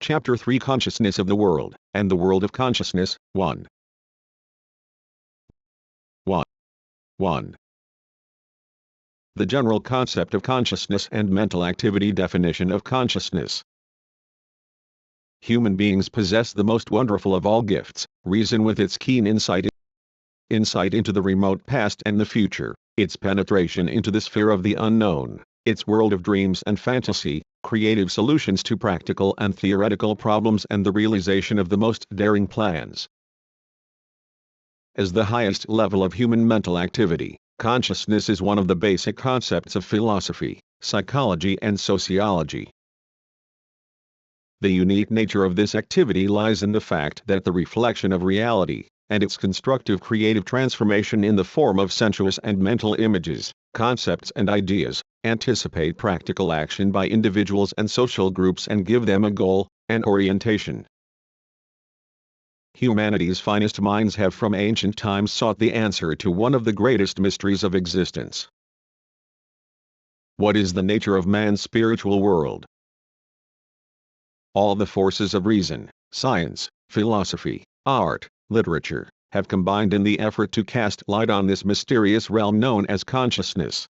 Chapter 3 Consciousness of the World, and the World of Consciousness, 1. 1. The general concept of consciousness and mental activity. Definition of consciousness. Human beings possess the most wonderful of all gifts, reason, with its keen insight into the remote past and the future, its penetration into the sphere of the unknown, its world of dreams and fantasy, creative solutions to practical and theoretical problems, and the realization of the most daring plans. As the highest level of human mental activity, consciousness is one of the basic concepts of philosophy, psychology, and sociology. The unique nature of this activity lies in the fact that the reflection of reality, and its constructive creative transformation in the form of sensuous and mental images, concepts and ideas, anticipate practical action by individuals and social groups and give them a goal, an orientation. Humanity's finest minds have from ancient times sought the answer to one of the greatest mysteries of existence. What is the nature of man's spiritual world? All the forces of reason, science, philosophy, art, literature, have combined in the effort to cast light on this mysterious realm known as consciousness.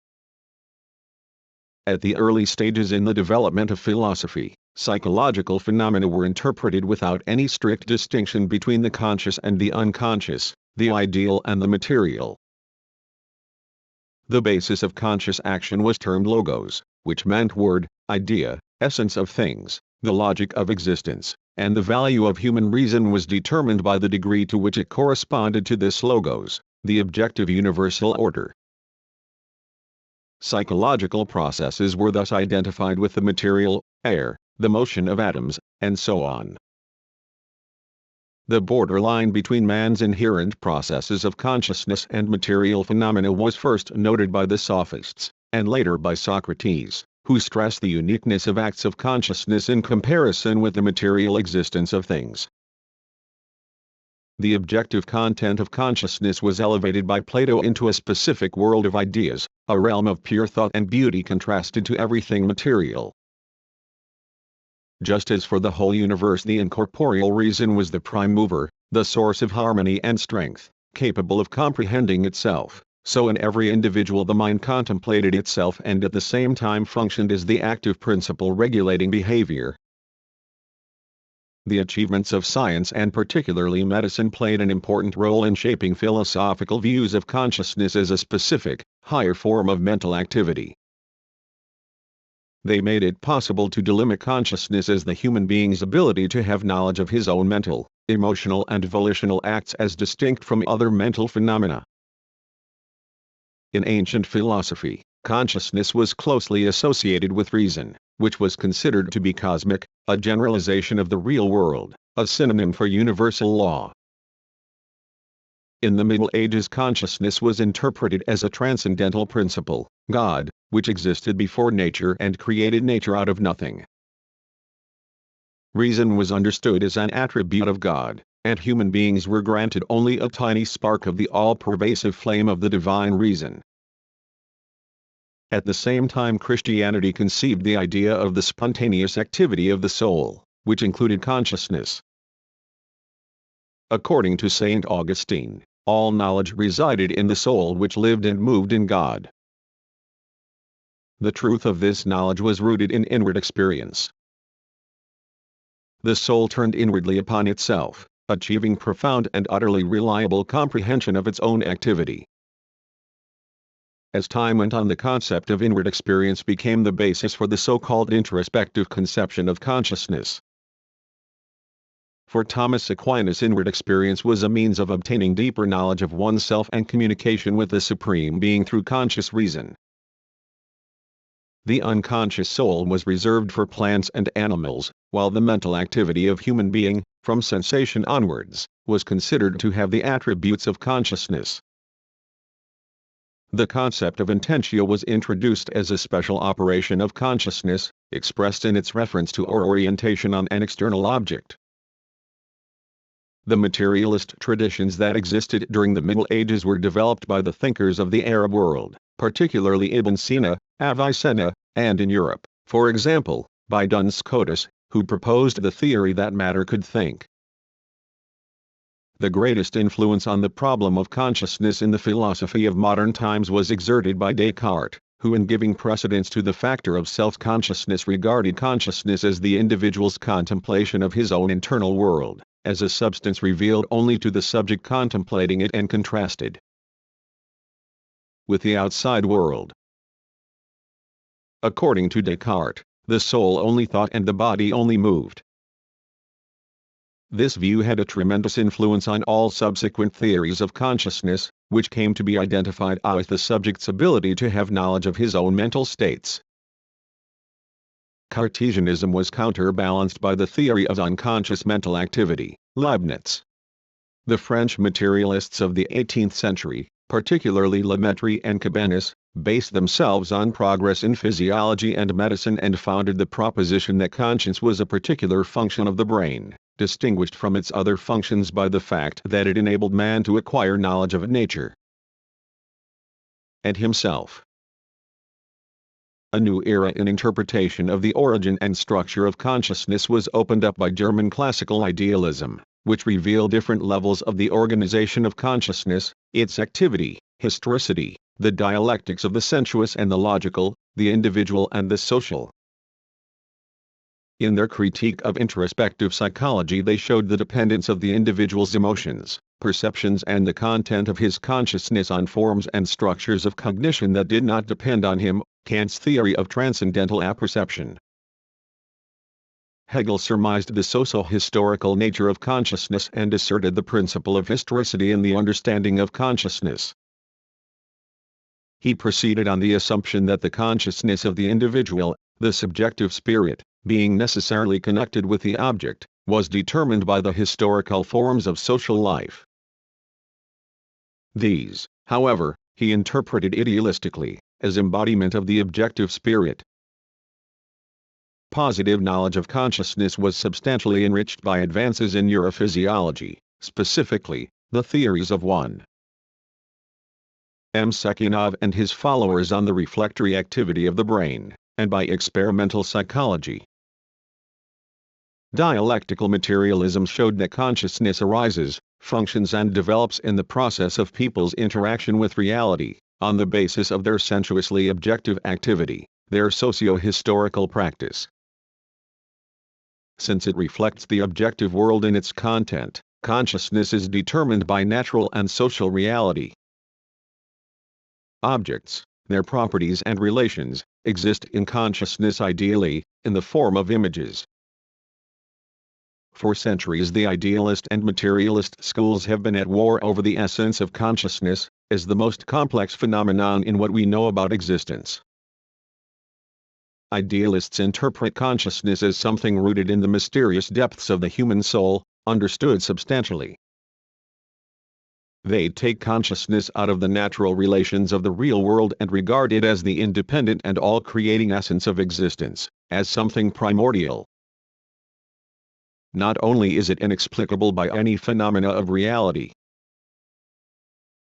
At the early stages in the development of philosophy, psychological phenomena were interpreted without any strict distinction between the conscious and the unconscious, the ideal and the material. The basis of conscious action was termed logos, which meant word, idea, essence of things, the logic of existence, and the value of human reason was determined by the degree to which it corresponded to this logos, the objective universal order. Psychological processes were thus identified with the material, air, the motion of atoms, and so on. The borderline between man's inherent processes of consciousness and material phenomena was first noted by the Sophists, and later by Socrates, who stressed the uniqueness of acts of consciousness in comparison with the material existence of things. The objective content of consciousness was elevated by Plato into a specific world of ideas, a realm of pure thought and beauty contrasted to everything material. Just as for the whole universe the incorporeal reason was the prime mover, the source of harmony and strength, capable of comprehending itself, so in every individual the mind contemplated itself and at the same time functioned as the active principle regulating behavior. The achievements of science and particularly medicine played an important role in shaping philosophical views of consciousness as a specific, higher form of mental activity. They made it possible to delimit consciousness as the human being's ability to have knowledge of his own mental, emotional and volitional acts as distinct from other mental phenomena. In ancient philosophy, consciousness was closely associated with reason, which was considered to be cosmic, a generalization of the real world, a synonym for universal law. In the Middle Ages consciousness was interpreted as a transcendental principle, God, which existed before nature and created nature out of nothing. Reason was understood as an attribute of God, and human beings were granted only a tiny spark of the all-pervasive flame of the divine reason. At the same time Christianity conceived the idea of the spontaneous activity of the soul, which included consciousness. According to St. Augustine, all knowledge resided in the soul which lived and moved in God. The truth of this knowledge was rooted in inward experience. The soul turned inwardly upon itself, achieving profound and utterly reliable comprehension of its own activity. As time went on, the concept of inward experience became the basis for the so-called introspective conception of consciousness. For Thomas Aquinas, inward experience was a means of obtaining deeper knowledge of oneself and communication with the Supreme Being through conscious reason. The unconscious soul was reserved for plants and animals, while the mental activity of human being, from sensation onwards, was considered to have the attributes of consciousness. The concept of intentio was introduced as a special operation of consciousness, expressed in its reference to or orientation on an external object. The materialist traditions that existed during the Middle Ages were developed by the thinkers of the Arab world, particularly Ibn Sina, Avicenna, and in Europe, for example, by Duns Scotus, who proposed the theory that matter could think. The greatest influence on the problem of consciousness in the philosophy of modern times was exerted by Descartes, who in giving precedence to the factor of self-consciousness regarded consciousness as the individual's contemplation of his own internal world, as a substance revealed only to the subject contemplating it and contrasted with the outside world. According to Descartes, the soul only thought and the body only moved. This view had a tremendous influence on all subsequent theories of consciousness, which came to be identified with the subject's ability to have knowledge of his own mental states. Cartesianism was counterbalanced by the theory of unconscious mental activity, Leibniz. The French materialists of the 18th century, particularly Lemaitre and Cabanis, based themselves on progress in physiology and medicine and founded the proposition that conscience was a particular function of the brain, distinguished from its other functions by the fact that it enabled man to acquire knowledge of nature and himself. A new era in interpretation of the origin and structure of consciousness was opened up by German classical idealism, which revealed different levels of the organization of consciousness, its activity, historicity, the dialectics of the sensuous and the logical, the individual and the social. In their critique of introspective psychology they showed the dependence of the individual's emotions, perceptions and the content of his consciousness on forms and structures of cognition that did not depend on him, Kant's theory of transcendental apperception. Hegel surmised the socio-historical nature of consciousness and asserted the principle of historicity in the understanding of consciousness. He proceeded on the assumption that the consciousness of the individual, the subjective spirit, being necessarily connected with the object, was determined by the historical forms of social life. These, however, he interpreted idealistically, as embodiment of the objective spirit. Positive knowledge of consciousness was substantially enriched by advances in neurophysiology, specifically, the theories of 1. M. Spirkin and his followers on the reflectory activity of the brain, and by experimental psychology. Dialectical materialism showed that consciousness arises, functions and develops in the process of people's interaction with reality, on the basis of their sensuously objective activity, their socio-historical practice. Since it reflects the objective world in its content, consciousness is determined by natural and social reality. Objects, their properties and relations, exist in consciousness ideally, in the form of images. For centuries the idealist and materialist schools have been at war over the essence of consciousness, as the most complex phenomenon in what we know about existence. Idealists interpret consciousness as something rooted in the mysterious depths of the human soul, understood substantially. They take consciousness out of the natural relations of the real world and regard it as the independent and all-creating essence of existence, as something primordial. Not only is it inexplicable by any phenomena of reality,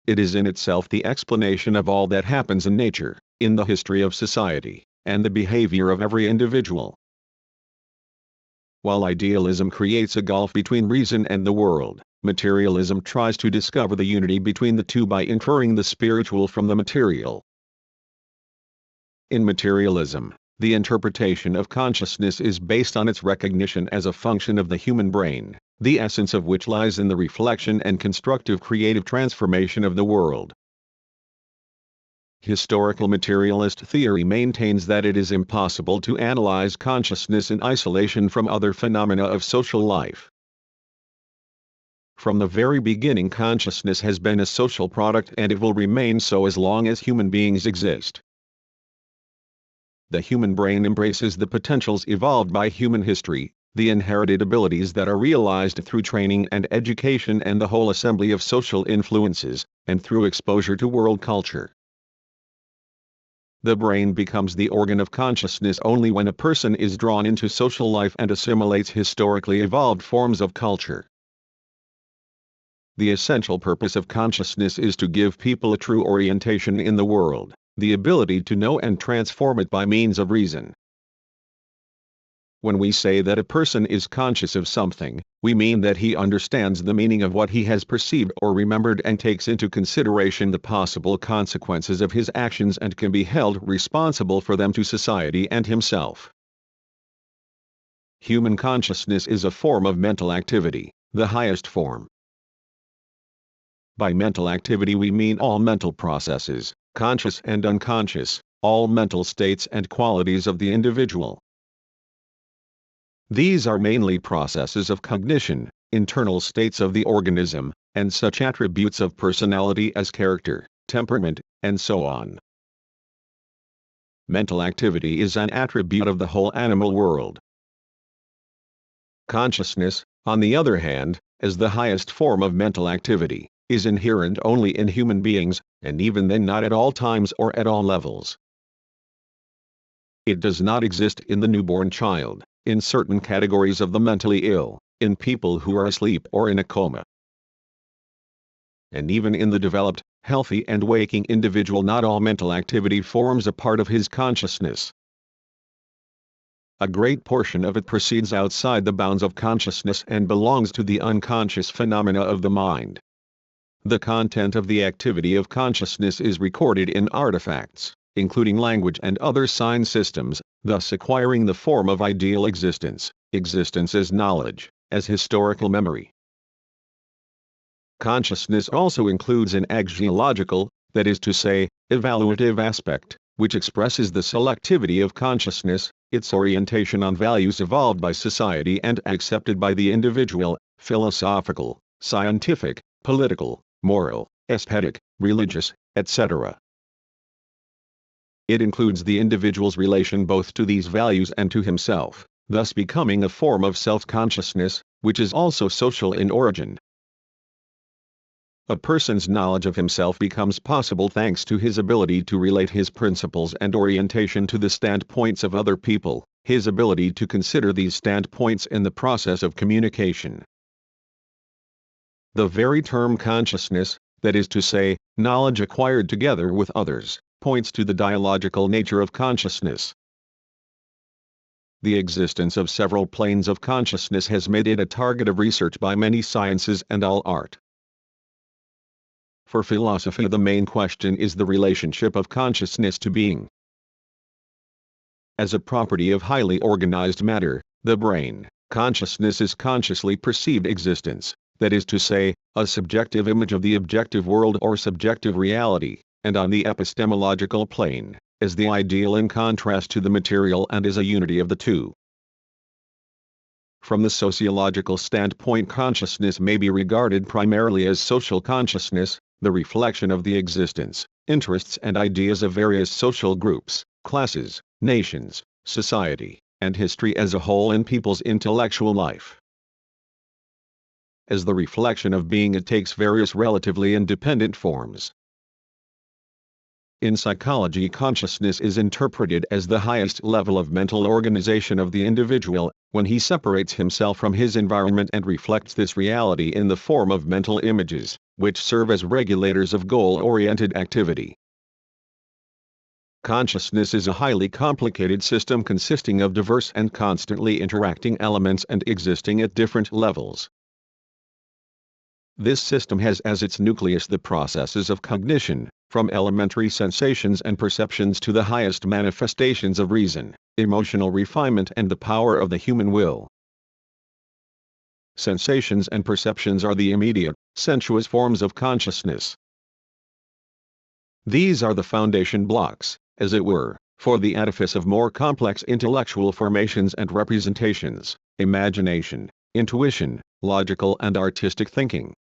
it is in itself the explanation of all that happens in nature, in the history of society, and the behavior of every individual. While idealism creates a gulf between reason and the world, materialism tries to discover the unity between the two by inferring the spiritual from the material. In materialism, the interpretation of consciousness is based on its recognition as a function of the human brain, the essence of which lies in the reflection and constructive creative transformation of the world. Historical materialist theory maintains that it is impossible to analyze consciousness in isolation from other phenomena of social life. From the very beginning consciousness has been a social product and it will remain so as long as human beings exist. The human brain embraces the potentials evolved by human history, the inherited abilities that are realized through training and education and the whole assembly of social influences, and through exposure to world culture. The brain becomes the organ of consciousness only when a person is drawn into social life and assimilates historically evolved forms of culture. The essential purpose of consciousness is to give people a true orientation in the world, the ability to know and transform it by means of reason. When we say that a person is conscious of something, we mean that he understands the meaning of what he has perceived or remembered and takes into consideration the possible consequences of his actions and can be held responsible for them to society and himself. Human consciousness is a form of mental activity, the highest form. By mental activity we mean all mental processes, conscious and unconscious, all mental states and qualities of the individual. These are mainly processes of cognition, internal states of the organism, and such attributes of personality as character, temperament, and so on. Mental activity is an attribute of the whole animal world. Consciousness, on the other hand, as the highest form of mental activity, is inherent only in human beings, and even then not at all times or at all levels. It does not exist in the newborn child, in certain categories of the mentally ill, in people who are asleep or in a coma. And even in the developed, healthy and waking individual not all mental activity forms a part of his consciousness. A great portion of it proceeds outside the bounds of consciousness and belongs to the unconscious phenomena of the mind. The content of the activity of consciousness is recorded in artifacts, including language and other sign systems, thus acquiring the form of ideal existence, existence as knowledge, as historical memory. Consciousness also includes an axiological, that is to say, evaluative aspect, which expresses the selectivity of consciousness, its orientation on values evolved by society and accepted by the individual, philosophical, scientific, political, moral, aesthetic, religious, etc. It includes the individual's relation both to these values and to himself, thus becoming a form of self-consciousness, which is also social in origin. A person's knowledge of himself becomes possible thanks to his ability to relate his principles and orientation to the standpoints of other people, his ability to consider these standpoints in the process of communication. The very term consciousness, that is to say, knowledge acquired together with others, points to the dialogical nature of consciousness. The existence of several planes of consciousness has made it a target of research by many sciences and all art. For philosophy, the main question is the relationship of consciousness to being. As a property of highly organized matter, the brain, consciousness is consciously perceived existence, that is to say, a subjective image of the objective world or subjective reality, and on the epistemological plane, as the ideal in contrast to the material and as a unity of the two. From the sociological standpoint, consciousness may be regarded primarily as social consciousness, the reflection of the existence, interests and ideas of various social groups, classes, nations, society, and history as a whole in people's intellectual life. As the reflection of being, it takes various relatively independent forms. In psychology, consciousness is interpreted as the highest level of mental organization of the individual, when he separates himself from his environment and reflects this reality in the form of mental images, which serve as regulators of goal-oriented activity. Consciousness is a highly complicated system consisting of diverse and constantly interacting elements and existing at different levels. This system has as its nucleus the processes of cognition, from elementary sensations and perceptions to the highest manifestations of reason, emotional refinement and the power of the human will. Sensations and perceptions are the immediate, sensuous forms of consciousness. These are the foundation blocks, as it were, for the edifice of more complex intellectual formations and representations, imagination, intuition, logical and artistic thinking.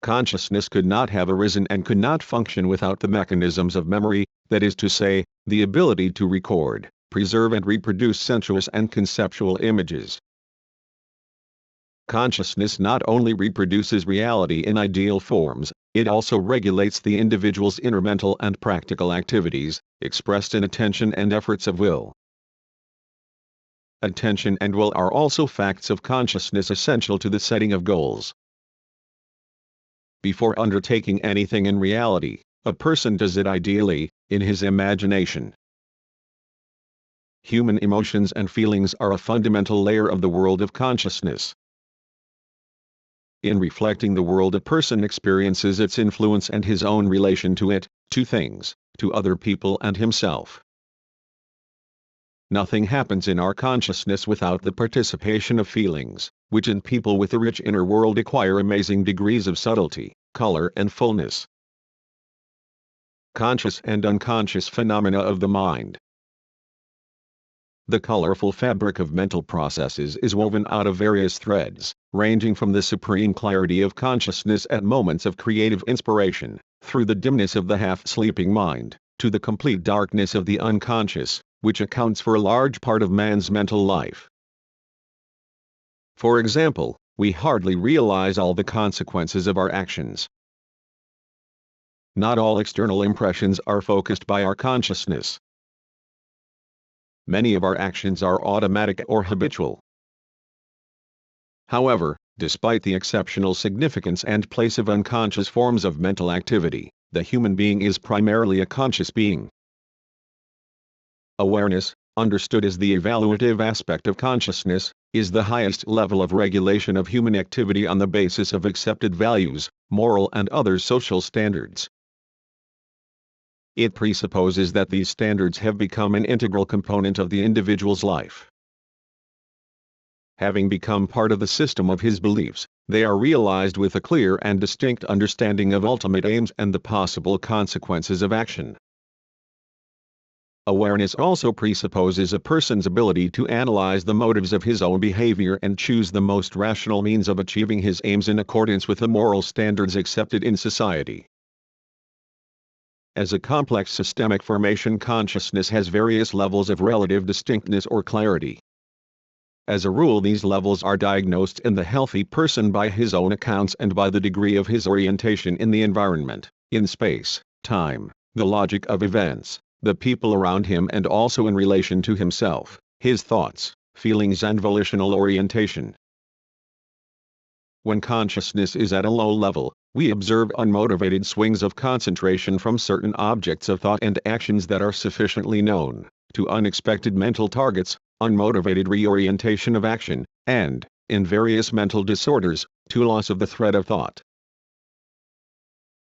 Consciousness could not have arisen and could not function without the mechanisms of memory, that is to say, the ability to record, preserve and reproduce sensuous and conceptual images. Consciousness not only reproduces reality in ideal forms, it also regulates the individual's inner mental and practical activities, expressed in attention and efforts of will. Attention and will are also facts of consciousness essential to the setting of goals. Before undertaking anything in reality, a person does it ideally, in his imagination. Human emotions and feelings are a fundamental layer of the world of consciousness. In reflecting the world, a person experiences its influence and his own relation to it, to things, to other people and himself. Nothing happens in our consciousness without the participation of feelings, which in people with a rich inner world acquire amazing degrees of subtlety, color and fullness. Conscious and unconscious phenomena of the mind. The colorful fabric of mental processes is woven out of various threads, ranging from the supreme clarity of consciousness at moments of creative inspiration, through the dimness of the half-sleeping mind, to the complete darkness of the unconscious, which accounts for a large part of man's mental life. For example, we hardly realize all the consequences of our actions. Not all external impressions are focused by our consciousness. Many of our actions are automatic or habitual. However, despite the exceptional significance and place of unconscious forms of mental activity, the human being is primarily a conscious being. Awareness, understood as the evaluative aspect of consciousness, is the highest level of regulation of human activity on the basis of accepted values, moral and other social standards. It presupposes that these standards have become an integral component of the individual's life. Having become part of the system of his beliefs, they are realized with a clear and distinct understanding of ultimate aims and the possible consequences of action. Awareness also presupposes a person's ability to analyze the motives of his own behavior and choose the most rational means of achieving his aims in accordance with the moral standards accepted in society. As a complex systemic formation, consciousness has various levels of relative distinctness or clarity. As a rule, these levels are diagnosed in the healthy person by his own accounts and by the degree of his orientation in the environment, in space, time, the logic of events, the people around him, and also in relation to himself, his thoughts, feelings and volitional orientation. When consciousness is at a low level, we observe unmotivated swings of concentration from certain objects of thought and actions that are sufficiently known, to unexpected mental targets, unmotivated reorientation of action, and, in various mental disorders, to loss of the thread of thought.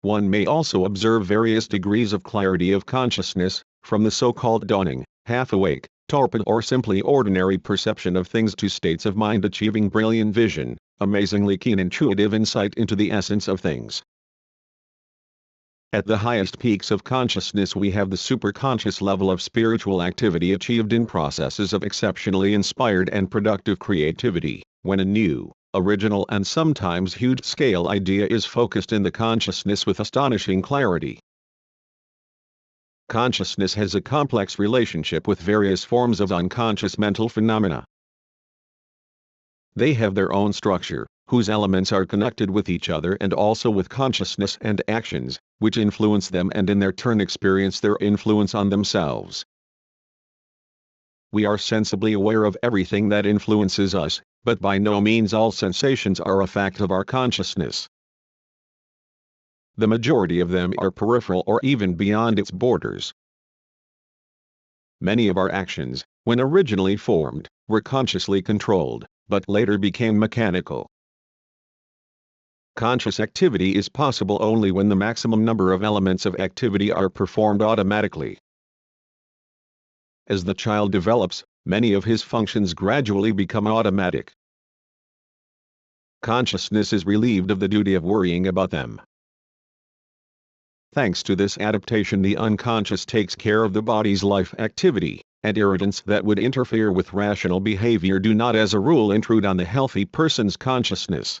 One may also observe various degrees of clarity of consciousness, from the so-called dawning, half-awake, torpid or simply ordinary perception of things to states of mind achieving brilliant vision, amazingly keen intuitive insight into the essence of things. At the highest peaks of consciousness we have the superconscious level of spiritual activity achieved in processes of exceptionally inspired and productive creativity, when a new, original and sometimes huge-scale idea is focused in the consciousness with astonishing clarity. Consciousness has a complex relationship with various forms of unconscious mental phenomena. They have their own structure, whose elements are connected with each other and also with consciousness and actions, which influence them and in their turn experience their influence on themselves. We are sensibly aware of everything that influences us, but by no means all sensations are a fact of our consciousness. The majority of them are peripheral or even beyond its borders. Many of our actions, when originally formed, were consciously controlled, but later became mechanical. Conscious activity is possible only when the maximum number of elements of activity are performed automatically. As the child develops, many of his functions gradually become automatic. Consciousness is relieved of the duty of worrying about them. Thanks to this adaptation, the unconscious takes care of the body's life activity, and irritants that would interfere with rational behavior do not as a rule intrude on the healthy person's consciousness.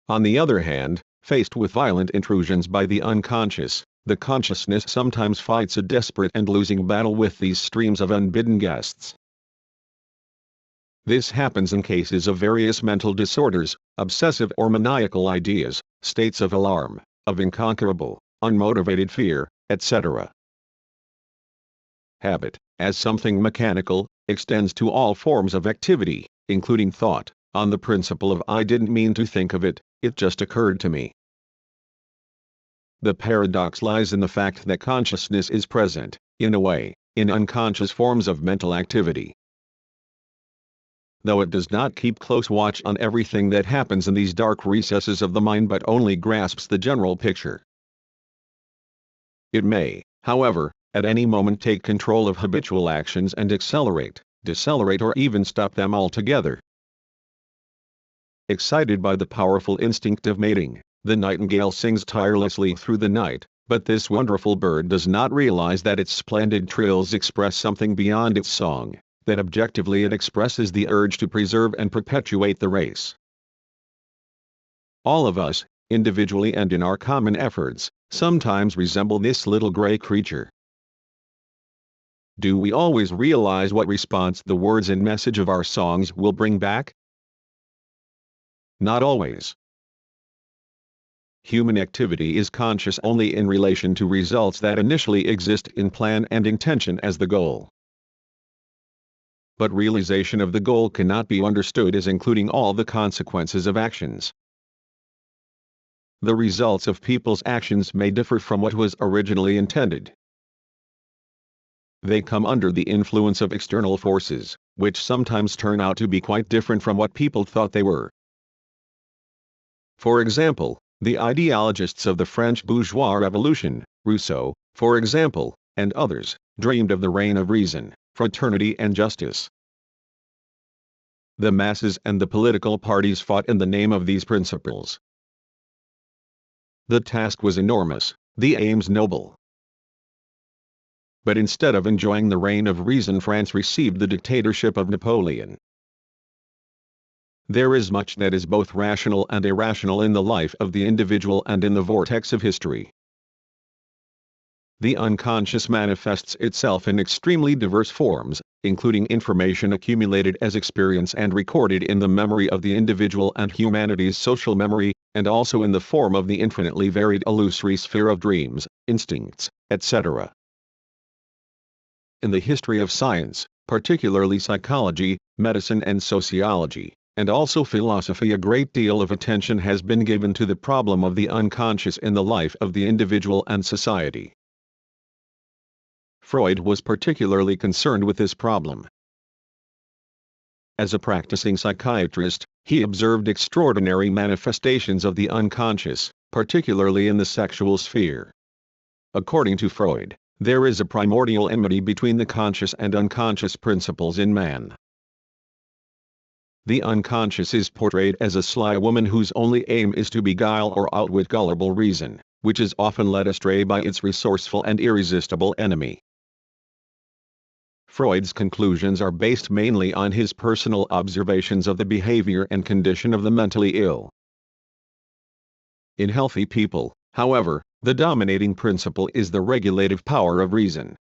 On the other hand, faced with violent intrusions by the unconscious, the consciousness sometimes fights a desperate and losing battle with these streams of unbidden guests. This happens in cases of various mental disorders, obsessive or maniacal ideas, states of alarm, of unconquerable, unmotivated fear, etc. Habit, as something mechanical, extends to all forms of activity, including thought, on the principle of "I didn't mean to think of it, it just occurred to me." The paradox lies in the fact that consciousness is present, in a way, in unconscious forms of mental activity. Though it does not keep close watch on everything that happens in these dark recesses of the mind but only grasps the general picture. It may, however, at any moment take control of habitual actions and accelerate, decelerate or even stop them altogether. Excited by the powerful instinct of mating, the nightingale sings tirelessly through the night, but this wonderful bird does not realize that its splendid trills express something beyond its song, that objectively it expresses the urge to preserve and perpetuate the race. All of us, individually and in our common efforts, sometimes resemble this little gray creature. Do we always realize what response the words and message of our songs will bring back? Not always. Human activity is conscious only in relation to results that initially exist in plan and intention as the goal. But realization of the goal cannot be understood as including all the consequences of actions. The results of people's actions may differ from what was originally intended. They come under the influence of external forces, which sometimes turn out to be quite different from what people thought they were. For example, the ideologists of the French bourgeois revolution, Rousseau, for example, and others, dreamed of the reign of reason, fraternity and justice. The masses and the political parties fought in the name of these principles. The task was enormous, the aims noble. But instead of enjoying the reign of reason, France received the dictatorship of Napoleon. There is much that is both rational and irrational in the life of the individual and in the vortex of history. The unconscious manifests itself in extremely diverse forms, including information accumulated as experience and recorded in the memory of the individual and humanity's social memory, and also in the form of the infinitely varied illusory sphere of dreams, instincts, etc. In the history of science, particularly psychology, medicine and sociology, and also philosophy, a great deal of attention has been given to the problem of the unconscious in the life of the individual and society. Freud was particularly concerned with this problem. As a practicing psychiatrist, he observed extraordinary manifestations of the unconscious, particularly in the sexual sphere. According to Freud, there is a primordial enmity between the conscious and unconscious principles in man. The unconscious is portrayed as a sly woman whose only aim is to beguile or outwit gullible reason, which is often led astray by its resourceful and irresistible enemy. Freud's conclusions are based mainly on his personal observations of the behavior and condition of the mentally ill. In healthy people, however, the dominating principle is the regulative power of reason.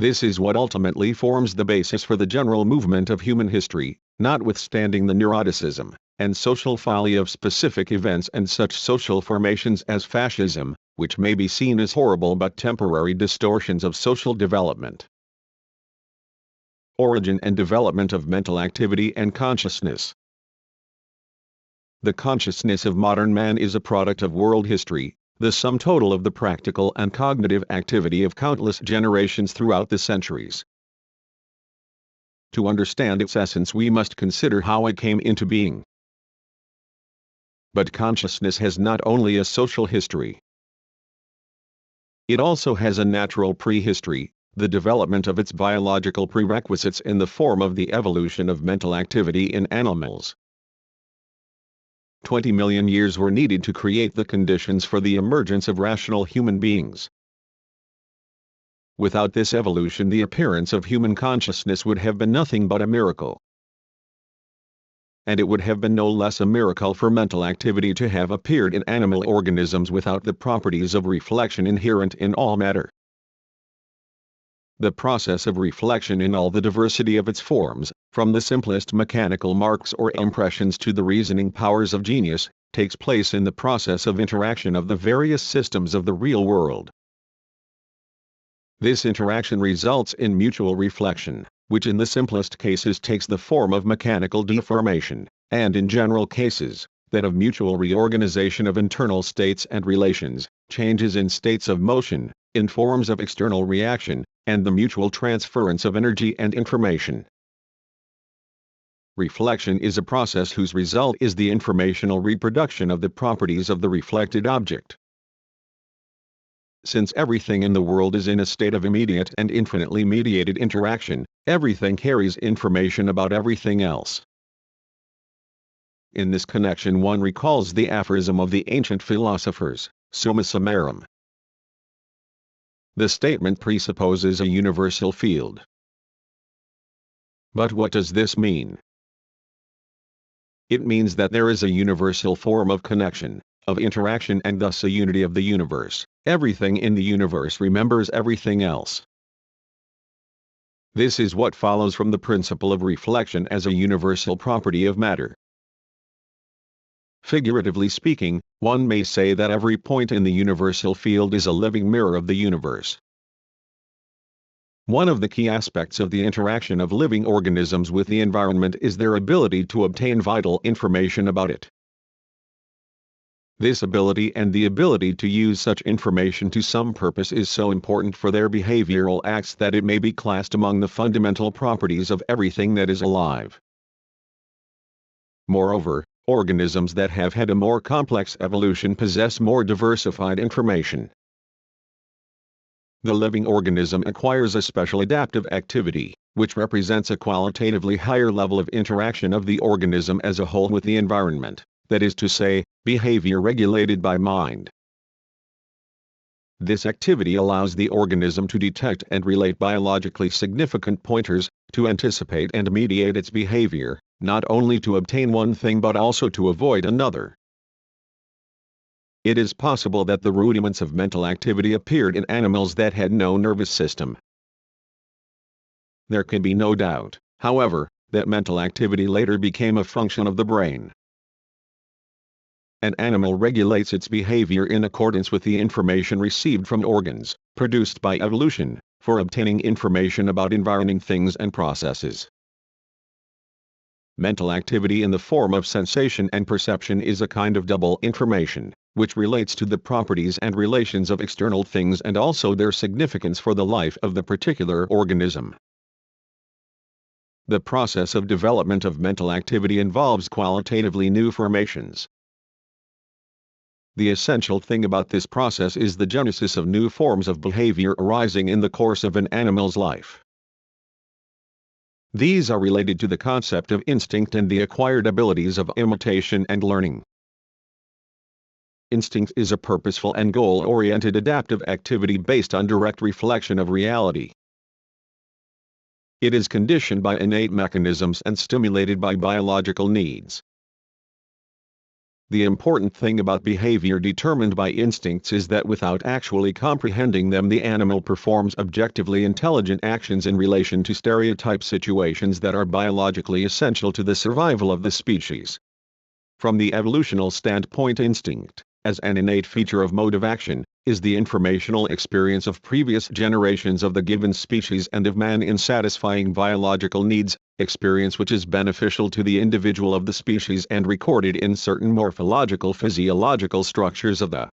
This is what ultimately forms the basis for the general movement of human history, notwithstanding the neuroticism and social folly of specific events and such social formations as fascism, which may be seen as horrible but temporary distortions of social development. Origin and development of mental activity and consciousness. The consciousness of modern man is a product of world history, the sum total of the practical and cognitive activity of countless generations throughout the centuries. To understand its essence, we must consider how it came into being. But consciousness has not only a social history. It also has a natural prehistory, the development of its biological prerequisites in the form of the evolution of mental activity in animals. 20 million years were needed to create the conditions for the emergence of rational human beings. Without this evolution, the appearance of human consciousness would have been nothing but a miracle. And it would have been no less a miracle for mental activity to have appeared in animal organisms without the properties of reflection inherent in all matter. The process of reflection in all the diversity of its forms, from the simplest mechanical marks or impressions to the reasoning powers of genius, takes place in the process of interaction of the various systems of the real world. This interaction results in mutual reflection, which in the simplest cases takes the form of mechanical deformation, and in general cases, that of mutual reorganization of internal states and relations, changes in states of motion, in forms of external reaction, and the mutual transference of energy and information. Reflection is a process whose result is the informational reproduction of the properties of the reflected object. Since everything in the world is in a state of immediate and infinitely mediated interaction, everything carries information about everything else. In this connection one recalls the aphorism of the ancient philosophers, summa summarum. The statement presupposes a universal field. But what does this mean? It means that there is a universal form of connection, of interaction, and thus a unity of the universe. Everything in the universe remembers everything else. This is what follows from the principle of reflection as a universal property of matter. Figuratively speaking, one may say that every point in the universal field is a living mirror of the universe. One of the key aspects of the interaction of living organisms with the environment is their ability to obtain vital information about it. This ability and the ability to use such information to some purpose is so important for their behavioral acts that it may be classed among the fundamental properties of everything that is alive. Moreover, organisms that have had a more complex evolution possess more diversified information. The living organism acquires a special adaptive activity, which represents a qualitatively higher level of interaction of the organism as a whole with the environment, that is to say, behavior regulated by mind. This activity allows the organism to detect and relate biologically significant pointers, to anticipate and mediate its behavior, not only to obtain one thing but also to avoid another. It is possible that the rudiments of mental activity appeared in animals that had no nervous system. There can be no doubt, however, that mental activity later became a function of the brain. An animal regulates its behavior in accordance with the information received from organs, produced by evolution, for obtaining information about environing things and processes. Mental activity in the form of sensation and perception is a kind of double information, which relates to the properties and relations of external things and also their significance for the life of the particular organism. The process of development of mental activity involves qualitatively new formations. The essential thing about this process is the genesis of new forms of behavior arising in the course of an animal's life. These are related to the concept of instinct and the acquired abilities of imitation and learning. Instinct is a purposeful and goal-oriented adaptive activity based on direct reflection of reality. It is conditioned by innate mechanisms and stimulated by biological needs. The important thing about behavior determined by instincts is that without actually comprehending them the animal performs objectively intelligent actions in relation to stereotype situations that are biologically essential to the survival of the species. From the evolutional standpoint, instinct, as an innate feature of mode of action, is the informational experience of previous generations of the given species and of man in satisfying biological needs, experience which is beneficial to the individual of the species and recorded in certain morphological physiological structures of the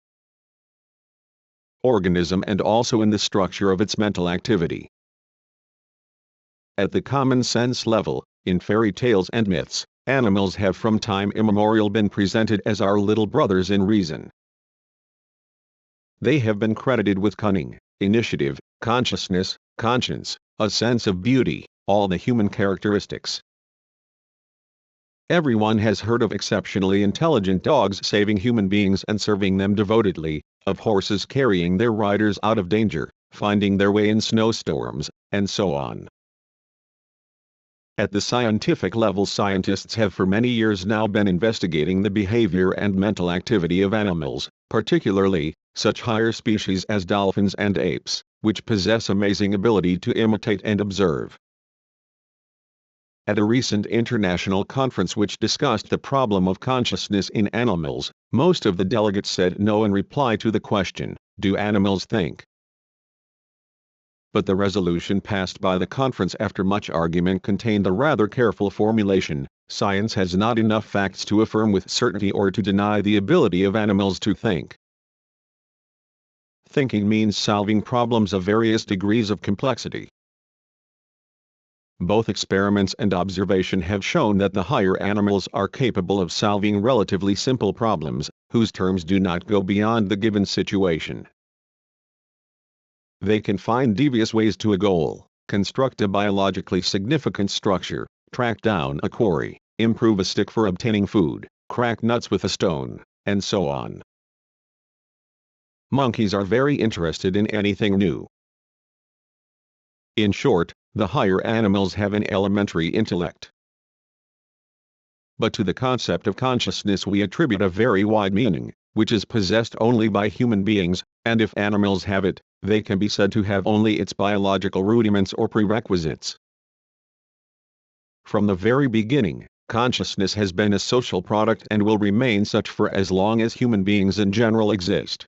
organism and also in the structure of its mental activity. At the common sense level, in fairy tales and myths, animals have from time immemorial been presented as our little brothers in reason. They have been credited with cunning, initiative, consciousness, conscience, a sense of beauty, all the human characteristics. Everyone has heard of exceptionally intelligent dogs saving human beings and serving them devotedly, of horses carrying their riders out of danger, finding their way in snowstorms, and so on. At the scientific level, scientists have for many years now been investigating the behavior and mental activity of animals, particularly such higher species as dolphins and apes, which possess amazing ability to imitate and observe. At a recent international conference which discussed the problem of consciousness in animals, most of the delegates said no in reply to the question, "Do animals think?" But the resolution passed by the conference after much argument contained a rather careful formulation: science has not enough facts to affirm with certainty or to deny the ability of animals to think. Thinking means solving problems of various degrees of complexity. Both experiments and observation have shown that the higher animals are capable of solving relatively simple problems, whose terms do not go beyond the given situation. They can find devious ways to a goal, construct a biologically significant structure, track down a quarry, improve a stick for obtaining food, crack nuts with a stone, and so on. Monkeys are very interested in anything new. In short, the higher animals have an elementary intellect. But to the concept of consciousness we attribute a very wide meaning, which is possessed only by human beings, and if animals have it, they can be said to have only its biological rudiments or prerequisites. From the very beginning, consciousness has been a social product and will remain such for as long as human beings in general exist.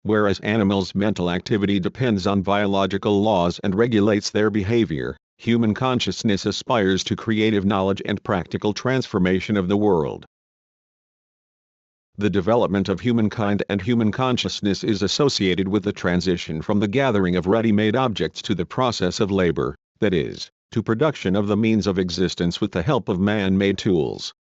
Whereas animals' mental activity depends on biological laws and regulates their behavior, human consciousness aspires to creative knowledge and practical transformation of the world. The development of humankind and human consciousness is associated with the transition from the gathering of ready-made objects to the process of labor, that is, to production of the means of existence with the help of man-made tools.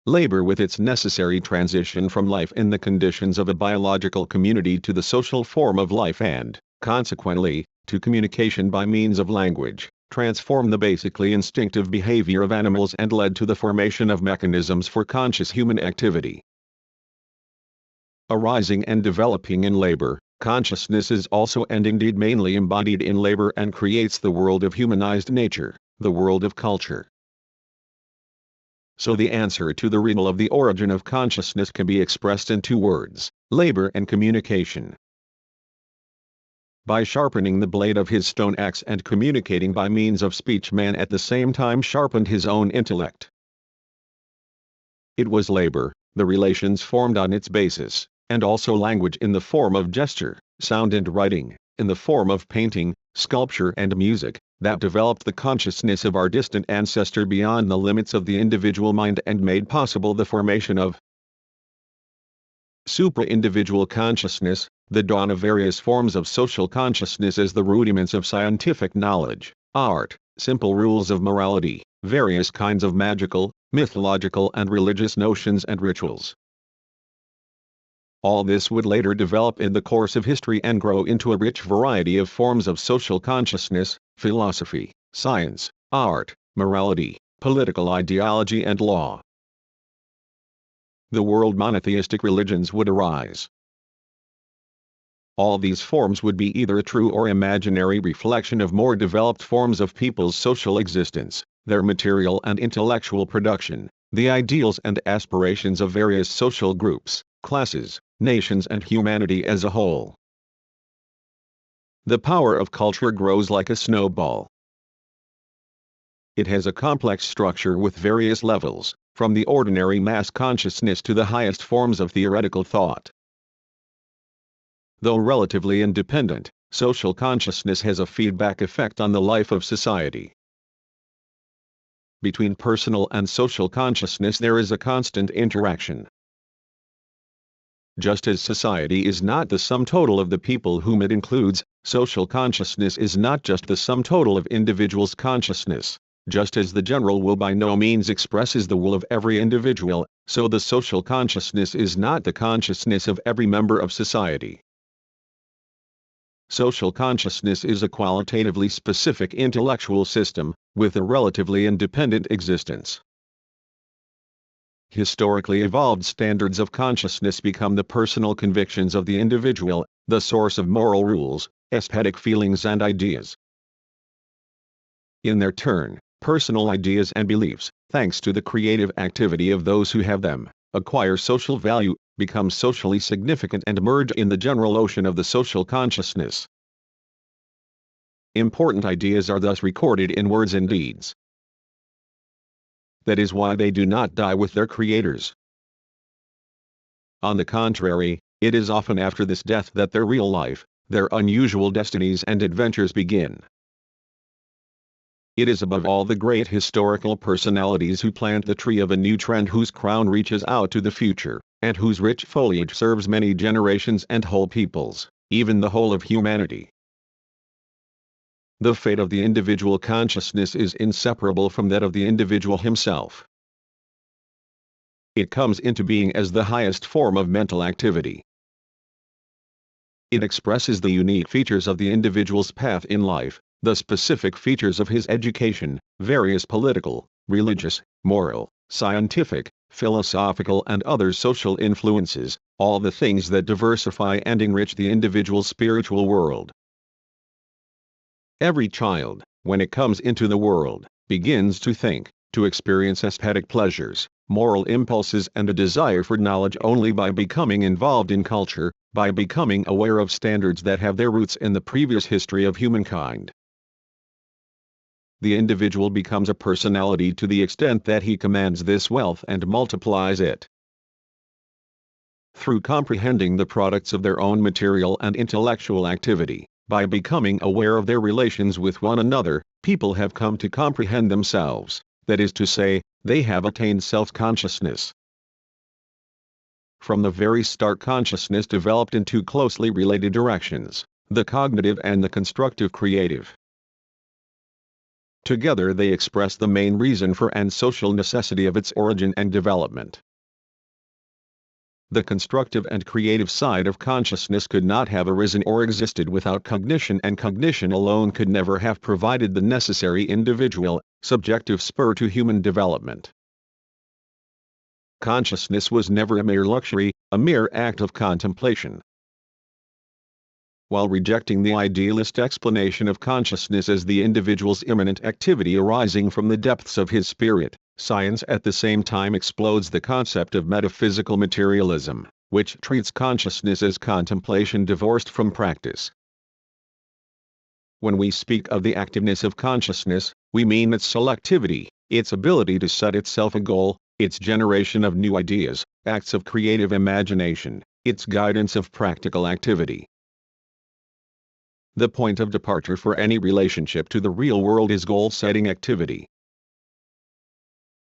Labor with its necessary transition from life in the conditions of a biological community to the social form of life and, consequently, to communication by means of language, transformed the basically instinctive behavior of animals and led to the formation of mechanisms for conscious human activity. Arising and developing in labor, consciousness is also and indeed mainly embodied in labor and creates the world of humanized nature, the world of culture. So the answer to the riddle of the origin of consciousness can be expressed in two words: labor and communication. By sharpening the blade of his stone axe and communicating by means of speech, man at the same time sharpened his own intellect. It was labor, the relations formed on its basis, and also language in the form of gesture, sound and writing, in the form of painting, sculpture and music, that developed the consciousness of our distant ancestor beyond the limits of the individual mind and made possible the formation of supra-individual consciousness, the dawn of various forms of social consciousness as the rudiments of scientific knowledge, art, simple rules of morality, various kinds of magical, mythological and religious notions and rituals. All this would later develop in the course of history and grow into a rich variety of forms of social consciousness, philosophy, science, art, morality, political ideology and law. The world monotheistic religions would arise. All these forms would be either a true or imaginary reflection of more developed forms of people's social existence, their material and intellectual production, the ideals and aspirations of various social groups, classes, nations and humanity as a whole. The power of culture grows like a snowball. It has a complex structure with various levels, from the ordinary mass consciousness to the highest forms of theoretical thought. Though relatively independent, social consciousness has a feedback effect on the life of society. Between personal and social consciousness there is a constant interaction. Just as society is not the sum total of the people whom it includes, social consciousness is not just the sum total of individuals' consciousness. Just as the general will by no means expresses the will of every individual, so the social consciousness is not the consciousness of every member of society. Social consciousness is a qualitatively specific intellectual system, with a relatively independent existence. Historically evolved standards of consciousness become the personal convictions of the individual, the source of moral rules, aesthetic feelings and ideas. In their turn, personal ideas and beliefs, thanks to the creative activity of those who have them, acquire social value, become socially significant and merge in the general ocean of the social consciousness. Important ideas are thus recorded in words and deeds. That is why they do not die with their creators. On the contrary, it is often after this death that their real life, their unusual destinies and adventures begin. It is above all the great historical personalities who plant the tree of a new trend whose crown reaches out to the future, and whose rich foliage serves many generations and whole peoples, even the whole of humanity. The fate of the individual consciousness is inseparable from that of the individual himself. It comes into being as the highest form of mental activity. It expresses the unique features of the individual's path in life, the specific features of his education, various political, religious, moral, scientific, philosophical and other social influences, all the things that diversify and enrich the individual's spiritual world. Every child, when it comes into the world, begins to think, to experience aesthetic pleasures, moral impulses and a desire for knowledge only by becoming involved in culture, by becoming aware of standards that have their roots in the previous history of humankind. The individual becomes a personality to the extent that he commands this wealth and multiplies it. Through comprehending the products of their own material and intellectual activity, by becoming aware of their relations with one another, people have come to comprehend themselves, that is to say, they have attained self-consciousness. From the very start, consciousness developed in two closely related directions, the cognitive and the constructive creative. Together they express the main reason for and social necessity of its origin and development. The constructive and creative side of consciousness could not have arisen or existed without cognition, and cognition alone could never have provided the necessary individual, subjective spur to human development. Consciousness was never a mere luxury, a mere act of contemplation. While rejecting the idealist explanation of consciousness as the individual's immanent activity arising from the depths of his spirit, science at the same time explodes the concept of metaphysical materialism, which treats consciousness as contemplation divorced from practice. When we speak of the activeness of consciousness, we mean its selectivity, its ability to set itself a goal, its generation of new ideas, acts of creative imagination, its guidance of practical activity. The point of departure for any relationship to the real world is goal-setting activity.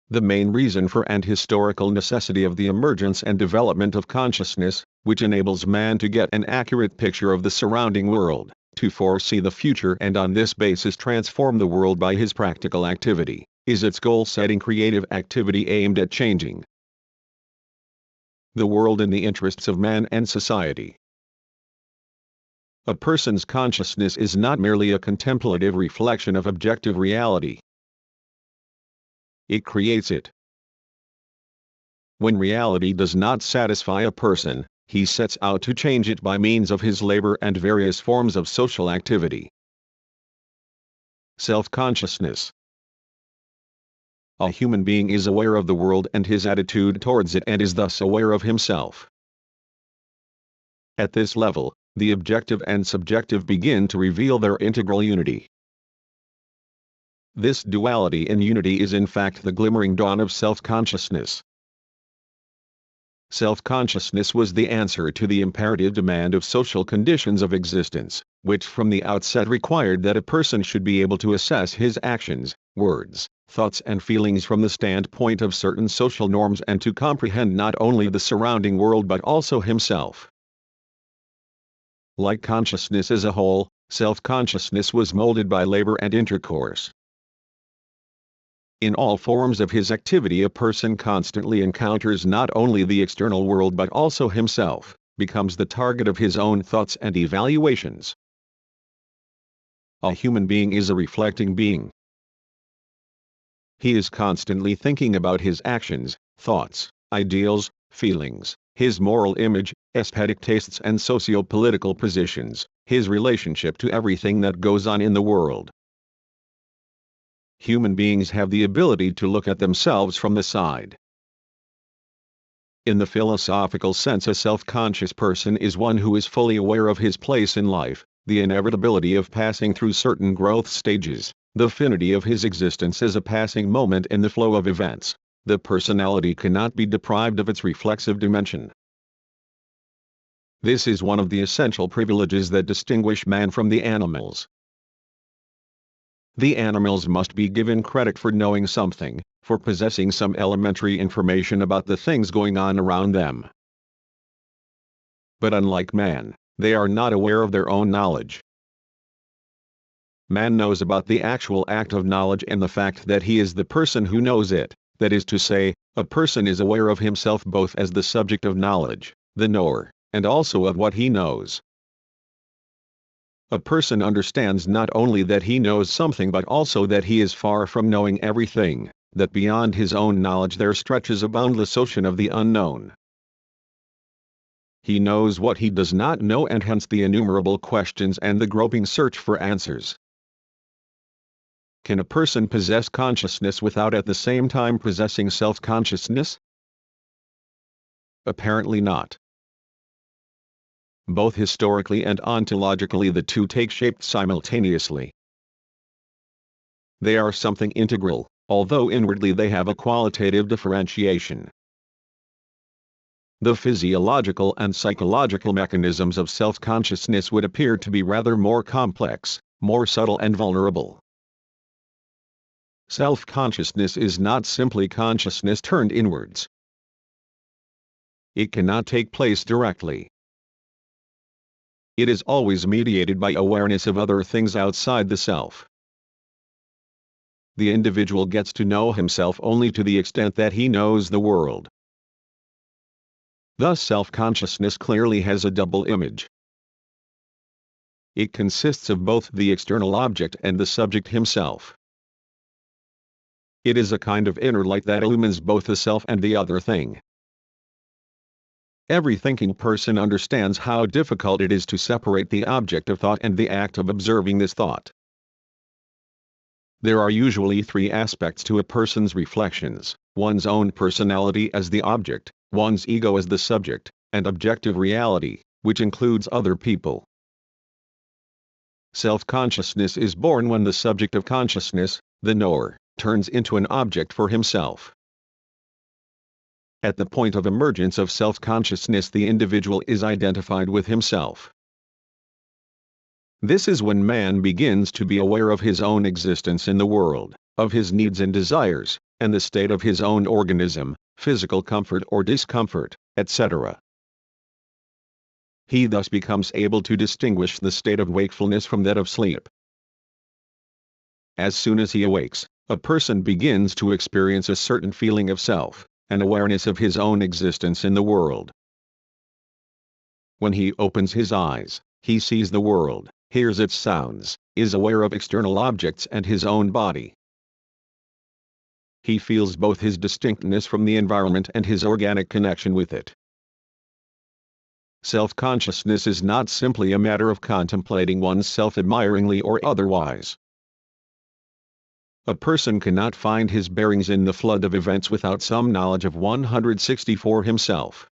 The main reason for and historical necessity of the emergence and development of consciousness, which enables man to get an accurate picture of the surrounding world, to foresee the future and on this basis transform the world by his practical activity, is its goal-setting creative activity aimed at changing the world in the interests of man and society. A person's consciousness is not merely a contemplative reflection of objective reality. It creates it. When reality does not satisfy a person, he sets out to change it by means of his labor and various forms of social activity. Self-consciousness. A human being is aware of the world and his attitude towards it, and is thus aware of himself. At this level, the objective and subjective begin to reveal their integral unity. This duality in unity is in fact the glimmering dawn of self-consciousness. Self-consciousness was the answer to the imperative demand of social conditions of existence, which from the outset required that a person should be able to assess his actions, words, thoughts and feelings from the standpoint of certain social norms, and to comprehend not only the surrounding world but also himself. Like consciousness as a whole, self-consciousness was molded by labor and intercourse. In all forms of his activity, a person constantly encounters not only the external world but also himself, becomes the target of his own thoughts and evaluations. A human being is a reflecting being. He is constantly thinking about his actions, thoughts, ideals, feelings, his moral image, aesthetic tastes and socio-political positions, his relationship to everything that goes on in the world. Human beings have the ability to look at themselves from the side. In the philosophical sense, a self-conscious person is one who is fully aware of his place in life, the inevitability of passing through certain growth stages, the finity of his existence as a passing moment in the flow of events. The personality cannot be deprived of its reflexive dimension. This is one of the essential privileges that distinguish man from the animals. The animals must be given credit for knowing something, for possessing some elementary information about the things going on around them, but unlike man, they are not aware of their own knowledge. Man knows about the actual act of knowledge and the fact that he is the person who knows it, that is to say, a person is aware of himself both as the subject of knowledge, the knower, and also of what he knows. A person understands not only that he knows something but also that he is far from knowing everything, that beyond his own knowledge there stretches a boundless ocean of the unknown. He knows what he does not know, and hence the innumerable questions and the groping search for answers. Can a person possess consciousness without at the same time possessing self-consciousness? Apparently not. Both historically and ontologically the two take shape simultaneously. They are something integral, although inwardly they have a qualitative differentiation. The physiological and psychological mechanisms of self-consciousness would appear to be rather more complex, more subtle and vulnerable. Self-consciousness is not simply consciousness turned inwards. It cannot take place directly. It is always mediated by awareness of other things outside the self. The individual gets to know himself only to the extent that he knows the world. Thus self-consciousness clearly has a double image. It consists of both the external object and the subject himself. It is a kind of inner light that illumines both the self and the other thing. Every thinking person understands how difficult it is to separate the object of thought and the act of observing this thought. There are usually three aspects to a person's reflections: one's own personality as the object, one's ego as the subject, and objective reality, which includes other people. Self-consciousness is born when the subject of consciousness, the knower, turns into an object for himself. At the point of emergence of self-consciousness, the individual is identified with himself. This is when man begins to be aware of his own existence in the world, of his needs and desires, and the state of his own organism, physical comfort or discomfort, etc. He thus becomes able to distinguish the state of wakefulness from that of sleep. As soon as he awakes, a person begins to experience a certain feeling of self, an awareness of his own existence in the world. When he opens his eyes, he sees the world, hears its sounds, is aware of external objects and his own body. He feels both his distinctness from the environment and his organic connection with it. Self-consciousness is not simply a matter of contemplating oneself admiringly or otherwise. A person cannot find his bearings in the flood of events without some knowledge of 164 himself.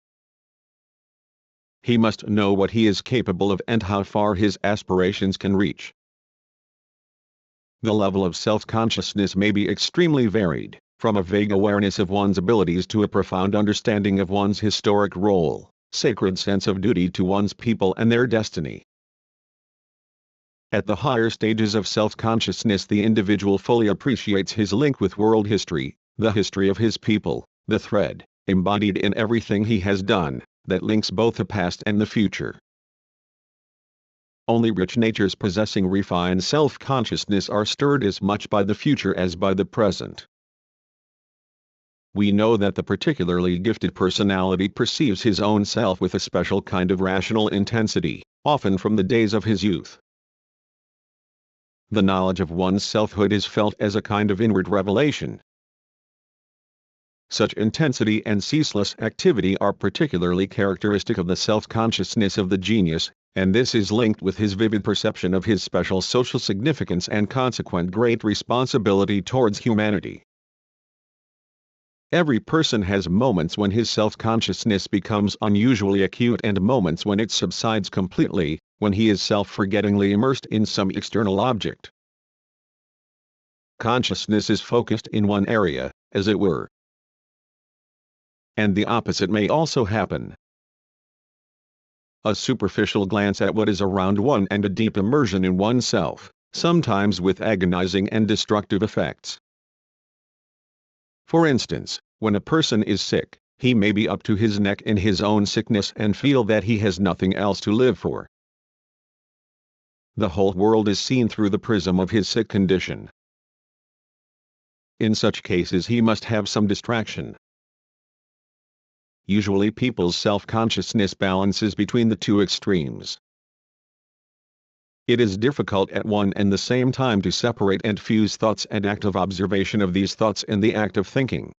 He must know what he is capable of and how far his aspirations can reach. The level of self-consciousness may be extremely varied, from a vague awareness of one's abilities to a profound understanding of one's historic role, sacred sense of duty to one's people and their destiny. At the higher stages of self-consciousness, the individual fully appreciates his link with world history, the history of his people, the thread, embodied in everything he has done, that links both the past and the future. Only rich natures possessing refined self-consciousness are stirred as much by the future as by the present. We know that the particularly gifted personality perceives his own self with a special kind of rational intensity, often from the days of his youth. The knowledge of one's selfhood is felt as a kind of inward revelation. Such intensity and ceaseless activity are particularly characteristic of the self-consciousness of the genius, and this is linked with his vivid perception of his special social significance and consequent great responsibility towards humanity. Every person has moments when his self-consciousness becomes unusually acute and moments when it subsides completely, when he is self-forgettingly immersed in some external object. Consciousness is focused in one area, as it were. And the opposite may also happen. A superficial glance at what is around one and a deep immersion in oneself, sometimes with agonizing and destructive effects. For instance, when a person is sick, He may be up to his neck in his own sickness and feel that he has nothing else to live for. The whole world is seen through the prism of his sick condition. In such cases he must have some distraction. Usually people's self-consciousness balances between the two extremes. It is difficult at one and the same time to separate and fuse thoughts and active observation of these thoughts in the act of thinking.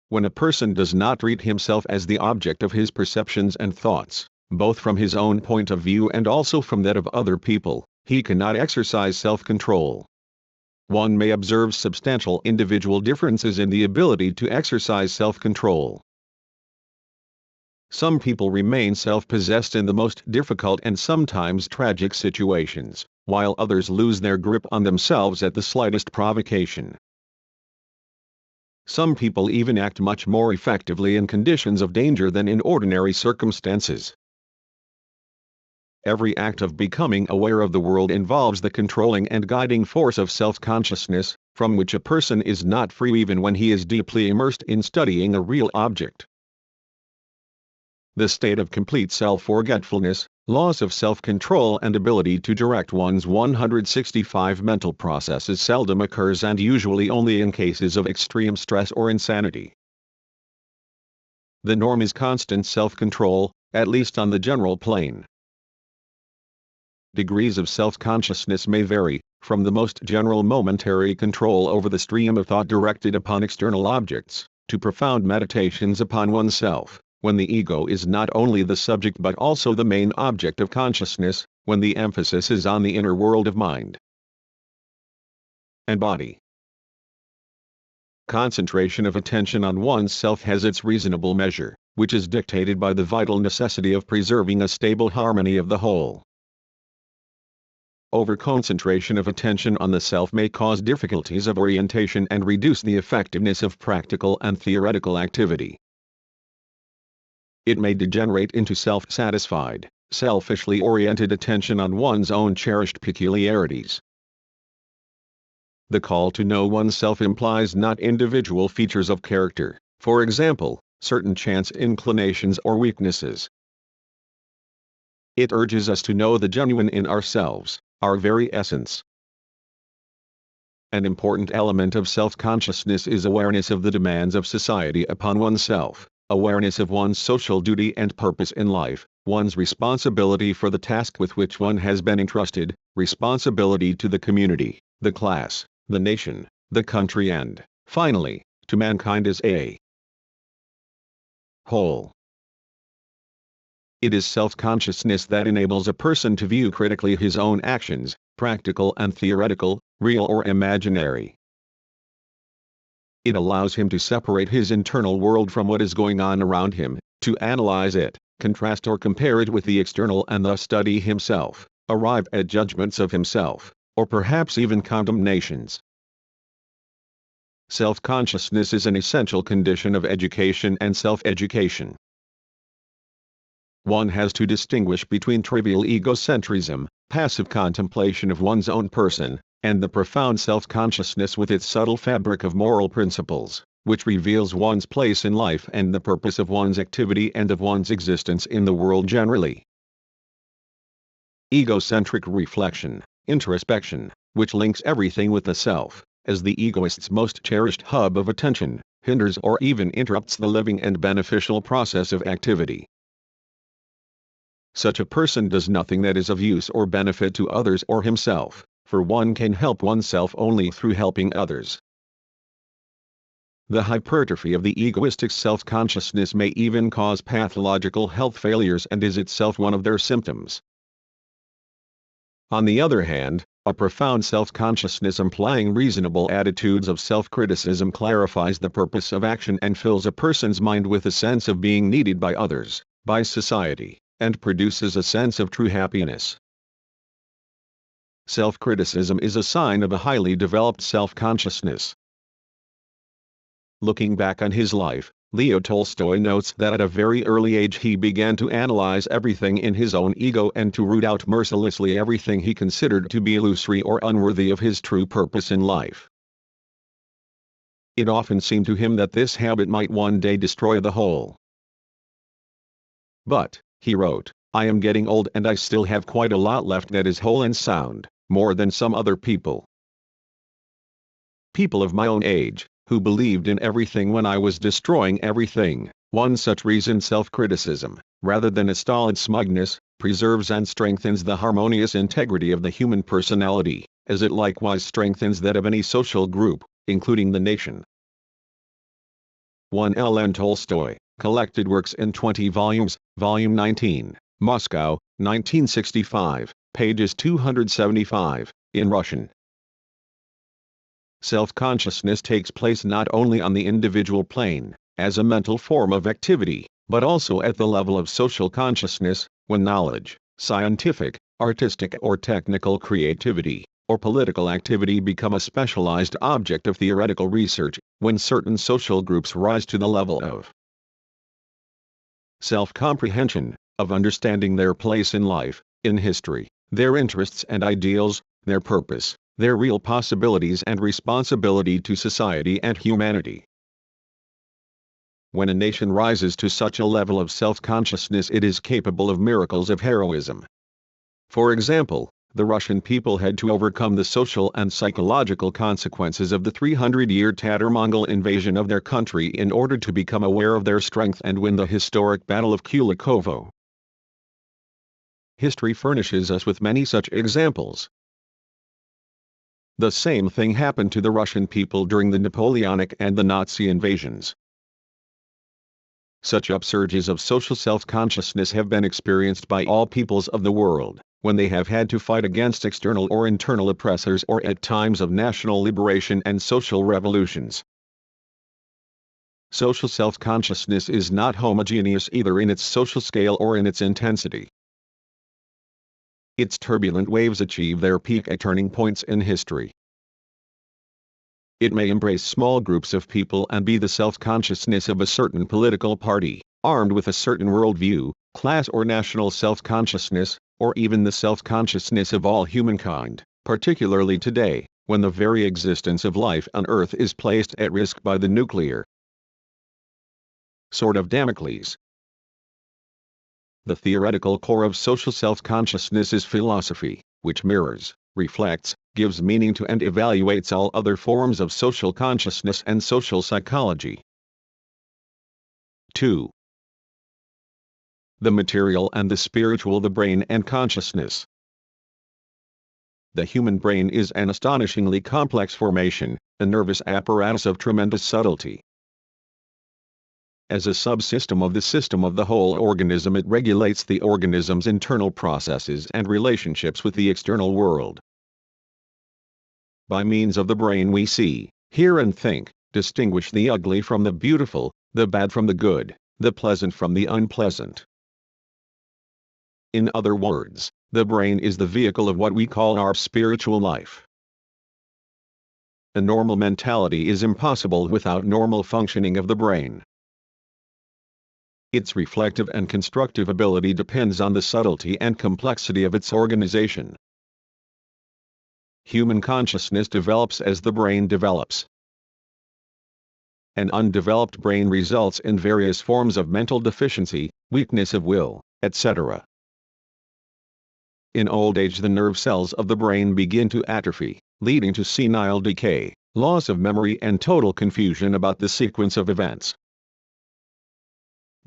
When a person does not treat himself as the object of his perceptions and thoughts, both from his own point of view and also from that of other people, he cannot exercise self-control. One may observe substantial individual differences in the ability to exercise self-control. Some people remain self-possessed in the most difficult and sometimes tragic situations, while others lose their grip on themselves at the slightest provocation. Some people even act much more effectively in conditions of danger than in ordinary circumstances. Every act of becoming aware of the world involves the controlling and guiding force of self-consciousness, from which a person is not free even when he is deeply immersed in studying a real object. The state of complete self-forgetfulness, loss of self-control and ability to direct one's 165 mental processes seldom occurs and usually only in cases of extreme stress or insanity. The norm is constant self-control, at least on the general plane. Degrees of self-consciousness may vary, from the most general momentary control over the stream of thought directed upon external objects, to profound meditations upon oneself, when the ego is not only the subject but also the main object of consciousness, when the emphasis is on the inner world of mind and body. Concentration of attention on oneself has its reasonable measure, which is dictated by the vital necessity of preserving a stable harmony of the whole. Over-concentration of attention on the self may cause difficulties of orientation and reduce the effectiveness of practical and theoretical activity. It may degenerate into self-satisfied, selfishly oriented attention on one's own cherished peculiarities. The call to know oneself implies not individual features of character, for example, certain chance inclinations or weaknesses. It urges us to know the genuine in ourselves, our very essence. An important element of self-consciousness is awareness of the demands of society upon oneself. Awareness of one's social duty and purpose in life, one's responsibility for the task with which one has been entrusted, responsibility to the community, the class, the nation, the country and, finally, to mankind as a whole. It is self-consciousness that enables a person to view critically his own actions, practical and theoretical, real or imaginary. It allows him to separate his internal world from what is going on around him, to analyze it, contrast or compare it with the external and thus study himself, arrive at judgments of himself, or perhaps even condemnations. Self-consciousness is an essential condition of education and self-education. One has to distinguish between trivial egocentrism, passive contemplation of one's own person, and the profound self-consciousness with its subtle fabric of moral principles, which reveals one's place in life and the purpose of one's activity and of one's existence in the world generally. Egocentric reflection, introspection, which links everything with the self, as the egoist's most cherished hub of attention, hinders or even interrupts the living and beneficial process of activity. Such a person does nothing that is of use or benefit to others or himself, for one can help oneself only through helping others. The hypertrophy of the egoistic self-consciousness may even cause pathological health failures and is itself one of their symptoms. On the other hand, a profound self-consciousness implying reasonable attitudes of self-criticism clarifies the purpose of action and fills a person's mind with a sense of being needed by others, by society, and produces a sense of true happiness. Self-criticism is a sign of a highly developed self-consciousness. Looking back on his life, Leo Tolstoy notes that at a very early age he began to analyze everything in his own ego and to root out mercilessly everything he considered to be illusory or unworthy of his true purpose in life. It often seemed to him that this habit might one day destroy the whole. But, he wrote, I am getting old and I still have quite a lot left that is whole and sound, more than some other people. People of my own age, who believed in everything when I was destroying everything, one such reason self-criticism, rather than a stolid smugness, preserves and strengthens the harmonious integrity of the human personality, as it likewise strengthens that of any social group, including the nation. 1 L. N. Tolstoy, Collected Works in 20 volumes, Volume 19, Moscow, 1965, pages 275, in Russian. Self-consciousness takes place not only on the individual plane, as a mental form of activity, but also at the level of social consciousness, when knowledge, scientific, artistic or technical creativity, or political activity become a specialized object of theoretical research, when certain social groups rise to the level of self-comprehension, of understanding their place in life, in history, their interests and ideals, their purpose, their real possibilities and responsibility to society and humanity. When a nation rises to such a level of self-consciousness, it is capable of miracles of heroism. For example, the Russian people had to overcome the social and psychological consequences of the 300-year Tatar-Mongol invasion of their country in order to become aware of their strength and win the historic Battle of Kulikovo. History furnishes us with many such examples. The same thing happened to the Russian people during the Napoleonic and the Nazi invasions. Such upsurges of social self-consciousness have been experienced by all peoples of the world, when they have had to fight against external or internal oppressors or at times of national liberation and social revolutions. Social self-consciousness is not homogeneous either in its social scale or in its intensity. Its turbulent waves achieve their peak at turning points in history. It may embrace small groups of people and be the self-consciousness of a certain political party, armed with a certain worldview, class or national self-consciousness, or even the self-consciousness of all humankind, particularly today, when the very existence of life on Earth is placed at risk by the nuclear sword of Damocles. The theoretical core of social self-consciousness is philosophy, which mirrors, reflects, gives meaning to and evaluates all other forms of social consciousness and social psychology. 2. The material and the spiritual, the brain and consciousness. The human brain is an astonishingly complex formation, a nervous apparatus of tremendous subtlety. As a subsystem of the system of the whole organism, it regulates the organism's internal processes and relationships with the external world. By means of the brain we see, hear and think, distinguish the ugly from the beautiful, the bad from the good, the pleasant from the unpleasant. In other words, the brain is the vehicle of what we call our spiritual life. A normal mentality is impossible without normal functioning of the brain. Its reflective and constructive ability depends on the subtlety and complexity of its organization. Human consciousness develops as the brain develops. An undeveloped brain results in various forms of mental deficiency, weakness of will, etc. In old age, the nerve cells of the brain begin to atrophy, leading to senile decay, loss of memory and total confusion about the sequence of events.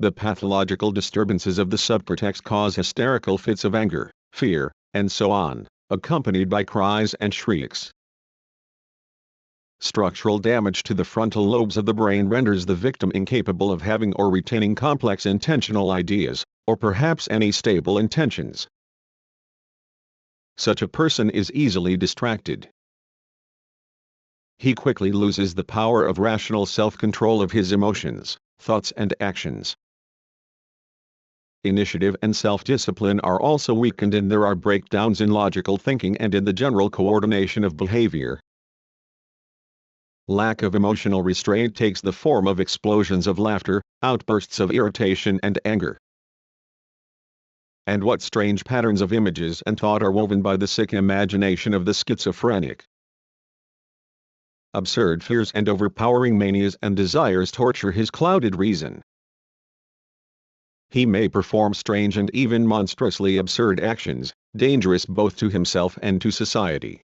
The pathological disturbances of the subcortex cause hysterical fits of anger, fear, and so on, accompanied by cries and shrieks. Structural damage to the frontal lobes of the brain renders the victim incapable of having or retaining complex intentional ideas, or perhaps any stable intentions. Such a person is easily distracted. He quickly loses the power of rational self-control of his emotions, thoughts and actions. Initiative and self-discipline are also weakened, and there are breakdowns in logical thinking and in the general coordination of behavior. Lack of emotional restraint takes the form of explosions of laughter, outbursts of irritation and anger. And what strange patterns of images and thought are woven by the sick imagination of the schizophrenic. Absurd fears and overpowering manias and desires torture his clouded reason. He may perform strange and even monstrously absurd actions, dangerous both to himself and to society.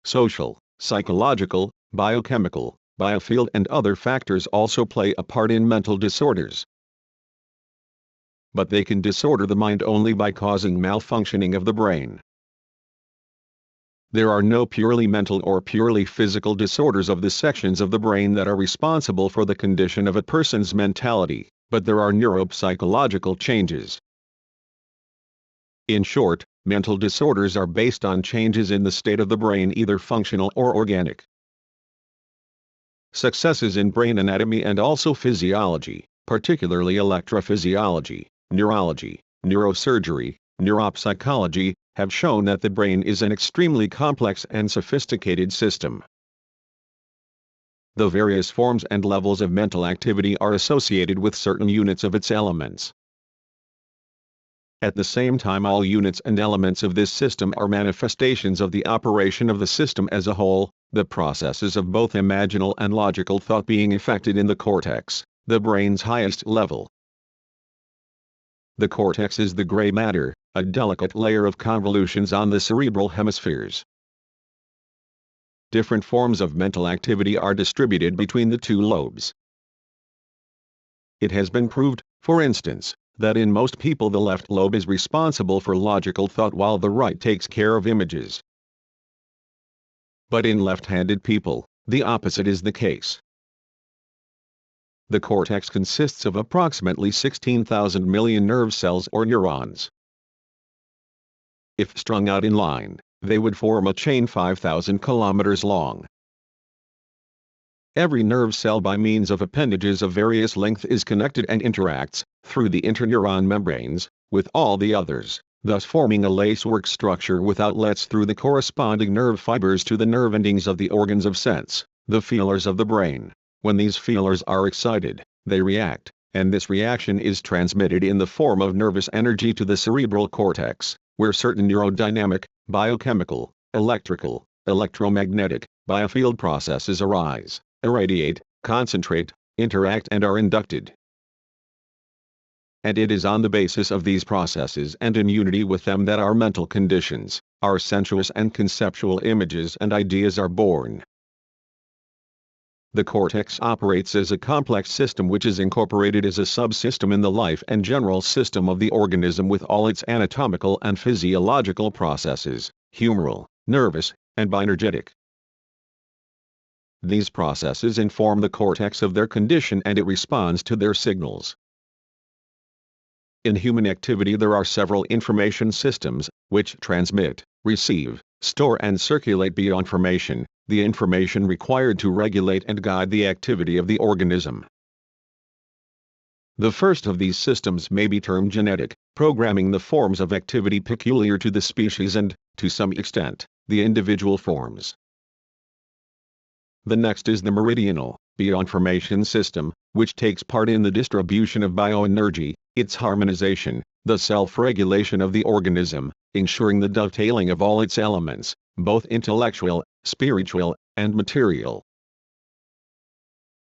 Social, psychological, biochemical, biofield and other factors also play a part in mental disorders. But they can disorder the mind only by causing malfunctioning of the brain. There are no purely mental or purely physical disorders of the sections of the brain that are responsible for the condition of a person's mentality, but there are neuropsychological changes. In short, mental disorders are based on changes in the state of the brain, either functional or organic. Successes in brain anatomy and also physiology, particularly electrophysiology, neurology, neurosurgery, neuropsychology, have shown that the brain is an extremely complex and sophisticated system. The various forms and levels of mental activity are associated with certain units of its elements. At the same time, all units and elements of this system are manifestations of the operation of the system as a whole, the processes of both imaginal and logical thought being effected in the cortex, the brain's highest level. The cortex is the gray matter, a delicate layer of convolutions on the cerebral hemispheres. Different forms of mental activity are distributed between the two lobes. It has been proved, for instance, that in most people the left lobe is responsible for logical thought while the right takes care of images. But in left-handed people, the opposite is the case. The cortex consists of approximately 16,000 million nerve cells or neurons. If strung out in line, they would form a chain 5,000 kilometers long. Every nerve cell by means of appendages of various length is connected and interacts, through the interneuron membranes, with all the others, thus forming a lacework structure with outlets through the corresponding nerve fibers to the nerve endings of the organs of sense, the feelers of the brain. When these feelers are excited, they react, and this reaction is transmitted in the form of nervous energy to the cerebral cortex, where certain neurodynamic, biochemical, electrical, electromagnetic, biofield processes arise, irradiate, concentrate, interact and are inducted. And it is on the basis of these processes and in unity with them that our mental conditions, our sensuous and conceptual images and ideas are born. The cortex operates as a complex system which is incorporated as a subsystem in the life and general system of the organism with all its anatomical and physiological processes, humoral, nervous, and bioenergetic. These processes inform the cortex of their condition and it responds to their signals. In human activity there are several information systems, which transmit, receive, store and circulate bioinformation, the information required to regulate and guide the activity of the organism. The first of these systems may be termed genetic, programming the forms of activity peculiar to the species and, to some extent, the individual forms. The next is the meridional, bioinformation system, which takes part in the distribution of bioenergy, its harmonization, the self-regulation of the organism, ensuring the dovetailing of all its elements, both intellectual, spiritual, and material.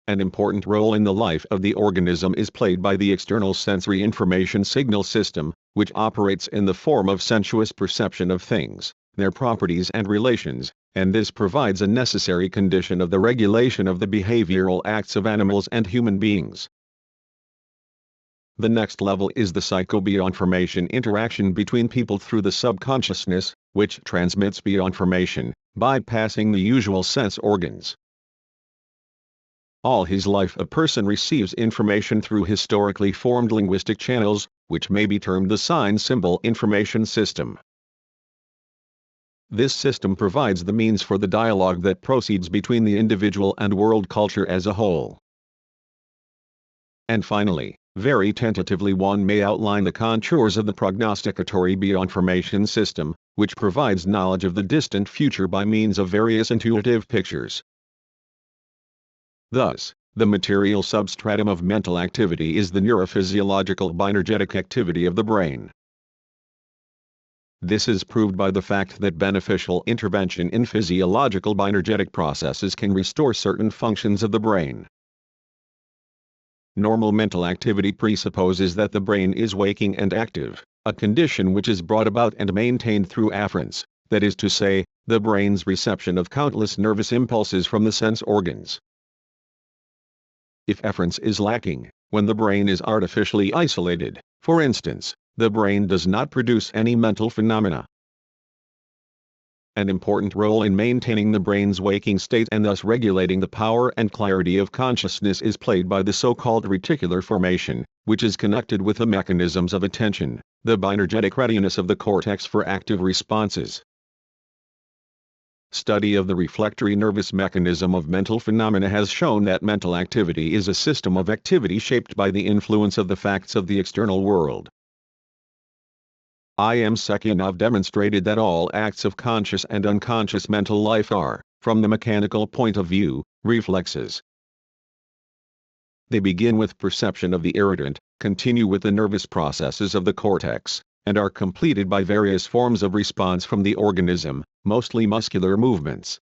An important role in the life of the organism is played by the external sensory information signal system, which operates in the form of sensuous perception of things, their properties and relations, and this provides a necessary condition of the regulation of the behavioral acts of animals and human beings. The next level is the psychobioinformation interaction between people through the subconsciousness, which transmits bioinformation, bypassing the usual sense organs. All his life a person receives information through historically formed linguistic channels, which may be termed the sign-symbol information system. This system provides the means for the dialogue that proceeds between the individual and world culture as a whole. And finally, very tentatively one may outline the contours of the prognosticatory bioinformation system, which provides knowledge of the distant future by means of various intuitive pictures. Thus, the material substratum of mental activity is the neurophysiological bioenergetic activity of the brain. This is proved by the fact that beneficial intervention in physiological bioenergetic processes can restore certain functions of the brain. Normal mental activity presupposes that the brain is waking and active, a condition which is brought about and maintained through afference, that is to say, the brain's reception of countless nervous impulses from the sense organs. If afference is lacking, when the brain is artificially isolated, for instance, the brain does not produce any mental phenomena. An important role in maintaining the brain's waking state and thus regulating the power and clarity of consciousness is played by the so-called reticular formation, which is connected with the mechanisms of attention, the bioenergetic readiness of the cortex for active responses. Study of the reflectory nervous mechanism of mental phenomena has shown that mental activity is a system of activity shaped by the influence of the facts of the external world. Spirkin demonstrated that all acts of conscious and unconscious mental life are, from the mechanical point of view, reflexes. They begin with perception of the irritant, continue with the nervous processes of the cortex, and are completed by various forms of response from the organism, mostly muscular movements.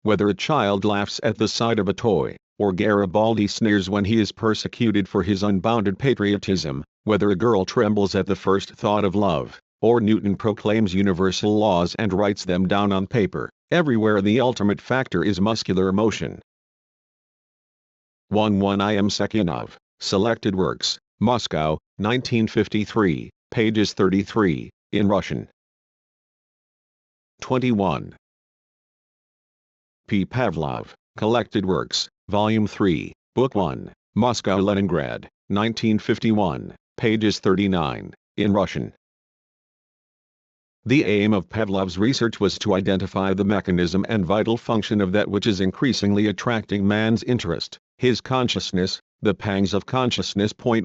Whether a child laughs at the sight of a toy, or Garibaldi sneers when he is persecuted for his unbounded patriotism, whether a girl trembles at the first thought of love, or Newton proclaims universal laws and writes them down on paper, everywhere the ultimate factor is muscular motion. 1. I am Spirkin. Selected Works, Moscow, 1953, pages 33, in Russian. 21. P. Pavlov, Collected Works, Volume 3, Book 1, Moscow Leningrad, 1951, pages 39, in Russian. The aim of Pavlov's research was to identify the mechanism and vital function of that which is increasingly attracting man's interest, his consciousness, the pangs of consciousness. 12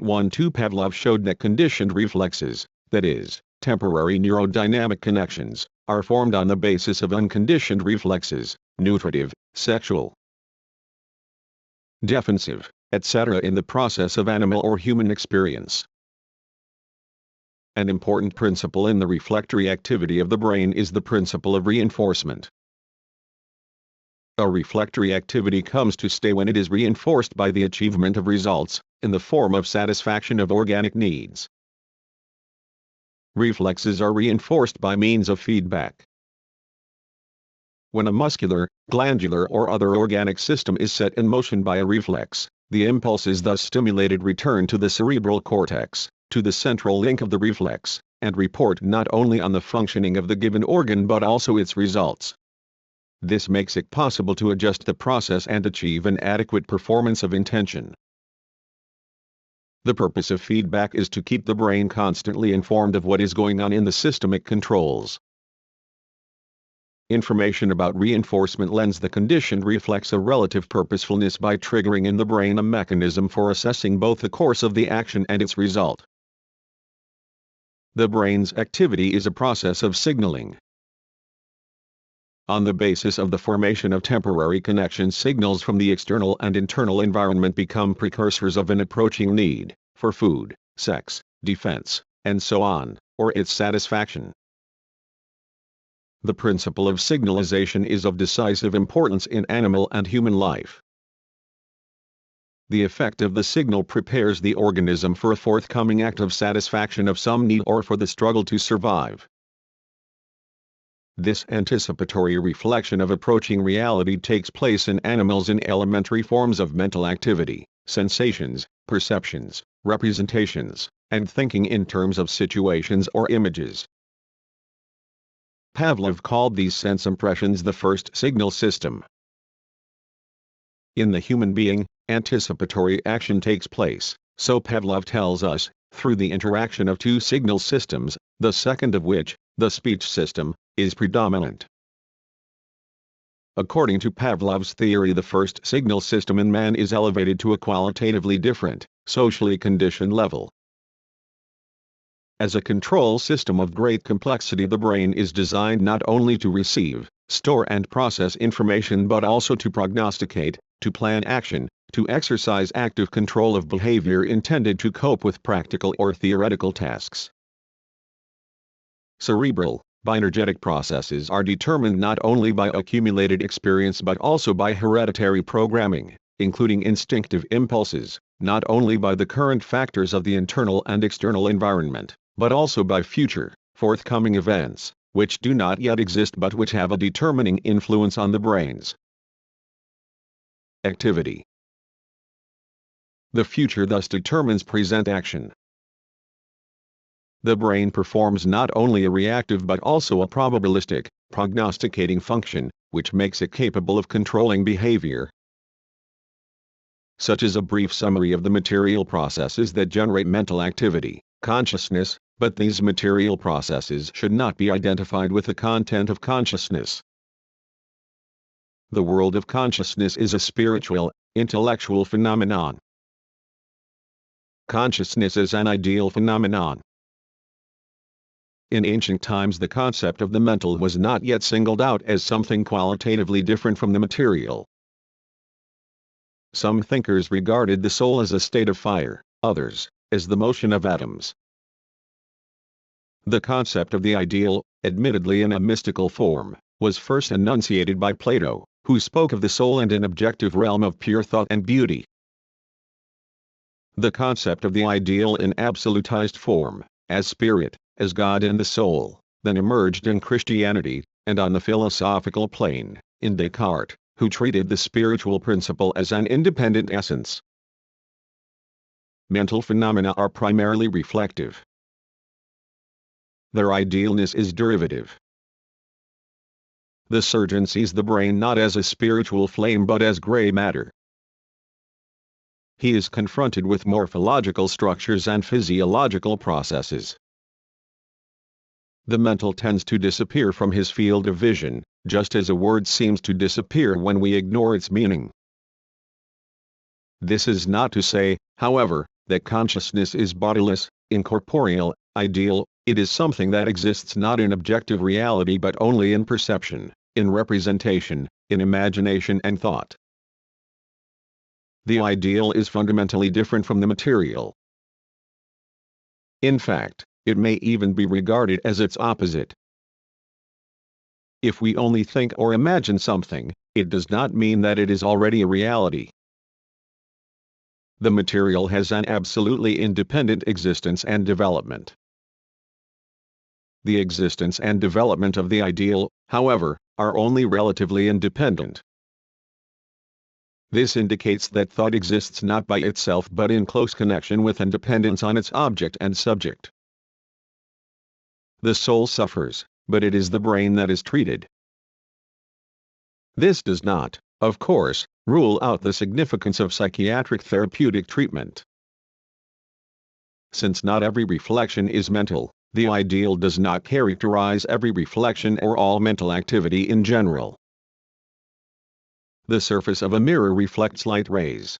Pavlov showed that conditioned reflexes, that is, temporary neurodynamic connections, are formed on the basis of unconditioned reflexes, nutritive, sexual, defensive, etc. in the process of animal or human experience. An important principle in the reflectory activity of the brain is the principle of reinforcement. A reflectory activity comes to stay when it is reinforced by the achievement of results, in the form of satisfaction of organic needs. Reflexes are reinforced by means of feedback. When a muscular, glandular or other organic system is set in motion by a reflex, the impulses thus stimulated return to the cerebral cortex, to the central link of the reflex, and report not only on the functioning of the given organ but also its results. This makes it possible to adjust the process and achieve an adequate performance of intention. The purpose of feedback is to keep the brain constantly informed of what is going on in the system it controls. Information about reinforcement lends the conditioned reflex a relative purposefulness by triggering in the brain a mechanism for assessing both the course of the action and its result. The brain's activity is a process of signaling. On the basis of the formation of temporary connections, signals from the external and internal environment become precursors of an approaching need, for food, sex, defense, and so on, or its satisfaction. The principle of signalization is of decisive importance in animal and human life. The effect of the signal prepares the organism for a forthcoming act of satisfaction of some need or for the struggle to survive. This anticipatory reflection of approaching reality takes place in animals in elementary forms of mental activity, sensations, perceptions, representations, and thinking in terms of situations or images. Pavlov called these sense impressions the first signal system. In the human being, anticipatory action takes place, so Pavlov tells us, through the interaction of two signal systems, the second of which, the speech system, is predominant. According to Pavlov's theory, the first signal system in man is elevated to a qualitatively different, socially conditioned level. As a control system of great complexity, the brain is designed not only to receive, store and process information but also to prognosticate, to plan action, to exercise active control of behavior intended to cope with practical or theoretical tasks. Cerebral, bioenergetic processes are determined not only by accumulated experience but also by hereditary programming, including instinctive impulses, not only by the current factors of the internal and external environment, but also by future, forthcoming events, which do not yet exist but which have a determining influence on the brain's activity. The future thus determines present action. The brain performs not only a reactive but also a probabilistic, prognosticating function, which makes it capable of controlling behavior. Such is a brief summary of the material processes that generate mental activity, consciousness, but these material processes should not be identified with the content of consciousness. The world of consciousness is a spiritual, intellectual phenomenon. Consciousness is an ideal phenomenon. In ancient times the concept of the mental was not yet singled out as something qualitatively different from the material. Some thinkers regarded the soul as a state of fire, others, as the motion of atoms. The concept of the ideal, admittedly in a mystical form, was first enunciated by Plato, who spoke of the soul and an objective realm of pure thought and beauty. The concept of the ideal in absolutized form, as spirit, as God and the soul, then emerged in Christianity, and on the philosophical plane, in Descartes, who treated the spiritual principle as an independent essence. Mental phenomena are primarily reflective. Their idealness is derivative. The surgeon sees the brain not as a spiritual flame but as gray matter. He is confronted with morphological structures and physiological processes. The mental tends to disappear from his field of vision, just as a word seems to disappear when we ignore its meaning. This is not to say, however, that consciousness is bodiless, incorporeal, ideal. It is something that exists not in objective reality but only in perception, in representation, in imagination and thought. The ideal is fundamentally different from the material. In fact, it may even be regarded as its opposite. If we only think or imagine something, it does not mean that it is already a reality. The material has an absolutely independent existence and development. The existence and development of the ideal, however, are only relatively independent. This indicates that thought exists not by itself but in close connection with and dependence on its object and subject. The soul suffers, but it is the brain that is treated. This does not, of course, rule out the significance of psychiatric therapeutic treatment. Since not every reflection is mental, the ideal does not characterize every reflection or all mental activity in general. The surface of a mirror reflects light rays.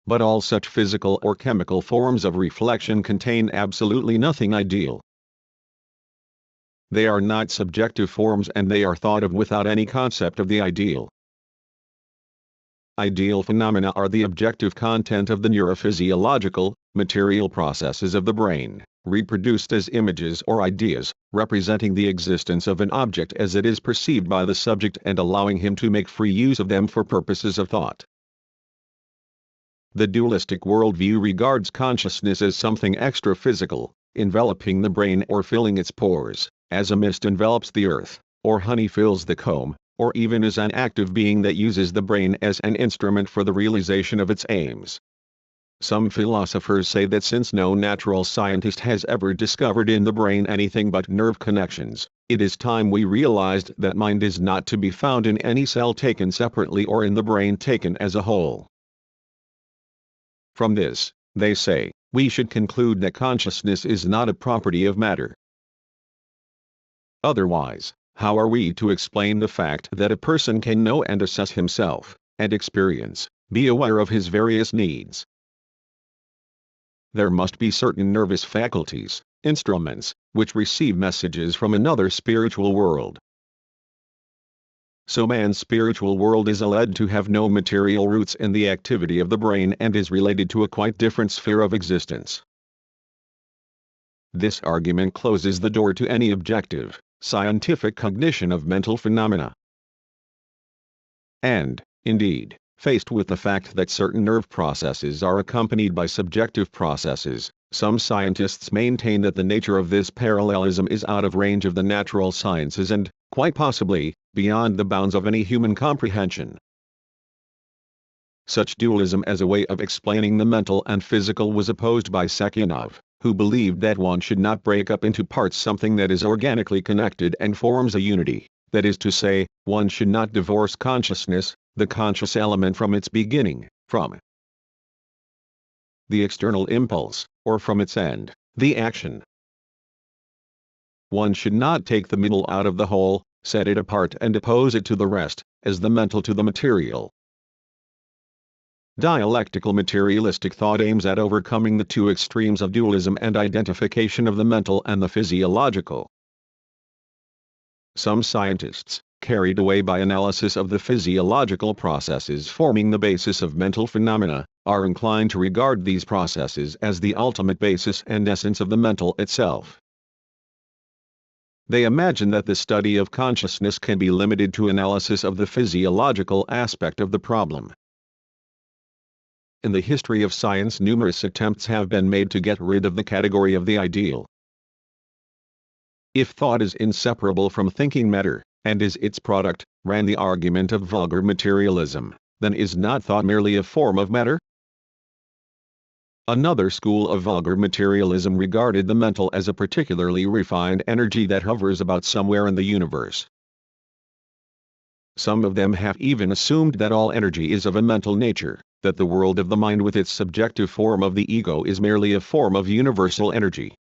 But all such physical or chemical forms of reflection contain absolutely nothing ideal. They are not subjective forms and they are thought of without any concept of the ideal. Ideal phenomena are the objective content of the neurophysiological, material processes of the brain, reproduced as images or ideas, representing the existence of an object as it is perceived by the subject and allowing him to make free use of them for purposes of thought. The dualistic worldview regards consciousness as something extra-physical, enveloping the brain or filling its pores, as a mist envelops the earth, or honey fills the comb, or even as an active being that uses the brain as an instrument for the realization of its aims. Some philosophers say that since no natural scientist has ever discovered in the brain anything but nerve connections, it is time we realized that mind is not to be found in any cell taken separately or in the brain taken as a whole. From this, they say, we should conclude that consciousness is not a property of matter. Otherwise, how are we to explain the fact that a person can know and assess himself, and experience, be aware of his various needs? There must be certain nervous faculties, instruments, which receive messages from another spiritual world. So man's spiritual world is alleged to have no material roots in the activity of the brain and is related to a quite different sphere of existence. This argument closes the door to any objective, scientific cognition of mental phenomena. And, indeed, faced with the fact that certain nerve processes are accompanied by subjective processes, some scientists maintain that the nature of this parallelism is out of range of the natural sciences and, quite possibly, beyond the bounds of any human comprehension. Such dualism as a way of explaining the mental and physical was opposed by Sekionov, who believed that one should not break up into parts something that is organically connected and forms a unity. That is to say, one should not divorce consciousness, the conscious element, from its beginning, from the external impulse, or from its end, the action. One should not take the middle out of the whole, set it apart and oppose it to the rest, as the mental to the material. Dialectical materialistic thought aims at overcoming the two extremes of dualism and identification of the mental and the physiological. Some scientists, carried away by analysis of the physiological processes forming the basis of mental phenomena, are inclined to regard these processes as the ultimate basis and essence of the mental itself. They imagine that the study of consciousness can be limited to analysis of the physiological aspect of the problem. In the history of science, numerous attempts have been made to get rid of the category of the ideal. If thought is inseparable from thinking matter, and is its product, ran the argument of vulgar materialism, then is not thought merely a form of matter? Another school of vulgar materialism regarded the mental as a particularly refined energy that hovers about somewhere in the universe. Some of them have even assumed that all energy is of a mental nature, that the world of the mind with its subjective form of the ego is merely a form of universal energy.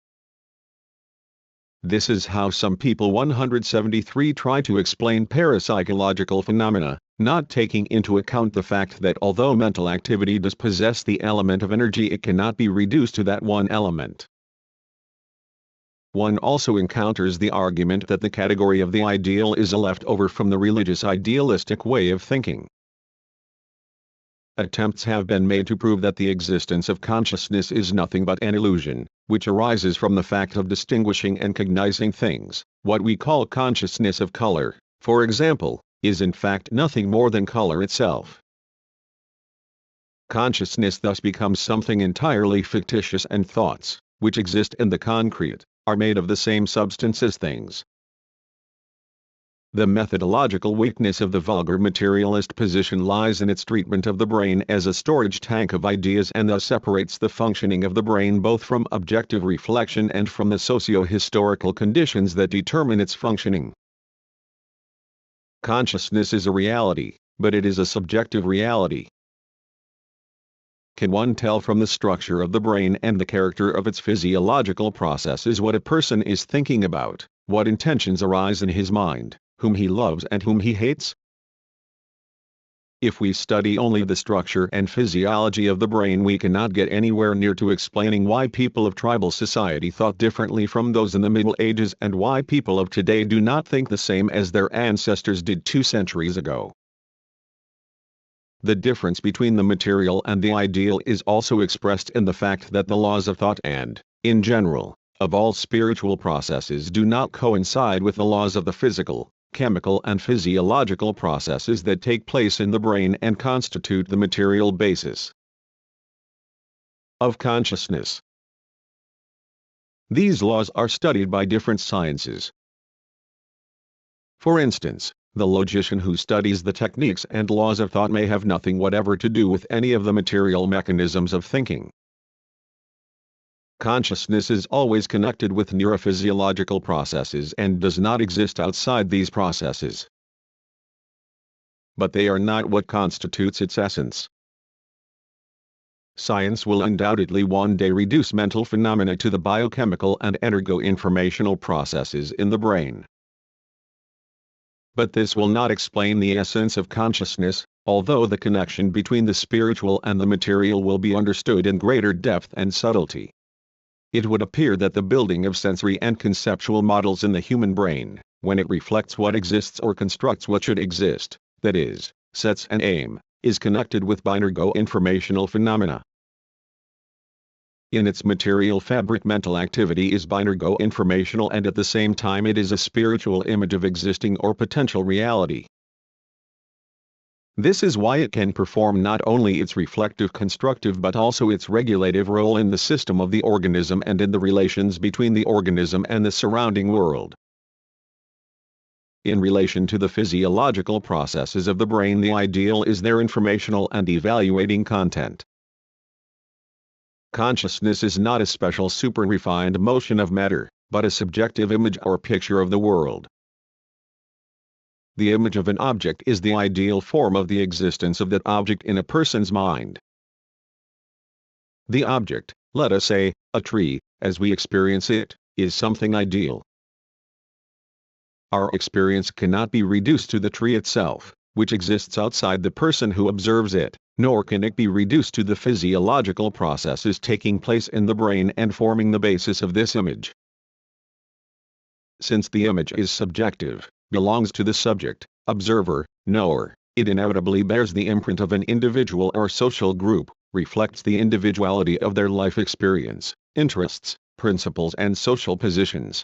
This is how some people 173 try to explain parapsychological phenomena, not taking into account the fact that although mental activity does possess the element of energy, it cannot be reduced to that one element. One also encounters the argument that the category of the ideal is a leftover from the religious idealistic way of thinking. Attempts have been made to prove that the existence of consciousness is nothing but an illusion, which arises from the fact of distinguishing and cognizing things. What we call consciousness of color, for example, is in fact nothing more than color itself. Consciousness thus becomes something entirely fictitious, and thoughts, which exist in the concrete, are made of the same substance as things. The methodological weakness of the vulgar materialist position lies in its treatment of the brain as a storage tank of ideas, and thus separates the functioning of the brain both from objective reflection and from the socio-historical conditions that determine its functioning. Consciousness is a reality, but it is a subjective reality. Can one tell from the structure of the brain and the character of its physiological processes what a person is thinking about, what intentions arise in his mind, whom he loves and whom he hates? If we study only the structure and physiology of the brain, we cannot get anywhere near to explaining why people of tribal society thought differently from those in the Middle Ages, and why people of today do not think the same as their ancestors did 2 centuries ago. The difference between the material and the ideal is also expressed in the fact that the laws of thought and, in general, of all spiritual processes do not coincide with the laws of the physical, chemical and physiological processes that take place in the brain and constitute the material basis of consciousness. These laws are studied by different sciences. For instance, the logician who studies the techniques and laws of thought may have nothing whatever to do with any of the material mechanisms of thinking. Consciousness is always connected with neurophysiological processes and does not exist outside these processes. But they are not what constitutes its essence. Science will undoubtedly one day reduce mental phenomena to the biochemical and energo-informational processes in the brain. But this will not explain the essence of consciousness, although the connection between the spiritual and the material will be understood in greater depth and subtlety. It would appear that the building of sensory and conceptual models in the human brain, when it reflects what exists or constructs what should exist, that is, sets an aim, is connected with binergo informational phenomena. In its material fabric, mental activity is binary informational, and at the same time it is a spiritual image of existing or potential reality. This is why it can perform not only its reflective constructive but also its regulative role in the system of the organism and in the relations between the organism and the surrounding world. In relation to the physiological processes of the brain, the ideal is their informational and evaluating content. Consciousness is not a special super-refined motion of matter, but a subjective image or picture of the world. The image of an object is the ideal form of the existence of that object in a person's mind. The object, let us say, a tree, as we experience it, is something ideal. Our experience cannot be reduced to the tree itself, which exists outside the person who observes it, nor can it be reduced to the physiological processes taking place in the brain and forming the basis of this image. Since the image is subjective, belongs to the subject, observer, knower, it inevitably bears the imprint of an individual or social group, reflects the individuality of their life experience, interests, principles and social positions.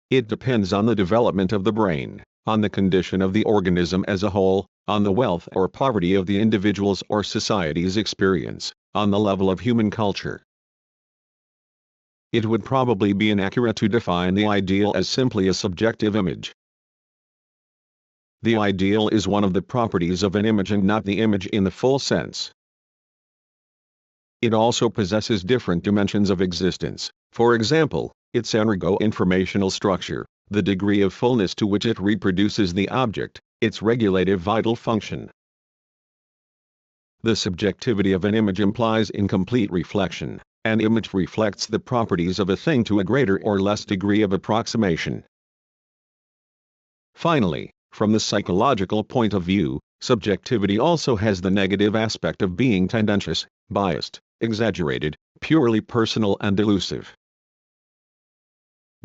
It depends on the development of the brain, on the condition of the organism as a whole, on the wealth or poverty of the individual's or society's experience, on the level of human culture. It would probably be inaccurate to define the ideal as simply a subjective image. The ideal is one of the properties of an image and not the image in the full sense. It also possesses different dimensions of existence, for example, its energo-informational structure, the degree of fullness to which it reproduces the object, its regulative vital function. The subjectivity of an image implies incomplete reflection. An image reflects the properties of a thing to a greater or less degree of approximation. Finally, from the psychological point of view, subjectivity also has the negative aspect of being tendentious, biased, exaggerated, purely personal and elusive.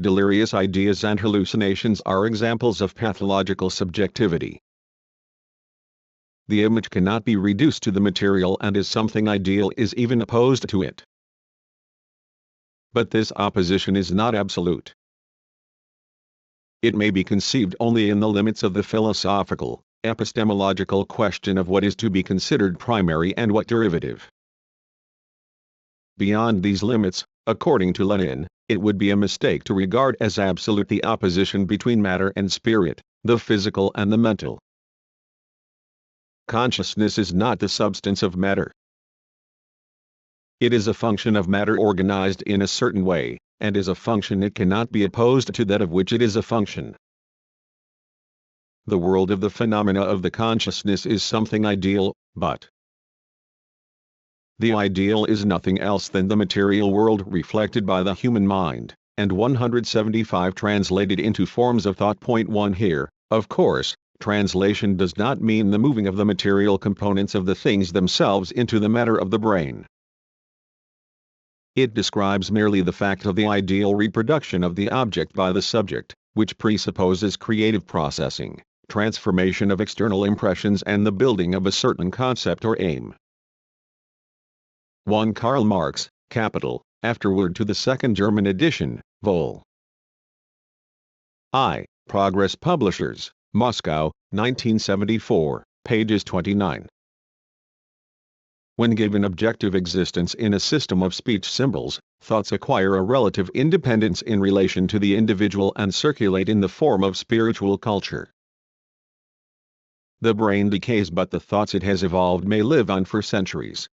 Delirious ideas and hallucinations are examples of pathological subjectivity. The image cannot be reduced to the material and as something ideal is even opposed to it. But this opposition is not absolute. It may be conceived only in the limits of the philosophical, epistemological question of what is to be considered primary and what derivative. Beyond these limits, according to Lenin, it would be a mistake to regard as absolute the opposition between matter and spirit, the physical and the mental. Consciousness is not the substance of matter. It is a function of matter organized in a certain way, and as a function it cannot be opposed to that of which it is a function. The world of the phenomena of the consciousness is something ideal, but the ideal is nothing else than the material world reflected by the human mind, and 175 translated into forms of thought. Point 1 here, of course, translation does not mean the moving of the material components of the things themselves into the matter of the brain. It describes merely the fact of the ideal reproduction of the object by the subject, which presupposes creative processing, transformation of external impressions and the building of a certain concept or aim. 1 Karl Marx, Capital, afterward to the second German edition, Vol. I, Progress Publishers, Moscow, 1974, pages 29. When given objective existence in a system of speech symbols, thoughts acquire a relative independence in relation to the individual and circulate in the form of spiritual culture. The brain decays, but the thoughts it has evolved may live on for centuries.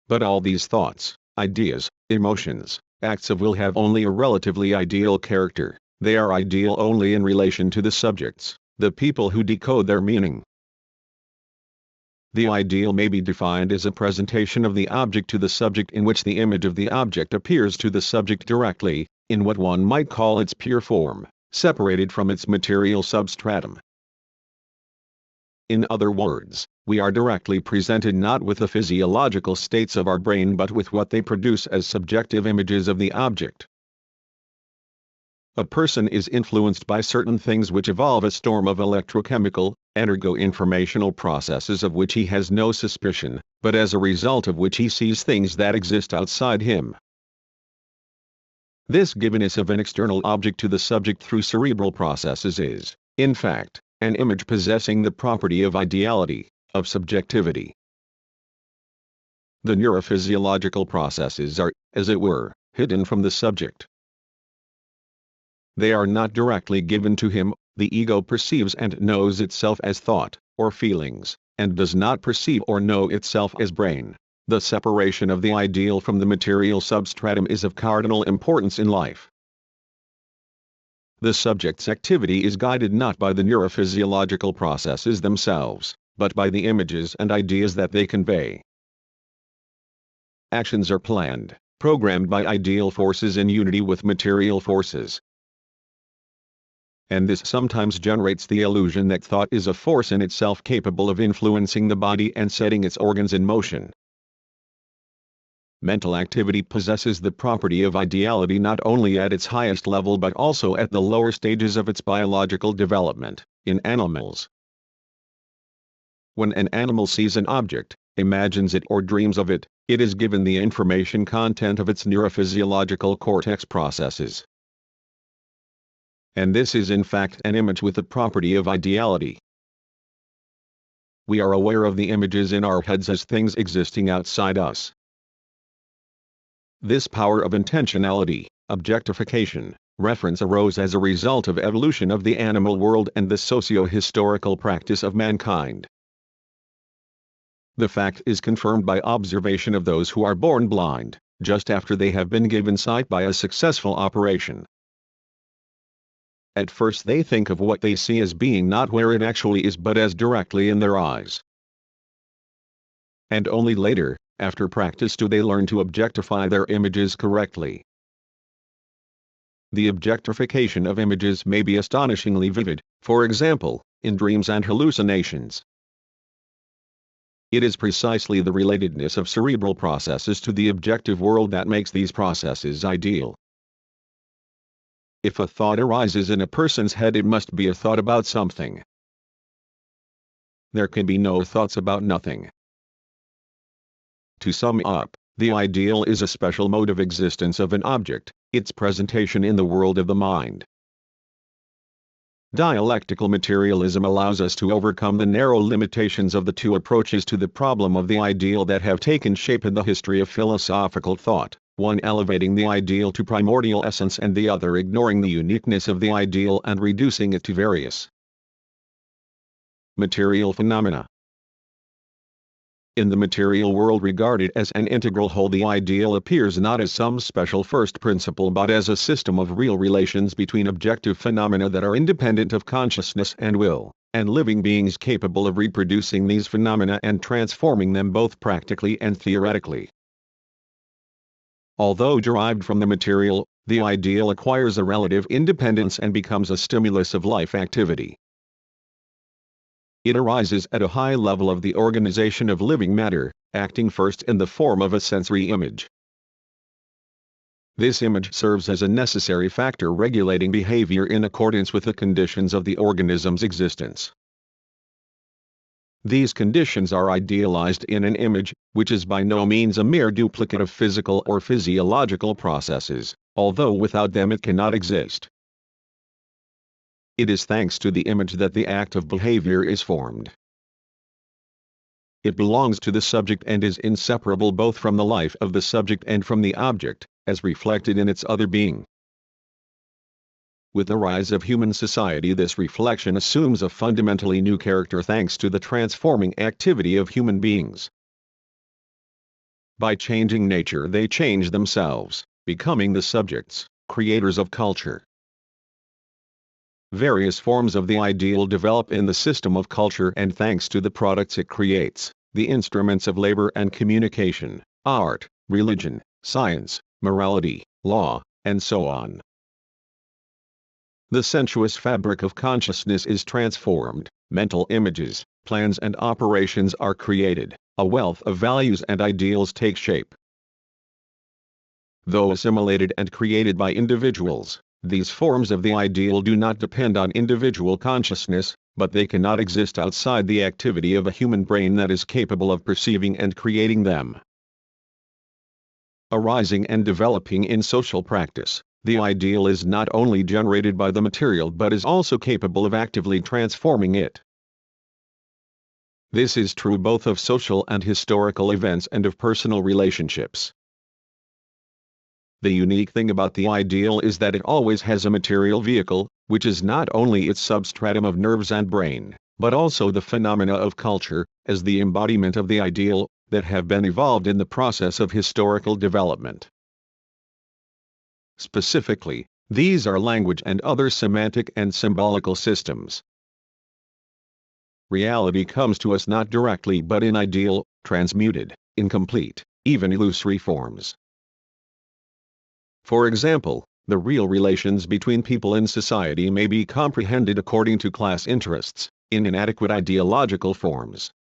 But all these thoughts, ideas, emotions, acts of will have only a relatively ideal character. They are ideal only in relation to the subjects, the people who decode their meaning. The ideal may be defined as a presentation of the object to the subject in which the image of the object appears to the subject directly, in what one might call its pure form, separated from its material substratum. In other words, we are directly presented not with the physiological states of our brain but with what they produce as subjective images of the object. A person is influenced by certain things which evolve a storm of electrochemical, energo-informational processes of which he has no suspicion, but as a result of which he sees things that exist outside him. This givenness of an external object to the subject through cerebral processes is, in fact, an image possessing the property of ideality, of subjectivity. The neurophysiological processes are, as it were, hidden from the subject. They are not directly given to him. The ego perceives and knows itself as thought, or feelings, and does not perceive or know itself as brain. The separation of the ideal from the material substratum is of cardinal importance in life. The subject's activity is guided not by the neurophysiological processes themselves, but by the images and ideas that they convey. Actions are planned, programmed by ideal forces in unity with material forces. And this sometimes generates the illusion that thought is a force in itself capable of influencing the body and setting its organs in motion. Mental activity possesses the property of ideality not only at its highest level but also at the lower stages of its biological development, in animals. When an animal sees an object, imagines it or dreams of it, it is given the information content of its neurophysiological cortex processes. And this is in fact an image with the property of ideality. We are aware of the images in our heads as things existing outside us. This power of intentionality, objectification, reference arose as a result of evolution of the animal world and the socio-historical practice of mankind. The fact is confirmed by observation of those who are born blind, just after they have been given sight by a successful operation. At first they think of what they see as being not where it actually is but as directly in their eyes. And only later, after practice, do they learn to objectify their images correctly. The objectification of images may be astonishingly vivid, for example, in dreams and hallucinations. It is precisely the relatedness of cerebral processes to the objective world that makes these processes ideal. If a thought arises in a person's head, it must be a thought about something. There can be no thoughts about nothing. To sum up, the ideal is a special mode of existence of an object, its presentation in the world of the mind. Dialectical materialism allows us to overcome the narrow limitations of the two approaches to the problem of the ideal that have taken shape in the history of philosophical thought, one elevating the ideal to primordial essence and the other ignoring the uniqueness of the ideal and reducing it to various material phenomena. In the material world regarded as an integral whole, the ideal appears not as some special first principle but as a system of real relations between objective phenomena that are independent of consciousness and will, and living beings capable of reproducing these phenomena and transforming them both practically and theoretically. Although derived from the material, the ideal acquires a relative independence and becomes a stimulus of life activity. It arises at a high level of the organization of living matter, acting first in the form of a sensory image. This image serves as a necessary factor regulating behavior in accordance with the conditions of the organism's existence. These conditions are idealized in an image, which is by no means a mere duplicate of physical or physiological processes, although without them it cannot exist. It is thanks to the image that the act of behavior is formed. It belongs to the subject and is inseparable both from the life of the subject and from the object, as reflected in its other being. With the rise of human society, this reflection assumes a fundamentally new character thanks to the transforming activity of human beings. By changing nature, they change themselves, becoming the subjects, creators of culture. Various forms of the ideal develop in the system of culture, and thanks to the products it creates, the instruments of labor and communication, art, religion, science, morality, law, and so on. The sensuous fabric of consciousness is transformed, mental images, plans and operations are created, a wealth of values and ideals take shape. Though assimilated and created by individuals, these forms of the ideal do not depend on individual consciousness, but they cannot exist outside the activity of a human brain that is capable of perceiving and creating them. Arising and developing in social practice, the ideal is not only generated by the material but is also capable of actively transforming it. This is true both of social and historical events and of personal relationships. The unique thing about the ideal is that it always has a material vehicle, which is not only its substratum of nerves and brain, but also the phenomena of culture, as the embodiment of the ideal, that have been evolved in the process of historical development. Specifically, these are language and other semantic and symbolical systems. Reality comes to us not directly but in ideal, transmuted, incomplete, even illusory forms. For example, the real relations between people in society may be comprehended according to class interests, in inadequate ideological forms.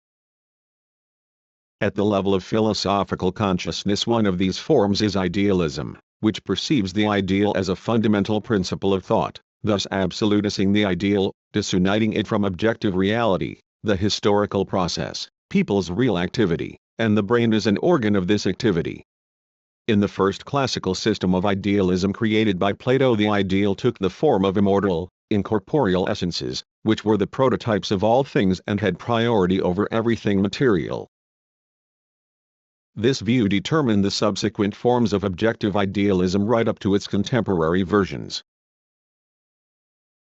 At the level of philosophical consciousness, one of these forms is idealism, which perceives the ideal as a fundamental principle of thought, thus absolutizing the ideal, disuniting it from objective reality, the historical process, people's real activity, and the brain is an organ of this activity. In the first classical system of idealism created by Plato, the ideal took the form of immortal, incorporeal essences, which were the prototypes of all things and had priority over everything material. This view determined the subsequent forms of objective idealism right up to its contemporary versions.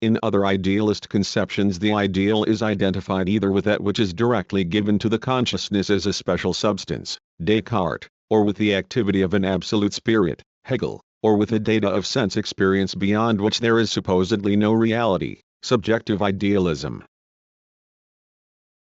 In other idealist conceptions, the ideal is identified either with that which is directly given to the consciousness as a special substance, Descartes, or with the activity of an absolute spirit, Hegel, or with the data of sense experience beyond which there is supposedly no reality, subjective idealism.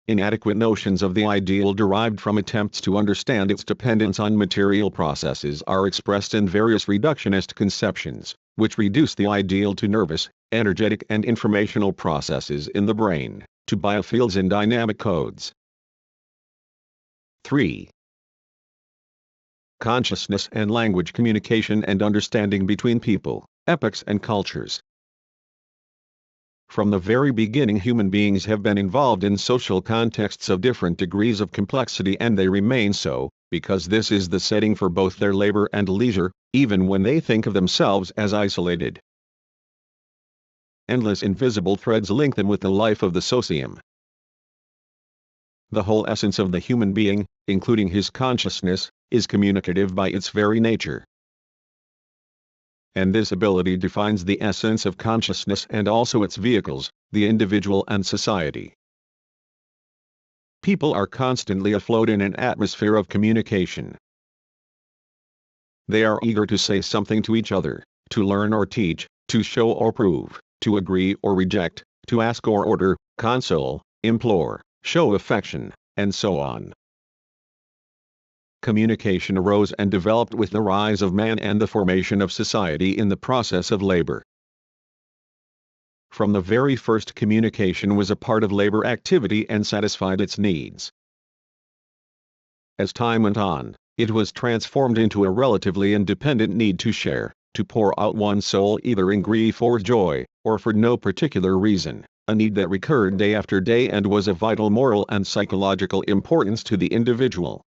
Inadequate notions of the ideal derived from attempts to understand its dependence on material processes are expressed in various reductionist conceptions, which reduce the ideal to nervous, energetic and informational processes in the brain, to biofields and dynamic codes. 3. Consciousness and language, communication and understanding between people, epochs and cultures. From the very beginning, human beings have been involved in social contexts of different degrees of complexity, and they remain so, because this is the setting for both their labor and leisure, even when they think of themselves as isolated. Endless invisible threads link them with the life of the socium. The whole essence of the human being, including his consciousness, is communicative by its very nature. And this ability defines the essence of consciousness and also its vehicles, the individual and society. People are constantly afloat in an atmosphere of communication. They are eager to say something to each other, to learn or teach, to show or prove, to agree or reject, to ask or order, console, implore, show affection, and so on. Communication arose and developed with the rise of man and the formation of society in the process of labor. From the very first, communication was a part of labor activity and satisfied its needs. As time went on, it was transformed into a relatively independent need to share, to pour out one's soul either in grief or joy, or for no particular reason, a need that recurred day after day and was of vital moral and psychological importance to the individual.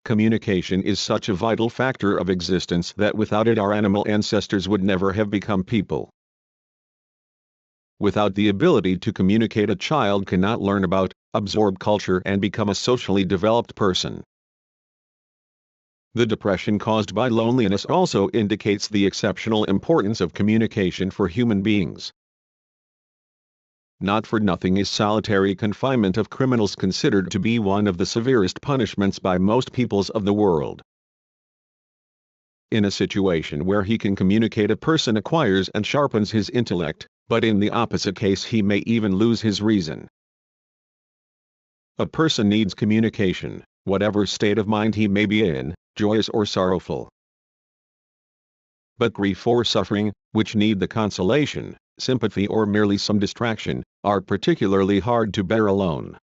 Communication is such a vital factor of existence that without it our animal ancestors would never have become people. Without the ability to communicate, a child cannot learn about, absorb culture and become a socially developed person. The depression caused by loneliness also indicates the exceptional importance of communication for human beings. Not for nothing is solitary confinement of criminals considered to be one of the severest punishments by most peoples of the world. In a situation where he can communicate, a person acquires and sharpens his intellect, but in the opposite case he may even lose his reason. A person needs communication, whatever state of mind he may be in, joyous or sorrowful. But grief or suffering, which need the consolation, sympathy or merely some distraction, are particularly hard to bear alone.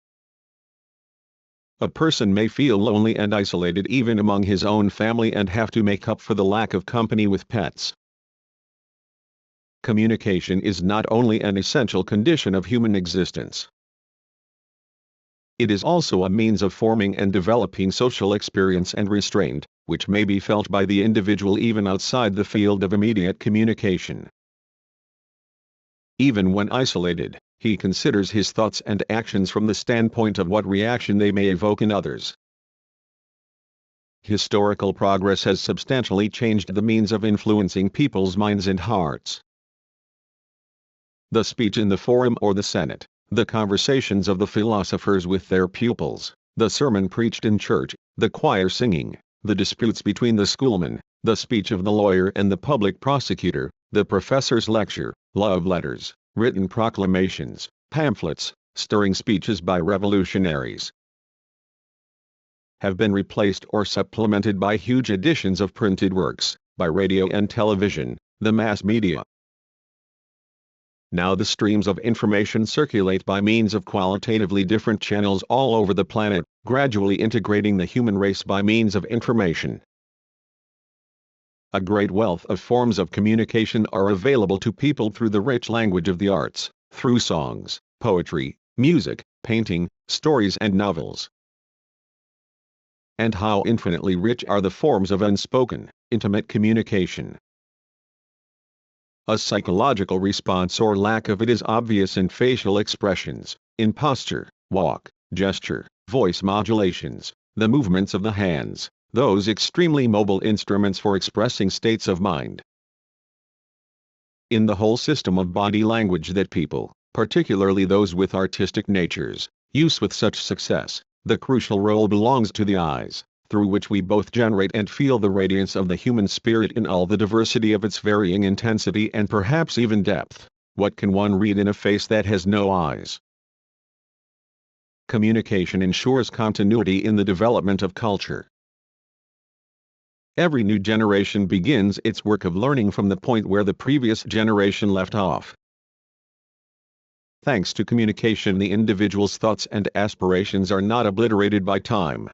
A person may feel lonely and isolated even among his own family and have to make up for the lack of company with pets. Communication is not only an essential condition of human existence. It is also a means of forming and developing social experience and restraint, which may be felt by the individual even outside the field of immediate communication. Even when isolated, he considers his thoughts and actions from the standpoint of what reaction they may evoke in others. Historical progress has substantially changed the means of influencing people's minds and hearts. The speech in the forum or the Senate, the conversations of the philosophers with their pupils, the sermon preached in church, the choir singing, the disputes between the schoolmen, the speech of the lawyer and the public prosecutor, the professor's lecture, love letters, written proclamations, pamphlets, stirring speeches by revolutionaries, have been replaced or supplemented by huge editions of printed works, by radio and television, the mass media. Now the streams of information circulate by means of qualitatively different channels all over the planet, gradually integrating the human race by means of information. A great wealth of forms of communication are available to people through the rich language of the arts, through songs, poetry, music, painting, stories and novels. And how infinitely rich are the forms of unspoken, intimate communication. A psychological response or lack of it is obvious in facial expressions, in posture, walk, gesture, voice modulations, the movements of the hands, those extremely mobile instruments for expressing states of mind. In the whole system of body language that people, particularly those with artistic natures, use with such success, the crucial role belongs to the eyes, through which we both generate and feel the radiance of the human spirit in all the diversity of its varying intensity and perhaps even depth. What can one read in a face that has no eyes? Communication ensures continuity in the development of culture. Every new generation begins its work of learning from the point where the previous generation left off. Thanks to communication, the individual's thoughts and aspirations are not obliterated by time.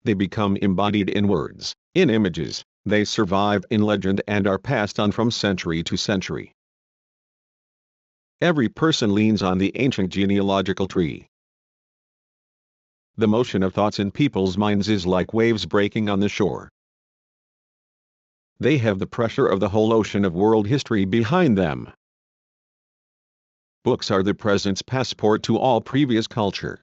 They become embodied in words, in images, they survive in legend and are passed on from century to century. Every person leans on the ancient genealogical tree. The motion of thoughts in people's minds is like waves breaking on the shore. They have the pressure of the whole ocean of world history behind them. Books are the present's passport to all previous culture.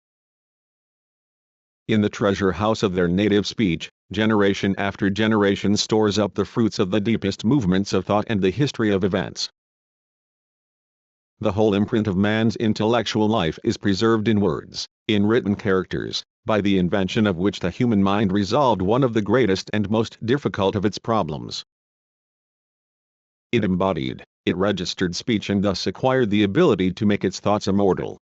In the treasure house of their native speech, generation after generation stores up the fruits of the deepest movements of thought and the history of events. The whole imprint of man's intellectual life is preserved in words, in written characters, by the invention of which the human mind resolved one of the greatest and most difficult of its problems. It embodied, it registered speech and thus acquired the ability to make its thoughts immortal.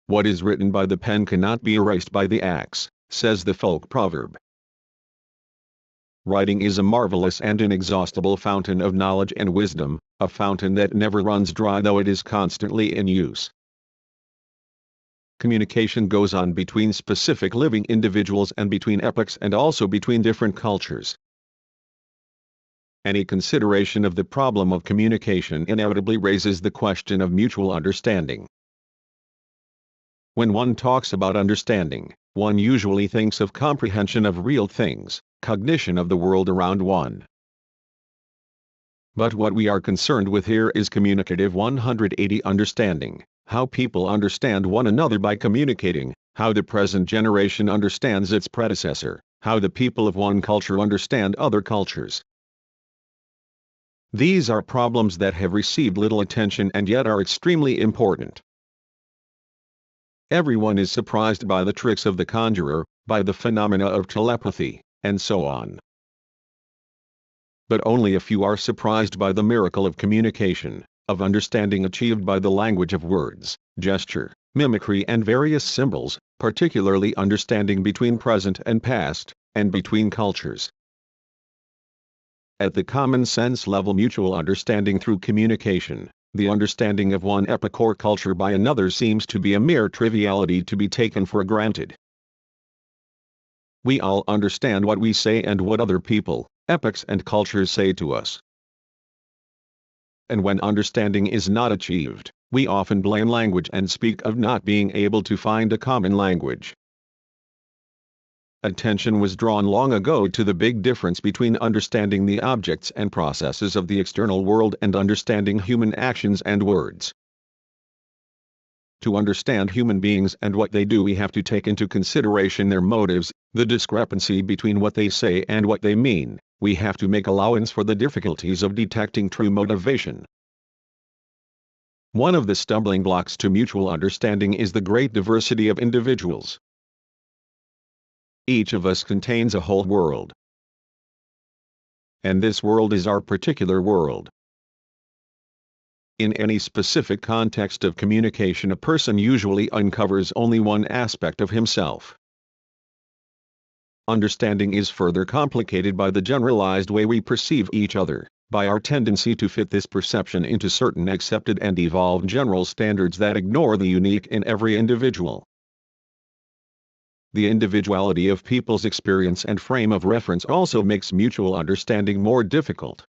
What is written by the pen cannot be erased by the axe, says the folk proverb. Writing is a marvelous and inexhaustible fountain of knowledge and wisdom, a fountain that never runs dry though it is constantly in use. Communication goes on between specific living individuals and between epochs and also between different cultures. Any consideration of the problem of communication inevitably raises the question of mutual understanding. When one talks about understanding, one usually thinks of comprehension of real things, cognition of the world around one. But what we are concerned with here is communicative 180 understanding, how people understand one another by communicating, how the present generation understands its predecessor, how the people of one culture understand other cultures. These are problems that have received little attention and yet are extremely important. Everyone is surprised by the tricks of the conjurer, by the phenomena of telepathy, and so on. But only a few are surprised by the miracle of communication, of understanding achieved by the language of words, gesture, mimicry and various symbols, particularly understanding between present and past, and between cultures. At the common sense level, mutual understanding through communication, the understanding of one epoch or culture by another seems to be a mere triviality to be taken for granted. We all understand what we say and what other people, epochs and cultures say to us. And when understanding is not achieved, we often blame language and speak of not being able to find a common language. Attention was drawn long ago to the big difference between understanding the objects and processes of the external world and understanding human actions and words. To understand human beings and what they do, we have to take into consideration their motives, the discrepancy between what they say and what they mean. We have to make allowance for the difficulties of detecting true motivation. One of the stumbling blocks to mutual understanding is the great diversity of individuals. Each of us contains a whole world. And this world is our particular world. In any specific context of communication, a person usually uncovers only one aspect of himself. Understanding is further complicated by the generalized way we perceive each other, by our tendency to fit this perception into certain accepted and evolved general standards that ignore the unique in every individual. The individuality of people's experience and frame of reference also makes mutual understanding more difficult.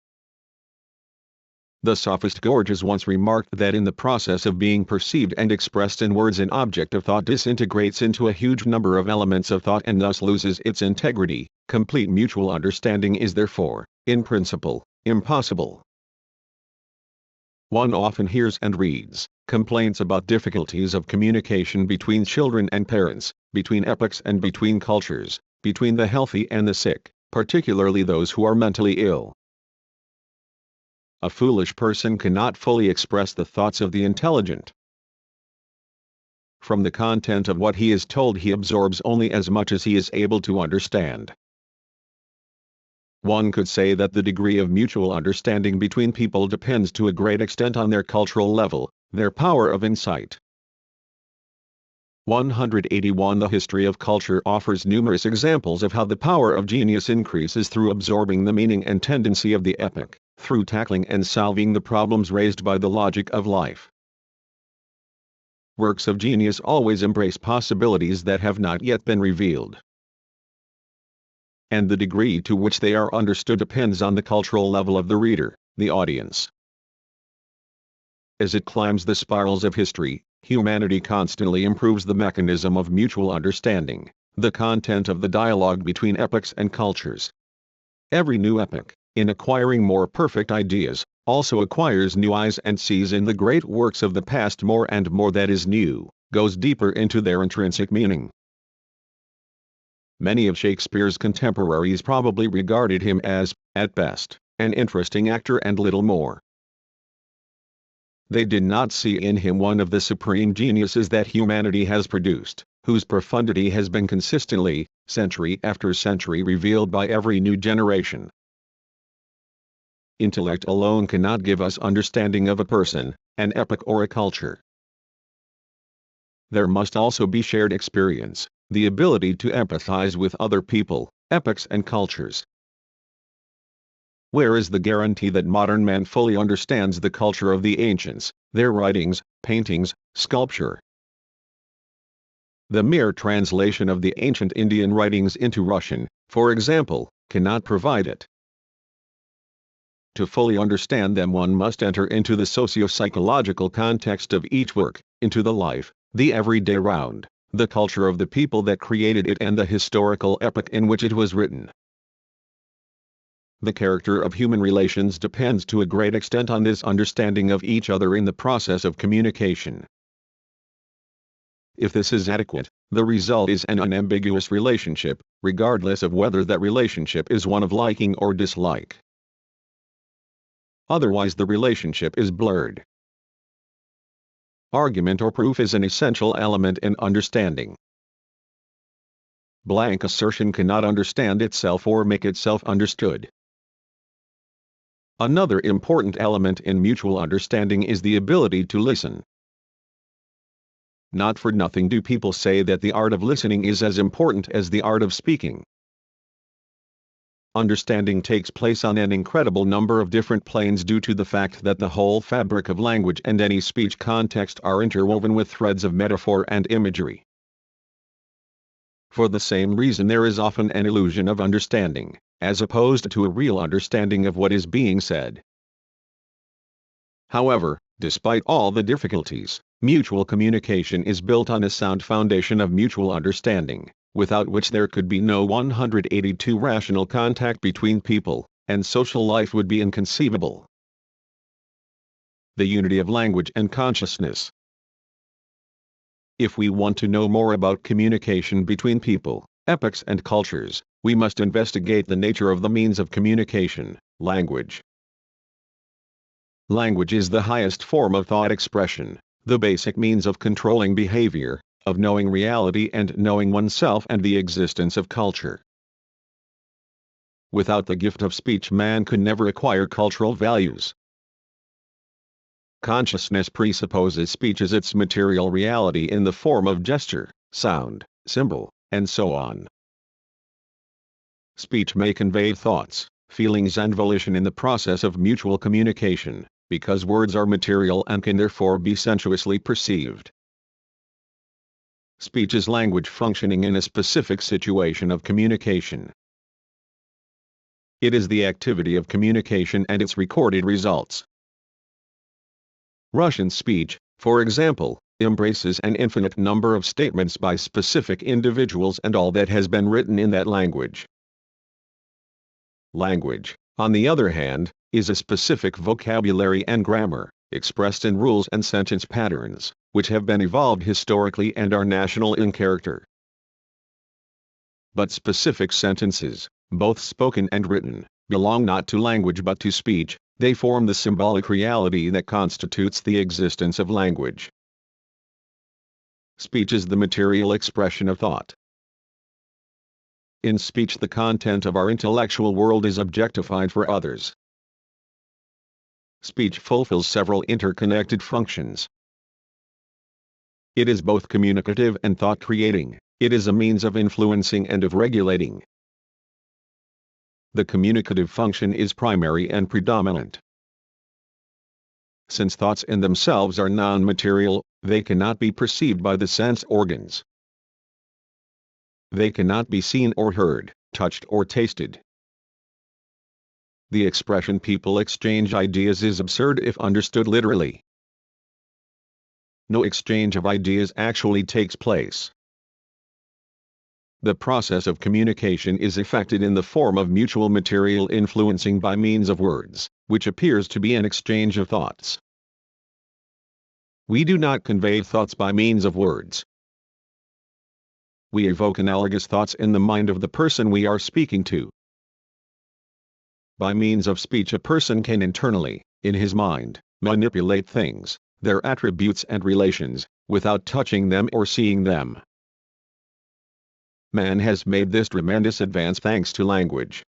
The sophist Gorgias once remarked that in the process of being perceived and expressed in words, an object of thought disintegrates into a huge number of elements of thought and thus loses its integrity. Complete mutual understanding is therefore, in principle, impossible. One often hears and reads complaints about difficulties of communication between children and parents, between epochs and between cultures, between the healthy and the sick, particularly those who are mentally ill. A foolish person cannot fully express the thoughts of the intelligent. From the content of what he is told, he absorbs only as much as he is able to understand. One could say that the degree of mutual understanding between people depends to a great extent on their cultural level, their power of insight. 181. The history of culture offers numerous examples of how the power of genius increases through absorbing the meaning and tendency of the epoch, through tackling and solving the problems raised by the logic of life. Works of genius always embrace possibilities that have not yet been revealed. And the degree to which they are understood depends on the cultural level of the reader, the audience. As it climbs the spirals of history, humanity constantly improves the mechanism of mutual understanding, the content of the dialogue between epochs and cultures. Every new epoch, in acquiring more perfect ideas, also acquires new eyes and sees in the great works of the past more and more that is new, goes deeper into their intrinsic meaning. Many of Shakespeare's contemporaries probably regarded him as, at best, an interesting actor and little more. They did not see in him one of the supreme geniuses that humanity has produced, whose profundity has been consistently, century after century, revealed by every new generation. Intellect alone cannot give us understanding of a person, an epoch or a culture. There must also be shared experience, the ability to empathize with other people, epochs and cultures. Where is the guarantee that modern man fully understands the culture of the ancients, their writings, paintings, sculpture? The mere translation of the ancient Indian writings into Russian, for example, cannot provide it. To fully understand them, one must enter into the socio-psychological context of each work, into the life, the everyday round, the culture of the people that created it and the historical epoch in which it was written. The character of human relations depends to a great extent on this understanding of each other in the process of communication. If this is adequate, the result is an unambiguous relationship, regardless of whether that relationship is one of liking or dislike. Otherwise, the relationship is blurred. Argument or proof is an essential element in understanding. Blank assertion cannot understand itself or make itself understood. Another important element in mutual understanding is the ability to listen. Not for nothing do people say that the art of listening is as important as the art of speaking. Understanding takes place on an incredible number of different planes due to the fact that the whole fabric of language and any speech context are interwoven with threads of metaphor and imagery. For the same reason, there is often an illusion of understanding, as opposed to a real understanding of what is being said. However, despite all the difficulties, mutual communication is built on a sound foundation of mutual understanding, without which there could be no 182 rational contact between people, and social life would be inconceivable. The unity of language and consciousness. If we want to know more about communication between people, epochs and cultures, we must investigate the nature of the means of communication, language. Language is the highest form of thought expression, the basic means of controlling behavior, of knowing reality and knowing oneself and the existence of culture. Without the gift of speech, man could never acquire cultural values. Consciousness presupposes speech as its material reality in the form of gesture, sound, symbol, and so on. Speech may convey thoughts, feelings and volition in the process of mutual communication, because words are material and can therefore be sensuously perceived. Speech is language functioning in a specific situation of communication. It is the activity of communication and its recorded results. Russian speech, for example, embraces an infinite number of statements by specific individuals and all that has been written in that language. Language, on the other hand, is a specific vocabulary and grammar, expressed in rules and sentence patterns, which have been evolved historically and are national in character. But specific sentences, both spoken and written, belong not to language but to speech. They form the symbolic reality that constitutes the existence of language. Speech is the material expression of thought. In speech, the content of our intellectual world is objectified for others. Speech fulfills several interconnected functions. It is both communicative and thought-creating. It is a means of influencing and of regulating. The communicative function is primary and predominant. Since thoughts in themselves are non-material, they cannot be perceived by the sense organs. They cannot be seen or heard, touched or tasted. The expression people exchange ideas is absurd if understood literally. No exchange of ideas actually takes place. The process of communication is effected in the form of mutual material influencing by means of words, which appears to be an exchange of thoughts. We do not convey thoughts by means of words. We evoke analogous thoughts in the mind of the person we are speaking to. By means of speech, a person can internally, in his mind, manipulate things, their attributes and relations, without touching them or seeing them. Man has made this tremendous advance thanks to language.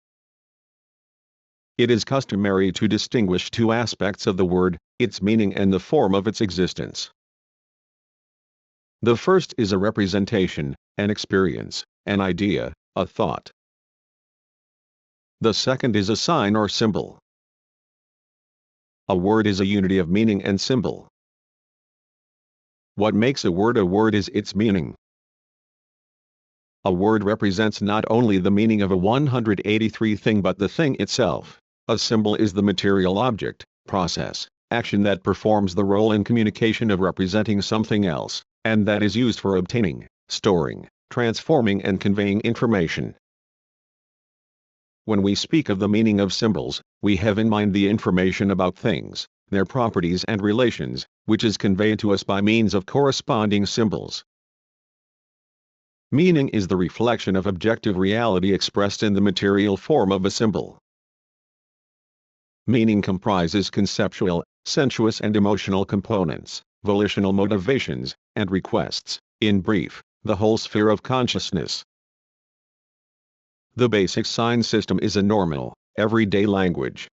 It is customary to distinguish two aspects of the word, its meaning and the form of its existence. The first is a representation, an experience, an idea, a thought. The second is a sign or symbol. A word is a unity of meaning and symbol. What makes a word is its meaning. A word represents not only the meaning of a 183 thing but the thing itself. A symbol is the material object, process, action that performs the role in communication of representing something else, and that is used for obtaining, storing, transforming and conveying information. When we speak of the meaning of symbols, we have in mind the information about things, their properties and relations, which is conveyed to us by means of corresponding symbols. Meaning is the reflection of objective reality expressed in the material form of a symbol. Meaning comprises conceptual, sensuous and emotional components, volitional motivations, and requests, in brief, the whole sphere of consciousness. The basic sign system is a normal, everyday language.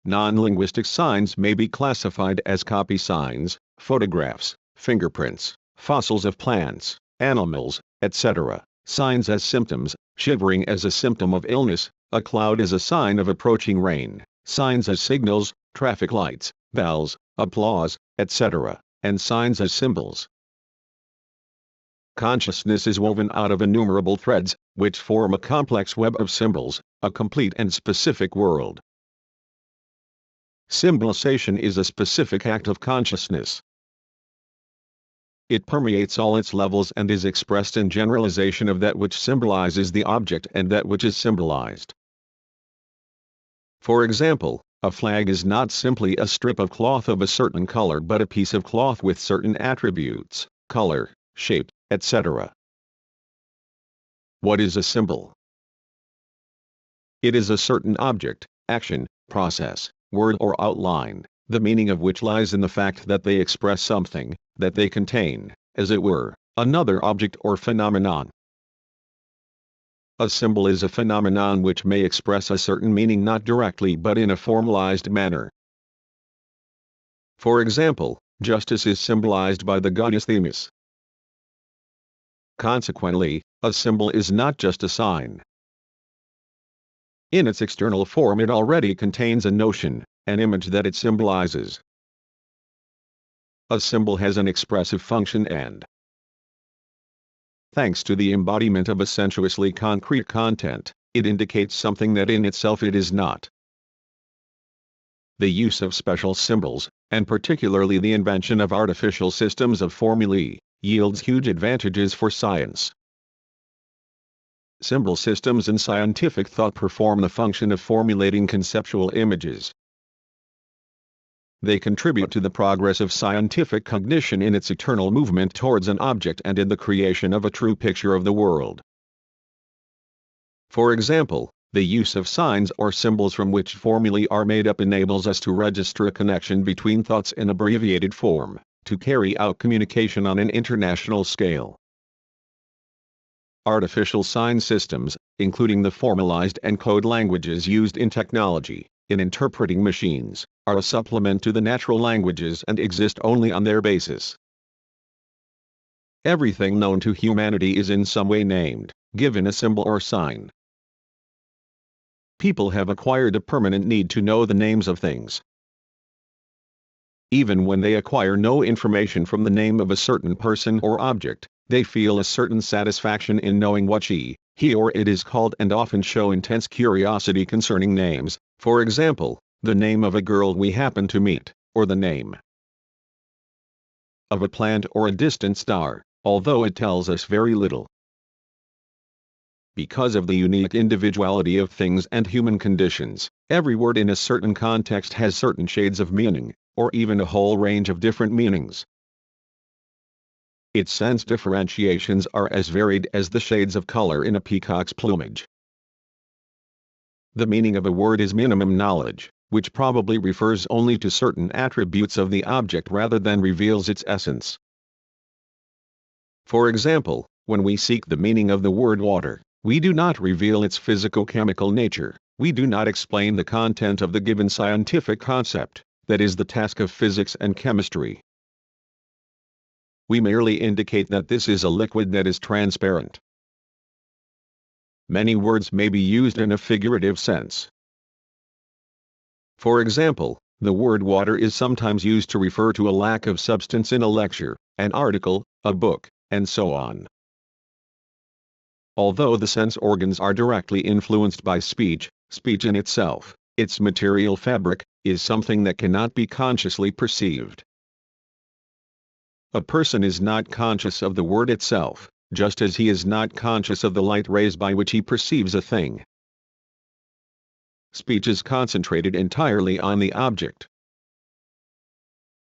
Non-linguistic signs may be classified as copy signs, photographs, fingerprints, fossils of plants, animals, etc., signs as symptoms, shivering as a symptom of illness, a cloud as a sign of approaching rain, signs as signals, traffic lights, bells, applause, etc., and signs as symbols. Consciousness is woven out of innumerable threads, which form a complex web of symbols, a complete and specific world. Symbolization is a specific act of consciousness. It permeates all its levels and is expressed in generalization of that which symbolizes the object and that which is symbolized. For example, a flag is not simply a strip of cloth of a certain color but a piece of cloth with certain attributes, color, shape, etc. What is a symbol? It is a certain object, action, process, word or outline, the meaning of which lies in the fact that they express something, that they contain, as it were, another object or phenomenon. A symbol is a phenomenon which may express a certain meaning not directly but in a formalized manner. For example, justice is symbolized by the goddess Themis. Consequently, a symbol is not just a sign. In its external form it already contains a notion, an image that it symbolizes. A symbol has an expressive function and, thanks to the embodiment of a sensuously concrete content, it indicates something that in itself it is not. The use of special symbols, and particularly the invention of artificial systems of formulae, yields huge advantages for science. Symbol systems in scientific thought perform the function of formulating conceptual images. They contribute to the progress of scientific cognition in its eternal movement towards an object and in the creation of a true picture of the world. For example, the use of signs or symbols from which formulae are made up enables us to register a connection between thoughts in abbreviated form, to carry out communication on an international scale. Artificial sign systems, including the formalized and code languages used in technology, in interpreting machines, are a supplement to the natural languages and exist only on their basis. Everything known to humanity is in some way named, given a symbol or sign. People have acquired a permanent need to know the names of things. Even when they acquire no information from the name of a certain person or object, they feel a certain satisfaction in knowing what she, he or it is called and often show intense curiosity concerning names, for example, the name of a girl we happen to meet, or the name of a plant or a distant star, although it tells us very little. Because of the unique individuality of things and human conditions, every word in a certain context has certain shades of meaning, or even a whole range of different meanings. Its sense differentiations are as varied as the shades of color in a peacock's plumage. The meaning of a word is minimum knowledge, which probably refers only to certain attributes of the object rather than reveals its essence. For example, when we seek the meaning of the word water, we do not reveal its physico-chemical nature, we do not explain the content of the given scientific concept, that is the task of physics and chemistry. We merely indicate that this is a liquid that is transparent. Many words may be used in a figurative sense. For example, the word water is sometimes used to refer to a lack of substance in a lecture, an article, a book, and so on. Although the sense organs are directly influenced by speech, speech in itself, its material fabric, is something that cannot be consciously perceived. A person is not conscious of the word itself, just as he is not conscious of the light rays by which he perceives a thing. Speech is concentrated entirely on the object.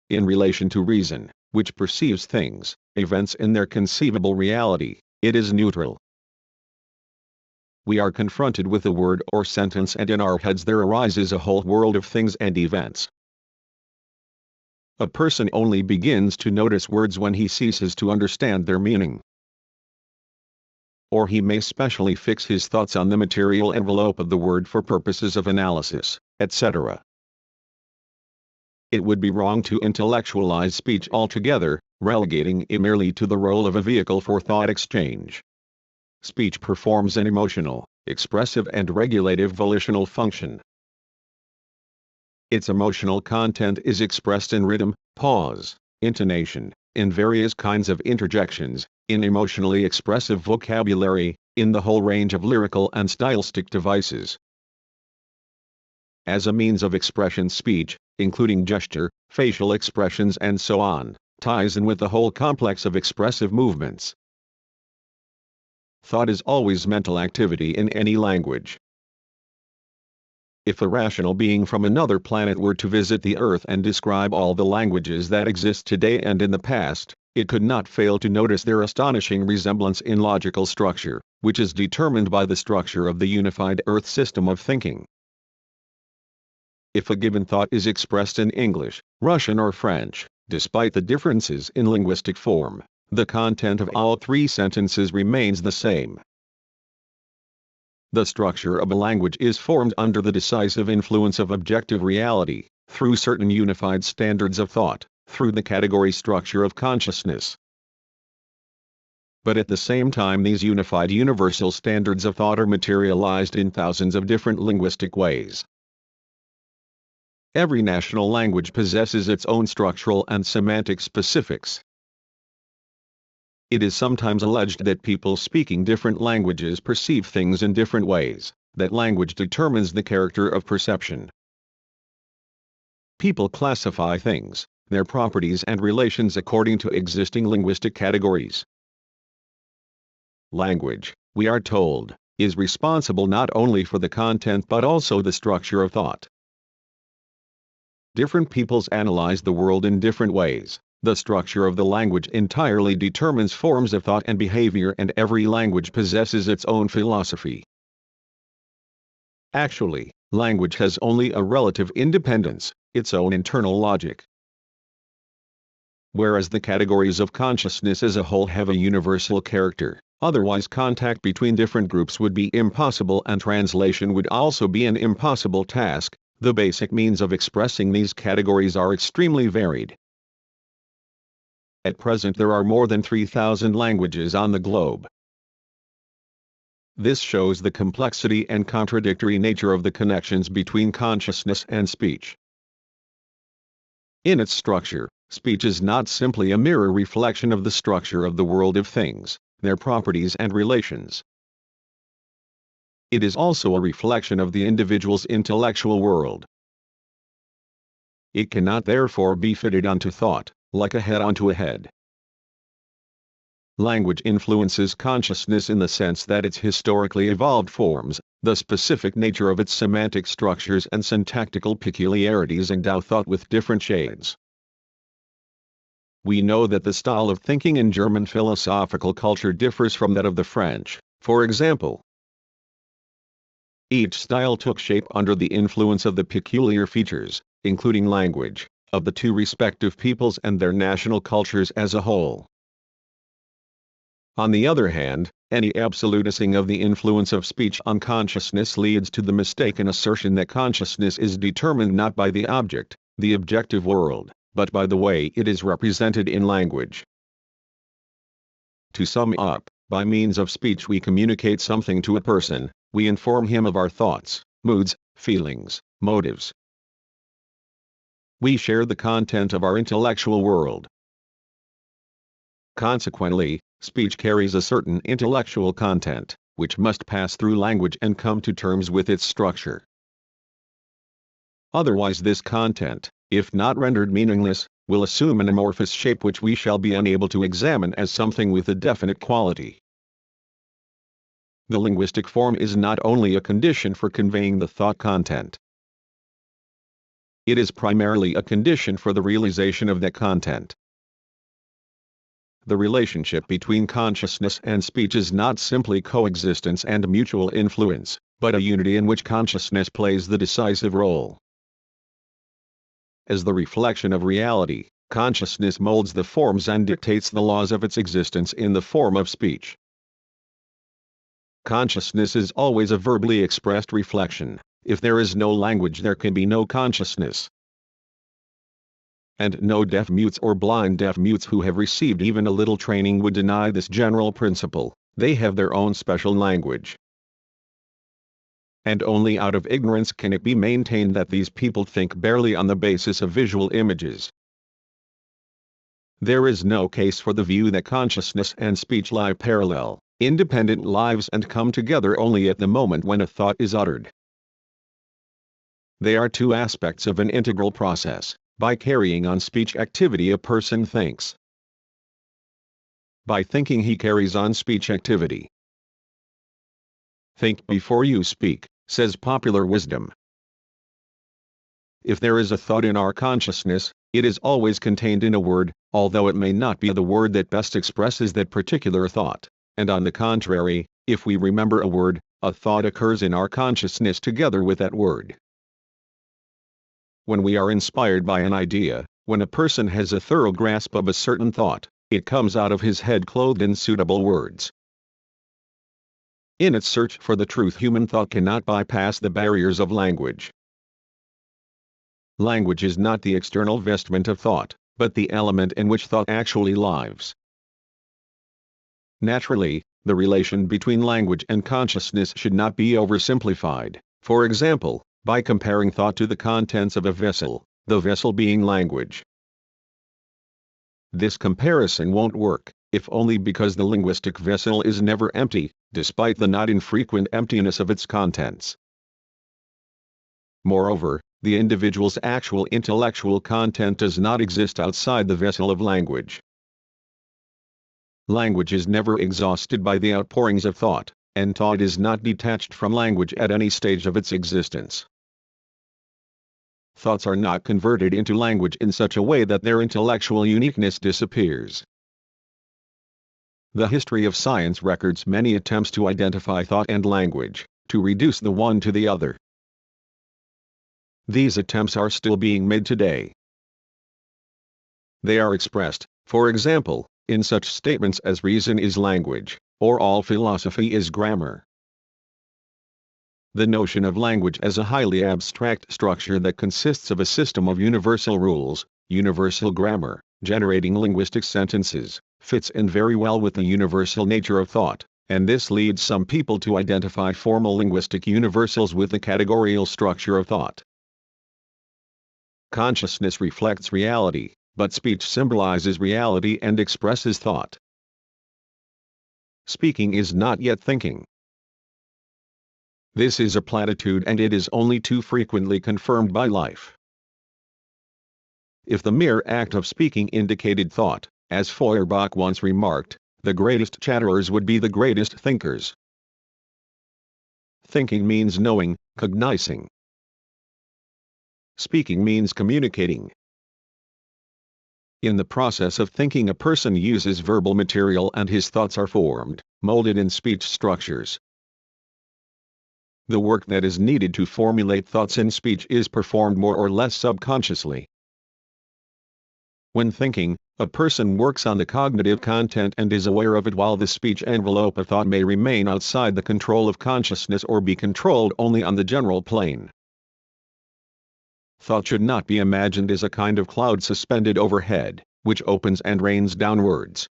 In relation to reason, which perceives things, events in their conceivable reality, it is neutral. We are confronted with a word or sentence and in our heads there arises a whole world of things and events. A person only begins to notice words when he ceases to understand their meaning. Or he may specially fix his thoughts on the material envelope of the word for purposes of analysis, etc. It would be wrong to intellectualize speech altogether, relegating it merely to the role of a vehicle for thought exchange. Speech performs an emotional, expressive and regulative volitional function. Its emotional content is expressed in rhythm, pause, intonation, in various kinds of interjections, in emotionally expressive vocabulary, in the whole range of lyrical and stylistic devices. As a means of expression, speech, including gesture, facial expressions and so on, ties in with the whole complex of expressive movements. Thought is always mental activity in any language. If a rational being from another planet were to visit the Earth and describe all the languages that exist today and in the past, it could not fail to notice their astonishing resemblance in logical structure, which is determined by the structure of the unified Earth system of thinking. If a given thought is expressed in English, Russian or French, despite the differences in linguistic form, the content of all three sentences remains the same. The structure of a language is formed under the decisive influence of objective reality, through certain unified standards of thought, through the category structure of consciousness. But at the same time these unified universal standards of thought are materialized in thousands of different linguistic ways. Every national language possesses its own structural and semantic specifics. It is sometimes alleged that people speaking different languages perceive things in different ways, that language determines the character of perception. People classify things, their properties and relations according to existing linguistic categories. Language, we are told, is responsible not only for the content but also the structure of thought. Different peoples analyze the world in different ways. The structure of the language entirely determines forms of thought and behavior, and every language possesses its own philosophy. Actually, language has only a relative independence, its own internal logic. Whereas the categories of consciousness as a whole have a universal character, otherwise contact between different groups would be impossible and translation would also be an impossible task. The basic means of expressing these categories are extremely varied. At present there are more than 3,000 languages on the globe. This shows the complexity and contradictory nature of the connections between consciousness and speech. In its structure, speech is not simply a mirror reflection of the structure of the world of things, their properties and relations. It is also a reflection of the individual's intellectual world. It cannot therefore be fitted onto thought, like a head onto a head. Language influences consciousness in the sense that its historically evolved forms, the specific nature of its semantic structures and syntactical peculiarities endow thought with different shades. We know that the style of thinking in German philosophical culture differs from that of the French, for example. Each style took shape under the influence of the peculiar features, including language, of the two respective peoples and their national cultures as a whole. On the other hand, any absolutising of the influence of speech on consciousness leads to the mistaken assertion that consciousness is determined not by the object, the objective world, but by the way it is represented in language. To sum up, by means of speech we communicate something to a person, we inform him of our thoughts, moods, feelings, motives. We share the content of our intellectual world. Consequently, speech carries a certain intellectual content, which must pass through language and come to terms with its structure. Otherwise this content, if not rendered meaningless, will assume an amorphous shape which we shall be unable to examine as something with a definite quality. The linguistic form is not only a condition for conveying the thought content. It is primarily a condition for the realization of that content. The relationship between consciousness and speech is not simply coexistence and mutual influence, but a unity in which consciousness plays the decisive role. As the reflection of reality, consciousness molds the forms and dictates the laws of its existence in the form of speech. Consciousness is always a verbally expressed reflection. If there is no language there can be no consciousness. And no deaf mutes or blind deaf mutes who have received even a little training would deny this general principle. They have their own special language. And only out of ignorance can it be maintained that these people think barely on the basis of visual images. There is no case for the view that consciousness and speech lie parallel, independent lives and come together only at the moment when a thought is uttered. They are two aspects of an integral process. By carrying on speech activity, a person thinks. By thinking, he carries on speech activity. Think before you speak, says popular wisdom. If there is a thought in our consciousness, it is always contained in a word, although it may not be the word that best expresses that particular thought. And on the contrary, if we remember a word, a thought occurs in our consciousness together with that word. When we are inspired by an idea, when a person has a thorough grasp of a certain thought, it comes out of his head clothed in suitable words. In its search for the truth, human thought cannot bypass the barriers of language. Language is not the external vestment of thought, but the element in which thought actually lives. Naturally, the relation between language and consciousness should not be oversimplified. For example, by comparing thought to the contents of a vessel, the vessel being language. This comparison won't work, if only because the linguistic vessel is never empty, despite the not infrequent emptiness of its contents. Moreover, the individual's actual intellectual content does not exist outside the vessel of language. Language is never exhausted by the outpourings of thought, and thought is not detached from language at any stage of its existence. Thoughts are not converted into language in such a way that their intellectual uniqueness disappears. The history of science records many attempts to identify thought and language, to reduce the one to the other. These attempts are still being made today. They are expressed, for example, in such statements as reason is language, or all philosophy is grammar. The notion of language as a highly abstract structure that consists of a system of universal rules, universal grammar, generating linguistic sentences, fits in very well with the universal nature of thought, and this leads some people to identify formal linguistic universals with the categorical structure of thought. Consciousness reflects reality, but speech symbolizes reality and expresses thought. Speaking is not yet thinking. This is a platitude, and it is only too frequently confirmed by life. If the mere act of speaking indicated thought, as Feuerbach once remarked, the greatest chatterers would be the greatest thinkers. Thinking means knowing, cognizing. Speaking means communicating. In the process of thinking, a person uses verbal material and his thoughts are formed, molded in speech structures. The work that is needed to formulate thoughts in speech is performed more or less subconsciously. When thinking, a person works on the cognitive content and is aware of it, while the speech envelope of thought may remain outside the control of consciousness or be controlled only on the general plane. Thought should not be imagined as a kind of cloud suspended overhead, which opens and rains downwards.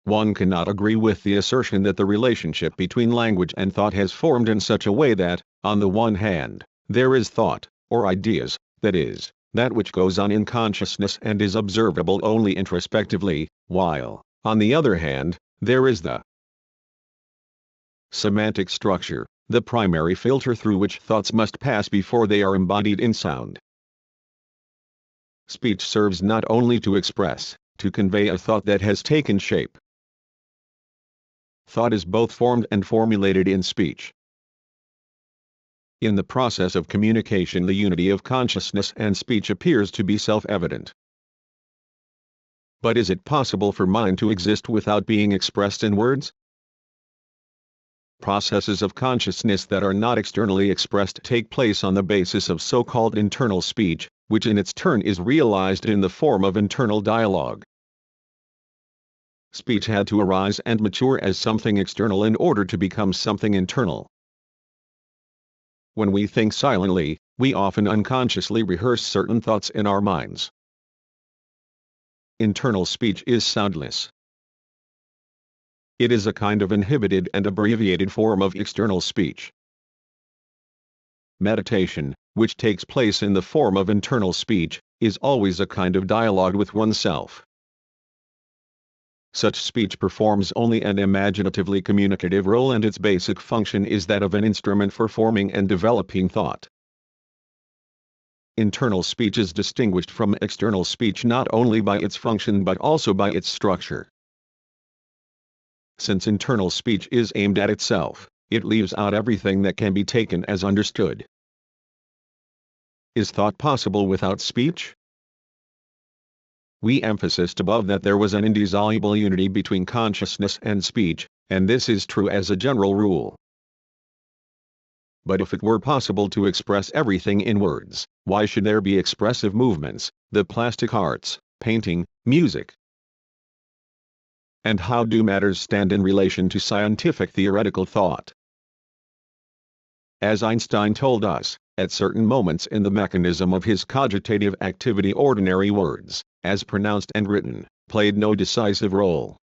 One cannot agree with the assertion that the relationship between language and thought has formed in such a way that, on the one hand, there is thought, or ideas, that is, that which goes on in consciousness and is observable only introspectively, while, on the other hand, there is the semantic structure, the primary filter through which thoughts must pass before they are embodied in sound. Speech serves not only to express, to convey a thought that has taken shape. Thought is both formed and formulated in speech. In the process of communication, the unity of consciousness and speech appears to be self-evident. But is it possible for mind to exist without being expressed in words? Processes of consciousness that are not externally expressed take place on the basis of so-called internal speech, which in its turn is realized in the form of internal dialogue. Speech had to arise and mature as something external in order to become something internal. When we think silently, we often unconsciously rehearse certain thoughts in our minds. Internal speech is soundless. It is a kind of inhibited and abbreviated form of external speech. Meditation, which takes place in the form of internal speech, is always a kind of dialogue with oneself. Such speech performs only an imaginatively communicative role, and its basic function is that of an instrument for forming and developing thought. Internal speech is distinguished from external speech not only by its function but also by its structure. Since internal speech is aimed at itself, it leaves out everything that can be taken as understood. Is thought possible without speech? We emphasized above that there was an indissoluble unity between consciousness and speech, and this is true as a general rule. But if it were possible to express everything in words, why should there be expressive movements, the plastic arts, painting, music? And how do matters stand in relation to scientific theoretical thought? As Einstein told us, at certain moments in the mechanism of his cogitative activity ordinary words, as pronounced and written, played no decisive role.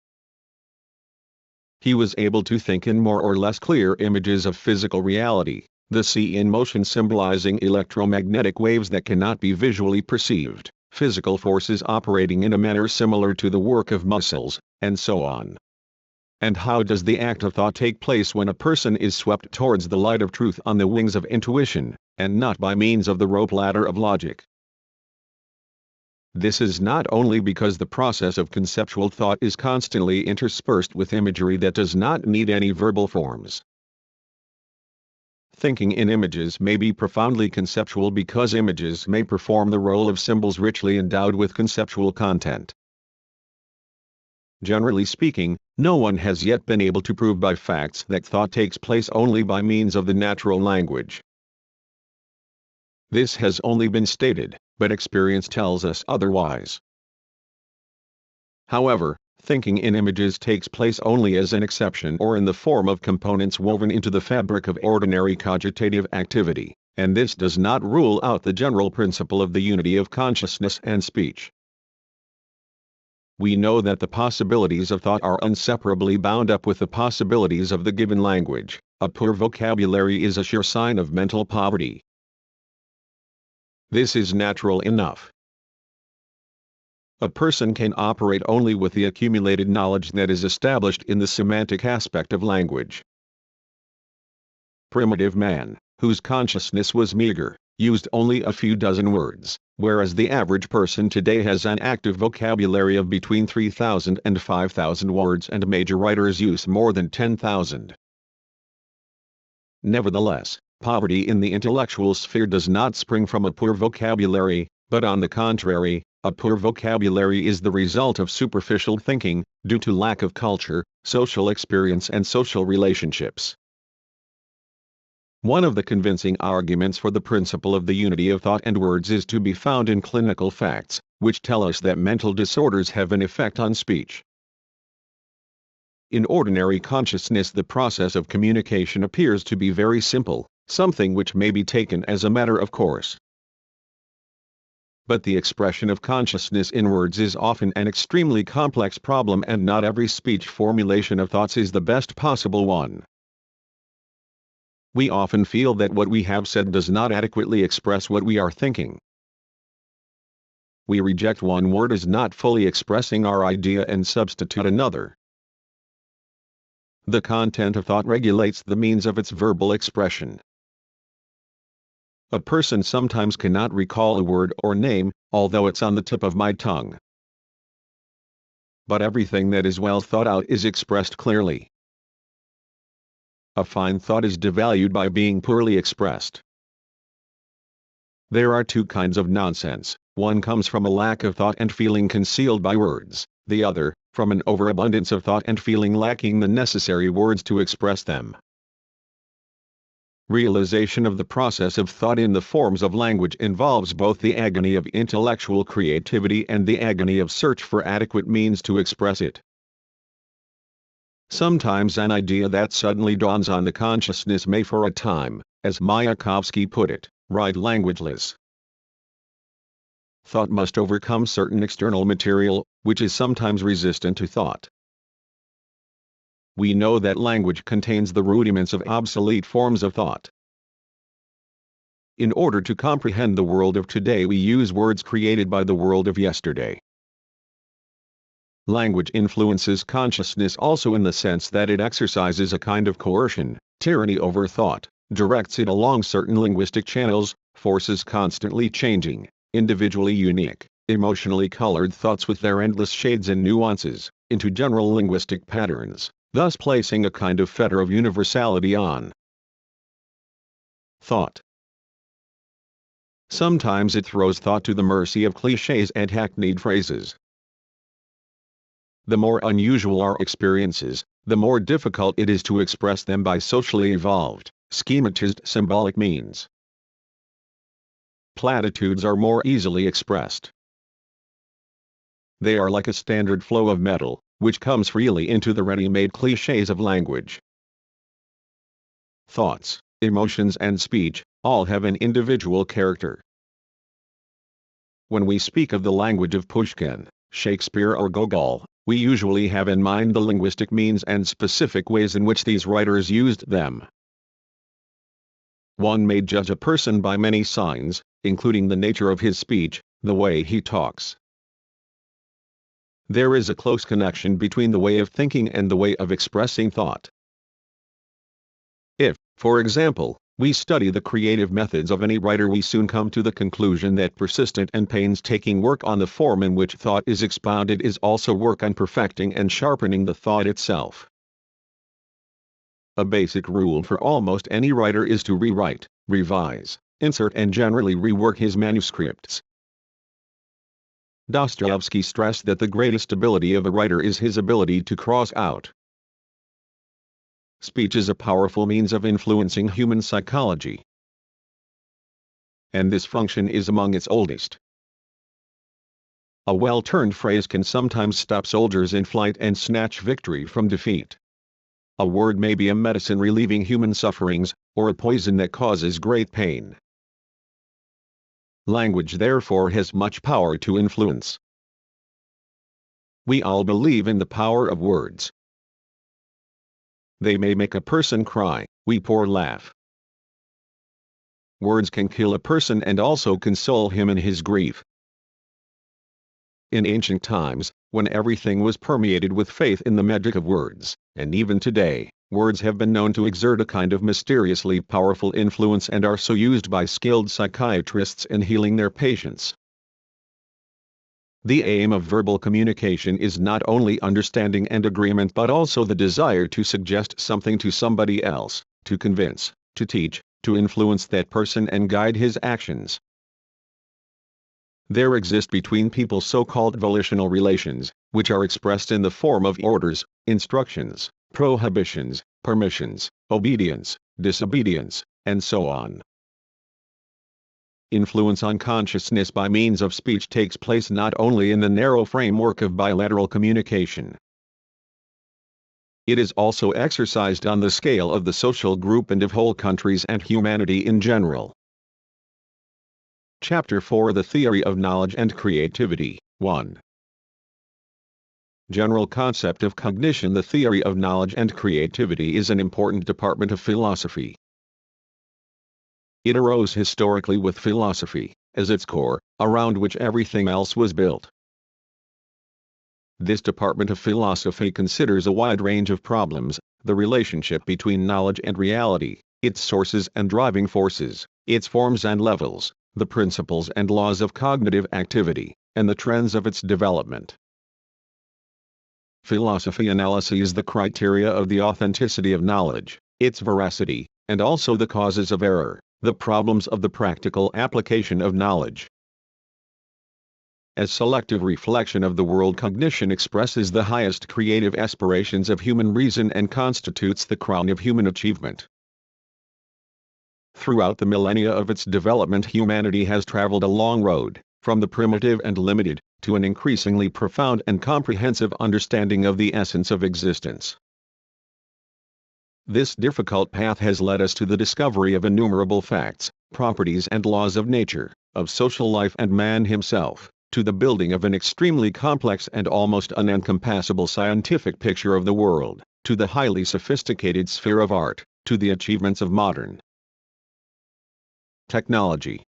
He was able to think in more or less clear images of physical reality, the sea in motion symbolizing electromagnetic waves that cannot be visually perceived, physical forces operating in a manner similar to the work of muscles, and so on. And how does the act of thought take place when a person is swept towards the light of truth on the wings of intuition, and not by means of the rope ladder of logic? This is not only because the process of conceptual thought is constantly interspersed with imagery that does not need any verbal forms. Thinking in images may be profoundly conceptual because images may perform the role of symbols richly endowed with conceptual content. Generally speaking, no one has yet been able to prove by facts that thought takes place only by means of the natural language. This has only been stated, but experience tells us otherwise. However, thinking in images takes place only as an exception or in the form of components woven into the fabric of ordinary cogitative activity, and this does not rule out the general principle of the unity of consciousness and speech. We know that the possibilities of thought are inseparably bound up with the possibilities of the given language. A poor vocabulary is a sure sign of mental poverty. This is natural enough. A person can operate only with the accumulated knowledge that is established in the semantic aspect of language. Primitive man, whose consciousness was meager, used only a few dozen words, whereas the average person today has an active vocabulary of between 3,000 and 5,000 words, and major writers use more than 10,000. Nevertheless, poverty in the intellectual sphere does not spring from a poor vocabulary, but on the contrary, a poor vocabulary is the result of superficial thinking, due to lack of culture, social experience and social relationships. One of the convincing arguments for the principle of the unity of thought and words is to be found in clinical facts, which tell us that mental disorders have an effect on speech. In ordinary consciousness, the process of communication appears to be very simple, something which may be taken as a matter of course. But the expression of consciousness in words is often an extremely complex problem, and not every speech formulation of thoughts is the best possible one. We often feel that what we have said does not adequately express what we are thinking. We reject one word as not fully expressing our idea and substitute another. The content of thought regulates the means of its verbal expression. A person sometimes cannot recall a word or name, although it's on the tip of my tongue. But everything that is well thought out is expressed clearly. A fine thought is devalued by being poorly expressed. There are two kinds of nonsense: one comes from a lack of thought and feeling concealed by words, the other, from an overabundance of thought and feeling lacking the necessary words to express them. Realization of the process of thought in the forms of language involves both the agony of intellectual creativity and the agony of search for adequate means to express it. Sometimes an idea that suddenly dawns on the consciousness may for a time, as Mayakovsky put it, ride languageless. Thought must overcome certain external material, which is sometimes resistant to thought. We know that language contains the rudiments of obsolete forms of thought. In order to comprehend the world of today, we use words created by the world of yesterday. Language influences consciousness also in the sense that it exercises a kind of coercion, tyranny over thought, directs it along certain linguistic channels, forces constantly changing, individually unique, emotionally colored thoughts with their endless shades and nuances, into general linguistic patterns, thus placing a kind of fetter of universality on thought. Sometimes it throws thought to the mercy of cliches and hackneyed phrases. The more unusual our experiences, the more difficult it is to express them by socially evolved, schematized symbolic means. Platitudes are more easily expressed. They are like a standard flow of metal, which comes freely into the ready-made cliches of language. Thoughts, emotions and speech, all have an individual character. When we speak of the language of Pushkin, Shakespeare or Gogol, we usually have in mind the linguistic means and specific ways in which these writers used them. One may judge a person by many signs, including the nature of his speech, the way he talks. There is a close connection between the way of thinking and the way of expressing thought. If, for example, we study the creative methods of any writer, we soon come to the conclusion that persistent and painstaking work on the form in which thought is expounded is also work on perfecting and sharpening the thought itself. A basic rule for almost any writer is to rewrite, revise, insert and generally rework his manuscripts. Dostoevsky stressed that the greatest ability of a writer is his ability to cross out. Speech is a powerful means of influencing human psychology, and this function is among its oldest. A well-turned phrase can sometimes stop soldiers in flight and snatch victory from defeat. A word may be a medicine relieving human sufferings, or a poison that causes great pain. Language therefore has much power to influence. We all believe in the power of words. They may make a person cry, weep or laugh. Words can kill a person and also console him in his grief. In ancient times, when everything was permeated with faith in the magic of words, and even today, words have been known to exert a kind of mysteriously powerful influence and are so used by skilled psychiatrists in healing their patients. The aim of verbal communication is not only understanding and agreement but also the desire to suggest something to somebody else, to convince, to teach, to influence that person and guide his actions. There exist between people so-called volitional relations, which are expressed in the form of orders, instructions, prohibitions, permissions, obedience, disobedience, and so on. Influence on consciousness by means of speech takes place not only in the narrow framework of bilateral communication. It is also exercised on the scale of the social group and of whole countries and humanity in general. Chapter 4: The Theory of Knowledge and Creativity. 1. General concept of cognition. The theory of knowledge and creativity is an important department of philosophy. It arose historically with philosophy, as its core, around which everything else was built. This department of philosophy considers a wide range of problems: the relationship between knowledge and reality, its sources and driving forces, its forms and levels, the principles and laws of cognitive activity, and the trends of its development. Philosophy analyzes the criteria of the authenticity of knowledge, its veracity, and also the causes of error, the problems of the practical application of knowledge. As selective reflection of the world, cognition expresses the highest creative aspirations of human reason and constitutes the crown of human achievement. Throughout the millennia of its development, humanity has traveled a long road, from the primitive and limited, to an increasingly profound and comprehensive understanding of the essence of existence. This difficult path has led us to the discovery of innumerable facts, properties and laws of nature, of social life and man himself, to the building of an extremely complex and almost unencompassable scientific picture of the world, to the highly sophisticated sphere of art, to the achievements of modern technology.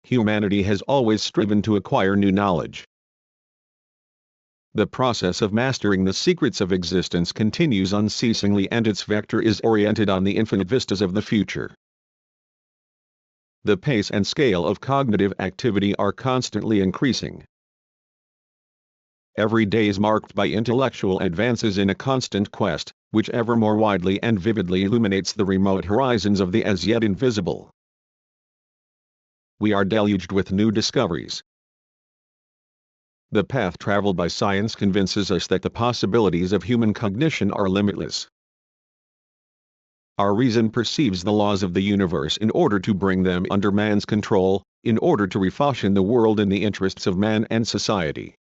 Humanity has always striven to acquire new knowledge. The process of mastering the secrets of existence continues unceasingly, and its vector is oriented on the infinite vistas of the future. The pace and scale of cognitive activity are constantly increasing. Every day is marked by intellectual advances in a constant quest, which ever more widely and vividly illuminates the remote horizons of the as yet invisible. We are deluged with new discoveries. The path traveled by science convinces us that the possibilities of human cognition are limitless. Our reason perceives the laws of the universe in order to bring them under man's control, in order to refashion the world in the interests of man and society.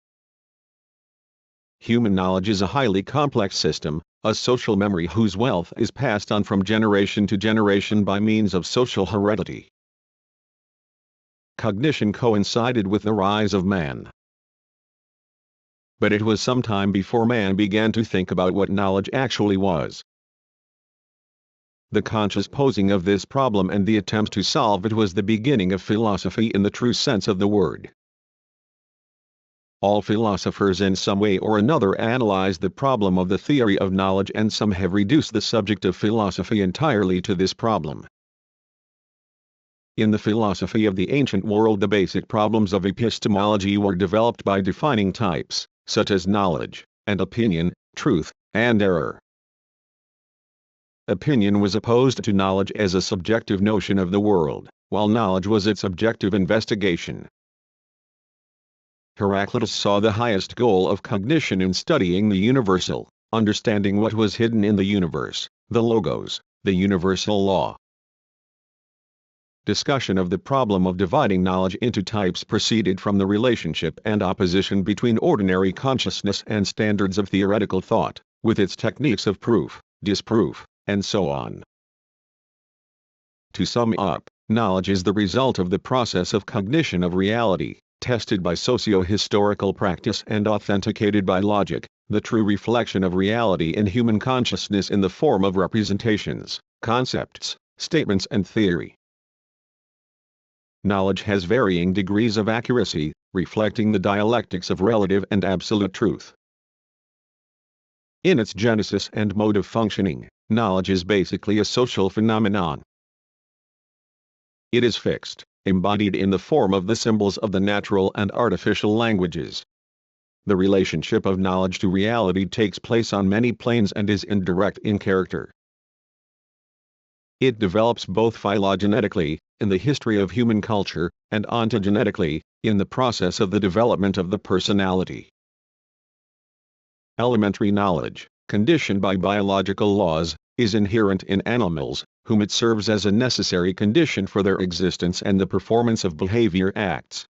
Human knowledge is a highly complex system, a social memory whose wealth is passed on from generation to generation by means of social heredity. Cognition coincided with the rise of man. But it was some time before man began to think about what knowledge actually was. The conscious posing of this problem and the attempt to solve it was the beginning of philosophy in the true sense of the word. All philosophers in some way or another analyze the problem of the theory of knowledge, and some have reduced the subject of philosophy entirely to this problem. In the philosophy of the ancient world, the basic problems of epistemology were developed by defining types, such as knowledge, and opinion, truth, and error. Opinion was opposed to knowledge as a subjective notion of the world, while knowledge was its objective investigation. Heraclitus saw the highest goal of cognition in studying the universal, understanding what was hidden in the universe, the logos, the universal law. Discussion of the problem of dividing knowledge into types proceeded from the relationship and opposition between ordinary consciousness and standards of theoretical thought, with its techniques of proof, disproof, and so on. To sum up, knowledge is the result of the process of cognition of reality, tested by socio-historical practice and authenticated by logic, the true reflection of reality in human consciousness in the form of representations, concepts, statements and theory. Knowledge has varying degrees of accuracy, reflecting the dialectics of relative and absolute truth. In its genesis and mode of functioning, knowledge is basically a social phenomenon. It is fixed, embodied in the form of the symbols of the natural and artificial languages. The relationship of knowledge to reality takes place on many planes and is indirect in character. It develops both phylogenetically, in the history of human culture, and ontogenetically, in the process of the development of the personality. Elementary knowledge, conditioned by biological laws, is inherent in animals, whom it serves as a necessary condition for their existence and the performance of behavior acts.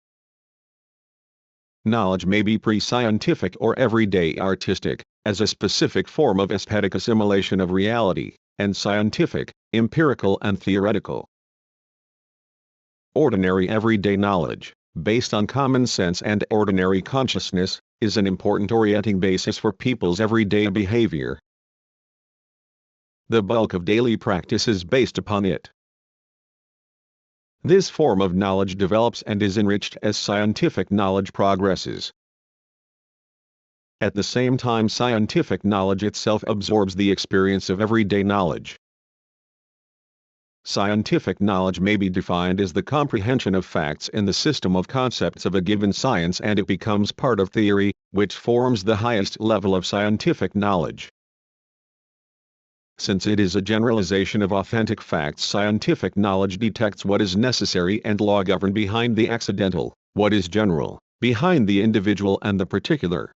Knowledge may be pre-scientific or everyday artistic, as a specific form of aesthetic assimilation of reality, and scientific, empirical and theoretical. Ordinary everyday knowledge, based on common sense and ordinary consciousness, is an important orienting basis for people's everyday behavior. The bulk of daily practice is based upon it. This form of knowledge develops and is enriched as scientific knowledge progresses. At the same time, scientific knowledge itself absorbs the experience of everyday knowledge. Scientific knowledge may be defined as the comprehension of facts in the system of concepts of a given science, and it becomes part of theory, which forms the highest level of scientific knowledge. Since it is a generalization of authentic facts, scientific knowledge detects what is necessary and law-governed behind the accidental, what is general, behind the individual and the particular.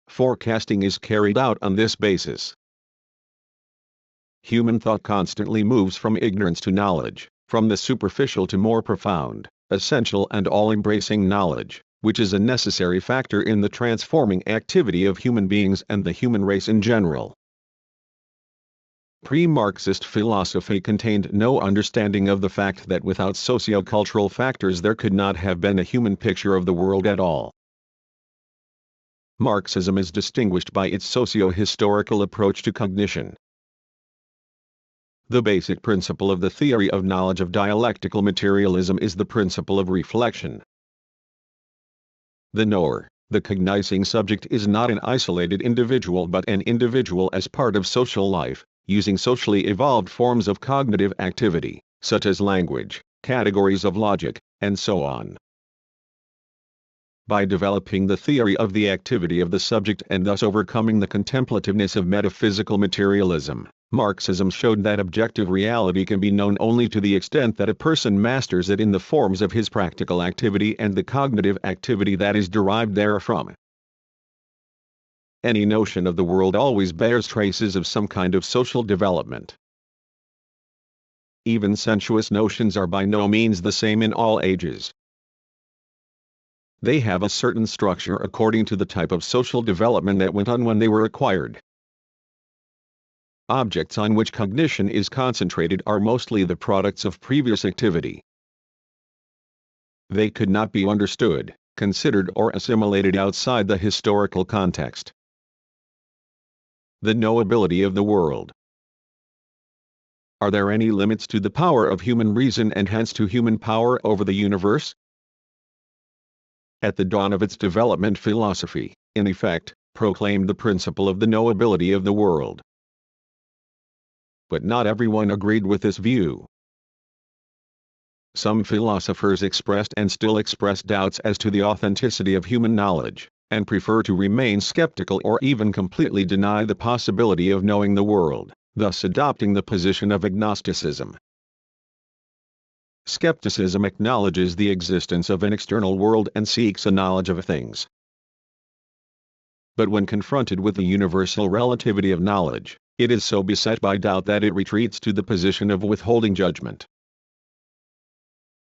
Forecasting is carried out on this basis. Human thought constantly moves from ignorance to knowledge, from the superficial to more profound, essential and all-embracing knowledge, which is a necessary factor in the transforming activity of human beings and the human race in general. Pre-Marxist philosophy contained no understanding of the fact that without socio-cultural factors there could not have been a human picture of the world at all. Marxism is distinguished by its socio-historical approach to cognition. The basic principle of the theory of knowledge of dialectical materialism is the principle of reflection. The knower, The cognizing subject is not an isolated individual but an individual as part of social life, using socially evolved forms of cognitive activity, such as language, categories of logic, and so on. By developing the theory of the activity of the subject and thus overcoming the contemplativeness of metaphysical materialism, Marxism showed that objective reality can be known only to the extent that a person masters it in the forms of his practical activity and the cognitive activity that is derived therefrom. Any notion of the world always bears traces of some kind of social development. Even sensuous notions are by no means the same in all ages. They have a certain structure according to the type of social development that went on when they were acquired. Objects on which cognition is concentrated are mostly the products of previous activity. They could not be understood, considered or assimilated outside the historical context. The knowability of the world. Are there any limits to the power of human reason and hence to human power over the universe? At the dawn of its development, philosophy, in effect, proclaimed the principle of the knowability of the world. But not everyone agreed with this view. Some philosophers expressed and still express doubts as to the authenticity of human knowledge, and prefer to remain skeptical or even completely deny the possibility of knowing the world, thus adopting the position of agnosticism. Skepticism acknowledges the existence of an external world and seeks a knowledge of things. But when confronted with the universal relativity of knowledge, it is so beset by doubt that it retreats to the position of withholding judgment.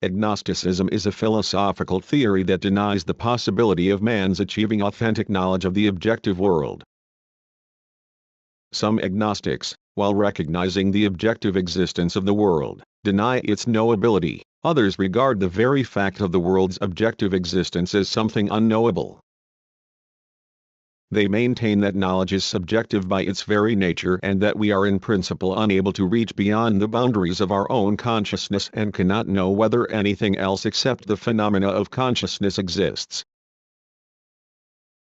Agnosticism is a philosophical theory that denies the possibility of man's achieving authentic knowledge of the objective world. Some agnostics, while recognizing the objective existence of the world, deny its knowability. Others regard the very fact of the world's objective existence as something unknowable. They maintain that knowledge is subjective by its very nature and that we are in principle unable to reach beyond the boundaries of our own consciousness and cannot know whether anything else except the phenomena of consciousness exists.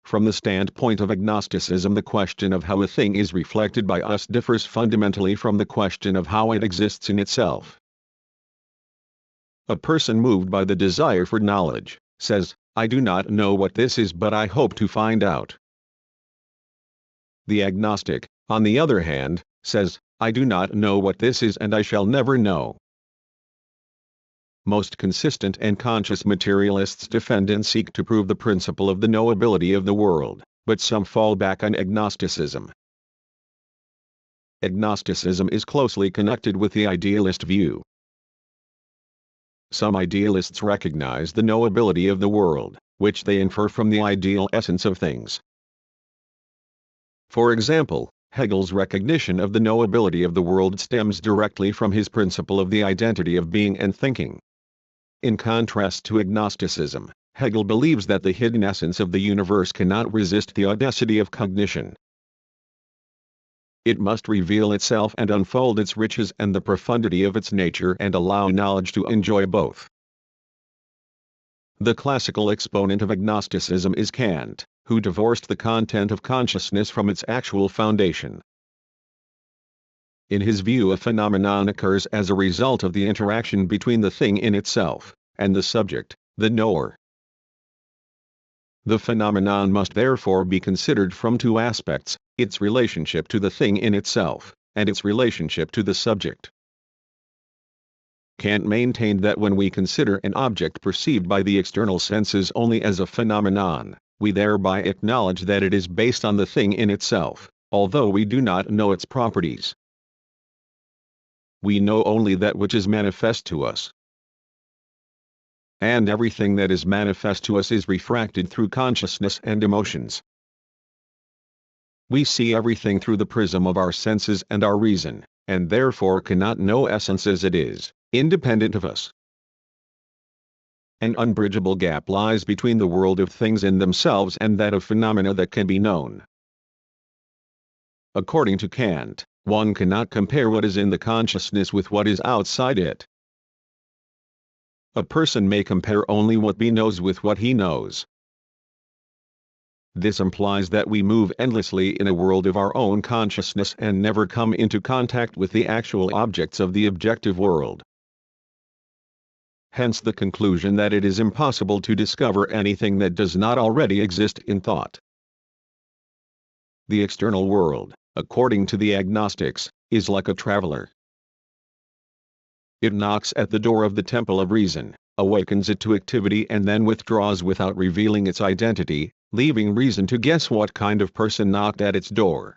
From the standpoint of agnosticism, the question of how a thing is reflected by us differs fundamentally from the question of how it exists in itself. A person moved by the desire for knowledge says, "I do not know what this is, but I hope to find out." The agnostic, on the other hand, says, "I do not know what this is and I shall never know." Most consistent and conscious materialists defend and seek to prove the principle of the knowability of the world, but some fall back on agnosticism. Agnosticism is closely connected with the idealist view. Some idealists recognize the knowability of the world, which they infer from the ideal essence of things. For example, Hegel's recognition of the knowability of the world stems directly from his principle of the identity of being and thinking. In contrast to agnosticism, Hegel believes that the hidden essence of the universe cannot resist the audacity of cognition. It must reveal itself and unfold its riches and the profundity of its nature and allow knowledge to enjoy both. The classical exponent of agnosticism is Kant, who divorced the content of consciousness from its actual foundation. In his view, a phenomenon occurs as a result of the interaction between the thing in itself and the subject, the knower. The phenomenon must therefore be considered from two aspects: its relationship to the thing in itself, and its relationship to the subject. Kant maintained that when we consider an object perceived by the external senses only as a phenomenon, we thereby acknowledge that it is based on the thing in itself, although we do not know its properties. We know only that which is manifest to us. And everything that is manifest to us is refracted through consciousness and emotions. We see everything through the prism of our senses and our reason, and therefore cannot know essence as it is, independent of us. An unbridgeable gap lies between the world of things in themselves and that of phenomena that can be known. According to Kant, one cannot compare what is in the consciousness with what is outside it. A person may compare only what he knows with what he knows. This implies that we move endlessly in a world of our own consciousness and never come into contact with the actual objects of the objective world. Hence the conclusion that it is impossible to discover anything that does not already exist in thought. The external world, according to the agnostics, is like a traveler. It knocks at the door of the temple of reason, awakens it to activity and then withdraws without revealing its identity, leaving reason to guess what kind of person knocked at its door.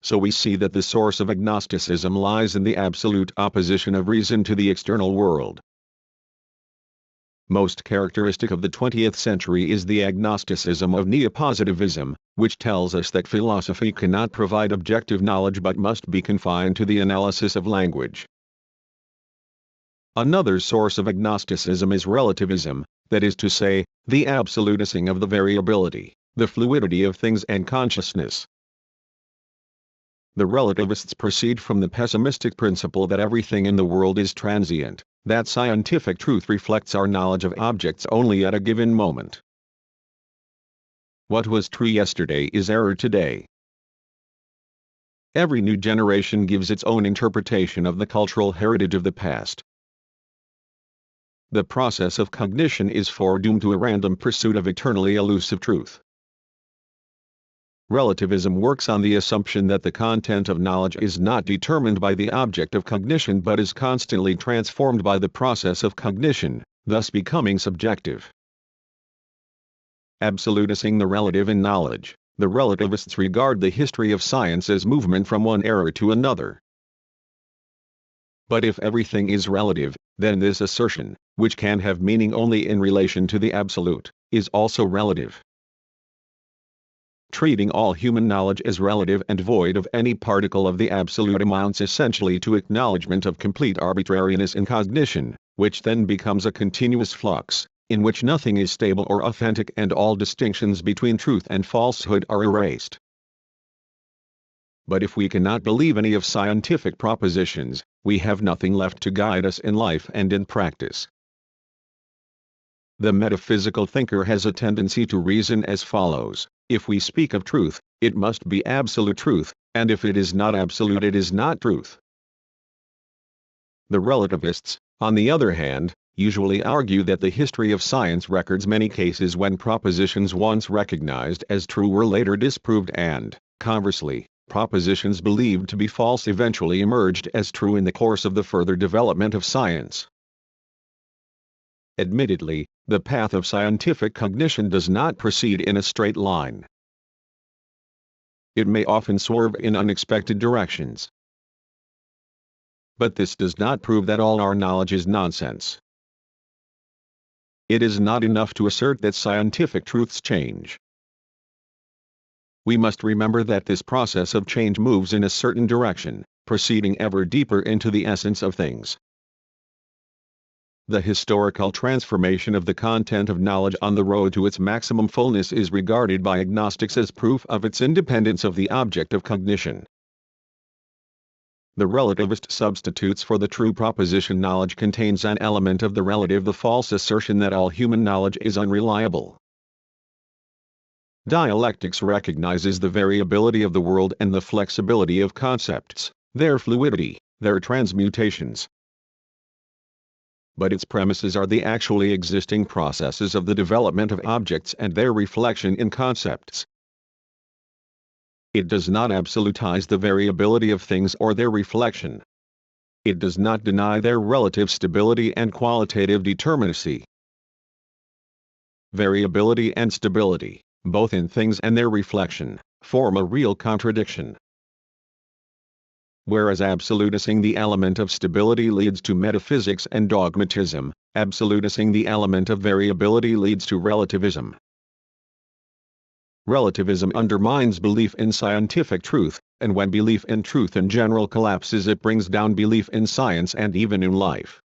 So we see that the source of agnosticism lies in the absolute opposition of reason to the external world. Most characteristic of the 20th century is the agnosticism of neopositivism, which tells us that philosophy cannot provide objective knowledge but must be confined to the analysis of language. Another source of agnosticism is relativism, that is to say, the absolutising of the variability, the fluidity of things and consciousness. The relativists proceed from the pessimistic principle that everything in the world is transient, that scientific truth reflects our knowledge of objects only at a given moment. What was true yesterday is error today. Every new generation gives its own interpretation of the cultural heritage of the past. The process of cognition is foredoomed to a random pursuit of eternally elusive truth. Relativism works on the assumption that the content of knowledge is not determined by the object of cognition but is constantly transformed by the process of cognition, thus becoming subjective. Absolutising the relative in knowledge, the relativists regard the history of science as movement from one era to another. But if everything is relative, then this assertion, which can have meaning only in relation to the absolute, is also relative. Treating all human knowledge as relative and void of any particle of the absolute amounts essentially to acknowledgement of complete arbitrariness in cognition, which then becomes a continuous flux, in which nothing is stable or authentic and all distinctions between truth and falsehood are erased. But if we cannot believe any of scientific propositions, we have nothing left to guide us in life and in practice. The metaphysical thinker has a tendency to reason as follows: if we speak of truth, it must be absolute truth, and if it is not absolute it is not truth. The relativists, on the other hand, usually argue that the history of science records many cases when propositions once recognized as true were later disproved and, conversely, propositions believed to be false eventually emerged as true in the course of the further development of science. Admittedly, the path of scientific cognition does not proceed in a straight line. It may often swerve in unexpected directions. But this does not prove that all our knowledge is nonsense. It is not enough to assert that scientific truths change. We must remember that this process of change moves in a certain direction, proceeding ever deeper into the essence of things. The historical transformation of the content of knowledge on the road to its maximum fullness is regarded by agnostics as proof of its independence of the object of cognition. The relativist substitutes for the true proposition knowledge contains an element of the relative, the false assertion that all human knowledge is unreliable. Dialectics recognizes the variability of the world and the flexibility of concepts, their fluidity, their transmutations. But its premises are the actually existing processes of the development of objects and their reflection in concepts. It does not absolutize the variability of things or their reflection. It does not deny their relative stability and qualitative determinacy. Variability and stability, both in things and their reflection, form a real contradiction. Whereas absolutising the element of stability leads to metaphysics and dogmatism, absolutising the element of variability leads to relativism. Relativism undermines belief in scientific truth, and when belief in truth in general collapses, it brings down belief in science and even in life.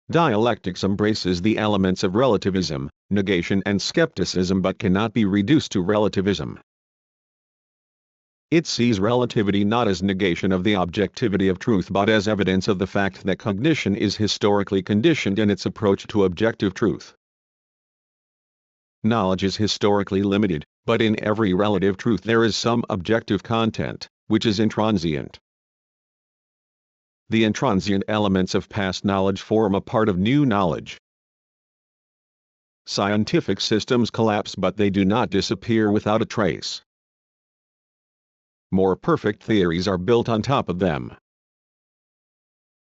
Dialectics embraces the elements of relativism, negation and skepticism but cannot be reduced to relativism. It sees relativity not as negation of the objectivity of truth but as evidence of the fact that cognition is historically conditioned in its approach to objective truth. Knowledge is historically limited, but in every relative truth there is some objective content, which is intransient. The intransient elements of past knowledge form a part of new knowledge. Scientific systems collapse, but they do not disappear without a trace. More perfect theories are built on top of them.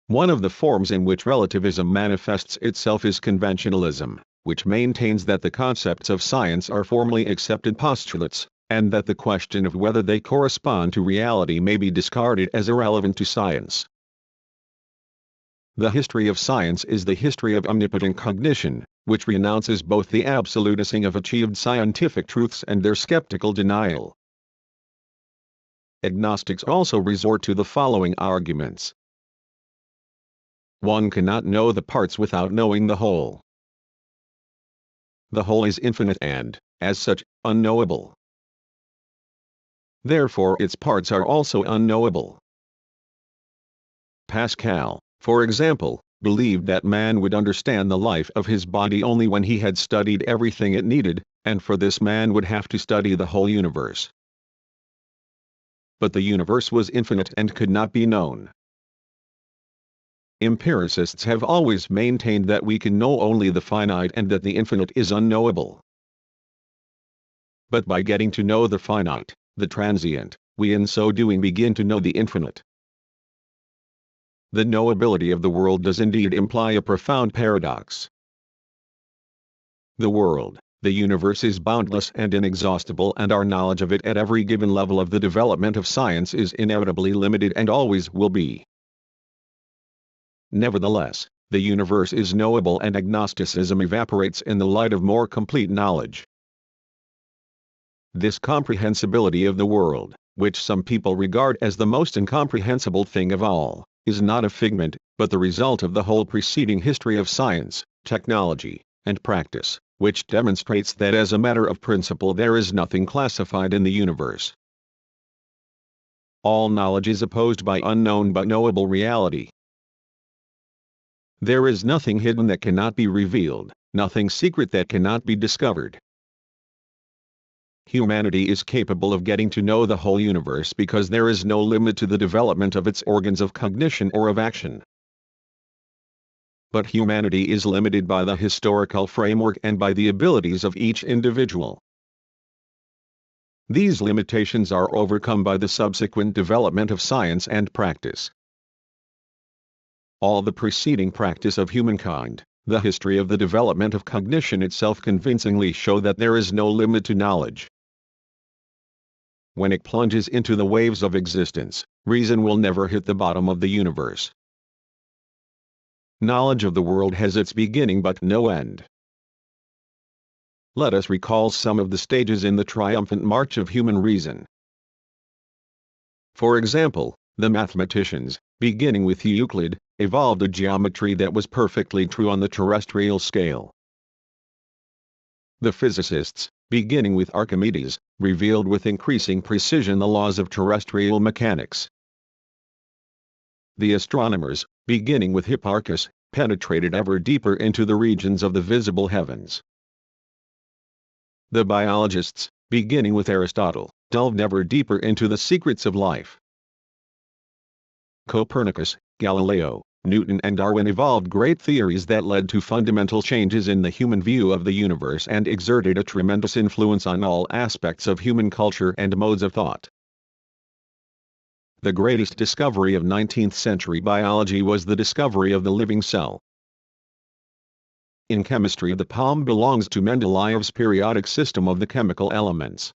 One of the forms in which relativism manifests itself is conventionalism, which maintains that the concepts of science are formally accepted postulates, and that the question of whether they correspond to reality may be discarded as irrelevant to science. The history of science is the history of omnipotent cognition, which renounces both the absolutising of achieved scientific truths and their skeptical denial. Agnostics also resort to the following arguments. One cannot know the parts without knowing the whole. The whole is infinite and, as such, unknowable. Therefore its parts are also unknowable. Pascal, for example, believed that man would understand the life of his body only when he had studied everything it needed, and for this man would have to study the whole universe. But the universe was infinite and could not be known. Empiricists have always maintained that we can know only the finite and that the infinite is unknowable. But by getting to know the finite, the transient, we in so doing begin to know the infinite. The knowability of the world does indeed imply a profound paradox. The world, the universe, is boundless and inexhaustible, and our knowledge of it at every given level of the development of science is inevitably limited and always will be. Nevertheless, the universe is knowable, and agnosticism evaporates in the light of more complete knowledge. This comprehensibility of the world, which some people regard as the most incomprehensible thing of all, is not a figment, but the result of the whole preceding history of science, technology, and practice, which demonstrates that as a matter of principle there is nothing classified in the universe. All knowledge is opposed by unknown but knowable reality. There is nothing hidden that cannot be revealed, nothing secret that cannot be discovered. Humanity is capable of getting to know the whole universe because there is no limit to the development of its organs of cognition or of action. But humanity is limited by the historical framework and by the abilities of each individual. These limitations are overcome by the subsequent development of science and practice. All the preceding practice of humankind, the history of the development of cognition itself, convincingly show that there is no limit to knowledge. When it plunges into the waves of existence, reason will never hit the bottom of the universe. Knowledge of the world has its beginning but no end. Let us recall some of the stages in the triumphant march of human reason. For example, the mathematicians, beginning with Euclid, evolved a geometry that was perfectly true on the terrestrial scale. The physicists, beginning with Archimedes, revealed with increasing precision the laws of terrestrial mechanics. The astronomers, beginning with Hipparchus, penetrated ever deeper into the regions of the visible heavens. The biologists, beginning with Aristotle, delved ever deeper into the secrets of life. Copernicus, Galileo, Newton and Darwin evolved great theories that led to fundamental changes in the human view of the universe and exerted a tremendous influence on all aspects of human culture and modes of thought. The greatest discovery of 19th-century biology was the discovery of the living cell. In chemistry, the palm belongs to Mendeleev's periodic system of the chemical elements.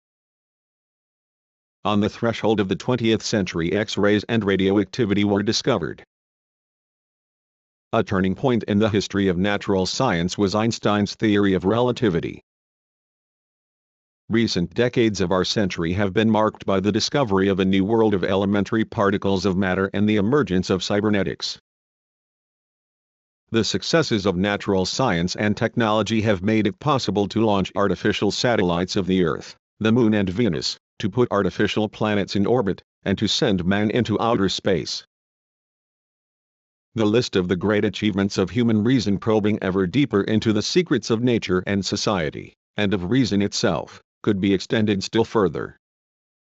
On the threshold of the 20th century, X-rays and radioactivity were discovered. A turning point in the history of natural science was Einstein's theory of relativity. Recent decades of our century have been marked by the discovery of a new world of elementary particles of matter and the emergence of cybernetics. The successes of natural science and technology have made it possible to launch artificial satellites of the Earth, the Moon and Venus, to put artificial planets in orbit, and to send man into outer space. The list of the great achievements of human reason, probing ever deeper into the secrets of nature and society, and of reason itself, could be extended still further.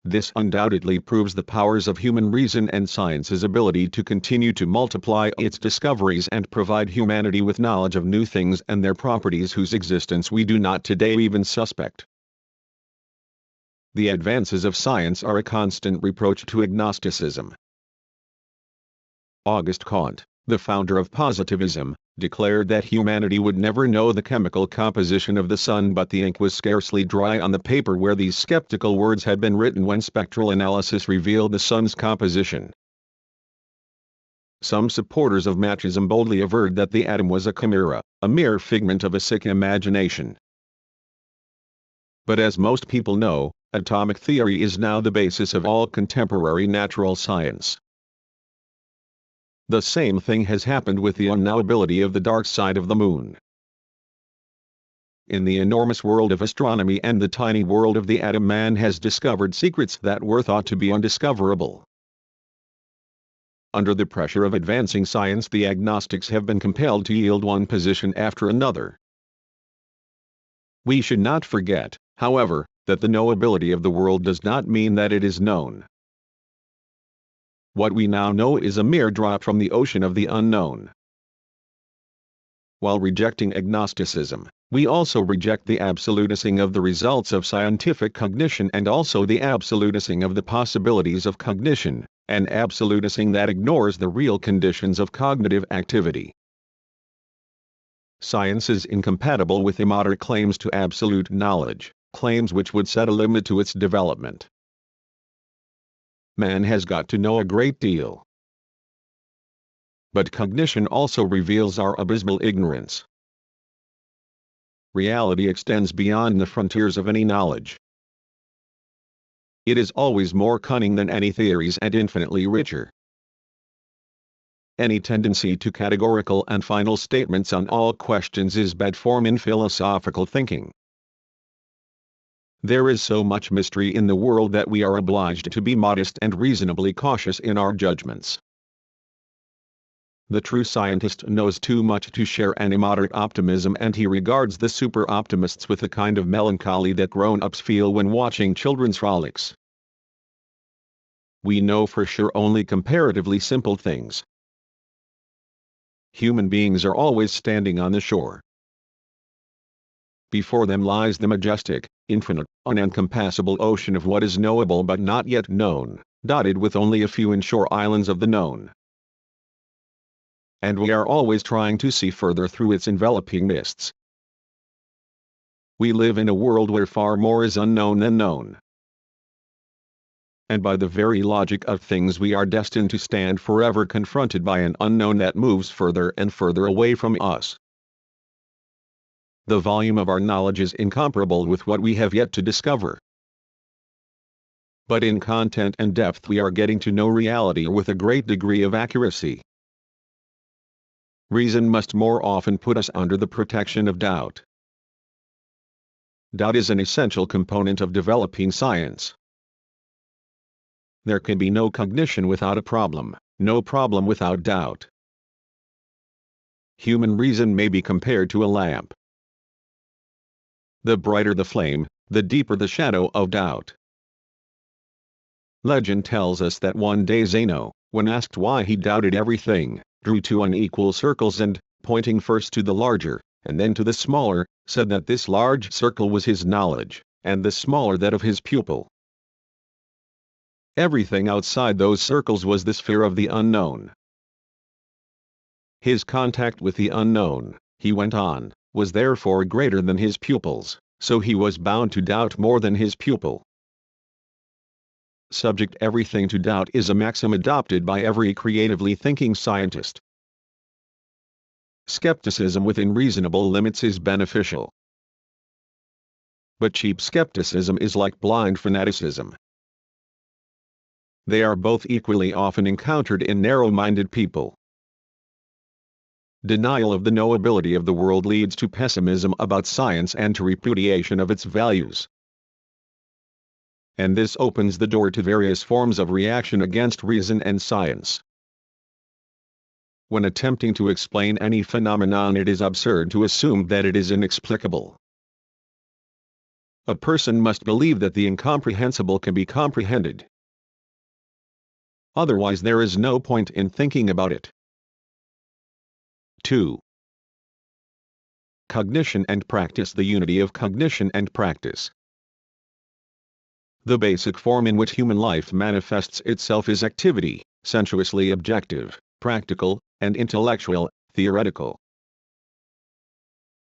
This undoubtedly proves the powers of human reason and science's ability to continue to multiply its discoveries and provide humanity with knowledge of new things and their properties whose existence we do not today even suspect. The advances of science are a constant reproach to agnosticism. Auguste Comte, the founder of positivism, declared that humanity would never know the chemical composition of the sun, but the ink was scarcely dry on the paper where these skeptical words had been written when spectral analysis revealed the sun's composition. Some supporters of Machism boldly averred that the atom was a chimera, a mere figment of a sick imagination. But as most people know, atomic theory is now the basis of all contemporary natural science. The same thing has happened with the unknowability of the dark side of the moon. In the enormous world of astronomy and the tiny world of the atom, man has discovered secrets that were thought to be undiscoverable. Under the pressure of advancing science, the agnostics have been compelled to yield one position after another. We should not forget, however, that the knowability of the world does not mean that it is known. What we now know is a mere drop from the ocean of the unknown. While rejecting agnosticism, we also reject the absolutising of the results of scientific cognition and also the absolutising of the possibilities of cognition, an absolutising that ignores the real conditions of cognitive activity. Science is incompatible with immoderate claims to absolute knowledge, claims which would set a limit to its development. Man has got to know a great deal. But cognition also reveals our abysmal ignorance. Reality extends beyond the frontiers of any knowledge. It is always more cunning than any theories and infinitely richer. Any tendency to categorical and final statements on all questions is bad form in philosophical thinking. There is so much mystery in the world that we are obliged to be modest and reasonably cautious in our judgments. The true scientist knows too much to share an immoderate optimism, and he regards the super-optimists with the kind of melancholy that grown-ups feel when watching children's frolics. We know for sure only comparatively simple things. Human beings are always standing on the shore. Before them lies the majestic, infinite, unencompassable ocean of what is knowable but not yet known, dotted with only a few inshore islands of the known. And we are always trying to see further through its enveloping mists. We live in a world where far more is unknown than known. And by the very logic of things we are destined to stand forever confronted by an unknown that moves further and further away from us. The volume of our knowledge is incomparable with what we have yet to discover. But in content and depth we are getting to know reality with a great degree of accuracy. Reason must more often put us under the protection of doubt. Doubt is an essential component of developing science. There can be no cognition without a problem, no problem without doubt. Human reason may be compared to a lamp. The brighter the flame, the deeper the shadow of doubt. Legend tells us that one day Zeno, when asked why he doubted everything, drew two unequal circles and, pointing first to the larger, and then to the smaller, said that this large circle was his knowledge, and the smaller that of his pupil. Everything outside those circles was the sphere of the unknown. His contact with the unknown, he went on, was therefore greater than his pupil's, so he was bound to doubt more than his pupil. Subject everything to doubt is a maxim adopted by every creatively thinking scientist. Skepticism within reasonable limits is beneficial. But cheap skepticism is like blind fanaticism. They are both equally often encountered in narrow-minded people. Denial of the knowability of the world leads to pessimism about science and to repudiation of its values. And this opens the door to various forms of reaction against reason and science. When attempting to explain any phenomenon, it is absurd to assume that it is inexplicable. A person must believe that the incomprehensible can be comprehended. Otherwise there is no point in thinking about it. 2. Cognition and practice. The unity of cognition and practice. The basic form in which human life manifests itself is activity, sensuously objective, practical, and intellectual, theoretical.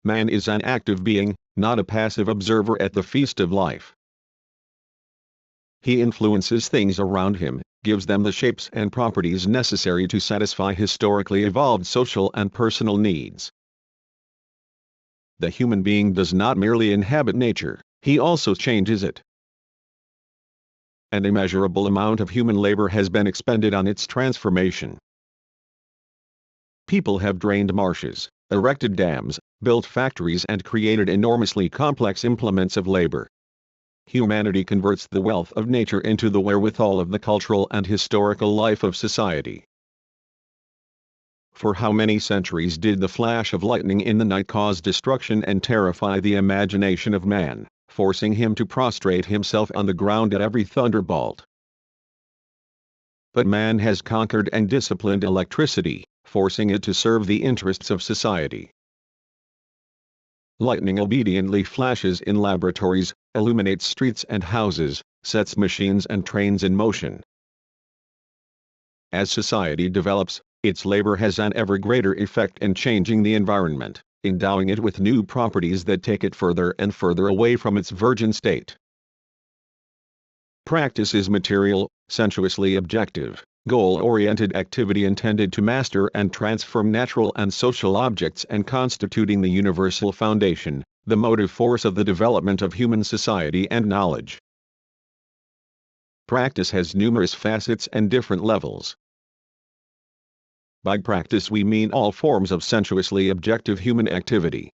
Man is an active being, not a passive observer at the feast of life. He influences things around him, gives them the shapes and properties necessary to satisfy historically evolved social and personal needs. The human being does not merely inhabit nature, he also changes it. An immeasurable amount of human labor has been expended on its transformation. People have drained marshes, erected dams, built factories and created enormously complex implements of labor. Humanity converts the wealth of nature into the wherewithal of the cultural and historical life of society. For how many centuries did the flash of lightning in the night cause destruction and terrify the imagination of man, forcing him to prostrate himself on the ground at every thunderbolt? But man has conquered and disciplined electricity, forcing it to serve the interests of society. Lightning obediently flashes in laboratories, illuminates streets and houses, sets machines and trains in motion. As society develops, its labor has an ever greater effect in changing the environment, endowing it with new properties that take it further and further away from its virgin state. Practice is material, sensuously objective, goal-oriented activity intended to master and transform natural and social objects and constituting the universal foundation, the motive force of the development of human society and knowledge. Practice has numerous facets and different levels. By practice we mean all forms of sensuously objective human activity.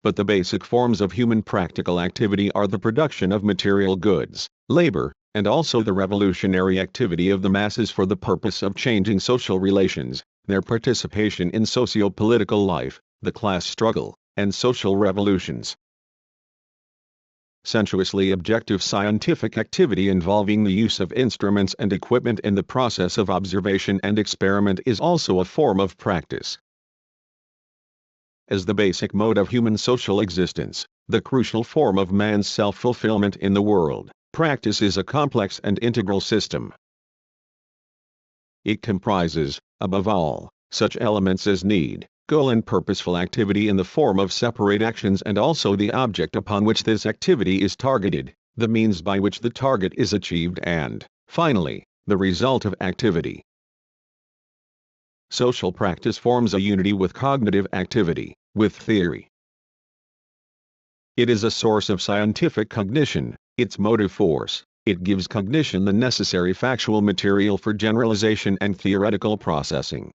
But the basic forms of human practical activity are the production of material goods, labor, and also the revolutionary activity of the masses for the purpose of changing social relations, their participation in socio-political life, the class struggle, and social revolutions. Sensuously objective scientific activity involving the use of instruments and equipment in the process of observation and experiment is also a form of practice. As the basic mode of human social existence, the crucial form of man's self-fulfillment in the world, practice is a complex and integral system. It comprises, above all, such elements as need, goal and purposeful activity in the form of separate actions and also the object upon which this activity is targeted, the means by which the target is achieved and, finally, the result of activity. Social practice forms a unity with cognitive activity, with theory. It is a source of scientific cognition, its motive force. It gives cognition the necessary factual material for generalization and theoretical processing.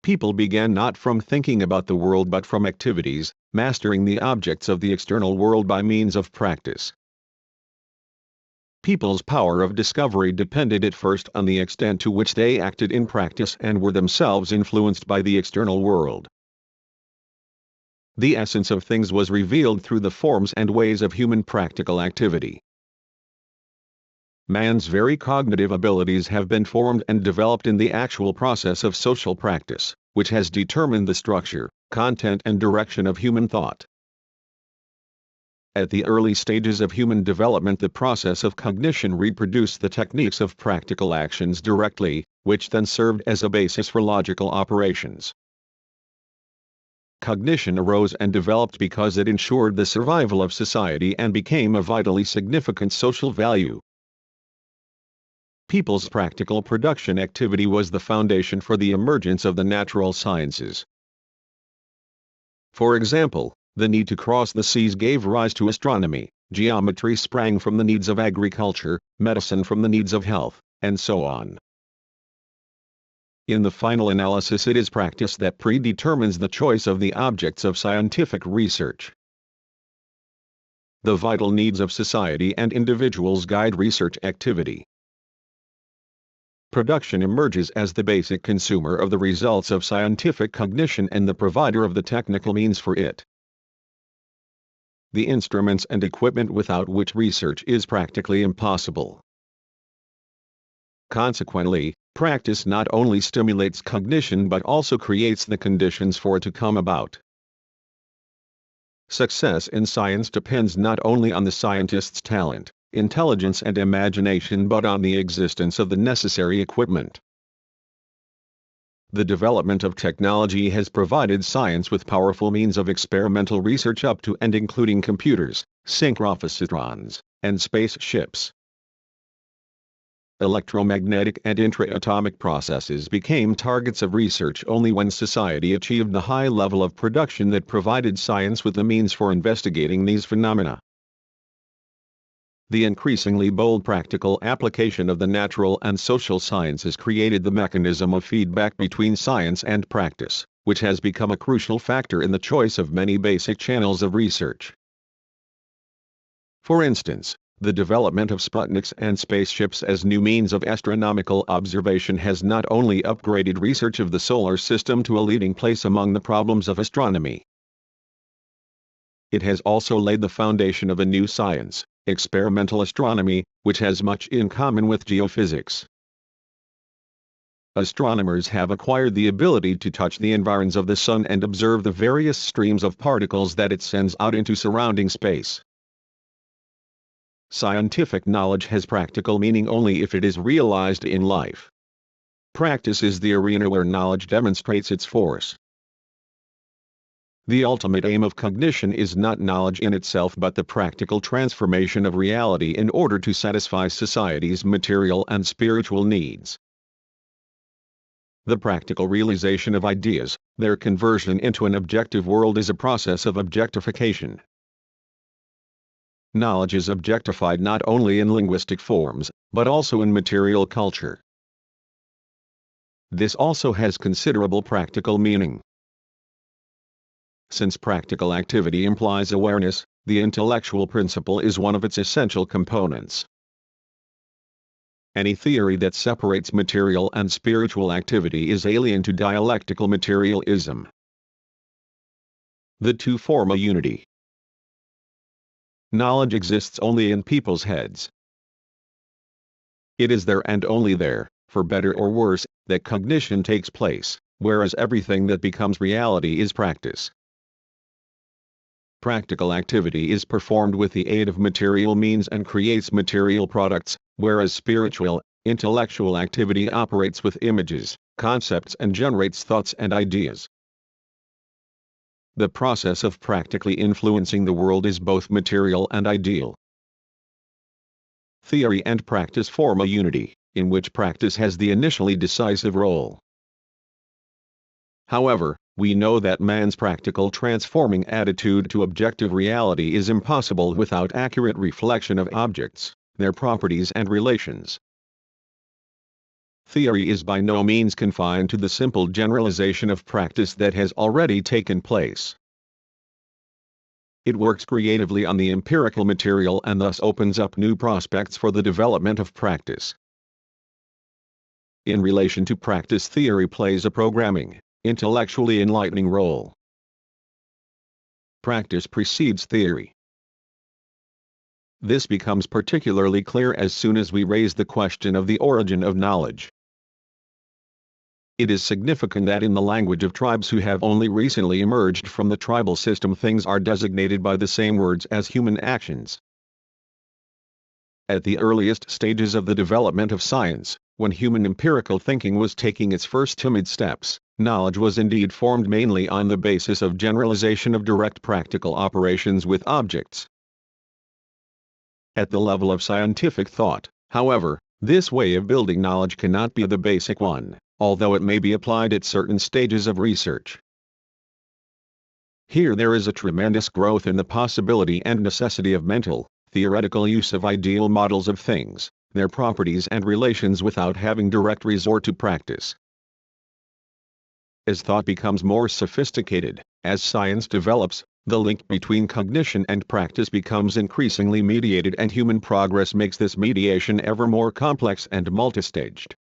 People began not from thinking about the world but from activities, mastering the objects of the external world by means of practice. People's power of discovery depended at first on the extent to which they acted in practice and were themselves influenced by the external world. The essence of things was revealed through the forms and ways of human practical activity. Man's very cognitive abilities have been formed and developed in the actual process of social practice, which has determined the structure, content and direction of human thought. At the early stages of human development, the process of cognition reproduced the techniques of practical actions directly, which then served as a basis for logical operations. Cognition arose and developed because it ensured the survival of society and became a vitally significant social value. People's practical production activity was the foundation for the emergence of the natural sciences. For example, the need to cross the seas gave rise to astronomy, geometry sprang from the needs of agriculture, medicine from the needs of health, and so on. In the final analysis, it is practice that predetermines the choice of the objects of scientific research. The vital needs of society and individuals guide research activity. Production emerges as the basic consumer of the results of scientific cognition and the provider of the technical means for it. the instruments and equipment without which research is practically impossible. Consequently, practice not only stimulates cognition but also creates the conditions for it to come about. Success in science depends not only on the scientist's talent, intelligence and imagination but on the existence of the necessary equipment. The development of technology has provided science with powerful means of experimental research up to and including computers, synchropositrons, and spaceships. Electromagnetic and intra-atomic processes became targets of research only when society achieved the high level of production that provided science with the means for investigating these phenomena. The increasingly bold practical application of the natural and social sciences created the mechanism of feedback between science and practice, which has become a crucial factor in the choice of many basic channels of research. For instance, the development of Sputniks and spaceships as new means of astronomical observation has not only upgraded research of the solar system to a leading place among the problems of astronomy. It has also laid the foundation of a new science, experimental astronomy, which has much in common with geophysics. Astronomers have acquired the ability to touch the environs of the Sun and observe the various streams of particles that it sends out into surrounding space. Scientific knowledge has practical meaning only if it is realized in life. Practice is the arena where knowledge demonstrates its force. The ultimate aim of cognition is not knowledge in itself but the practical transformation of reality in order to satisfy society's material and spiritual needs. The practical realization of ideas, their conversion into an objective world is a process of objectification. Knowledge is objectified not only in linguistic forms, but also in material culture. This also has considerable practical meaning. Since practical activity implies awareness, the intellectual principle is one of its essential components. Any theory that separates material and spiritual activity is alien to dialectical materialism. The two form a unity. Knowledge exists only in people's heads. It is there and only there, for better or worse, that cognition takes place, whereas everything that becomes reality is practice. Practical activity is performed with the aid of material means and creates material products, whereas spiritual, intellectual activity operates with images, concepts and generates thoughts and ideas. The process of practically influencing the world is both material and ideal. Theory and practice form a unity, in which practice has the initially decisive role. However, we know that man's practical transforming attitude to objective reality is impossible without accurate reflection of objects, their properties and relations. Theory is by no means confined to the simple generalization of practice that has already taken place. It works creatively on the empirical material and thus opens up new prospects for the development of practice. In relation to practice, theory plays a programming, intellectually enlightening role. Practice precedes theory. This becomes particularly clear as soon as we raise the question of the origin of knowledge. It is significant that in the language of tribes who have only recently emerged from the tribal system, things are designated by the same words as human actions. At the earliest stages of the development of science, when human empirical thinking was taking its first timid steps, knowledge was indeed formed mainly on the basis of generalization of direct practical operations with objects. At the level of scientific thought, however, this way of building knowledge cannot be the basic one, although it may be applied at certain stages of research. Here there is a tremendous growth in the possibility and necessity of mental, theoretical use of ideal models of things, their properties and relations without having direct resort to practice. As thought becomes more sophisticated, as science develops, the link between cognition and practice becomes increasingly mediated, and human progress makes this mediation ever more complex and multistaged.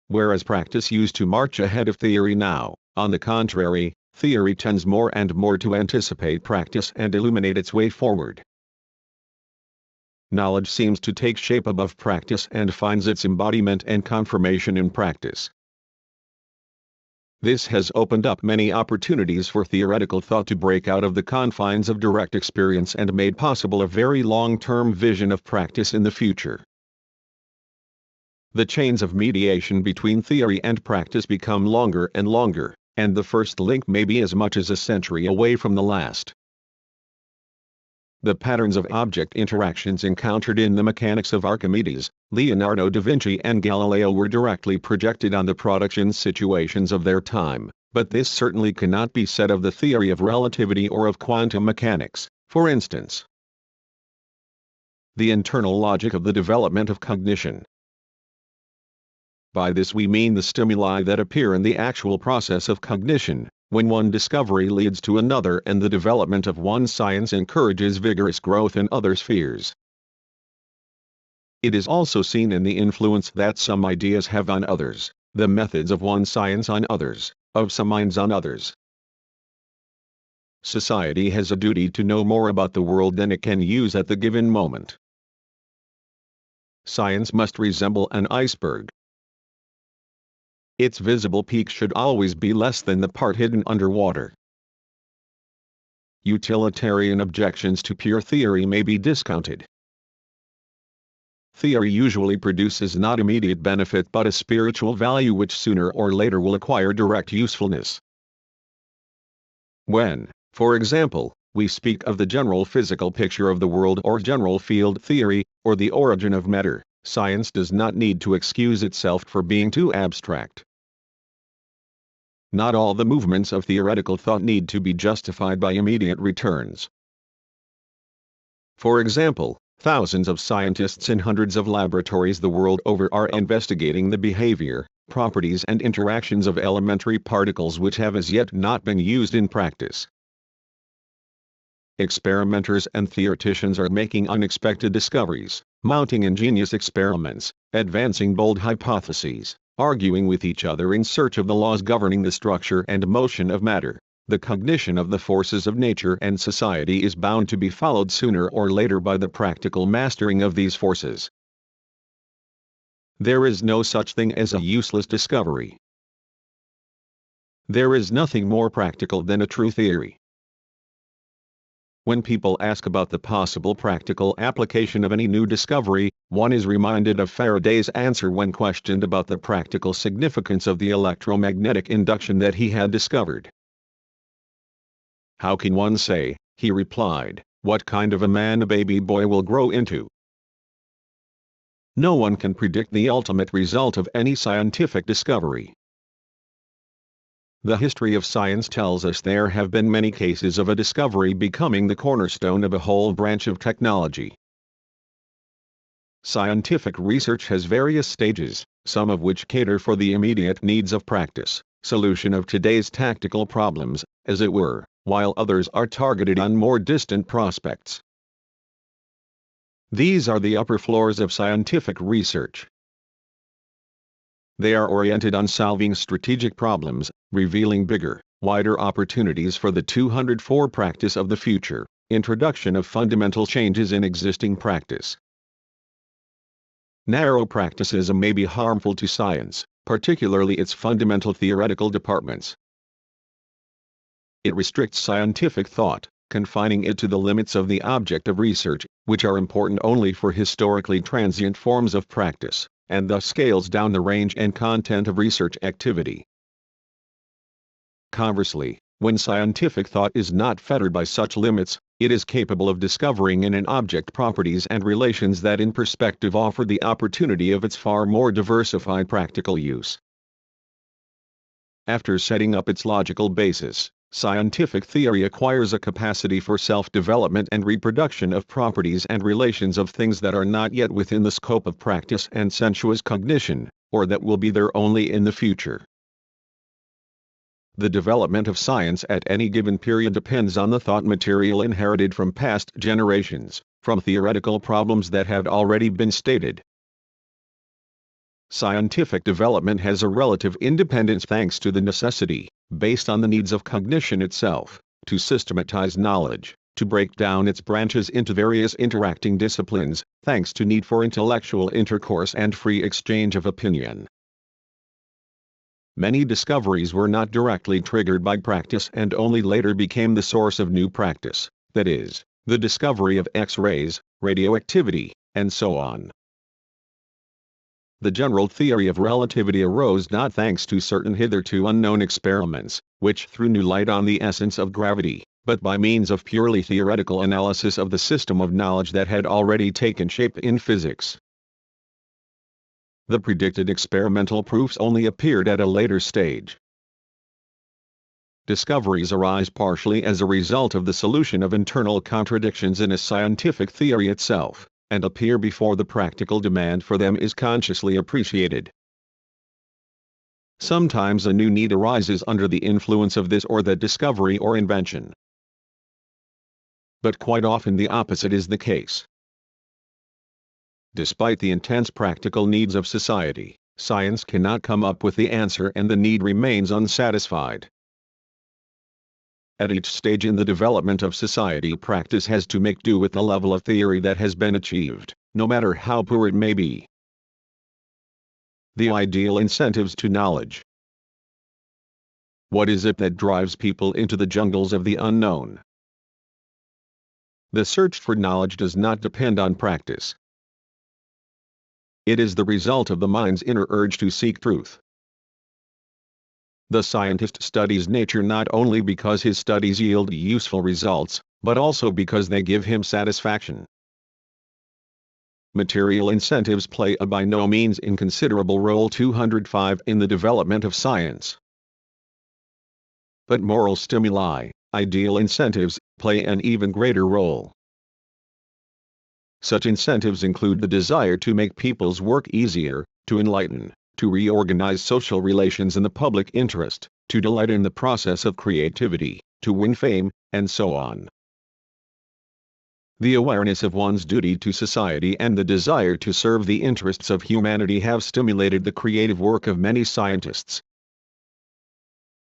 Whereas practice used to march ahead of theory now, on the contrary, theory tends more and more to anticipate practice and illuminate its way forward. Knowledge seems to take shape above practice and finds its embodiment and confirmation in practice. This has opened up many opportunities for theoretical thought to break out of the confines of direct experience and made possible a very long-term vision of practice in the future. The chains of mediation between theory and practice become longer and longer, and the first link may be as much as a century away from the last. The patterns of object interactions encountered in the mechanics of Archimedes, Leonardo da Vinci and Galileo were directly projected on the production situations of their time, but this certainly cannot be said of the theory of relativity or of quantum mechanics, for instance. The internal logic of the development of cognition. By this we mean the stimuli that appear in the actual process of cognition, when one discovery leads to another and the development of one science encourages vigorous growth in other spheres. It is also seen in the influence that some ideas have on others, the methods of one science on others, of some minds on others. Society has a duty to know more about the world than it can use at the given moment. Science must resemble an iceberg. Its visible peak should always be less than the part hidden underwater. Utilitarian objections to pure theory may be discounted. Theory usually produces not immediate benefit but a spiritual value which sooner or later will acquire direct usefulness. When, for example, we speak of the general physical picture of the world or general field theory, or the origin of matter, science does not need to excuse itself for being too abstract. Not all the movements of theoretical thought need to be justified by immediate returns. For example, thousands of scientists in hundreds of laboratories the world over are investigating the behavior, properties and interactions of elementary particles which have as yet not been used in practice. Experimenters and theoreticians are making unexpected discoveries, mounting ingenious experiments, advancing bold hypotheses, arguing with each other in search of the laws governing the structure and motion of matter. The cognition of the forces of nature and society is bound to be followed sooner or later by the practical mastering of these forces. There is no such thing as a useless discovery. There is nothing more practical than a true theory. When people ask about the possible practical application of any new discovery, one is reminded of Faraday's answer when questioned about the practical significance of the electromagnetic induction that he had discovered. "How can one say," he replied, "what kind of a man a baby boy will grow into? No one can predict the ultimate result of any scientific discovery." The history of science tells us there have been many cases of a discovery becoming the cornerstone of a whole branch of technology. Scientific research has various stages, some of which cater for the immediate needs of practice, solution of today's tactical problems, as it were, while others are targeted on more distant prospects. These are the upper floors of scientific research. They are oriented on solving strategic problems, revealing bigger, wider opportunities for the 204 practice of the future, introduction of fundamental changes in existing practice. Narrow practicism may be harmful to science, particularly its fundamental theoretical departments. It restricts scientific thought, confining it to the limits of the object of research, which are important only for historically transient forms of practice, and thus scales down the range and content of research activity. Conversely, when scientific thought is not fettered by such limits, it is capable of discovering in an object properties and relations that in perspective offer the opportunity of its far more diversified practical use. After setting up its logical basis, scientific theory acquires a capacity for self-development and reproduction of properties and relations of things that are not yet within the scope of practice and sensuous cognition, or that will be there only in the future. The development of science at any given period depends on the thought material inherited from past generations, from theoretical problems that have already been stated. Scientific development has a relative independence thanks to the necessity, based on the needs of cognition itself, to systematize knowledge, to break down its branches into various interacting disciplines, thanks to need for intellectual intercourse and free exchange of opinion. Many discoveries were not directly triggered by practice and only later became the source of new practice, that is, the discovery of X-rays, radioactivity, and so on. The general theory of relativity arose not thanks to certain hitherto unknown experiments, which threw new light on the essence of gravity, but by means of purely theoretical analysis of the system of knowledge that had already taken shape in physics. The predicted experimental proofs only appeared at a later stage. Discoveries arise partially as a result of the solution of internal contradictions in a scientific theory itself, and appear before the practical demand for them is consciously appreciated. Sometimes a new need arises under the influence of this or that discovery or invention. But quite often the opposite is the case. Despite the intense practical needs of society, science cannot come up with the answer and the need remains unsatisfied. At each stage in the development of society, practice has to make do with the level of theory that has been achieved, no matter how poor it may be. The ideal incentives to knowledge. What is it that drives people into the jungles of the unknown? The search for knowledge does not depend on practice. It is the result of the mind's inner urge to seek truth. The scientist studies nature not only because his studies yield useful results, but also because they give him satisfaction. Material incentives play a by no means inconsiderable role 205 in the development of science. But moral stimuli, ideal incentives, play an even greater role. Such incentives include the desire to make people's work easier, to enlighten, to reorganize social relations in the public interest, to delight in the process of creativity, to win fame, and so on. The awareness of one's duty to society and the desire to serve the interests of humanity have stimulated the creative work of many scientists.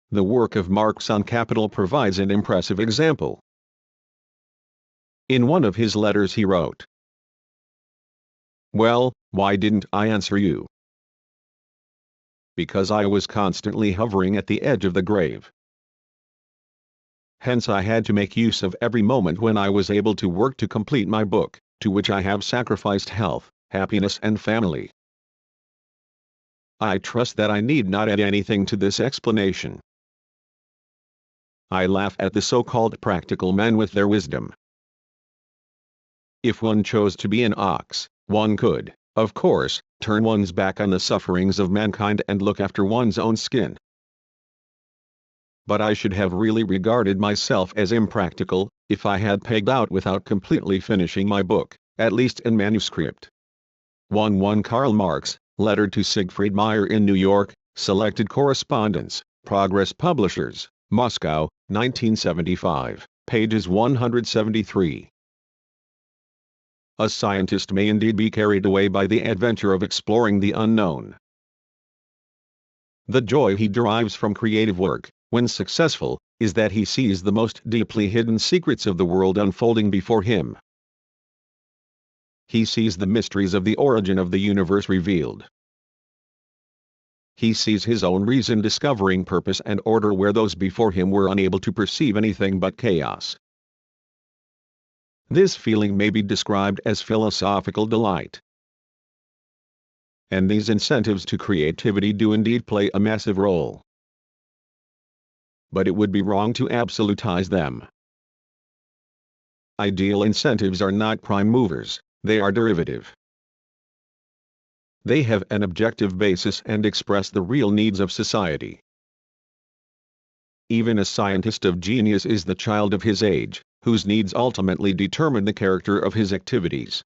The work of Marx on Capital provides an impressive example. In one of his letters he wrote, "Well, why didn't I answer you? Because I was constantly hovering at the edge of the grave. Hence I had to make use of every moment when I was able to work to complete my book, to which I have sacrificed health, happiness and family." I trust that I need not add anything to this explanation. I laugh at the so-called practical men with their wisdom. If one chose to be an ox, one could, of course, turn one's back on the sufferings of mankind and look after one's own skin. But I should have really regarded myself as impractical, if I had pegged out without completely finishing my book, at least in manuscript. 1 Karl Marx, Letter to Siegfried Meyer in New York, Selected Correspondence, Progress Publishers, Moscow, 1975, pages 173. A scientist may indeed be carried away by the adventure of exploring the unknown. The joy he derives from creative work, when successful, is that he sees the most deeply hidden secrets of the world unfolding before him. He sees the mysteries of the origin of the universe revealed. He sees his own reason discovering purpose and order where those before him were unable to perceive anything but chaos. This feeling may be described as philosophical delight. And these incentives to creativity do indeed play a massive role. But it would be wrong to absolutize them. Ideal incentives are not prime movers, they are derivative. They have an objective basis and express the real needs of society. Even a scientist of genius is the child of his age, whose needs ultimately determine the character of his activities.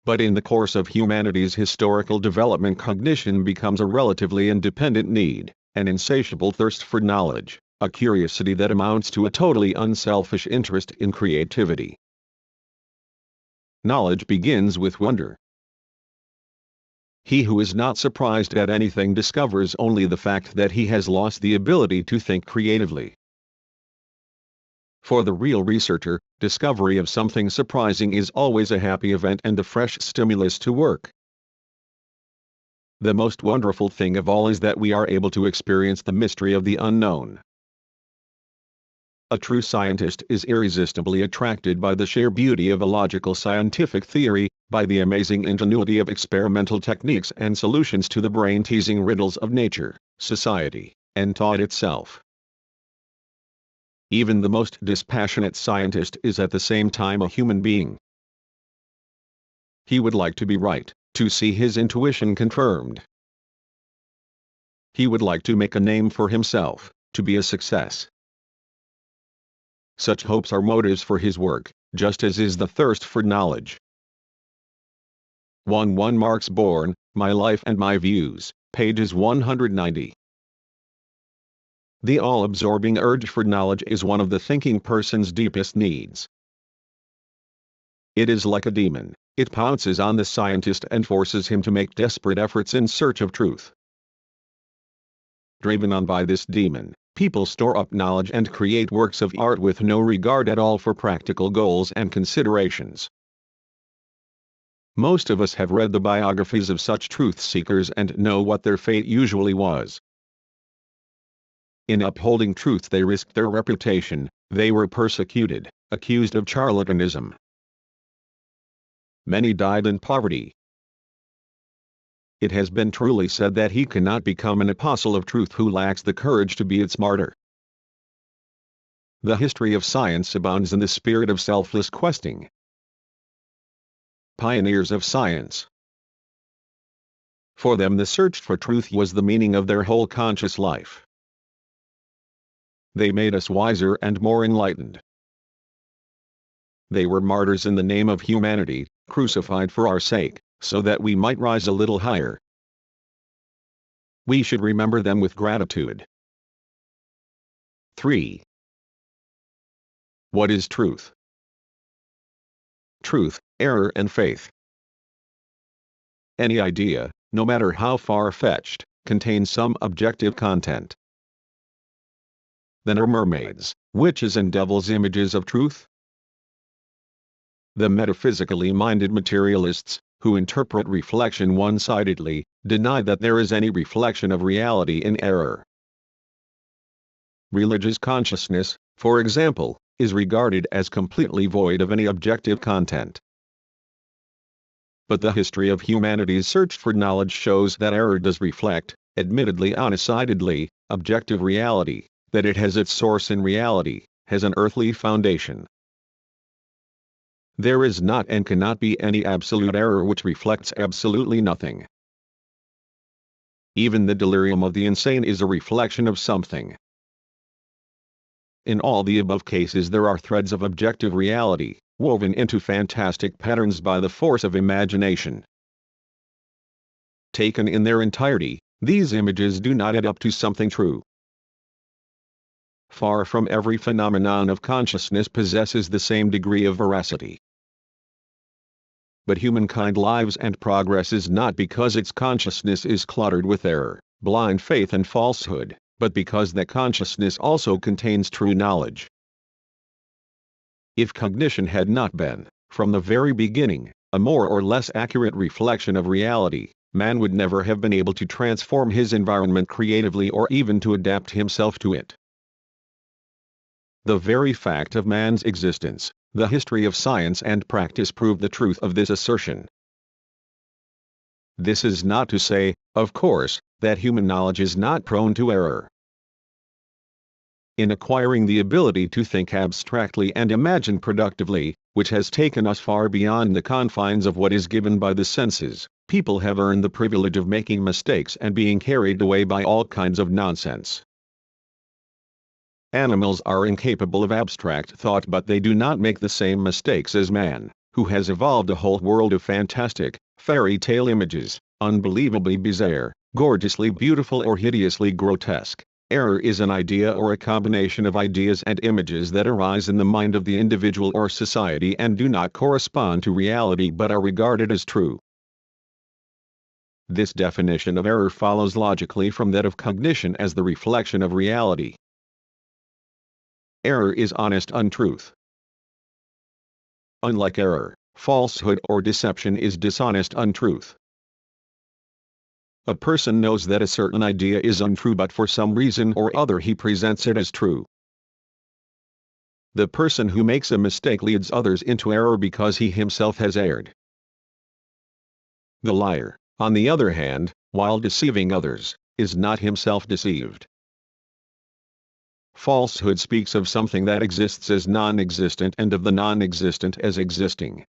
But in the course of humanity's historical development, cognition becomes a relatively independent need, an insatiable thirst for knowledge, a curiosity that amounts to a totally unselfish interest in creativity. Knowledge begins with wonder. He who is not surprised at anything discovers only the fact that he has lost the ability to think creatively. For the real researcher, discovery of something surprising is always a happy event and a fresh stimulus to work. The most wonderful thing of all is that we are able to experience the mystery of the unknown. A true scientist is irresistibly attracted by the sheer beauty of a logical scientific theory, by the amazing ingenuity of experimental techniques and solutions to the brain-teasing riddles of nature, society, and thought itself. Even the most dispassionate scientist is at the same time a human being. He would like to be right, to see his intuition confirmed. He would like to make a name for himself, to be a success. Such hopes are motives for his work, just as is the thirst for knowledge. 1 Marx Born, My Life and My Views, pages 190. The all-absorbing urge for knowledge is one of the thinking person's deepest needs. It is like a demon, it pounces on the scientist and forces him to make desperate efforts in search of truth. Driven on by this demon, people store up knowledge and create works of art with no regard at all for practical goals and considerations. Most of us have read the biographies of such truth-seekers and know what their fate usually was. In upholding truth they risked their reputation, they were persecuted, accused of charlatanism. Many died in poverty. It has been truly said that he cannot become an apostle of truth who lacks the courage to be its martyr. The history of science abounds in the spirit of selfless questing. Pioneers of science. For them the search for truth was the meaning of their whole conscious life. They made us wiser and more enlightened. They were martyrs in the name of humanity, crucified for our sake, so that we might rise a little higher. We should remember them with gratitude. 3. What is truth? Truth, error and faith. Any idea, no matter how far-fetched, contains some objective content. Then are mermaids, witches and devils images of truth? The metaphysically minded materialists, who interpret reflection one-sidedly, deny that there is any reflection of reality in error. Religious consciousness, for example, is regarded as completely void of any objective content. But the history of humanity's search for knowledge shows that error does reflect, admittedly undecidedly, objective reality, that it has its source in reality, has an earthly foundation. There is not and cannot be any absolute error which reflects absolutely nothing. Even the delirium of the insane is a reflection of something. In all the above cases there are threads of objective reality, woven into fantastic patterns by the force of imagination. Taken in their entirety, these images do not add up to something true. Far from every phenomenon of consciousness possesses the same degree of veracity. But humankind lives and progresses not because its consciousness is cluttered with error, blind faith and falsehood, but because that consciousness also contains true knowledge. If cognition had not been, from the very beginning, a more or less accurate reflection of reality, man would never have been able to transform his environment creatively or even to adapt himself to it. The very fact of man's existence, the history of science and practice prove the truth of this assertion. This is not to say, of course, that human knowledge is not prone to error. In acquiring the ability to think abstractly and imagine productively, which has taken us far beyond the confines of what is given by the senses, people have earned the privilege of making mistakes and being carried away by all kinds of nonsense. Animals are incapable of abstract thought, but they do not make the same mistakes as man, who has evolved a whole world of fantastic, fairy tale images, unbelievably bizarre, gorgeously beautiful or hideously grotesque. Error is an idea or a combination of ideas and images that arise in the mind of the individual or society and do not correspond to reality but are regarded as true. This definition of error follows logically from that of cognition as the reflection of reality. Error is honest untruth. Unlike error, falsehood or deception is dishonest untruth. A person knows that a certain idea is untrue, but for some reason or other he presents it as true. The person who makes a mistake leads others into error because he himself has erred. The liar, on the other hand, while deceiving others, is not himself deceived. Falsehood speaks of something that exists as non-existent and of the non-existent as existing.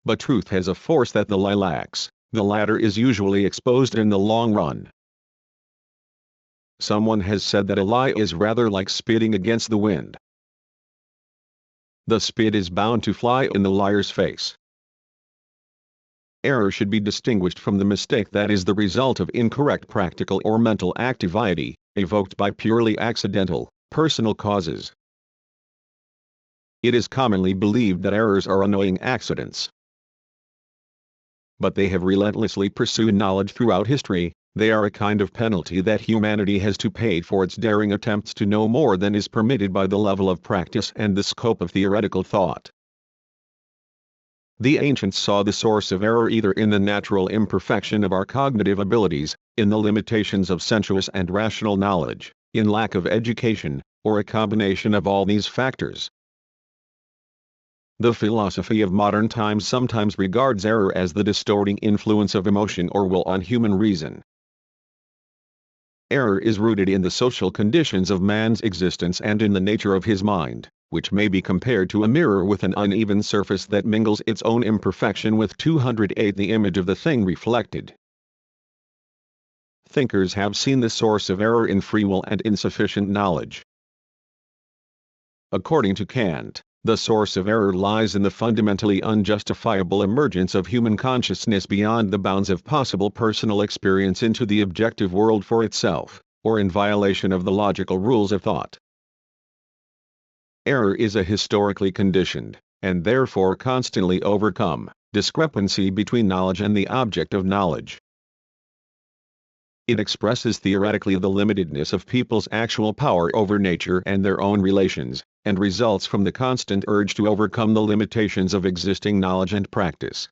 But truth has a force that the lie lacks. The latter is usually exposed in the long run. Someone has said that a lie is rather like spitting against the wind. The spit is bound to fly in the liar's face. Error should be distinguished from the mistake that is the result of incorrect practical or mental activity, evoked by purely accidental, personal causes. It is commonly believed that errors are annoying accidents. But they have relentlessly pursued knowledge throughout history. They are a kind of penalty that humanity has to pay for its daring attempts to know more than is permitted by the level of practice and the scope of theoretical thought. The ancients saw the source of error either in the natural imperfection of our cognitive abilities, in the limitations of sensuous and rational knowledge, in lack of education, or a combination of all these factors. The philosophy of modern times sometimes regards error as the distorting influence of emotion or will on human reason. Error is rooted in the social conditions of man's existence and in the nature of his mind, which may be compared to a mirror with an uneven surface that mingles its own imperfection with 208 the image of the thing reflected. Thinkers have seen the source of error in free will and insufficient knowledge. According to Kant, the source of error lies in the fundamentally unjustifiable emergence of human consciousness beyond the bounds of possible personal experience into the objective world for itself, or in violation of the logical rules of thought. Error is a historically conditioned, and therefore constantly overcome, discrepancy between knowledge and the object of knowledge. It expresses theoretically the limitedness of people's actual power over nature and their own relations, and results from the constant urge to overcome the limitations of existing knowledge and practice.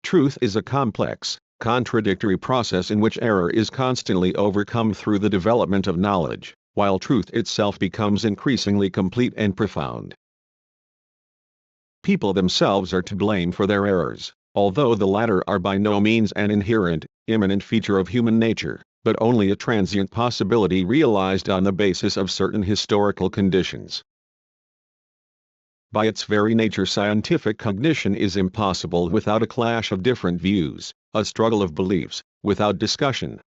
Truth is a complex, contradictory process in which error is constantly overcome through the development of knowledge, while truth itself becomes increasingly complete and profound. People themselves are to blame for their errors, although the latter are by no means an inherent, immanent feature of human nature, but only a transient possibility realized on the basis of certain historical conditions. By its very nature, scientific cognition is impossible without a clash of different views, a struggle of beliefs, without discussion.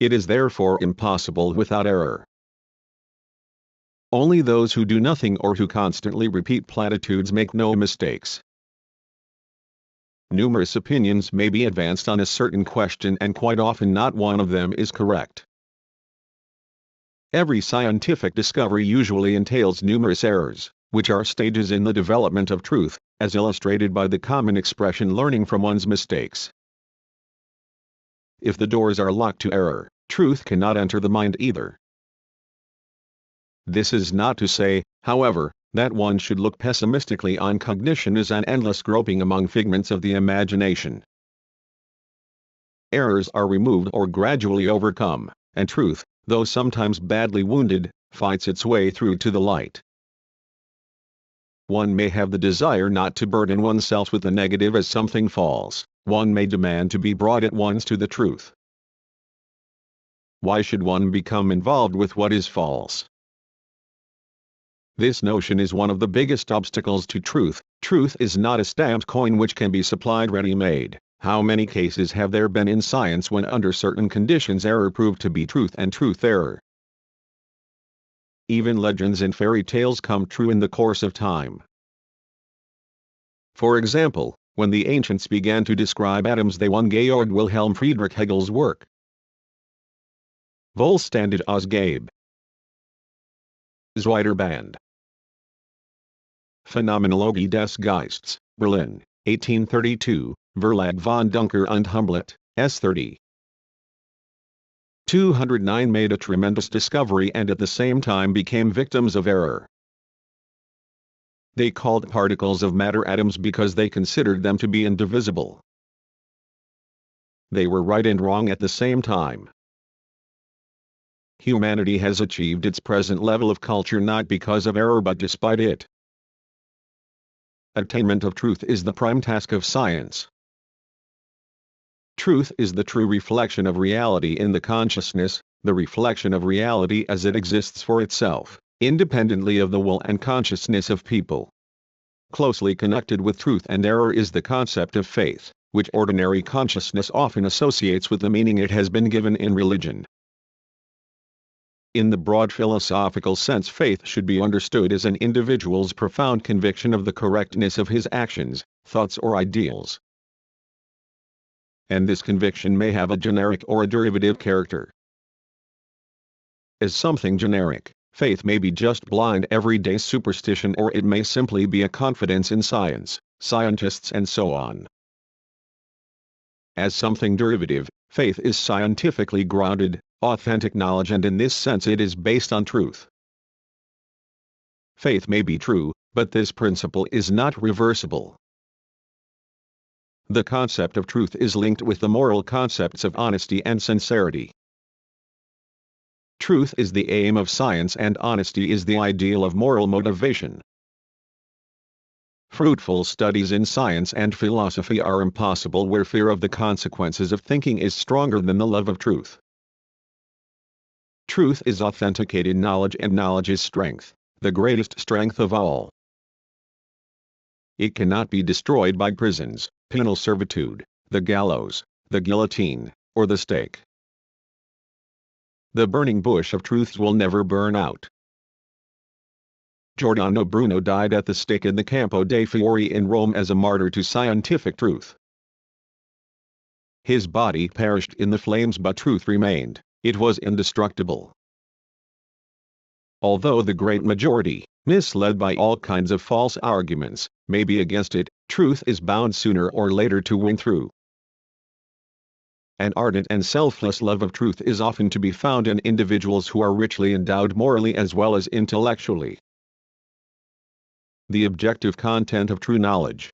It is therefore impossible without error. Only those who do nothing or who constantly repeat platitudes make no mistakes. Numerous opinions may be advanced on a certain question, and quite often not one of them is correct. Every scientific discovery usually entails numerous errors, which are stages in the development of truth, as illustrated by the common expression learning from one's mistakes. If the doors are locked to error, truth cannot enter the mind either. This is not to say, however, that one should look pessimistically on cognition as an endless groping among figments of the imagination. Errors are removed or gradually overcome, and truth, though sometimes badly wounded, fights its way through to the light. One may have the desire not to burden oneself with the negative as something false. One may demand to be brought at once to the truth. Why should one become involved with what is false? This notion is one of the biggest obstacles to truth. Truth is not a stamped coin which can be supplied ready-made. How many cases have there been in science when under certain conditions error proved to be truth and truth error? Even legends and fairy tales come true in the course of time. For example, when the ancients began to describe atoms, they Georg Wilhelm Friedrich Hegel's work. Vollständig Ausgabe. Zweiter Band. Phänomenologie des Geistes, Berlin, 1832, Verlag von Duncker und Humboldt, S30. 209 made a tremendous discovery and at the same time became victims of error. They called particles of matter atoms because they considered them to be indivisible. They were right and wrong at the same time. Humanity has achieved its present level of culture not because of error but despite it. Attainment of truth is the prime task of science. Truth is the true reflection of reality in the consciousness, the reflection of reality as it exists for itself, independently of the will and consciousness of people. Closely connected with truth and error is the concept of faith, which ordinary consciousness often associates with the meaning it has been given in religion. In the broad philosophical sense, faith should be understood as an individual's profound conviction of the correctness of his actions, thoughts or ideals. And this conviction may have a generic or a derivative character. As something generic, faith may be just blind everyday superstition or it may simply be a confidence in science, scientists and so on. As something derivative, faith is scientifically grounded, authentic knowledge and in this sense it is based on truth. Faith may be true, but this principle is not reversible. The concept of truth is linked with the moral concepts of honesty and sincerity. Truth is the aim of science and honesty is the ideal of moral motivation. Fruitful studies in science and philosophy are impossible where fear of the consequences of thinking is stronger than the love of truth. Truth is authenticated knowledge and knowledge is strength, the greatest strength of all. It cannot be destroyed by prisons, penal servitude, the gallows, the guillotine, or the stake. The burning bush of truths will never burn out. Giordano Bruno died at the stake in the Campo dei Fiori in Rome as a martyr to scientific truth. His body perished in the flames but truth remained, it was indestructible. Although the great majority, misled by all kinds of false arguments, may be against it, truth is bound sooner or later to win through. An ardent and selfless love of truth is often to be found in individuals who are richly endowed morally as well as intellectually. The objective content of true knowledge.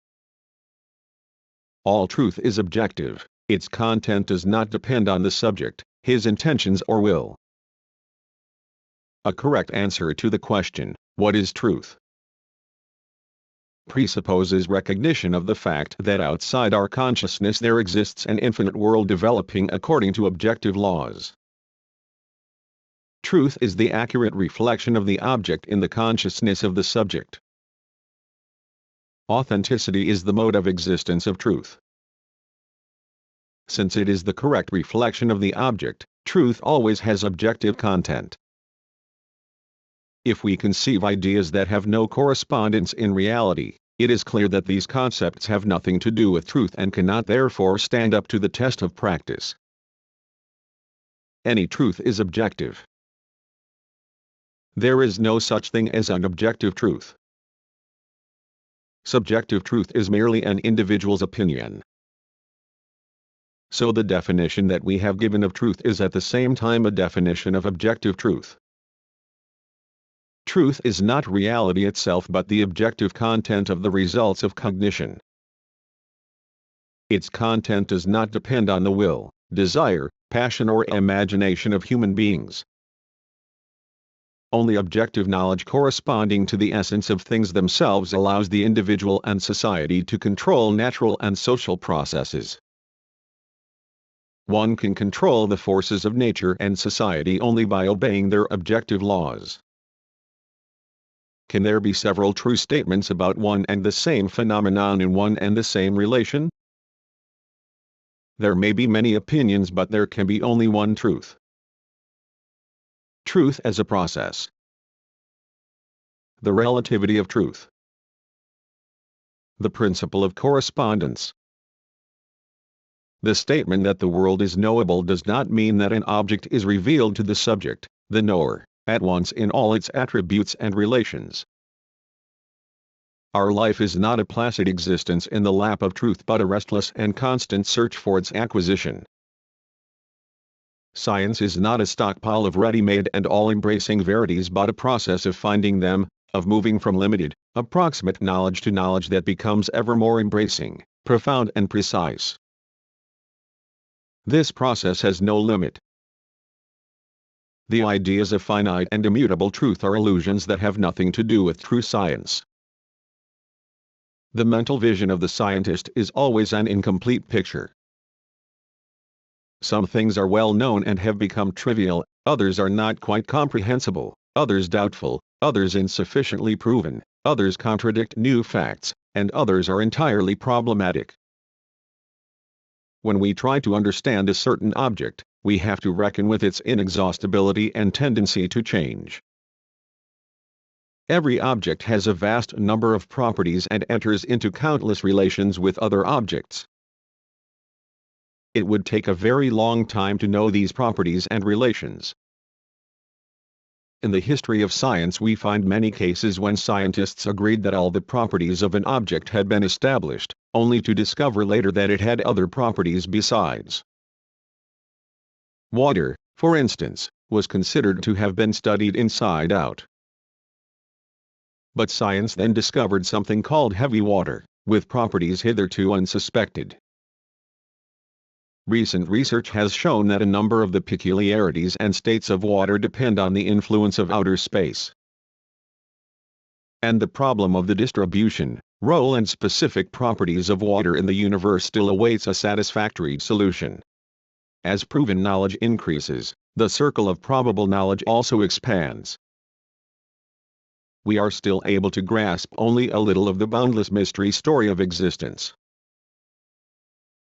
All truth is objective, its content does not depend on the subject, his intentions or will. A correct answer to the question, what is truth? Presupposes recognition of the fact that outside our consciousness there exists an infinite world developing according to objective laws. Truth is the accurate reflection of the object in the consciousness of the subject. Authenticity is the mode of existence of truth. Since it is the correct reflection of the object, truth always has objective content. If we conceive ideas that have no correspondence in reality, it is clear that these concepts have nothing to do with truth and cannot therefore stand up to the test of practice. Any truth is objective. There is no such thing as an objective truth. Subjective truth is merely an individual's opinion. So the definition that we have given of truth is at the same time a definition of objective truth. Truth is not reality itself but the objective content of the results of cognition. Its content does not depend on the will, desire, passion or imagination of human beings. Only objective knowledge corresponding to the essence of things themselves allows the individual and society to control natural and social processes. One can control the forces of nature and society only by obeying their objective laws. Can there be several true statements about one and the same phenomenon in one and the same relation? There may be many opinions but there can be only one truth. Truth as a process. The relativity of truth. The principle of correspondence. The statement that the world is knowable does not mean that an object is revealed to the subject, the knower, at once in all its attributes and relations. Our life is not a placid existence in the lap of truth but a restless and constant search for its acquisition. Science is not a stockpile of ready-made and all-embracing verities but a process of finding them, of moving from limited, approximate knowledge to knowledge that becomes ever more embracing, profound and precise. This process has no limit. The ideas of finite and immutable truth are illusions that have nothing to do with true science. The mental vision of the scientist is always an incomplete picture. Some things are well known and have become trivial, others are not quite comprehensible, others doubtful, others insufficiently proven, others contradict new facts, and others are entirely problematic. When we try to understand a certain object, we have to reckon with its inexhaustibility and tendency to change. Every object has a vast number of properties and enters into countless relations with other objects. It would take a very long time to know these properties and relations. In the history of science we find many cases when scientists agreed that all the properties of an object had been established, only to discover later that it had other properties besides. Water, for instance, was considered to have been studied inside out. But science then discovered something called heavy water, with properties hitherto unsuspected. Recent research has shown that a number of the peculiarities and states of water depend on the influence of outer space. And the problem of the distribution, role and specific properties of water in the universe still awaits a satisfactory solution. As proven knowledge increases, the circle of probable knowledge also expands. We are still able to grasp only a little of the boundless mystery story of existence.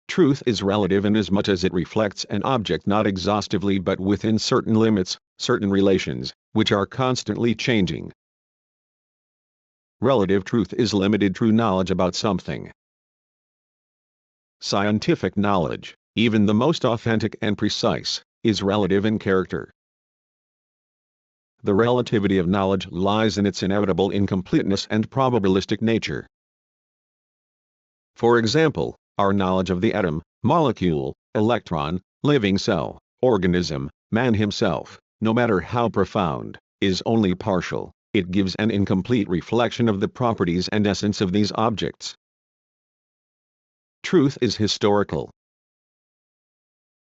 Truth is relative inasmuch as it reflects an object not exhaustively but within certain limits, certain relations, which are constantly changing. Relative truth is limited true knowledge about something. Scientific knowledge, even the most authentic and precise, is relative in character. The relativity of knowledge lies in its inevitable incompleteness and probabilistic nature. For example, our knowledge of the atom, molecule, electron, living cell, organism, man himself, no matter how profound, is only partial. It gives an incomplete reflection of the properties and essence of these objects. Truth is historical.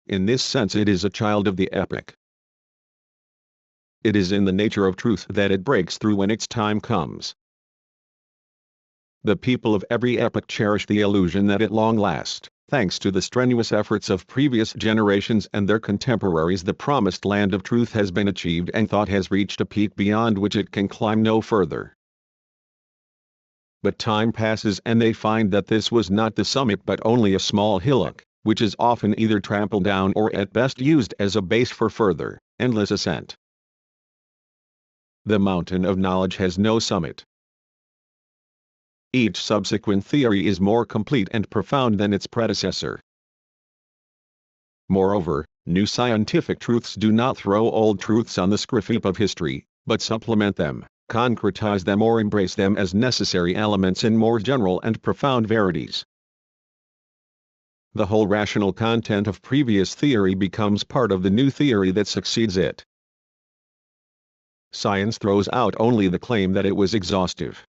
In this sense it is a child of the epoch. It is in the nature of truth that it breaks through when its time comes. The people of every epoch cherish the illusion that at long last, thanks to the strenuous efforts of previous generations and their contemporaries, the promised land of truth has been achieved and thought has reached a peak beyond which it can climb no further. But time passes and they find that this was not the summit but only a small hillock, which is often either trampled down or at best used as a base for further, endless ascent. The mountain of knowledge has no summit. Each subsequent theory is more complete and profound than its predecessor. Moreover, new scientific truths do not throw old truths on the scrap heap of history, but supplement them, concretize them or embrace them as necessary elements in more general and profound verities. The whole rational content of previous theory becomes part of the new theory that succeeds it. Science throws out only the claim that it was exhaustive.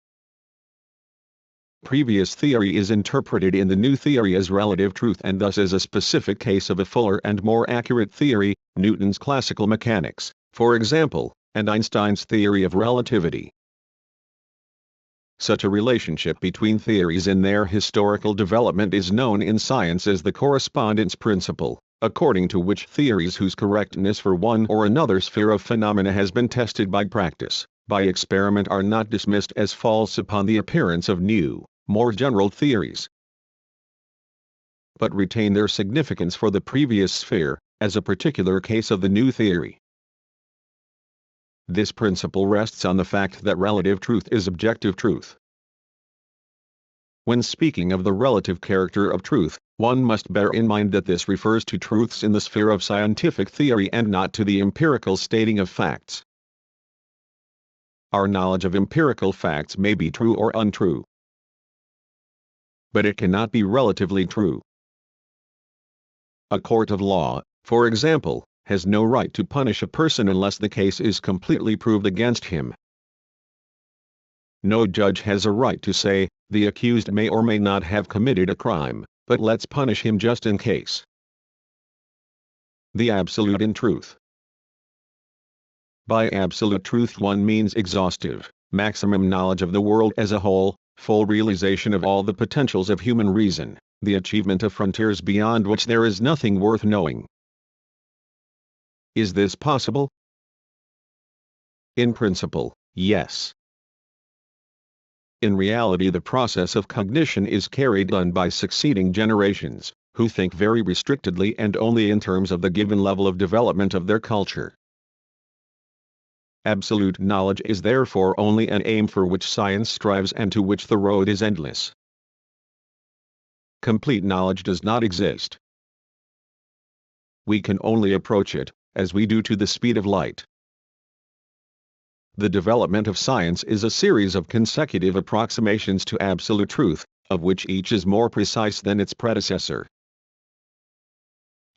Previous theory is interpreted in the new theory as relative truth and thus as a specific case of a fuller and more accurate theory, Newton's classical mechanics, for example, and Einstein's theory of relativity. Such a relationship between theories in their historical development is known in science as the correspondence principle, according to which theories whose correctness for one or another sphere of phenomena has been tested by practice, by experiment are not dismissed as false upon the appearance of new, more general theories, but retain their significance for the previous sphere, as a particular case of the new theory. This principle rests on the fact that relative truth is objective truth. When speaking of the relative character of truth, one must bear in mind that this refers to truths in the sphere of scientific theory and not to the empirical stating of facts. our knowledge of empirical facts may be true or untrue. But it cannot be relatively true. A court of law, for example, has no right to punish a person unless the case is completely proved against him. No judge has a right to say, the accused may or may not have committed a crime, but let's punish him just in case. The absolute in truth. By absolute truth one means exhaustive, maximum knowledge of the world as a whole, full realization of all the potentials of human reason, the achievement of frontiers beyond which there is nothing worth knowing. Is this possible? In principle, yes. In reality the process of cognition is carried on by succeeding generations, who think very restrictedly and only in terms of the given level of development of their culture. Absolute knowledge is therefore only an aim for which science strives and to which the road is endless. Complete knowledge does not exist. We can only approach it, as we do to the speed of light. The development of science is a series of consecutive approximations to absolute truth, of which each is more precise than its predecessor.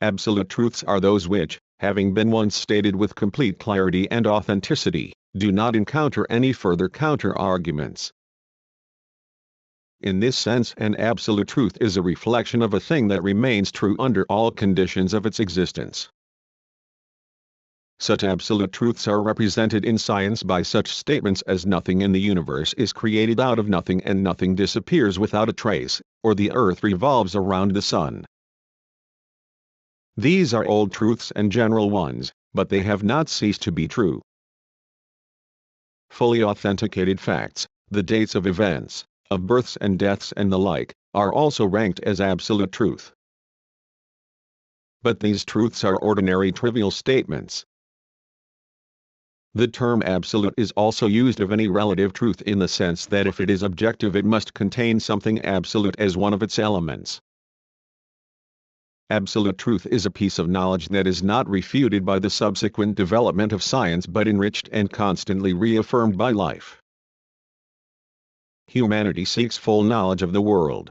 Absolute truths are those which, having been once stated with complete clarity and authenticity, do not encounter any further counter-arguments. In this sense an absolute truth is a reflection of a thing that remains true under all conditions of its existence. Such absolute truths are represented in science by such statements as nothing in the universe is created out of nothing and nothing disappears without a trace, or the earth revolves around the sun. These are old truths and general ones, but they have not ceased to be true. Fully authenticated facts, the dates of events, of births and deaths and the like, are also ranked as absolute truth. But these truths are ordinary trivial statements. The term absolute is also used of any relative truth in the sense that if it is objective it must contain something absolute as one of its elements. Absolute truth is a piece of knowledge that is not refuted by the subsequent development of science but enriched and constantly reaffirmed by life. Humanity seeks full knowledge of the world.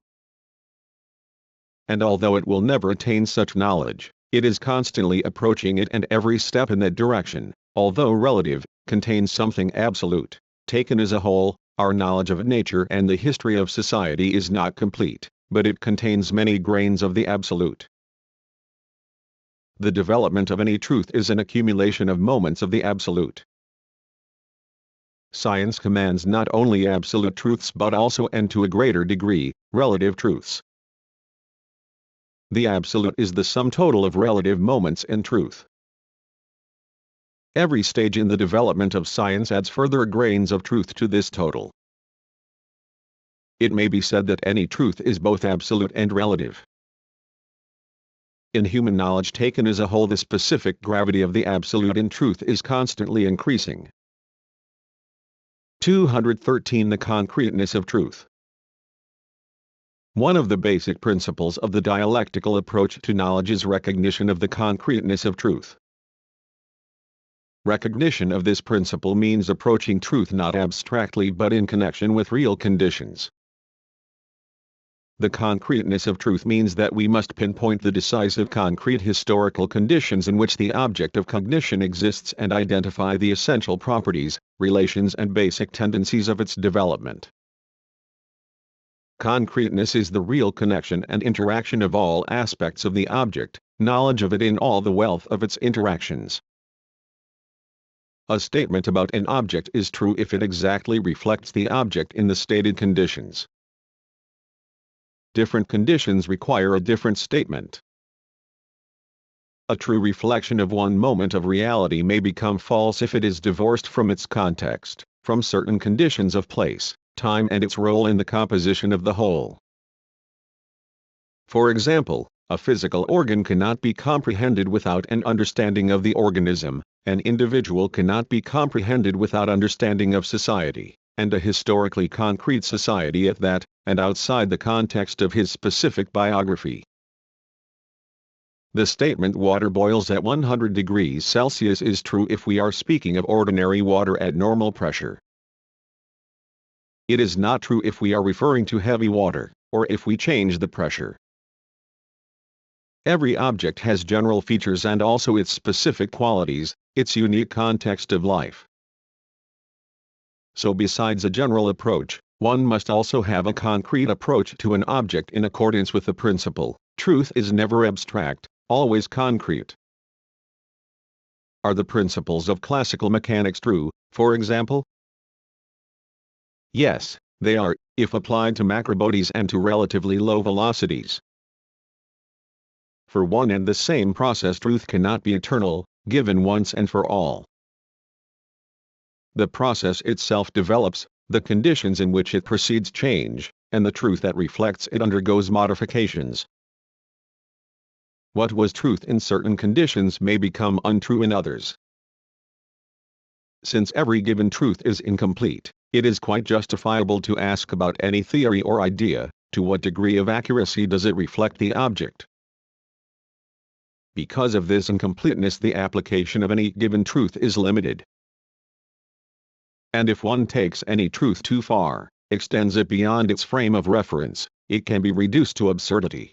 And although it will never attain such knowledge, it is constantly approaching it, and every step in that direction, although relative, contains something absolute. Taken as a whole, our knowledge of nature and the history of society is not complete, but it contains many grains of the absolute. The development of any truth is an accumulation of moments of the absolute. Science commands not only absolute truths but also, and to a greater degree, relative truths. The absolute is the sum total of relative moments in truth. Every stage in the development of science adds further grains of truth to this total. It may be said that any truth is both absolute and relative. In human knowledge taken as a whole, the specific gravity of the absolute in truth is constantly increasing. 213. The concreteness of truth. One of the basic principles of the dialectical approach to knowledge is recognition of the concreteness of truth. Recognition of this principle means approaching truth not abstractly but in connection with real conditions. The concreteness of truth means that we must pinpoint the decisive concrete historical conditions in which the object of cognition exists and identify the essential properties, relations and basic tendencies of its development. Concreteness is the real connection and interaction of all aspects of the object, knowledge of it in all the wealth of its interactions. A statement about an object is true if it exactly reflects the object in the stated conditions. Different conditions require a different statement. A true reflection of one moment of reality may become false if it is divorced from its context, from certain conditions of place, time and its role in the composition of the whole. For example, a physical organ cannot be comprehended without an understanding of the organism, an individual cannot be comprehended without understanding of society, and a historically concrete society at that, and outside the context of his specific biography. The statement water boils at 100 degrees Celsius is true if we are speaking of ordinary water at normal pressure, It is not true if we are referring to heavy water, or if we change the pressure. Every object has general features and also its specific qualities, its unique context of life. So besides a general approach, one must also have a concrete approach to an object in accordance with the principle, truth is never abstract, always concrete. Are the principles of classical mechanics true, for example? Yes, they are, if applied to macrobodies and to relatively low velocities. For one and the same process, truth cannot be eternal, given once and for all. The process itself develops, the conditions in which it proceeds change, and the truth that reflects it undergoes modifications. What was truth in certain conditions may become untrue in others. Since every given truth is incomplete, it is quite justifiable to ask about any theory or idea, to what degree of accuracy does it reflect the object? Because of this incompleteness, the application of any given truth is limited. And if one takes any truth too far, extends it beyond its frame of reference, it can be reduced to absurdity.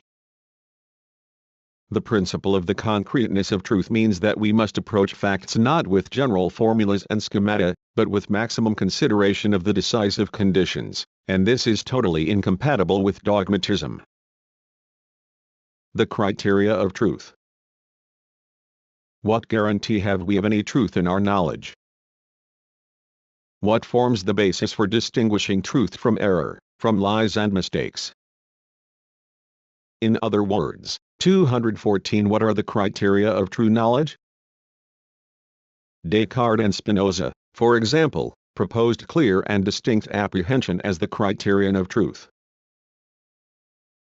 The principle of the concreteness of truth means that we must approach facts not with general formulas and schemata, but with maximum consideration of the decisive conditions, and this is totally incompatible with dogmatism. The criteria of truth. What guarantee have we of any truth in our knowledge? What forms the basis for distinguishing truth from error, from lies and mistakes? In other words, 214 What are the criteria of true knowledge? Descartes and Spinoza, for example, proposed clear and distinct apprehension as the criterion of truth.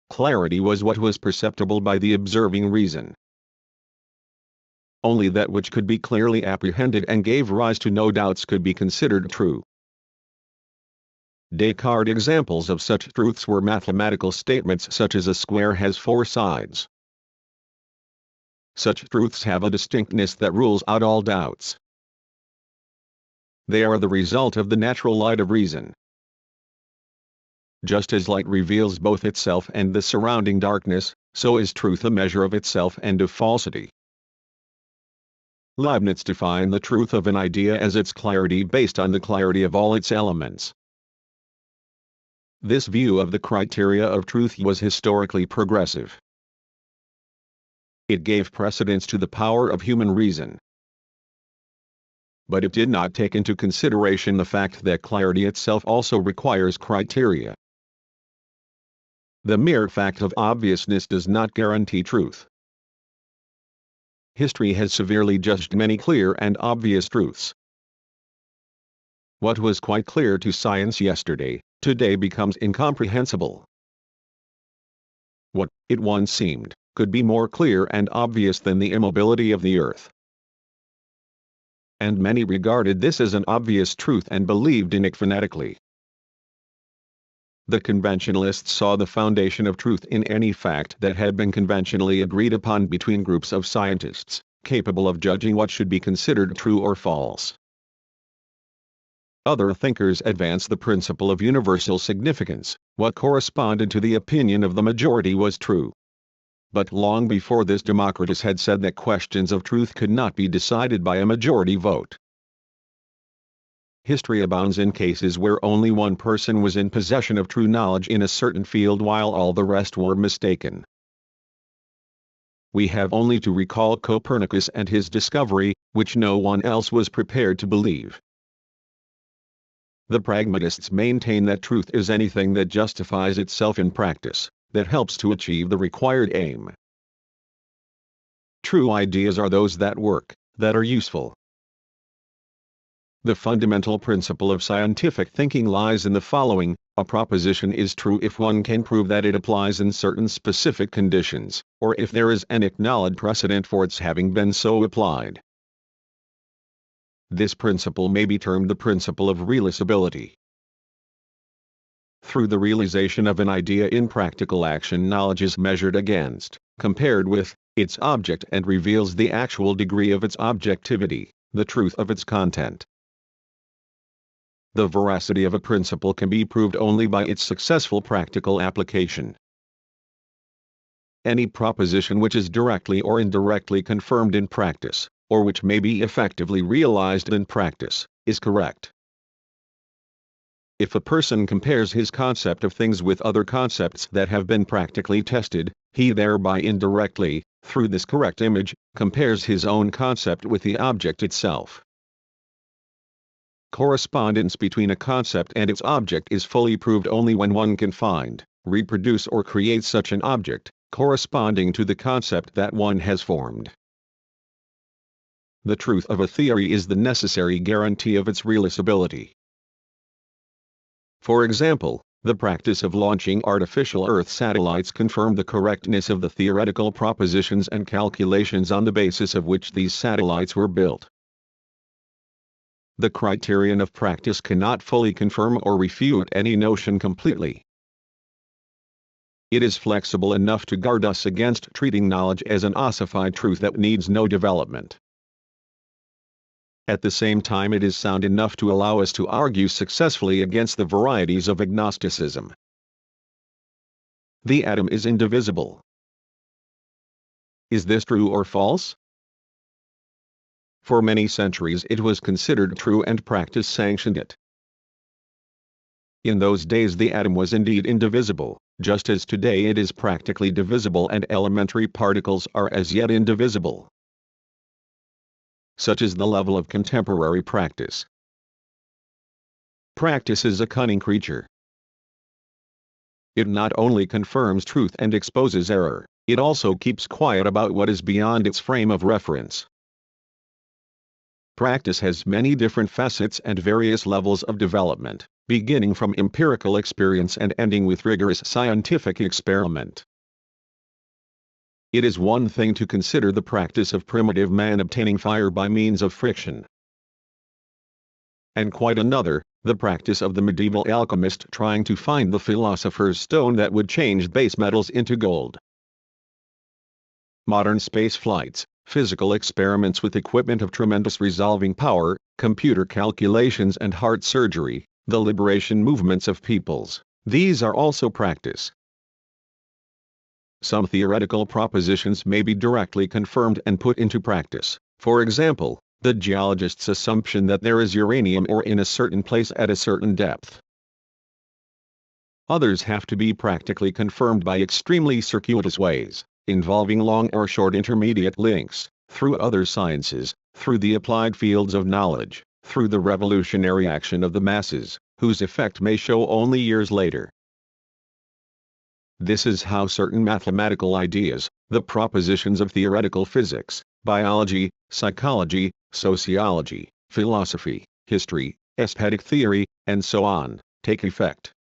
Clarity was what was perceptible by the observing reason. Only that which could be clearly apprehended and gave rise to no doubts could be considered true. Descartes' examples of such truths were mathematical statements such as a square has 4 sides. Such truths have a distinctness that rules out all doubts. They are the result of the natural light of reason. Just as light reveals both itself and the surrounding darkness, so is truth a measure of itself and of falsity. Leibniz defined the truth of an idea as its clarity based on the clarity of all its elements. This view of the criteria of truth was historically progressive. It gave precedence to the power of human reason. But it did not take into consideration the fact that clarity itself also requires criteria. The mere fact of obviousness does not guarantee truth. History has severely judged many clear and obvious truths. What was quite clear to science yesterday, today becomes incomprehensible. What, it once seemed, could be more clear and obvious than the immobility of the earth. And many regarded this as an obvious truth and believed in it fanatically. The conventionalists saw the foundation of truth in any fact that had been conventionally agreed upon between groups of scientists, capable of judging what should be considered true or false. Other thinkers advanced the principle of universal significance. What corresponded to the opinion of the majority was true. But long before this, Democritus had said that questions of truth could not be decided by a majority vote. History abounds in cases where only one person was in possession of true knowledge in a certain field while all the rest were mistaken. We have only to recall Copernicus and his discovery, which no one else was prepared to believe. The pragmatists maintain that truth is anything that justifies itself in practice, that helps to achieve the required aim. True ideas are those that work, that are useful. The fundamental principle of scientific thinking lies in the following: a proposition is true if one can prove that it applies in certain specific conditions, or if there is an acknowledged precedent for its having been so applied. This principle may be termed the principle of realizability. Through the realization of an idea in practical action, knowledge is measured against, compared with, its object and reveals the actual degree of its objectivity, the truth of its content. the veracity of a principle can be proved only by its successful practical application. Any proposition which is directly or indirectly confirmed in practice, or which may be effectively realized in practice, is correct. If a person compares his concept of things with other concepts that have been practically tested, he thereby indirectly, through this correct image, compares his own concept with the object itself. Correspondence between a concept and its object is fully proved only when one can find, reproduce or create such an object, corresponding to the concept that one has formed. The truth of a theory is the necessary guarantee of its realizability. For example, the practice of launching artificial Earth satellites confirmed the correctness of the theoretical propositions and calculations on the basis of which these satellites were built. The criterion of practice cannot fully confirm or refute any notion completely. It is flexible enough to guard us against treating knowledge as an ossified truth that needs no development. At the same time, it is sound enough to allow us to argue successfully against the varieties of agnosticism. The atom is indivisible. Is this true or false? For many centuries it was considered true and practice sanctioned it. In those days the atom was indeed indivisible, just as today it is practically divisible and elementary particles are as yet indivisible. Such is the level of contemporary practice. Practice is a cunning creature. It not only confirms truth and exposes error, it also keeps quiet about what is beyond its frame of reference. Practice has many different facets and various levels of development, beginning from empirical experience and ending with rigorous scientific experiment. It is one thing to consider the practice of primitive man obtaining fire by means of friction, and quite another, the practice of the medieval alchemist trying to find the philosopher's stone that would change base metals into gold. Modern space flights, physical experiments with equipment of tremendous resolving power, computer calculations and heart surgery, the liberation movements of peoples, these are also practice. Some theoretical propositions may be directly confirmed and put into practice, for example, the geologist's assumption that there is uranium ore in a certain place at a certain depth. Others have to be practically confirmed by extremely circuitous ways, involving long or short intermediate links, through other sciences, through the applied fields of knowledge, through the revolutionary action of the masses, whose effect may show only years later. This is how certain mathematical ideas, the propositions of theoretical physics, biology, psychology, sociology, philosophy, history, aesthetic theory, and so on, take effect.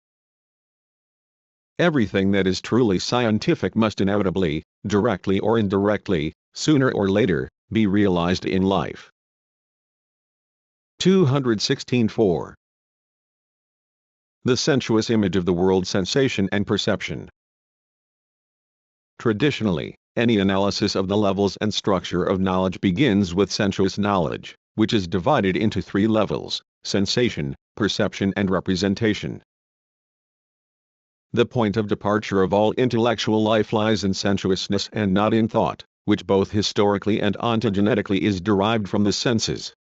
Everything that is truly scientific must inevitably, directly or indirectly, sooner or later, be realized in life. 216.4. The sensuous image of the world, sensation and perception. Traditionally, any analysis of the levels and structure of knowledge begins with sensuous knowledge, which is divided into three levels: sensation, perception and representation. The point of departure of all intellectual life lies in sensuousness and not in thought, which both historically and ontogenetically is derived from the senses.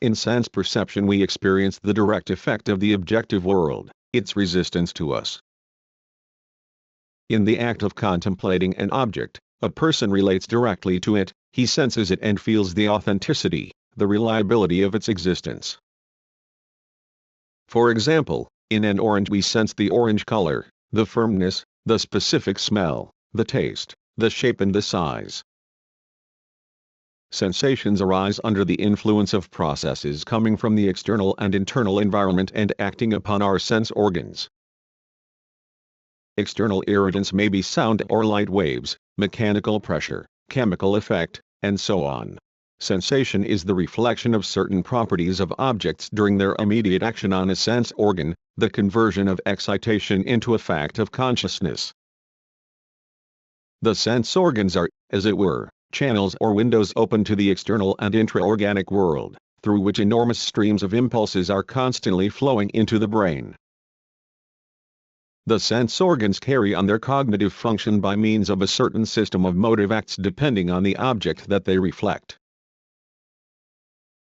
In sense perception we experience the direct effect of the objective world, its resistance to us. In the act of contemplating an object, a person relates directly to it, he senses it and feels the authenticity, the reliability of its existence. For example, in an orange we sense the orange color, the firmness, the specific smell, the taste, the shape and the size. Sensations arise under the influence of processes coming from the external and internal environment and acting upon our sense organs. External irritants may be sound or light waves, mechanical pressure, chemical effect, and so on. Sensation is the reflection of certain properties of objects during their immediate action on a sense organ, the conversion of excitation into a fact of consciousness. The sense organs are, as it were, channels or windows open to the external and intra-organic world, through which enormous streams of impulses are constantly flowing into the brain. The sense organs carry on their cognitive function by means of a certain system of motive acts depending on the object that they reflect.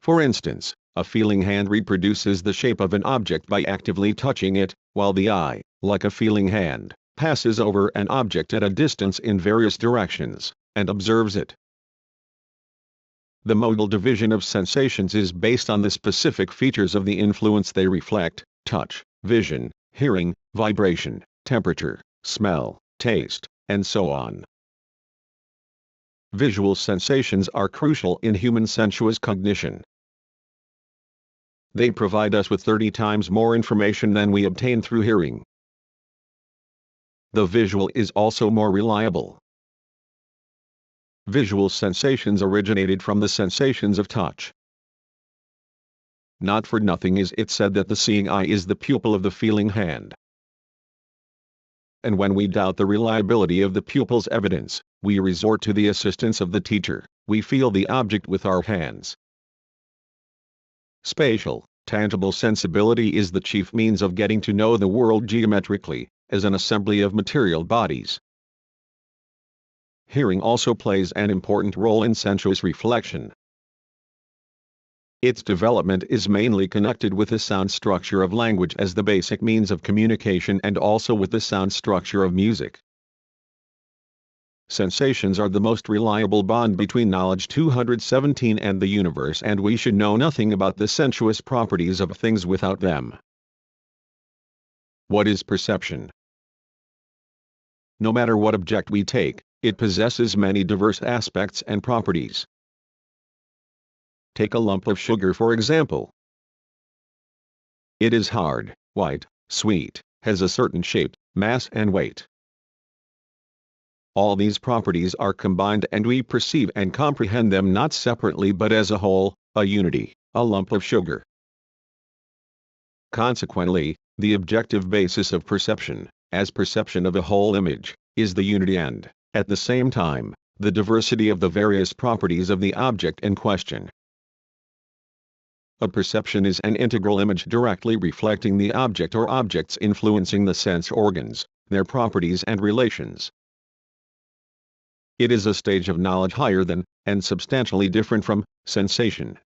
For instance, a feeling hand reproduces the shape of an object by actively touching it, while the eye, like a feeling hand, passes over an object at a distance in various directions, and observes it. The modal division of sensations is based on the specific features of the influence they reflect: touch, vision, hearing, vibration, temperature, smell, taste, and so on. Visual sensations are crucial in human sensuous cognition. They provide us with 30 times more information than we obtain through hearing. The visual is also more reliable. Visual sensations originated from the sensations of touch. Not for nothing is it said that the seeing eye is the pupil of the feeling hand. And when we doubt the reliability of the pupil's evidence, we resort to the assistance of the teacher. We feel the object with our hands. Spatial, tangible sensibility is the chief means of getting to know the world geometrically, as an assembly of material bodies. Hearing also plays an important role in sensuous reflection. Its development is mainly connected with the sound structure of language as the basic means of communication and also with the sound structure of music. Sensations are the most reliable bond between knowledge 217 and the universe, and we should know nothing about the sensuous properties of things without them. What is perception? No matter what object we take, it possesses many diverse aspects and properties. Take a lump of sugar for example. It is hard, white, sweet, has a certain shape, mass and weight. All these properties are combined and we perceive and comprehend them not separately but as a whole, a unity, a lump of sugar. Consequently, the objective basis of perception, as perception of a whole image, is the unity and, at the same time, the diversity of the various properties of the object in question. A perception is an integral image directly reflecting the object or objects influencing the sense organs, their properties and relations. It is a stage of knowledge higher than, and substantially different from, sensation.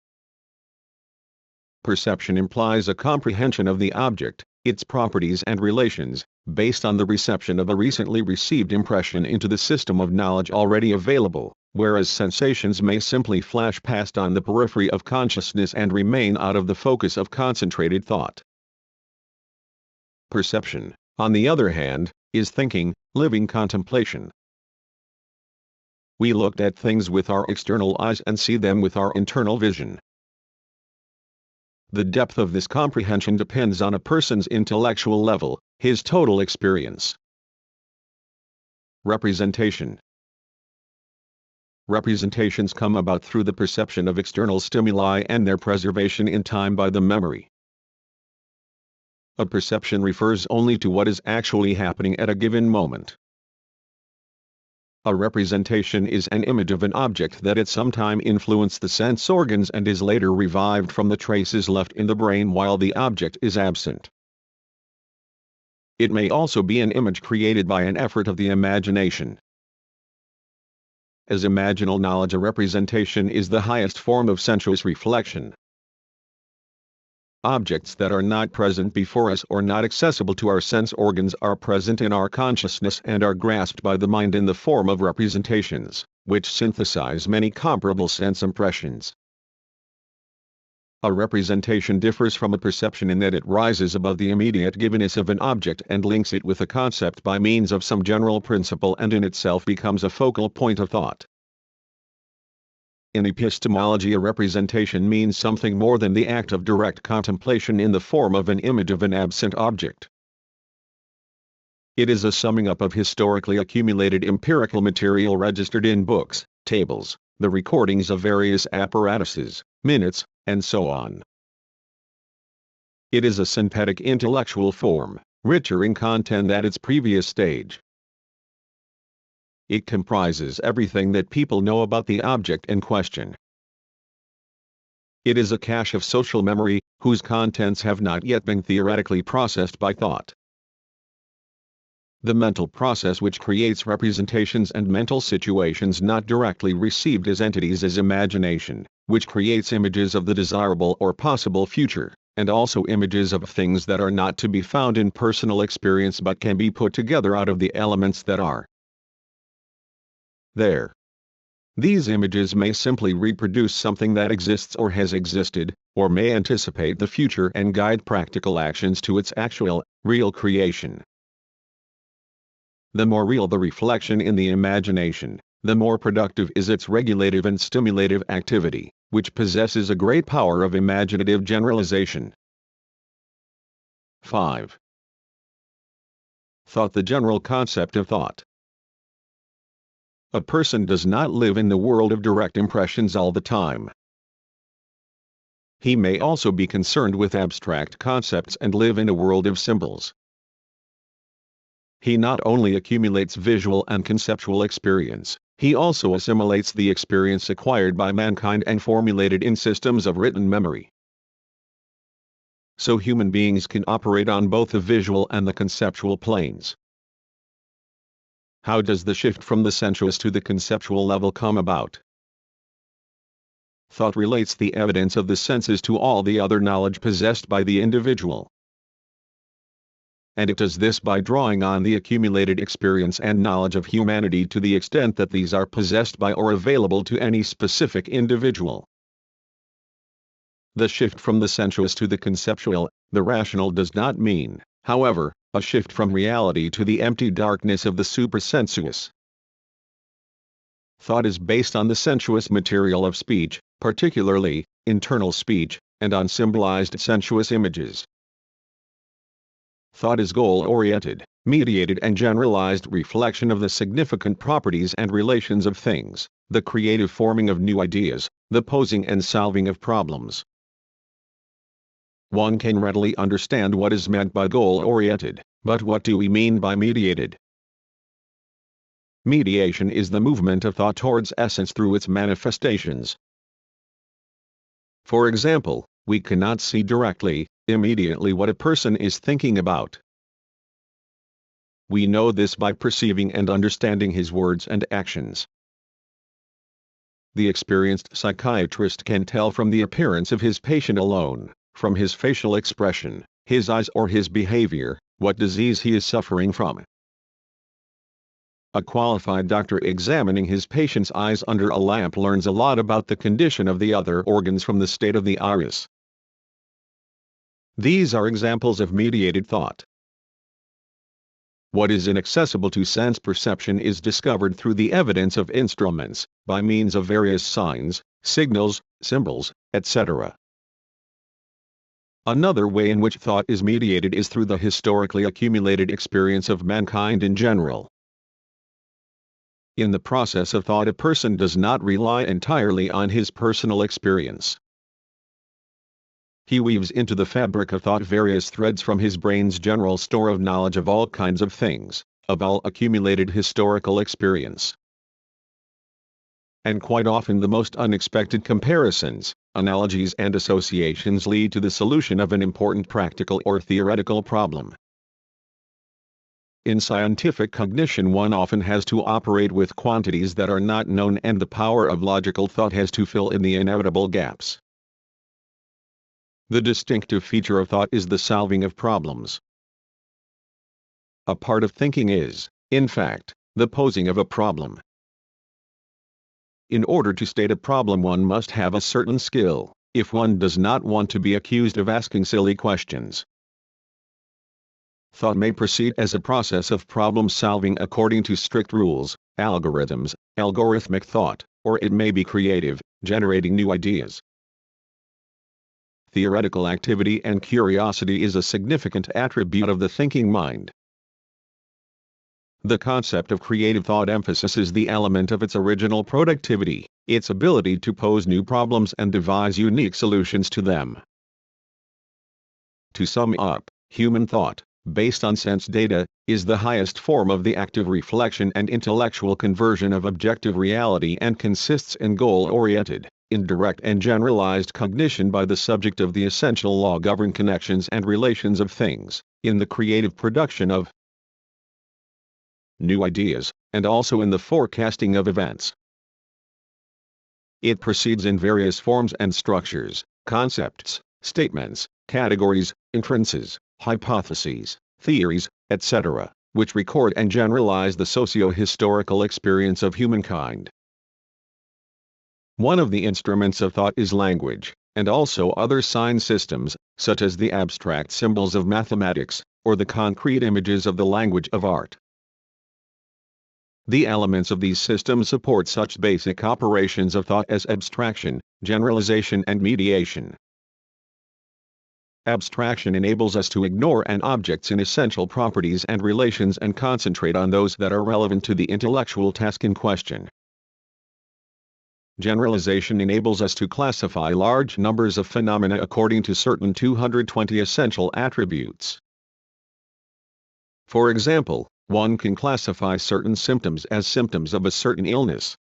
Perception implies a comprehension of the object, its properties and relations, based on the reception of a recently received impression into the system of knowledge already available, whereas sensations may simply flash past on the periphery of consciousness and remain out of the focus of concentrated thought. Perception, on the other hand, is thinking, living contemplation. We look at things with our external eyes and see them with our internal vision. The depth of this comprehension depends on a person's intellectual level, his total experience. Representation. Representations come about through the perception of external stimuli and their preservation in time by the memory. A perception refers only to what is actually happening at a given moment. A representation is an image of an object that at some time influenced the sense organs and is later revived from the traces left in the brain while the object is absent. It may also be an image created by an effort of the imagination. As imaginal knowledge, a representation is the highest form of sensuous reflection. Objects that are not present before us or not accessible to our sense organs are present in our consciousness and are grasped by the mind in the form of representations, which synthesize many comparable sense impressions. A representation differs from a perception in that it rises above the immediate givenness of an object and links it with a concept by means of some general principle and in itself becomes a focal point of thought. In epistemology, a representation means something more than the act of direct contemplation in the form of an image of an absent object. It is a summing up of historically accumulated empirical material registered in books, tables, the recordings of various apparatuses, minutes, and so on. It is a synthetic intellectual form, richer in content than its previous stage. It comprises everything that people know about the object in question. It is a cache of social memory, whose contents have not yet been theoretically processed by thought. The mental process which creates representations and mental situations not directly received as entities is imagination, which creates images of the desirable or possible future, and also images of things that are not to be found in personal experience but can be put together out of the elements that are there. These images may simply reproduce something that exists or has existed, or may anticipate the future and guide practical actions to its actual, real creation. The more real the reflection in the imagination, the more productive is its regulative and stimulative activity, which possesses a great power of imaginative generalization. 5. Thought. The general concept of thought. A person does not live in the world of direct impressions all the time. He may also be concerned with abstract concepts and live in a world of symbols. He not only accumulates visual and conceptual experience, he also assimilates the experience acquired by mankind and formulated in systems of written memory. So human beings can operate on both the visual and the conceptual planes. How does the shift from the sensuous to the conceptual level come about? Thought relates the evidence of the senses to all the other knowledge possessed by the individual. And it does this by drawing on the accumulated experience and knowledge of humanity to the extent that these are possessed by or available to any specific individual. The shift from the sensuous to the conceptual, the rational, does not mean, however, a shift from reality to the empty darkness of the supersensuous. Thought is based on the sensuous material of speech, particularly internal speech, and on symbolized sensuous images. Thought is goal-oriented, mediated and generalized reflection of the significant properties and relations of things, the creative forming of new ideas, the posing and solving of problems. One can readily understand what is meant by goal-oriented, but what do we mean by mediated? Mediation is the movement of thought towards essence through its manifestations. For example, we cannot see directly, immediately what a person is thinking about. We know this by perceiving and understanding his words and actions. The experienced psychiatrist can tell from the appearance of his patient alone, from his facial expression, his eyes or his behavior, what disease he is suffering from. A qualified doctor examining his patient's eyes under a lamp learns a lot about the condition of the other organs from the state of the iris. These are examples of mediated thought. What is inaccessible to sense perception is discovered through the evidence of instruments, by means of various signs, signals, symbols, etc. Another way in which thought is mediated is through the historically accumulated experience of mankind in general. In the process of thought, a person does not rely entirely on his personal experience. He weaves into the fabric of thought various threads from his brain's general store of knowledge of all kinds of things, of all accumulated historical experience. And quite often the most unexpected comparisons, analogies and associations lead to the solution of an important practical or theoretical problem. In scientific cognition, one often has to operate with quantities that are not known, and the power of logical thought has to fill in the inevitable gaps. The distinctive feature of thought is the solving of problems. A part of thinking is, in fact, the posing of a problem. In order to state a problem, one must have a certain skill, if one does not want to be accused of asking silly questions. Thought may proceed as a process of problem solving according to strict rules, algorithms, algorithmic thought, or it may be creative, generating new ideas. Theoretical activity and curiosity is a significant attribute of the thinking mind. The concept of creative thought emphasizes the element of its original productivity, its ability to pose new problems and devise unique solutions to them. To sum up, human thought, based on sense data, is the highest form of the active reflection and intellectual conversion of objective reality, and consists in goal-oriented, indirect and generalized cognition by the subject of the essential law govern connections and relations of things, in the creative production of new ideas, and also in the forecasting of events. It proceeds in various forms and structures, concepts, statements, categories, inferences, hypotheses, theories, etc., which record and generalize the socio-historical experience of humankind. One of the instruments of thought is language, and also other sign systems, such as the abstract symbols of mathematics, or the concrete images of the language of art. The elements of these systems support such basic operations of thought as abstraction, generalization and mediation. Abstraction enables us to ignore an object's inessential properties and relations and concentrate on those that are relevant to the intellectual task in question. Generalization enables us to classify large numbers of phenomena according to certain 220 essential attributes. For example, one can classify certain symptoms as symptoms of a certain illness.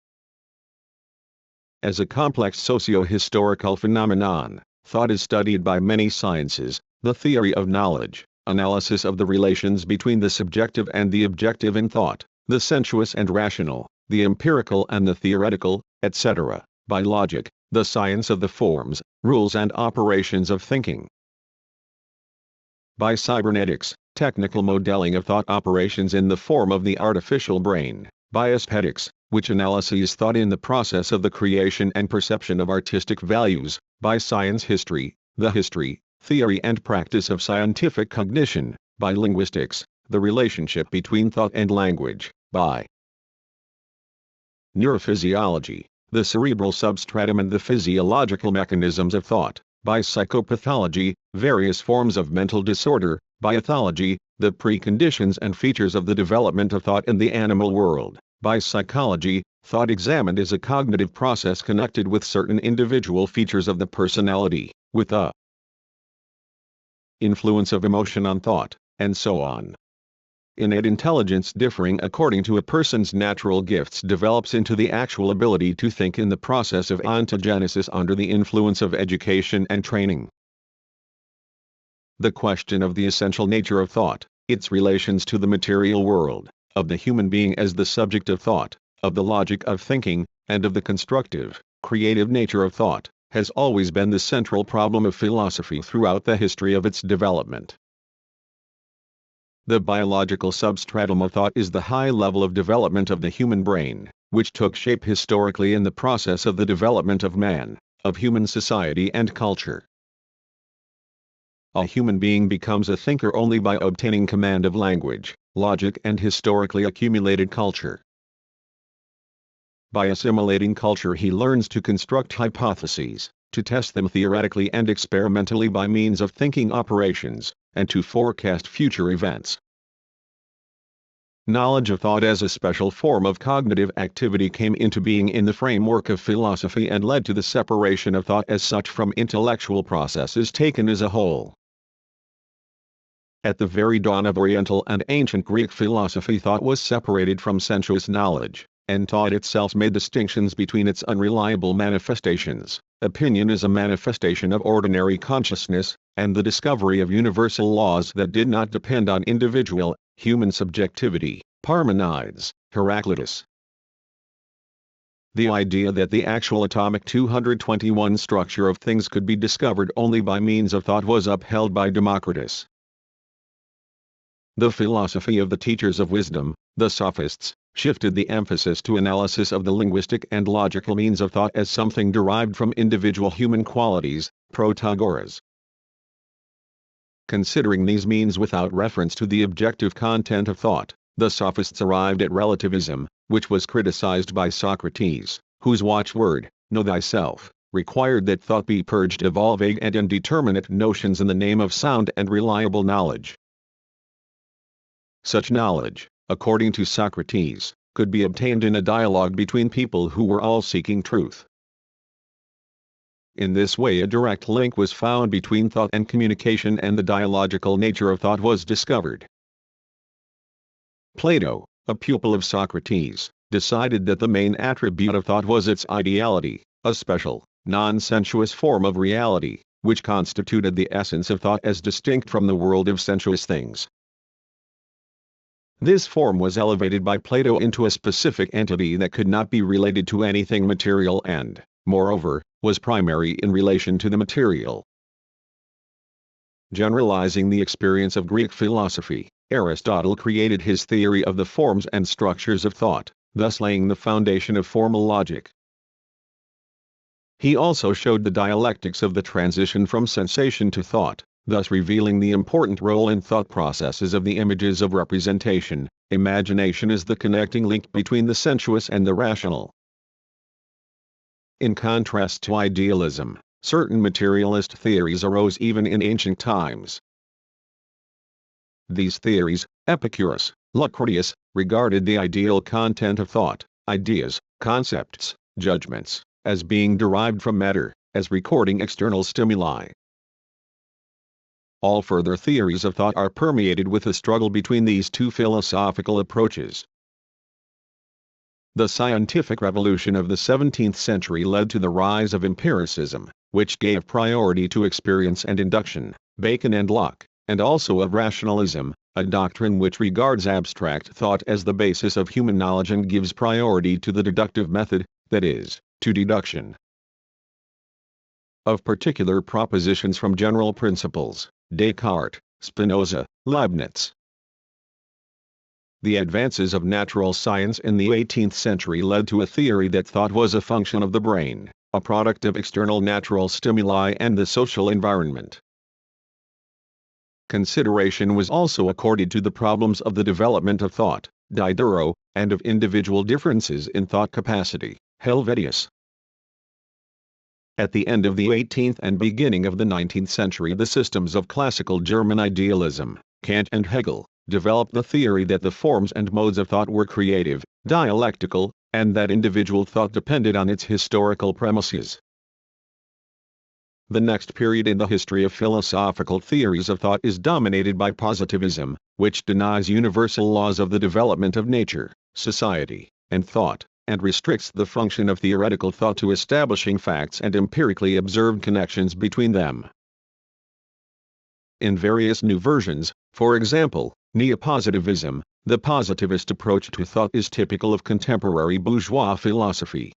As a complex socio-historical phenomenon, thought is studied by many sciences: the theory of knowledge, analysis of the relations between the subjective and the objective in thought, the sensuous and rational, the empirical and the theoretical, etc., by logic, the science of the forms, rules and operations of thinking. By cybernetics, technical modeling of thought operations in the form of the artificial brain; by aesthetics, which analyses thought in the process of the creation and perception of artistic values; by science history, the history, theory and practice of scientific cognition; by linguistics, the relationship between thought and language; by neurophysiology, the cerebral substratum and the physiological mechanisms of thought; by psychopathology, various forms of mental disorder; by ethology, the preconditions and features of the development of thought in the animal world; by psychology, thought examined as a cognitive process connected with certain individual features of the personality, with the influence of emotion on thought, and so on. Innate intelligence differing according to a person's natural gifts develops into the actual ability to think in the process of ontogenesis under the influence of education and training. The question of the essential nature of thought, its relations to the material world, of the human being as the subject of thought, of the logic of thinking, and of the constructive, creative nature of thought, has always been the central problem of philosophy throughout the history of its development. The biological substratum of thought is the high level of development of the human brain, which took shape historically in the process of the development of man, of human society and culture. A human being becomes a thinker only by obtaining command of language, logic and historically accumulated culture. By assimilating culture he learns to construct hypotheses, to test them theoretically and experimentally by means of thinking operations, and to forecast future events. Knowledge of thought as a special form of cognitive activity came into being in the framework of philosophy and led to the separation of thought as such from intellectual processes taken as a whole. At the very dawn of Oriental and ancient Greek philosophy, thought was separated from sensuous knowledge, and thought itself made distinctions between its unreliable manifestations. Opinion is a manifestation of ordinary consciousness, and the discovery of universal laws that did not depend on individual, human subjectivity. Parmenides, Heraclitus. The idea that the actual atomic 221 structure of things could be discovered only by means of thought was upheld by Democritus. The philosophy of the teachers of wisdom, the sophists, shifted the emphasis to analysis of the linguistic and logical means of thought as something derived from individual human qualities. Protagoras. Considering these means without reference to the objective content of thought, the sophists arrived at relativism, which was criticized by Socrates, whose watchword, "Know thyself," required that thought be purged of all vague and indeterminate notions in the name of sound and reliable knowledge. Such knowledge, according to Socrates, could be obtained in a dialogue between people who were all seeking truth. In this way a direct link was found between thought and communication, and the dialogical nature of thought was discovered. Plato, a pupil of Socrates, decided that the main attribute of thought was its ideality, a special, non-sensuous form of reality, which constituted the essence of thought as distinct from the world of sensuous things. This form was elevated by Plato into a specific entity that could not be related to anything material and, moreover, was primary in relation to the material. Generalizing the experience of Greek philosophy, Aristotle created his theory of the forms and structures of thought, thus laying the foundation of formal logic. He also showed the dialectics of the transition from sensation to thought, thus revealing the important role in thought processes of the images of representation. Imagination is the connecting link between the sensuous and the rational. In contrast to idealism, certain materialist theories arose even in ancient times. These theories, Epicurus, Lucretius, regarded the ideal content of thought, ideas, concepts, judgments, as being derived from matter, as recording external stimuli. All further theories of thought are permeated with a struggle between these two philosophical approaches. The scientific revolution of the 17th century led to the rise of empiricism, which gave priority to experience and induction, Bacon and Locke, and also of rationalism, a doctrine which regards abstract thought as the basis of human knowledge and gives priority to the deductive method, that is, to deduction of particular propositions from general principles. Descartes, Spinoza, Leibniz. The advances of natural science in the 18th century led to a theory that thought was a function of the brain, a product of external natural stimuli and the social environment. Consideration was also accorded to the problems of the development of thought, Diderot, and of individual differences in thought capacity, Helvetius. At the end of the 18th and beginning of the 19th century, the systems of classical German idealism, Kant and Hegel, developed the theory that the forms and modes of thought were creative, dialectical, and that individual thought depended on its historical premises. The next period in the history of philosophical theories of thought is dominated by positivism, which denies universal laws of the development of nature, society, and thought, and restricts the function of theoretical thought to establishing facts and empirically observed connections between them. In various new versions, for example, neopositivism, the positivist approach to thought is typical of contemporary bourgeois philosophy.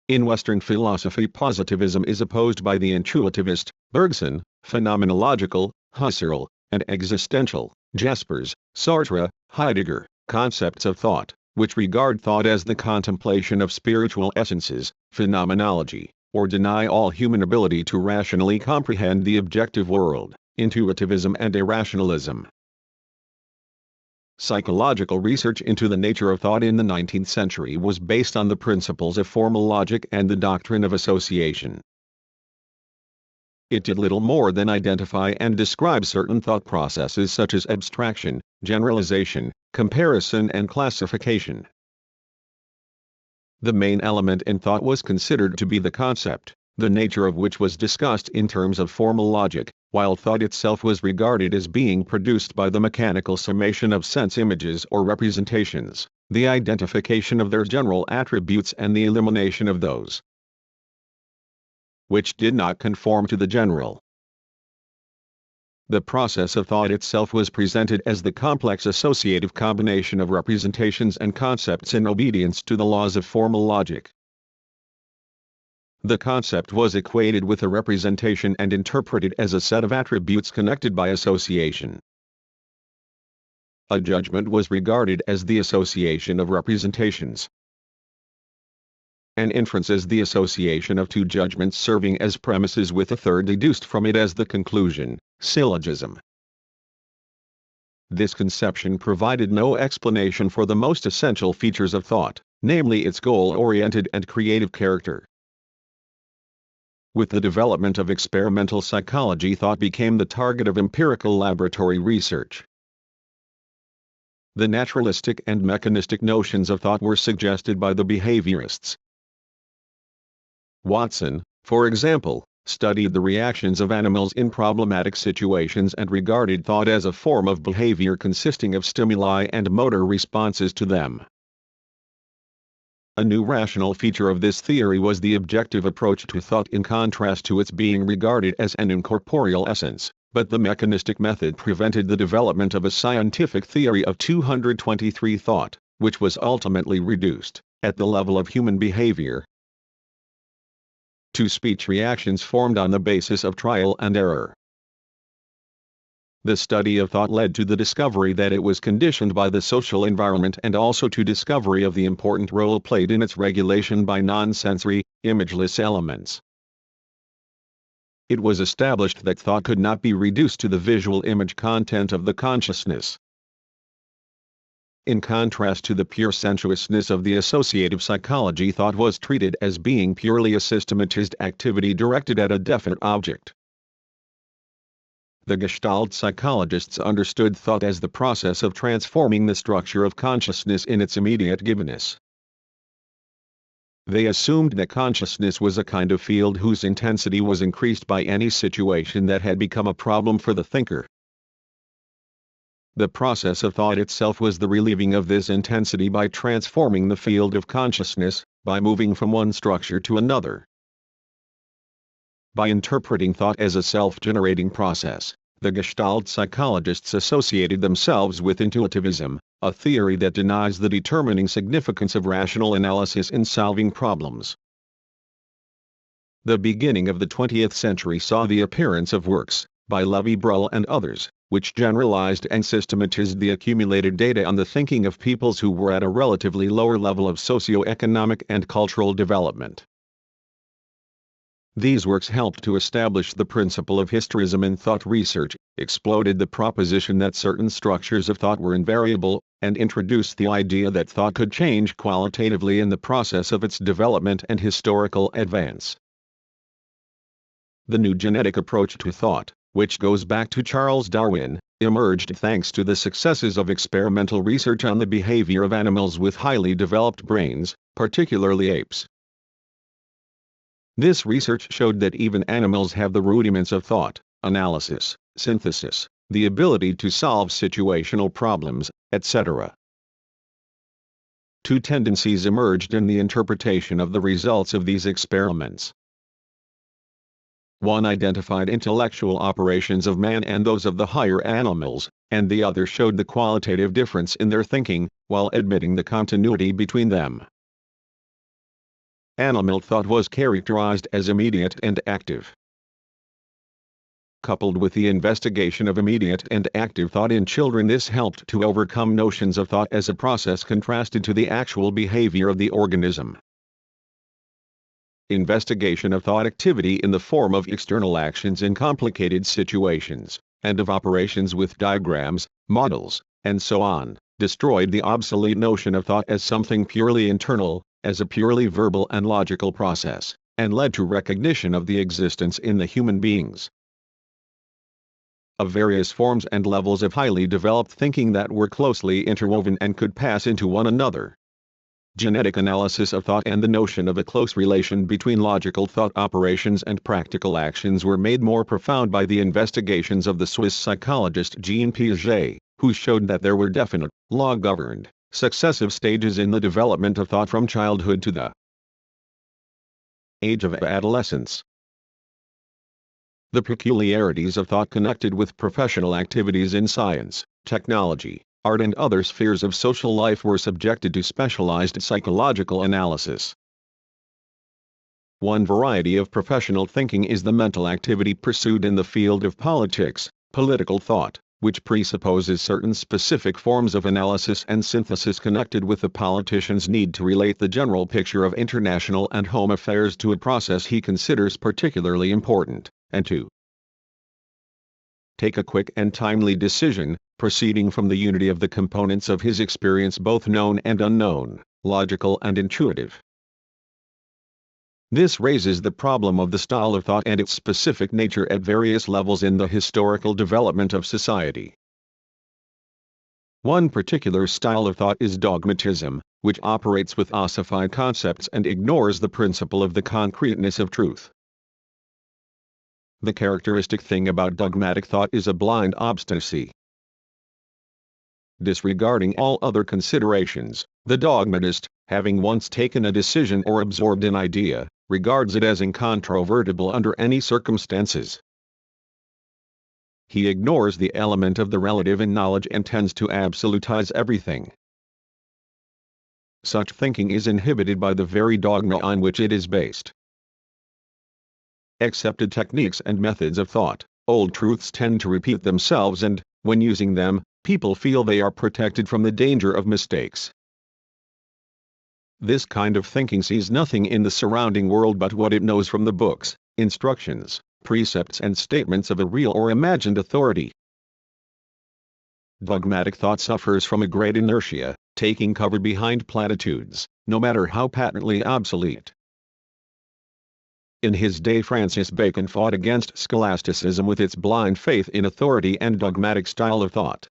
In Western philosophy, positivism is opposed by the intuitivist, Bergson, phenomenological, Husserl, and existential, Jaspers, Sartre, Heidegger, concepts of thought, which regard thought as the contemplation of spiritual essences, phenomenology, or deny all human ability to rationally comprehend the objective world, intuitivism and irrationalism. Psychological research into the nature of thought in the 19th century was based on the principles of formal logic and the doctrine of association. It did little more than identify and describe certain thought processes such as abstraction, generalization, comparison and classification. The main element in thought was considered to be the concept, the nature of which was discussed in terms of formal logic, while thought itself was regarded as being produced by the mechanical summation of sense images or representations, the identification of their general attributes and the elimination of those which did not conform to the general. The process of thought itself was presented as the complex associative combination of representations and concepts in obedience to the laws of formal logic. The concept was equated with a representation and interpreted as a set of attributes connected by association. A judgment was regarded as the association of representations. An inference is the association of two judgments serving as premises with a third deduced from it as the conclusion, syllogism. This conception provided no explanation for the most essential features of thought, namely its goal-oriented and creative character. With the development of experimental psychology, thought became the target of empirical laboratory research. The naturalistic and mechanistic notions of thought were suggested by the behaviorists. Watson, for example, studied the reactions of animals in problematic situations and regarded thought as a form of behavior consisting of stimuli and motor responses to them. A new rational feature of this theory was the objective approach to thought in contrast to its being regarded as an incorporeal essence, but the mechanistic method prevented the development of a scientific theory of 223 thought, which was ultimately reduced, at the level of human behavior, to speech reactions formed on the basis of trial and error. The study of thought led to the discovery that it was conditioned by the social environment and also to discovery of the important role played in its regulation by non-sensory, imageless elements. It was established that thought could not be reduced to the visual image content of the consciousness. In contrast to the pure sensuousness of the associative psychology, thought was treated as being purely a systematized activity directed at a definite object. The Gestalt psychologists understood thought as the process of transforming the structure of consciousness in its immediate givenness. They assumed that consciousness was a kind of field whose intensity was increased by any situation that had become a problem for the thinker. The process of thought itself was the relieving of this intensity by transforming the field of consciousness, by moving from one structure to another. By interpreting thought as a self-generating process, the Gestalt psychologists associated themselves with intuitivism, a theory that denies the determining significance of rational analysis in solving problems. The beginning of the 20th century saw the appearance of works, by Lévi-Bruhl and others, which generalized and systematized the accumulated data on the thinking of peoples who were at a relatively lower level of socio-economic and cultural development. These works helped to establish the principle of historism in thought research, exploded the proposition that certain structures of thought were invariable, and introduced the idea that thought could change qualitatively in the process of its development and historical advance. The new genetic approach to thought, which goes back to Charles Darwin, emerged thanks to the successes of experimental research on the behavior of animals with highly developed brains, particularly apes. This research showed that even animals have the rudiments of thought, analysis, synthesis, the ability to solve situational problems, etc. Two tendencies emerged in the interpretation of the results of these experiments. One identified intellectual operations of man and those of the higher animals, and the other showed the qualitative difference in their thinking, while admitting the continuity between them. Animal thought was characterized as immediate and active. Coupled with the investigation of immediate and active thought in children, this helped to overcome notions of thought as a process contrasted to the actual behavior of the organism. Investigation of thought activity in the form of external actions in complicated situations, and of operations with diagrams, models, and so on, destroyed the obsolete notion of thought as something purely internal, as a purely verbal and logical process, and led to recognition of the existence in the human beings of various forms and levels of highly developed thinking that were closely interwoven and could pass into one another. Genetic analysis of thought and the notion of a close relation between logical thought operations and practical actions were made more profound by the investigations of the Swiss psychologist Jean Piaget, who showed that there were definite, law-governed, successive stages in the development of thought from childhood to the age of adolescence. The peculiarities of thought connected with professional activities in science, technology, art and other spheres of social life were subjected to specialized psychological analysis. One variety of professional thinking is the mental activity pursued in the field of politics, political thought, which presupposes certain specific forms of analysis and synthesis connected with the politician's need to relate the general picture of international and home affairs to a process he considers particularly important, and to take a quick and timely decision, proceeding from the unity of the components of his experience, both known and unknown, logical and intuitive. This raises the problem of the style of thought and its specific nature at various levels in the historical development of society. One particular style of thought is dogmatism, which operates with ossified concepts and ignores the principle of the concreteness of truth. The characteristic thing about dogmatic thought is a blind obstinacy. disregarding all other considerations. The dogmatist, having once taken a decision or absorbed an idea, regards it as incontrovertible under any circumstances. He ignores the element of the relative in knowledge and tends to absolutize everything. Such thinking is inhibited by the very dogma on which it is based. Accepted techniques and methods of thought, old truths tend to repeat themselves and, when using them, people feel they are protected from the danger of mistakes. This kind of thinking sees nothing in the surrounding world but what it knows from the books, instructions, precepts and statements of a real or imagined authority. Dogmatic thought suffers from a great inertia, taking cover behind platitudes, no matter how patently obsolete. In his day, Francis Bacon fought against scholasticism with its blind faith in authority and dogmatic style of thought.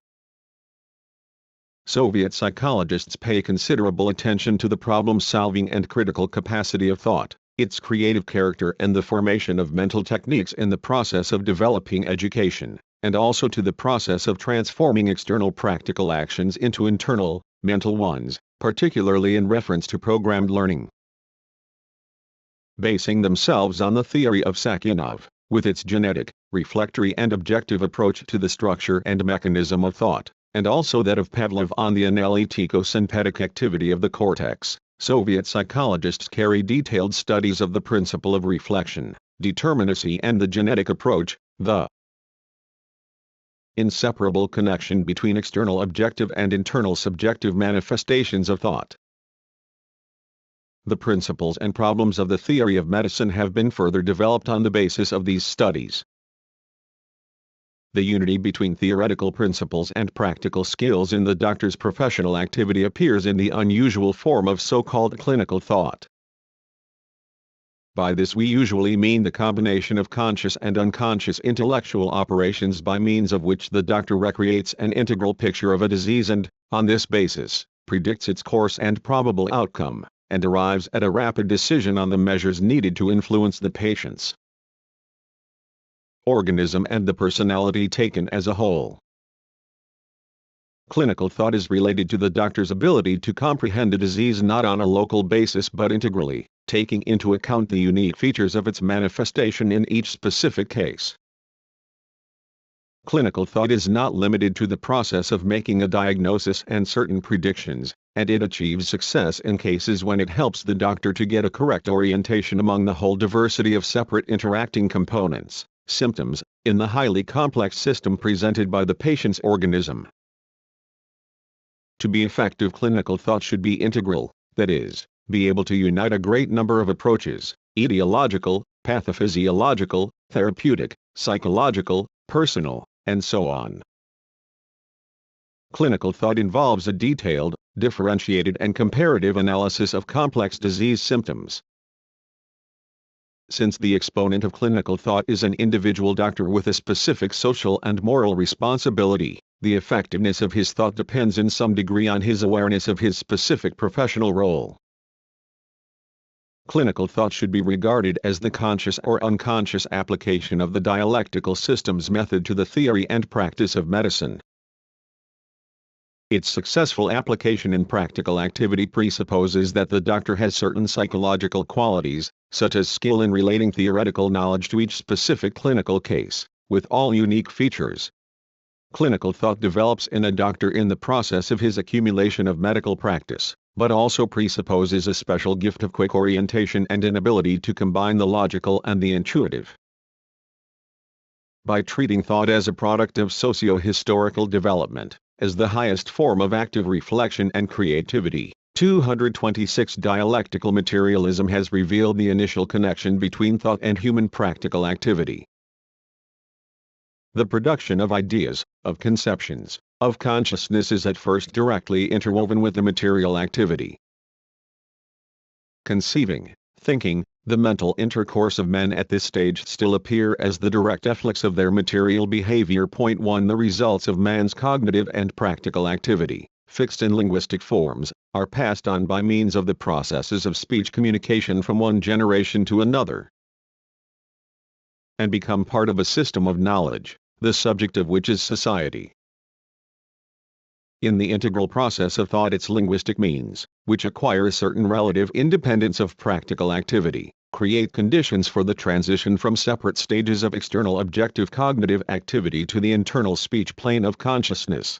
Soviet psychologists pay considerable attention to the problem-solving and critical capacity of thought, its creative character and the formation of mental techniques in the process of developing education, and also to the process of transforming external practical actions into internal, mental ones, particularly in reference to programmed learning. Basing themselves on the theory of Sakharov, with its genetic, reflectory and objective approach to the structure and mechanism of thought, and also that of Pavlov on the analytico-synthetic activity of the cortex, Soviet psychologists carry detailed studies of the principle of reflection, determinacy and the genetic approach, the inseparable connection between external objective and internal subjective manifestations of thought. The principles and problems of the theory of medicine have been further developed on the basis of these studies. The unity between theoretical principles and practical skills in the doctor's professional activity appears in the unusual form of so-called clinical thought. By this we usually mean the combination of conscious and unconscious intellectual operations by means of which the doctor recreates an integral picture of a disease and, on this basis, predicts its course and probable outcome, and arrives at a rapid decision on the measures needed to influence the patient's organism and the personality taken as a whole. Clinical thought is related to the doctor's ability to comprehend a disease not on a local basis but integrally, taking into account the unique features of its manifestation in each specific case. Clinical thought is not limited to the process of making a diagnosis and certain predictions, and it achieves success in cases when it helps the doctor to get a correct orientation among the whole diversity of separate interacting components, symptoms, in the highly complex system presented by the patient's organism. To be effective, clinical thought should be integral, that is, be able to unite a great number of approaches, etiological, pathophysiological, therapeutic, psychological, personal, and so on. Clinical thought involves a detailed, differentiated and comparative analysis of complex disease symptoms. Since the exponent of clinical thought is an individual doctor with a specific social and moral responsibility, the effectiveness of his thought depends in some degree on his awareness of his specific professional role. Clinical thought should be regarded as the conscious or unconscious application of the dialectical systems method to the theory and practice of medicine. Its successful application in practical activity presupposes that the doctor has certain psychological qualities, such as skill in relating theoretical knowledge to each specific clinical case, with all unique features. Clinical thought develops in a doctor in the process of his accumulation of medical practice, but also presupposes a special gift of quick orientation and an ability to combine the logical and the intuitive. By treating thought as a product of socio-historical development, as the highest form of active reflection and creativity, 226 Dialectical Materialism has revealed the initial connection between thought and human practical activity. The production of ideas, of conceptions, of consciousness is at first directly interwoven with the material activity. Conceiving, thinking, the mental intercourse of men at this stage still appear as the direct effects of their material behavior. 1. The results of man's cognitive and practical activity, fixed in linguistic forms, are passed on by means of the processes of speech communication from one generation to another, and become part of a system of knowledge, the subject of which is society. In the integral process of thought, its linguistic means, which acquire a certain relative independence of practical activity, create conditions for the transition from separate stages of external objective cognitive activity to the internal speech plane of consciousness.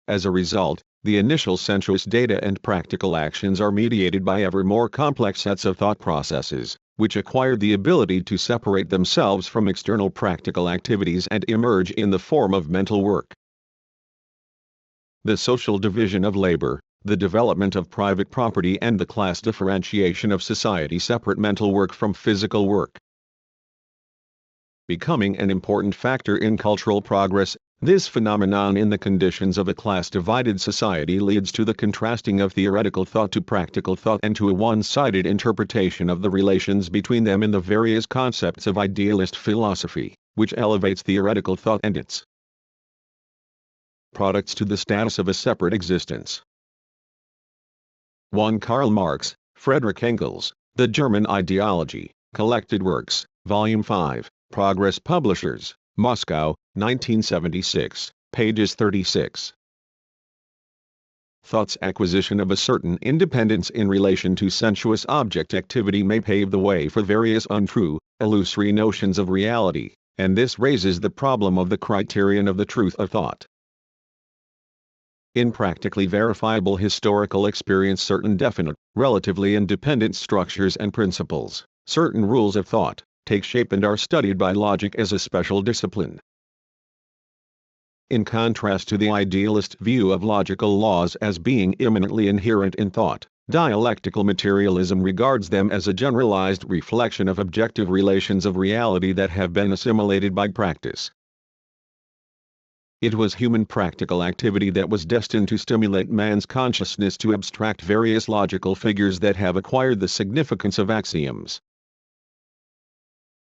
As a result, the initial sensuous data and practical actions are mediated by ever more complex sets of thought processes, which acquire the ability to separate themselves from external practical activities and emerge in the form of mental work. The social division of labor, the development of private property, and the class differentiation of society separate mental work from physical work. Becoming an important factor in cultural progress, this phenomenon in the conditions of a class-divided society leads to the contrasting of theoretical thought to practical thought and to a one-sided interpretation of the relations between them in the various concepts of idealist philosophy, which elevates theoretical thought and its products to the status of a separate existence. 1. Karl Marx, Friedrich Engels, The German Ideology, Collected Works, Volume 5, Progress Publishers, Moscow, 1976, pages 36. Thought's acquisition of a certain independence in relation to sensuous object activity may pave the way for various untrue, illusory notions of reality, and this raises the problem of the criterion of the truth of thought. In practically verifiable historical experience, certain definite, relatively independent structures and principles, certain rules of thought, take shape and are studied by logic as a special discipline. In contrast to the idealist view of logical laws as being immanently inherent in thought, dialectical materialism regards them as a generalized reflection of objective relations of reality that have been assimilated by practice. It was human practical activity that was destined to stimulate man's consciousness to abstract various logical figures that have acquired the significance of axioms.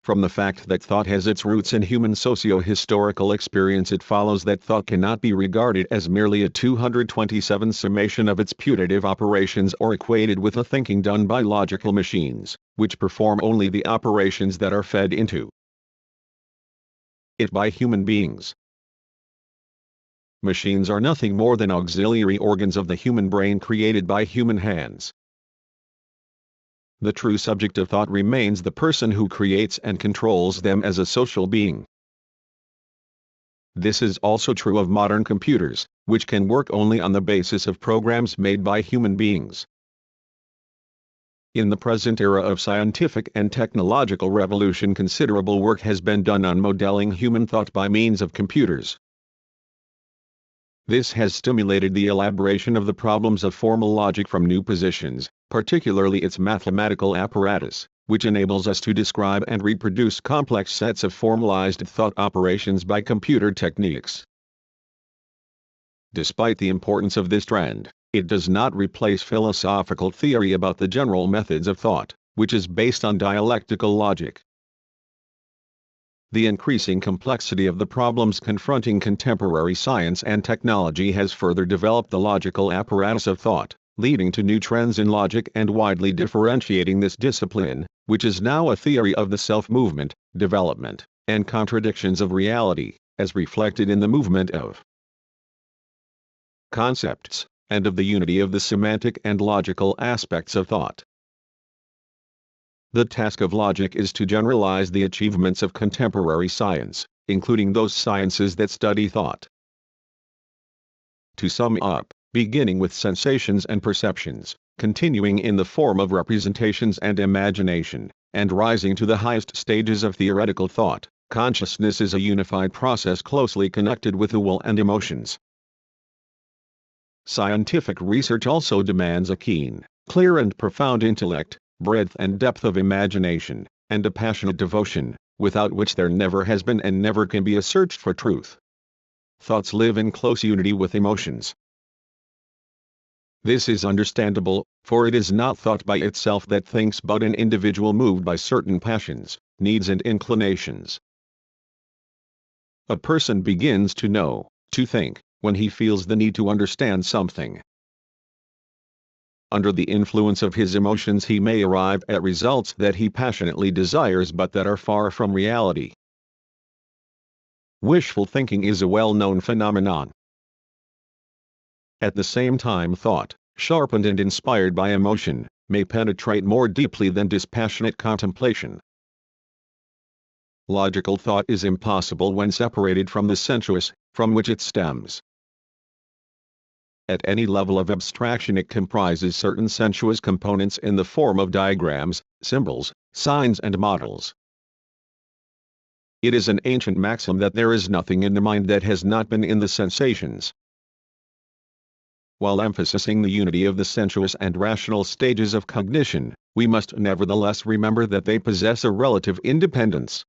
From the fact that thought has its roots in human socio-historical experience, it follows that thought cannot be regarded as merely a 227 summation of its putative operations or equated with a thinking done by logical machines, which perform only the operations that are fed into it by human beings. Machines are nothing more than auxiliary organs of the human brain created by human hands. The true subject of thought remains the person who creates and controls them as a social being. This is also true of modern computers, which can work only on the basis of programs made by human beings. In the present era of scientific and technological revolution, considerable work has been done on modeling human thought by means of computers. This has stimulated the elaboration of the problems of formal logic from new positions, particularly its mathematical apparatus, which enables us to describe and reproduce complex sets of formalized thought operations by computer techniques. Despite the importance of this trend, it does not replace philosophical theory about the general methods of thought, which is based on dialectical logic. The increasing complexity of the problems confronting contemporary science and technology has further developed the logical apparatus of thought, leading to new trends in logic and widely differentiating this discipline, which is now a theory of the self-movement, development, and contradictions of reality, as reflected in the movement of concepts, and of the unity of the semantic and logical aspects of thought. The task of logic is to generalize the achievements of contemporary science, including those sciences that study thought. To sum up, beginning with sensations and perceptions, continuing in the form of representations and imagination, and rising to the highest stages of theoretical thought, consciousness is a unified process closely connected with the will and emotions. Scientific research also demands a keen, clear and profound intellect, breadth and depth of imagination, and a passionate devotion, without which there never has been and never can be a search for truth. Thoughts live in close unity with emotions. This is understandable, for it is not thought by itself that thinks but an individual moved by certain passions, needs and inclinations. A person begins to know, to think, when he feels the need to understand something. Under the influence of his emotions he may arrive at results that he passionately desires but that are far from reality. Wishful thinking is a well-known phenomenon. At the same time, thought, sharpened and inspired by emotion, may penetrate more deeply than dispassionate contemplation. Logical thought is impossible when separated from the sensuous, from which it stems. At any level of abstraction, it comprises certain sensuous components in the form of diagrams, symbols, signs and models. It is an ancient maxim that there is nothing in the mind that has not been in the sensations. While emphasizing the unity of the sensuous and rational stages of cognition, we must nevertheless remember that they possess a relative independence.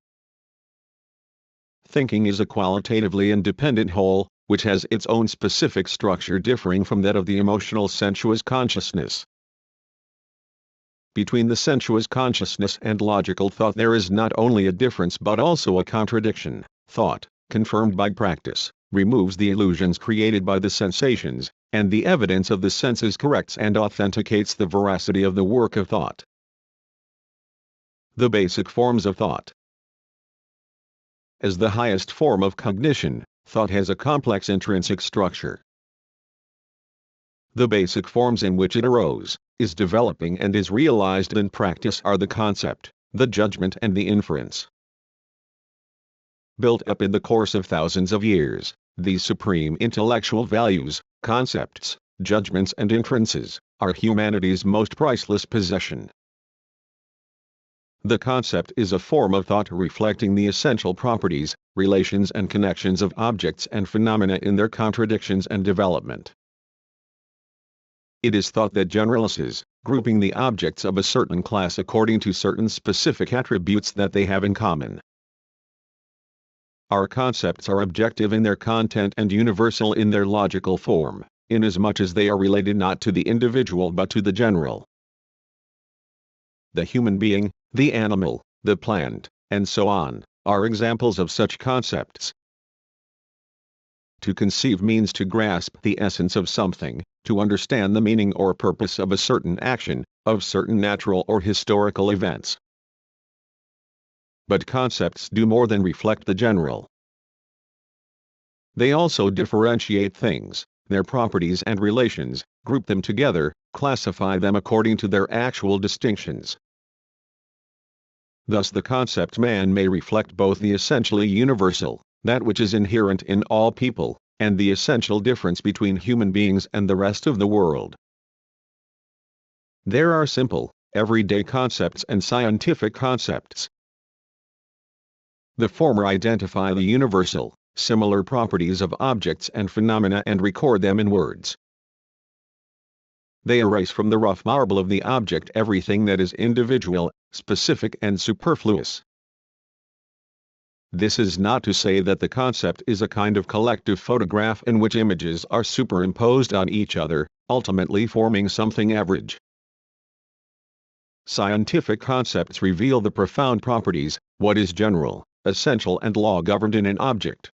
Thinking is a qualitatively independent whole, which has its own specific structure differing from that of the emotional sensuous consciousness. Between the sensuous consciousness and logical thought there is not only a difference but also a contradiction. Thought, confirmed by practice, removes the illusions created by the sensations, and the evidence of the senses corrects and authenticates the veracity of the work of thought. The basic forms of thought. As the highest form of cognition, thought has a complex intrinsic structure. The basic forms in which it arose, is developing and is realized in practice are the concept, the judgment and the inference. Built up in the course of thousands of years, these supreme intellectual values, concepts, judgments and inferences, are humanity's most priceless possession. The concept is a form of thought reflecting the essential properties, relations and connections of objects and phenomena in their contradictions and development. It is thought that generalizes, grouping the objects of a certain class according to certain specific attributes that they have in common. Our concepts are objective in their content and universal in their logical form, inasmuch as they are related not to the individual but to the general. The human being, the animal, the plant, and so on, are examples of such concepts. To conceive means to grasp the essence of something, to understand the meaning or purpose of a certain action, of certain natural or historical events. But concepts do more than reflect the general. They also differentiate things, their properties and relations, group them together, classify them according to their actual distinctions. Thus the concept man may reflect both the essentially universal, that which is inherent in all people, and the essential difference between human beings and the rest of the world. There are simple, everyday concepts and scientific concepts. The former identify the universal, similar properties of objects and phenomena and record them in words. They erase from the rough marble of the object everything that is individual, specific and superfluous. This is not to say that the concept is a kind of collective photograph in which images are superimposed on each other, ultimately forming something average. Scientific concepts reveal the profound properties, what is general, essential and law-governed in an object.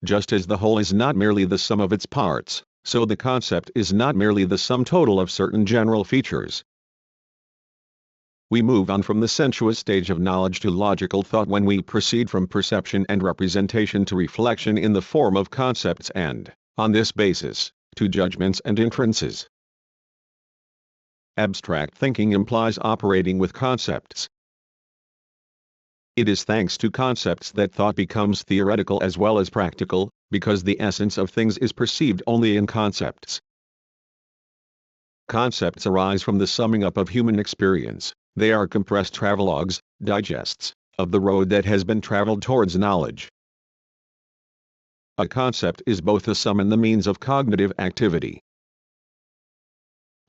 Just as the whole is not merely the sum of its parts, so the concept is not merely the sum total of certain general features. We move on from the sensuous stage of knowledge to logical thought when we proceed from perception and representation to reflection in the form of concepts and, on this basis, to judgments and inferences. Abstract thinking implies operating with concepts. It is thanks to concepts that thought becomes theoretical as well as practical, because the essence of things is perceived only in concepts. Concepts arise from the summing up of human experience. They are compressed travelogues, digests, of the road that has been traveled towards knowledge. A concept is both the sum and the means of cognitive activity.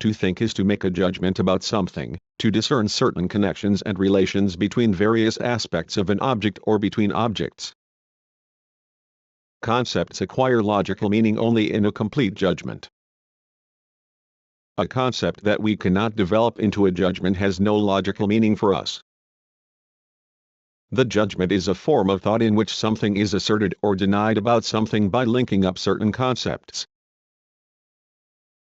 To think is to make a judgment about something, to discern certain connections and relations between various aspects of an object or between objects. Concepts acquire logical meaning only in a complete judgment. A concept that we cannot develop into a judgment has no logical meaning for us. The judgment is a form of thought in which something is asserted or denied about something by linking up certain concepts.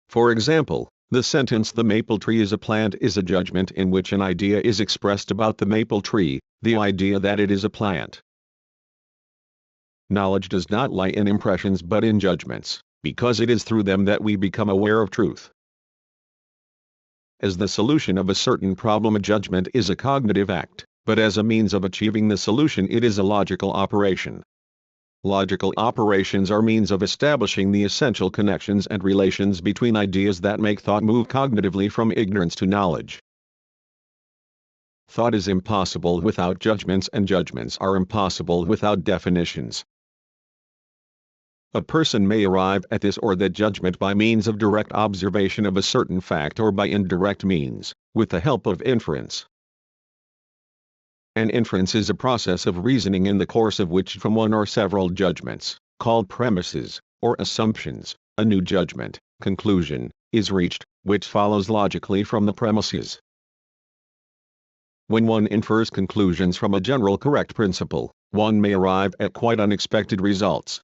For example, the sentence "the maple tree is a plant" is a judgment in which an idea is expressed about the maple tree, the idea that it is a plant. Knowledge does not lie in impressions but in judgments. because it is through them that we become aware of truth. As the solution of a certain problem, a judgment is a cognitive act, but as a means of achieving the solution it is a logical operation. Logical operations are means of establishing the essential connections and relations between ideas that make thought move cognitively from ignorance to knowledge. Thought is impossible without judgments, and judgments are impossible without definitions. A person may arrive at this or that judgment by means of direct observation of a certain fact or by indirect means, with the help of inference. An inference is a process of reasoning in the course of which from one or several judgments, called premises, or assumptions, a new judgment, conclusion, is reached, which follows logically from the premises. When one infers conclusions from a general correct principle, one may arrive at quite unexpected results.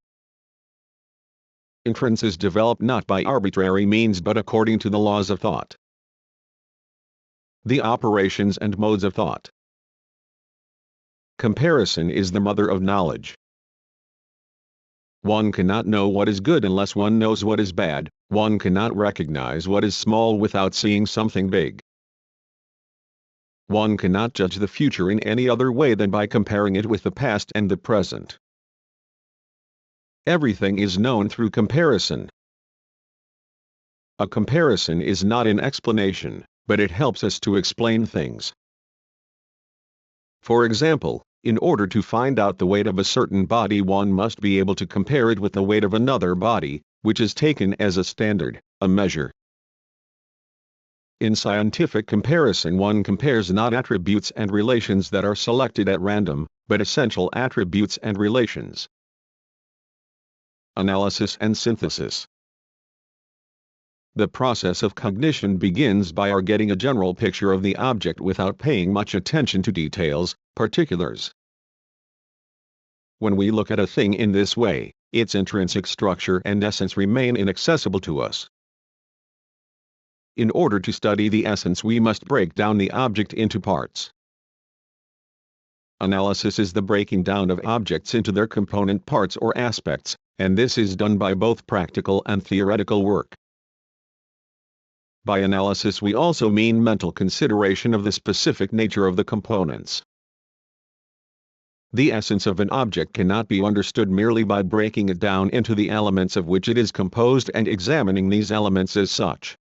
Inferences develop not by arbitrary means but according to the laws of thought. The operations and modes of thought. Comparison is the mother of knowledge. One cannot know what is good unless one knows what is bad, one cannot recognize what is small without seeing something big. One cannot judge the future in any other way than by comparing it with the past and the present. Everything is known through comparison. A comparison is not an explanation, but it helps us to explain things. For example, in order to find out the weight of a certain body, one must be able to compare it with the weight of another body, which is taken as a standard, a measure. In scientific comparison, one compares not attributes and relations that are selected at random, but essential attributes and relations. Analysis and synthesis. The process of cognition begins by our getting a general picture of the object without paying much attention to details, particulars. When we look at a thing in this way, its intrinsic structure and essence remain inaccessible to us. In order to study the essence, we must break down the object into parts. Analysis is the breaking down of objects into their component parts or aspects, and this is done by both practical and theoretical work. By analysis we also mean mental consideration of the specific nature of the components. The essence of an object cannot be understood merely by breaking it down into the elements of which it is composed and examining these elements as such.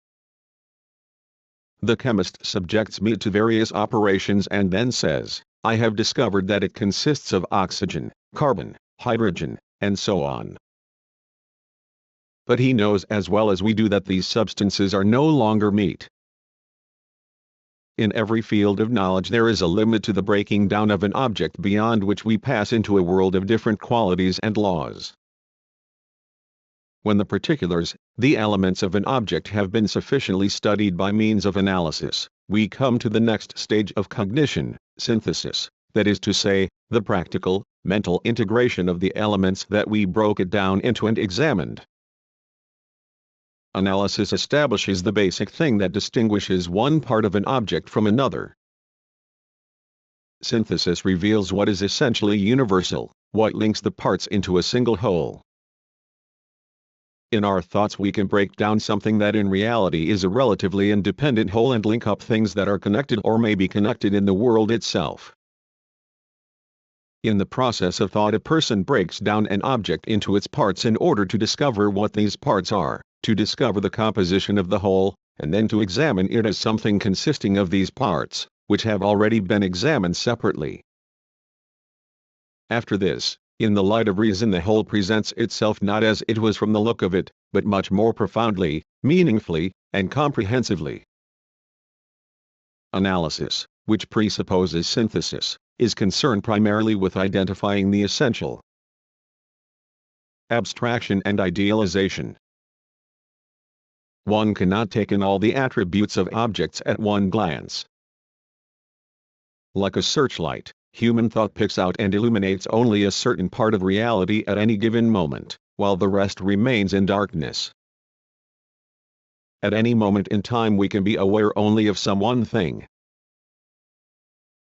The chemist subjects meat to various operations and then says, "I have discovered that it consists of oxygen, carbon, hydrogen, and so on." But he knows as well as we do that these substances are no longer meat. In every field of knowledge there is a limit to the breaking down of an object beyond which we pass into a world of different qualities and laws. When the particulars, the elements of an object have been sufficiently studied by means of analysis, we come to the next stage of cognition, synthesis, that is to say, the practical, mental integration of the elements that we broke it down into and examined. Analysis establishes the basic thing that distinguishes one part of an object from another. Synthesis reveals what is essentially universal, what links the parts into a single whole. In our thoughts we can break down something that in reality is a relatively independent whole and link up things that are connected or may be connected in the world itself. In the process of thought a person breaks down an object into its parts in order to discover what these parts are, to discover the composition of the whole, and then to examine it as something consisting of these parts, which have already been examined separately. After this, in the light of reason the whole presents itself not as it was from the look of it, but much more profoundly, meaningfully, and comprehensively. Analysis, which presupposes synthesis, is concerned primarily with identifying the essential. Abstraction and idealization. One cannot take in all the attributes of objects at one glance. Like a searchlight, human thought picks out and illuminates only a certain part of reality at any given moment, while the rest remains in darkness. At any moment in time we can be aware only of some one thing.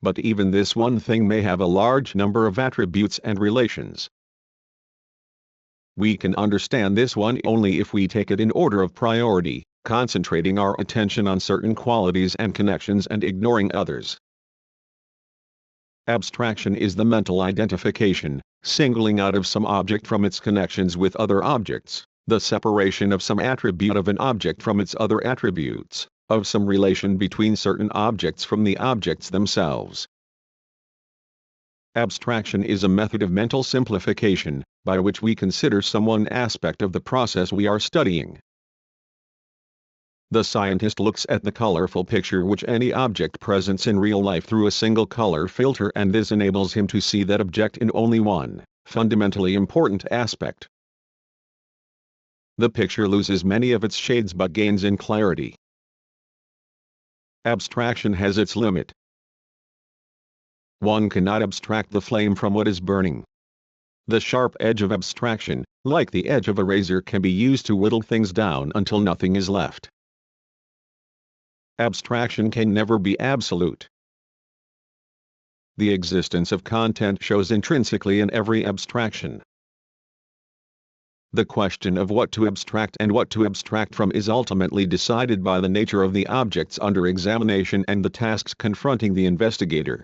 But even this one thing may have a large number of attributes and relations. We can understand this one only if we take it in order of priority, concentrating our attention on certain qualities and connections and ignoring others. Abstraction is the mental identification, singling out of some object from its connections with other objects, the separation of some attribute of an object from its other attributes, of some relation between certain objects from the objects themselves. Abstraction is a method of mental simplification, by which we consider some one aspect of the process we are studying. The scientist looks at the colorful picture which any object presents in real life through a single color filter, and this enables him to see that object in only one, fundamentally important aspect. The picture loses many of its shades but gains in clarity. Abstraction has its limit. One cannot abstract the flame from what is burning. The sharp edge of abstraction, like the edge of a razor, can be used to whittle things down until nothing is left. Abstraction can never be absolute. The existence of content shows intrinsically in every abstraction. The question of what to abstract and what to abstract from is ultimately decided by the nature of the objects under examination and the tasks confronting the investigator.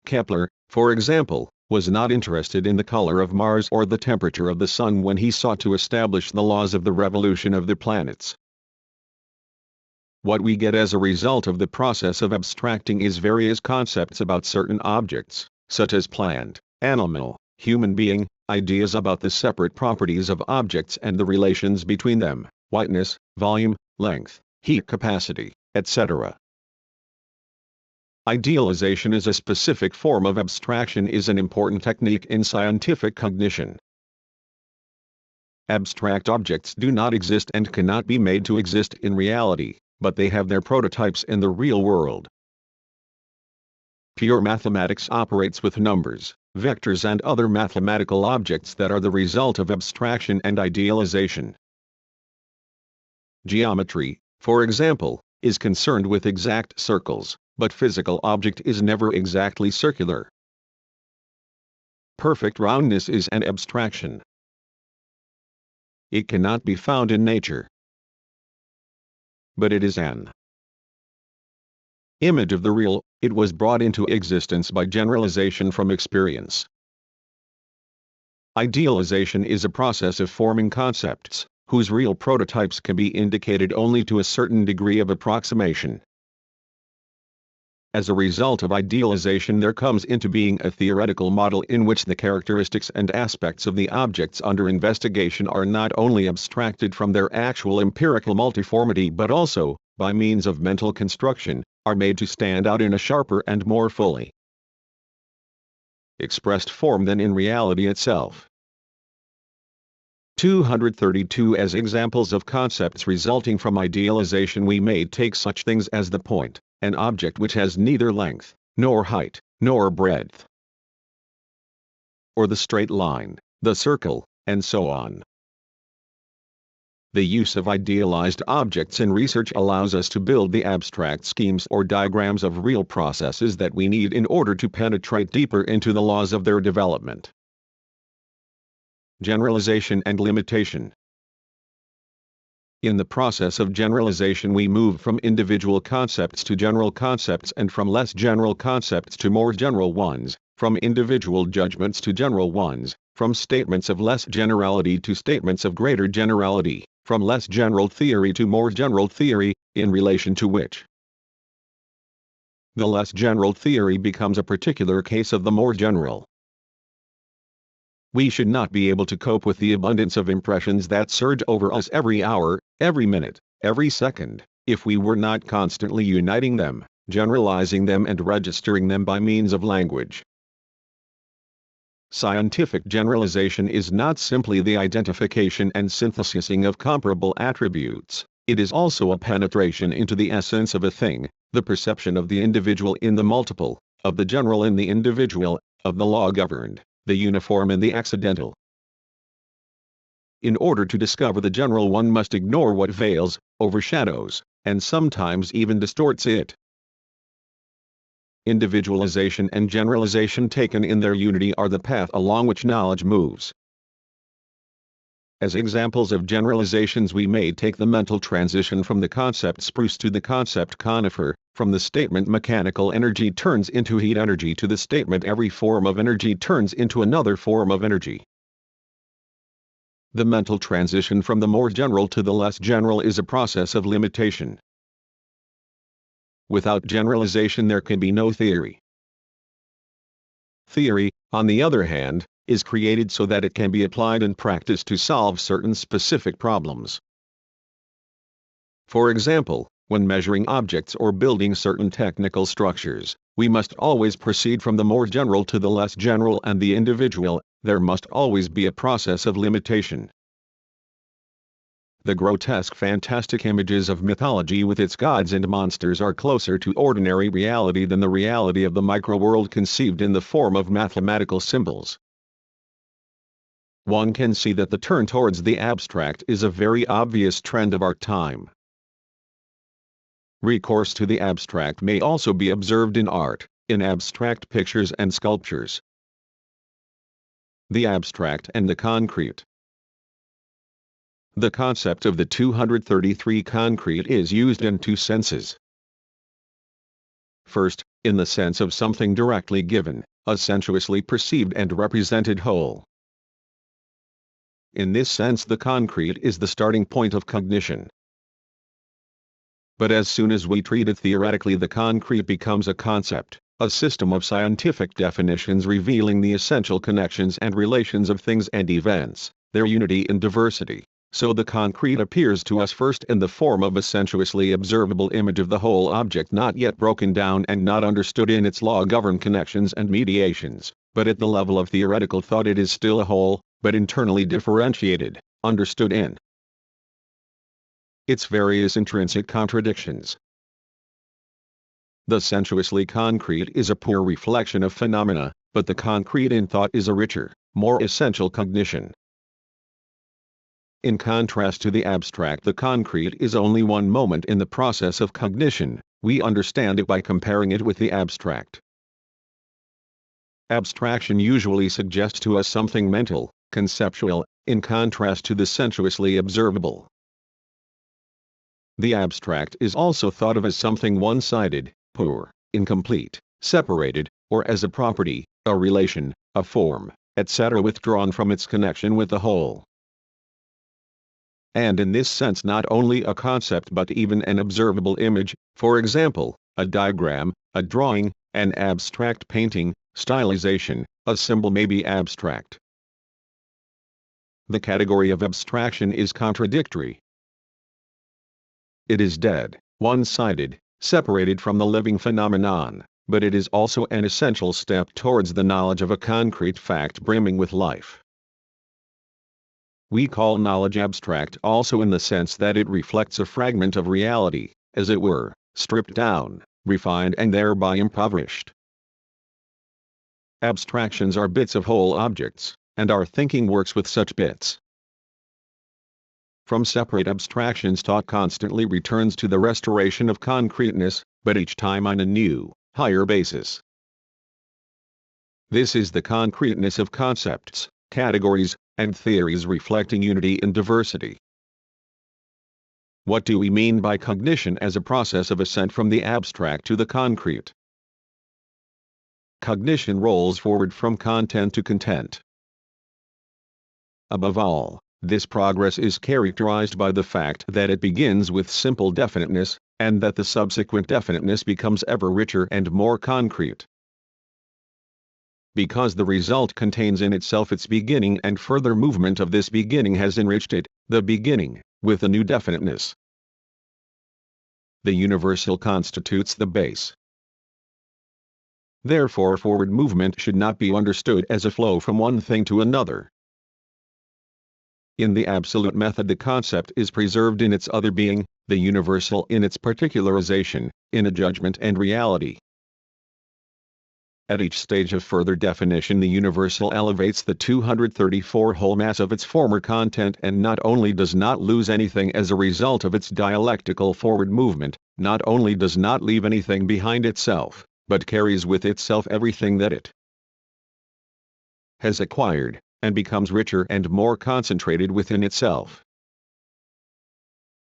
Kepler, for example, was not interested in the color of Mars or the temperature of the Sun when he sought to establish the laws of the revolution of the planets. What we get as a result of the process of abstracting is various concepts about certain objects, such as plant, animal, human being, ideas about the separate properties of objects and the relations between them, whiteness, volume, length, heat capacity, etc. Idealization as a specific form of abstraction is an important technique in scientific cognition. Abstract objects do not exist and cannot be made to exist in reality, but they have their prototypes in the real world. Pure mathematics operates with numbers, vectors and other mathematical objects that are the result of abstraction and idealization. Geometry, for example, is concerned with exact circles, but physical object is never exactly circular. Perfect roundness is an abstraction. It cannot be found in nature, but it is an image of the real. It was brought into existence by generalization from experience. Idealization is a process of forming concepts, whose real prototypes can be indicated only to a certain degree of approximation. As a result of idealization, there comes into being a theoretical model in which the characteristics and aspects of the objects under investigation are not only abstracted from their actual empirical multiformity but also, by means of mental construction, are made to stand out in a sharper and more fully expressed form than in reality itself. 232. As examples of concepts resulting from idealization, we may take such things as the point, an object which has neither length, nor height, nor breadth, or the straight line, the circle, and so on. The use of idealized objects in research allows us to build the abstract schemes or diagrams of real processes that we need in order to penetrate deeper into the laws of their development. Generalization and limitation. In the process of generalization, we move from individual concepts to general concepts and from less general concepts to more general ones, from individual judgments to general ones, from statements of less generality to statements of greater generality, from less general theory to more general theory, in relation to which the less general theory becomes a particular case of the more general. We should not be able to cope with the abundance of impressions that surge over us every hour, every minute, every second, if we were not constantly uniting them, generalizing them and registering them by means of language. Scientific generalization is not simply the identification and synthesizing of comparable attributes, it is also a penetration into the essence of a thing, the perception of the individual in the multiple, of the general in the individual, of the law-governed, the uniform in the accidental. In order to discover the general, one must ignore what veils, overshadows, and sometimes even distorts it. Individualization and generalization taken in their unity are the path along which knowledge moves. As examples of generalizations we may take the mental transition from the concept spruce to the concept conifer, from the statement mechanical energy turns into heat energy to the statement every form of energy turns into another form of energy. The mental transition from the more general to the less general is a process of limitation. Without generalization there can be no theory. Theory, on the other hand, is created so that it can be applied in practice to solve certain specific problems. For example, when measuring objects or building certain technical structures, we must always proceed from the more general to the less general and the individual. There must always be a process of limitation. The grotesque fantastic images of mythology with its gods and monsters are closer to ordinary reality than the reality of the micro-world conceived in the form of mathematical symbols. One can see that the turn towards the abstract is a very obvious trend of our time. Recourse to the abstract may also be observed in art, in abstract pictures and sculptures. The abstract and the concrete. The concept of the 233 concrete is used in two senses. First, in the sense of something directly given, a sensuously perceived and represented whole. In this sense the concrete is the starting point of cognition. But as soon as we treat it theoretically the concrete becomes a concept, a system of scientific definitions revealing the essential connections and relations of things and events, their unity in diversity. So the concrete appears to us first in the form of a sensuously observable image of the whole object not yet broken down and not understood in its law-governed connections and mediations, but at the level of theoretical thought it is still a whole, but internally differentiated, understood in its various intrinsic contradictions. The sensuously concrete is a poor reflection of phenomena, but the concrete in thought is a richer, more essential cognition. In contrast to the abstract, the concrete is only one moment in the process of cognition. We understand it by comparing it with the abstract. Abstraction usually suggests to us something mental, conceptual, in contrast to the sensuously observable. The abstract is also thought of as something one-sided, poor, incomplete, separated, or as a property, a relation, a form, etc. withdrawn from its connection with the whole. And in this sense not only a concept but even an observable image, for example, a diagram, a drawing, an abstract painting, stylization, a symbol may be abstract. The category of abstraction is contradictory. It is dead, one-sided, separated from the living phenomenon, but it is also an essential step towards the knowledge of a concrete fact brimming with life. We call knowledge abstract also in the sense that it reflects a fragment of reality, as it were, stripped down, refined and thereby impoverished. Abstractions are bits of whole objects, and our thinking works with such bits. From separate abstractions thought constantly returns to the restoration of concreteness, but each time on a new, higher basis. This is the concreteness of concepts, categories, and theories reflecting unity in diversity. What do we mean by cognition as a process of ascent from the abstract to the concrete? Cognition rolls forward from content to content. Above all, this progress is characterized by the fact that it begins with simple definiteness, and that the subsequent definiteness becomes ever richer and more concrete. Because the result contains in itself its beginning and further movement of this beginning has enriched it, the beginning, with a new definiteness. The universal constitutes the base. Therefore forward movement should not be understood as a flow from one thing to another. In the absolute method the concept is preserved in its other being, the universal in its particularization, in a judgment and reality. At each stage of further definition the universal elevates the 234 whole mass of its former content and not only does not lose anything as a result of its dialectical forward movement, not only does not leave anything behind itself, but carries with itself everything that it has acquired, and becomes richer and more concentrated within itself.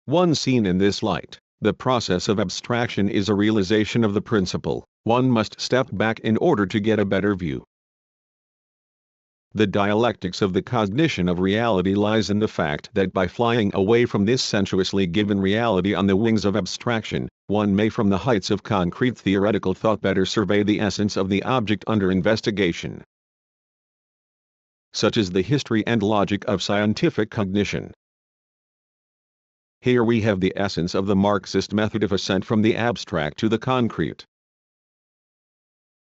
One seen in this light, the process of abstraction is a realization of the principle. One must step back in order to get a better view. The dialectics of the cognition of reality lies in the fact that by flying away from this sensuously given reality on the wings of abstraction, one may from the heights of concrete theoretical thought better survey the essence of the object under investigation. Such is the history and logic of scientific cognition. Here we have the essence of the Marxist method of ascent from the abstract to the concrete.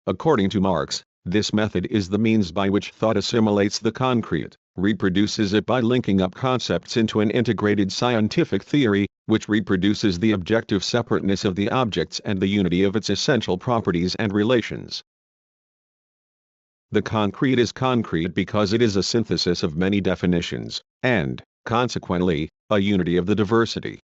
According to Marx, this method is the means by which thought assimilates the concrete, reproduces it by linking up concepts into an integrated scientific theory, which reproduces the objective separateness of the objects and the unity of its essential properties and relations. The concrete is concrete because it is a synthesis of many definitions, and, consequently, a unity of the diversity.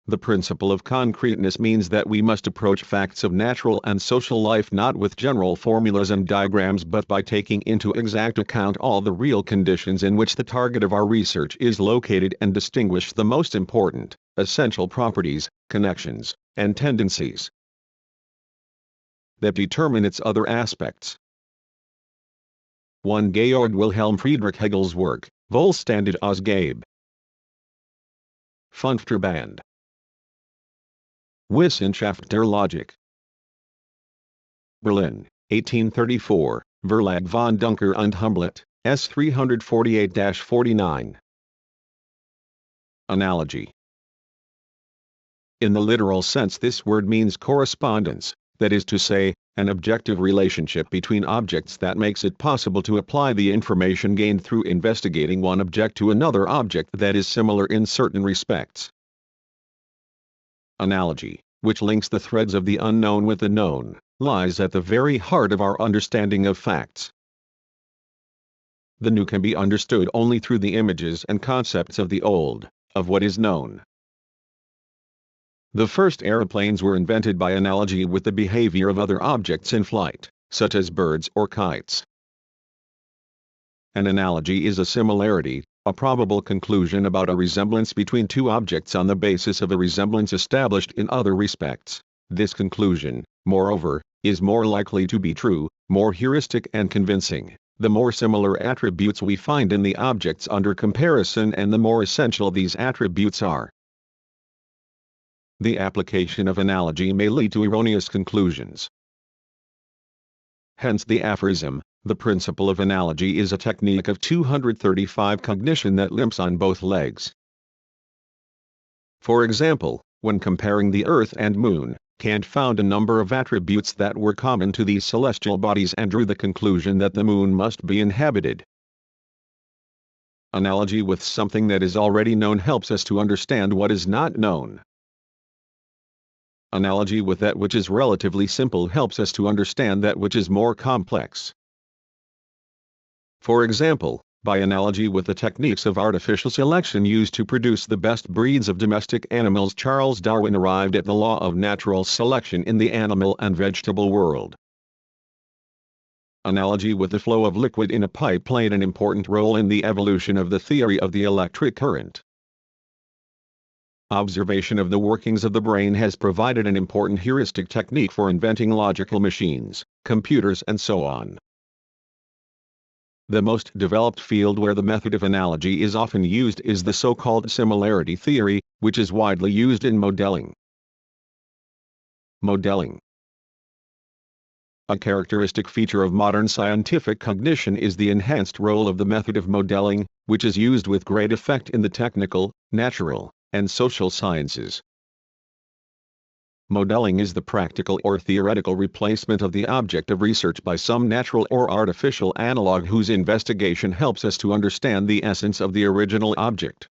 The principle of concreteness means that we must approach facts of natural and social life not with general formulas and diagrams but by taking into exact account all the real conditions in which the target of our research is located and distinguish the most important, essential properties, connections, and tendencies that determine its other aspects. 1. Georg Wilhelm Friedrich Hegel's work, Vollständige Ausgabe. Fünfter Wissenschaft der Logik. Berlin, 1834, Verlag von Duncker und Humblot, S. 348-49. Analogy. In the literal sense this word means correspondence, that is to say, an objective relationship between objects that makes it possible to apply the information gained through investigating one object to another object that is similar in certain respects. Analogy, which links the threads of the unknown with the known, lies at the very heart of our understanding of facts. The new can be understood only through the images and concepts of the old, of what is known. The first aeroplanes were invented by analogy with the behavior of other objects in flight, such as birds or kites. An analogy is a similarity, a probable conclusion about a resemblance between two objects on the basis of a resemblance established in other respects. This conclusion, moreover, is more likely to be true, more heuristic and convincing, the more similar attributes we find in the objects under comparison and the more essential these attributes are. The application of analogy may lead to erroneous conclusions. Hence the aphorism, the principle of analogy is a technique of 235 cognition that limps on both legs. For example, when comparing the Earth and Moon, Kant found a number of attributes that were common to these celestial bodies and drew the conclusion that the Moon must be inhabited. Analogy with something that is already known helps us to understand what is not known. Analogy with that which is relatively simple helps us to understand that which is more complex. For example, by analogy with the techniques of artificial selection used to produce the best breeds of domestic animals, Charles Darwin arrived at the law of natural selection in the animal and vegetable world. Analogy with the flow of liquid in a pipe played an important role in the evolution of the theory of the electric current. Observation of the workings of the brain has provided an important heuristic technique for inventing logical machines, computers and so on. The most developed field where the method of analogy is often used is the so-called similarity theory, which is widely used in modeling. Modeling. A characteristic feature of modern scientific cognition is the enhanced role of the method of modeling, which is used with great effect in the technical, natural, and social sciences. Modeling is the practical or theoretical replacement of the object of research by some natural or artificial analog whose investigation helps us to understand the essence of the original object.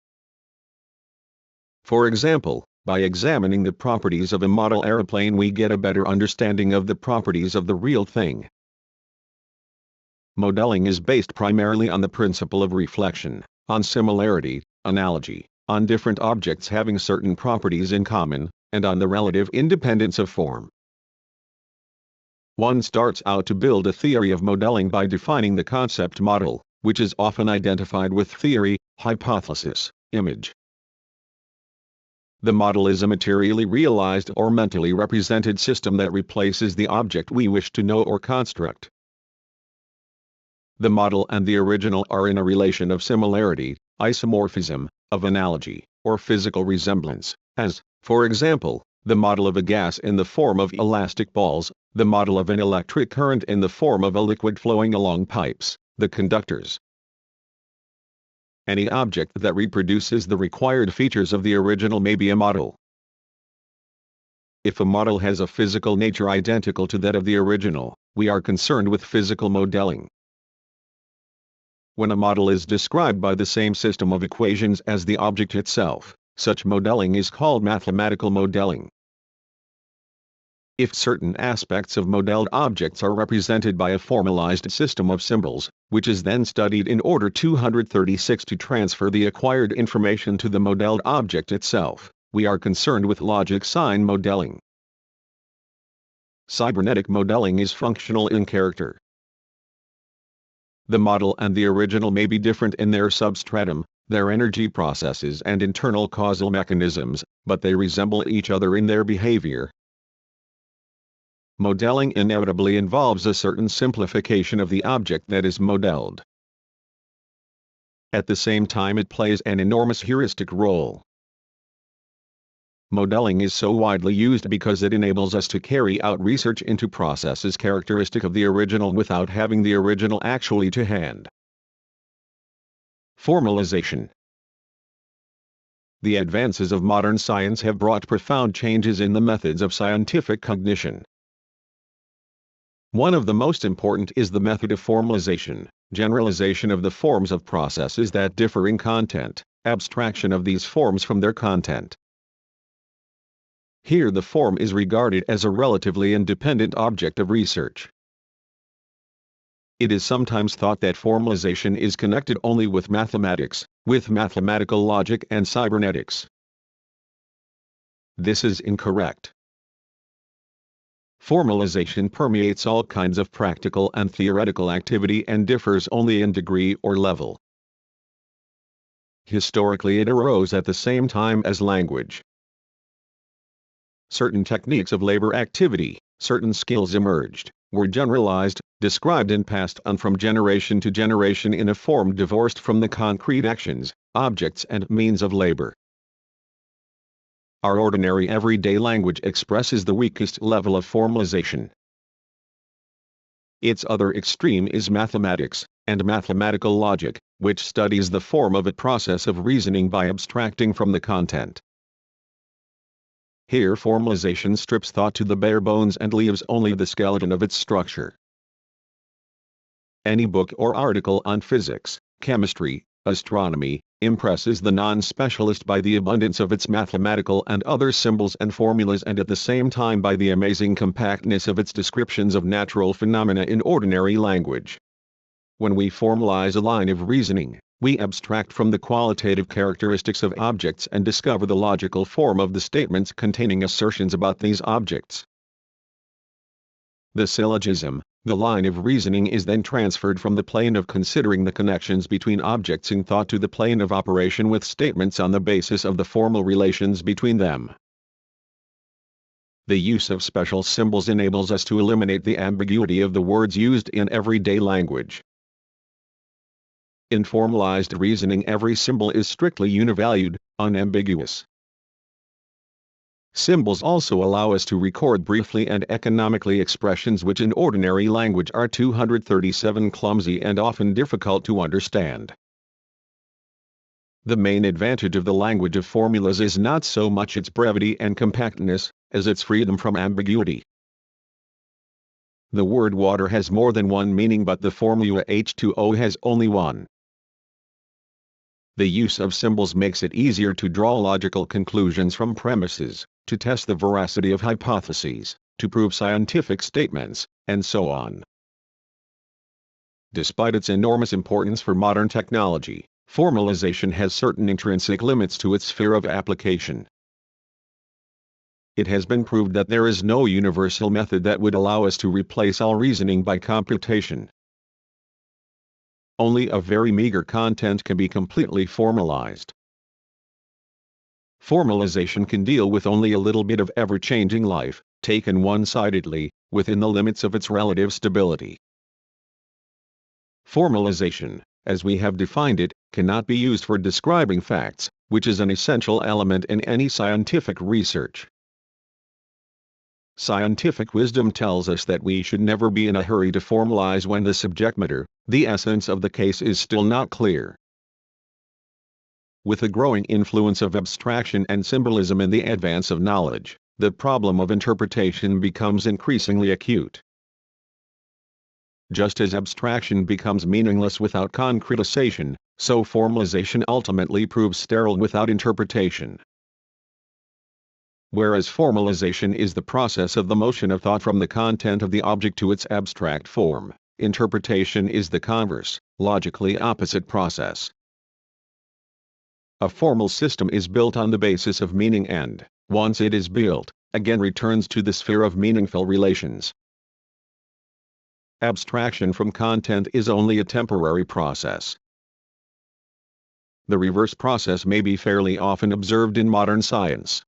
For example, by examining the properties of a model aeroplane we get a better understanding of the properties of the real thing. Modeling is based primarily on the principle of reflection, on similarity, analogy, on different objects having certain properties in common, and on the relative independence of form. One starts out to build a theory of modeling by defining the concept model, which is often identified with theory, hypothesis, image. The model is a materially realized or mentally represented system that replaces the object we wish to know or construct. The model and the original are in a relation of similarity, isomorphism, of analogy, or physical resemblance, as, for example, the model of a gas in the form of elastic balls, the model of an electric current in the form of a liquid flowing along pipes, the conductors. Any object that reproduces the required features of the original may be a model. If a model has a physical nature identical to that of the original, we are concerned with physical modeling. When a model is described by the same system of equations as the object itself, such modeling is called mathematical modeling. If certain aspects of modeled objects are represented by a formalized system of symbols, which is then studied in order 236 to transfer the acquired information to the modeled object itself, we are concerned with logic sign modeling. Cybernetic modeling is functional in character. The model and the original may be different in their substratum, their energy processes and internal causal mechanisms, but they resemble each other in their behavior. Modeling inevitably involves a certain simplification of the object that is modeled. At the same time, it plays an enormous heuristic role. Modeling is so widely used because it enables us to carry out research into processes characteristic of the original without having the original actually to hand. Formalization. The advances of modern science have brought profound changes in the methods of scientific cognition. One of the most important is the method of formalization, generalization of the forms of processes that differ in content, abstraction of these forms from their content. Here the form is regarded as a relatively independent object of research. It is sometimes thought that formalization is connected only with mathematics, with mathematical logic and cybernetics. This is incorrect. Formalization permeates all kinds of practical and theoretical activity and differs only in degree or level. Historically, it arose at the same time as language. Certain techniques of labor activity, certain skills emerged, were generalized, described and passed on from generation to generation in a form divorced from the concrete actions, objects and means of labor. Our ordinary everyday language expresses the weakest level of formalization. Its other extreme is mathematics, and mathematical logic, which studies the form of a process of reasoning by abstracting from the content. Here formalization strips thought to the bare bones and leaves only the skeleton of its structure. Any book or article on physics, chemistry, astronomy, impresses the non-specialist by the abundance of its mathematical and other symbols and formulas and at the same time by the amazing compactness of its descriptions of natural phenomena in ordinary language. When we formalize a line of reasoning, we abstract from the qualitative characteristics of objects and discover the logical form of the statements containing assertions about these objects. The syllogism, the line of reasoning, is then transferred from the plane of considering the connections between objects in thought to the plane of operation with statements on the basis of the formal relations between them. The use of special symbols enables us to eliminate the ambiguity of the words used in everyday language. In formalized reasoning, every symbol is strictly univalued, unambiguous. Symbols also allow us to record briefly and economically expressions which in ordinary language are 237 clumsy and often difficult to understand. The main advantage of the language of formulas is not so much its brevity and compactness, as its freedom from ambiguity. The word water has more than one meaning, but the formula H2O has only one. The use of symbols makes it easier to draw logical conclusions from premises, to test the veracity of hypotheses, to prove scientific statements, and so on. Despite its enormous importance for modern technology, formalization has certain intrinsic limits to its sphere of application. It has been proved that there is no universal method that would allow us to replace all reasoning by computation. Only a very meager content can be completely formalized. Formalization can deal with only a little bit of ever-changing life, taken one-sidedly, within the limits of its relative stability. Formalization, as we have defined it, cannot be used for describing facts, which is an essential element in any scientific research. Scientific wisdom tells us that we should never be in a hurry to formalize when the subject matter, the essence of the case, is still not clear. With the growing influence of abstraction and symbolism in the advance of knowledge, the problem of interpretation becomes increasingly acute. Just as abstraction becomes meaningless without concretization, so formalization ultimately proves sterile without interpretation. Whereas formalization is the process of the motion of thought from the content of the object to its abstract form, interpretation is the converse, logically opposite process. A formal system is built on the basis of meaning and, once it is built, again returns to the sphere of meaningful relations. Abstraction from content is only a temporary process. The reverse process may be fairly often observed in modern science.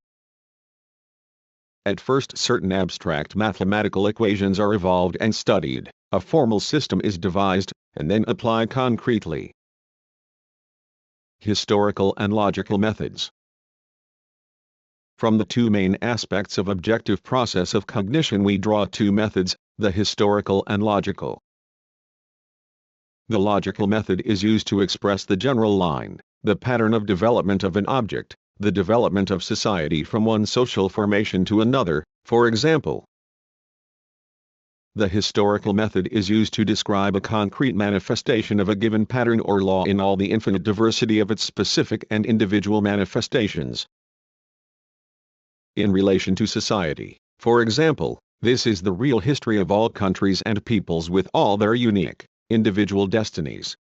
At first certain abstract mathematical equations are evolved and studied, a formal system is devised, and then applied concretely. Historical and logical methods. From the two main aspects of objective process of cognition we draw two methods, the historical and logical. The logical method is used to express the general line, the pattern of development of an object, the development of society from one social formation to another, for example. The historical method is used to describe a concrete manifestation of a given pattern or law in all the infinite diversity of its specific and individual manifestations. In relation to society, for example, this is the real history of all countries and peoples with all their unique, individual destinies.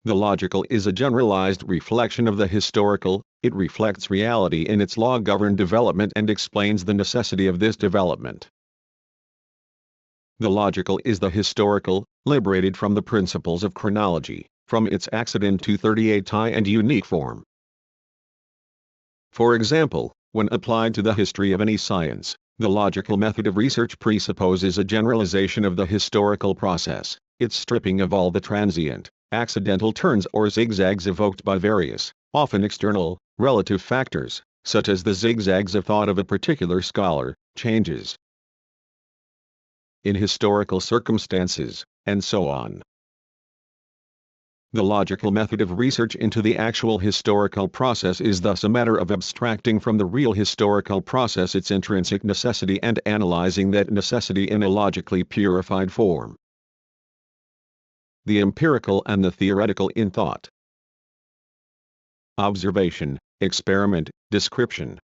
The logical is a generalized reflection of the historical, it reflects reality in its law-governed development and explains the necessity of this development. The logical is the historical, liberated from the principles of chronology, from its accident to 38i and unique form. For example, when applied to the history of any science, the logical method of research presupposes a generalization of the historical process, its stripping of all the transient, accidental turns or zigzags evoked by various, often external, relative factors, such as the zigzags of thought of a particular scholar, changes in historical circumstances, and so on. The logical method of research into the actual historical process is thus a matter of abstracting from the real historical process its intrinsic necessity and analyzing that necessity in a logically purified form. The empirical and the theoretical in thought. Observation, experiment, description.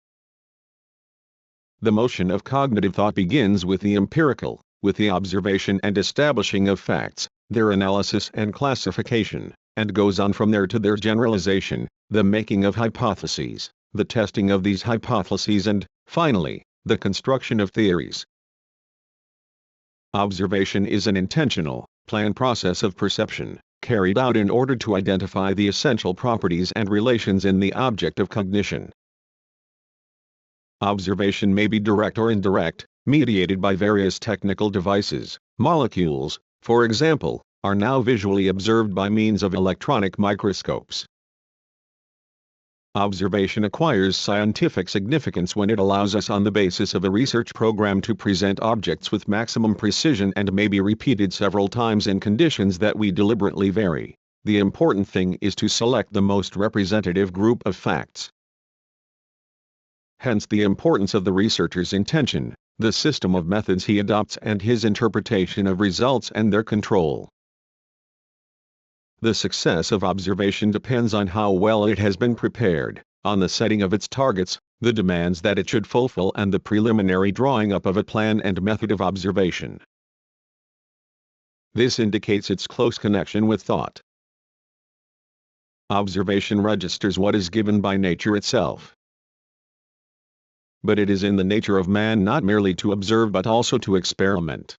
The motion of cognitive thought begins with the empirical, with the observation and establishing of facts, their analysis and classification, and goes on from there to their generalization, the making of hypotheses, the testing of these hypotheses and, finally, the construction of theories. Observation is an intentional, planned process of perception, carried out in order to identify the essential properties and relations in the object of cognition. Observation may be direct or indirect, mediated by various technical devices. Molecules, for example, are now visually observed by means of electronic microscopes. Observation acquires scientific significance when it allows us on the basis of a research program to present objects with maximum precision and may be repeated several times in conditions that we deliberately vary. The important thing is to select the most representative group of facts. Hence the importance of the researcher's intention, the system of methods he adopts and his interpretation of results and their control. The success of observation depends on how well it has been prepared, on the setting of its targets, the demands that it should fulfill and the preliminary drawing up of a plan and method of observation. This indicates its close connection with thought. Observation registers what is given by nature itself. but it is in the nature of man not merely to observe but also to experiment.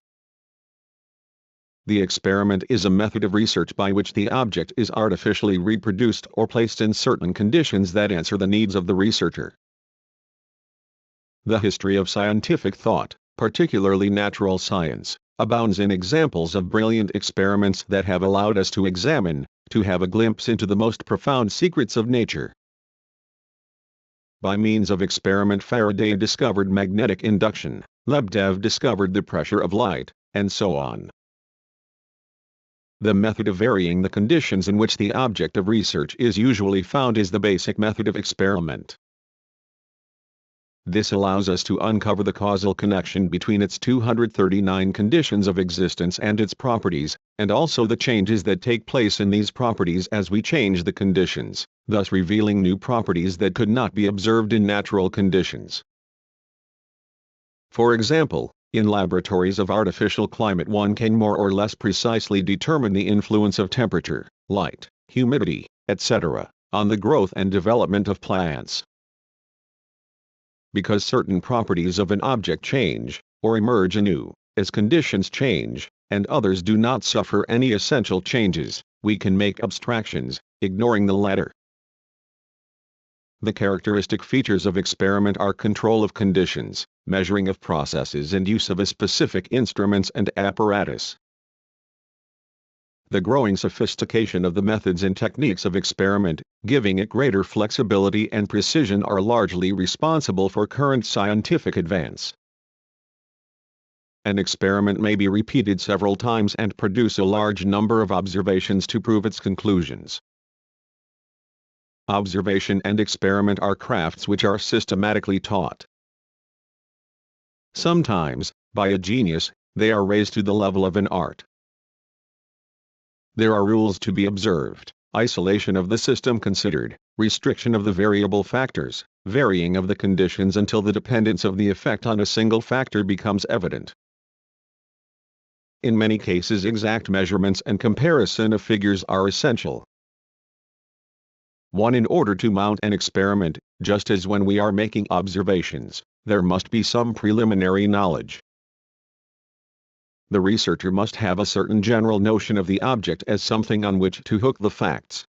The experiment is a method of research by which the object is artificially reproduced or placed in certain conditions that answer the needs of the researcher. The history of scientific thought, particularly natural science, abounds in examples of brilliant experiments that have allowed us to examine, to have a glimpse into the most profound secrets of nature. By means of experiment Faraday discovered magnetic induction, Lebedev discovered the pressure of light, and so on. The method of varying the conditions in which the object of research is usually found is the basic method of experiment. This allows us to uncover the causal connection between its 239 conditions of existence and its properties, and also the changes that take place in these properties as we change the conditions, thus revealing new properties that could not be observed in natural conditions. For example, in laboratories of artificial climate one can more or less precisely determine the influence of temperature, light, humidity, etc., on the growth and development of plants. Because certain properties of an object change, or emerge anew, as conditions change, and others do not suffer any essential changes, we can make abstractions, ignoring the latter. The characteristic features of experiment are control of conditions, measuring of processes and use of a specific instruments and apparatus. The growing sophistication of the methods and techniques of experiment, giving it greater flexibility and precision, are largely responsible for current scientific advance. An experiment may be repeated several times and produce a large number of observations to prove its conclusions. Observation and experiment are crafts which are systematically taught. Sometimes, by a genius, they are raised to the level of an art. There are rules to be observed, isolation of the system considered, restriction of the variable factors, varying of the conditions until the dependence of the effect on a single factor becomes evident. In many cases exact measurements and comparison of figures are essential. In order to mount an experiment, just as when we are making observations, there must be some preliminary knowledge. The researcher must have a certain general notion of the object as something on which to hook the facts.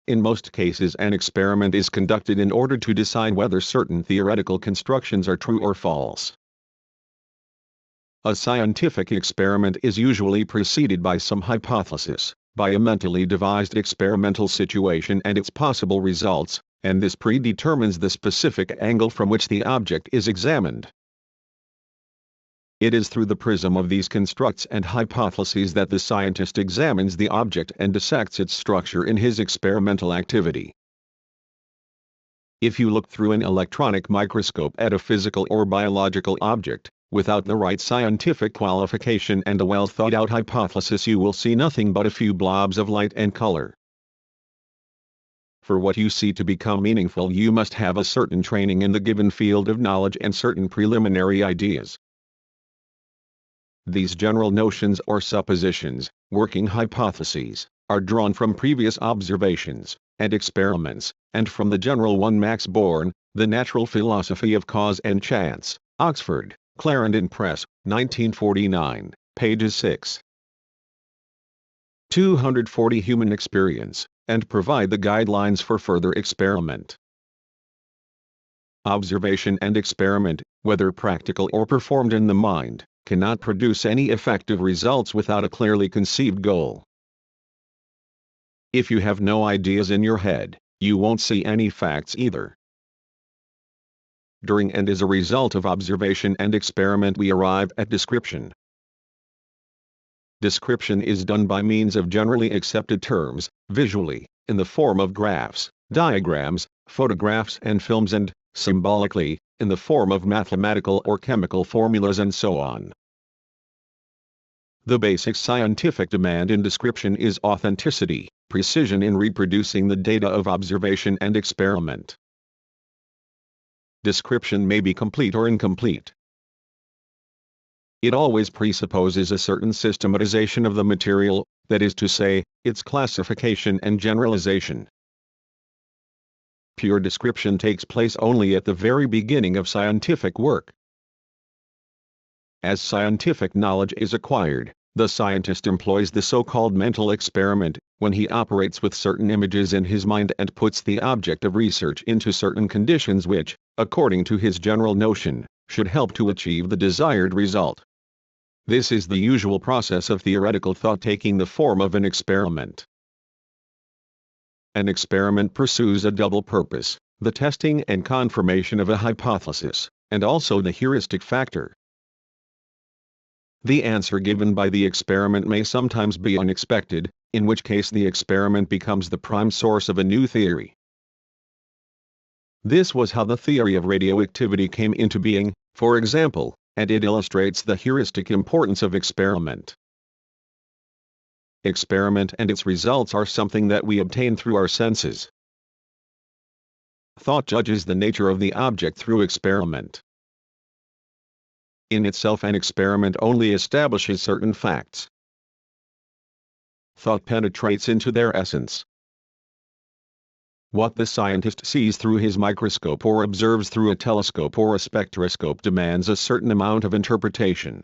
In most cases an experiment is conducted in order to decide whether certain theoretical constructions are true or false. A scientific experiment is usually preceded by some hypothesis, by a mentally devised experimental situation and its possible results, and this predetermines the specific angle from which the object is examined. It is through the prism of these constructs and hypotheses that the scientist examines the object and dissects its structure in his experimental activity. If you look through an electronic microscope at a physical or biological object, without the right scientific qualification and a well-thought-out hypothesis, you will see nothing but a few blobs of light and color. For what you see to become meaningful, you must have a certain training in the given field of knowledge and certain preliminary ideas. These general notions or suppositions, working hypotheses, are drawn from previous observations and experiments, and from the general one Max Born, The Natural Philosophy of Cause and Chance, Oxford, Clarendon Press, 1949, pages 6. 240 Human experience, and provide the guidelines for further experiment. Observation and experiment, whether practical or performed in the mind, cannot produce any effective results without a clearly conceived goal. If you have no ideas in your head, you won't see any facts either. During and as a result of observation and experiment we arrive at description. Description is done by means of generally accepted terms, visually, in the form of graphs, diagrams, photographs and films, and, symbolically, in the form of mathematical or chemical formulas and so on. The basic scientific demand in description is authenticity, precision in reproducing the data of observation and experiment. Description may be complete or incomplete. It always presupposes a certain systematization of the material, that is to say, its classification and generalization. Pure description takes place only at the very beginning of scientific work. As scientific knowledge is acquired, the scientist employs the so-called mental experiment, when he operates with certain images in his mind and puts the object of research into certain conditions which, according to his general notion, should help to achieve the desired result. This is the usual process of theoretical thought taking the form of an experiment. An experiment pursues a double purpose: the testing and confirmation of a hypothesis, and also the heuristic factor. The answer given by the experiment may sometimes be unexpected, in which case the experiment becomes the prime source of a new theory. This was how the theory of radioactivity came into being, for example, and it illustrates the heuristic importance of experiment. Experiment and its results are something that we obtain through our senses. Thought judges the nature of the object through experiment. In itself, an experiment only establishes certain facts. Thought penetrates into their essence. What the scientist sees through his microscope or observes through a telescope or a spectroscope demands a certain amount of interpretation.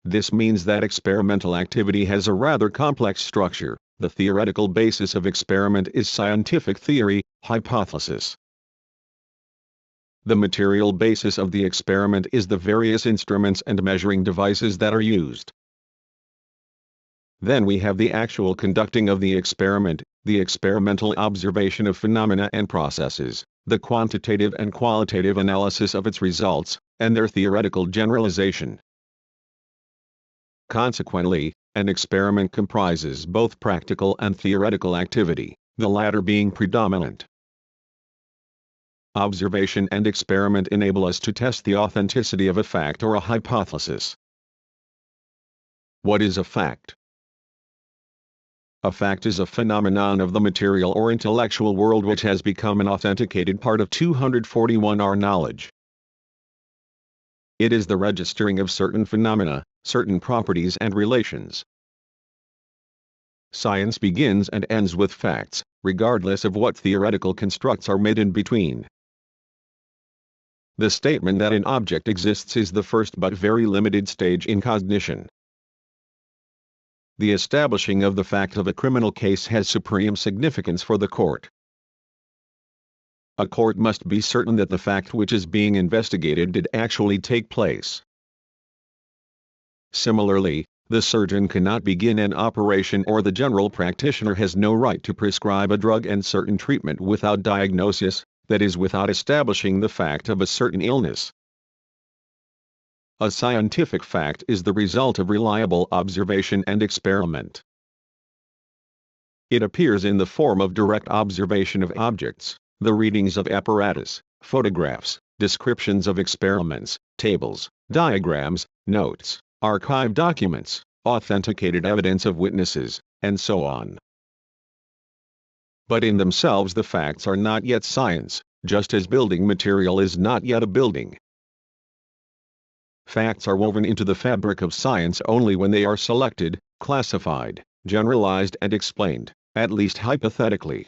This means that experimental activity has a rather complex structure. The theoretical basis of experiment is scientific theory, hypothesis. The material basis of the experiment is the various instruments and measuring devices that are used. Then we have the actual conducting of the experiment, the experimental observation of phenomena and processes, the quantitative and qualitative analysis of its results, and their theoretical generalization. Consequently, an experiment comprises both practical and theoretical activity, the latter being predominant. Observation and experiment enable us to test the authenticity of a fact or a hypothesis. What is a fact? A fact is a phenomenon of the material or intellectual world which has become an authenticated part of 241R knowledge. It is the registering of certain phenomena, certain properties and relations. Science begins and ends with facts, regardless of what theoretical constructs are made in between. The statement that an object exists is the first but very limited stage in cognition. The establishing of the fact of a criminal case has supreme significance for the court. A court must be certain that the fact which is being investigated did actually take place. Similarly, the surgeon cannot begin an operation or the general practitioner has no right to prescribe a drug and certain treatment without diagnosis, that is, without establishing the fact of a certain illness. A scientific fact is the result of reliable observation and experiment. It appears in the form of direct observation of objects, the readings of apparatus, photographs, descriptions of experiments, tables, diagrams, notes, archive documents, authenticated evidence of witnesses, and so on. But in themselves the facts are not yet science, just as building material is not yet a building. Facts are woven into the fabric of science only when they are selected, classified, generalized and explained, at least hypothetically.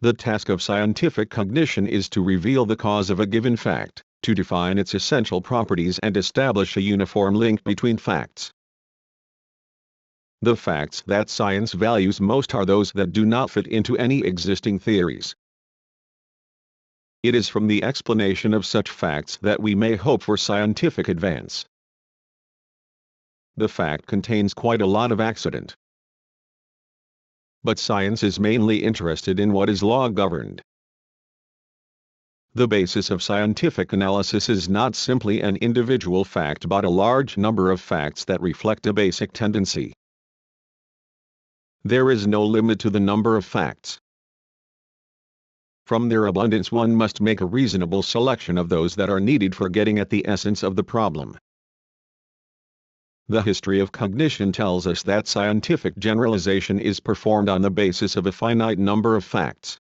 The task of scientific cognition is to reveal the cause of a given fact, to define its essential properties and establish a uniform link between facts. The facts that science values most are those that do not fit into any existing theories. It is from the explanation of such facts that we may hope for scientific advance. The fact contains quite a lot of accident. But science is mainly interested in what is law-governed. The basis of scientific analysis is not simply an individual fact but a large number of facts that reflect a basic tendency. There is no limit to the number of facts. From their abundance one must make a reasonable selection of those that are needed for getting at the essence of the problem. The history of cognition tells us that scientific generalization is performed on the basis of a finite number of facts.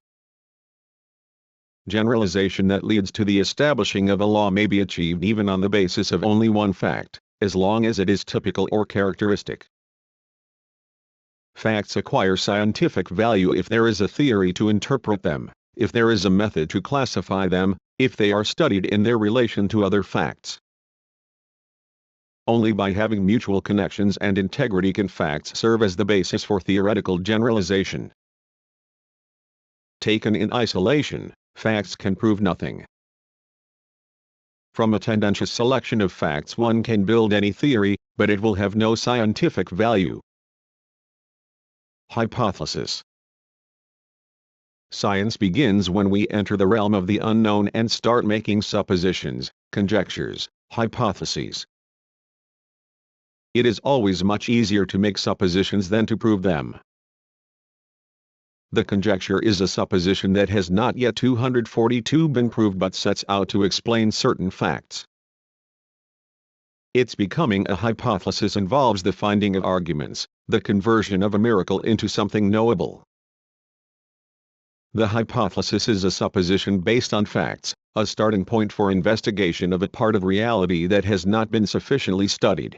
Generalization that leads to the establishing of a law may be achieved even on the basis of only one fact, as long as it is typical or characteristic. Facts acquire scientific value if there is a theory to interpret them, if there is a method to classify them, if they are studied in their relation to other facts. Only by having mutual connections and integrity can facts serve as the basis for theoretical generalization. Taken in isolation, facts can prove nothing. From a tendentious selection of facts one can build any theory, but it will have no scientific value. Hypothesis. Science begins when we enter the realm of the unknown and start making suppositions, conjectures, hypotheses. It is always much easier to make suppositions than to prove them. The conjecture is a supposition that has not yet 242 been proved but sets out to explain certain facts. Its becoming a hypothesis involves the finding of arguments, the conversion of a miracle into something knowable. The hypothesis is a supposition based on facts, a starting point for investigation of a part of reality that has not been sufficiently studied.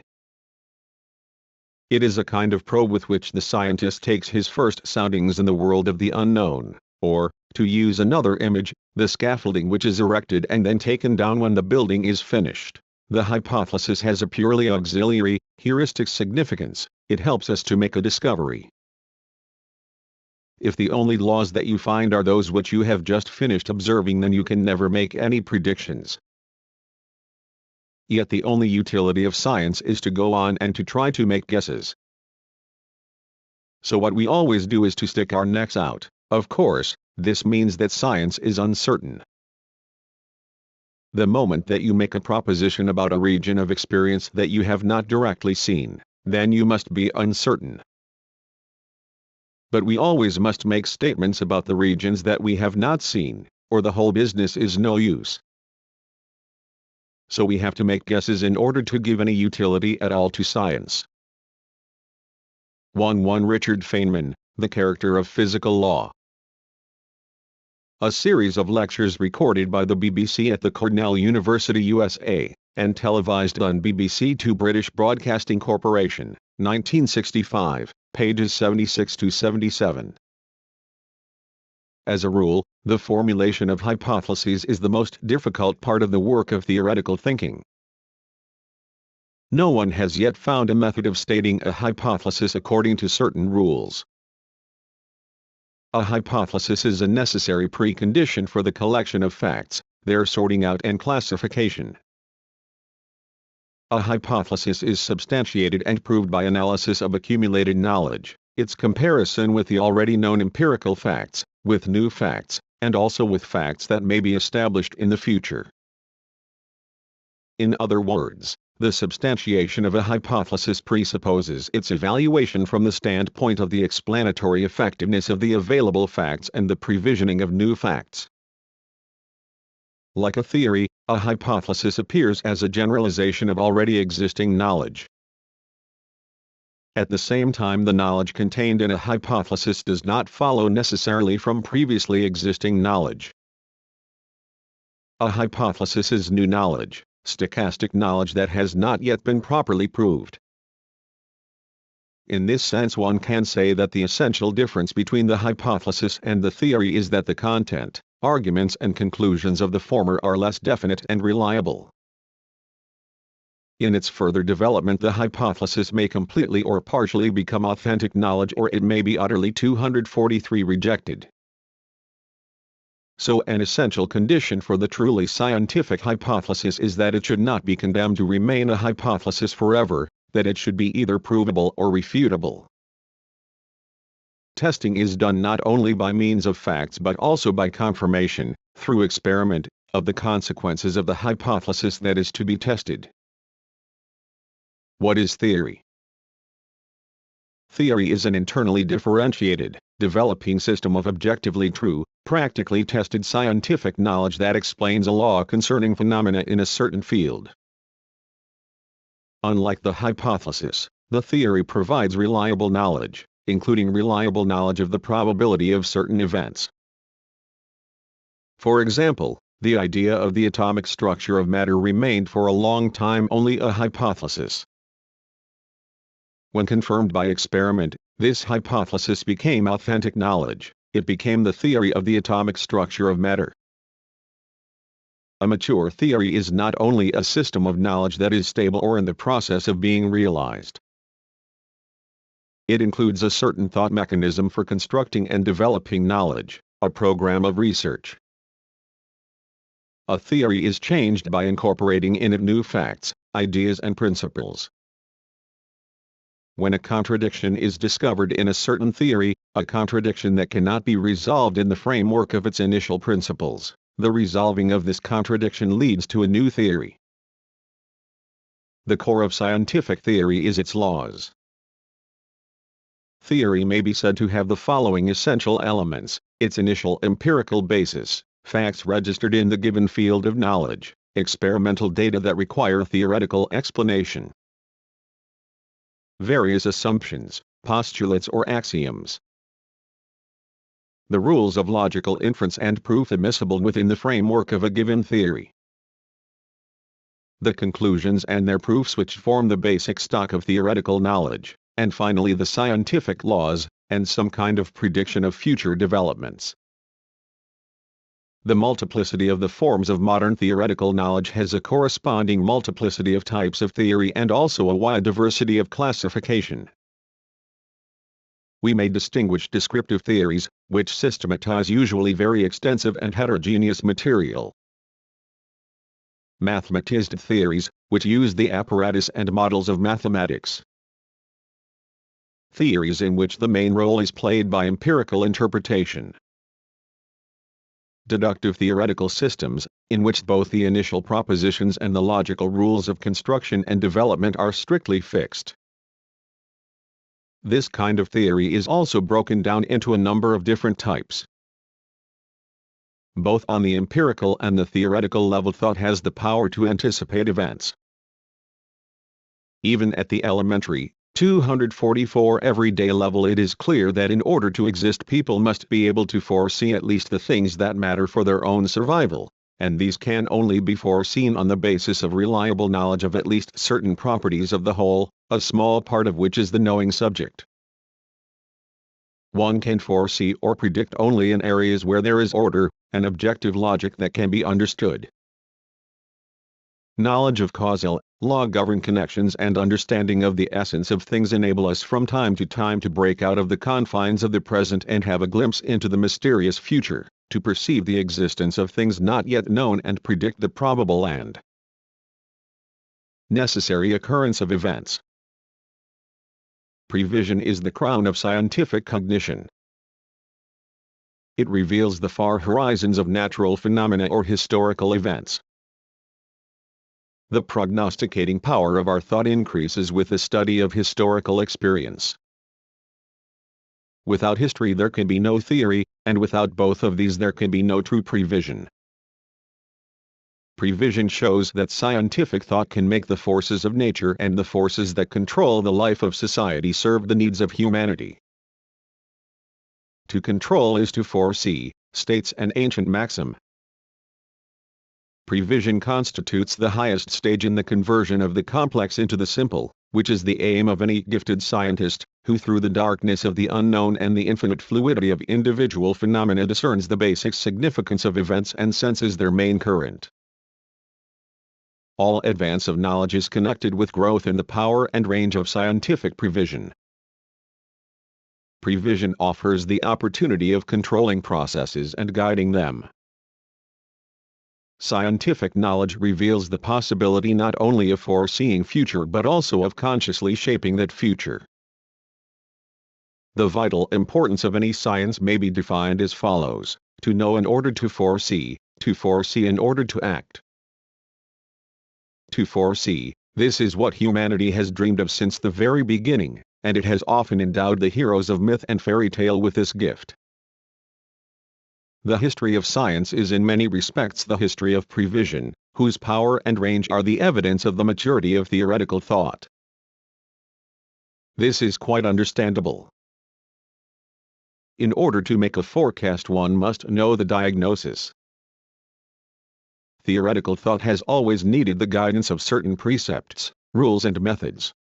It is a kind of probe with which the scientist takes his first soundings in the world of the unknown, or, to use another image, the scaffolding which is erected and then taken down when the building is finished. The hypothesis has a purely auxiliary, heuristic significance. It helps us to make a discovery. If the only laws that you find are those which you have just finished observing, then you can never make any predictions. Yet the only utility of science is to go on and to try to make guesses. So what we always do is to stick our necks out. Of course, this means that science is uncertain. The moment that you make a proposition about a region of experience that you have not directly seen, then you must be uncertain. But we always must make statements about the regions that we have not seen, or the whole business is no use. So we have to make guesses in order to give any utility at all to science. 1. Richard Feynman, The Character of Physical Law. A series of lectures recorded by the BBC at the Cornell University, USA, and televised on BBC Two British Broadcasting Corporation, 1965, pages 76 to 77. As a rule, the formulation of hypotheses is the most difficult part of the work of theoretical thinking. No one has yet found a method of stating a hypothesis according to certain rules. A hypothesis is a necessary precondition for the collection of facts, their sorting out and classification. A hypothesis is substantiated and proved by analysis of accumulated knowledge, its comparison with the already known empirical facts, with new facts, and also with facts that may be established in the future. In other words, the substantiation of a hypothesis presupposes its evaluation from the standpoint of the explanatory effectiveness of the available facts and the previsioning of new facts. Like a theory, a hypothesis appears as a generalization of already existing knowledge. At the same time, the knowledge contained in a hypothesis does not follow necessarily from previously existing knowledge. A hypothesis is new knowledge, stochastic knowledge that has not yet been properly proved. In this sense, one can say that the essential difference between the hypothesis and the theory is that the content, arguments and conclusions of the former are less definite and reliable. In its further development, the hypothesis may completely or partially become authentic knowledge, or it may be utterly 243 rejected. So an essential condition for the truly scientific hypothesis is that it should not be condemned to remain a hypothesis forever, that it should be either provable or refutable. Testing is done not only by means of facts but also by confirmation, through experiment, of the consequences of the hypothesis that is to be tested. What is theory? Theory is an internally differentiated, developing system of objectively true, practically tested scientific knowledge that explains a law concerning phenomena in a certain field. Unlike the hypothesis, the theory provides reliable knowledge, including reliable knowledge of the probability of certain events. For example, the idea of the atomic structure of matter remained for a long time only a hypothesis. When confirmed by experiment, this hypothesis became authentic knowledge. It became the theory of the atomic structure of matter. A mature theory is not only a system of knowledge that is stable or in the process of being realized. It includes a certain thought mechanism for constructing and developing knowledge, a program of research. A theory is changed by incorporating in it new facts, ideas and principles. When a contradiction is discovered in a certain theory, a contradiction that cannot be resolved in the framework of its initial principles, the resolving of this contradiction leads to a new theory. The core of scientific theory is its laws. Theory may be said to have the following essential elements: its initial empirical basis, facts registered in the given field of knowledge, experimental data that require theoretical explanation, various assumptions, postulates or axioms, the rules of logical inference and proof admissible within the framework of a given theory, the conclusions and their proofs which form the basic stock of theoretical knowledge, and finally the scientific laws, and some kind of prediction of future developments. The multiplicity of the forms of modern theoretical knowledge has a corresponding multiplicity of types of theory and also a wide diversity of classification. We may distinguish descriptive theories, which systematize usually very extensive and heterogeneous material. Mathematized theories, which use the apparatus and models of mathematics. Theories in which the main role is played by empirical interpretation. Deductive theoretical systems, in which both the initial propositions and the logical rules of construction and development are strictly fixed. This kind of theory is also broken down into a number of different types. Both on the empirical and the theoretical level, thought has the power to anticipate events. Even at the elementary, 244 everyday level, it is clear that in order to exist, people must be able to foresee at least the things that matter for their own survival, and these can only be foreseen on the basis of reliable knowledge of at least certain properties of the whole, a small part of which is the knowing subject. One can foresee or predict only in areas where there is order, and objective logic that can be understood. Knowledge of causal, law-governed connections and understanding of the essence of things enable us from time to time to break out of the confines of the present and have a glimpse into the mysterious future, to perceive the existence of things not yet known and predict the probable and necessary occurrence of events. Prevision is the crown of scientific cognition. It reveals the far horizons of natural phenomena or historical events. The prognosticating power of our thought increases with the study of historical experience. Without history there can be no theory, and without both of these there can be no true prevision. Prevision shows that scientific thought can make the forces of nature and the forces that control the life of society serve the needs of humanity. To control is to foresee, states an ancient maxim. Prevision constitutes the highest stage in the conversion of the complex into the simple, which is the aim of any gifted scientist, who through the darkness of the unknown and the infinite fluidity of individual phenomena discerns the basic significance of events and senses their main current. All advance of knowledge is connected with growth in the power and range of scientific prevision. Prevision offers the opportunity of controlling processes and guiding them. Scientific knowledge reveals the possibility not only of foreseeing future but also of consciously shaping that future. The vital importance of any science may be defined as follows: to know in order to foresee in order to act. To foresee, this is what humanity has dreamed of since the very beginning, and it has often endowed the heroes of myth and fairy tale with this gift. The history of science is in many respects the history of prevision, whose power and range are the evidence of the maturity of theoretical thought. This is quite understandable. In order to make a forecast, one must know the diagnosis. Theoretical thought has always needed the guidance of certain precepts, rules and methods.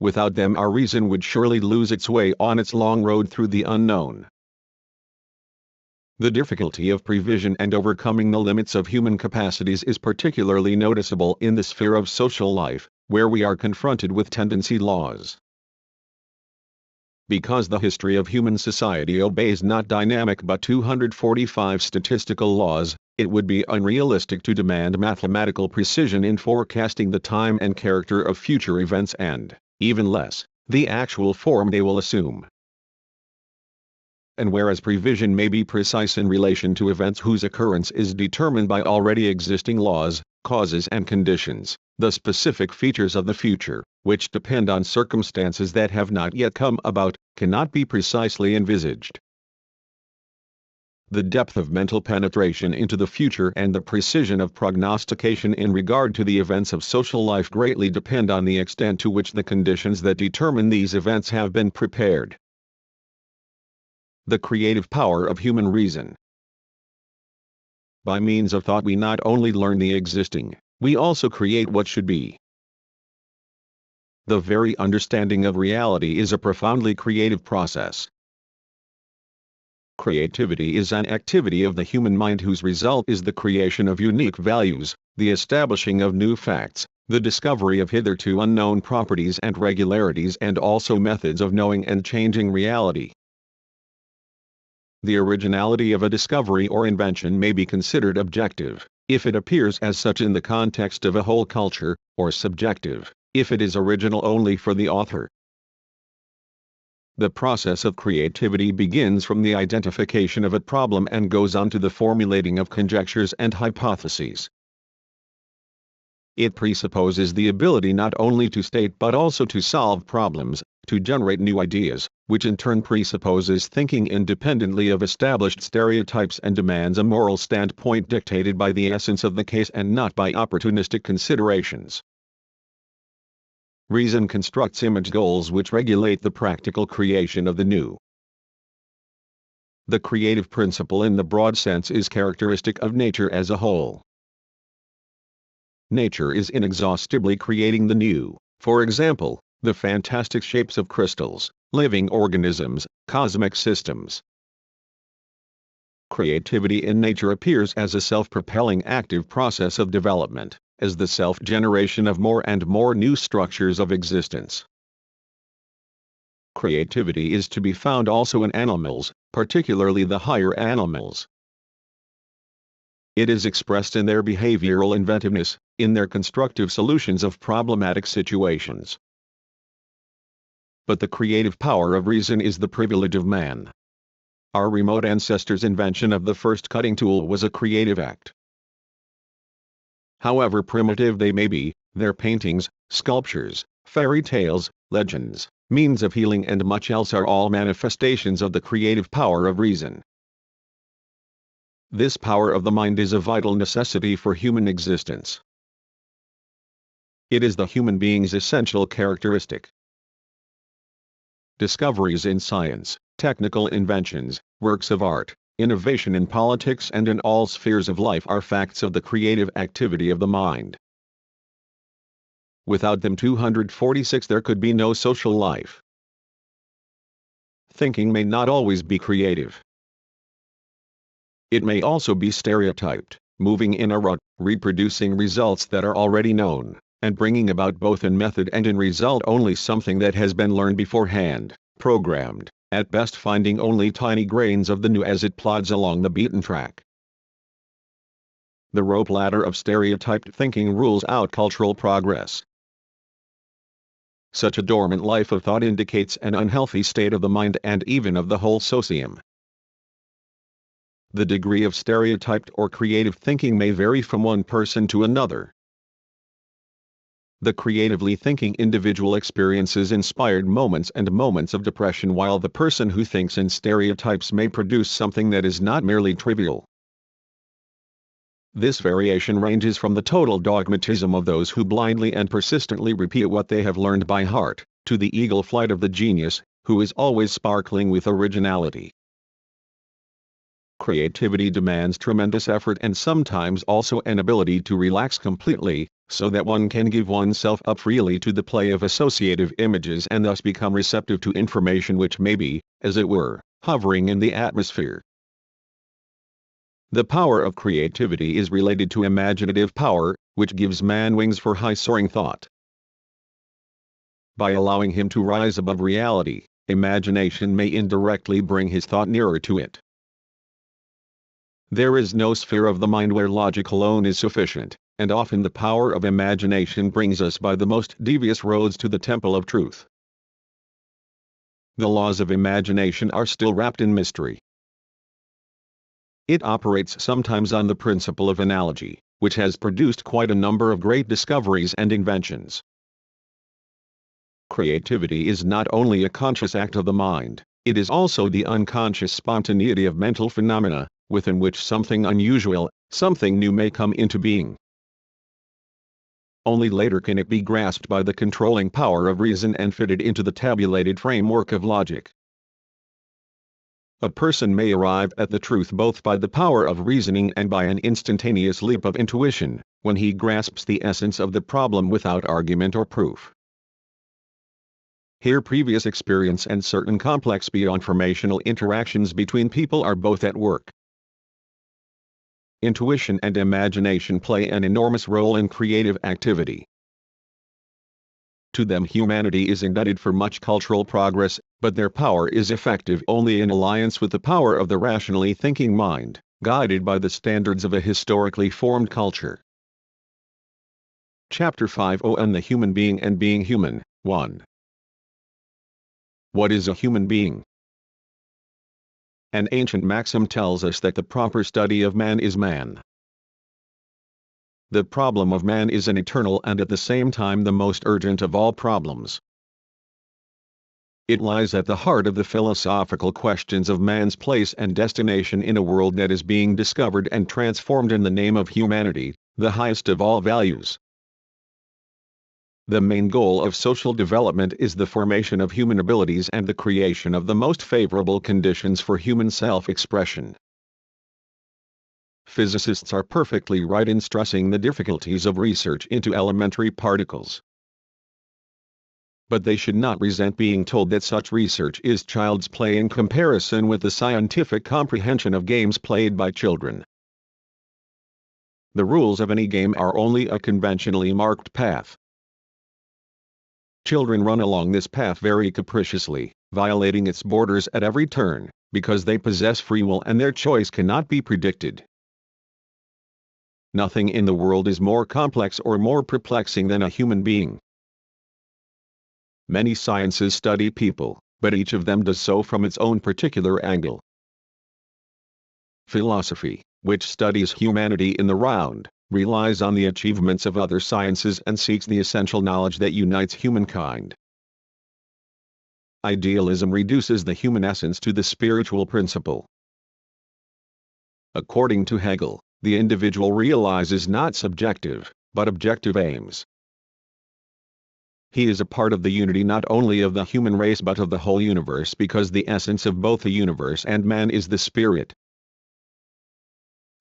Without them our reason would surely lose its way on its long road through the unknown. The difficulty of prevision and overcoming the limits of human capacities is particularly noticeable in the sphere of social life, where we are confronted with tendency laws. Because the history of human society obeys not dynamic but 245 statistical laws, it would be unrealistic to demand mathematical precision in forecasting the time and character of future events and, even less, the actual form they will assume. And whereas prevision may be precise in relation to events whose occurrence is determined by already existing laws, causes and conditions, the specific features of the future, which depend on circumstances that have not yet come about, cannot be precisely envisaged. The depth of mental penetration into the future and the precision of prognostication in regard to the events of social life greatly depend on the extent to which the conditions that determine these events have been prepared. The creative power of human reason. By means of thought we not only learn the existing, we also create what should be. The very understanding of reality is a profoundly creative process. Creativity is an activity of the human mind whose result is the creation of unique values, the establishing of new facts, the discovery of hitherto unknown properties and regularities, and also methods of knowing and changing reality. The originality of a discovery or invention may be considered objective, if it appears as such in the context of a whole culture, or subjective, if it is original only for the author. The process of creativity begins from the identification of a problem and goes on to the formulating of conjectures and hypotheses. It presupposes the ability not only to state but also to solve problems, to generate new ideas, which in turn presupposes thinking independently of established stereotypes and demands a moral standpoint dictated by the essence of the case and not by opportunistic considerations. Reason constructs image goals which regulate the practical creation of the new. The creative principle in the broad sense is characteristic of nature as a whole. Nature is inexhaustibly creating the new, for example, the fantastic shapes of crystals, living organisms, cosmic systems. Creativity in nature appears as a self-propelling active process of development, as the self-generation of more and more new structures of existence. Creativity is to be found also in animals, particularly the higher animals. It is expressed in their behavioral inventiveness, in their constructive solutions of problematic situations. But the creative power of reason is the privilege of man. Our remote ancestors' invention of the first cutting tool was a creative act. However primitive they may be, their paintings, sculptures, fairy tales, legends, means of healing and much else are all manifestations of the creative power of reason. This power of the mind is a vital necessity for human existence. It is the human being's essential characteristic. Discoveries in science, technical inventions, works of art, innovation in politics and in all spheres of life are facts of the creative activity of the mind. Without them 246 there could be no social life. Thinking may not always be creative. It may also be stereotyped, moving in a rut, reproducing results that are already known, and bringing about both in method and in result only something that has been learned beforehand, programmed, at best finding only tiny grains of the new as it plods along the beaten track. The rope ladder of stereotyped thinking rules out cultural progress. Such a dormant life of thought indicates an unhealthy state of the mind and even of the whole socium. The degree of stereotyped or creative thinking may vary from one person to another. The creatively thinking individual experiences inspired moments and moments of depression, while the person who thinks in stereotypes may produce something that is not merely trivial. This variation ranges from the total dogmatism of those who blindly and persistently repeat what they have learned by heart, to the eagle flight of the genius, who is always sparkling with originality. Creativity demands tremendous effort and sometimes also an ability to relax completely, so that one can give oneself up freely to the play of associative images and thus become receptive to information which may be, as it were, hovering in the atmosphere. The power of creativity is related to imaginative power, which gives man wings for high-soaring thought. By allowing him to rise above reality, imagination may indirectly bring his thought nearer to it. There is no sphere of the mind where logic alone is sufficient, and often the power of imagination brings us by the most devious roads to the temple of truth. The laws of imagination are still wrapped in mystery. It operates sometimes on the principle of analogy, which has produced quite a number of great discoveries and inventions. Creativity is not only a conscious act of the mind, it is also the unconscious spontaneity of mental phenomena, within which something unusual, something new may come into being. Only later can it be grasped by the controlling power of reason and fitted into the tabulated framework of logic. A person may arrive at the truth both by the power of reasoning and by an instantaneous leap of intuition, when he grasps the essence of the problem without argument or proof. Here previous experience and certain complex beyond-formational interactions between people are both at work. Intuition and imagination play an enormous role in creative activity. To them humanity is indebted for much cultural progress, but their power is effective only in alliance with the power of the rationally thinking mind, guided by the standards of a historically formed culture. Chapter 5 on the Human Being and Being Human. 1. What is a human being? An ancient maxim tells us that the proper study of man is man. The problem of man is an eternal and at the same time the most urgent of all problems. It lies at the heart of the philosophical questions of man's place and destination in a world that is being discovered and transformed in the name of humanity, the highest of all values. The main goal of social development is the formation of human abilities and the creation of the most favorable conditions for human self-expression. Physicists are perfectly right in stressing the difficulties of research into elementary particles. But they should not resent being told that such research is child's play in comparison with the scientific comprehension of games played by children. The rules of any game are only a conventionally marked path. Children run along this path very capriciously, violating its borders at every turn, because they possess free will and their choice cannot be predicted. Nothing in the world is more complex or more perplexing than a human being. Many sciences study people, but each of them does so from its own particular angle. Philosophy, which studies humanity in the round, relies on the achievements of other sciences and seeks the essential knowledge that unites humankind. Idealism reduces the human essence to the spiritual principle. According to Hegel, the individual realizes not subjective, but objective aims. He is a part of the unity not only of the human race but of the whole universe because the essence of both the universe and man is the spirit.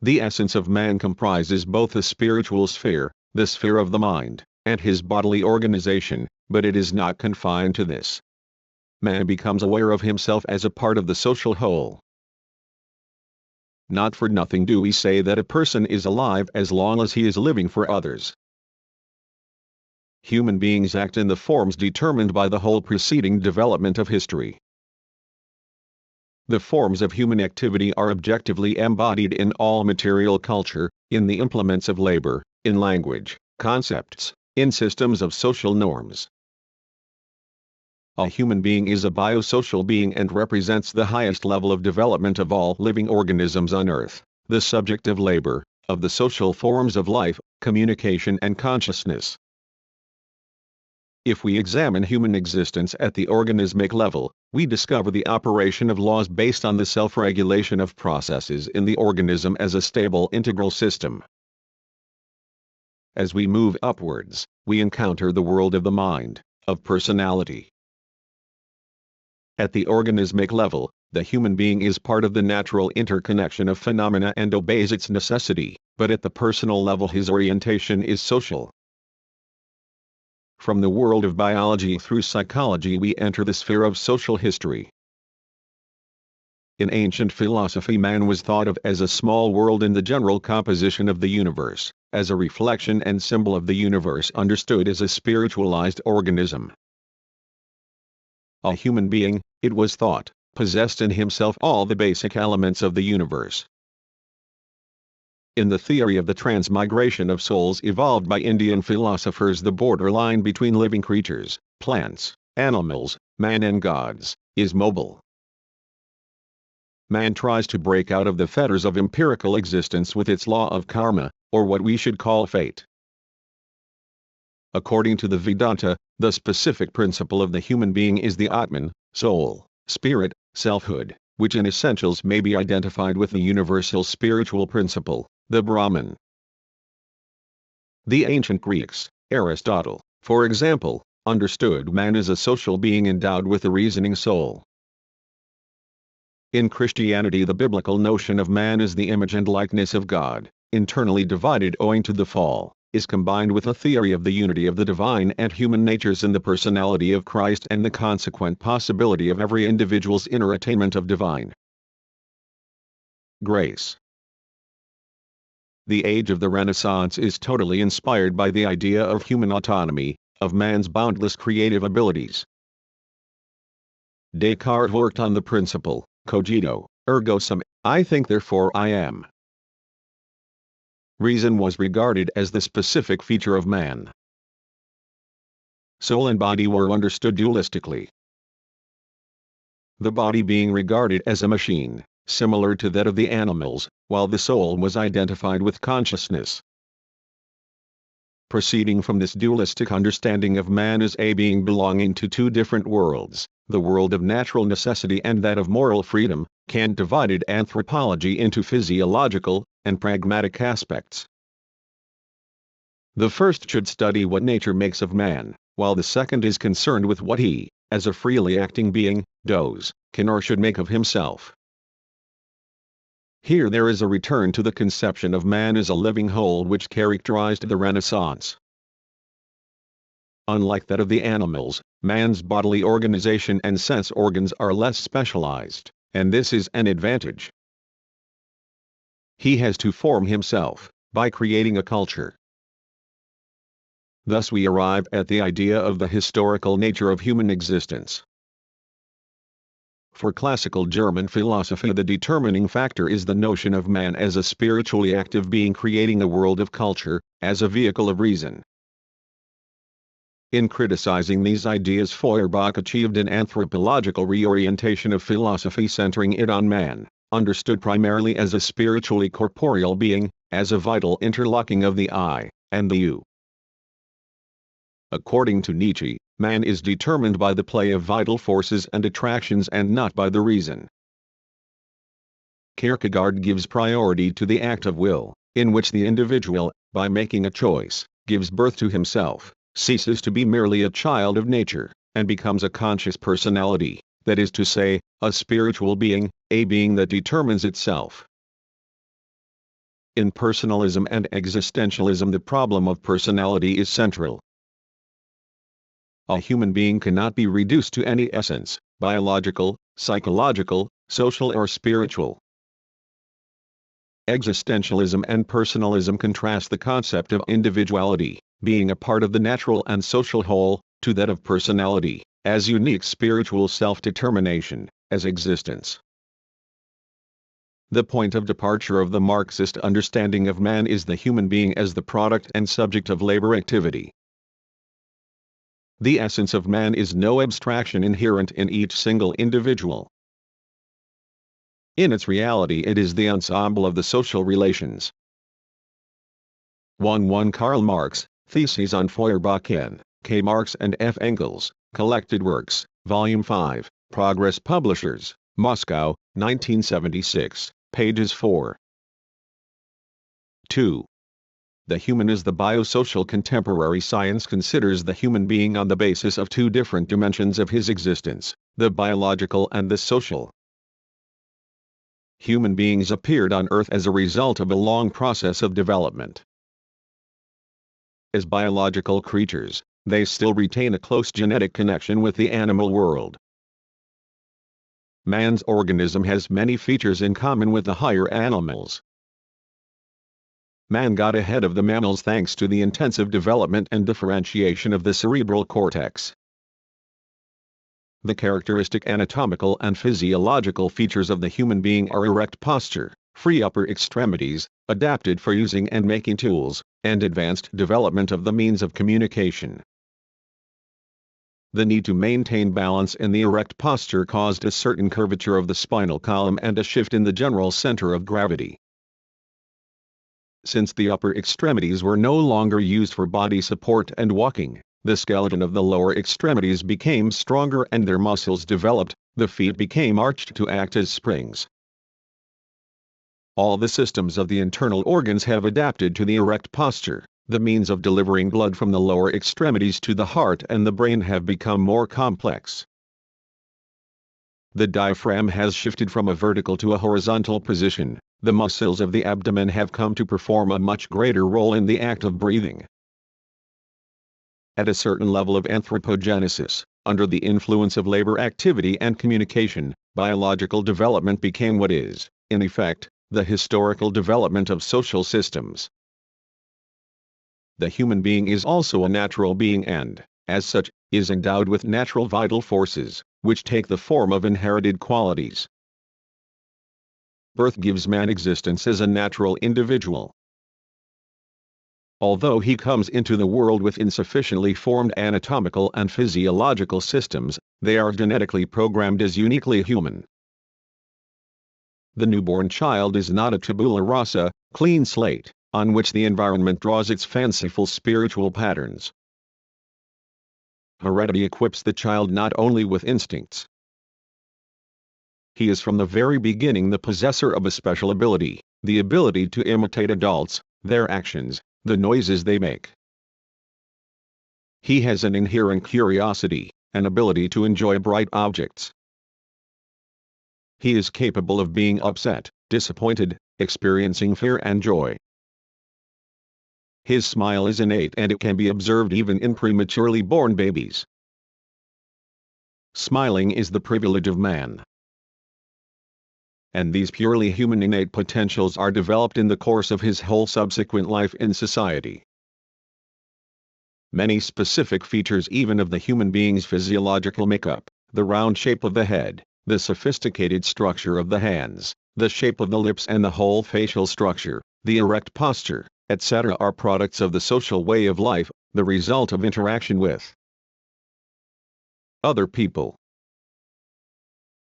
The essence of man comprises both the spiritual sphere, the sphere of the mind, and his bodily organization, but it is not confined to this. Man becomes aware of himself as a part of the social whole. Not for nothing do we say that a person is alive as long as he is living for others. Human beings act in the forms determined by the whole preceding development of history. The forms of human activity are objectively embodied in all material culture, in the implements of labor, in language, concepts, in systems of social norms. A human being is a biosocial being and represents the highest level of development of all living organisms on Earth, the subject of labor, of the social forms of life, communication and consciousness. If we examine human existence at the organismic level, we discover the operation of laws based on the self-regulation of processes in the organism as a stable integral system. As we move upwards, we encounter the world of the mind, of personality. At the organismic level, the human being is part of the natural interconnection of phenomena and obeys its necessity, but at the personal level his orientation is social. From the world of biology through psychology we enter the sphere of social history. In ancient philosophy man was thought of as a small world in the general composition of the universe, as a reflection and symbol of the universe understood as a spiritualized organism. A human being, it was thought, possessed in himself all the basic elements of the universe. In the theory of the transmigration of souls evolved by Indian philosophers, the borderline between living creatures, plants, animals, man and gods, is mobile. Man tries to break out of the fetters of empirical existence with its law of karma, or what we should call fate. According to the Vedanta, the specific principle of the human being is the Atman, soul, spirit, selfhood, which in essentials may be identified with the universal spiritual principle, the Brahman. The ancient Greeks, Aristotle, for example, understood man as a social being endowed with a reasoning soul. In Christianity, the biblical notion of man as the image and likeness of God, internally divided owing to the fall, is combined with a theory of the unity of the divine and human natures in the personality of Christ and the consequent possibility of every individual's inner attainment of divine grace. The age of the Renaissance is totally inspired by the idea of human autonomy, of man's boundless creative abilities. Descartes worked on the principle, cogito, ergo sum, I think therefore I am. Reason was regarded as the specific feature of man. Soul and body were understood dualistically. The body being regarded as a machine, similar to that of the animals, while the soul was identified with consciousness. Proceeding from this dualistic understanding of man as a being belonging to two different worlds, the world of natural necessity and that of moral freedom, Kant divided anthropology into physiological and pragmatic aspects. The first should study what nature makes of man, while the second is concerned with what he, as a freely acting being, does, can or should make of himself. Here there is a return to the conception of man as a living whole which characterized the Renaissance. Unlike that of the animals, man's bodily organization and sense organs are less specialized, and this is an advantage. He has to form himself, by creating a culture. Thus we arrive at the idea of the historical nature of human existence. For classical German philosophy, the determining factor is the notion of man as a spiritually active being creating a world of culture, as a vehicle of reason. In criticizing these ideas, Feuerbach achieved an anthropological reorientation of philosophy centering it on man, understood primarily as a spiritually corporeal being, as a vital interlocking of the I and the you. According to Nietzsche, man is determined by the play of vital forces and attractions and not by the reason. Kierkegaard gives priority to the act of will, in which the individual, by making a choice, gives birth to himself, ceases to be merely a child of nature, and becomes a conscious personality, that is to say, a spiritual being, a being that determines itself. In personalism and existentialism, the problem of personality is central. A human being cannot be reduced to any essence, biological, psychological, social or spiritual. Existentialism and personalism contrast the concept of individuality, being a part of the natural and social whole, to that of personality, as unique spiritual self-determination, as existence. The point of departure of the Marxist understanding of man is the human being as the product and subject of labor activity. The essence of man is no abstraction inherent in each single individual. In its reality, it is the ensemble of the social relations. 1. Karl Marx, Theses on Feuerbach N. K. Marx and F. Engels, Collected Works, Volume 5, Progress Publishers, Moscow, 1976, pages 4. 2. The human is the biosocial. Contemporary science considers the human being on the basis of two different dimensions of his existence, the biological and the social. Human beings appeared on Earth as a result of a long process of development. As biological creatures, they still retain a close genetic connection with the animal world. Man's organism has many features in common with the higher animals. Man got ahead of the mammals thanks to the intensive development and differentiation of the cerebral cortex. The characteristic anatomical and physiological features of the human being are erect posture, free upper extremities, adapted for using and making tools, and advanced development of the means of communication. The need to maintain balance in the erect posture caused a certain curvature of the spinal column and a shift in the general center of gravity. Since the upper extremities were no longer used for body support and walking, the skeleton of the lower extremities became stronger and their muscles developed, the feet became arched to act as springs. All the systems of the internal organs have adapted to the erect posture. The means of delivering blood from the lower extremities to the heart and the brain have become more complex. The diaphragm has shifted from a vertical to a horizontal position. The muscles of the abdomen have come to perform a much greater role in the act of breathing. At a certain level of anthropogenesis, under the influence of labor activity and communication, biological development became what is, in effect, the historical development of social systems. The human being is also a natural being and, as such, is endowed with natural vital forces, which take the form of inherited qualities. Birth gives man existence as a natural individual. Although he comes into the world with insufficiently formed anatomical and physiological systems, they are genetically programmed as uniquely human. The newborn child is not a tabula rasa, clean slate, on which the environment draws its fanciful spiritual patterns. Heredity equips the child not only with instincts. He is from the very beginning the possessor of a special ability, the ability to imitate adults, their actions, the noises they make. He has an inherent curiosity, an ability to enjoy bright objects. He is capable of being upset, disappointed, experiencing fear and joy. His smile is innate and it can be observed even in prematurely born babies. Smiling is the privilege of man. And these purely human innate potentials are developed in the course of his whole subsequent life in society. Many specific features even of the human being's physiological makeup, the round shape of the head, the sophisticated structure of the hands, the shape of the lips and the whole facial structure, the erect posture, etc. are products of the social way of life, the result of interaction with other people.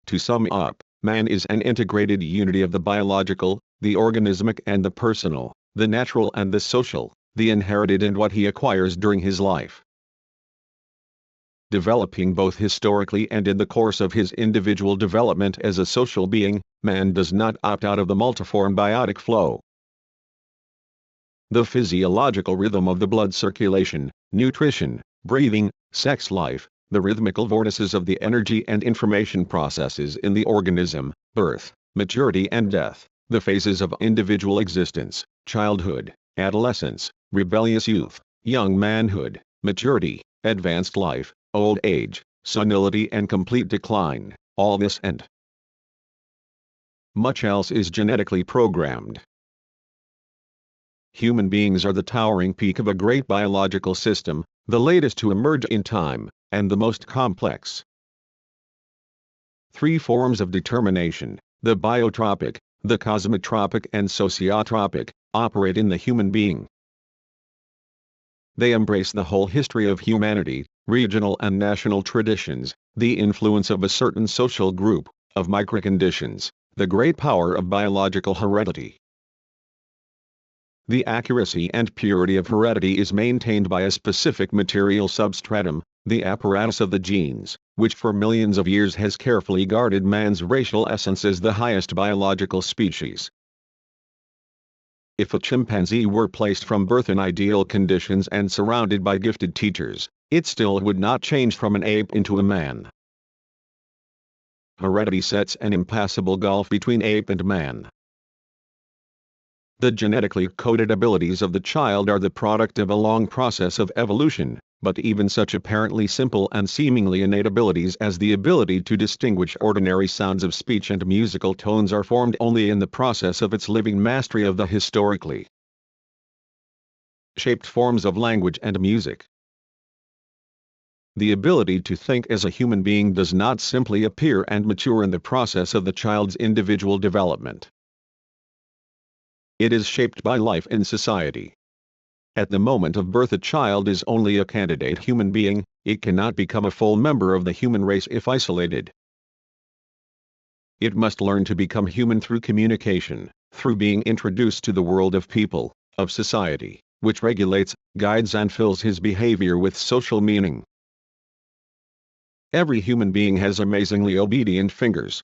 To sum up, man is an integrated unity of the biological, the organismic and the personal, the natural and the social, the inherited and what he acquires during his life. Developing both historically and in the course of his individual development as a social being, man does not opt out of the multiform biotic flow. The physiological rhythm of the blood circulation, nutrition, breathing, sex life, the rhythmical vortices of the energy and information processes in the organism, birth, maturity and death, the phases of individual existence, childhood, adolescence, rebellious youth, young manhood, maturity, advanced life, old age, senility and complete decline, all this and much else is genetically programmed. Human beings are the towering peak of a great biological system, the latest to emerge in time, and the most complex. Three forms of determination, the biotropic, the cosmotropic and sociotropic, operate in the human being. They embrace the whole history of humanity, regional and national traditions, the influence of a certain social group, of microconditions, the great power of biological heredity. The accuracy and purity of heredity is maintained by a specific material substratum, the apparatus of the genes, which for millions of years has carefully guarded man's racial essence as the highest biological species. If a chimpanzee were placed from birth in ideal conditions and surrounded by gifted teachers, it still would not change from an ape into a man. Heredity sets an impassable gulf between ape and man. The genetically coded abilities of the child are the product of a long process of evolution, But even such apparently simple and seemingly innate abilities as the ability to distinguish ordinary sounds of speech and musical tones are formed only in the process of its living mastery of the historically shaped forms of language and music. The ability to think as a human being does not simply appear and mature in the process of the child's individual development. It is shaped by life in society. At the moment of birth, a child is only a candidate human being, it cannot become a full member of the human race if isolated. It must learn to become human through communication, through being introduced to the world of people, of society, which regulates, guides and fills his behavior with social meaning. Every human being has amazingly obedient fingers.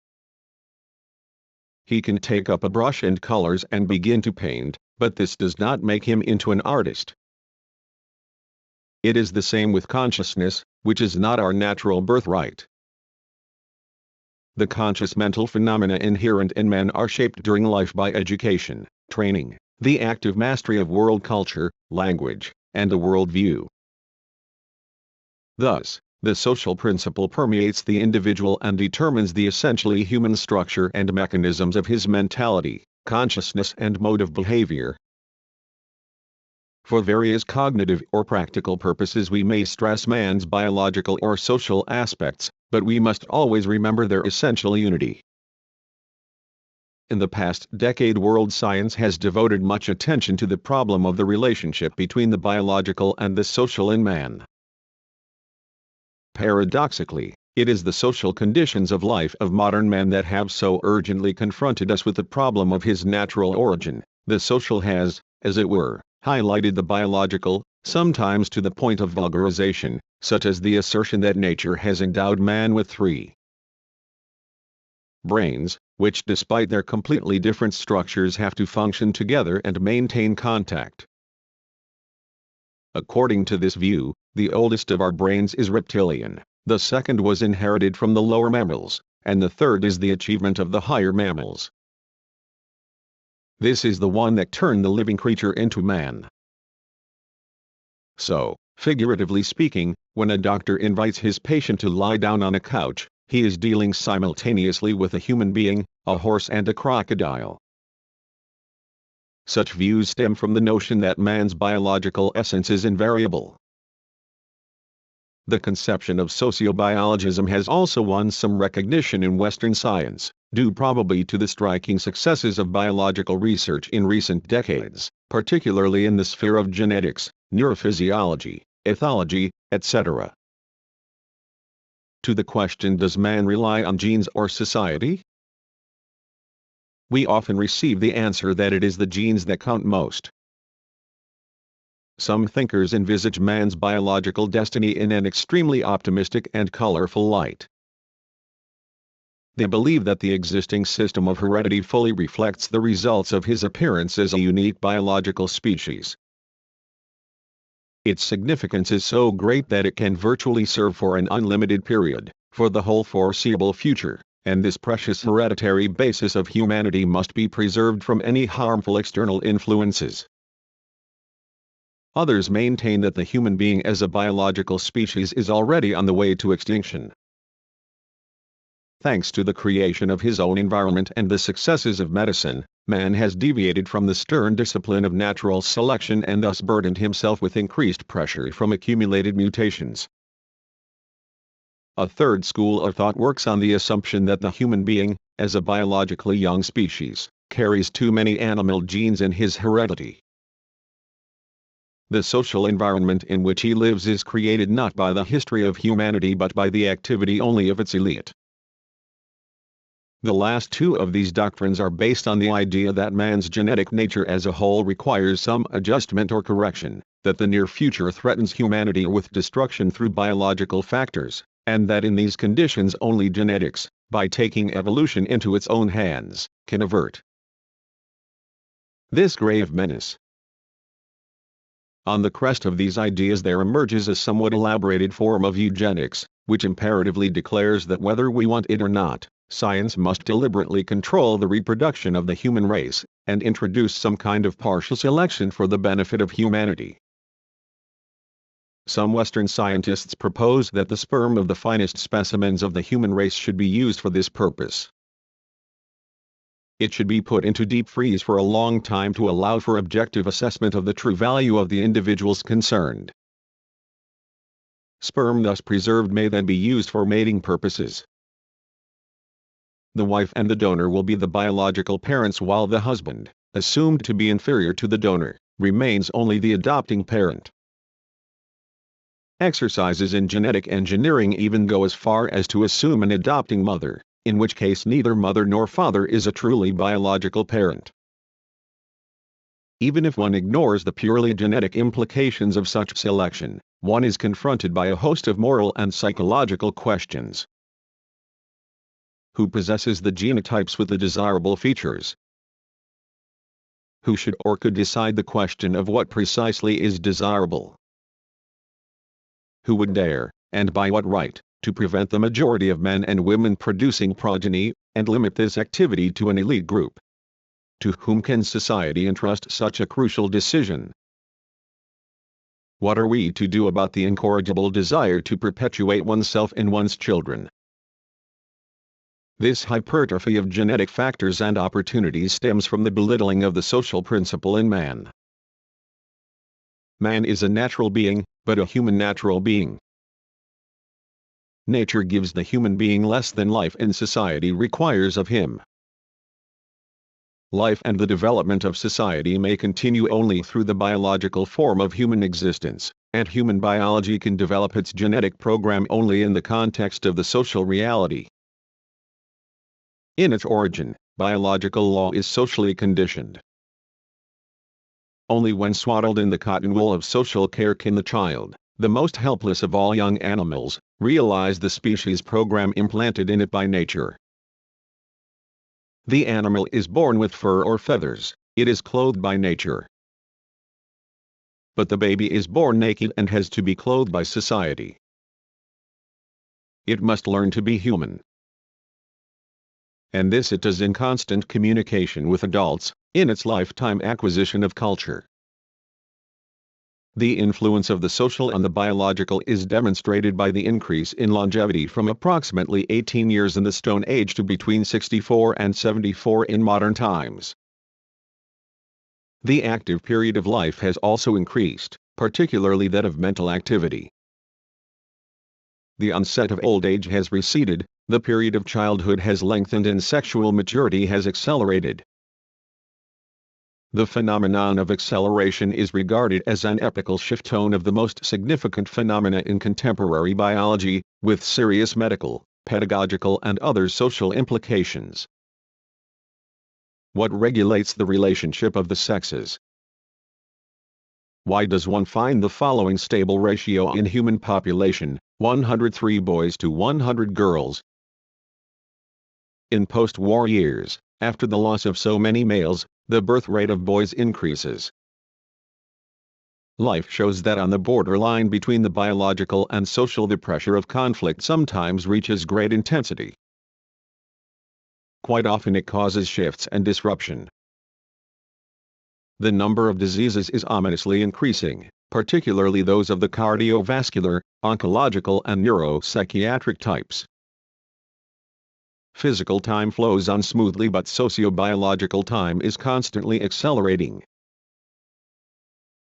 He can take up a brush and colors and begin to paint, but this does not make him into an artist. It is the same with consciousness, which is not our natural birthright. The conscious mental phenomena inherent in man are shaped during life by education, training, the active mastery of world culture, language, and a worldview. Thus, the social principle permeates the individual and determines the essentially human structure and mechanisms of his mentality, consciousness and mode of behavior. For various cognitive or practical purposes we may stress man's biological or social aspects, but we must always remember their essential unity. In the past decade, world science has devoted much attention to the problem of the relationship between the biological and the social in man. Paradoxically, it is the social conditions of life of modern man that have so urgently confronted us with the problem of his natural origin. The social has, as it were, highlighted the biological, sometimes to the point of vulgarization, such as the assertion that nature has endowed man with 3 brains, which despite their completely different structures have to function together and maintain contact. According to this view, the oldest of our brains is reptilian, the second was inherited from the lower mammals, and the third is the achievement of the higher mammals. This is the one that turned the living creature into man. So, figuratively speaking, when a doctor invites his patient to lie down on a couch, he is dealing simultaneously with a human being, a horse and a crocodile. Such views stem from the notion that man's biological essence is invariable. The conception of sociobiologism has also won some recognition in Western science, due probably to the striking successes of biological research in recent decades, particularly in the sphere of genetics, neurophysiology, ethology, etc. To the question, does man rely on genes or society? We often receive the answer that it is the genes that count most. Some thinkers envisage man's biological destiny in an extremely optimistic and colorful light. They believe that the existing system of heredity fully reflects the results of his appearance as a unique biological species. Its significance is so great that it can virtually serve for an unlimited period, for the whole foreseeable future, and this precious hereditary basis of humanity must be preserved from any harmful external influences. Others maintain that the human being as a biological species is already on the way to extinction. Thanks to the creation of his own environment and the successes of medicine, man has deviated from the stern discipline of natural selection and thus burdened himself with increased pressure from accumulated mutations. A third school of thought works on the assumption that the human being, as a biologically young species, carries too many animal genes in his heredity. The social environment in which he lives is created not by the history of humanity but by the activity only of its elite. The last two of these doctrines are based on the idea that man's genetic nature as a whole requires some adjustment or correction, that the near future threatens humanity with destruction through biological factors, and that in these conditions only genetics, by taking evolution into its own hands, can avert this grave menace. On the crest of these ideas there emerges a somewhat elaborated form of eugenics, which imperatively declares that whether we want it or not, science must deliberately control the reproduction of the human race, and introduce some kind of partial selection for the benefit of humanity. Some Western scientists propose that the sperm of the finest specimens of the human race should be used for this purpose. It should be put into deep freeze for a long time to allow for objective assessment of the true value of the individuals concerned. Sperm thus preserved may then be used for mating purposes. The wife and the donor will be the biological parents, while the husband, assumed to be inferior to the donor, remains only the adopting parent. Exercises in genetic engineering even go as far as to assume an adopting mother, in which case neither mother nor father is a truly biological parent. Even if one ignores the purely genetic implications of such selection, one is confronted by a host of moral and psychological questions. Who possesses the genotypes with the desirable features? Who should or could decide the question of what precisely is desirable? Who would dare, and by what right, to prevent the majority of men and women producing progeny, and limit this activity to an elite group? To whom can society entrust such a crucial decision? What are we to do about the incorrigible desire to perpetuate oneself and one's children? This hypertrophy of genetic factors and opportunities stems from the belittling of the social principle in man. Man is a natural being, but a human natural being. Nature gives the human being less than life and society requires of him. Life and the development of society may continue only through the biological form of human existence, and human biology can develop its genetic program only in the context of the social reality. In its origin, biological law is socially conditioned. Only when swaddled in the cotton wool of social care can the child, the most helpless of all young animals, realize the species program implanted in it by nature. The animal is born with fur or feathers, it is clothed by nature. But the baby is born naked and has to be clothed by society. It must learn to be human. And this it does in constant communication with adults, in its lifetime acquisition of culture. The influence of the social on the biological is demonstrated by the increase in longevity from approximately 18 years in the Stone Age to between 64 and 74 in modern times. The active period of life has also increased, particularly that of mental activity. The onset of old age has receded, the period of childhood has lengthened and sexual maturity has accelerated. The phenomenon of acceleration is regarded as an epochal shift, one of the most significant phenomena in contemporary biology, with serious medical, pedagogical and other social implications. What regulates the relationship of the sexes? Why does one find the following stable ratio in human population, 103 boys to 100 girls? In post-war years, after the loss of so many males, the birth rate of boys increases. Life shows that on the borderline between the biological and social, the pressure of conflict sometimes reaches great intensity. Quite often it causes shifts and disruption. The number of diseases is ominously increasing, particularly those of the cardiovascular, oncological and neuropsychiatric types. Physical time flows on smoothly, but socio-biological time is constantly accelerating.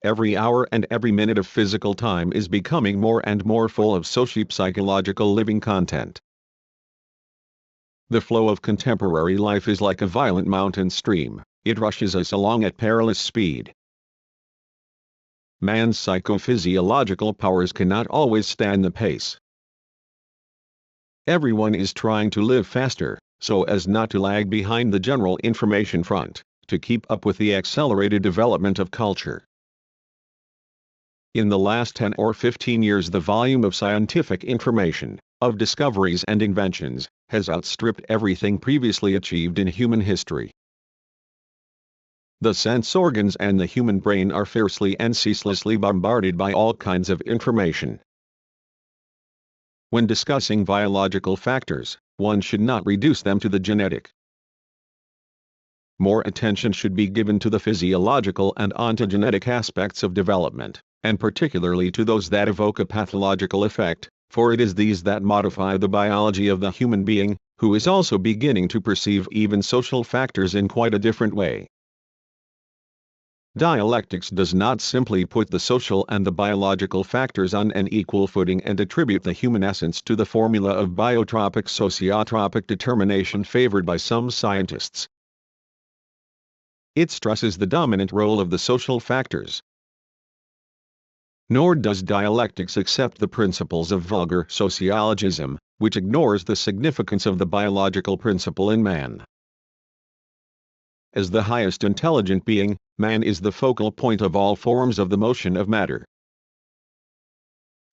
Every hour and every minute of physical time is becoming more and more full of socio-psychological living content. The flow of contemporary life is like a violent mountain stream, it rushes us along at perilous speed. Man's psychophysiological powers cannot always stand the pace. Everyone is trying to live faster, so as not to lag behind the general information front, to keep up with the accelerated development of culture. In the last 10 or 15 years, the volume of scientific information, of discoveries and inventions, has outstripped everything previously achieved in human history. The sense organs and the human brain are fiercely and ceaselessly bombarded by all kinds of information. When discussing biological factors, one should not reduce them to the genetic. More attention should be given to the physiological and ontogenetic aspects of development, and particularly to those that evoke a pathological effect, for it is these that modify the biology of the human being, who is also beginning to perceive even social factors in quite a different way. Dialectics does not simply put the social and the biological factors on an equal footing and attribute the human essence to the formula of biotropic sociotropic determination favored by some scientists. It stresses the dominant role of the social factors. Nor does dialectics accept the principles of vulgar sociologism, which ignores the significance of the biological principle in man. As the highest intelligent being, man is the focal point of all forms of the motion of matter.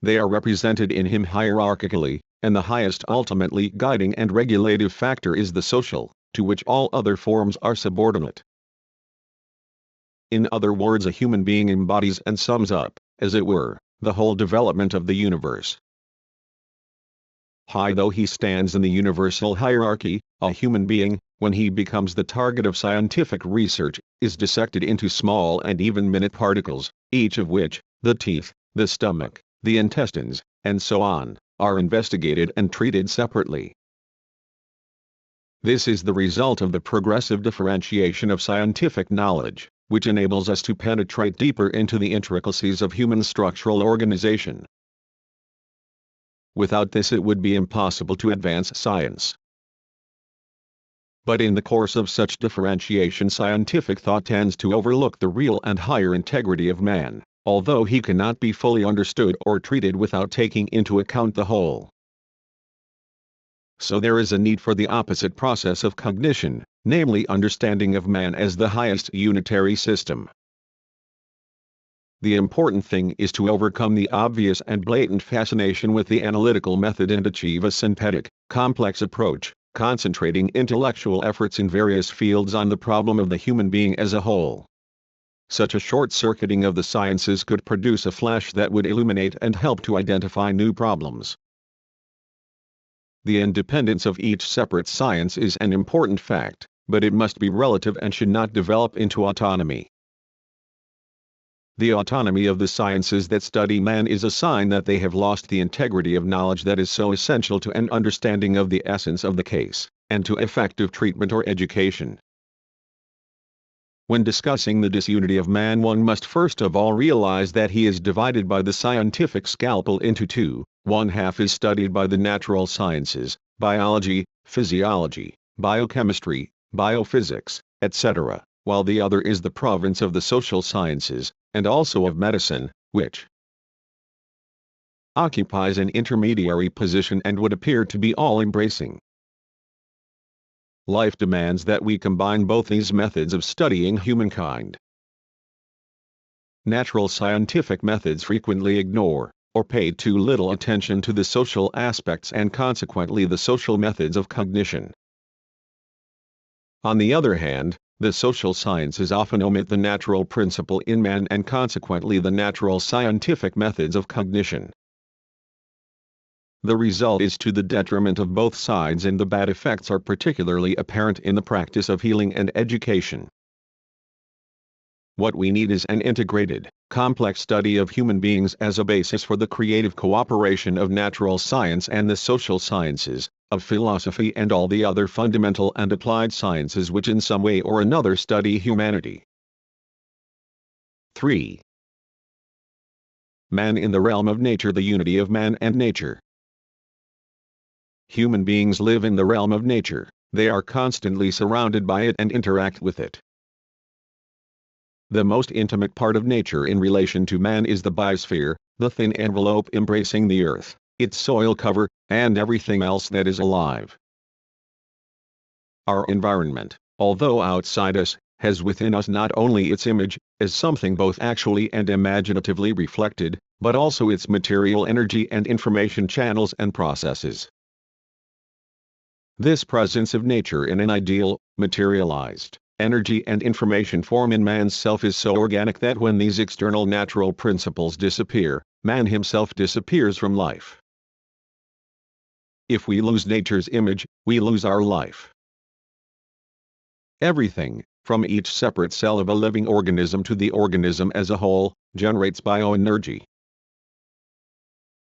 They are represented in him hierarchically, and the highest ultimately guiding and regulative factor is the social, to which all other forms are subordinate. In other words, a human being embodies and sums up, as it were, the whole development of the universe. High though he stands in the universal hierarchy, a human being, when he becomes the target of scientific research, is dissected into small and even minute particles, each of which, the teeth, the stomach, the intestines, and so on, are investigated and treated separately. This is the result of the progressive differentiation of scientific knowledge, which enables us to penetrate deeper into the intricacies of human structural organization. Without this it would be impossible to advance science. But in the course of such differentiation, scientific thought tends to overlook the real and higher integrity of man, although he cannot be fully understood or treated without taking into account the whole. So there is a need for the opposite process of cognition, namely understanding of man as the highest unitary system. The important thing is to overcome the obvious and blatant fascination with the analytical method and achieve a synthetic, complex approach, concentrating intellectual efforts in various fields on the problem of the human being as a whole. Such a short-circuiting of the sciences could produce a flash that would illuminate and help to identify new problems. The independence of each separate science is an important fact, but it must be relative and should not develop into autonomy. The autonomy of the sciences that study man is a sign that they have lost the integrity of knowledge that is so essential to an understanding of the essence of the case, and to effective treatment or education. When discussing the disunity of man, one must first of all realize that he is divided by the scientific scalpel into two. One half is studied by the natural sciences, biology, physiology, biochemistry, biophysics, etc., while the other is the province of the social sciences, and also of medicine, which occupies an intermediary position and would appear to be all-embracing. Life demands that we combine both these methods of studying humankind. Natural scientific methods frequently ignore, or pay too little attention to the social aspects and consequently the social methods of cognition. On the other hand, the social sciences often omit the natural principle in man and consequently the natural scientific methods of cognition. The result is to the detriment of both sides, and the bad effects are particularly apparent in the practice of healing and education. What we need is an integrated, complex study of human beings as a basis for the creative cooperation of natural science and the social sciences, of philosophy and all the other fundamental and applied sciences which in some way or another study humanity. 3. Man in the realm of nature. The unity of man and nature. Human beings live in the realm of nature, they are constantly surrounded by it and interact with it. The most intimate part of nature in relation to man is the biosphere, the thin envelope embracing the earth, its soil cover, and everything else that is alive. Our environment, although outside us, has within us not only its image, as something both actually and imaginatively reflected, but also its material energy and information channels and processes. This presence of nature in an ideal, materialized, energy and information form in man's self is so organic that when these external natural principles disappear, man himself disappears from life. If we lose nature's image, we lose our life. Everything, from each separate cell of a living organism to the organism as a whole, generates bioenergy.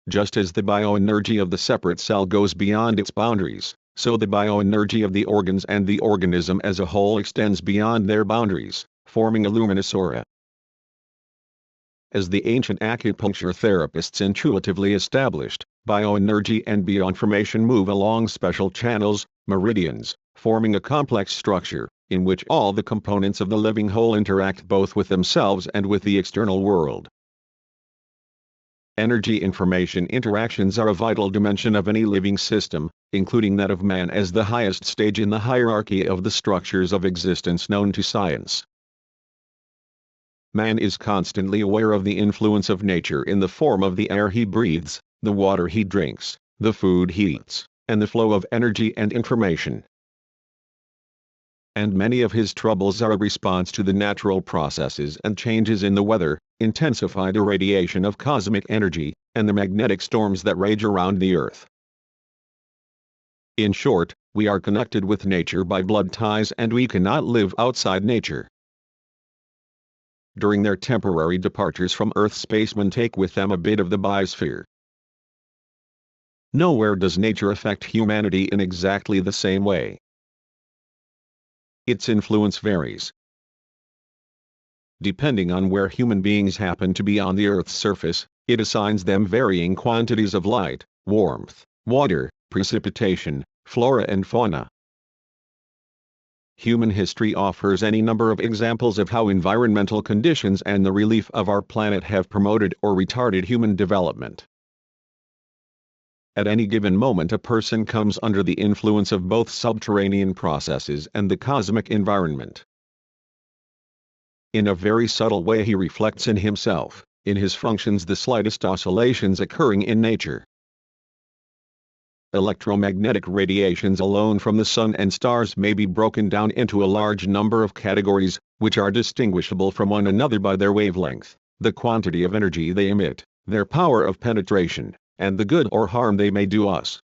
Just as the bioenergy of the separate cell goes beyond its boundaries, so the bioenergy of the organs and the organism as a whole extends beyond their boundaries, forming a luminous aura. As the ancient acupuncture therapists intuitively established, bioenergy and bioinformation move along special channels, meridians, forming a complex structure, in which all the components of the living whole interact both with themselves and with the external world. Energy-information interactions are a vital dimension of any living system, including that of man as the highest stage in the hierarchy of the structures of existence known to science. Man is constantly aware of the influence of nature in the form of the air he breathes, the water he drinks, the food he eats, and the flow of energy and information. And many of his troubles are a response to the natural processes and changes in the weather, intensified irradiation of cosmic energy, and the magnetic storms that rage around the earth. In short, we are connected with nature by blood ties and we cannot live outside nature. During their temporary departures from Earth, spacemen take with them a bit of the biosphere. Nowhere does nature affect humanity in exactly the same way. Its influence varies. Depending on where human beings happen to be on the Earth's surface, it assigns them varying quantities of light, warmth, water, precipitation, flora and fauna. Human history offers any number of examples of how environmental conditions and the relief of our planet have promoted or retarded human development. At any given moment a person comes under the influence of both subterranean processes and the cosmic environment. In a very subtle way he reflects in himself, in his functions, the slightest oscillations occurring in nature. Electromagnetic radiations alone from the sun and stars may be broken down into a large number of categories, which are distinguishable from one another by their wavelength, the quantity of energy they emit, their power of penetration, and the good or harm they may do us.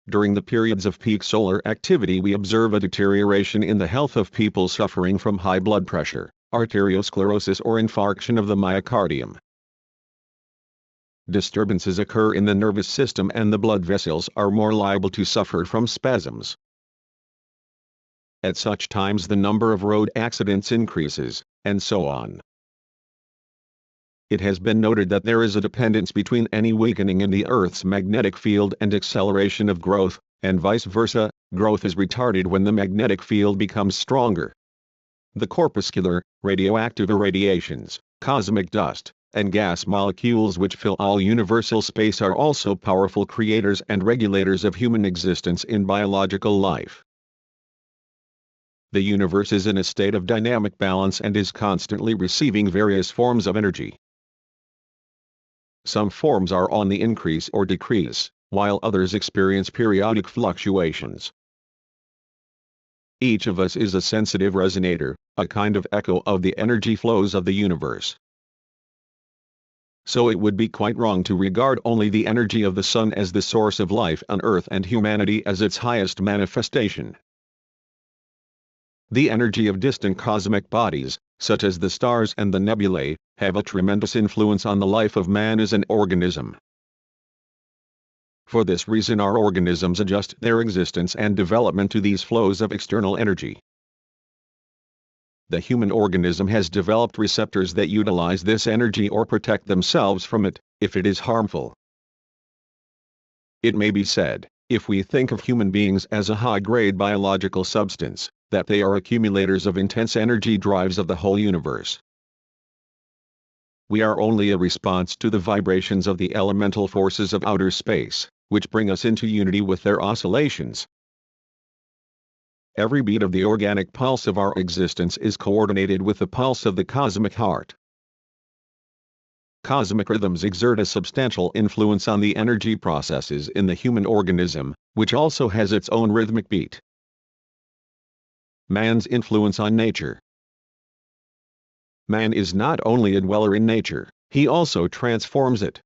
During the periods of peak solar activity we observe a deterioration in the health of people suffering from high blood pressure, arteriosclerosis or infarction of the myocardium. Disturbances occur in the nervous system and the blood vessels are more liable to suffer from spasms. At such times the number of road accidents increases, and so on. It has been noted that there is a dependence between any weakening in the Earth's magnetic field and acceleration of growth, and vice versa. Growth is retarded when the magnetic field becomes stronger. The corpuscular, radioactive irradiations, cosmic dust, and gas molecules which fill all universal space are also powerful creators and regulators of human existence in biological life. The universe is in a state of dynamic balance and is constantly receiving various forms of energy. Some forms are on the increase or decrease, while others experience periodic fluctuations. Each of us is a sensitive resonator, a kind of echo of the energy flows of the universe. So it would be quite wrong to regard only the energy of the sun as the source of life on Earth and humanity as its highest manifestation. The energy of distant cosmic bodies, such as the stars and the nebulae, have a tremendous influence on the life of man as an organism. For this reason our organisms adjust their existence and development to these flows of external energy. The human organism has developed receptors that utilize this energy or protect themselves from it, if it is harmful. It may be said, if we think of human beings as a high-grade biological substance, that they are accumulators of intense energy drives of the whole universe. We are only a response to the vibrations of the elemental forces of outer space, which bring us into unity with their oscillations. Every beat of the organic pulse of our existence is coordinated with the pulse of the cosmic heart. Cosmic rhythms exert a substantial influence on the energy processes in the human organism, which also has its own rhythmic beat. Man's influence on nature. Man is not only a dweller in nature, he also transforms it.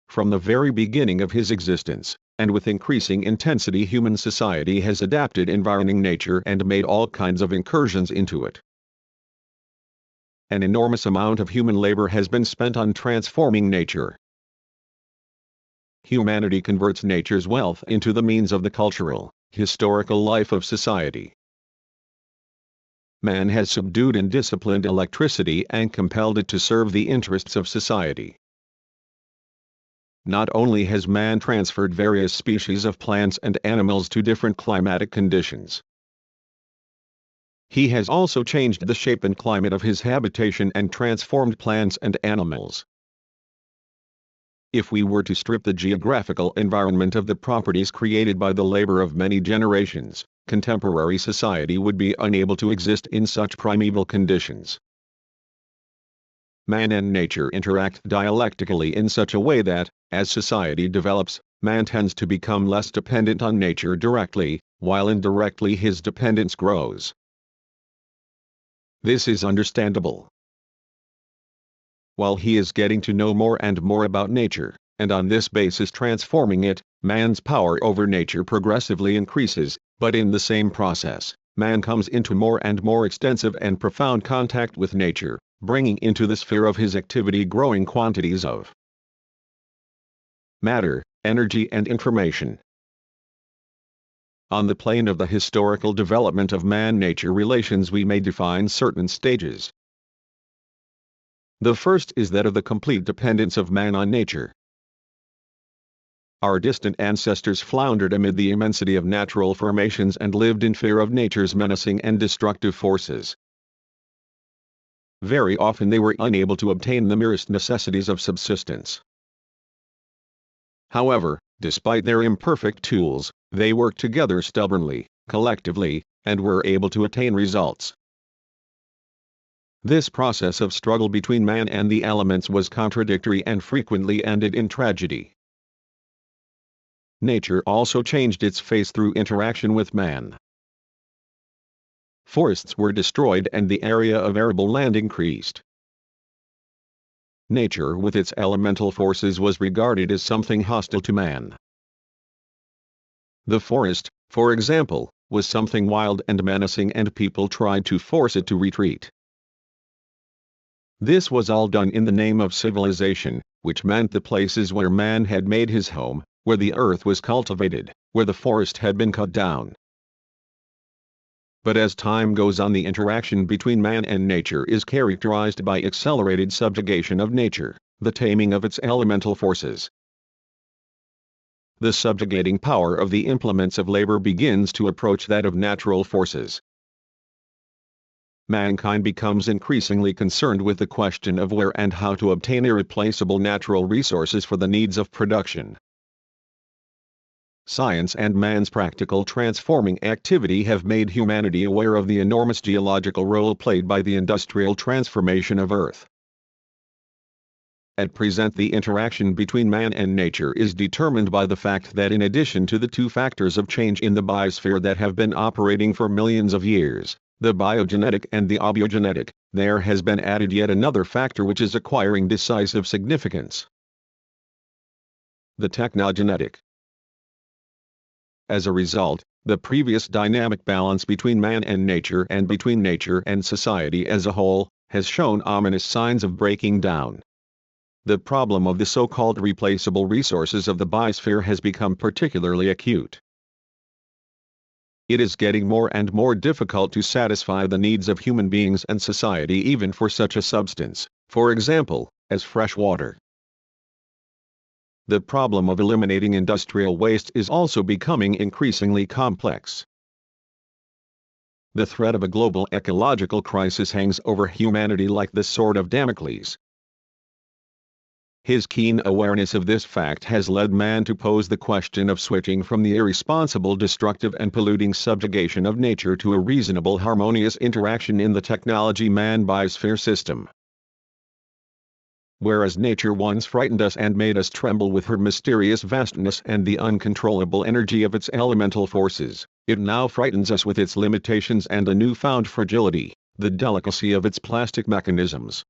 From the very beginning of his existence, and with increasing intensity, human society has adapted environing nature and made all kinds of incursions into it. an enormous amount of human labor has been spent on transforming nature. Humanity converts nature's wealth into the means of the cultural, historical life of society. Man has subdued and disciplined electricity and compelled it to serve the interests of society. Not only has man transferred various species of plants and animals to different climatic conditions, he has also changed the shape and climate of his habitation and transformed plants and animals. If we were to strip the geographical environment of the properties created by the labor of many generations, contemporary society would be unable to exist in such primeval conditions. Man and nature interact dialectically in such a way that, as society develops, man tends to become less dependent on nature directly, while indirectly his dependence grows. This is understandable. While he is getting to know more and more about nature, and on this basis transforming it, man's power over nature progressively increases, but in the same process, man comes into more and more extensive and profound contact with nature, bringing into the sphere of his activity growing quantities of matter, energy and information. On the plane of the historical development of man-nature relations we may define certain stages. The first is that of the complete dependence of man on nature. Our distant ancestors floundered amid the immensity of natural formations and lived in fear of nature's menacing and destructive forces. Very often they were unable to obtain the merest necessities of subsistence. However, despite their imperfect tools, they worked together stubbornly, collectively, and were able to attain results. This process of struggle between man and the elements was contradictory and frequently ended in tragedy. Nature also changed its face through interaction with man. Forests were destroyed and the area of arable land increased. Nature with its elemental forces was regarded as something hostile to man. The forest, for example, was something wild and menacing and people tried to force it to retreat. This was all done in the name of civilization, which meant the places where man had made his home, where the earth was cultivated, where the forest had been cut down. But as time goes on, the interaction between man and nature is characterized by accelerated subjugation of nature, the taming of its elemental forces. The subjugating power of the implements of labor begins to approach that of natural forces. Mankind becomes increasingly concerned with the question of where and how to obtain irreplaceable natural resources for the needs of production. Science and man's practical transforming activity have made humanity aware of the enormous geological role played by the industrial transformation of Earth. At present, the interaction between man and nature is determined by the fact that in addition to the two factors of change in the biosphere that have been operating for millions of years, the biogenetic and the abiogenetic, there has been added yet another factor which is acquiring decisive significance: the technogenetic. As a result, the previous dynamic balance between man and nature and between nature and society as a whole, has shown ominous signs of breaking down. The problem of the so-called replaceable resources of the biosphere has become particularly acute. It is getting more and more difficult to satisfy the needs of human beings and society even for such a substance, for example, as fresh water. The problem of eliminating industrial waste is also becoming increasingly complex. The threat of a global ecological crisis hangs over humanity like the sword of Damocles. His keen awareness of this fact has led man to pose the question of switching from the irresponsible, destructive and polluting subjugation of nature to a reasonable, harmonious interaction in the technology-man biosphere system. Whereas nature once frightened us and made us tremble with her mysterious vastness and the uncontrollable energy of its elemental forces, it now frightens us with its limitations and a newfound fragility, the delicacy of its plastic mechanisms.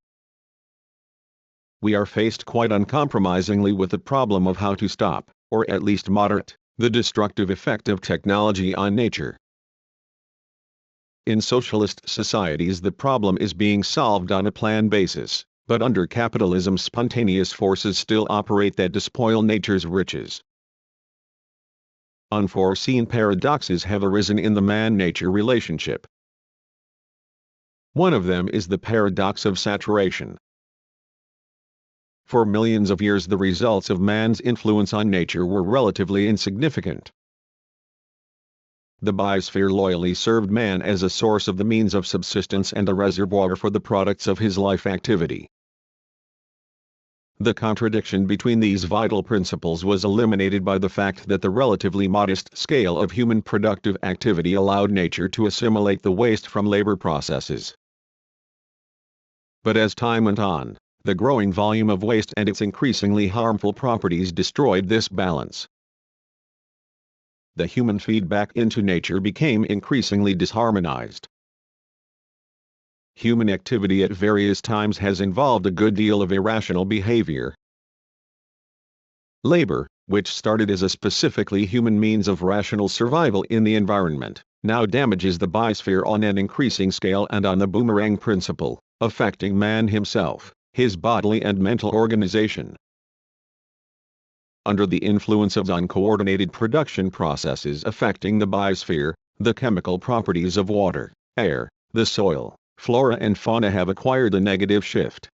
We are faced quite uncompromisingly with the problem of how to stop, or at least moderate, the destructive effect of technology on nature. In socialist societies the problem is being solved on a plan basis, but under capitalism spontaneous forces still operate that despoil nature's riches. Unforeseen paradoxes have arisen in the man-nature relationship. One of them is the paradox of saturation. For millions of years the results of man's influence on nature were relatively insignificant. The biosphere loyally served man as a source of the means of subsistence and a reservoir for the products of his life activity. The contradiction between these vital principles was eliminated by the fact that the relatively modest scale of human productive activity allowed nature to assimilate the waste from labor processes. But as time went on, the growing volume of waste and its increasingly harmful properties destroyed this balance. The human feedback into nature became increasingly disharmonized. Human activity at various times has involved a good deal of irrational behavior. Labor, which started as a specifically human means of rational survival in the environment, now damages the biosphere on an increasing scale and on the boomerang principle, affecting man himself, his bodily and mental organization. Under the influence of uncoordinated production processes affecting the biosphere, the chemical properties of water, air, the soil, flora and fauna have acquired a negative shift.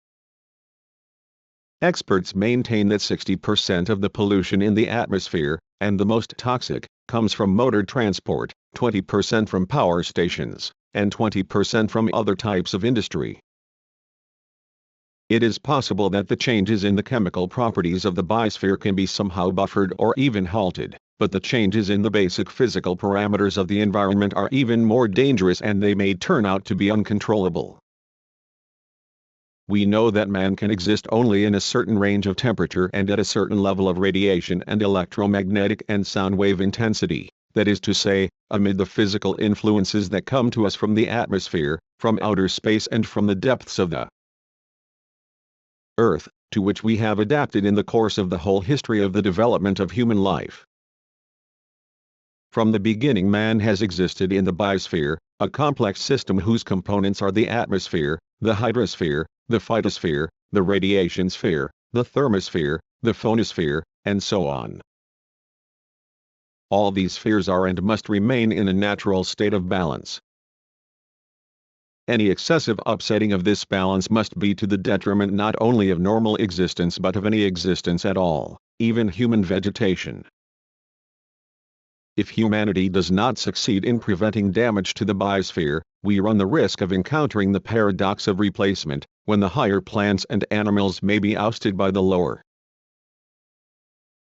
Experts maintain that 60% of the pollution in the atmosphere, and the most toxic, comes from motor transport, 20% from power stations, and 20% from other types of industry. It is possible that the changes in the chemical properties of the biosphere can be somehow buffered or even halted, but the changes in the basic physical parameters of the environment are even more dangerous and they may turn out to be uncontrollable. We know that man can exist only in a certain range of temperature and at a certain level of radiation and electromagnetic and sound wave intensity, that is to say, amid the physical influences that come to us from the atmosphere, from outer space and from the depths of the Earth, to which we have adapted in the course of the whole history of the development of human life. From the beginning man has existed in the biosphere, a complex system whose components are the atmosphere, the hydrosphere, the phytosphere, the radiation sphere, the thermosphere, the phonosphere, and so on. All these spheres are and must remain in a natural state of balance. Any excessive upsetting of this balance must be to the detriment not only of normal existence but of any existence at all, even human vegetation. If humanity does not succeed in preventing damage to the biosphere, we run the risk of encountering the paradox of replacement, when the higher plants and animals may be ousted by the lower.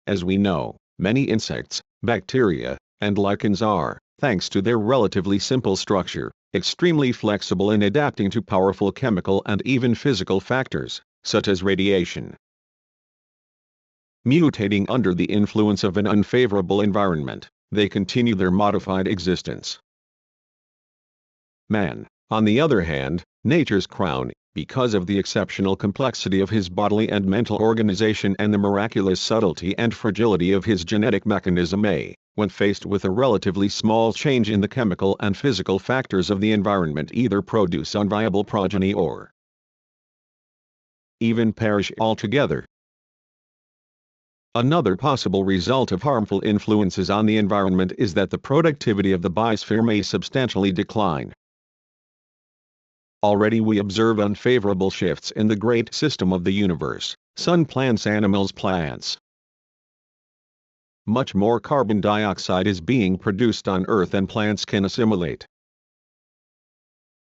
As we know, many insects, bacteria, and lichens are, thanks to their relatively simple structure, extremely flexible in adapting to powerful chemical and even physical factors, such as radiation. Mutating under the influence of an unfavorable environment, they continue their modified existence. Man, on the other hand, nature's crown, because of the exceptional complexity of his bodily and mental organization and the miraculous subtlety and fragility of his genetic mechanism may, when faced with a relatively small change in the chemical and physical factors of the environment, either produce unviable progeny or even perish altogether. Another possible result of harmful influences on the environment is that the productivity of the biosphere may substantially decline. Already we observe unfavorable shifts in the great system of the universe, sun plants, animals, plants. Much more carbon dioxide is being produced on Earth than plants can assimilate.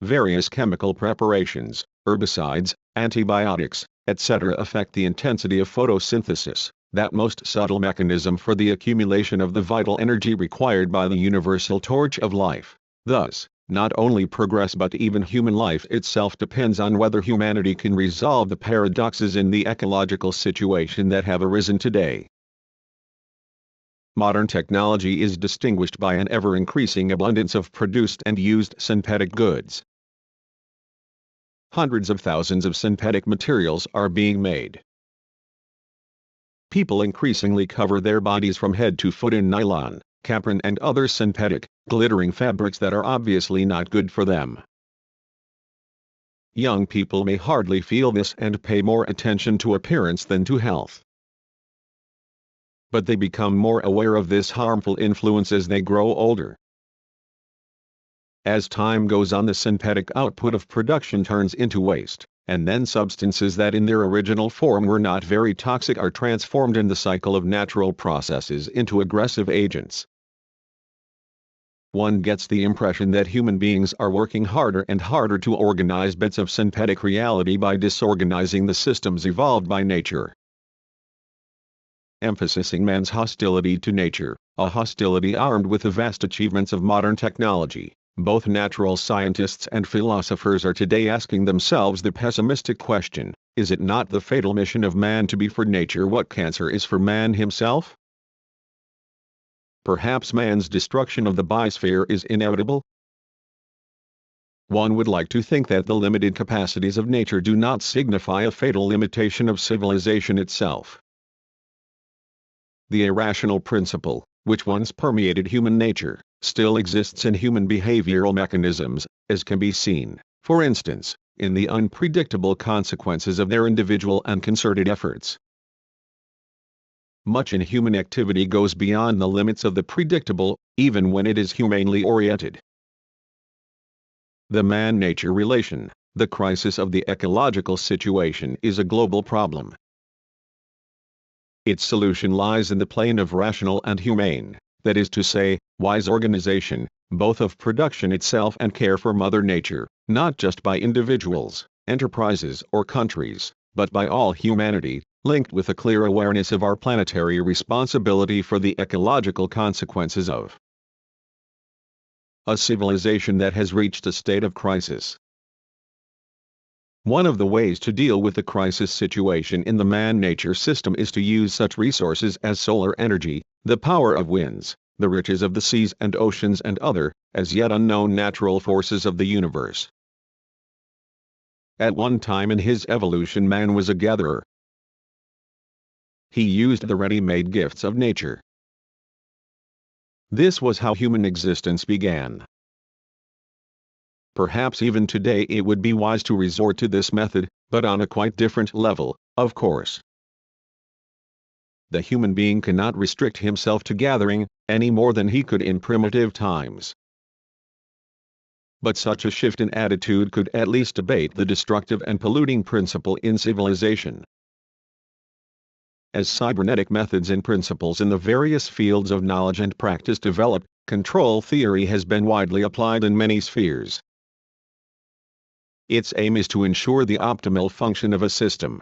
Various chemical preparations, herbicides, antibiotics, etc. affect the intensity of photosynthesis, that most subtle mechanism for the accumulation of the vital energy required by the universal torch of life. Thus, not only progress but even human life itself depends on whether humanity can resolve the paradoxes in the ecological situation that have arisen today. Modern technology is distinguished by an ever-increasing abundance of produced and used synthetic goods. Hundreds of thousands of synthetic materials are being made. People increasingly cover their bodies from head to foot in nylon, capron and other synthetic, glittering fabrics that are obviously not good for them. Young people may hardly feel this and pay more attention to appearance than to health. But they become more aware of this harmful influence as they grow older. As time goes on, the synthetic output of production turns into waste, and then substances that in their original form were not very toxic are transformed in the cycle of natural processes into aggressive agents. One gets the impression that human beings are working harder and harder to organize bits of synthetic reality by disorganizing the systems evolved by nature. Emphasizing man's hostility to nature, a hostility armed with the vast achievements of modern technology, both natural scientists and philosophers are today asking themselves the pessimistic question, is it not the fatal mission of man to be for nature what cancer is for man himself? Perhaps man's destruction of the biosphere is inevitable? One would like to think that the limited capacities of nature do not signify a fatal limitation of civilization itself. The irrational principle, which once permeated human nature, still exists in human behavioral mechanisms, as can be seen, for instance, in the unpredictable consequences of their individual and concerted efforts. Much in human activity goes beyond the limits of the predictable, even when it is humanely oriented. The man-nature relation, the crisis of the ecological situation, is a global problem. Its solution lies in the plane of rational and humane, that is to say, wise organization, both of production itself and care for Mother Nature, not just by individuals, enterprises or countries, but by all humanity, linked with a clear awareness of our planetary responsibility for the ecological consequences of a civilization that has reached a state of crisis. One of the ways to deal with the crisis situation in the man-nature system is to use such resources as solar energy, the power of winds, the riches of the seas and oceans and other, as yet unknown natural forces of the universe. At one time in his evolution man was a gatherer. He used the ready-made gifts of nature. This was how human existence began. Perhaps even today it would be wise to resort to this method, but on a quite different level, of course. The human being cannot restrict himself to gathering, any more than he could in primitive times. But such a shift in attitude could at least abate the destructive and polluting principle in civilization. As cybernetic methods and principles in the various fields of knowledge and practice develop, control theory has been widely applied in many spheres. Its aim is to ensure the optimal function of a system.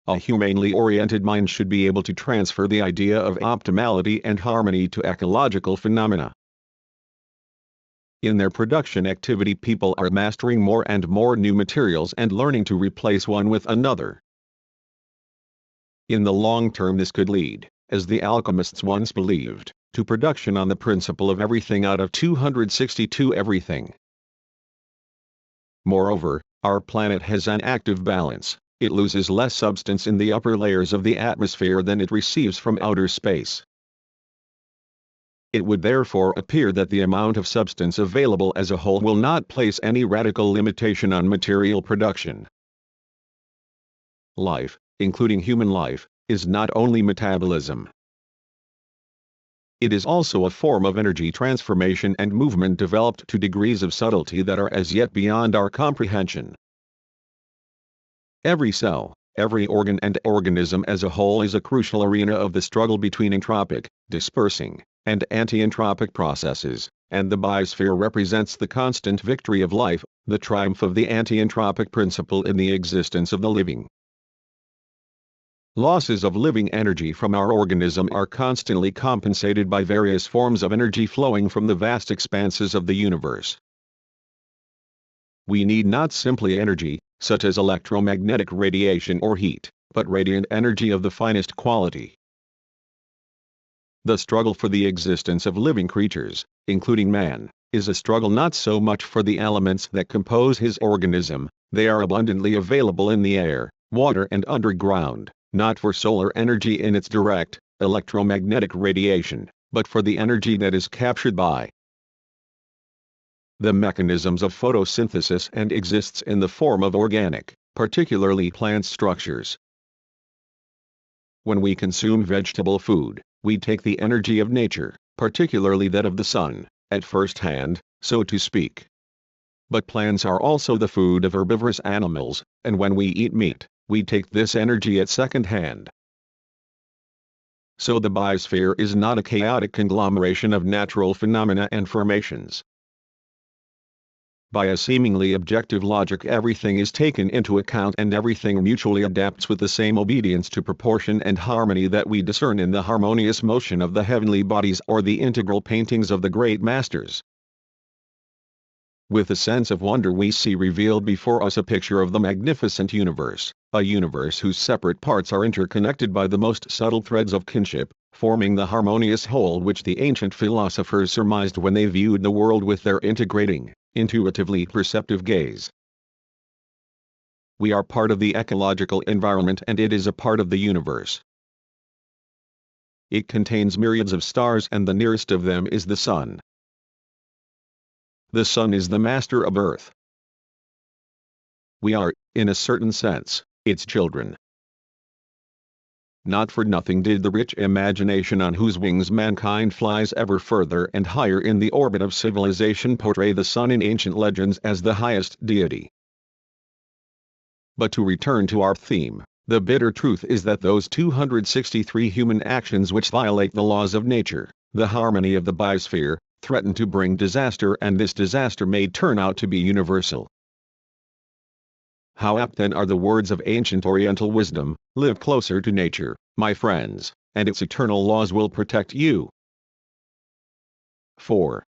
A humanely oriented mind should be able to transfer the idea of optimality and harmony to ecological phenomena. In their production activity, people are mastering more and more new materials and learning to replace one with another. In the long term this could lead, as the alchemists once believed, to production on the principle of everything out of 262 everything. Moreover, our planet has an active balance, it loses less substance in the upper layers of the atmosphere than it receives from outer space. It would therefore appear that the amount of substance available as a whole will not place any radical limitation on material production. Life, including human life, is not only metabolism. It is also a form of energy transformation and movement developed to degrees of subtlety that are as yet beyond our comprehension. Every cell, every organ and organism as a whole is a crucial arena of the struggle between entropic, dispersing, and anti-entropic processes, and the biosphere represents the constant victory of life, the triumph of the anti-entropic principle in the existence of the living. Losses of living energy from our organism are constantly compensated by various forms of energy flowing from the vast expanses of the universe. We need not simply energy, such as electromagnetic radiation or heat, but radiant energy of the finest quality. The struggle for the existence of living creatures, including man, is a struggle not so much for the elements that compose his organism, they are abundantly available in the air, water and underground, not for solar energy in its direct, electromagnetic radiation, but for the energy that is captured by the mechanisms of photosynthesis and exists in the form of organic, particularly plant structures. When we consume vegetable food, we take the energy of nature, particularly that of the sun, at first hand, so to speak. But plants are also the food of herbivorous animals, and when we eat meat, we take this energy at second hand. So the biosphere is not a chaotic conglomeration of natural phenomena and formations. By a seemingly objective logic, everything is taken into account and everything mutually adapts with the same obedience to proportion and harmony that we discern in the harmonious motion of the heavenly bodies or the integral paintings of the great masters. With a sense of wonder we see revealed before us a picture of the magnificent universe, a universe whose separate parts are interconnected by the most subtle threads of kinship, forming the harmonious whole which the ancient philosophers surmised when they viewed the world with their integrating, intuitively perceptive gaze. We are part of the ecological environment and it is a part of the universe. It contains myriads of stars and the nearest of them is the sun. The sun is the master of Earth. We are, in a certain sense, its children. Not for nothing did the rich imagination on whose wings mankind flies ever further and higher in the orbit of civilization portray the sun in ancient legends as the highest deity. But to return to our theme, the bitter truth is that those 263 human actions which violate the laws of nature, the harmony of the biosphere, threaten to bring disaster, and this disaster may turn out to be universal. How apt then are the words of ancient Oriental wisdom, live closer to nature, my friends, and its eternal laws will protect you. 4.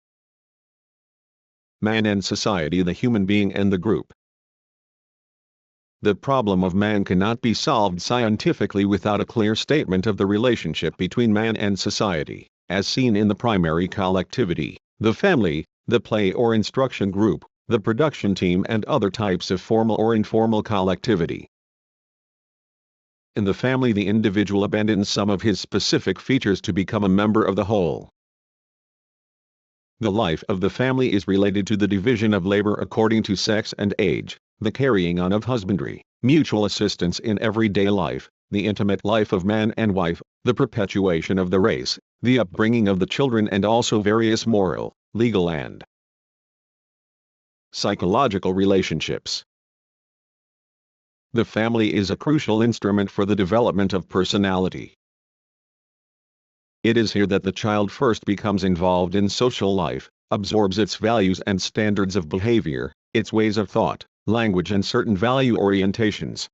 Man and society, the human being and the group. The problem of man cannot be solved scientifically without a clear statement of the relationship between man and society, as seen in the primary collectivity, the family, the play or instruction group, the production team and other types of formal or informal collectivity. In the family the individual abandons some of his specific features to become a member of the whole. The life of the family is related to the division of labor according to sex and age, the carrying on of husbandry, mutual assistance in everyday life, the intimate life of man and wife, the perpetuation of the race, the upbringing of the children and also various moral, legal and psychological relationships. The family is a crucial instrument for the development of personality. It is here that the child first becomes involved in social life, absorbs its values and standards of behavior, its ways of thought, language and certain value orientations.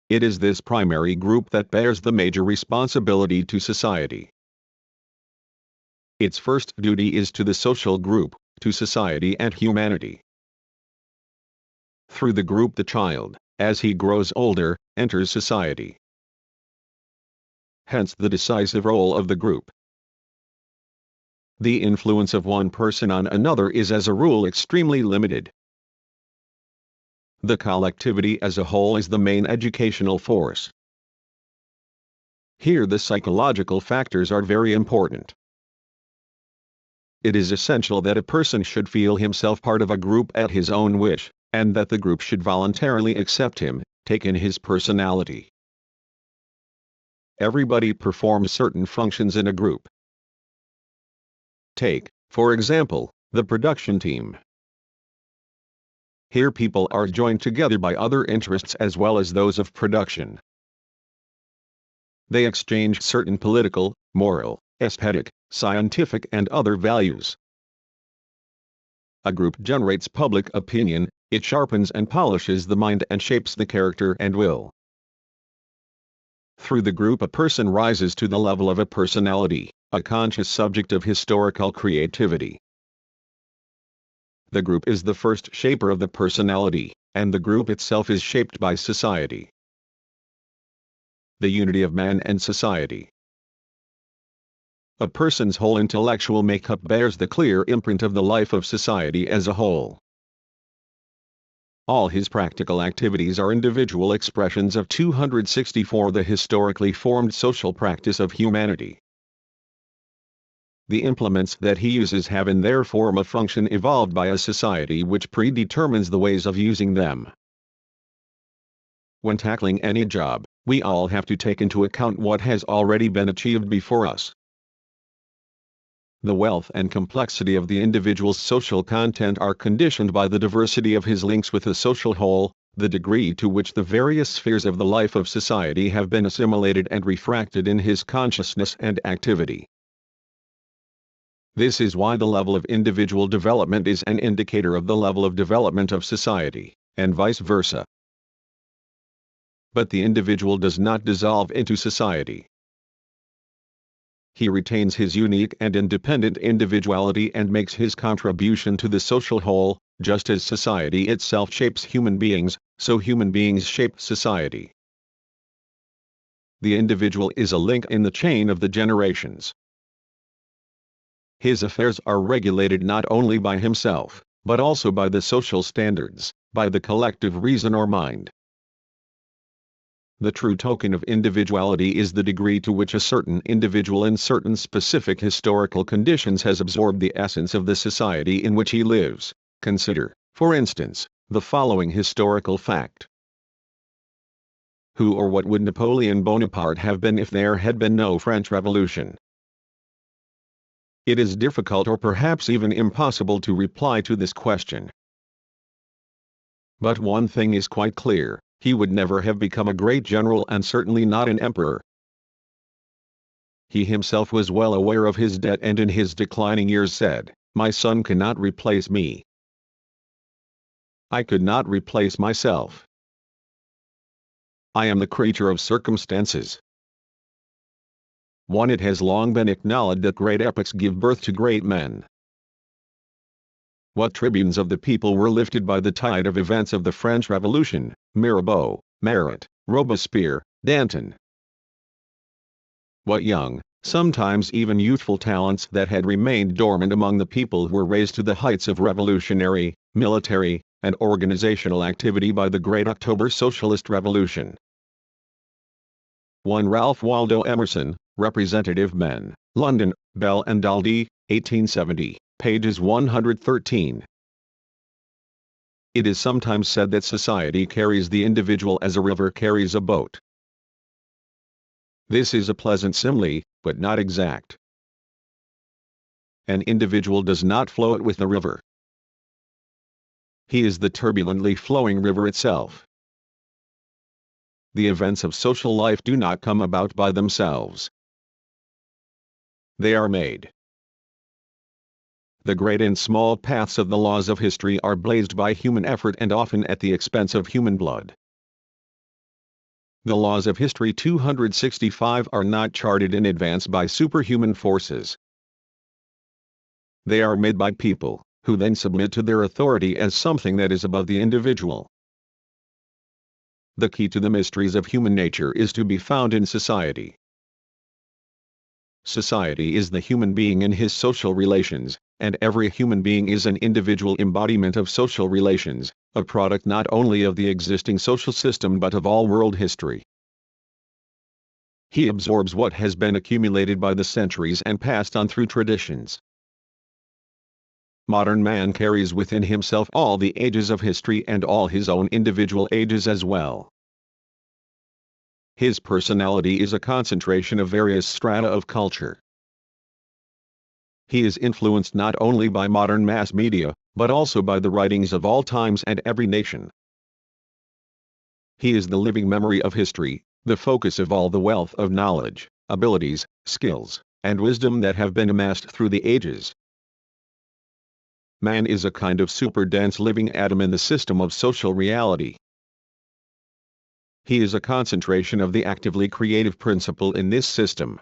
It is this primary group that bears the major responsibility to society. Its first duty is to the social group, to society and humanity. Through the group the child, as he grows older, enters society. Hence the decisive role of the group. The influence of one person on another is as a rule extremely limited. The collectivity as a whole is the main educational force. Here the psychological factors are very important. It is essential that a person should feel himself part of a group at his own wish, and that the group should voluntarily accept him, take in his personality. Everybody performs certain functions in a group. Take, for example, the production team. Here people are joined together by other interests as well as those of production. They exchange certain political, moral, aesthetic, scientific and other values. A group generates public opinion, it sharpens and polishes the mind and shapes the character and will. Through the group a person rises to the level of a personality, a conscious subject of historical creativity. The group is the first shaper of the personality, and the group itself is shaped by society. The unity of man and society. A person's whole intellectual makeup bears the clear imprint of the life of society as a whole. All his practical activities are individual expressions of 264, the historically formed social practice of humanity. The implements that he uses have in their form a function evolved by a society which predetermines the ways of using them. When tackling any job, we all have to take into account what has already been achieved before us. The wealth and complexity of the individual's social content are conditioned by the diversity of his links with the social whole, the degree to which the various spheres of the life of society have been assimilated and refracted in his consciousness and activity. This is why the level of individual development is an indicator of the level of development of society, and vice versa. But the individual does not dissolve into society. He retains his unique and independent individuality and makes his contribution to the social whole. Just as society itself shapes human beings, so human beings shape society. The individual is a link in the chain of the generations. His affairs are regulated not only by himself, but also by the social standards, by the collective reason or mind. The true token of individuality is the degree to which a certain individual in certain specific historical conditions has absorbed the essence of the society in which he lives. Consider, for instance, the following historical fact. Who or what would Napoleon Bonaparte have been if there had been no French Revolution? It is difficult or perhaps even impossible to reply to this question. But one thing is quite clear, he would never have become a great general and certainly not an emperor. He himself was well aware of his debt and in his declining years said, "My son cannot replace me. I could not replace myself. I am the creature of circumstances." It has long been acknowledged that great epochs give birth to great men. What tribunes of the people were lifted by the tide of events of the French Revolution? Mirabeau, Marat, Robespierre, Danton. What young, sometimes even youthful talents that had remained dormant among the people were raised to the heights of revolutionary, military, and organizational activity by the great October Socialist Revolution. 1. Ralph Waldo Emerson, Representative Men, London, Bell and Daldy, 1870, pages 113. It is sometimes said that society carries the individual as a river carries a boat. This is a pleasant simile, but not exact. An individual does not float with the river. He is the turbulently flowing river itself. The events of social life do not come about by themselves. They are made. The great and small paths of the laws of history are blazed by human effort and often at the expense of human blood. The laws of history 265 are not charted in advance by superhuman forces. They are made by people, who then submit to their authority as something that is above the individual. The key to the mysteries of human nature is to be found in society. Society is the human being in his social relations, and every human being is an individual embodiment of social relations, a product not only of the existing social system but of all world history. He absorbs what has been accumulated by the centuries and passed on through traditions. Modern man carries within himself all the ages of history and all his own individual ages as well. His personality is a concentration of various strata of culture. He is influenced not only by modern mass media, but also by the writings of all times and every nation. He is the living memory of history, the focus of all the wealth of knowledge, abilities, skills, and wisdom that have been amassed through the ages. Man is a kind of super-dense living atom in the system of social reality. He is a concentration of the actively creative principle in this system.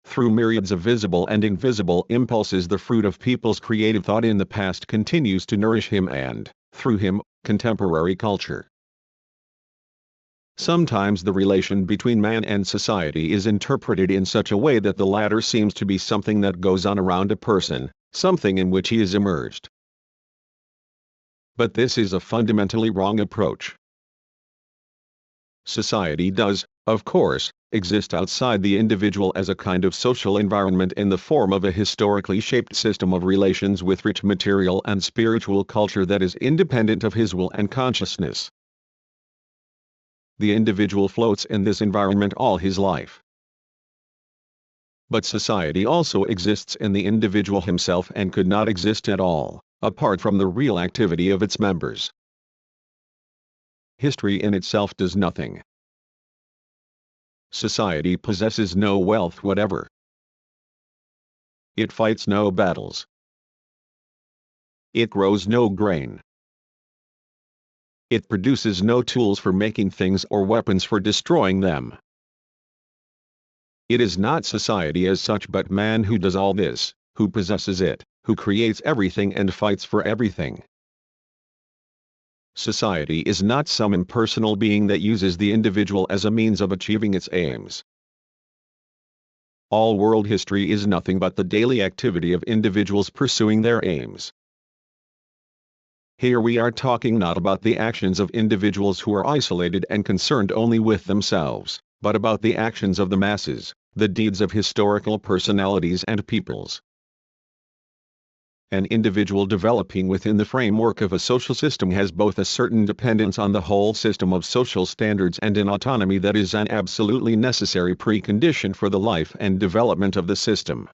Through myriads of visible and invisible impulses, the fruit of people's creative thought in the past continues to nourish him and, through him, contemporary culture. Sometimes the relation between man and society is interpreted in such a way that the latter seems to be something that goes on around a person, something in which he is immersed. But this is a fundamentally wrong approach. Society does, of course, exist outside the individual as a kind of social environment in the form of a historically shaped system of relations with rich material and spiritual culture that is independent of his will and consciousness. The individual floats in this environment all his life. But society also exists in the individual himself and could not exist at all, apart from the real activity of its members. History in itself does nothing. Society possesses no wealth whatever. It fights no battles. It grows no grain. It produces no tools for making things or weapons for destroying them. It is not society as such but man who does all this, who possesses it, who creates everything and fights for everything. Society is not some impersonal being that uses the individual as a means of achieving its aims. All world history is nothing but the daily activity of individuals pursuing their aims. Here we are talking not about the actions of individuals who are isolated and concerned only with themselves, but about the actions of the masses, the deeds of historical personalities and peoples. An individual developing within the framework of a social system has both a certain dependence on the whole system of social standards and an autonomy that is an absolutely necessary precondition for the life and development of the system.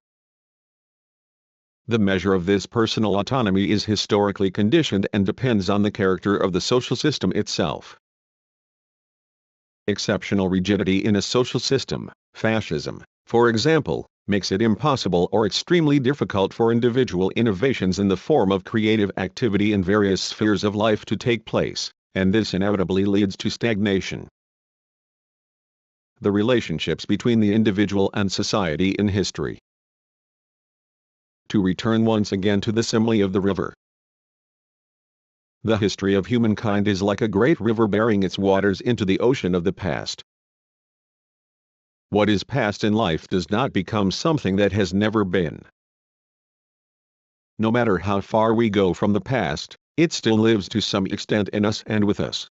The measure of this personal autonomy is historically conditioned and depends on the character of the social system itself. Exceptional rigidity in a social system, fascism, for example, makes it impossible or extremely difficult for individual innovations in the form of creative activity in various spheres of life to take place, and this inevitably leads to stagnation. The relationships between the individual and society in history. To return once again to the simile of the river. The history of humankind is like a great river bearing its waters into the ocean of the past. What is past in life does not become something that has never been. No matter how far we go from the past, it still lives to some extent in us and with us.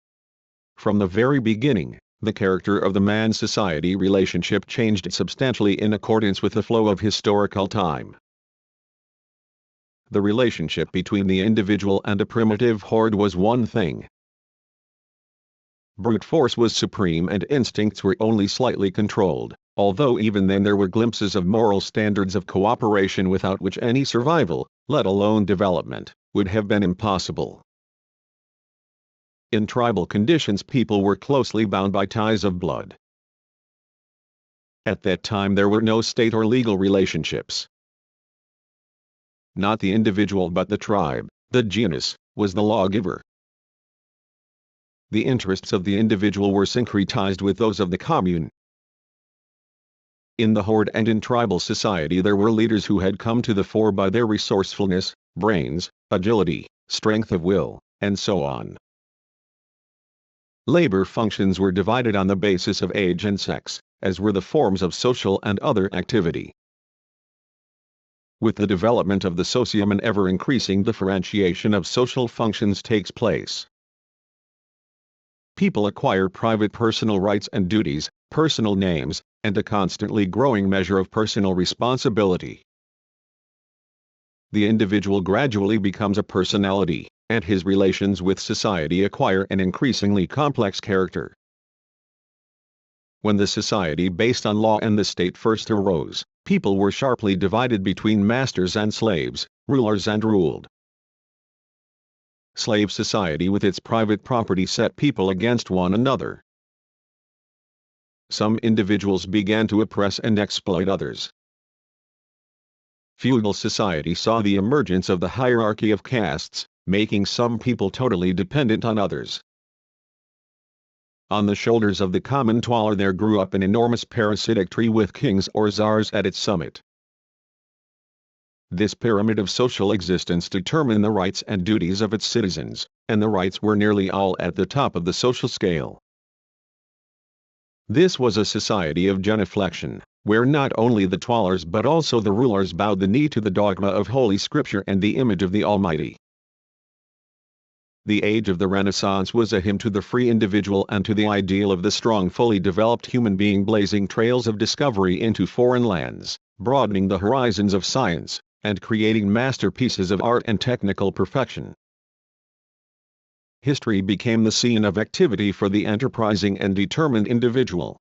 From the very beginning, the character of the man-society relationship changed substantially in accordance with the flow of historical time. The relationship between the individual and a primitive horde was one thing. Brute force was supreme and instincts were only slightly controlled, although even then there were glimpses of moral standards of cooperation without which any survival, let alone development, would have been impossible. In tribal conditions people were closely bound by ties of blood. At that time there were no state or legal relationships. Not the individual but the tribe, the genus, was the lawgiver. The interests of the individual were syncretized with those of the commune. In the horde and in tribal society there were leaders who had come to the fore by their resourcefulness, brains, agility, strength of will, and so on. Labor functions were divided on the basis of age and sex, as were the forms of social and other activity. With the development of the socium an ever-increasing differentiation of social functions takes place. People acquire private personal rights and duties, personal names, and a constantly growing measure of personal responsibility. The individual gradually becomes a personality, and his relations with society acquire an increasingly complex character. When the society based on law and the state first arose, people were sharply divided between masters and slaves, rulers and ruled. Slave society with its private property set people against one another. Some individuals began to oppress and exploit others. Feudal society saw the emergence of the hierarchy of castes, making some people totally dependent on others. On the shoulders of the common dweller there grew up an enormous parasitic tree with kings or czars at its summit. This pyramid of social existence determined the rights and duties of its citizens, and the rights were nearly all at the top of the social scale. This was a society of genuflection, where not only the dwellers but also the rulers bowed the knee to the dogma of Holy Scripture and the image of the Almighty. The age of the Renaissance was a hymn to the free individual and to the ideal of the strong, fully developed human being, blazing trails of discovery into foreign lands, broadening the horizons of science, and creating masterpieces of art and technical perfection. History became the scene of activity for the enterprising and determined individual.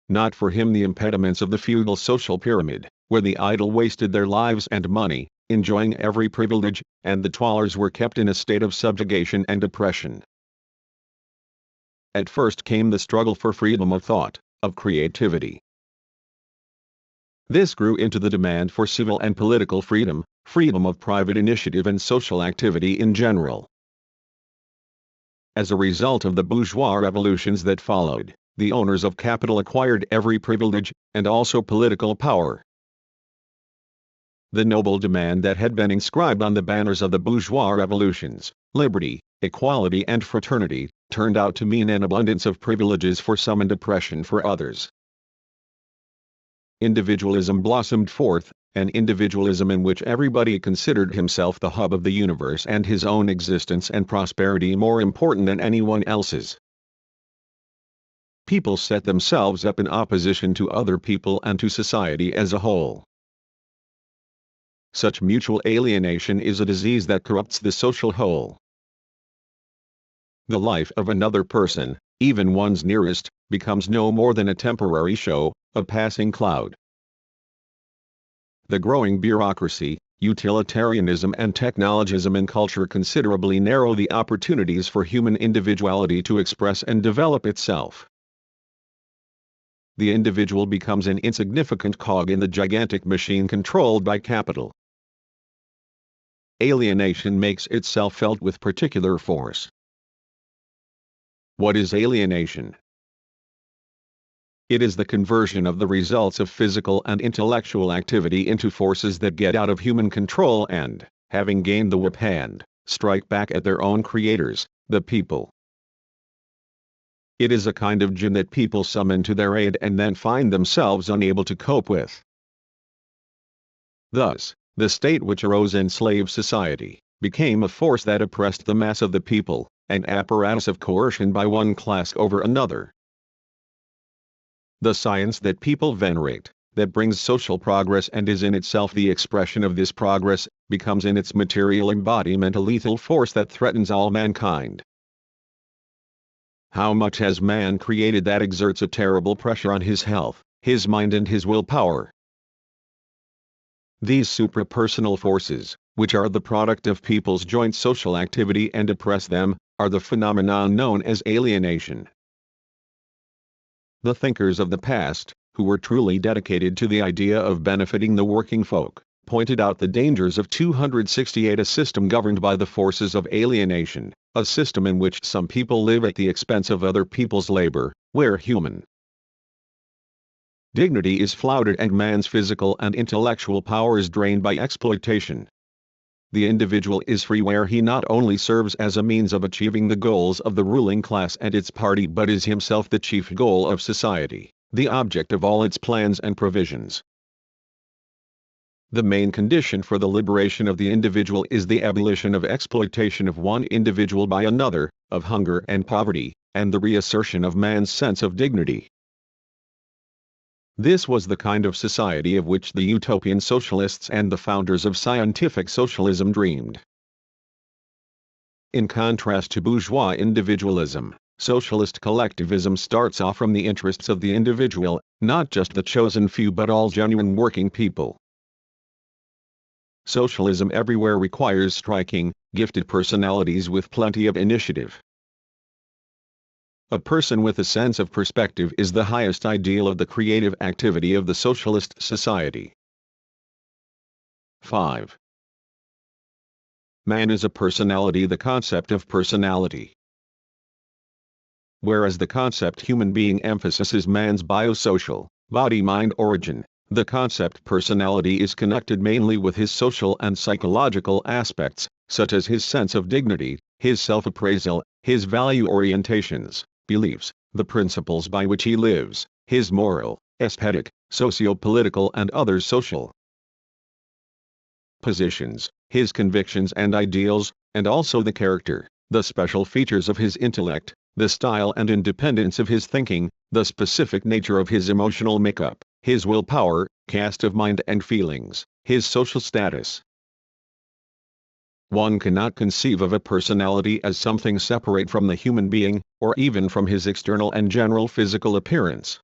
Not for him the impediments of the feudal social pyramid, where the idle wasted their lives and money, enjoying every privilege, and the toilers were kept in a state of subjugation and oppression. At first came the struggle for freedom of thought, of creativity. This grew into the demand for civil and political freedom, freedom of private initiative and social activity in general. As a result of the bourgeois revolutions that followed, the owners of capital acquired every privilege, and also political power. The noble demand that had been inscribed on the banners of the bourgeois revolutions, liberty, equality and fraternity, turned out to mean an abundance of privileges for some and oppression for others. Individualism blossomed forth, an individualism in which everybody considered himself the hub of the universe and his own existence and prosperity more important than anyone else's. People set themselves up in opposition to other people and to society as a whole. Such mutual alienation is a disease that corrupts the social whole. The life of another person, even one's nearest, becomes no more than a temporary show, a passing cloud. The growing bureaucracy, utilitarianism and technologism in culture considerably narrow the opportunities for human individuality to express and develop itself. The individual becomes an insignificant cog in the gigantic machine controlled by capital. Alienation makes itself felt with particular force. What is alienation? It is the conversion of the results of physical and intellectual activity into forces that get out of human control and, having gained the whip hand, strike back at their own creators, the people. It is a kind of gin that people summon to their aid and then find themselves unable to cope with. Thus, the state which arose in slave society, became a force that oppressed the mass of the people, an apparatus of coercion by one class over another. The science that people venerate, that brings social progress and is in itself the expression of this progress, becomes in its material embodiment a lethal force that threatens all mankind. How much has man created that exerts a terrible pressure on his health, his mind and his willpower? These suprapersonal forces, which are the product of people's joint social activity and oppress them, are the phenomenon known as alienation. The thinkers of the past, who were truly dedicated to the idea of benefiting the working folk, pointed out the dangers of 268, a system governed by the forces of alienation, a system in which some people live at the expense of other people's labor, where human dignity is flouted and man's physical and intellectual power is drained by exploitation. The individual is free where he not only serves as a means of achieving the goals of the ruling class and its party but is himself the chief goal of society, the object of all its plans and provisions. The main condition for the liberation of the individual is the abolition of exploitation of one individual by another, of hunger and poverty, and the reassertion of man's sense of dignity. This was the kind of society of which the utopian socialists and the founders of scientific socialism dreamed. In contrast to bourgeois individualism, socialist collectivism starts off from the interests of the individual, not just the chosen few but all genuine working people. Socialism everywhere requires striking, gifted personalities with plenty of initiative. A person with a sense of perspective is the highest ideal of the creative activity of the socialist society. 5. Man is a personality. The concept of personality. Whereas the concept human being emphasizes man's biosocial, body-mind origin, the concept personality is connected mainly with his social and psychological aspects, such as his sense of dignity, his self-appraisal, his value orientations, beliefs, the principles by which he lives, his moral, aesthetic, socio-political and other social positions, his convictions and ideals, and also the character, the special features of his intellect, the style and independence of his thinking, the specific nature of his emotional makeup, his willpower, cast of mind and feelings, his social status. One cannot conceive of a personality as something separate from the human being, or even from his external and general physical appearance.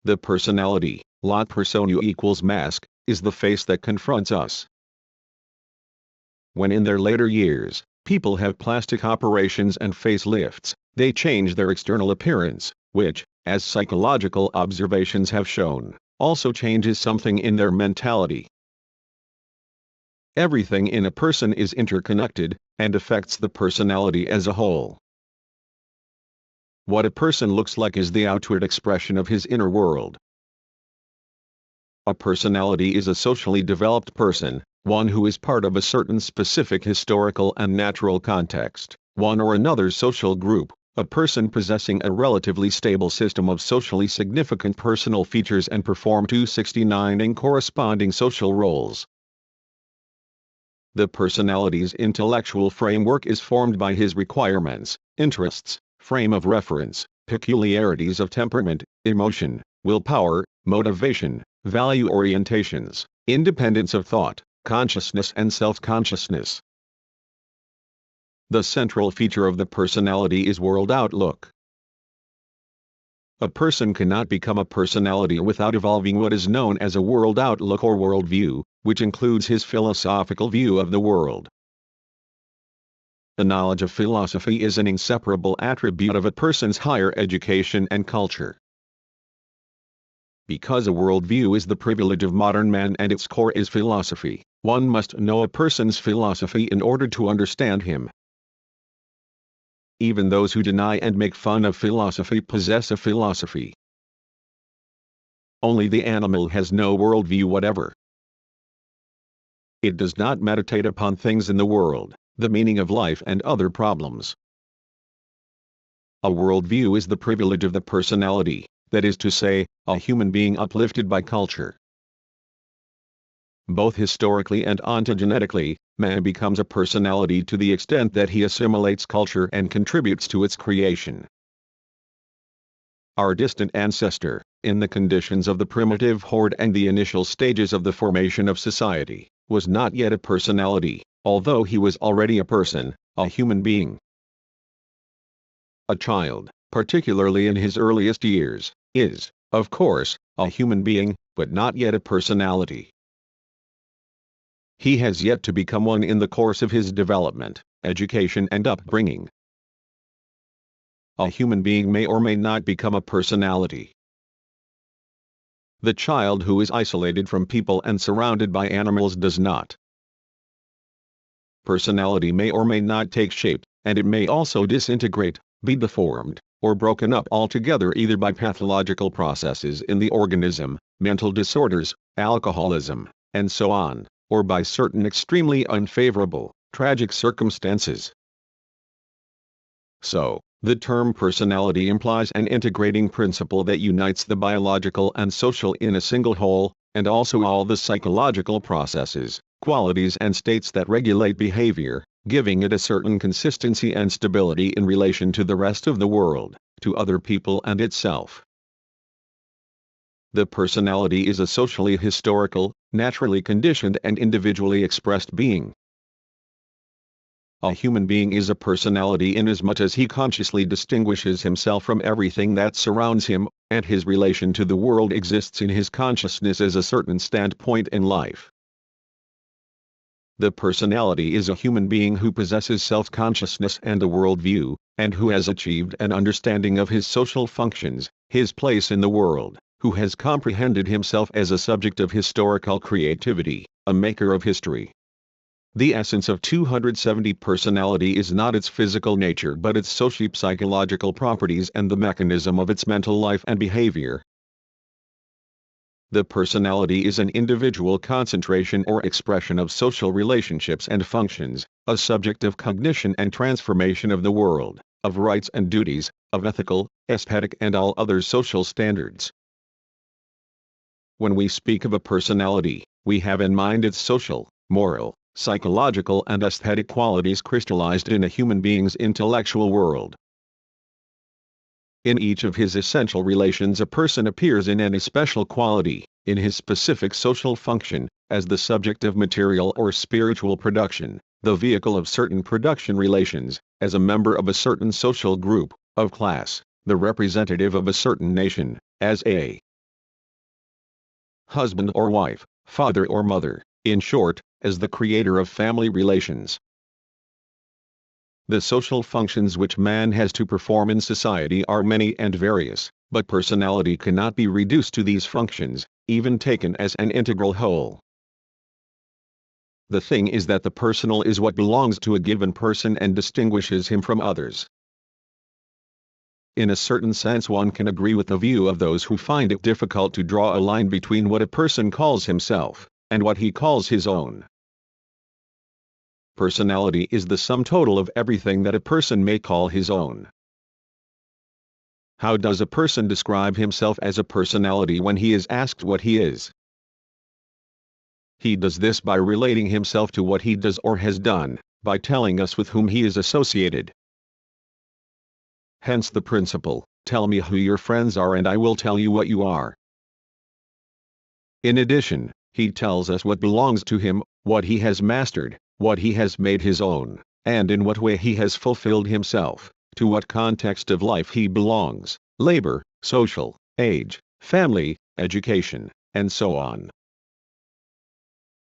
The personality, la persona equals mask, is the face that confronts us. When in their later years, people have plastic operations and facelifts, they change their external appearance, which, as psychological observations have shown, also changes something in their mentality. Everything in a person is interconnected, and affects the personality as a whole. What a person looks like is the outward expression of his inner world. A personality is a socially developed person, one who is part of a certain specific historical and natural context, one or another social group, a person possessing a relatively stable system of socially significant personal features and perform 269 in corresponding social roles. The personality's intellectual framework is formed by his requirements, interests, frame of reference, peculiarities of temperament, emotion, willpower, motivation, value orientations, independence of thought, consciousness and self-consciousness. The central feature of the personality is world outlook. A person cannot become a personality without evolving what is known as a world outlook or worldview, which includes his philosophical view of the world. The knowledge of philosophy is an inseparable attribute of a person's higher education and culture. Because a worldview is the privilege of modern man and its core is philosophy, one must know a person's philosophy in order to understand him. Even those who deny and make fun of philosophy possess a philosophy. Only the animal has no worldview whatever. It does not meditate upon things in the world, the meaning of life and other problems. A worldview is the privilege of the personality, that is to say, a human being uplifted by culture. Both historically and ontogenetically, man becomes a personality to the extent that he assimilates culture and contributes to its creation. Our distant ancestor, in the conditions of the primitive horde and the initial stages of the formation of society, was not yet a personality, although he was already a person, a human being. A child, particularly in his earliest years, is, of course, a human being, but not yet a personality. He has yet to become one in the course of his development, education and upbringing. A human being may or may not become a personality. The child who is isolated from people and surrounded by animals does not. Personality may or may not take shape, and it may also disintegrate, be deformed, or broken up altogether either by pathological processes in the organism, mental disorders, alcoholism, and so on, or by certain extremely unfavorable, tragic circumstances. So, the term personality implies an integrating principle that unites the biological and social in a single whole, and also all the psychological processes, qualities and states that regulate behavior, giving it a certain consistency and stability in relation to the rest of the world, to other people and itself. The personality is a socially historical, naturally conditioned and individually expressed being. A human being is a personality inasmuch as he consciously distinguishes himself from everything that surrounds him, and his relation to the world exists in his consciousness as a certain standpoint in life. The personality is a human being who possesses self-consciousness and a worldview, and who has achieved an understanding of his social functions, his place in the world, who has comprehended himself as a subject of historical creativity, a maker of history. The essence of 270 personality is not its physical nature but its socio-psychological properties and the mechanism of its mental life and behavior. The personality is an individual concentration or expression of social relationships and functions, a subject of cognition and transformation of the world, of rights and duties, of ethical, aesthetic and all other social standards. When we speak of a personality, we have in mind its social, moral, psychological and aesthetic qualities crystallized in a human being's intellectual world. In each of his essential relations a person appears in any special quality, in his specific social function, as the subject of material or spiritual production, the vehicle of certain production relations, as a member of a certain social group, of class, the representative of a certain nation, as a husband or wife, father or mother, in short, as the creator of family relations. The social functions which man has to perform in society are many and various, but personality cannot be reduced to these functions, even taken as an integral whole. The thing is that the personal is what belongs to a given person and distinguishes him from others. In a certain sense one can agree with the view of those who find it difficult to draw a line between what a person calls himself, and what he calls his own. Personality is the sum total of everything that a person may call his own. How does a person describe himself as a personality when he is asked what he is? He does this by relating himself to what he does or has done, by telling us with whom he is associated. Hence the principle, tell me who your friends are and I will tell you what you are. In addition, he tells us what belongs to him, what he has mastered, what he has made his own, and in what way he has fulfilled himself, to what context of life he belongs, labor, social, age, family, education, and so on.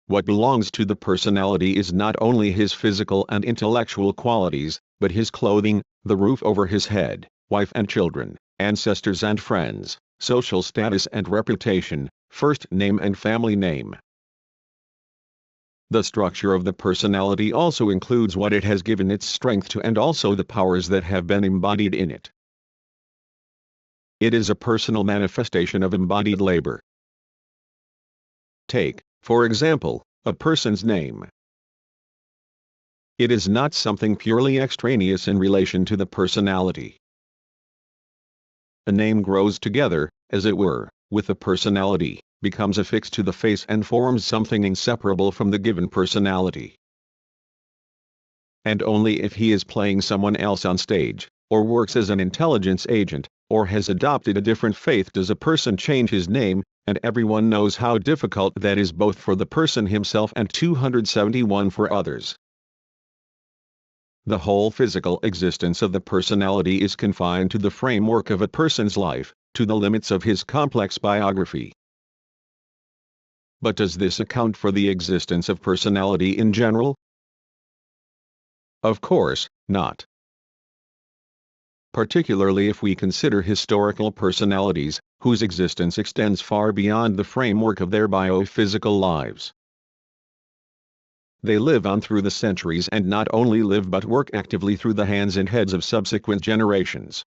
What belongs to the personality is not only his physical and intellectual qualities, but his clothing, the roof over his head, wife and children, ancestors and friends, social status and reputation, first name and family name. The structure of the personality also includes what it has given its strength to and also the powers that have been embodied in it. It is a personal manifestation of embodied labor. Take, for example, a person's name. It is not something purely extraneous in relation to the personality. A name grows together, as it were, with the personality, becomes affixed to the face and forms something inseparable from the given personality. And only if he is playing someone else on stage, or works as an intelligence agent, or has adopted a different faith does a person change his name, and everyone knows how difficult that is both for the person himself and 271 for others. The whole physical existence of the personality is confined to the framework of a person's life, to the limits of his complex biography. But does this account for the existence of personality in general? Of course, not. Particularly if we consider historical personalities, whose existence extends far beyond the framework of their biophysical lives. They live on through the centuries and not only live but work actively through the hands and heads of subsequent generations.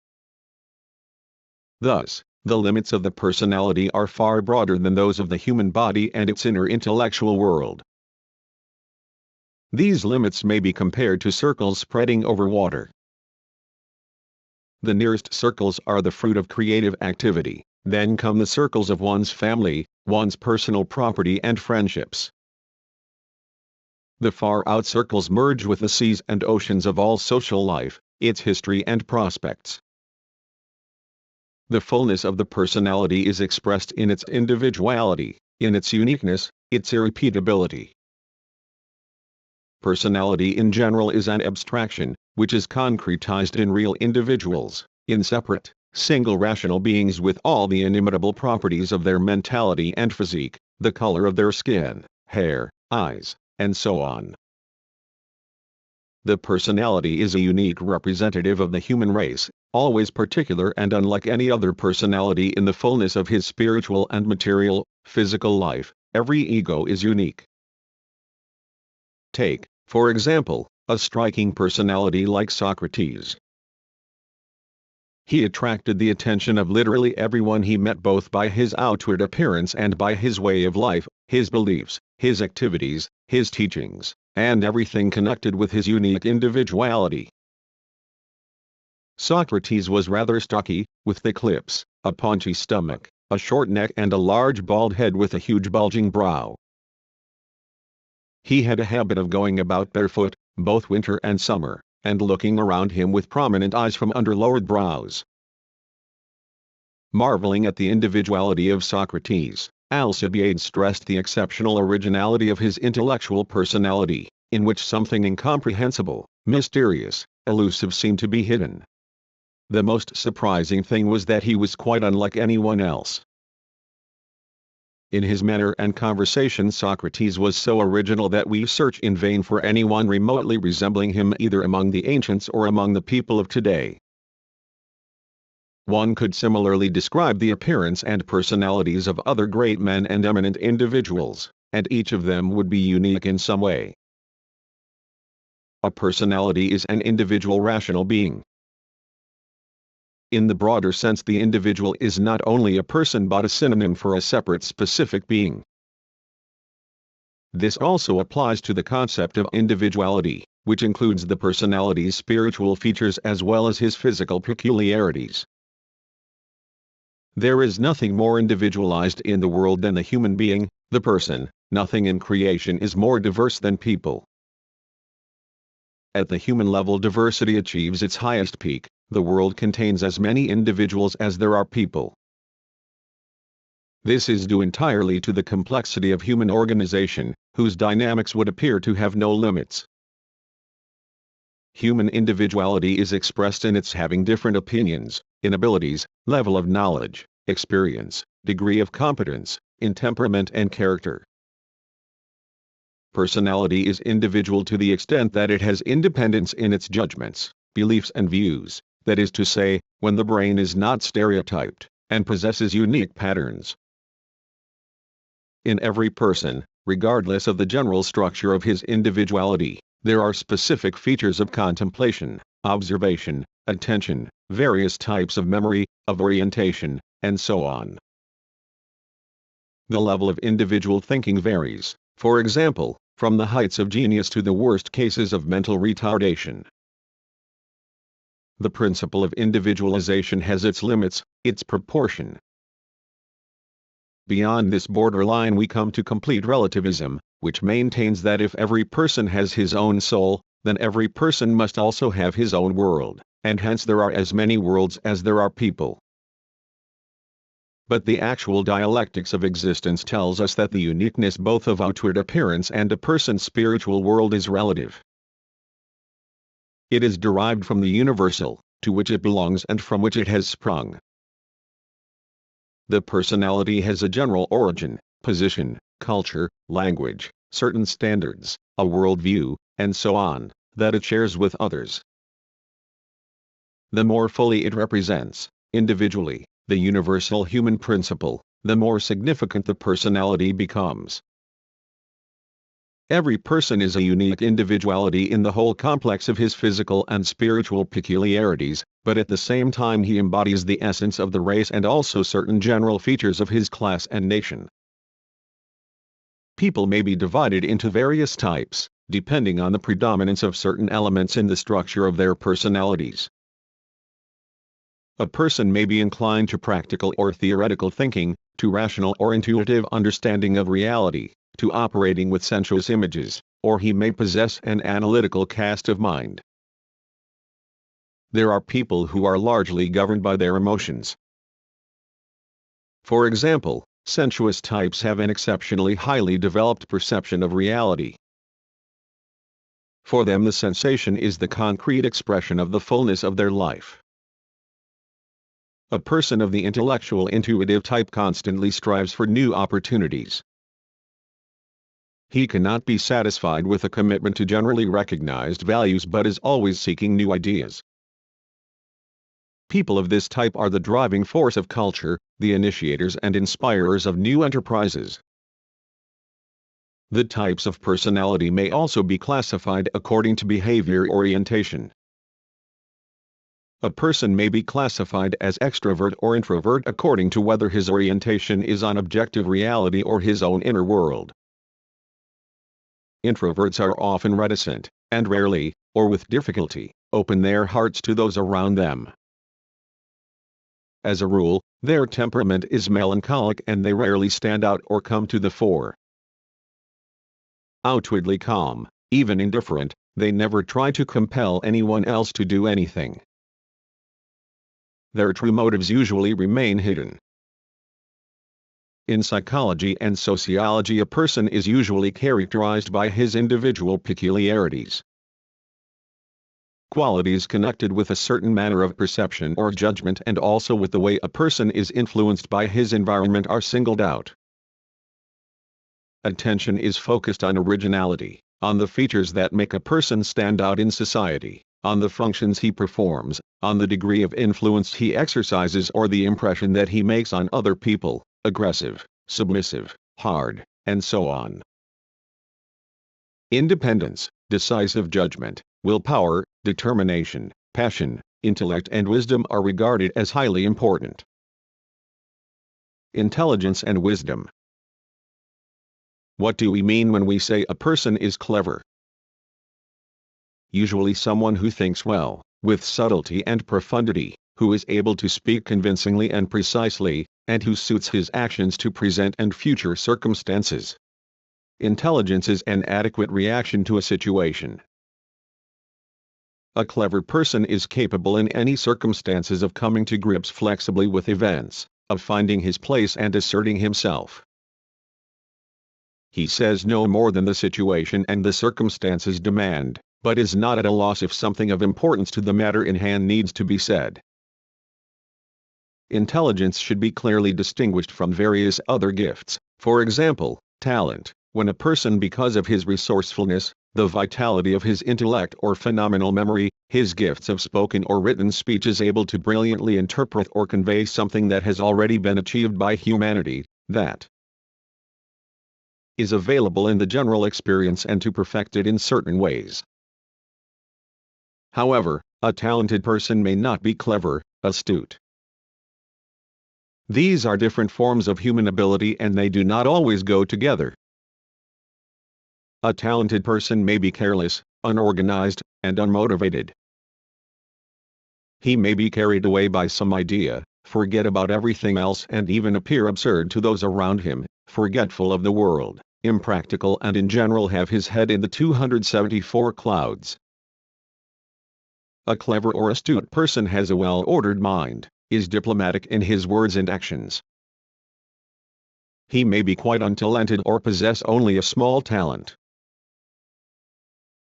Thus, the limits of the personality are far broader than those of the human body and its inner intellectual world. These limits may be compared to circles spreading over water. The nearest circles are the fruit of creative activity, then come the circles of one's family, one's personal property and friendships. The far-out circles merge with the seas and oceans of all social life, its history and prospects. The fullness of the personality is expressed in its individuality, in its uniqueness, its irrepeatability. Personality in general is an abstraction, which is concretized in real individuals, in separate, single rational beings with all the inimitable properties of their mentality and physique, the color of their skin, hair, eyes, and so on. The personality is a unique representative of the human race, always particular and unlike any other personality in the fullness of his spiritual and material, physical life. Every ego is unique. Take, for example, a striking personality like Socrates. He attracted the attention of literally everyone he met both by his outward appearance and by his way of life, his beliefs, his activities, his teachings, and everything connected with his unique individuality. Socrates was rather stocky, with thick lips, a paunchy stomach, a short neck and a large bald head with a huge bulging brow. He had a habit of going about barefoot, both winter and summer, and looking around him with prominent eyes from under lowered brows. Marveling at the individuality of Socrates, Alcibiades stressed the exceptional originality of his intellectual personality, in which something incomprehensible, mysterious, elusive seemed to be hidden. The most surprising thing was that he was quite unlike anyone else. In his manner and conversation Socrates was so original that we search in vain for anyone remotely resembling him either among the ancients or among the people of today. One could similarly describe the appearance and personalities of other great men and eminent individuals, and each of them would be unique in some way. A personality is an individual rational being. In the broader sense, the individual is not only a person but a synonym for a separate specific being. This also applies to the concept of individuality, which includes the personality's spiritual features as well as his physical peculiarities. There is nothing more individualized in the world than the human being, the person. Nothing in creation is more diverse than people. At the human level, diversity achieves its highest peak. The world contains as many individuals as there are people. This is due entirely to the complexity of human organization, whose dynamics would appear to have no limits. Human individuality is expressed in its having different opinions, inabilities, level of knowledge, experience, degree of competence, in temperament and character. Personality is individual to the extent that it has independence in its judgments, beliefs and views, that is to say, when the brain is not stereotyped, and possesses unique patterns. In every person, regardless of the general structure of his individuality, there are specific features of contemplation, observation, attention, various types of memory, of orientation, and so on. The level of individual thinking varies, for example, from the heights of genius to the worst cases of mental retardation. The principle of individualization has its limits, its proportion. Beyond this borderline we come to complete relativism, which maintains that if every person has his own soul, then every person must also have his own world, and hence there are as many worlds as there are people. But the actual dialectics of existence tells us that the uniqueness both of outward appearance and a person's spiritual world is relative. It is derived from the universal, to which it belongs and from which it has sprung. The personality has a general origin, position, culture, language, certain standards, a worldview, and so on, that it shares with others. The more fully it represents, individually, the universal human principle, the more significant the personality becomes. Every person is a unique individuality in the whole complex of his physical and spiritual peculiarities, but at the same time he embodies the essence of the race and also certain general features of his class and nation. People may be divided into various types, depending on the predominance of certain elements in the structure of their personalities. A person may be inclined to practical or theoretical thinking, to rational or intuitive understanding of reality, to operating with sensuous images, or he may possess an analytical cast of mind. There are people who are largely governed by their emotions. For example, sensuous types have an exceptionally highly developed perception of reality. For them the sensation is the concrete expression of the fullness of their life. A person of the intellectual intuitive type constantly strives for new opportunities. He cannot be satisfied with a commitment to generally recognized values but is always seeking new ideas. People of this type are the driving force of culture, the initiators and inspirers of new enterprises. The types of personality may also be classified according to behavior orientation. A person may be classified as extrovert or introvert according to whether his orientation is on objective reality or his own inner world. Introverts are often reticent, and rarely, or with difficulty, open their hearts to those around them. As a rule, their temperament is melancholic and they rarely stand out or come to the fore. Outwardly calm, even indifferent, they never try to compel anyone else to do anything. Their true motives usually remain hidden. In psychology and sociology, a person is usually characterized by his individual peculiarities. Qualities connected with a certain manner of perception or judgment and also with the way a person is influenced by his environment are singled out. Attention is focused on originality, on the features that make a person stand out in society, on the functions he performs, on the degree of influence he exercises or the impression that he makes on other people, aggressive, submissive, hard, and so on. Independence, decisive judgment, willpower, determination, passion, intellect and wisdom are regarded as highly important. Intelligence and wisdom. What do we mean when we say a person is clever? Usually someone who thinks well, with subtlety and profundity, who is able to speak convincingly and precisely, and who suits his actions to present and future circumstances. Intelligence is an adequate reaction to a situation. A clever person is capable in any circumstances of coming to grips flexibly with events, of finding his place and asserting himself. He says no more than the situation and the circumstances demand, but is not at a loss if something of importance to the matter in hand needs to be said. Intelligence should be clearly distinguished from various other gifts, for example, talent, when a person because of his resourcefulness, the vitality of his intellect or phenomenal memory, his gifts of spoken or written speech is able to brilliantly interpret or convey something that has already been achieved by humanity, that is available in the general experience and to perfect it in certain ways. However, a talented person may not be clever, astute. These are different forms of human ability and they do not always go together. A talented person may be careless, unorganized, and unmotivated. He may be carried away by some idea, forget about everything else and even appear absurd to those around him, forgetful of the world, impractical and in general have his head in the 274 clouds. A clever or astute person has a well-ordered mind, is diplomatic in his words and actions. He may be quite untalented or possess only a small talent.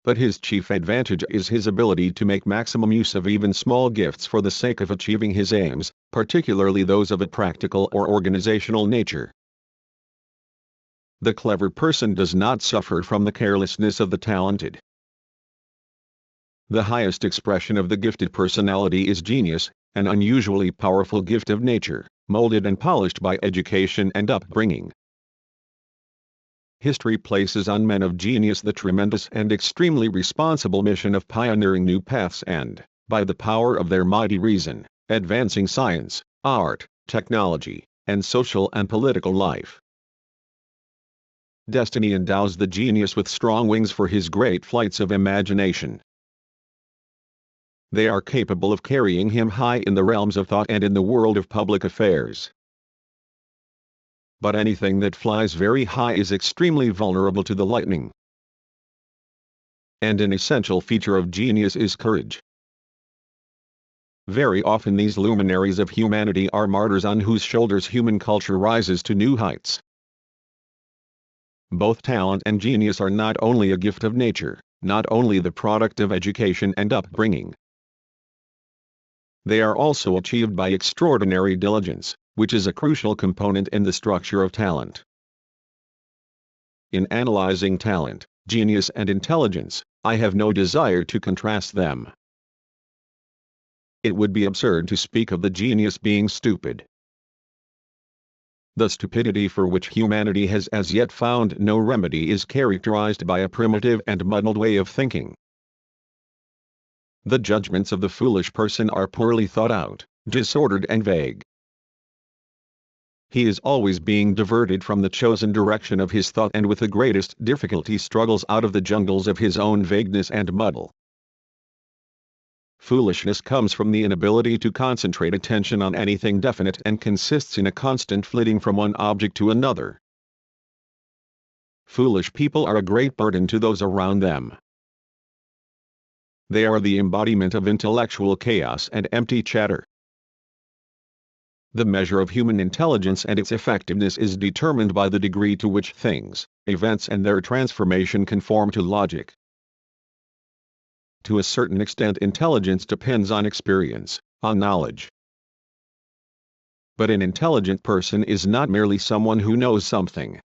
But his chief advantage is his ability to make maximum use of even small gifts for the sake of achieving his aims, particularly those of a practical or organizational nature. The clever person does not suffer from the carelessness of the talented. The highest expression of the gifted personality is genius, an unusually powerful gift of nature, molded and polished by education and upbringing. History places on men of genius the tremendous and extremely responsible mission of pioneering new paths and, by the power of their mighty reason, advancing science, art, technology, and social and political life. Destiny endows the genius with strong wings for his great flights of imagination. They are capable of carrying him high in the realms of thought and in the world of public affairs. But anything that flies very high is extremely vulnerable to the lightning. And an essential feature of genius is courage. Very often these luminaries of humanity are martyrs on whose shoulders human culture rises to new heights. Both talent and genius are not only a gift of nature, not only the product of education and upbringing. They are also achieved by extraordinary diligence, which is a crucial component in the structure of talent. In analyzing talent, genius and intelligence, I have no desire to contrast them. It would be absurd to speak of the genius being stupid. The stupidity for which humanity has as yet found no remedy is characterized by a primitive and muddled way of thinking. The judgments of the foolish person are poorly thought out, disordered and vague. He is always being diverted from the chosen direction of his thought and with the greatest difficulty struggles out of the jungles of his own vagueness and muddle. Foolishness comes from the inability to concentrate attention on anything definite and consists in a constant flitting from one object to another. Foolish people are a great burden to those around them. They are the embodiment of intellectual chaos and empty chatter. The measure of human intelligence and its effectiveness is determined by the degree to which things, events and their transformation conform to logic. To a certain extent, intelligence depends on experience, on knowledge. But an intelligent person is not merely someone who knows something.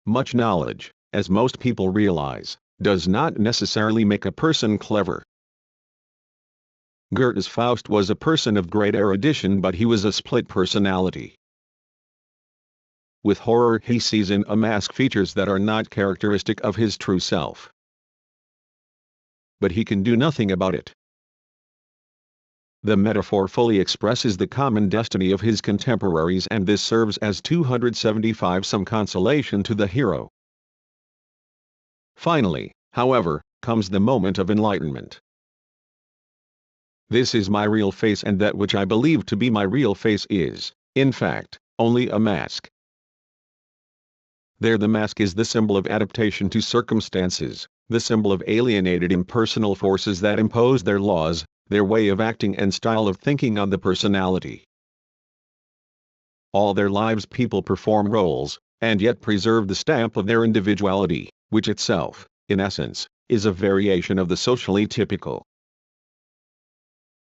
Much knowledge, as most people realize, does not necessarily make a person clever. Goethe's Faust was a person of great erudition, but he was a split personality. With horror he sees in a mask features that are not characteristic of his true self. But he can do nothing about it. The metaphor fully expresses the common destiny of his contemporaries, and this serves as 275 some consolation to the hero. Finally, however, comes the moment of enlightenment. This is my real face, and that which I believe to be my real face is, in fact, only a mask. There the mask is the symbol of adaptation to circumstances, the symbol of alienated impersonal forces that impose their laws, their way of acting and style of thinking on the personality. All their lives people perform roles, and yet preserve the stamp of their individuality, which itself, in essence, is a variation of the socially typical.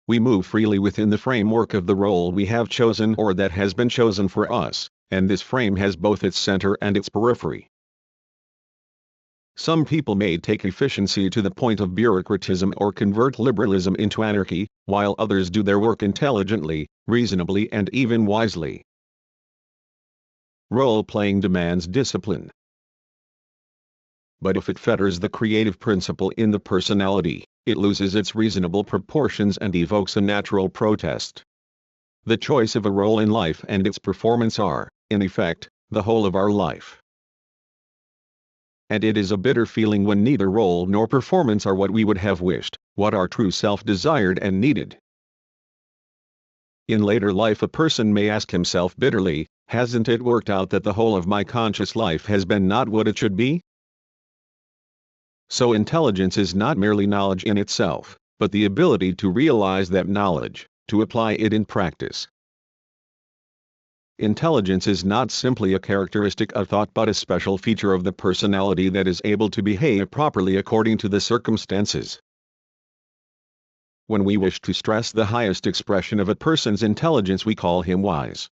We move freely within the framework of the role we have chosen or that has been chosen for us, and this frame has both its center and its periphery. Some people may take efficiency to the point of bureaucratism or convert liberalism into anarchy, while others do their work intelligently, reasonably and even wisely. Role-playing demands discipline. But if it fetters the creative principle in the personality, it loses its reasonable proportions and evokes a natural protest. The choice of a role in life and its performance are, in effect, the whole of our life. And it is a bitter feeling when neither role nor performance are what we would have wished, what our true self desired and needed. In later life a person may ask himself bitterly, hasn't it worked out that the whole of my conscious life has been not what it should be? So intelligence is not merely knowledge in itself, but the ability to realize that knowledge, to apply it in practice. Intelligence is not simply a characteristic of thought but a special feature of the personality that is able to behave properly according to the circumstances. When we wish to stress the highest expression of a person's intelligence we call him wise.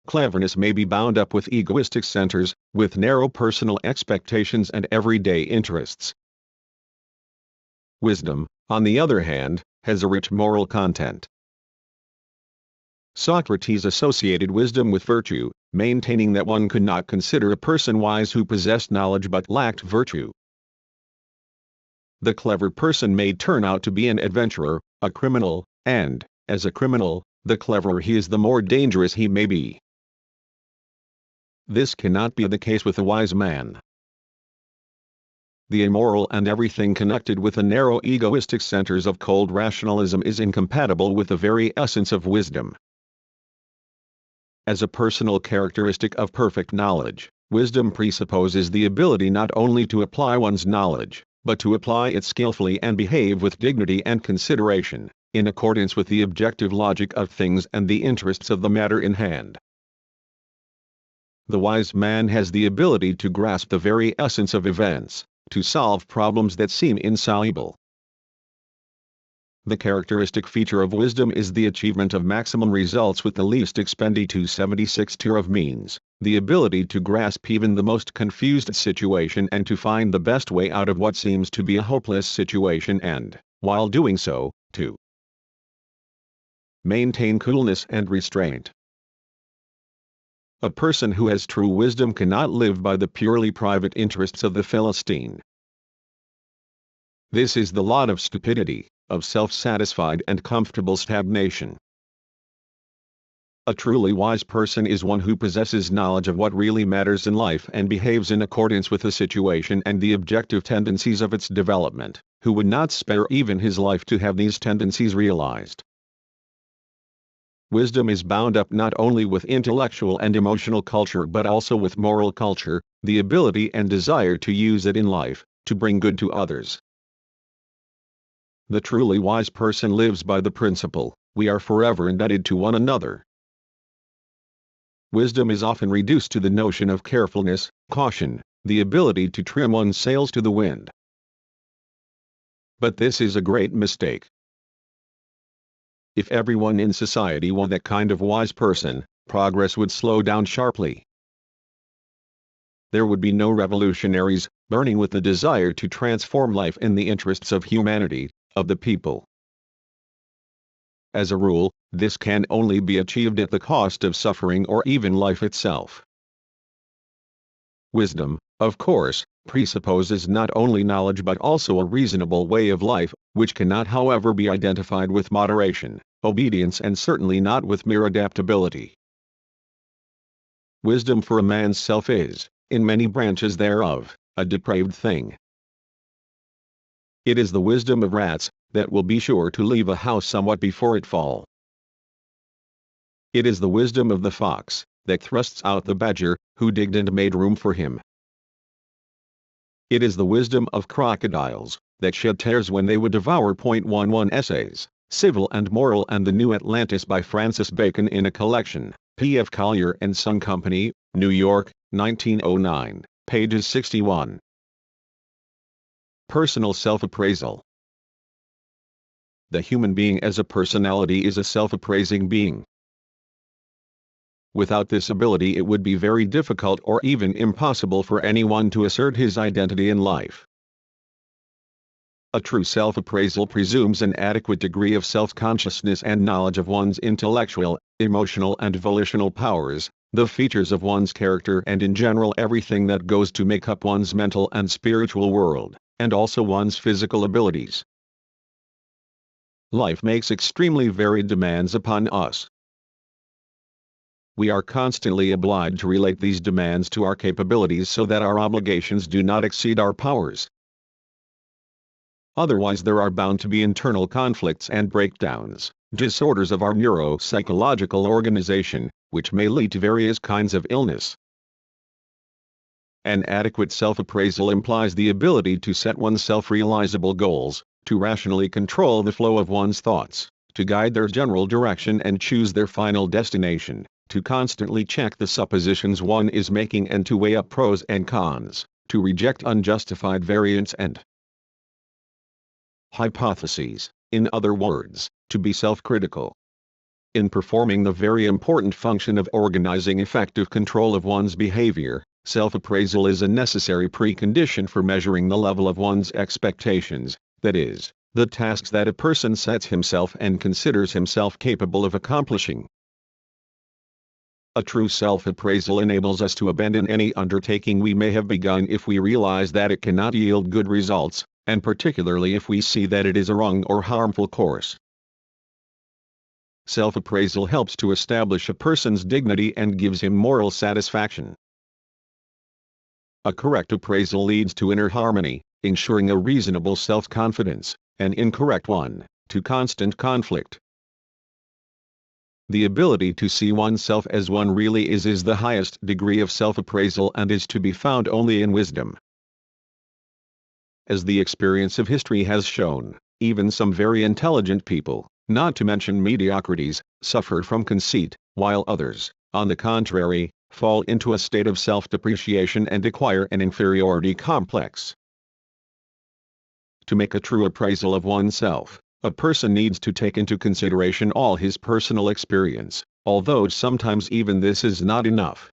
Cleverness may be bound up with egoistic centers, with narrow personal expectations and everyday interests. Wisdom, on the other hand, has a rich moral content. Socrates associated wisdom with virtue, maintaining that one could not consider a person wise who possessed knowledge but lacked virtue. The clever person may turn out to be an adventurer, a criminal, and, as a criminal, the cleverer he is the more dangerous he may be. This cannot be the case with a wise man. The immoral and everything connected with the narrow egoistic centers of cold rationalism is incompatible with the very essence of wisdom. As a personal characteristic of perfect knowledge, wisdom presupposes the ability not only to apply one's knowledge, but to apply it skillfully and behave with dignity and consideration, in accordance with the objective logic of things and the interests of the matter in hand. The wise man has the ability to grasp the very essence of events, to solve problems that seem insoluble. The characteristic feature of wisdom is the achievement of maximum results with the least expenditure 76 of means, the ability to grasp even the most confused situation and to find the best way out of what seems to be a hopeless situation and, while doing so, to maintain coolness and restraint. A person who has true wisdom cannot live by the purely private interests of the Philistine. This is the lot of stupidity, of self-satisfied and comfortable stagnation. A truly wise person is one who possesses knowledge of what really matters in life and behaves in accordance with the situation and the objective tendencies of its development, who would not spare even his life to have these tendencies realized. Wisdom is bound up not only with intellectual and emotional culture but also with moral culture, the ability and desire to use it in life, to bring good to others. The truly wise person lives by the principle, we are forever indebted to one another. Wisdom is often reduced to the notion of carefulness, caution, the ability to trim one's sails to the wind. But this is a great mistake. If everyone in society were that kind of wise person, progress would slow down sharply. There would be no revolutionaries, burning with the desire to transform life in the interests of humanity, of the people. As a rule, this can only be achieved at the cost of suffering or even life itself. Wisdom, of course, presupposes not only knowledge but also a reasonable way of life, which cannot however be identified with moderation, obedience and certainly not with mere adaptability. Wisdom for a man's self is, in many branches thereof, a depraved thing. It is the wisdom of rats, that will be sure to leave a house somewhat before it fall. It is the wisdom of the fox, that thrusts out the badger, who digged and made room for him. It is the wisdom of crocodiles, that shed tears when they would devour. 11 Essays, Civil and Moral and the New Atlantis by Francis Bacon in a collection, P. F. Collier and Son Company, New York, 1909, pages 61. Personal self-appraisal. The human being as a personality is a self-appraising being. Without this ability it would be very difficult or even impossible for anyone to assert his identity in life. A true self-appraisal presumes an adequate degree of self-consciousness and knowledge of one's intellectual, emotional and volitional powers, the features of one's character and in general everything that goes to make up one's mental and spiritual world, and also one's physical abilities. Life makes extremely varied demands upon us. We are constantly obliged to relate these demands to our capabilities so that our obligations do not exceed our powers. Otherwise there are bound to be internal conflicts and breakdowns, disorders of our neuropsychological organization, which may lead to various kinds of illness. An adequate self-appraisal implies the ability to set one's self-realizable goals, to rationally control the flow of one's thoughts, to guide their general direction and choose their final destination, to constantly check the suppositions one is making and to weigh up pros and cons, to reject unjustified variance and hypotheses, in other words, to be self-critical. In performing the very important function of organizing effective control of one's behavior, self-appraisal is a necessary precondition for measuring the level of one's expectations, that is, the tasks that a person sets himself and considers himself capable of accomplishing. A true self-appraisal enables us to abandon any undertaking we may have begun if we realize that it cannot yield good results, and particularly if we see that it is a wrong or harmful course. Self-appraisal helps to establish a person's dignity and gives him moral satisfaction. A correct appraisal leads to inner harmony, ensuring a reasonable self-confidence, an incorrect one, to constant conflict. The ability to see oneself as one really is the highest degree of self-appraisal and is to be found only in wisdom. As the experience of history has shown, even some very intelligent people, not to mention mediocrities, suffer from conceit, while others, on the contrary, fall into a state of self-depreciation and acquire an inferiority complex. To make a true appraisal of oneself, a person needs to take into consideration all his personal experience, although sometimes even this is not enough.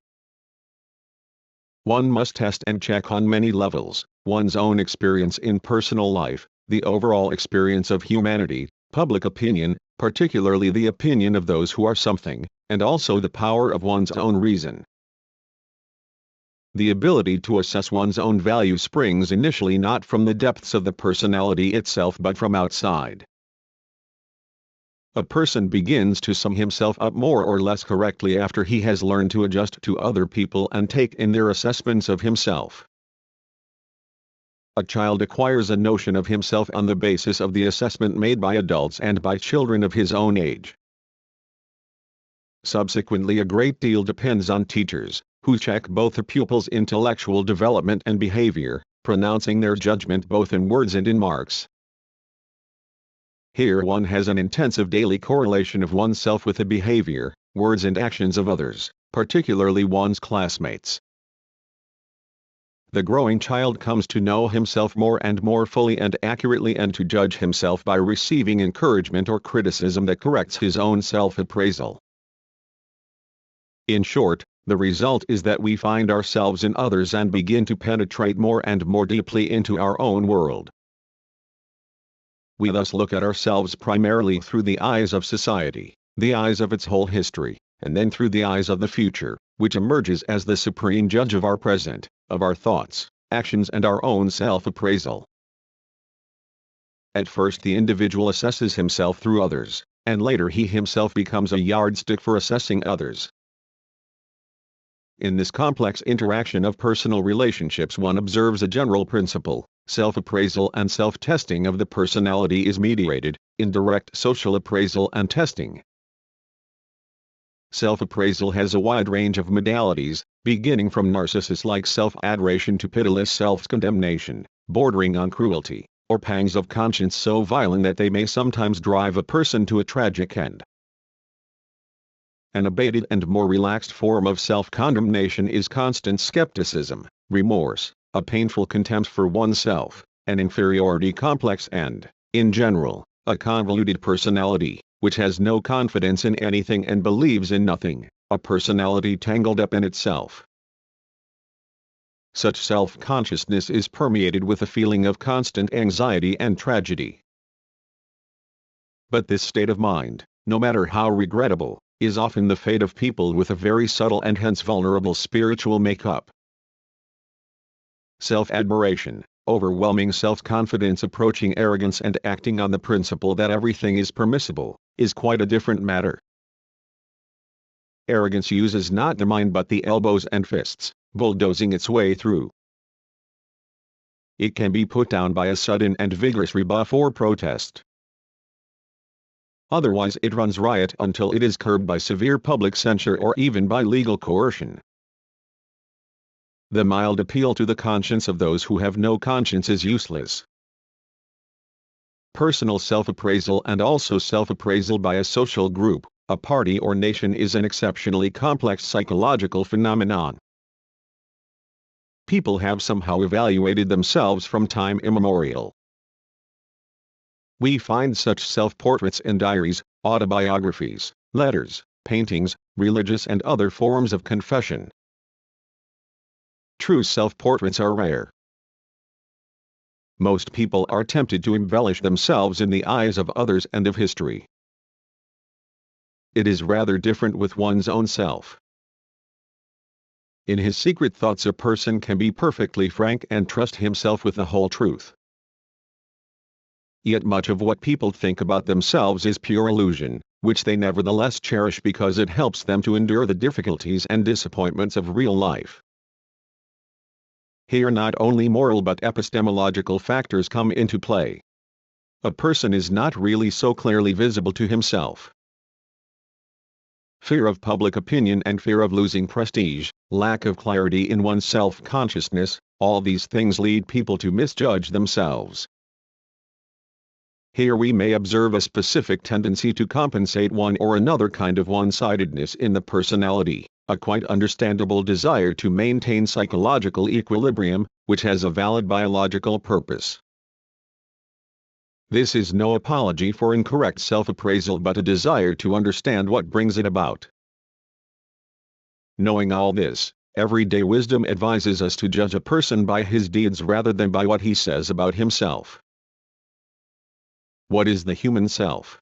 One must test and check on many levels, one's own experience in personal life, the overall experience of humanity, public opinion, particularly the opinion of those who are something, and also the power of one's own reason. The ability to assess one's own value springs initially not from the depths of the personality itself but from outside. A person begins to sum himself up more or less correctly after he has learned to adjust to other people and take in their assessments of himself. A child acquires a notion of himself on the basis of the assessment made by adults and by children of his own age. Subsequently, a great deal depends on teachers, who check both a pupil's intellectual development and behavior, pronouncing their judgment both in words and in marks. Here one has an intensive daily correlation of oneself with the behavior, words and actions of others, particularly one's classmates. The growing child comes to know himself more and more fully and accurately, and to judge himself by receiving encouragement or criticism that corrects his own self-appraisal. In short, the result is that we find ourselves in others and begin to penetrate more and more deeply into our own world. We thus look at ourselves primarily through the eyes of society, the eyes of its whole history, and then through the eyes of the future, which emerges as the supreme judge of our present, of our thoughts, actions and our own self-appraisal. At first the individual assesses himself through others, and later he himself becomes a yardstick for assessing others. In this complex interaction of personal relationships, one observes a general principle: self-appraisal and self-testing of the personality is mediated, in direct social appraisal and testing. Self-appraisal has a wide range of modalities, beginning from narcissus-like self-adoration to pitiless self-condemnation, bordering on cruelty, or pangs of conscience so violent that they may sometimes drive a person to a tragic end. An abated and more relaxed form of self-condemnation is constant skepticism, remorse, a painful contempt for oneself, an inferiority complex and, in general, a convoluted personality, which has no confidence in anything and believes in nothing, a personality tangled up in itself. Such self-consciousness is permeated with a feeling of constant anxiety and tragedy. But this state of mind, no matter how regrettable, is often the fate of people with a very subtle and hence vulnerable spiritual makeup. Self-admiration, overwhelming self-confidence approaching arrogance and acting on the principle that everything is permissible, is quite a different matter. Arrogance uses not the mind but the elbows and fists, bulldozing its way through. It can be put down by a sudden and vigorous rebuff or protest. Otherwise it runs riot until it is curbed by severe public censure or even by legal coercion. The mild appeal to the conscience of those who have no conscience is useless. Personal self-appraisal and also self-appraisal by a social group, a party or nation is an exceptionally complex psychological phenomenon. People have somehow evaluated themselves from time immemorial. We find such self-portraits in diaries, autobiographies, letters, paintings, religious and other forms of confession. True self-portraits are rare. Most people are tempted to embellish themselves in the eyes of others and of history. It is rather different with one's own self. In his secret thoughts a person can be perfectly frank and trust himself with the whole truth. Yet much of what people think about themselves is pure illusion, which they nevertheless cherish because it helps them to endure the difficulties and disappointments of real life. Here not only moral but epistemological factors come into play. A person is not really so clearly visible to himself. Fear of public opinion and fear of losing prestige, lack of clarity in one's self-consciousness, all these things lead people to misjudge themselves. Here we may observe a specific tendency to compensate one or another kind of one-sidedness in the personality, a quite understandable desire to maintain psychological equilibrium, which has a valid biological purpose. This is no apology for incorrect self-appraisal but a desire to understand what brings it about. Knowing all this, everyday wisdom advises us to judge a person by his deeds rather than by what he says about himself. What is the human self?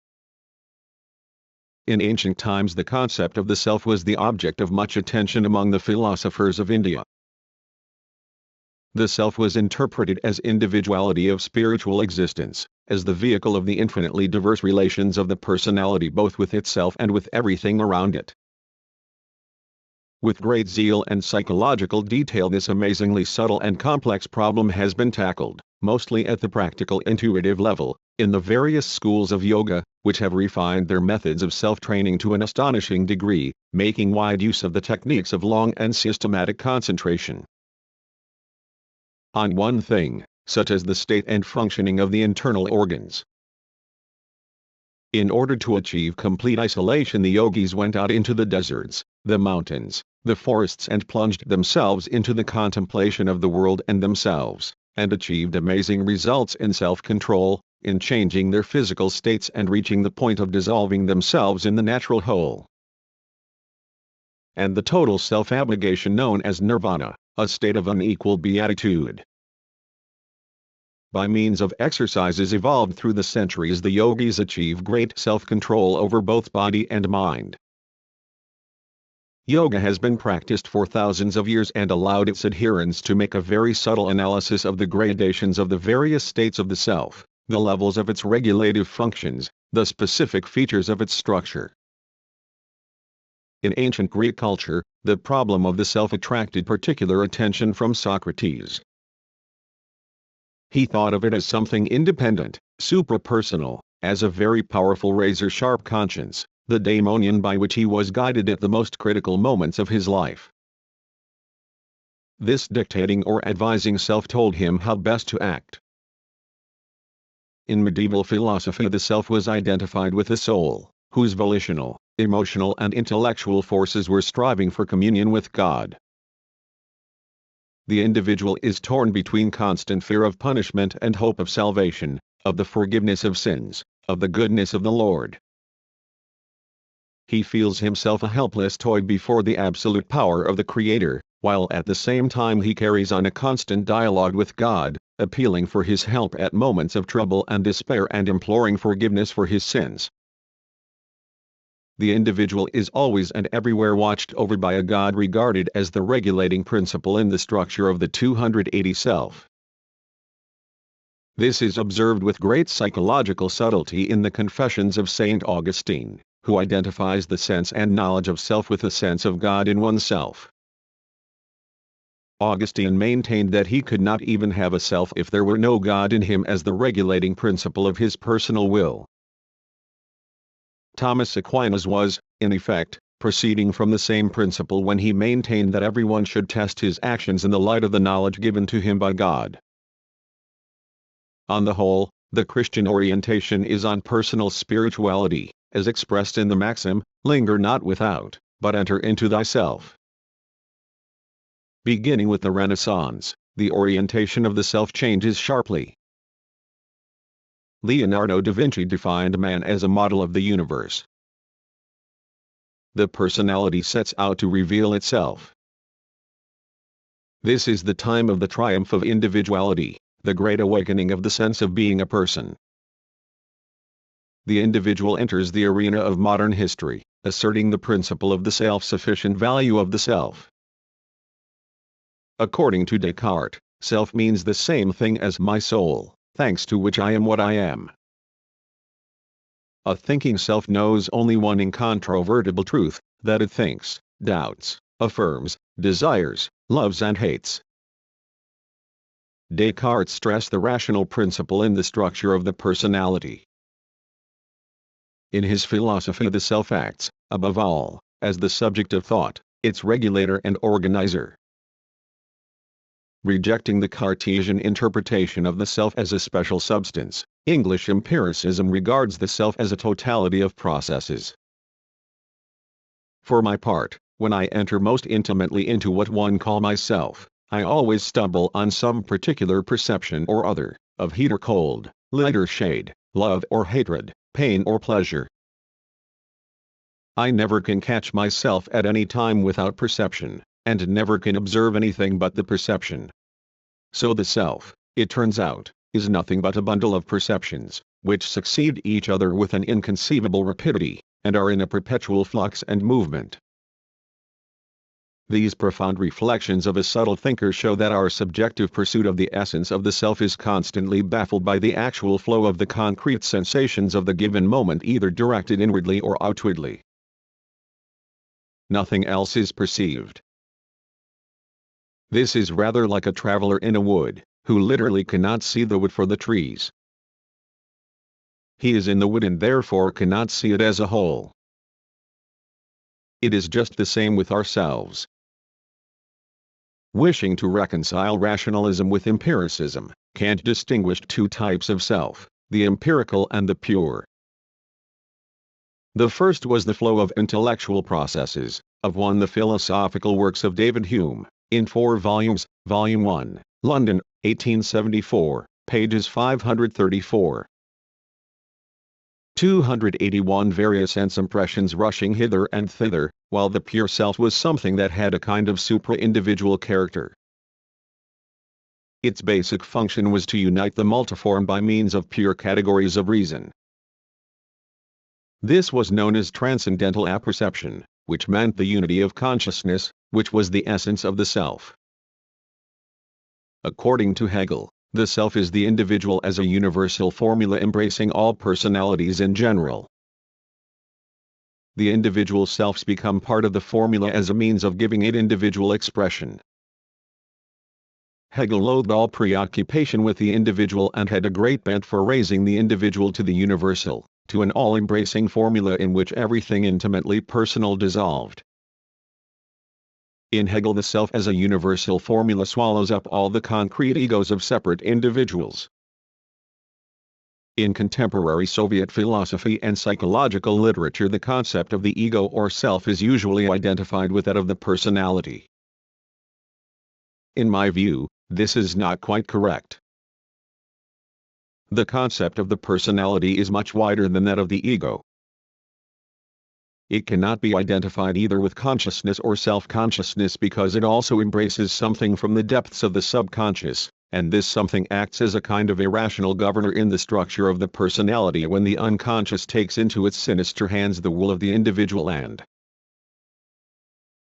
In ancient times the concept of the self was the object of much attention among the philosophers of India. The self was interpreted as individuality of spiritual existence, as the vehicle of the infinitely diverse relations of the personality both with itself and with everything around it. With great zeal and psychological detail, this amazingly subtle and complex problem has been tackled, mostly at the practical intuitive level, in the various schools of yoga, which have refined their methods of self-training to an astonishing degree, making wide use of the techniques of long and systematic concentration on one thing, such as the state and functioning of the internal organs. In order to achieve complete isolation, the yogis went out into the deserts, the mountains, the forests, and plunged themselves into the contemplation of the world and themselves, and achieved amazing results in self-control, in changing their physical states and reaching the point of dissolving themselves in the natural whole and the total self-abnegation known as nirvana, a state of unequal beatitude. By means of exercises evolved through the centuries, the yogis achieve great self-control over both body and mind. Yoga has been practiced for thousands of years and allowed its adherents to make a very subtle analysis of the gradations of the various states of the self, the levels of its regulative functions, the specific features of its structure. In ancient Greek culture, the problem of the self attracted particular attention from Socrates. He thought of it as something independent, suprapersonal, as a very powerful razor-sharp conscience, the daemonion by which he was guided at the most critical moments of his life. This dictating or advising self told him how best to act. In medieval philosophy, the self was identified with the soul, whose volitional, emotional and intellectual forces were striving for communion with God. The individual is torn between constant fear of punishment and hope of salvation, of the forgiveness of sins, of the goodness of the Lord. He feels himself a helpless toy before the absolute power of the Creator, while at the same time he carries on a constant dialogue with God, appealing for his help at moments of trouble and despair and imploring forgiveness for his sins. The individual is always and everywhere watched over by a God regarded as the regulating principle in the structure of the 280 self. This is observed with great psychological subtlety in the Confessions of St. Augustine, who identifies the sense and knowledge of self with the sense of God in oneself. Augustine maintained that he could not even have a self if there were no God in him as the regulating principle of his personal will. Thomas Aquinas was, in effect, proceeding from the same principle when he maintained that everyone should test his actions in the light of the knowledge given to him by God. On the whole, the Christian orientation is on personal spirituality, as expressed in the maxim, "Linger not without, but enter into thyself." Beginning with the Renaissance, the orientation of the self changes sharply. Leonardo da Vinci defined man as a model of the universe. The personality sets out to reveal itself. This is the time of the triumph of individuality, the great awakening of the sense of being a person. The individual enters the arena of modern history, asserting the principle of the self-sufficient value of the self. According to Descartes, self means the same thing as my soul, thanks to which I am what I am. A thinking self knows only one incontrovertible truth, that it thinks, doubts, affirms, desires, loves and hates. Descartes stressed the rational principle in the structure of the personality. In his philosophy, the self acts, above all, as the subject of thought, its regulator and organizer. Rejecting the Cartesian interpretation of the self as a special substance, English empiricism regards the self as a totality of processes. For my part, when I enter most intimately into what one calls myself, I always stumble on some particular perception or other, of heat or cold, light or shade, love or hatred, pain or pleasure. I never can catch myself at any time without perception, and never can observe anything but the perception. So the self, it turns out, is nothing but a bundle of perceptions, which succeed each other with an inconceivable rapidity, and are in a perpetual flux and movement. These profound reflections of a subtle thinker show that our subjective pursuit of the essence of the self is constantly baffled by the actual flow of the concrete sensations of the given moment, either directed inwardly or outwardly. nothing else is perceived. This is rather like a traveler in a wood, who literally cannot see the wood for the trees. He is in the wood and therefore cannot see it as a whole. It is just the same with ourselves. Wishing to reconcile rationalism with empiricism, Kant distinguished two types of self, the empirical and the pure. The first was the flow of intellectual processes, of one the philosophical works of David Hume, in 4 volumes, Volume 1, London, 1874, pages 534. 281 various sense impressions rushing hither and thither, while the pure self was something that had a kind of supra-individual character. Its basic function was to unite the multiform by means of pure categories of reason. This was known as transcendental apperception, which meant the unity of consciousness, which was the essence of the self. According to Hegel, the self is the individual as a universal formula embracing all personalities in general. The individual selves become part of the formula as a means of giving it individual expression. Hegel loathed all preoccupation with the individual and had a great bent for raising the individual to the universal, to an all-embracing formula in which everything intimately personal dissolved. In Hegel, the self as a universal formula swallows up all the concrete egos of separate individuals. In contemporary Soviet philosophy and psychological literature, the concept of the ego or self is usually identified with that of the personality. In my view, this is not quite correct. The concept of the personality is much wider than that of the ego. It cannot be identified either with consciousness or self-consciousness because it also embraces something from the depths of the subconscious, and this something acts as a kind of irrational governor in the structure of the personality when the unconscious takes into its sinister hands the will of the individual and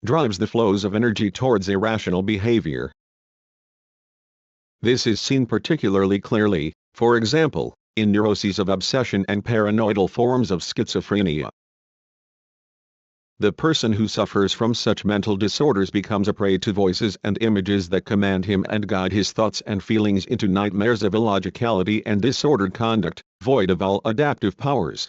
drives the flows of energy towards irrational behavior. This is seen particularly clearly, for example, in neuroses of obsession and paranoidal forms of schizophrenia. The person who suffers from such mental disorders becomes a prey to voices and images that command him and guide his thoughts and feelings into nightmares of illogicality and disordered conduct, void of all adaptive powers.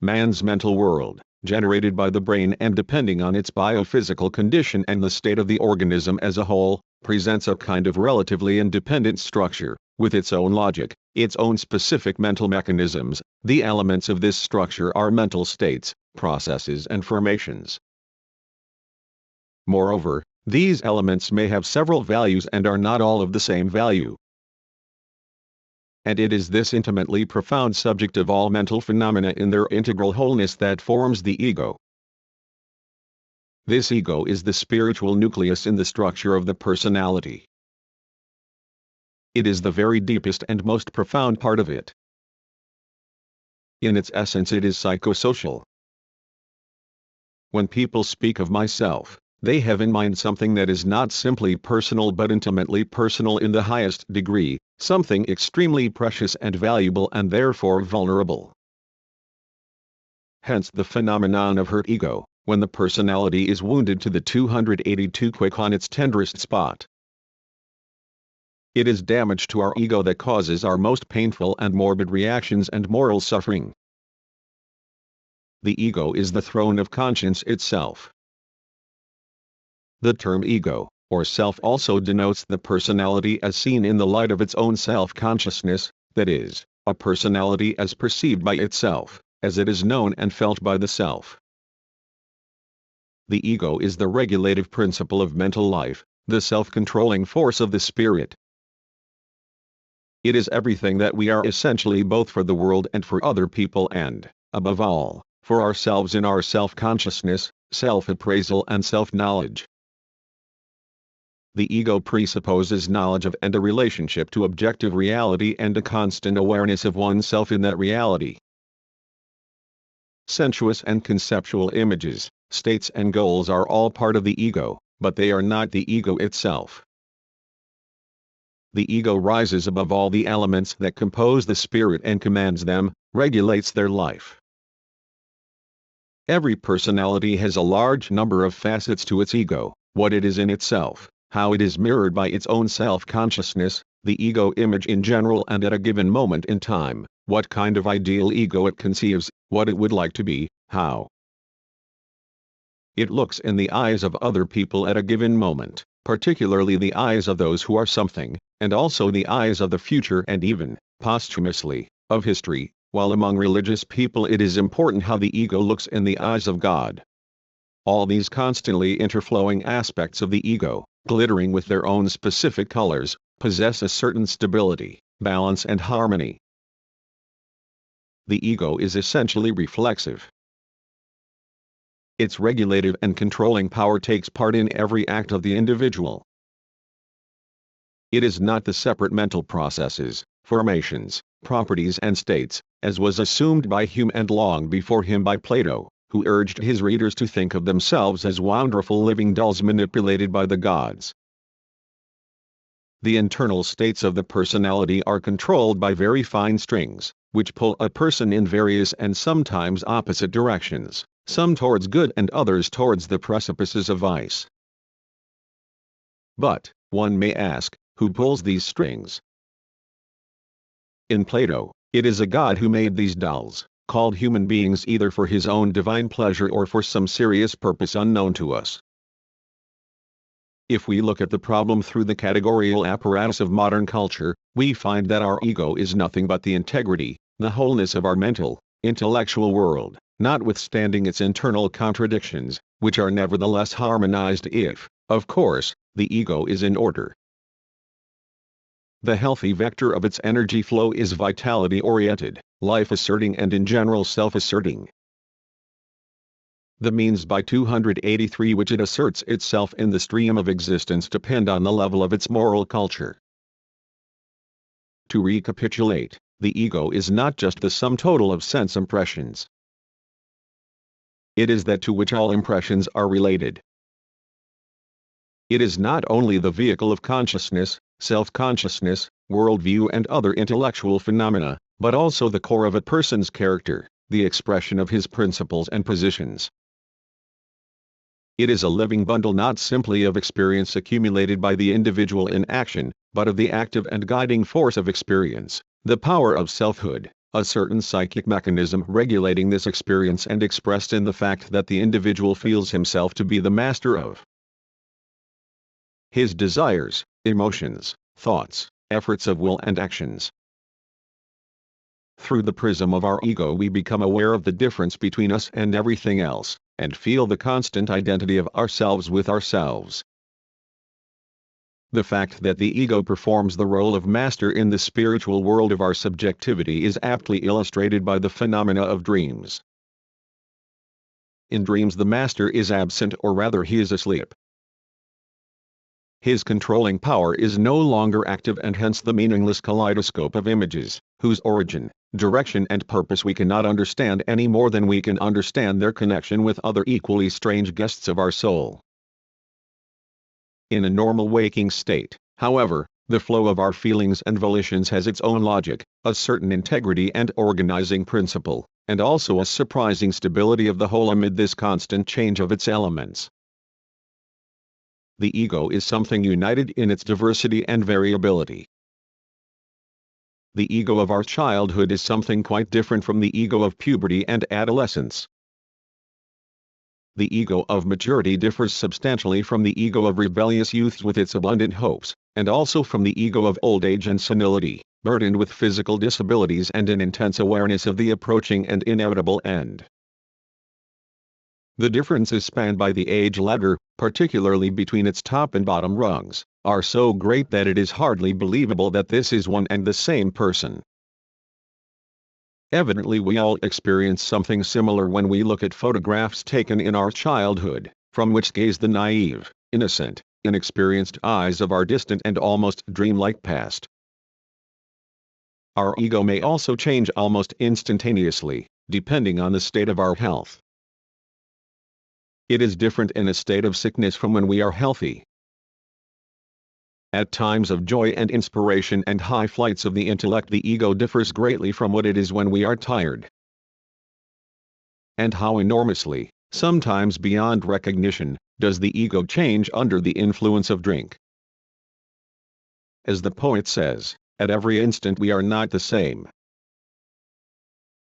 Man's mental world, generated by the brain and depending on its biophysical condition and the state of the organism as a whole, presents a kind of relatively independent structure, with its own logic, its own specific mental mechanisms. The elements of this structure are mental states, processes and formations. Moreover, these elements may have several values and are not all of the same value. And it is this intimately profound subject of all mental phenomena in their integral wholeness that forms the ego. This ego is the spiritual nucleus in the structure of the personality. It is the very deepest and most profound part of it. In its essence, it is psychosocial. When people speak of myself, they have in mind something that is not simply personal but intimately personal in the highest degree, something extremely precious and valuable and therefore vulnerable. Hence the phenomenon of hurt ego, when the personality is wounded to the 282 quick on its tenderest spot. It is damage to our ego that causes our most painful and morbid reactions and moral suffering. The ego is the throne of conscience itself. The term ego, or self, also denotes the personality as seen in the light of its own self-consciousness, that is, a personality as perceived by itself, as it is known and felt by the self. The ego is the regulative principle of mental life, the self-controlling force of the spirit. It is everything that we are essentially both for the world and for other people and, above all, for ourselves in our self-consciousness, self-appraisal and self-knowledge. The ego presupposes knowledge of and a relationship to objective reality and a constant awareness of oneself in that reality. Sensuous and conceptual images, states and goals are all part of the ego, but they are not the ego itself. The ego rises above all the elements that compose the spirit and commands them, regulates their life. Every personality has a large number of facets to its ego: what it is in itself, how it is mirrored by its own self-consciousness, the ego image in general and at a given moment in time, what kind of ideal ego it conceives, what it would like to be, how it looks in the eyes of other people at a given moment, particularly the eyes of those who are something, and also the eyes of the future and even, posthumously, of history. While among religious people it is important how the ego looks in the eyes of God. All these constantly interflowing aspects of the ego, glittering with their own specific colors, possess a certain stability, balance and harmony. The ego is essentially reflexive. Its regulative and controlling power takes part in every act of the individual. It is not the separate mental processes, formations, properties and states, as was assumed by Hume and long before him by Plato, who urged his readers to think of themselves as wonderful living dolls manipulated by the gods. The internal states of the personality are controlled by very fine strings, which pull a person in various and sometimes opposite directions, some towards good and others towards the precipices of vice. But, one may ask, who pulls these strings? In Plato, it is a god who made these dolls, called human beings either for his own divine pleasure or for some serious purpose unknown to us. If we look at the problem through the categorical apparatus of modern culture, we find that our ego is nothing but the integrity, the wholeness of our mental, intellectual world, notwithstanding its internal contradictions, which are nevertheless harmonized if, of course, the ego is in order. The healthy vector of its energy flow is vitality-oriented, life-asserting and in general self-asserting. The means by 283 which it asserts itself in the stream of existence depend on the level of its moral culture. To recapitulate, the ego is not just the sum total of sense impressions. It is that to which all impressions are related. It is not only the vehicle of consciousness, self-consciousness, worldview and other intellectual phenomena, but also the core of a person's character, the expression of his principles and positions. It is a living bundle not simply of experience accumulated by the individual in action, but of the active and guiding force of experience, the power of selfhood, a certain psychic mechanism regulating this experience and expressed in the fact that the individual feels himself to be the master of his desires, emotions, thoughts, efforts of will and actions. Through the prism of our ego we become aware of the difference between us and everything else, and feel the constant identity of ourselves with ourselves. The fact that the ego performs the role of master in the spiritual world of our subjectivity is aptly illustrated by the phenomena of dreams. In dreams the master is absent, or rather he is asleep. His controlling power is no longer active, and hence the meaningless kaleidoscope of images, whose origin, direction and purpose we cannot understand any more than we can understand their connection with other equally strange guests of our soul. In a normal waking state, however, the flow of our feelings and volitions has its own logic, a certain integrity and organizing principle, and also a surprising stability of the whole amid this constant change of its elements. The ego is something united in its diversity and variability. The ego of our childhood is something quite different from the ego of puberty and adolescence. The ego of maturity differs substantially from the ego of rebellious youth with its abundant hopes, and also from the ego of old age and senility, burdened with physical disabilities and an intense awareness of the approaching and inevitable end. The differences spanned by the age ladder, particularly between its top and bottom rungs, are so great that it is hardly believable that this is one and the same person. Evidently we all experience something similar when we look at photographs taken in our childhood, from which gaze the naive, innocent, inexperienced eyes of our distant and almost dreamlike past. Our ego may also change almost instantaneously, depending on the state of our health. It is different in a state of sickness from when we are healthy. At times of joy and inspiration and high flights of the intellect the ego differs greatly from what it is when we are tired. and how enormously, sometimes beyond recognition, does the ego change under the influence of drink. As the poet says, at every instant we are not the same.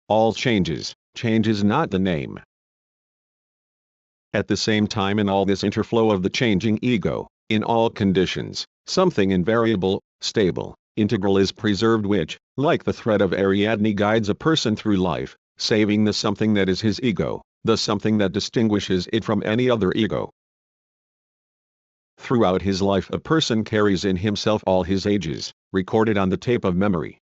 All changes not the name. At the same time, in all this interflow of the changing ego, in all conditions, something invariable, stable, integral is preserved which, like the thread of Ariadne, guides a person through life, saving the something that is his ego, the something that distinguishes it from any other ego. Throughout his life a person carries in himself all his ages, recorded on the tape of memory.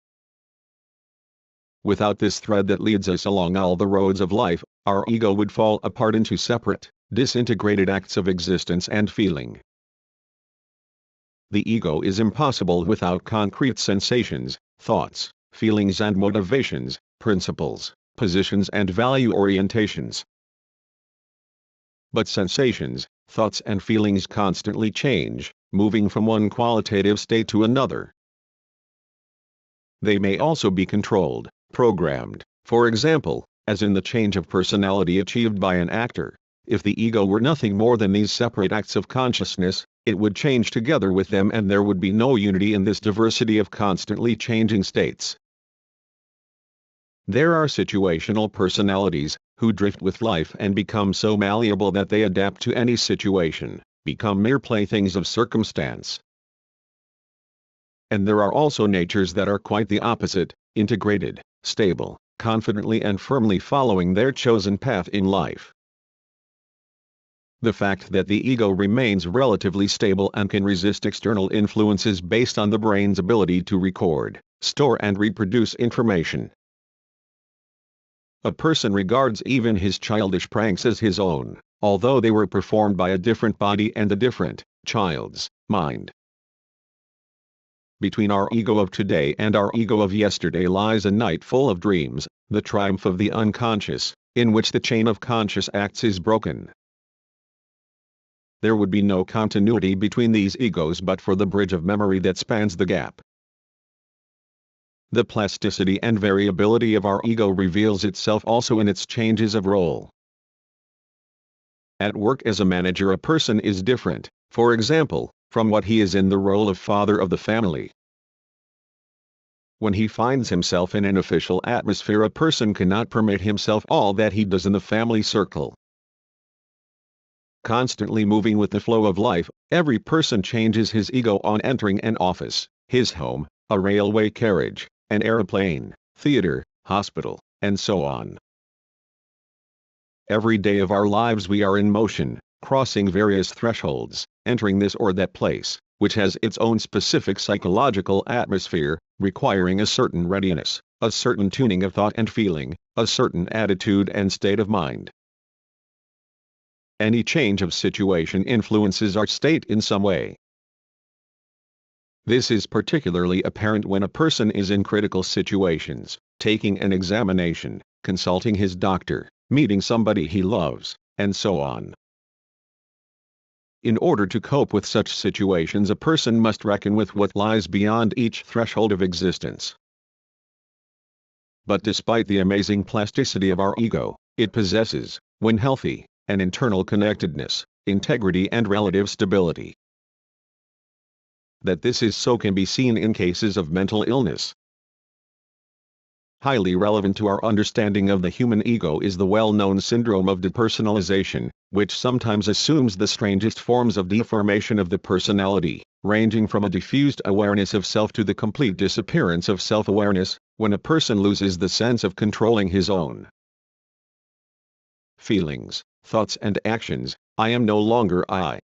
Without this thread that leads us along all the roads of life, our ego would fall apart into separate, disintegrated acts of existence and feeling. The ego is impossible without concrete sensations, thoughts, feelings and motivations, principles, positions and value orientations. But sensations, thoughts and feelings constantly change, moving from one qualitative state to another. They may also be controlled, programmed, for example, as in the change of personality achieved by an actor. If the ego were nothing more than these separate acts of consciousness, it would change together with them and there would be no unity in this diversity of constantly changing states. There are situational personalities, who drift with life and become so malleable that they adapt to any situation, become mere playthings of circumstance. And there are also natures that are quite the opposite, integrated, stable, confidently and firmly following their chosen path in life. The fact that the ego remains relatively stable and can resist external influences based on the brain's ability to record, store and reproduce information. A person regards even his childish pranks as his own, although they were performed by a different body and a different, child's, mind. Between our ego of today and our ego of yesterday lies a night full of dreams, the triumph of the unconscious, in which the chain of conscious acts is broken. There would be no continuity between these egos but for the bridge of memory that spans the gap. The plasticity and variability of our ego reveals itself also in its changes of role. At work as a manager, a person is different, for example, from what he is in the role of father of the family. When he finds himself in an official atmosphere, a person cannot permit himself all that he does in the family circle. Constantly moving with the flow of life, every person changes his ego on entering an office, his home, a railway carriage, an airplane, theater, hospital, and so on. Every day of our lives we are in motion, crossing various thresholds, entering this or that place, which has its own specific psychological atmosphere, requiring a certain readiness, a certain tuning of thought and feeling, a certain attitude and state of mind. Any change of situation influences our state in some way. This is particularly apparent when a person is in critical situations, taking an examination, consulting his doctor, meeting somebody he loves, and so on. In order to cope with such situations, a person must reckon with what lies beyond each threshold of existence. But despite the amazing plasticity of our ego, it possesses, when healthy, an internal connectedness, integrity and relative stability. That this is so can be seen in cases of mental illness. Highly relevant to our understanding of the human ego is the well-known syndrome of depersonalization, which sometimes assumes the strangest forms of deformation of the personality, ranging from a diffused awareness of self to the complete disappearance of self-awareness, when a person loses the sense of controlling his own feelings, thoughts and actions. I am no longer I.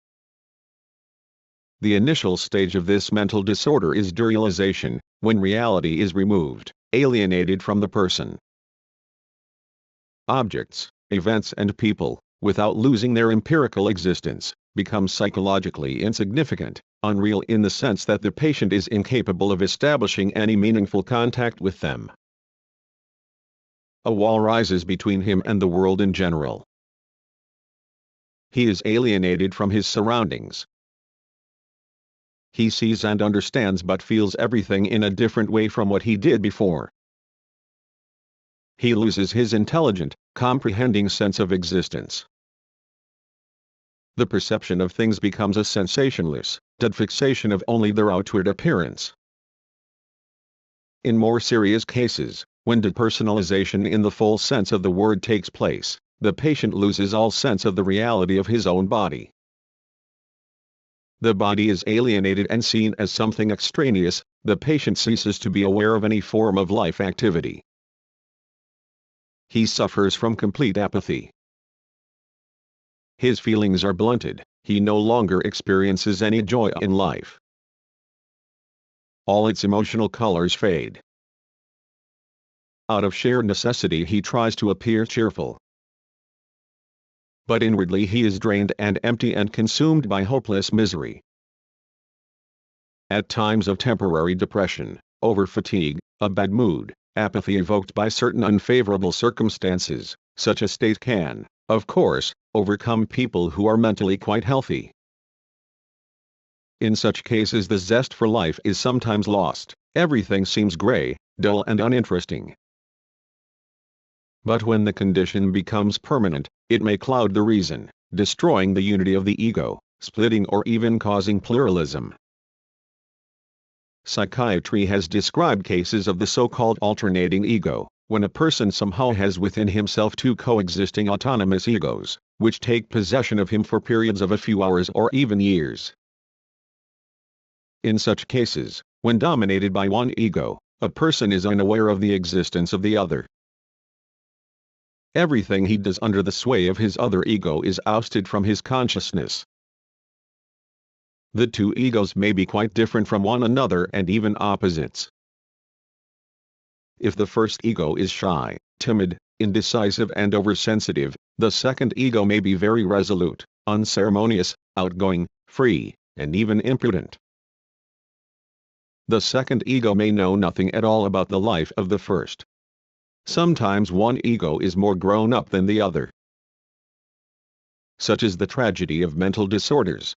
The initial stage of this mental disorder is derealization, when reality is removed, alienated from the person. Objects, events and people, without losing their empirical existence, become psychologically insignificant, unreal in the sense that the patient is incapable of establishing any meaningful contact with them. A wall rises between him and the world in general. He is alienated from his surroundings. He sees and understands but feels everything in a different way from what he did before. He loses his intelligent, comprehending sense of existence. The perception of things becomes a sensationless, dead fixation of only their outward appearance. In more serious cases, when depersonalization in the full sense of the word takes place, the patient loses all sense of the reality of his own body. The body is alienated and seen as something extraneous. The patient ceases to be aware of any form of life activity. He suffers from complete apathy. His feelings are blunted, he no longer experiences any joy in life. All its emotional colors fade. Out of sheer necessity he tries to appear cheerful. But inwardly he is drained and empty and consumed by hopeless misery. At times of temporary depression, over-fatigue, a bad mood, apathy evoked by certain unfavorable circumstances, such a state can, of course, overcome people who are mentally quite healthy. In such cases the zest for life is sometimes lost, everything seems gray, dull and uninteresting. But when the condition becomes permanent, it may cloud the reason, destroying the unity of the ego, splitting or even causing pluralism. Psychiatry has described cases of the so-called alternating ego, when a person somehow has within himself two coexisting autonomous egos, which take possession of him for periods of a few hours or even years. In such cases, when dominated by one ego, a person is unaware of the existence of the other. Everything he does under the sway of his other ego is ousted from his consciousness. The two egos may be quite different from one another and even opposites. If the first ego is shy, timid, indecisive and oversensitive, the second ego may be very resolute, unceremonious, outgoing, free, and even impudent. The second ego may know nothing at all about the life of the first. Sometimes one ego is more grown up than the other. Such is the tragedy of mental disorders.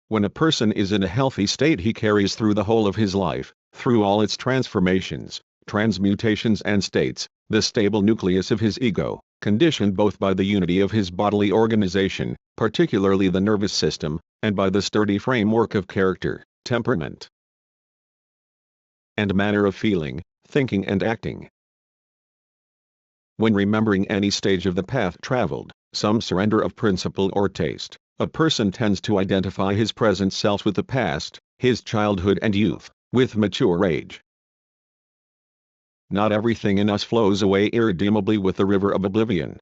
When a person is in a healthy state he carries through the whole of his life, through all its transformations, transmutations and states, the stable nucleus of his ego, conditioned both by the unity of his bodily organization, particularly the nervous system, and by the sturdy framework of character, temperament, and manner of feeling, thinking and acting. When remembering any stage of the path traveled, some surrender of principle or taste, a person tends to identify his present self with the past, his childhood and youth, with mature age. Not everything in us flows away irredeemably with the river of oblivion.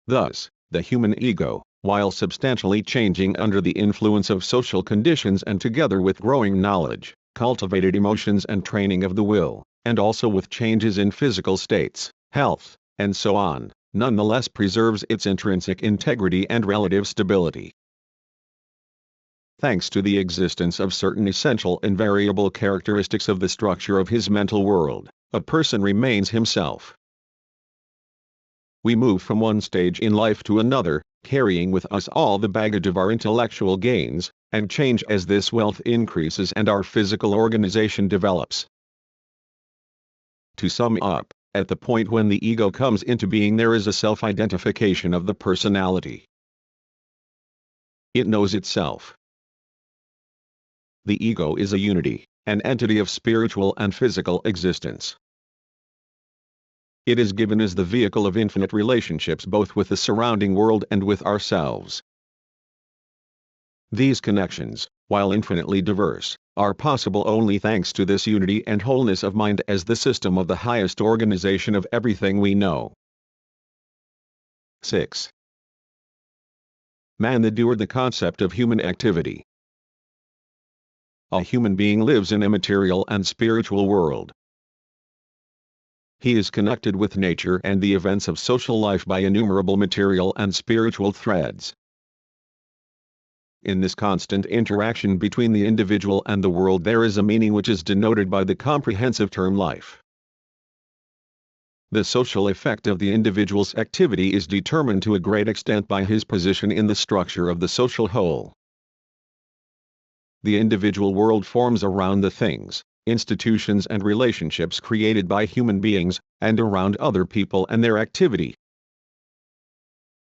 Thus, the human ego, while substantially changing under the influence of social conditions and together with growing knowledge, cultivated emotions and training of the will, and also with changes in physical states, health, and so on, nonetheless preserves its intrinsic integrity and relative stability. Thanks to the existence of certain essential and variable characteristics of the structure of his mental world, a person remains himself. We move from one stage in life to another, carrying with us all the baggage of our intellectual gains, and change as this wealth increases and our physical organization develops. To sum up, at the point when the ego comes into being there is a self-identification of the personality. It knows itself. The ego is a unity, an entity of spiritual and physical existence. It is given as the vehicle of infinite relationships both with the surrounding world and with ourselves. These connections, while infinitely diverse, are possible only thanks to this unity and wholeness of mind as the system of the highest organization of everything we know. 6. Man the doer. The concept of human activity. A human being lives in a material and spiritual world. He is connected with nature and the events of social life by innumerable material and spiritual threads. In this constant interaction between the individual and the world there is a meaning which is denoted by the comprehensive term life. The social effect of the individual's activity is determined to a great extent by his position in the structure of the social whole. The individual world forms around the things, institutions and relationships created by human beings, and around other people and their activity.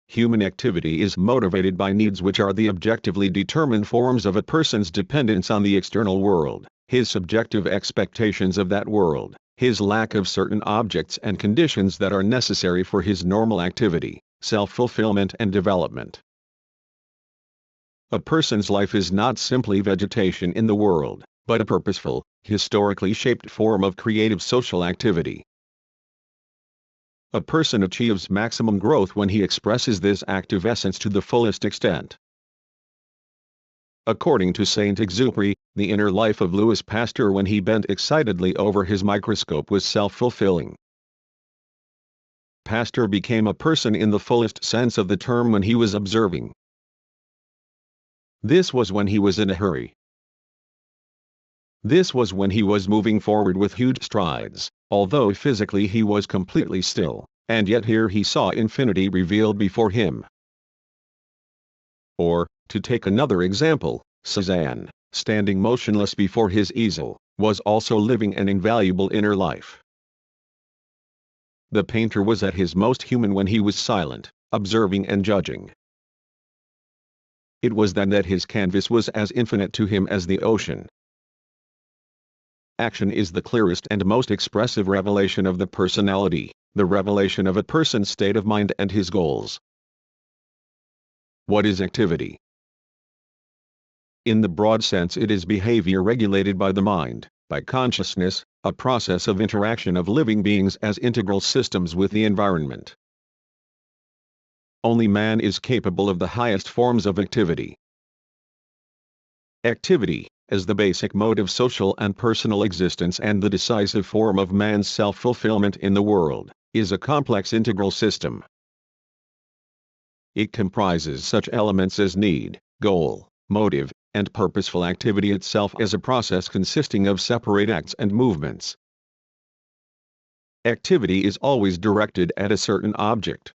Human activity is motivated by needs which are the objectively determined forms of a person's dependence on the external world, his subjective expectations of that world, his lack of certain objects and conditions that are necessary for his normal activity, self-fulfillment and development. A person's life is not simply vegetation in the world, but a purposeful, historically shaped form of creative social activity. A person achieves maximum growth when he expresses this active essence to the fullest extent. According to Saint-Exupéry, the inner life of Louis Pasteur when he bent excitedly over his microscope was self-fulfilling. Pasteur became a person in the fullest sense of the term when he was observing. This was when he was in a hurry. This was when he was moving forward with huge strides, although physically he was completely still, and yet here he saw infinity revealed before him. Or, to take another example, Cézanne, standing motionless before his easel, was also living an invaluable inner life. The painter was at his most human when he was silent, observing and judging. It was then that his canvas was as infinite to him as the ocean. Action is the clearest and most expressive revelation of the personality, the revelation of a person's state of mind and his goals. What is activity? In the broad sense, it is behavior regulated by the mind, by consciousness, a process of interaction of living beings as integral systems with the environment. Only man is capable of the highest forms of activity. Activity, as the basic mode of social and personal existence and the decisive form of man's self-fulfillment in the world, is a complex integral system. It comprises such elements as need, goal, motive, and purposeful activity itself as a process consisting of separate acts and movements. Activity is always directed at a certain object.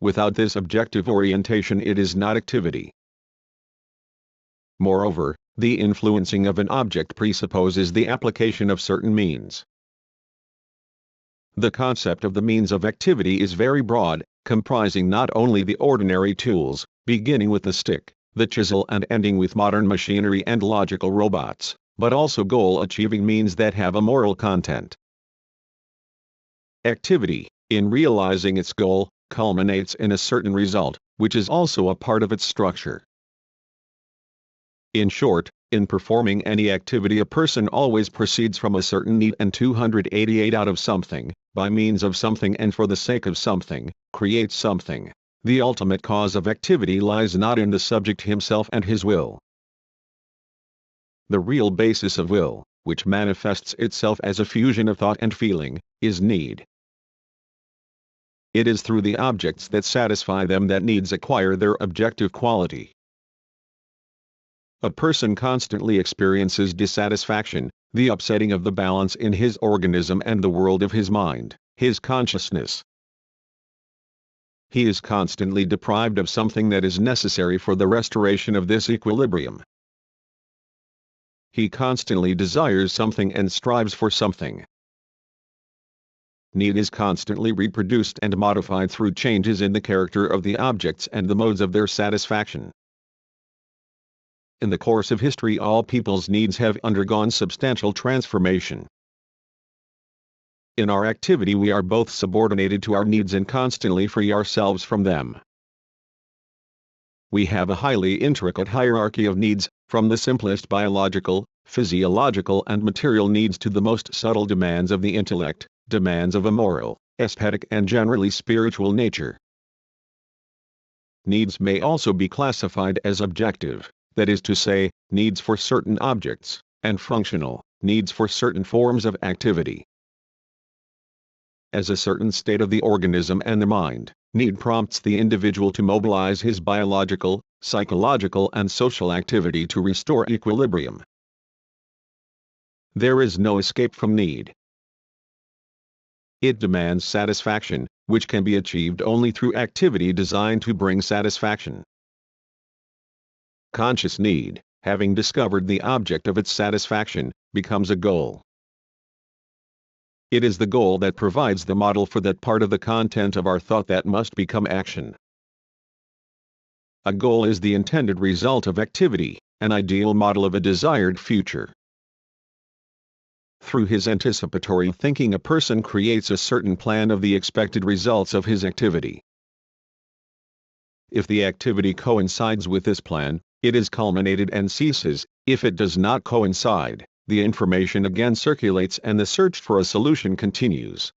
Without this objective orientation, it is not activity. Moreover, the influencing of an object presupposes the application of certain means. The concept of the means of activity is very broad, comprising not only the ordinary tools, beginning with the stick, the chisel and ending with modern machinery and logical robots, but also goal-achieving means that have a moral content. Activity, in realizing its goal, culminates in a certain result, which is also a part of its structure. In short, in performing any activity, a person always proceeds from a certain need and 288 out of something, by means of something and for the sake of something, creates something. The ultimate cause of activity lies not in the subject himself and his will. The real basis of will, which manifests itself as a fusion of thought and feeling, is need. It is through the objects that satisfy them that needs acquire their objective quality. A person constantly experiences dissatisfaction, the upsetting of the balance in his organism and the world of his mind, his consciousness. He is constantly deprived of something that is necessary for the restoration of this equilibrium. He constantly desires something and strives for something. Need is constantly reproduced and modified through changes in the character of the objects and the modes of their satisfaction. In the course of history, all people's needs have undergone substantial transformation. In our activity, we are both subordinated to our needs and constantly free ourselves from them. We have a highly intricate hierarchy of needs, from the simplest biological, physiological and material needs to the most subtle demands of the intellect, demands of a moral, aesthetic and generally spiritual nature. Needs may also be classified as objective, that is to say, needs for certain objects, and functional, needs for certain forms of activity. As a certain state of the organism and the mind, need prompts the individual to mobilize his biological, psychological and social activity to restore equilibrium. There is no escape from need. It demands satisfaction, which can be achieved only through activity designed to bring satisfaction. Conscious need, having discovered the object of its satisfaction, becomes a goal. It is the goal that provides the model for that part of the content of our thought that must become action. A goal is the intended result of activity, an ideal model of a desired future. Through his anticipatory thinking, a person creates a certain plan of the expected results of his activity. If the activity coincides with this plan, it is culminated and ceases. If it does not coincide, the information again circulates and the search for a solution continues.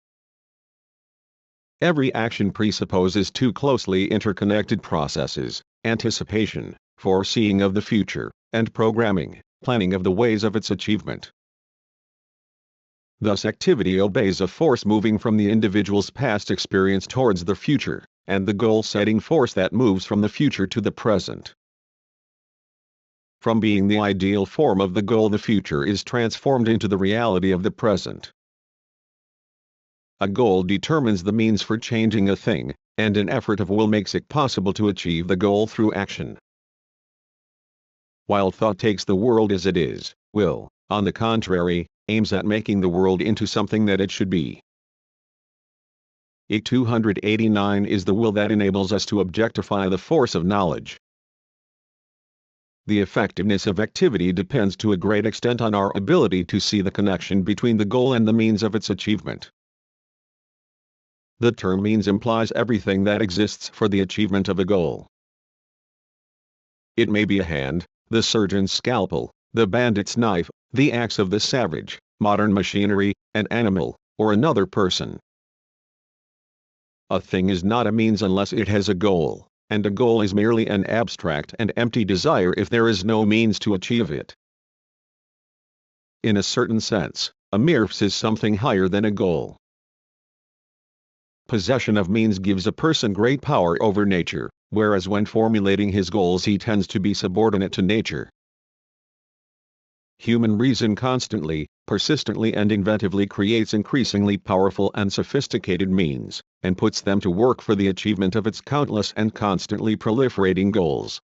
Every action presupposes two closely interconnected processes: anticipation, foreseeing of the future, and programming, planning of the ways of its achievement. Thus activity obeys a force moving from the individual's past experience towards the future, and the goal-setting force that moves from the future to the present. From being the ideal form of the goal, the future is transformed into the reality of the present. A goal determines the means for changing a thing, and an effort of will makes it possible to achieve the goal through action. While thought takes the world as it is, will, on the contrary, aims at making the world into something that it should be. 289 is the will that enables us to objectify the force of knowledge. The effectiveness of activity depends to a great extent on our ability to see the connection between the goal and the means of its achievement. The term means implies everything that exists for the achievement of a goal. It may be a hand, the surgeon's scalpel, the bandit's knife, the axe of the savage, modern machinery, an animal, or another person. A thing is not a means unless it has a goal, and a goal is merely an abstract and empty desire if there is no means to achieve it. In a certain sense, a means is something higher than a goal. Possession of means gives a person great power over nature, whereas when formulating his goals he tends to be subordinate to nature. Human reason constantly, persistently and inventively creates increasingly powerful and sophisticated means, and puts them to work for the achievement of its countless and constantly proliferating goals.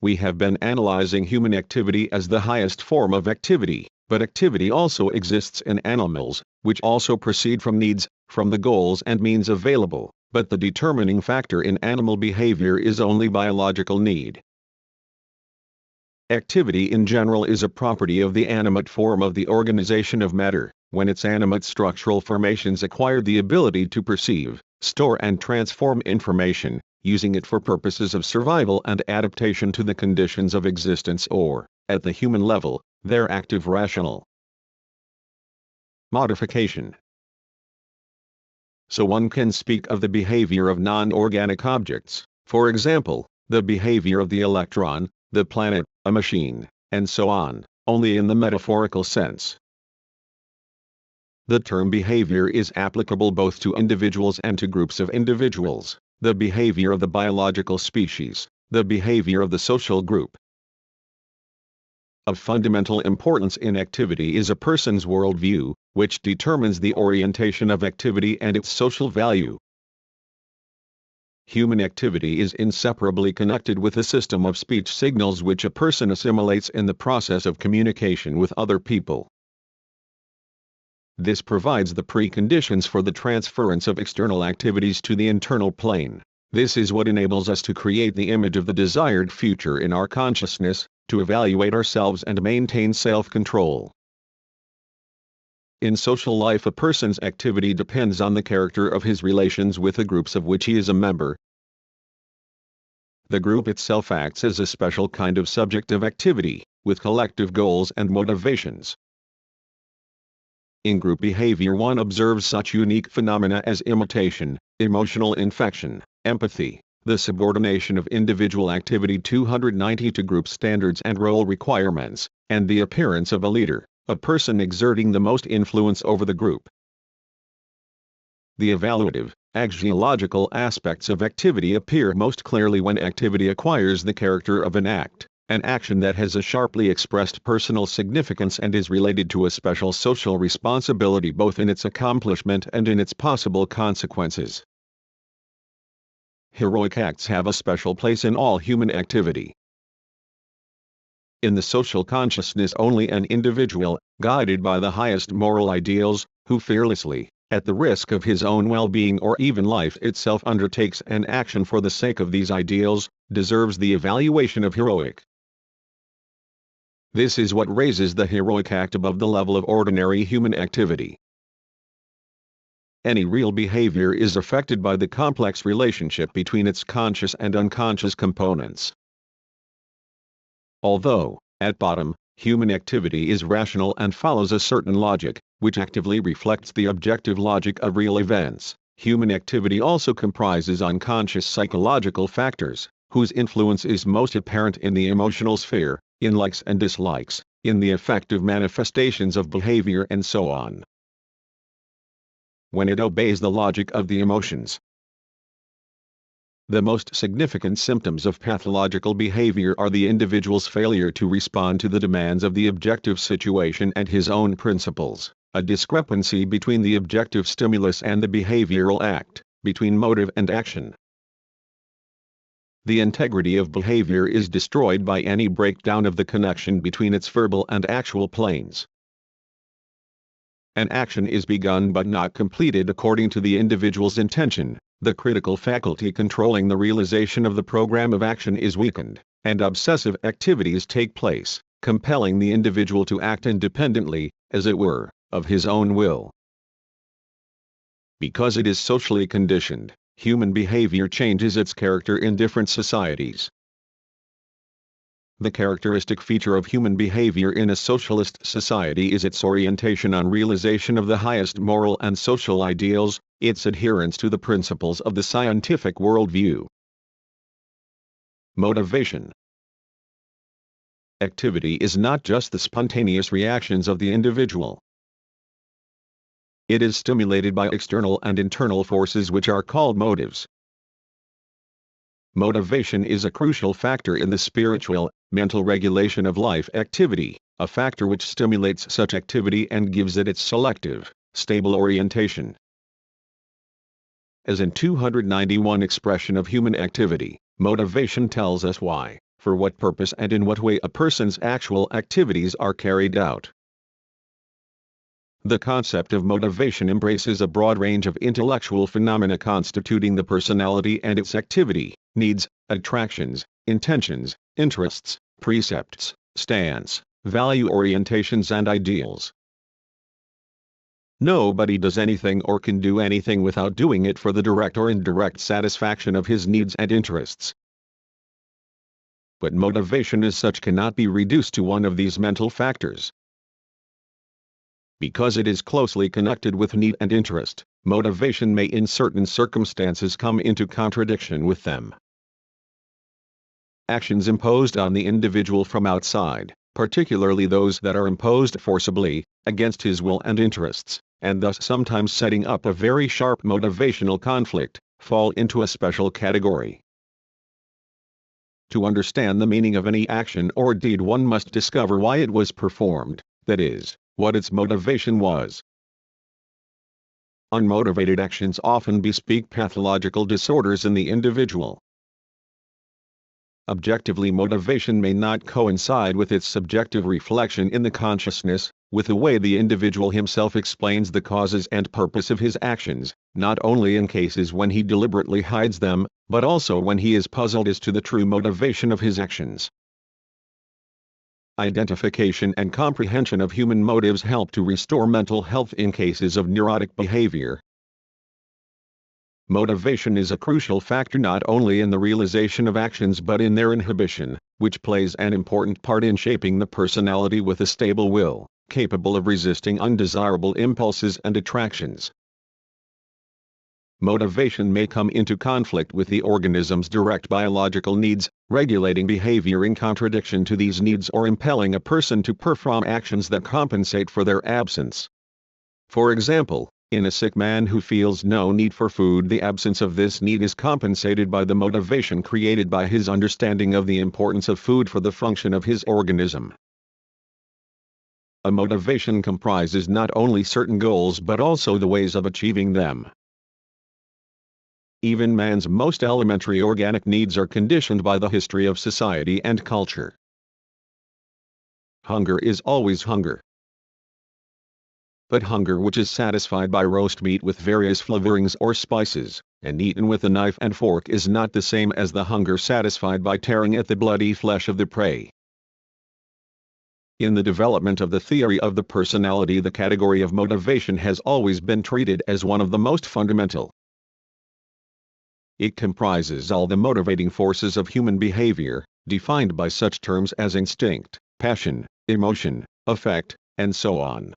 We have been analyzing human activity as the highest form of activity, but activity also exists in animals, which also proceed from needs, from the goals and means available, but the determining factor in animal behavior is only biological need. Activity in general is a property of the animate form of the organization of matter, when its animate structural formations acquire the ability to perceive, store and transform information, using it for purposes of survival and adaptation to the conditions of existence, or, at the human level, their active rational modification. So one can speak of the behavior of non-organic objects, for example, the behavior of the electron, the planet, a machine, and so on, only in the metaphorical sense. The term behavior is applicable both to individuals and to groups of individuals, the behavior of the biological species, the behavior of the social group. Of fundamental importance in activity is a person's worldview, which determines the orientation of activity and its social value. Human activity is inseparably connected with a system of speech signals which a person assimilates in the process of communication with other people. This provides the preconditions for the transference of external activities to the internal plane. This is what enables us to create the image of the desired future in our consciousness, to evaluate ourselves and maintain self-control. In social life, a person's activity depends on the character of his relations with the groups of which he is a member. The group itself acts as a special kind of subject of activity, with collective goals and motivations. In group behavior one observes such unique phenomena as imitation, emotional infection, empathy, the subordination of individual activity 290 to group standards and role requirements, and the appearance of a leader, a person exerting the most influence over the group. The evaluative, axiological aspects of activity appear most clearly when activity acquires the character of an act, an action that has a sharply expressed personal significance and is related to a special social responsibility both in its accomplishment and in its possible consequences. Heroic acts have a special place in all human activity. In the social consciousness, only an individual, guided by the highest moral ideals, who fearlessly, at the risk of his own well-being or even life itself, undertakes an action for the sake of these ideals, deserves the evaluation of heroic. This is what raises the heroic act above the level of ordinary human activity. Any real behavior is affected by the complex relationship between its conscious and unconscious components. Although, at bottom, human activity is rational and follows a certain logic, which actively reflects the objective logic of real events, human activity also comprises unconscious psychological factors, whose influence is most apparent in the emotional sphere, in likes and dislikes, in the affective manifestations of behavior and so on. When it obeys the logic of the emotions. The most significant symptoms of pathological behavior are the individual's failure to respond to the demands of the objective situation and his own principles, a discrepancy between the objective stimulus and the behavioral act, between motive and action. The integrity of behavior is destroyed by any breakdown of the connection between its verbal and actual planes. An action is begun but not completed according to the individual's intention. The critical faculty controlling the realization of the program of action is weakened, and obsessive activities take place, compelling the individual to act independently, as it were, of his own will. Because it is socially conditioned, human behavior changes its character in different societies. The characteristic feature of human behavior in a socialist society is its orientation on realization of the highest moral and social ideals, its adherence to the principles of the scientific worldview. Motivation. Activity is not just the spontaneous reactions of the individual. It is stimulated by external and internal forces which are called motives. Motivation is a crucial factor in the spiritual, mental regulation of life activity, a factor which stimulates such activity and gives it its selective, stable orientation. As in 291 expression of human activity, motivation tells us why, for what purpose and in what way a person's actual activities are carried out. The concept of motivation embraces a broad range of intellectual phenomena constituting the personality and its activity, needs, attractions, intentions, interests, precepts, stance, value orientations and ideals. Nobody does anything or can do anything without doing it for the direct or indirect satisfaction of his needs and interests. But motivation as such cannot be reduced to one of these mental factors. Because it is closely connected with need and interest, motivation may in certain circumstances come into contradiction with them. Actions imposed on the individual from outside, particularly those that are imposed forcibly, against his will and interests, and thus sometimes setting up a very sharp motivational conflict, fall into a special category. To understand the meaning of any action or deed, one must discover why it was performed, that is, what its motivation was. Unmotivated actions often bespeak pathological disorders in the individual. Objectively, motivation may not coincide with its subjective reflection in the consciousness, with the way the individual himself explains the causes and purpose of his actions, not only in cases when he deliberately hides them, but also when he is puzzled as to the true motivation of his actions. Identification and comprehension of human motives help to restore mental health in cases of neurotic behavior. Motivation is a crucial factor not only in the realization of actions but in their inhibition, which plays an important part in shaping the personality with a stable will, capable of resisting undesirable impulses and attractions. Motivation may come into conflict with the organism's direct biological needs, regulating behavior in contradiction to these needs or impelling a person to perform actions that compensate for their absence. For example, in a sick man who feels no need for food, the absence of this need is compensated by the motivation created by his understanding of the importance of food for the function of his organism. A motivation comprises not only certain goals but also the ways of achieving them. Even man's most elementary organic needs are conditioned by the history of society and culture. Hunger is always hunger. But hunger which is satisfied by roast meat with various flavorings or spices, and eaten with a knife and fork is not the same as the hunger satisfied by tearing at the bloody flesh of the prey. In the development of the theory of the personality, the category of motivation has always been treated as one of the most fundamental. It comprises all the motivating forces of human behavior, defined by such terms as instinct, passion, emotion, affect, and so on.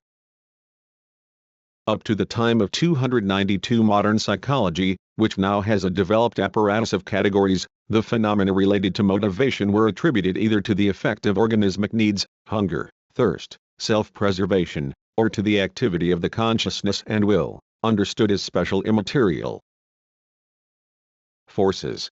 Up to the time of 292 modern psychology, which now has a developed apparatus of categories, the phenomena related to motivation were attributed either to the effect of organismic needs, hunger, thirst, self-preservation, or to the activity of the consciousness and will, understood as special immaterial forces.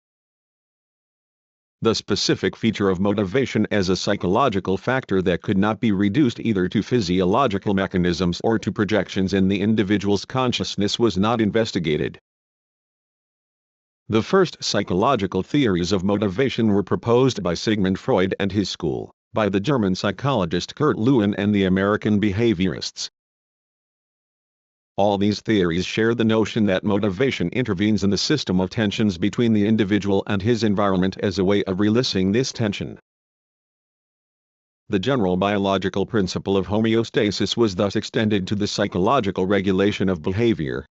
The specific feature of motivation as a psychological factor that could not be reduced either to physiological mechanisms or to projections in the individual's consciousness was not investigated. The first psychological theories of motivation were proposed by Sigmund Freud and his school, by the German psychologist Kurt Lewin and the American behaviorists. All these theories share the notion that motivation intervenes in the system of tensions between the individual and his environment as a way of releasing this tension. The general biological principle of homeostasis was thus extended to the psychological regulation of behavior.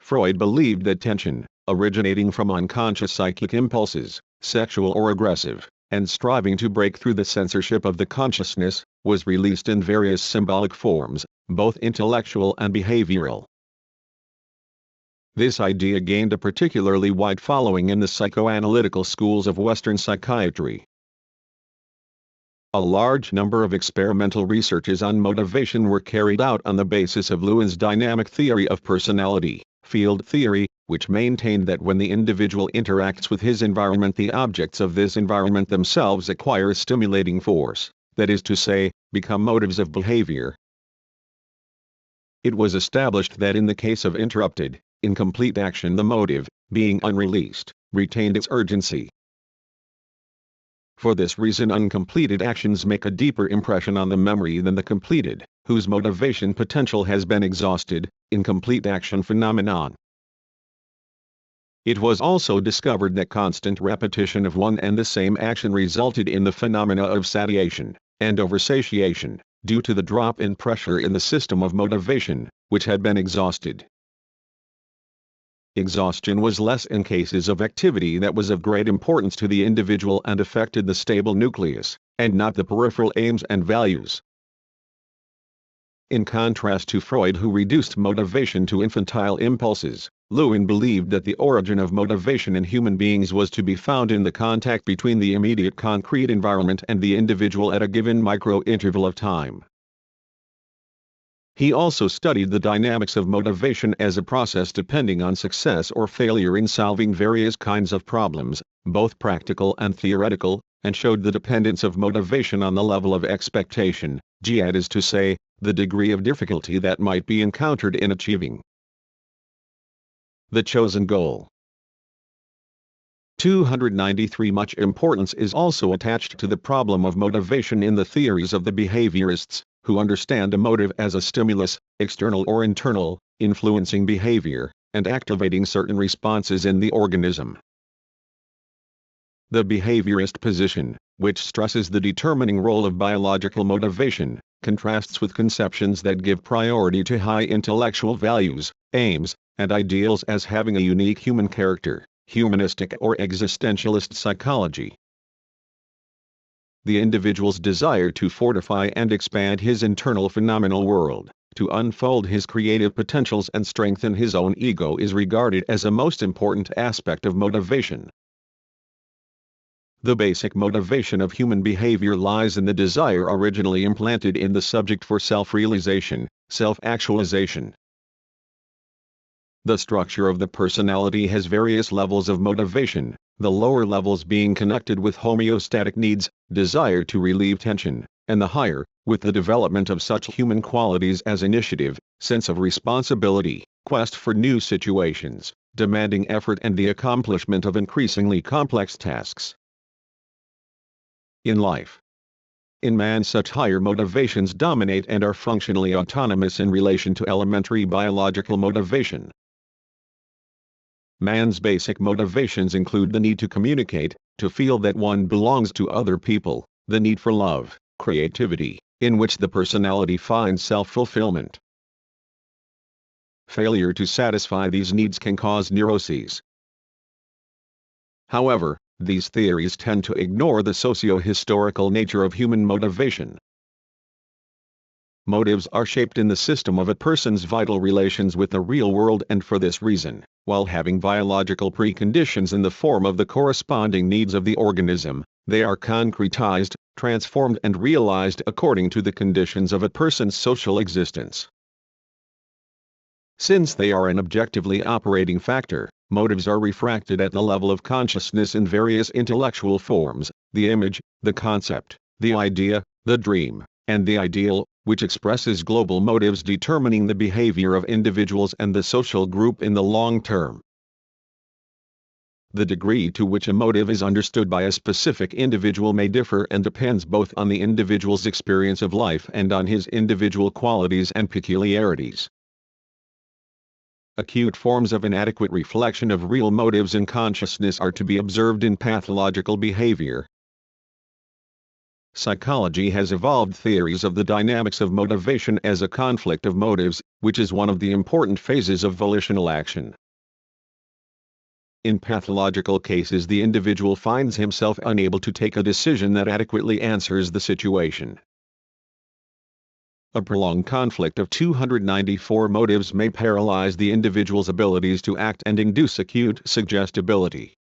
Freud believed that tension, originating from unconscious psychic impulses, sexual or aggressive, and striving to break through the censorship of the consciousness, was released in various symbolic forms, both intellectual and behavioral. This idea gained a particularly wide following in the psychoanalytical schools of Western psychiatry. A large number of experimental researches on motivation were carried out on the basis of Lewin's dynamic theory of personality, field theory, which maintained that when the individual interacts with his environment, the objects of this environment themselves acquire stimulating force, that is to say, become motives of behavior. It was established that in the case of interrupted, incomplete action, the motive, being unreleased, retained its urgency. For this reason, uncompleted actions make a deeper impression on the memory than the completed, whose motivation potential has been exhausted. Incomplete action phenomenon. It was also discovered that constant repetition of one and the same action resulted in the phenomena of satiation and oversatiation, due to the drop in pressure in the system of motivation, which had been exhausted. Exhaustion was less in cases of activity that was of great importance to the individual and affected the stable nucleus, and not the peripheral aims and values. In contrast to Freud, who reduced motivation to infantile impulses, Lewin believed that the origin of motivation in human beings was to be found in the contact between the immediate concrete environment and the individual at a given micro-interval of time. He also studied the dynamics of motivation as a process depending on success or failure in solving various kinds of problems, both practical and theoretical, and showed the dependence of motivation on the level of expectation, that is to say, the degree of difficulty that might be encountered in achieving the chosen goal. 293. Much importance is also attached to the problem of motivation in the theories of the behaviorists, who understand a motive as a stimulus, external or internal, influencing behavior, and activating certain responses in the organism. The behaviorist position, which stresses the determining role of biological motivation, contrasts with conceptions that give priority to high intellectual values, aims, and ideals as having a unique human character, humanistic or existentialist psychology. The individual's desire to fortify and expand his internal phenomenal world, to unfold his creative potentials and strengthen his own ego is regarded as a most important aspect of motivation. The basic motivation of human behavior lies in the desire originally implanted in the subject for self-realization, self-actualization. The structure of the personality has various levels of motivation, the lower levels being connected with homeostatic needs, desire to relieve tension, and the higher, with the development of such human qualities as initiative, sense of responsibility, quest for new situations, demanding effort, and the accomplishment of increasingly complex tasks. In life, In man, such higher motivations dominate and are functionally autonomous in relation to elementary biological motivation. Man's basic motivations include the need to communicate, to feel that one belongs to other people, the need for love, creativity, in which the personality finds self-fulfillment. Failure to satisfy these needs can cause neuroses. However, these theories tend to ignore the socio-historical nature of human motivation. Motives are shaped in the system of a person's vital relations with the real world, and for this reason, while having biological preconditions in the form of the corresponding needs of the organism, they are concretized, transformed and realized according to the conditions of a person's social existence. Since they are an objectively operating factor, motives are refracted at the level of consciousness in various intellectual forms: the image, the concept, the idea, the dream, and the ideal, which expresses global motives determining the behavior of individuals and the social group in the long term. The degree to which a motive is understood by a specific individual may differ and depends both on the individual's experience of life and on his individual qualities and peculiarities. Acute forms of inadequate reflection of real motives in consciousness are to be observed in pathological behavior. Psychology has evolved theories of the dynamics of motivation as a conflict of motives, which is one of the important phases of volitional action. In pathological cases, the individual finds himself unable to take a decision that adequately answers the situation. A prolonged conflict of 294 motives may paralyze the individual's abilities to act and induce acute suggestibility.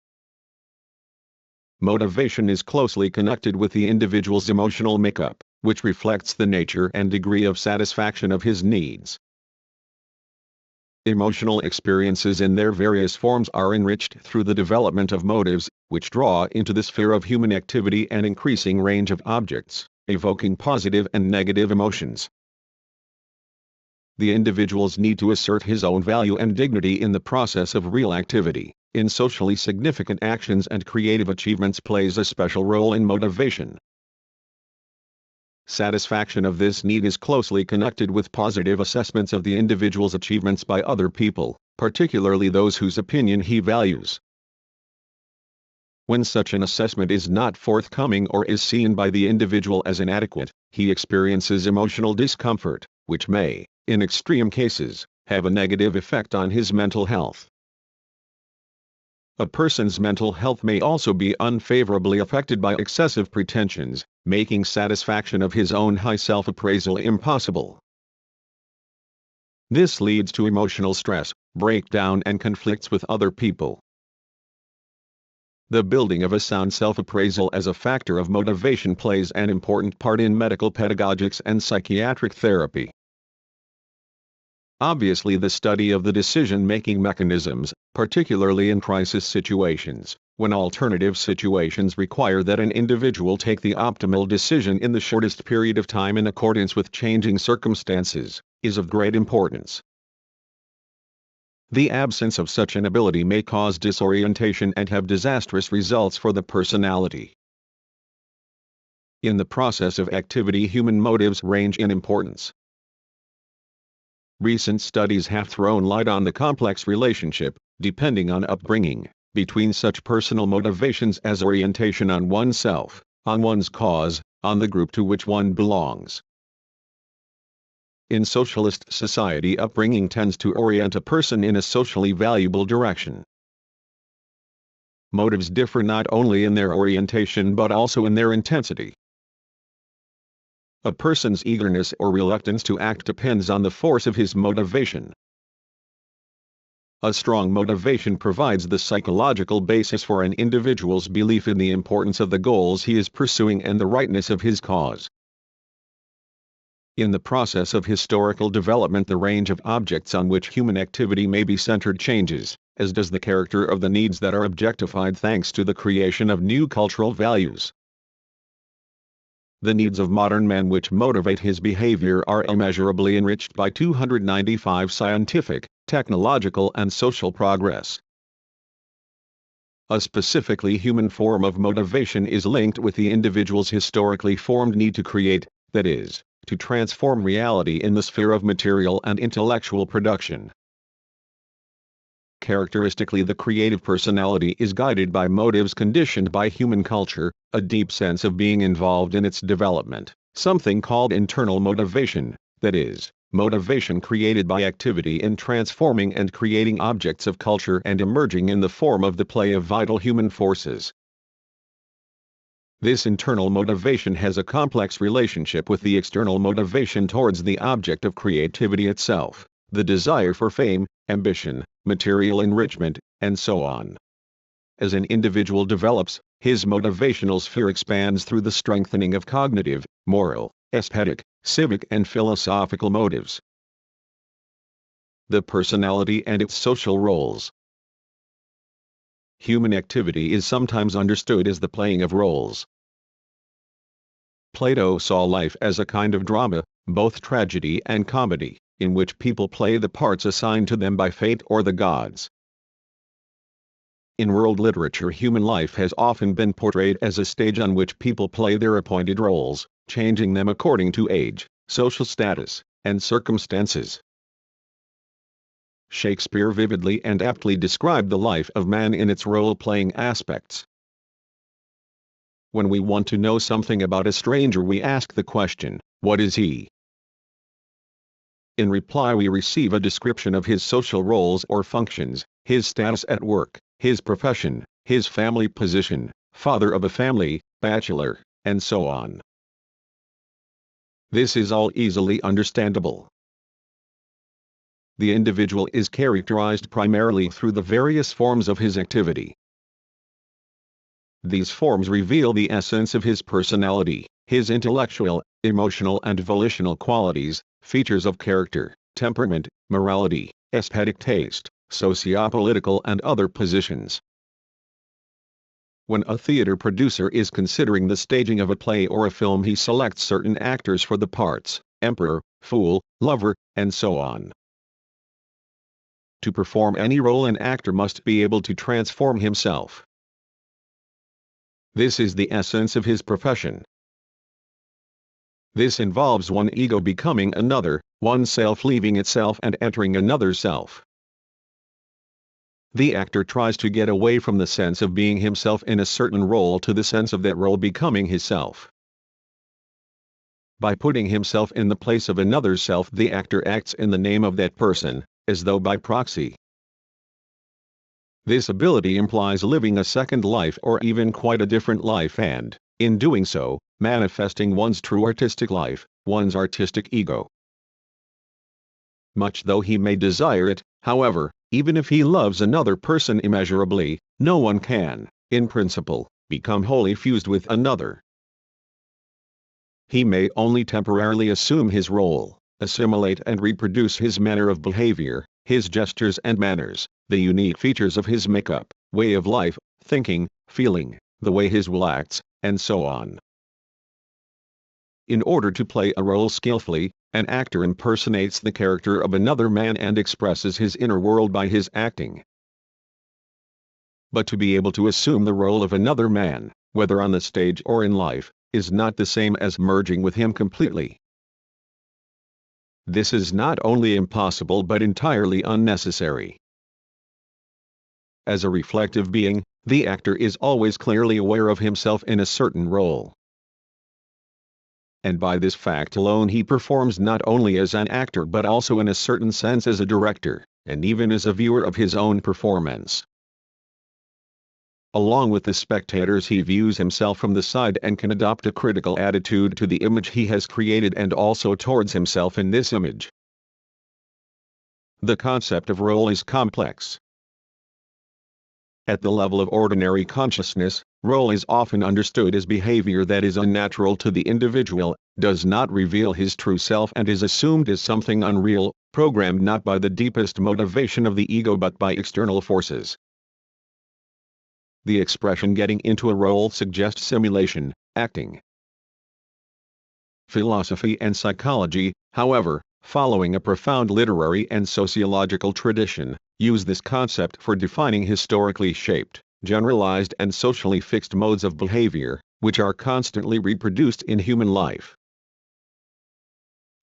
Motivation is closely connected with the individual's emotional makeup, which reflects the nature and degree of satisfaction of his needs. Emotional experiences in their various forms are enriched through the development of motives, which draw into the sphere of human activity an increasing range of objects, evoking positive and negative emotions. The individual's need to assert his own value and dignity in the process of real activity, in socially significant actions and creative achievements, plays a special role in motivation. Satisfaction of this need is closely connected with positive assessments of the individual's achievements by other people, particularly those whose opinion he values. When such an assessment is not forthcoming or is seen by the individual as inadequate, he experiences emotional discomfort, which may, in extreme cases, have a negative effect on his mental health. A person's mental health may also be unfavorably affected by excessive pretensions, making satisfaction of his own high self-appraisal impossible. This leads to emotional stress, breakdown and conflicts with other people. The building of a sound self-appraisal as a factor of motivation plays an important part in medical pedagogics and psychiatric therapy. Obviously, the study of the decision-making mechanisms, particularly in crisis situations, when alternative situations require that an individual take the optimal decision in the shortest period of time in accordance with changing circumstances, is of great importance. The absence of such an ability may cause disorientation and have disastrous results for the personality. In the process of activity, human motives range in importance. Recent studies have thrown light on the complex relationship, depending on upbringing, between such personal motivations as orientation on oneself, on one's cause, on the group to which one belongs. In socialist society, upbringing tends to orient a person in a socially valuable direction. Motives differ not only in their orientation but also in their intensity. A person's eagerness or reluctance to act depends on the force of his motivation. A strong motivation provides the psychological basis for an individual's belief in the importance of the goals he is pursuing and the rightness of his cause. In the process of historical development, the range of objects on which human activity may be centered changes, as does the character of the needs that are objectified thanks to the creation of new cultural values. The needs of modern man which motivate his behavior are immeasurably enriched by 295 scientific, technological and social progress. A specifically human form of motivation is linked with the individual's historically formed need to create, that is, to transform reality in the sphere of material and intellectual production. Characteristically, the creative personality is guided by motives conditioned by human culture, a deep sense of being involved in its development, something called internal motivation, that is, motivation created by activity in transforming and creating objects of culture and emerging in the form of the play of vital human forces. This internal motivation has a complex relationship with the external motivation towards the object of creativity itself, the desire for fame, ambition, material enrichment, and so on. As an individual develops, his motivational sphere expands through the strengthening of cognitive, moral, aesthetic, civic and philosophical motives. The personality and its social roles. Human activity is sometimes understood as the playing of roles. Plato saw life as a kind of drama, both tragedy and comedy, in which people play the parts assigned to them by fate or the gods. In world literature, human life has often been portrayed as a stage on which people play their appointed roles, changing them according to age, social status, and circumstances. Shakespeare vividly and aptly described the life of man in its role-playing aspects. When we want to know something about a stranger, we ask the question, "What is he?" In reply we receive a description of his social roles or functions, his status at work, his profession, his family position, father of a family, bachelor, and so on. This is all easily understandable. The individual is characterized primarily through the various forms of his activity. These forms reveal the essence of his personality, his intellectual, emotional and volitional qualities, features of character, temperament, morality, aesthetic taste, socio-political and other positions. When a theater producer is considering the staging of a play or a film, he selects certain actors for the parts, emperor, fool, lover, and so on. To perform any role, an actor must be able to transform himself. This is the essence of his profession. This involves one ego becoming another, one self leaving itself and entering another self. The actor tries to get away from the sense of being himself in a certain role to the sense of that role becoming his self. By putting himself in the place of another self, the actor acts in the name of that person, as though by proxy. This ability implies living a second life or even quite a different life and, in doing so, manifesting one's true artistic life, one's artistic ego. Much though he may desire it, however, even if he loves another person immeasurably, no one can, in principle, become wholly fused with another. He may only temporarily assume his role, assimilate and reproduce his manner of behavior, his gestures and manners, the unique features of his makeup, way of life, thinking, feeling, the way his will acts, and so on. In order to play a role skillfully, an actor impersonates the character of another man and expresses his inner world by his acting. But to be able to assume the role of another man, whether on the stage or in life, is not the same as merging with him completely. This is not only impossible but entirely unnecessary. As a reflective being, the actor is always clearly aware of himself in a certain role. And by this fact alone he performs not only as an actor but also in a certain sense as a director, and even as a viewer of his own performance. Along with the spectators he views himself from the side and can adopt a critical attitude to the image he has created and also towards himself in this image. The concept of role is complex. At the level of ordinary consciousness, role is often understood as behavior that is unnatural to the individual, does not reveal his true self and is assumed as something unreal, programmed not by the deepest motivation of the ego but by external forces. The expression getting into a role suggests simulation, acting. Philosophy and psychology, however, following a profound literary and sociological tradition, use this concept for defining historically shaped, generalized and socially fixed modes of behavior, which are constantly reproduced in human life.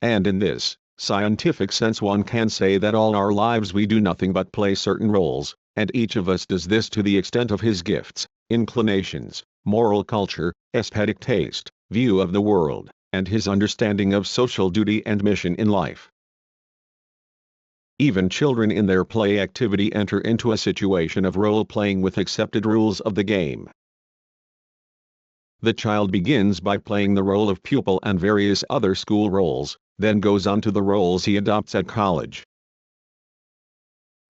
And in this scientific sense one can say that all our lives we do nothing but play certain roles, and each of us does this to the extent of his gifts, inclinations, moral culture, aesthetic taste, view of the world, and his understanding of social duty and mission in life. Even children in their play activity enter into a situation of role-playing with accepted rules of the game. The child begins by playing the role of pupil and various other school roles, then goes on to the roles he adopts at college.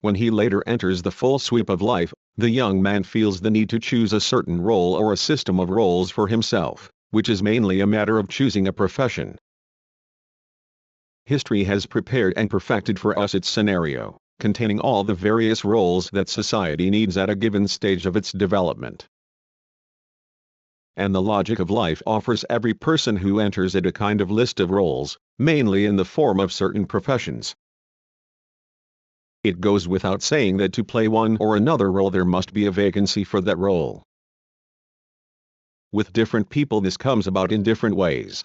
When he later enters the full sweep of life, the young man feels the need to choose a certain role or a system of roles for himself, which is mainly a matter of choosing a profession. History has prepared and perfected for us its scenario, containing all the various roles that society needs at a given stage of its development. And the logic of life offers every person who enters it a kind of list of roles, mainly in the form of certain professions. It goes without saying that to play one or another role there must be a vacancy for that role. With different people this comes about in different ways.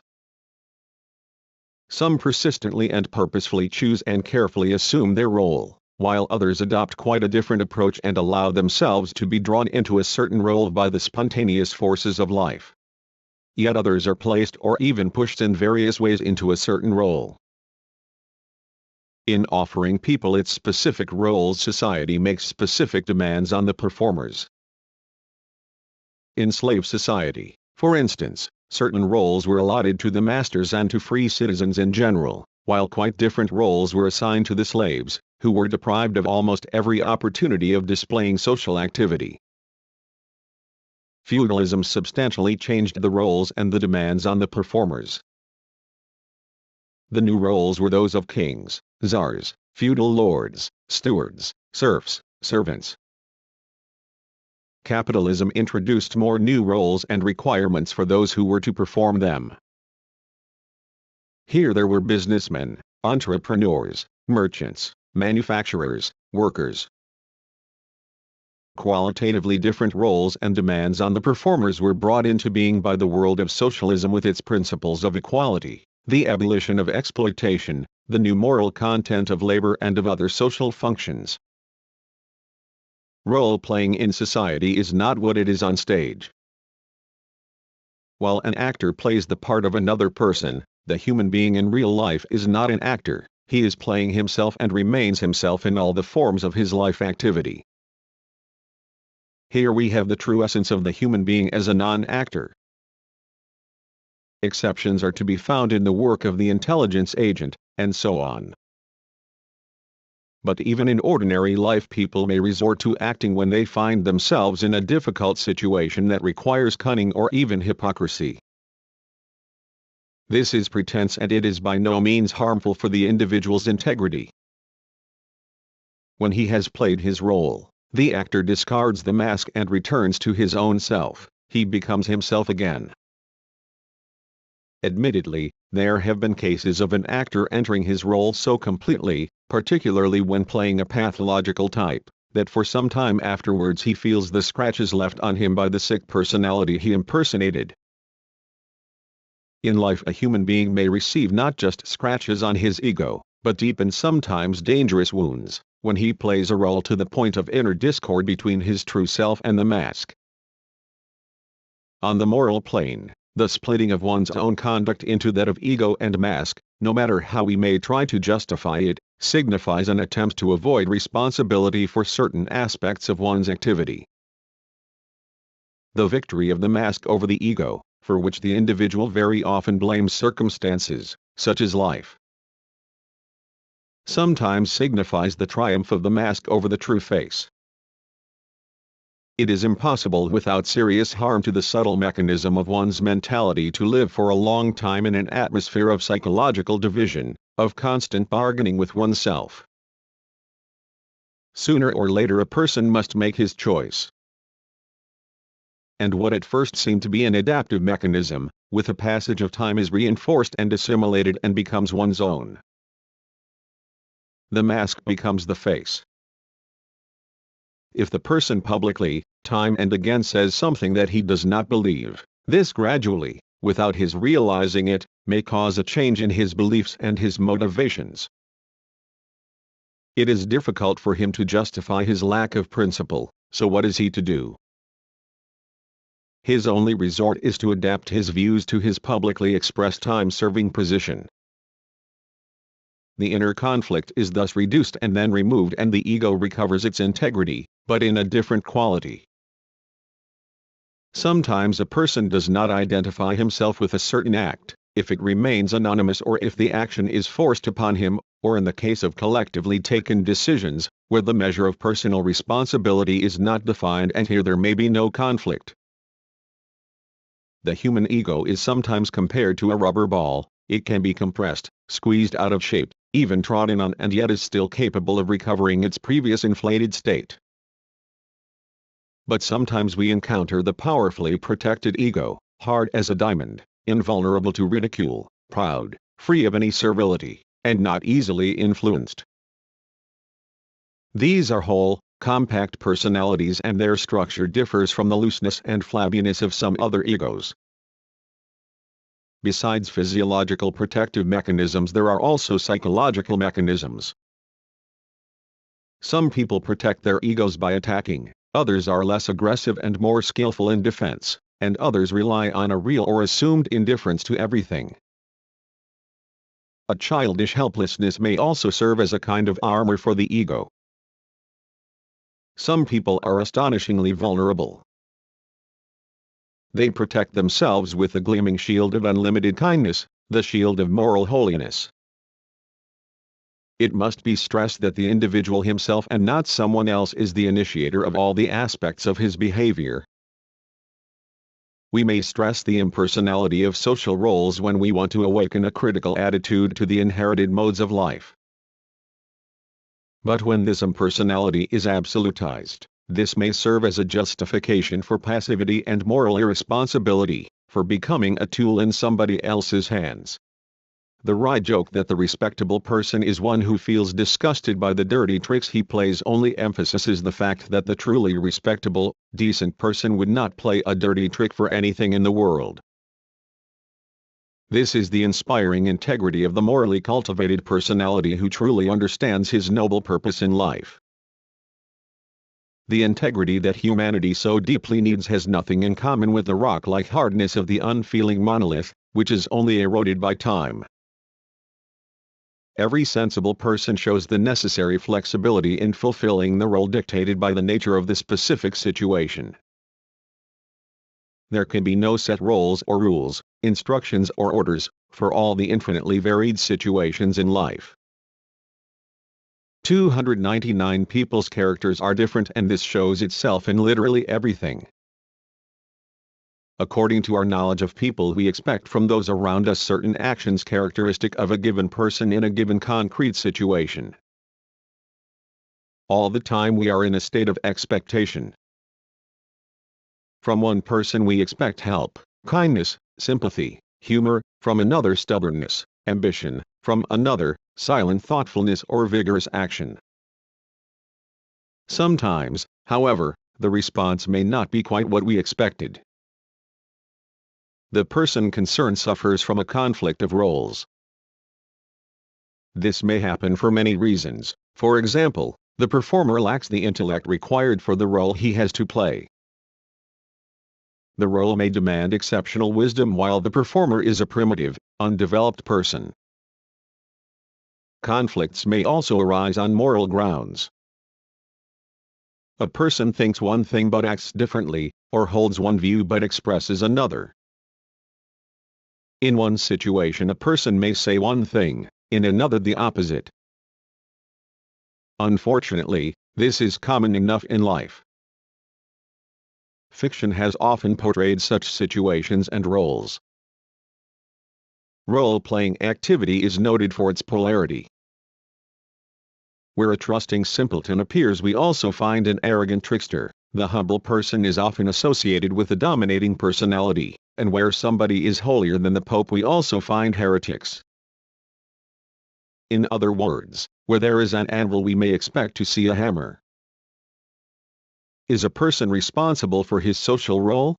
Some persistently and purposefully choose and carefully assume their role, while others adopt quite a different approach and allow themselves to be drawn into a certain role by the spontaneous forces of life. Yet others are placed or even pushed in various ways into a certain role. In offering people its specific roles, society makes specific demands on the performers. In slave society, for instance, certain roles were allotted to the masters and to free citizens in general, while quite different roles were assigned to the slaves, who were deprived of almost every opportunity of displaying social activity. Feudalism substantially changed the roles and the demands on the performers. The new roles were those of kings, czars, feudal lords, stewards, serfs, servants. Capitalism introduced more new roles and requirements for those who were to perform them. Here there were businessmen, entrepreneurs, merchants, manufacturers, workers. Qualitatively different roles and demands on the performers were brought into being by the world of socialism with its principles of equality, the abolition of exploitation, the new moral content of labor and of other social functions. Role-playing in society is not what it is on stage. While an actor plays the part of another person, the human being in real life is not an actor, he is playing himself and remains himself in all the forms of his life activity. Here we have the true essence of the human being as a non-actor. Exceptions are to be found in the work of the intelligence agent, and so on. But even in ordinary life people may resort to acting when they find themselves in a difficult situation that requires cunning or even hypocrisy. This is pretense and it is by no means harmful for the individual's integrity. When he has played his role, the actor discards the mask and returns to his own self, he becomes himself again. Admittedly, there have been cases of an actor entering his role so completely, particularly when playing a pathological type, that for some time afterwards he feels the scratches left on him by the sick personality he impersonated. In life a human being may receive not just scratches on his ego, but deep and sometimes dangerous wounds, when he plays a role to the point of inner discord between his true self and the mask. On the moral plane, the splitting of one's own conduct into that of ego and mask, no matter how we may try to justify it, signifies an attempt to avoid responsibility for certain aspects of one's activity. The victory of the mask over the ego, for which the individual very often blames circumstances, such as life, sometimes signifies the triumph of the mask over the true face. It is impossible without serious harm to the subtle mechanism of one's mentality to live for a long time in an atmosphere of psychological division, of constant bargaining with oneself. Sooner or later a person must make his choice. And what at first seemed to be an adaptive mechanism, with the passage of time is reinforced and assimilated and becomes one's own. The mask becomes the face. If the person publicly, time and again says something that he does not believe. This gradually, without his realizing it, may cause a change in his beliefs and his motivations. It is difficult for him to justify his lack of principle, so what is he to do? His only resort is to adapt his views to his publicly expressed time-serving position. The inner conflict is thus reduced and then removed, and the ego recovers its integrity, but in a different quality. Sometimes a person does not identify himself with a certain act, if it remains anonymous or if the action is forced upon him, or in the case of collectively taken decisions, where the measure of personal responsibility is not defined, and here there may be no conflict. The human ego is sometimes compared to a rubber ball. It can be compressed, squeezed out of shape, even trodden on, and yet is still capable of recovering its previous inflated state. But sometimes we encounter the powerfully protected ego, hard as a diamond, invulnerable to ridicule, proud, free of any servility, and not easily influenced. These are whole, compact personalities, and their structure differs from the looseness and flabbiness of some other egos. Besides physiological protective mechanisms, there are also psychological mechanisms. Some people protect their egos by attacking, others are less aggressive and more skillful in defense, and others rely on a real or assumed indifference to everything. A childish helplessness may also serve as a kind of armor for the ego. Some people are astonishingly vulnerable. They protect themselves with the gleaming shield of unlimited kindness, the shield of moral holiness. It must be stressed that the individual himself and not someone else is the initiator of all the aspects of his behavior. We may stress the impersonality of social roles when we want to awaken a critical attitude to the inherited modes of life. But when this impersonality is absolutized, this may serve as a justification for passivity and moral irresponsibility, for becoming a tool in somebody else's hands. The wry joke that the respectable person is one who feels disgusted by the dirty tricks he plays only emphasizes the fact that the truly respectable, decent person would not play a dirty trick for anything in the world. This is the inspiring integrity of the morally cultivated personality who truly understands his noble purpose in life. The integrity that humanity so deeply needs has nothing in common with the rock-like hardness of the unfeeling monolith, which is only eroded by time. Every sensible person shows the necessary flexibility in fulfilling the role dictated by the nature of the specific situation. There can be no set roles or rules, instructions or orders, for all the infinitely varied situations in life. 299 people's characters are different, and this shows itself in literally everything. According to our knowledge of people, we expect from those around us certain actions characteristic of a given person in a given concrete situation. All the time we are in a state of expectation. From one person we expect help, kindness, sympathy, humor; from another stubbornness, ambition; from another, silent thoughtfulness or vigorous action. Sometimes, however, the response may not be quite what we expected. The person concerned suffers from a conflict of roles. This may happen for many reasons. For example, the performer lacks the intellect required for the role he has to play. The role may demand exceptional wisdom while the performer is a primitive, undeveloped person. Conflicts may also arise on moral grounds. A person thinks one thing but acts differently, or holds one view but expresses another. In one situation a person may say one thing, in another the opposite. Unfortunately, this is common enough in life. Fiction has often portrayed such situations and roles. Role-playing activity is noted for its polarity. Where a trusting simpleton appears, we also find an arrogant trickster. The humble person is often associated with a dominating personality, and where somebody is holier than the Pope, we also find heretics. In other words, where there is an anvil we may expect to see a hammer. Is a person responsible for his social role?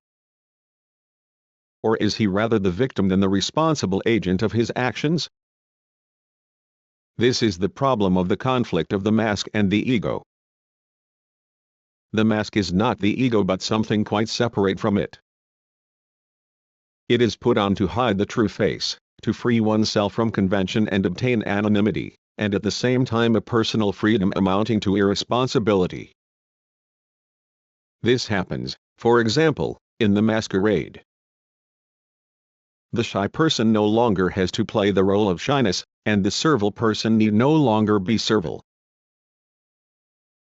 Or is he rather the victim than the responsible agent of his actions? This is the problem of the conflict of the mask and the ego. The mask is not the ego but something quite separate from it. It is put on to hide the true face, to free oneself from convention and obtain anonymity, and at the same time a personal freedom amounting to irresponsibility. This happens, for example, in the masquerade. The shy person no longer has to play the role of shyness, and the servile person need no longer be servile.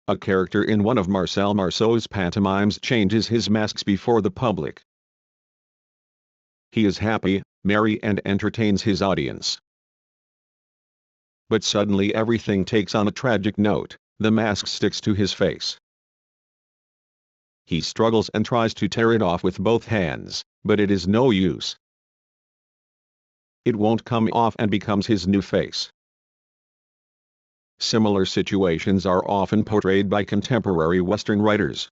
A character in one of Marcel Marceau's pantomimes changes his masks before the public. He is happy, merry and entertains his audience. But suddenly everything takes on a tragic note, the mask sticks to his face. He struggles and tries to tear it off with both hands, but it is no use. It won't come off and becomes his new face. Similar situations are often portrayed by contemporary Western writers.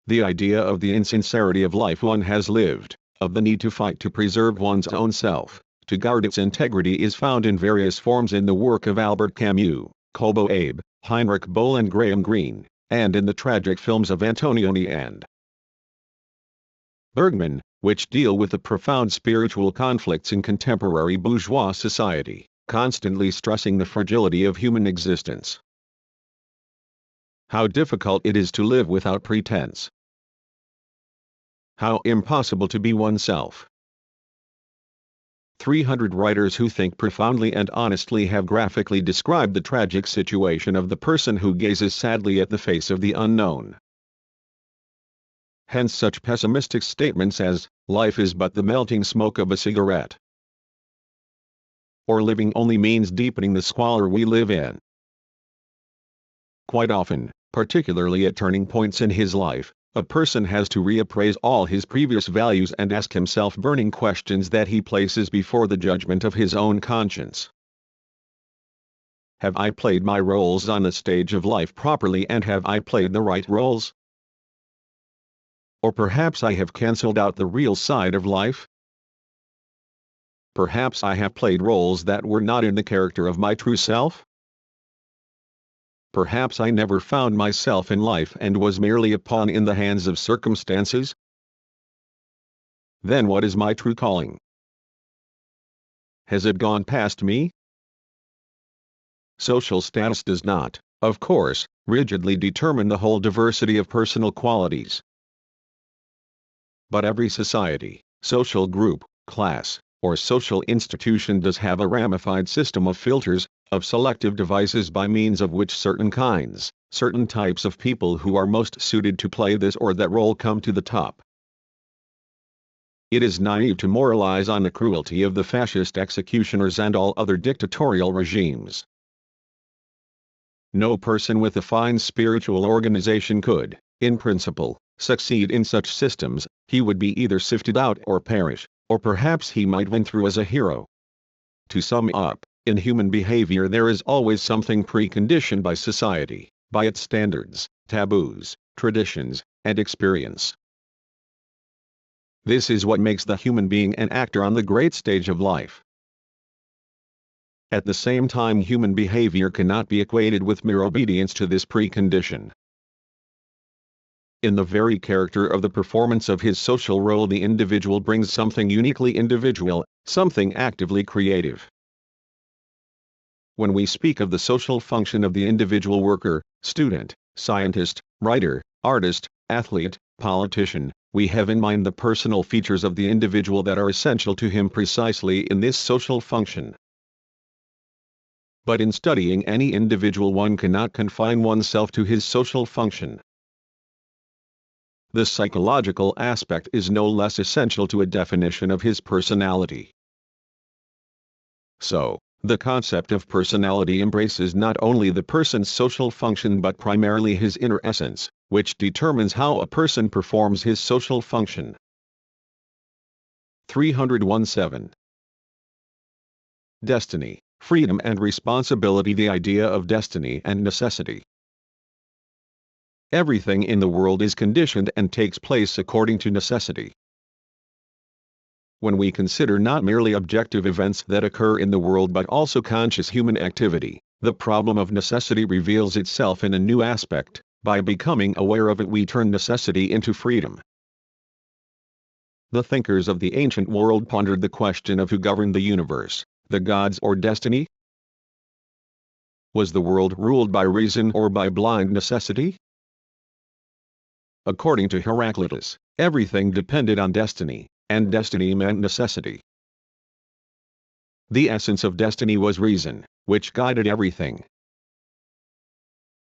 The idea of the insincerity of life one has lived, of the need to fight to preserve one's own self, to guard its integrity is found in various forms in the work of Albert Camus, Kobo Abe, Heinrich Böll and Graham Greene, and in the tragic films of Antonioni and Bergman, which deal with the profound spiritual conflicts in contemporary bourgeois society, constantly stressing the fragility of human existence. How difficult it is to live without pretense. How impossible to be oneself. 300 writers who think profoundly and honestly have graphically described the tragic situation of the person who gazes sadly at the face of the unknown. Hence such pessimistic statements as, "Life is but the melting smoke of a cigarette," or "Living only means deepening the squalor we live in." Quite often, particularly at turning points in his life, a person has to reappraise all his previous values and ask himself burning questions that he places before the judgment of his own conscience. Have I played my roles on the stage of life properly, and have I played the right roles? Or perhaps I have cancelled out the real side of life? Perhaps I have played roles that were not in the character of my true self? Perhaps I never found myself in life and was merely a pawn in the hands of circumstances? Then what is my true calling? Has it gone past me? Social status does not, of course, rigidly determine the whole diversity of personal qualities. But every society, social group, class, or social institution does have a ramified system of filters, of selective devices by means of which certain types of people who are most suited to play this or that role come to the top. It is naive to moralize on the cruelty of the fascist executioners and all other dictatorial regimes. No person with a fine spiritual organization could, in principle, succeed in such systems. He would be either sifted out or perish, or perhaps he might win through as a hero. To sum up, in human behavior there is always something preconditioned by society, by its standards, taboos, traditions, and experience. This is what makes the human being an actor on the great stage of life. At the same time, human behavior cannot be equated with mere obedience to this precondition. In the very character of the performance of his social role, the individual brings something uniquely individual, something actively creative. When we speak of the social function of the individual worker, student, scientist, writer, artist, athlete, politician, we have in mind the personal features of the individual that are essential to him precisely in this social function. But in studying any individual, one cannot confine oneself to his social function. The psychological aspect is no less essential to a definition of his personality. So, the concept of personality embraces not only the person's social function but primarily his inner essence, which determines how a person performs his social function. 317. Destiny, freedom and responsibility. The idea of destiny and necessity. Everything in the world is conditioned and takes place according to necessity. When we consider not merely objective events that occur in the world but also conscious human activity, the problem of necessity reveals itself in a new aspect. By becoming aware of it, we turn necessity into freedom. The thinkers of the ancient world pondered the question of who governed the universe, the gods or destiny? Was the world ruled by reason or by blind necessity? According to Heraclitus, everything depended on destiny, and destiny meant necessity. The essence of destiny was reason, which guided everything.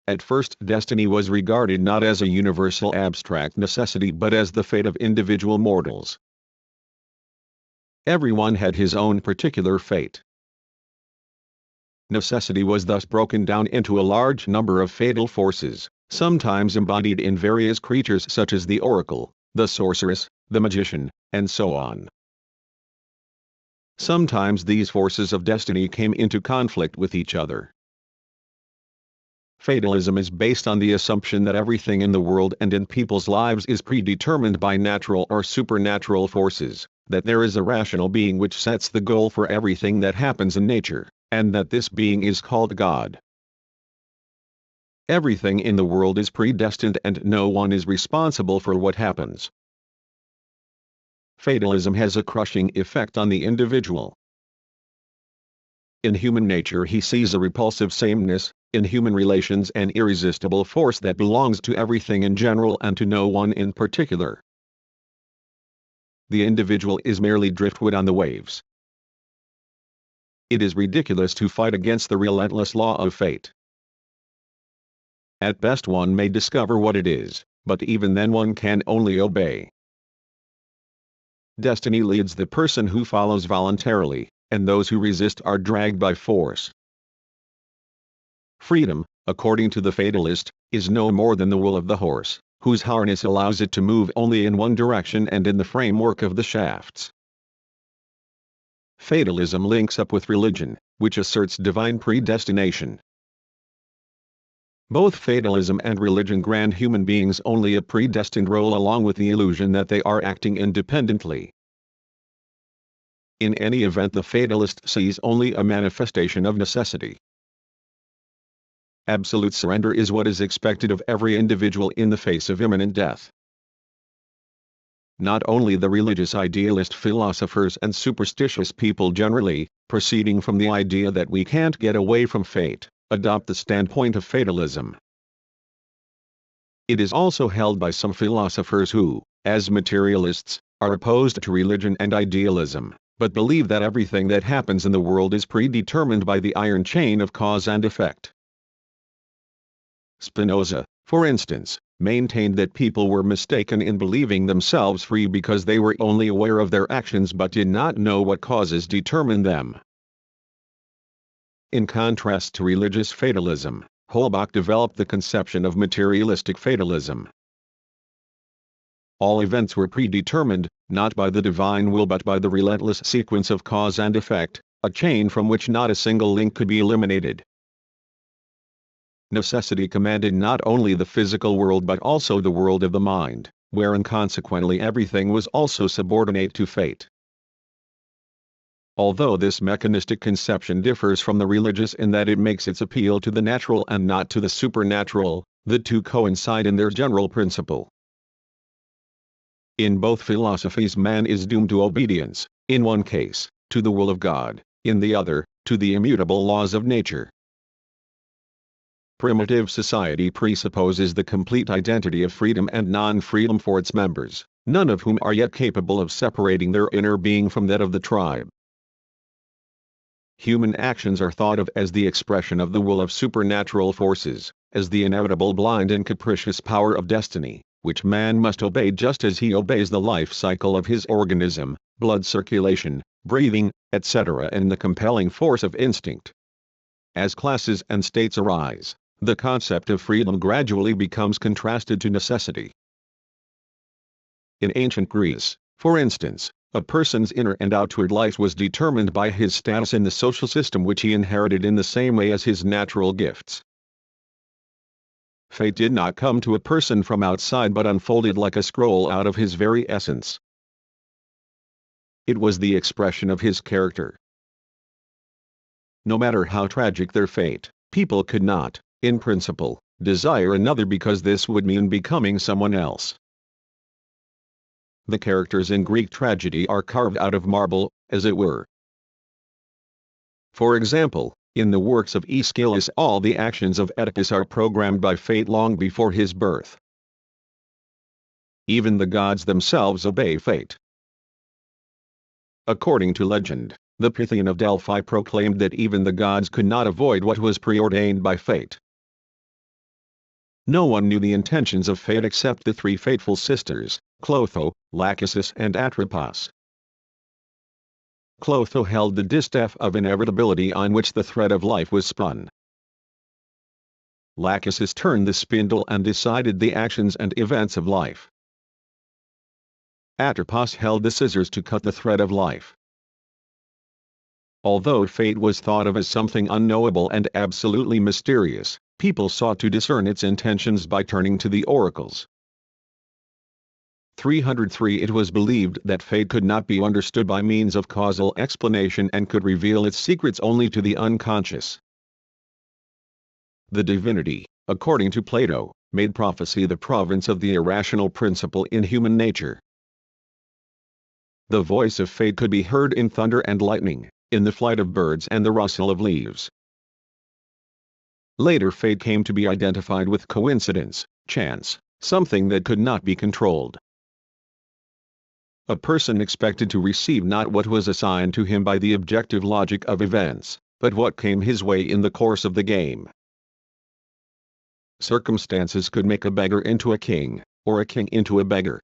At first, destiny was regarded not as a universal abstract necessity but as the fate of individual mortals. Everyone had his own particular fate. Necessity was thus broken down into a large number of fatal forces, sometimes embodied in various creatures such as the oracle, the sorceress, the magician, and so on. Sometimes these forces of destiny came into conflict with each other. Fatalism is based on the assumption that everything in the world and in people's lives is predetermined by natural or supernatural forces, that there is a rational being which sets the goal for everything that happens in nature, and that this being is called God. Everything in the world is predestined and no one is responsible for what happens. Fatalism has a crushing effect on the individual. In human nature he sees a repulsive sameness, in human relations an irresistible force that belongs to everything in general and to no one in particular. The individual is merely driftwood on the waves. It is ridiculous to fight against the relentless law of fate. At best one may discover what it is, but even then one can only obey. Destiny leads the person who follows voluntarily, and those who resist are dragged by force. Freedom, according to the fatalist, is no more than the will of the horse, whose harness allows it to move only in one direction and in the framework of the shafts. Fatalism links up with religion, which asserts divine predestination. Both fatalism and religion grant human beings only a predestined role along with the illusion that they are acting independently. In any event, the fatalist sees only a manifestation of necessity. Absolute surrender is what is expected of every individual in the face of imminent death. Not only the religious idealist philosophers and superstitious people generally, proceeding from the idea that we can't get away from fate, adopt the standpoint of fatalism. It is also held by some philosophers who, as materialists, are opposed to religion and idealism, but believe that everything that happens in the world is predetermined by the iron chain of cause and effect. Spinoza, for instance, maintained that people were mistaken in believing themselves free because they were only aware of their actions but did not know what causes determined them. In contrast to religious fatalism, Holbach developed the conception of materialistic fatalism. All events were predetermined, not by the divine will but by the relentless sequence of cause and effect, a chain from which not a single link could be eliminated. Necessity commanded not only the physical world but also the world of the mind, wherein consequently everything was also subordinate to fate. Although this mechanistic conception differs from the religious in that it makes its appeal to the natural and not to the supernatural, the two coincide in their general principle. In both philosophies man is doomed to obedience, in one case, to the will of God, in the other, to the immutable laws of nature. Primitive society presupposes the complete identity of freedom and non-freedom for its members, none of whom are yet capable of separating their inner being from that of the tribe. Human actions are thought of as the expression of the will of supernatural forces, as the inevitable blind and capricious power of destiny, which man must obey just as he obeys the life cycle of his organism, blood circulation, breathing, etc., and the compelling force of instinct. As classes and states arise, the concept of freedom gradually becomes contrasted to necessity. In ancient Greece, for instance, a person's inner and outward life was determined by his status in the social system which he inherited in the same way as his natural gifts. fate did not come to a person from outside but unfolded like a scroll out of his very essence. It was the expression of his character. No matter how tragic their fate, people could not, in principle, desire another because this would mean becoming someone else. The characters in Greek tragedy are carved out of marble, as it were. For example, in the works of Aeschylus all the actions of Oedipus are programmed by fate long before his birth. Even the gods themselves obey fate. According to legend, the Pythian of Delphi proclaimed that even the gods could not avoid what was preordained by fate. No one knew the intentions of fate except the three fateful sisters, Clotho, Lachesis and Atropos. Clotho held the distaff of inevitability on which the thread of life was spun. Lachesis turned the spindle and decided the actions and events of life. Atropos held the scissors to cut the thread of life. Although fate was thought of as something unknowable and absolutely mysterious, people sought to discern its intentions by turning to the oracles. 303 It was believed that fate could not be understood by means of causal explanation and could reveal its secrets only to the unconscious. The divinity, according to Plato, made prophecy the province of the irrational principle in human nature. The voice of fate could be heard in thunder and lightning, in the flight of birds and the rustle of leaves. Later fate came to be identified with coincidence, chance, something that could not be controlled. A person expected to receive not what was assigned to him by the objective logic of events, but what came his way in the course of the game. Circumstances could make a beggar into a king, or a king into a beggar.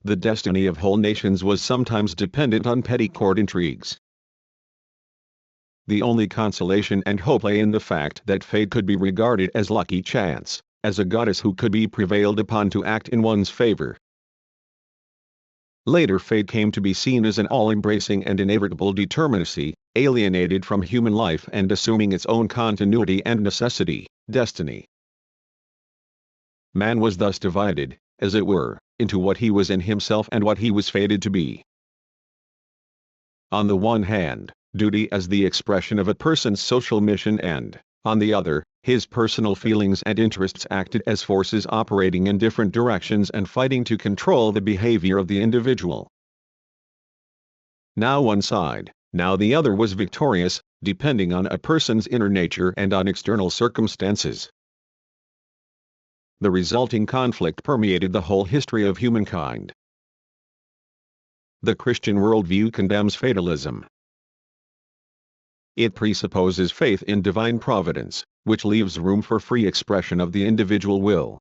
The destiny of whole nations was sometimes dependent on petty court intrigues. The only consolation and hope lay in the fact that fate could be regarded as lucky chance, as a goddess who could be prevailed upon to act in one's favor. Later fate came to be seen as an all-embracing and inevitable determinacy, alienated from human life and assuming its own continuity and necessity, destiny. Man was thus divided, as it were, into what he was in himself and what he was fated to be. On the one hand, duty as the expression of a person's social mission and, on the other, his personal feelings and interests acted as forces operating in different directions and fighting to control the behavior of the individual. Now one side, now the other was victorious, depending on a person's inner nature and on external circumstances. The resulting conflict permeated the whole history of humankind. The Christian worldview condemns fatalism. It presupposes faith in divine providence, which leaves room for free expression of the individual will.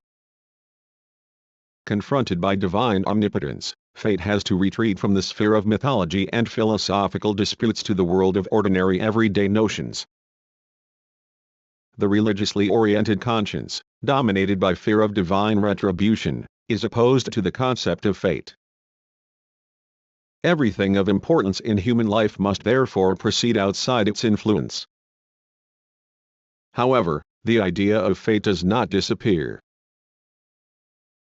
Confronted by divine omnipotence, fate has to retreat from the sphere of mythology and philosophical disputes to the world of ordinary everyday notions. The religiously oriented conscience, dominated by fear of divine retribution, is opposed to the concept of fate. Everything of importance in human life must therefore proceed outside its influence. However, the idea of fate does not disappear.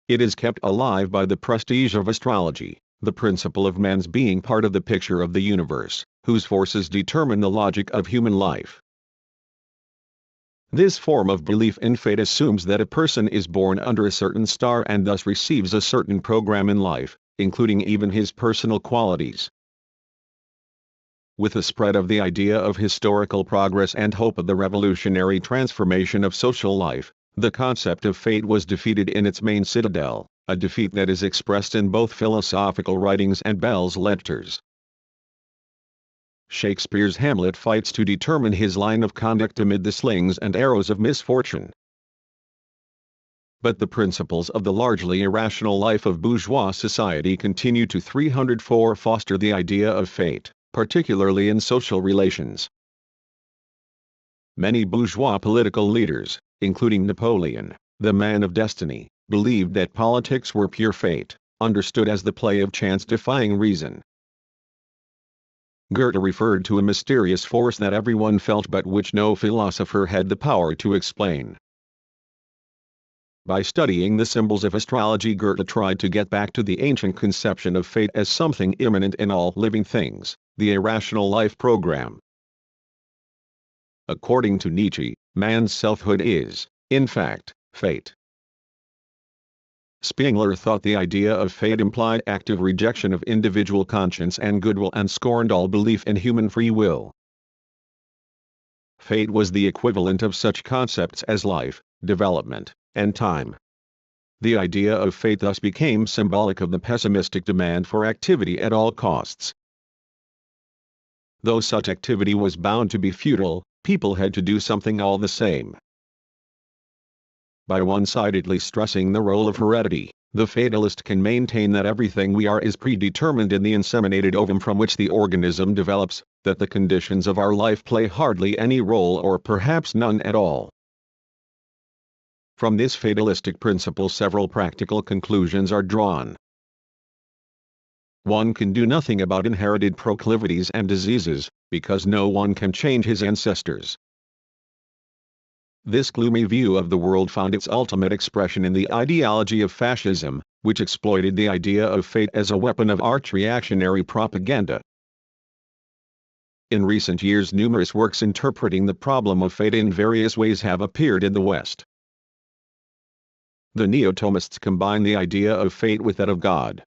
It is kept alive by the prestige of astrology, the principle of man's being part of the picture of the universe, whose forces determine the logic of human life. This form of belief in fate assumes that a person is born under a certain star and thus receives a certain program in life, including even his personal qualities. With the spread of the idea of historical progress and hope of the revolutionary transformation of social life, the concept of fate was defeated in its main citadel, a defeat that is expressed in both philosophical writings and belles lettres. Shakespeare's Hamlet fights to determine his line of conduct amid the slings and arrows of misfortune. But the principles of the largely irrational life of bourgeois society continue to 304 foster the idea of fate, particularly in social relations. Many bourgeois political leaders, including Napoleon, the man of destiny, believed that politics were pure fate, understood as the play of chance defying reason. Goethe referred to a mysterious force that everyone felt but which no philosopher had the power to explain. By studying the symbols of astrology, Goethe tried to get back to the ancient conception of fate as something immanent in all living things, the irrational life program. According to Nietzsche, man's selfhood is, in fact, fate. Spengler thought the idea of fate implied active rejection of individual conscience and goodwill and scorned all belief in human free will. Fate was the equivalent of such concepts as life, development, and time. The idea of fate thus became symbolic of the pessimistic demand for activity at all costs. Though such activity was bound to be futile, people had to do something all the same. By one-sidedly stressing the role of heredity, the fatalist can maintain that everything we are is predetermined in the inseminated ovum from which the organism develops, that the conditions of our life play hardly any role or perhaps none at all. From this fatalistic principle several practical conclusions are drawn. One can do nothing about inherited proclivities and diseases, because no one can change his ancestors. This gloomy view of the world found its ultimate expression in the ideology of fascism, which exploited the idea of fate as a weapon of arch-reactionary propaganda. In recent years, numerous works interpreting the problem of fate in various ways have appeared in the West. The neo-Thomists combine the idea of fate with that of God.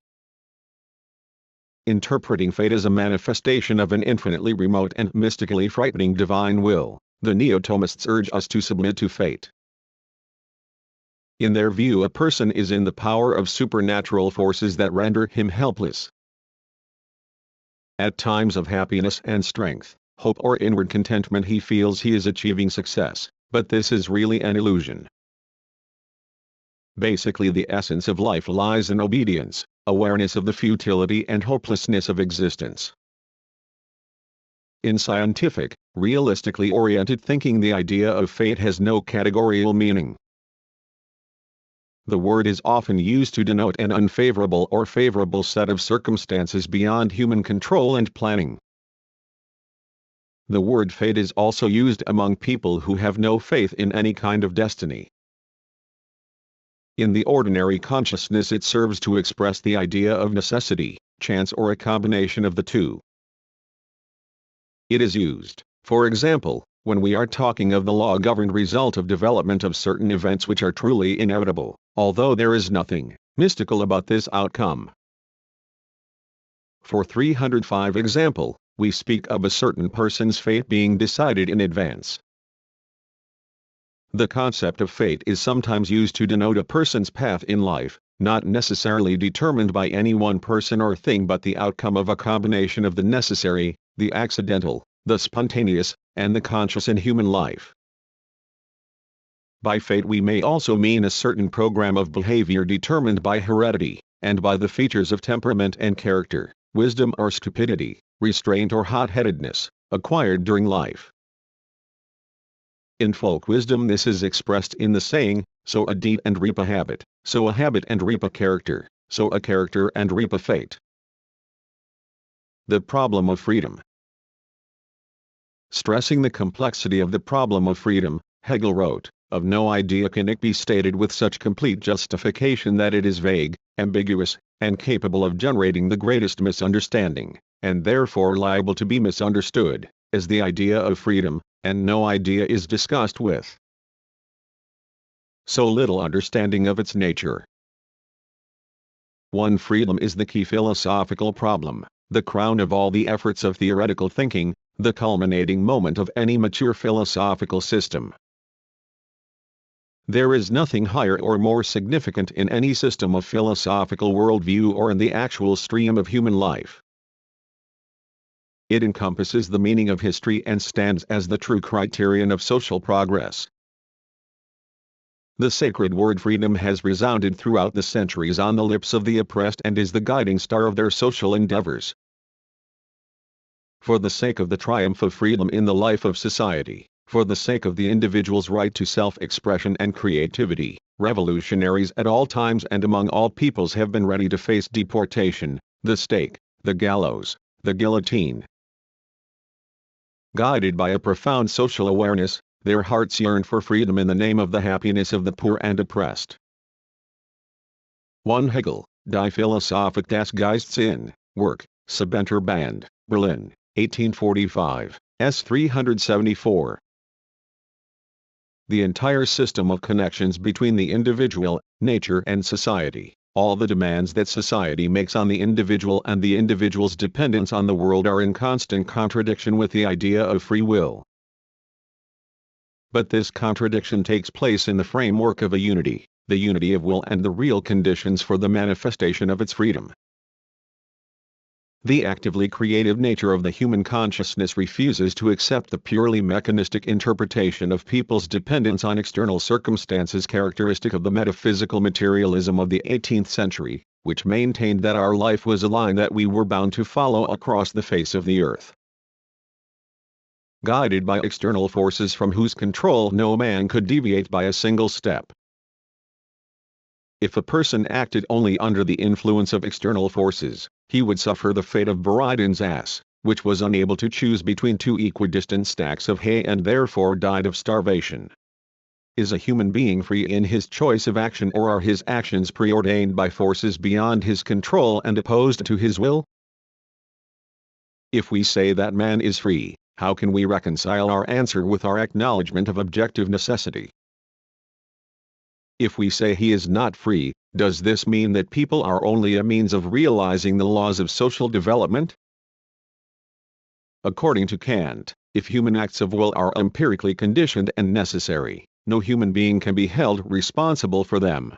Interpreting fate as a manifestation of an infinitely remote and mystically frightening divine will, the neo-Thomists urge us to submit to fate. In their view, a person is in the power of supernatural forces that render him helpless. At times of happiness and strength, hope or inward contentment, he feels he is achieving success, but this is really an illusion. Basically, the essence of life lies in obedience, awareness of the futility and hopelessness of existence. In scientific, realistically oriented thinking, the idea of fate has no categorical meaning. The word is often used to denote an unfavorable or favorable set of circumstances beyond human control and planning. The word fate is also used among people who have no faith in any kind of destiny. In the ordinary consciousness, it serves to express the idea of necessity, chance, or a combination of the two. It is used, for example, when we are talking of the law-governed result of development of certain events which are truly inevitable, although there is nothing mystical about this outcome. For 305 example, we speak of a certain person's fate being decided in advance. The concept of fate is sometimes used to denote a person's path in life, not necessarily determined by any one person or thing, but the outcome of a combination of the necessary, the accidental, the spontaneous, and the conscious in human life. By fate we may also mean a certain program of behavior determined by heredity, and by the features of temperament and character, wisdom or stupidity, restraint or hot-headedness, acquired during life. In folk wisdom this is expressed in the saying, sow a deed and reap a habit, sow a habit and reap a character, sow a character and reap a fate. The problem of freedom. Stressing the complexity of the problem of freedom, Hegel wrote, "Of no idea can it be stated with such complete justification that it is vague, ambiguous, and capable of generating the greatest misunderstanding, and therefore liable to be misunderstood, as the idea of freedom, and no idea is discussed with so little understanding of its nature." 1. Freedom is the key philosophical problem, the crown of all the efforts of theoretical thinking, the culminating moment of any mature philosophical system. There is nothing higher or more significant in any system of philosophical worldview or in the actual stream of human life. It encompasses the meaning of history and stands as the true criterion of social progress. The sacred word freedom has resounded throughout the centuries on the lips of the oppressed and is the guiding star of their social endeavors. For the sake of the triumph of freedom in the life of society, for the sake of the individual's right to self-expression and creativity, revolutionaries at all times and among all peoples have been ready to face deportation, the stake, the gallows, the guillotine. Guided by a profound social awareness, their hearts yearn for freedom in the name of the happiness of the poor and oppressed, 1 Hegel, Die Philosophik des Geistes in, Work, Siebenter Band, Berlin, 1845, s. 374. The entire system of connections between the individual, nature and society, all the demands that society makes on the individual and the individual's dependence on the world are in constant contradiction with the idea of free will. But this contradiction takes place in the framework of a unity, the unity of will and the real conditions for the manifestation of its freedom. The actively creative nature of the human consciousness refuses to accept the purely mechanistic interpretation of people's dependence on external circumstances characteristic of the metaphysical materialism of the 18th century, which maintained that our life was a line that we were bound to follow across the face of the earth. Guided by external forces from whose control no man could deviate by a single step. If a person acted only under the influence of external forces, he would suffer the fate of Buridan's ass, which was unable to choose between two equidistant stacks of hay and therefore died of starvation. Is a human being free in his choice of action, or are his actions preordained by forces beyond his control and opposed to his will? If we say that man is free, how can we reconcile our answer with our acknowledgement of objective necessity? If we say he is not free, does this mean that people are only a means of realizing the laws of social development? According to Kant, if human acts of will are empirically conditioned and necessary, no human being can be held responsible for them.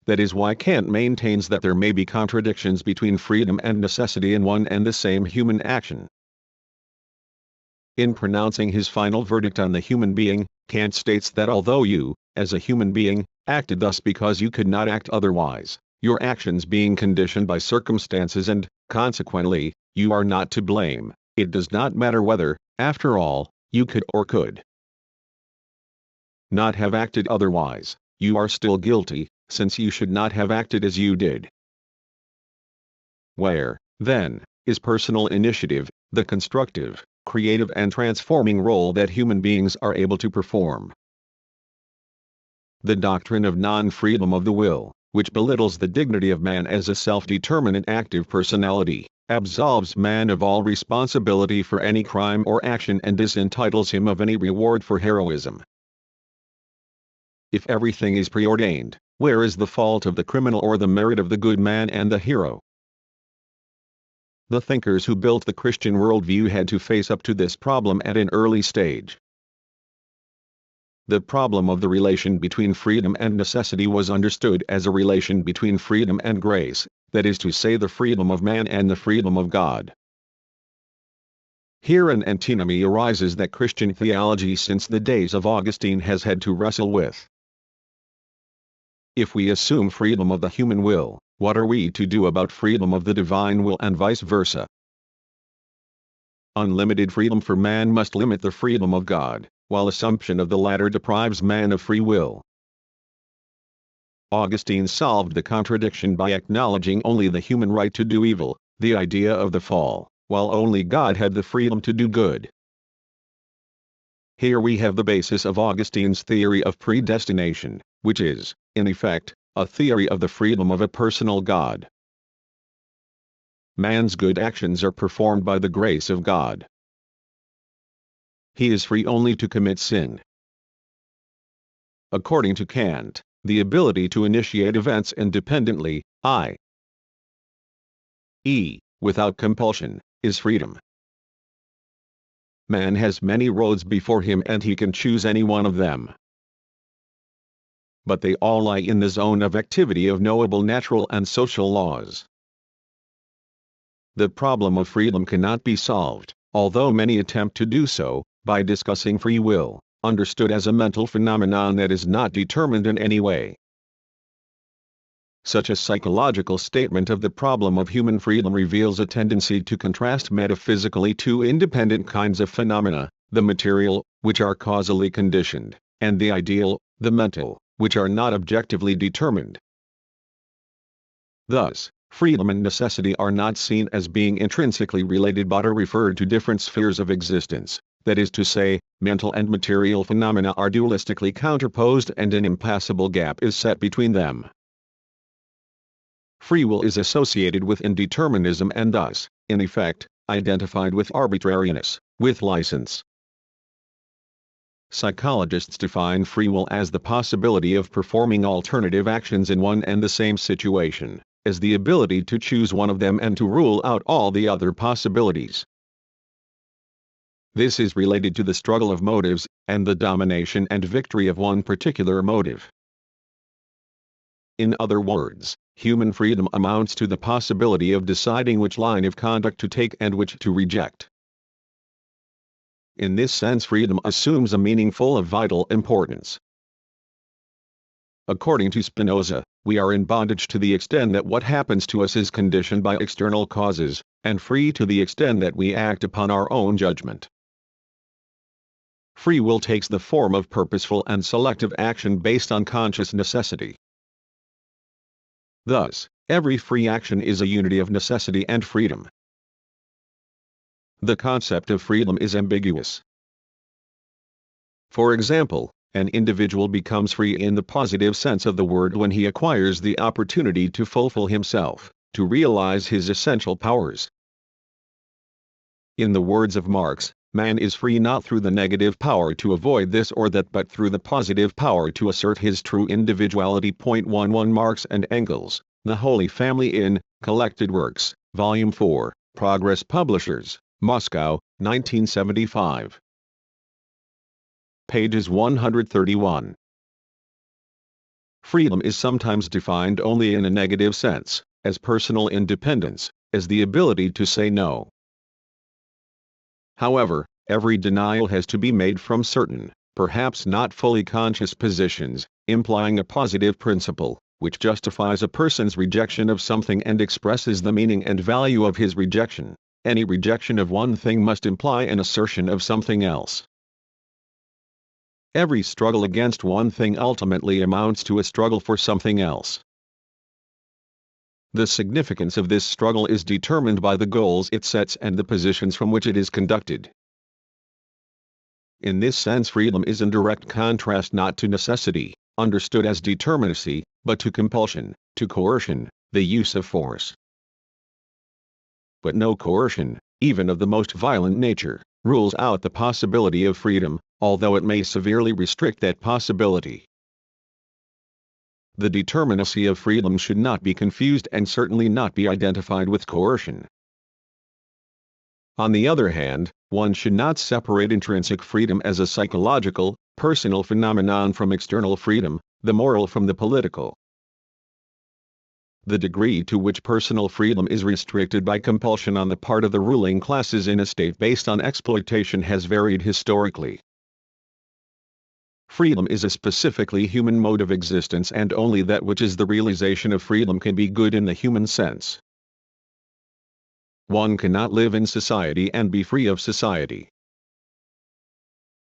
That is why Kant maintains that there may be contradictions between freedom and necessity in one and the same human action. In pronouncing his final verdict on the human being, Kant states that although you, as a human being, acted thus because you could not act otherwise, your actions being conditioned by circumstances and, consequently, you are not to blame, it does not matter whether, after all, you could or could not have acted otherwise, you are still guilty, since you should not have acted as you did. Where, then, is personal initiative, the constructive, creative and transforming role that human beings are able to perform? The doctrine of non-freedom of the will, which belittles the dignity of man as a self-determinate active personality, absolves man of all responsibility for any crime or action and disentitles him of any reward for heroism. If everything is preordained, where is the fault of the criminal or the merit of the good man and the hero? The thinkers who built the Christian worldview had to face up to this problem at an early stage. The problem of the relation between freedom and necessity was understood as a relation between freedom and grace, that is to say the freedom of man and the freedom of God. Here an antinomy arises that Christian theology since the days of Augustine has had to wrestle with. If we assume freedom of the human will, what are we to do about freedom of the divine will and vice versa? Unlimited freedom for man must limit the freedom of God, while assumption of the latter deprives man of free will. Augustine solved the contradiction by acknowledging only the human right to do evil, the idea of the fall, while only God had the freedom to do good. Here we have the basis of Augustine's theory of predestination, which is, in effect, a theory of the freedom of a personal God. Man's good actions are performed by the grace of God. He is free only to commit sin. According to Kant, the ability to initiate events independently, i.e., without compulsion, is freedom. Man has many roads before him and he can choose any one of them. But they all lie in the zone of activity of knowable natural and social laws. The problem of freedom cannot be solved, although many attempt to do so, by discussing free will, understood as a mental phenomenon that is not determined in any way. Such a psychological statement of the problem of human freedom reveals a tendency to contrast metaphysically two independent kinds of phenomena, the material, which are causally conditioned, and the ideal, the mental, which are not objectively determined. Thus, freedom and necessity are not seen as being intrinsically related but are referred to different spheres of existence. That is to say, mental and material phenomena are dualistically counterposed and an impassable gap is set between them. Free will is associated with indeterminism and thus, in effect, identified with arbitrariness, with license. Psychologists define free will as the possibility of performing alternative actions in one and the same situation, as the ability to choose one of them and to rule out all the other possibilities. This is related to the struggle of motives, and the domination and victory of one particular motive. In other words, human freedom amounts to the possibility of deciding which line of conduct to take and which to reject. In this sense, freedom assumes a meaningful of vital importance. According to Spinoza, we are in bondage to the extent that what happens to us is conditioned by external causes, and free to the extent that we act upon our own judgment. Free will takes the form of purposeful and selective action based on conscious necessity. Thus, every free action is a unity of necessity and freedom. The concept of freedom is ambiguous. For example, an individual becomes free in the positive sense of the word when he acquires the opportunity to fulfill himself, to realize his essential powers. In the words of Marx, man is free not through the negative power to avoid this or that but through the positive power to assert his true individuality. 11 Marx and Engels, The Holy Family in Collected Works, Volume 4, Progress Publishers, Moscow, 1975. Pages 131. Freedom is sometimes defined only in a negative sense, as personal independence, as the ability to say no. However, every denial has to be made from certain, perhaps not fully conscious positions, implying a positive principle, which justifies a person's rejection of something and expresses the meaning and value of his rejection. Any rejection of one thing must imply an assertion of something else. Every struggle against one thing ultimately amounts to a struggle for something else. The significance of this struggle is determined by the goals it sets and the positions from which it is conducted. In this sense, freedom is in direct contrast not to necessity, understood as determinacy, but to compulsion, to coercion, the use of force. But no coercion, even of the most violent nature, rules out the possibility of freedom, although it may severely restrict that possibility. The determinacy of freedom should not be confused and certainly not be identified with coercion. On the other hand, one should not separate intrinsic freedom as a psychological, personal phenomenon from external freedom, the moral from the political. The degree to which personal freedom is restricted by compulsion on the part of the ruling classes in a state based on exploitation has varied historically. Freedom is a specifically human mode of existence, and only that which is the realization of freedom can be good in the human sense. One cannot live in society and be free of society.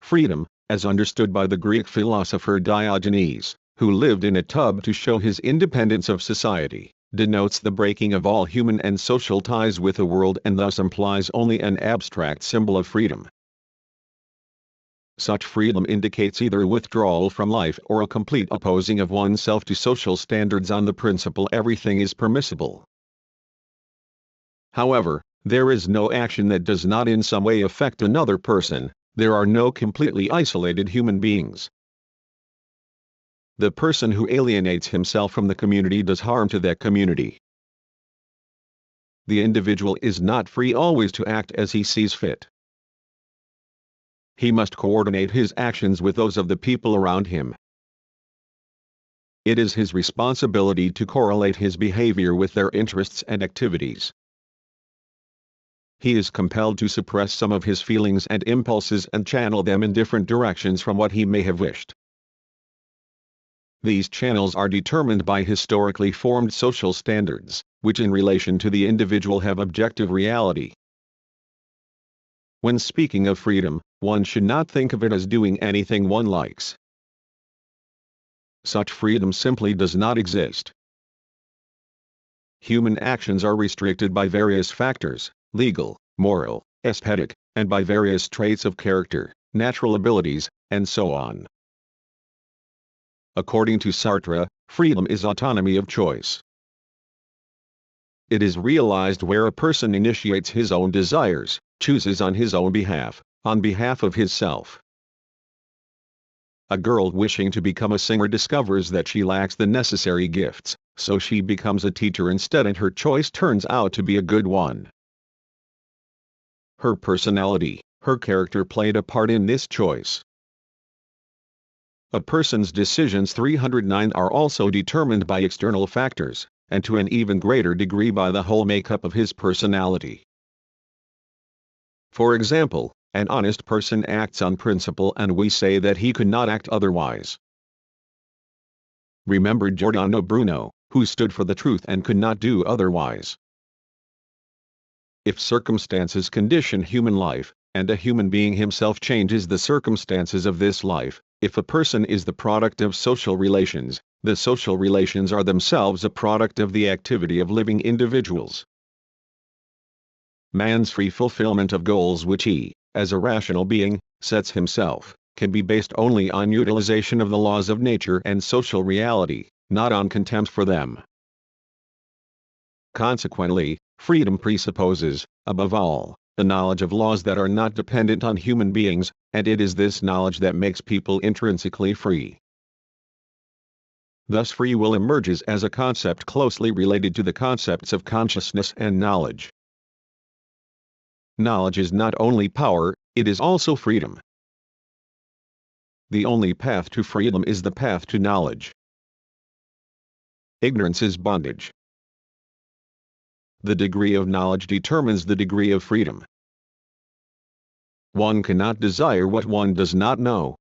Freedom, as understood by the Greek philosopher Diogenes, who lived in a tub to show his independence of society, denotes the breaking of all human and social ties with the world and thus implies only an abstract symbol of freedom. Such freedom indicates either withdrawal from life or a complete opposing of oneself to social standards on the principle everything is permissible. However, there is no action that does not in some way affect another person. There are no completely isolated human beings. The person who alienates himself from the community does harm to that community. The individual is not free always to act as he sees fit. He must coordinate his actions with those of the people around him. It is his responsibility to correlate his behavior with their interests and activities. He is compelled to suppress some of his feelings and impulses and channel them in different directions from what he may have wished. These channels are determined by historically formed social standards, which in relation to the individual have objective reality. When speaking of freedom, one should not think of it as doing anything one likes. Such freedom simply does not exist. Human actions are restricted by various factors, legal, moral, aesthetic, and by various traits of character, natural abilities, and so on. According to Sartre, freedom is autonomy of choice. It is realized where a person initiates his own desires, chooses on his own behalf, on behalf of his self. A girl wishing to become a singer discovers that she lacks the necessary gifts, so she becomes a teacher instead, and her choice turns out to be a good one. Her personality, her character played a part in this choice. A person's decisions 309 are also determined by external factors, and to an even greater degree by the whole makeup of his personality. For example, an honest person acts on principle, and we say that he could not act otherwise. Remember Giordano Bruno, who stood for the truth and could not do otherwise. If circumstances condition human life, and a human being himself changes the circumstances of this life, if a person is the product of social relations, the social relations are themselves a product of the activity of living individuals. Man's free fulfillment of goals which he, as a rational being, sets himself, can be based only on utilization of the laws of nature and social reality, not on contempt for them. Consequently, freedom presupposes, above all, the knowledge of laws that are not dependent on human beings, and it is this knowledge that makes people intrinsically free. Thus free will emerges as a concept closely related to the concepts of consciousness and knowledge. Knowledge is not only power, it is also freedom. The only path to freedom is the path to knowledge. Ignorance is bondage. The degree of knowledge determines the degree of freedom. One cannot desire what one does not know.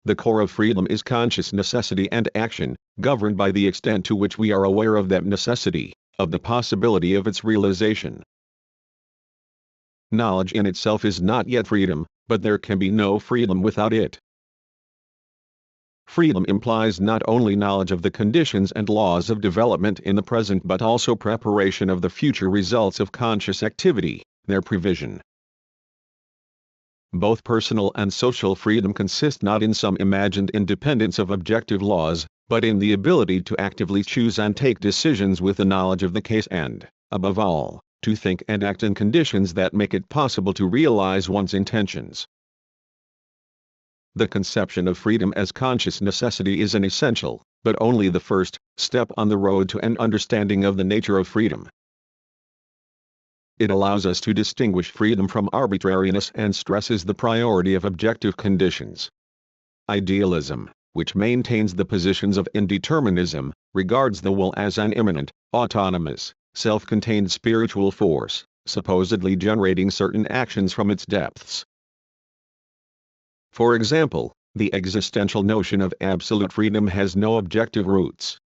The core of freedom is conscious necessity and action, governed by the extent to which we are aware of that necessity, of the possibility of its realization. Knowledge in itself is not yet freedom, but there can be no freedom without it. Freedom implies not only knowledge of the conditions and laws of development in the present but also preparation of the future results of conscious activity, their prevision. Both personal and social freedom consist not in some imagined independence of objective laws, but in the ability to actively choose and take decisions with the knowledge of the case and, above all, to think and act in conditions that make it possible to realize one's intentions. The conception of freedom as conscious necessity is an essential, but only the first, step on the road to an understanding of the nature of freedom. It allows us to distinguish freedom from arbitrariness and stresses the priority of objective conditions. Idealism, which maintains the positions of indeterminism, regards the will as an immanent, autonomous, self-contained spiritual force, supposedly generating certain actions from its depths. For example, the existential notion of absolute freedom has no objective roots.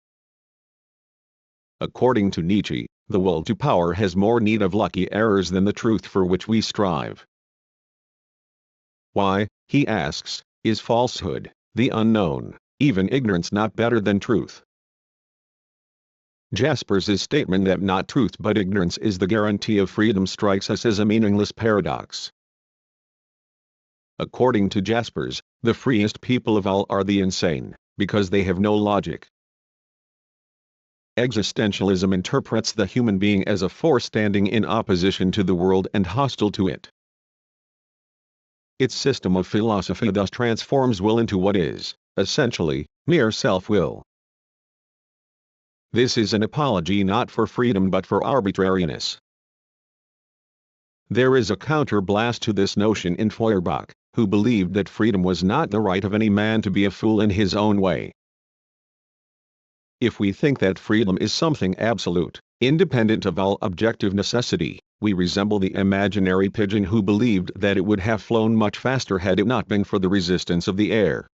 According to Nietzsche, the will to power has more need of lucky errors than the truth for which we strive. Why, he asks, is falsehood, the unknown, even ignorance not better than truth? Jaspers's statement that not truth but ignorance is the guarantee of freedom strikes us as a meaningless paradox. According to Jaspers, the freest people of all are the insane, because they have no logic. Existentialism interprets the human being as a force standing in opposition to the world and hostile to it. Its system of philosophy thus transforms will into what is, essentially, mere self-will. This is an apology not for freedom but for arbitrariness. There is a counterblast to this notion in Feuerbach, who believed that freedom was not the right of any man to be a fool in his own way. If we think that freedom is something absolute, independent of all objective necessity, we resemble the imaginary pigeon who believed that it would have flown much faster had it not been for the resistance of the air.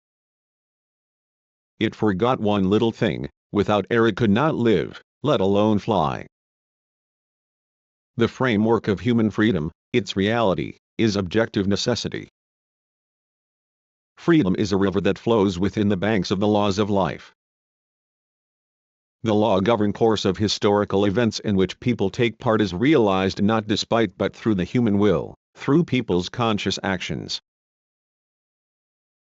It forgot one little thing: without air it could not live, let alone fly. The framework of human freedom, its reality, is objective necessity. Freedom is a river that flows within the banks of the laws of life. The law-governed course of historical events in which people take part is realized not despite but through the human will, through people's conscious actions.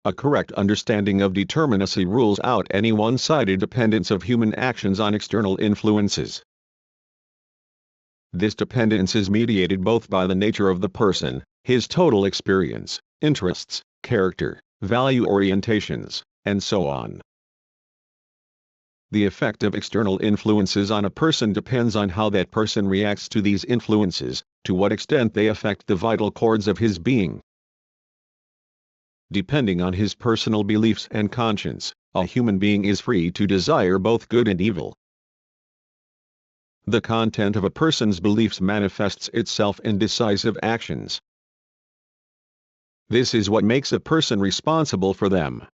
A correct understanding of determinacy rules out any one-sided dependence of human actions on external influences. This dependence is mediated both by the nature of the person, his total experience, interests, character, value orientations, and so on. The effect of external influences on a person depends on how that person reacts to these influences, to what extent they affect the vital chords of his being. Depending on his personal beliefs and conscience, a human being is free to desire both good and evil. The content of a person's beliefs manifests itself in decisive actions. This is what makes a person responsible for them.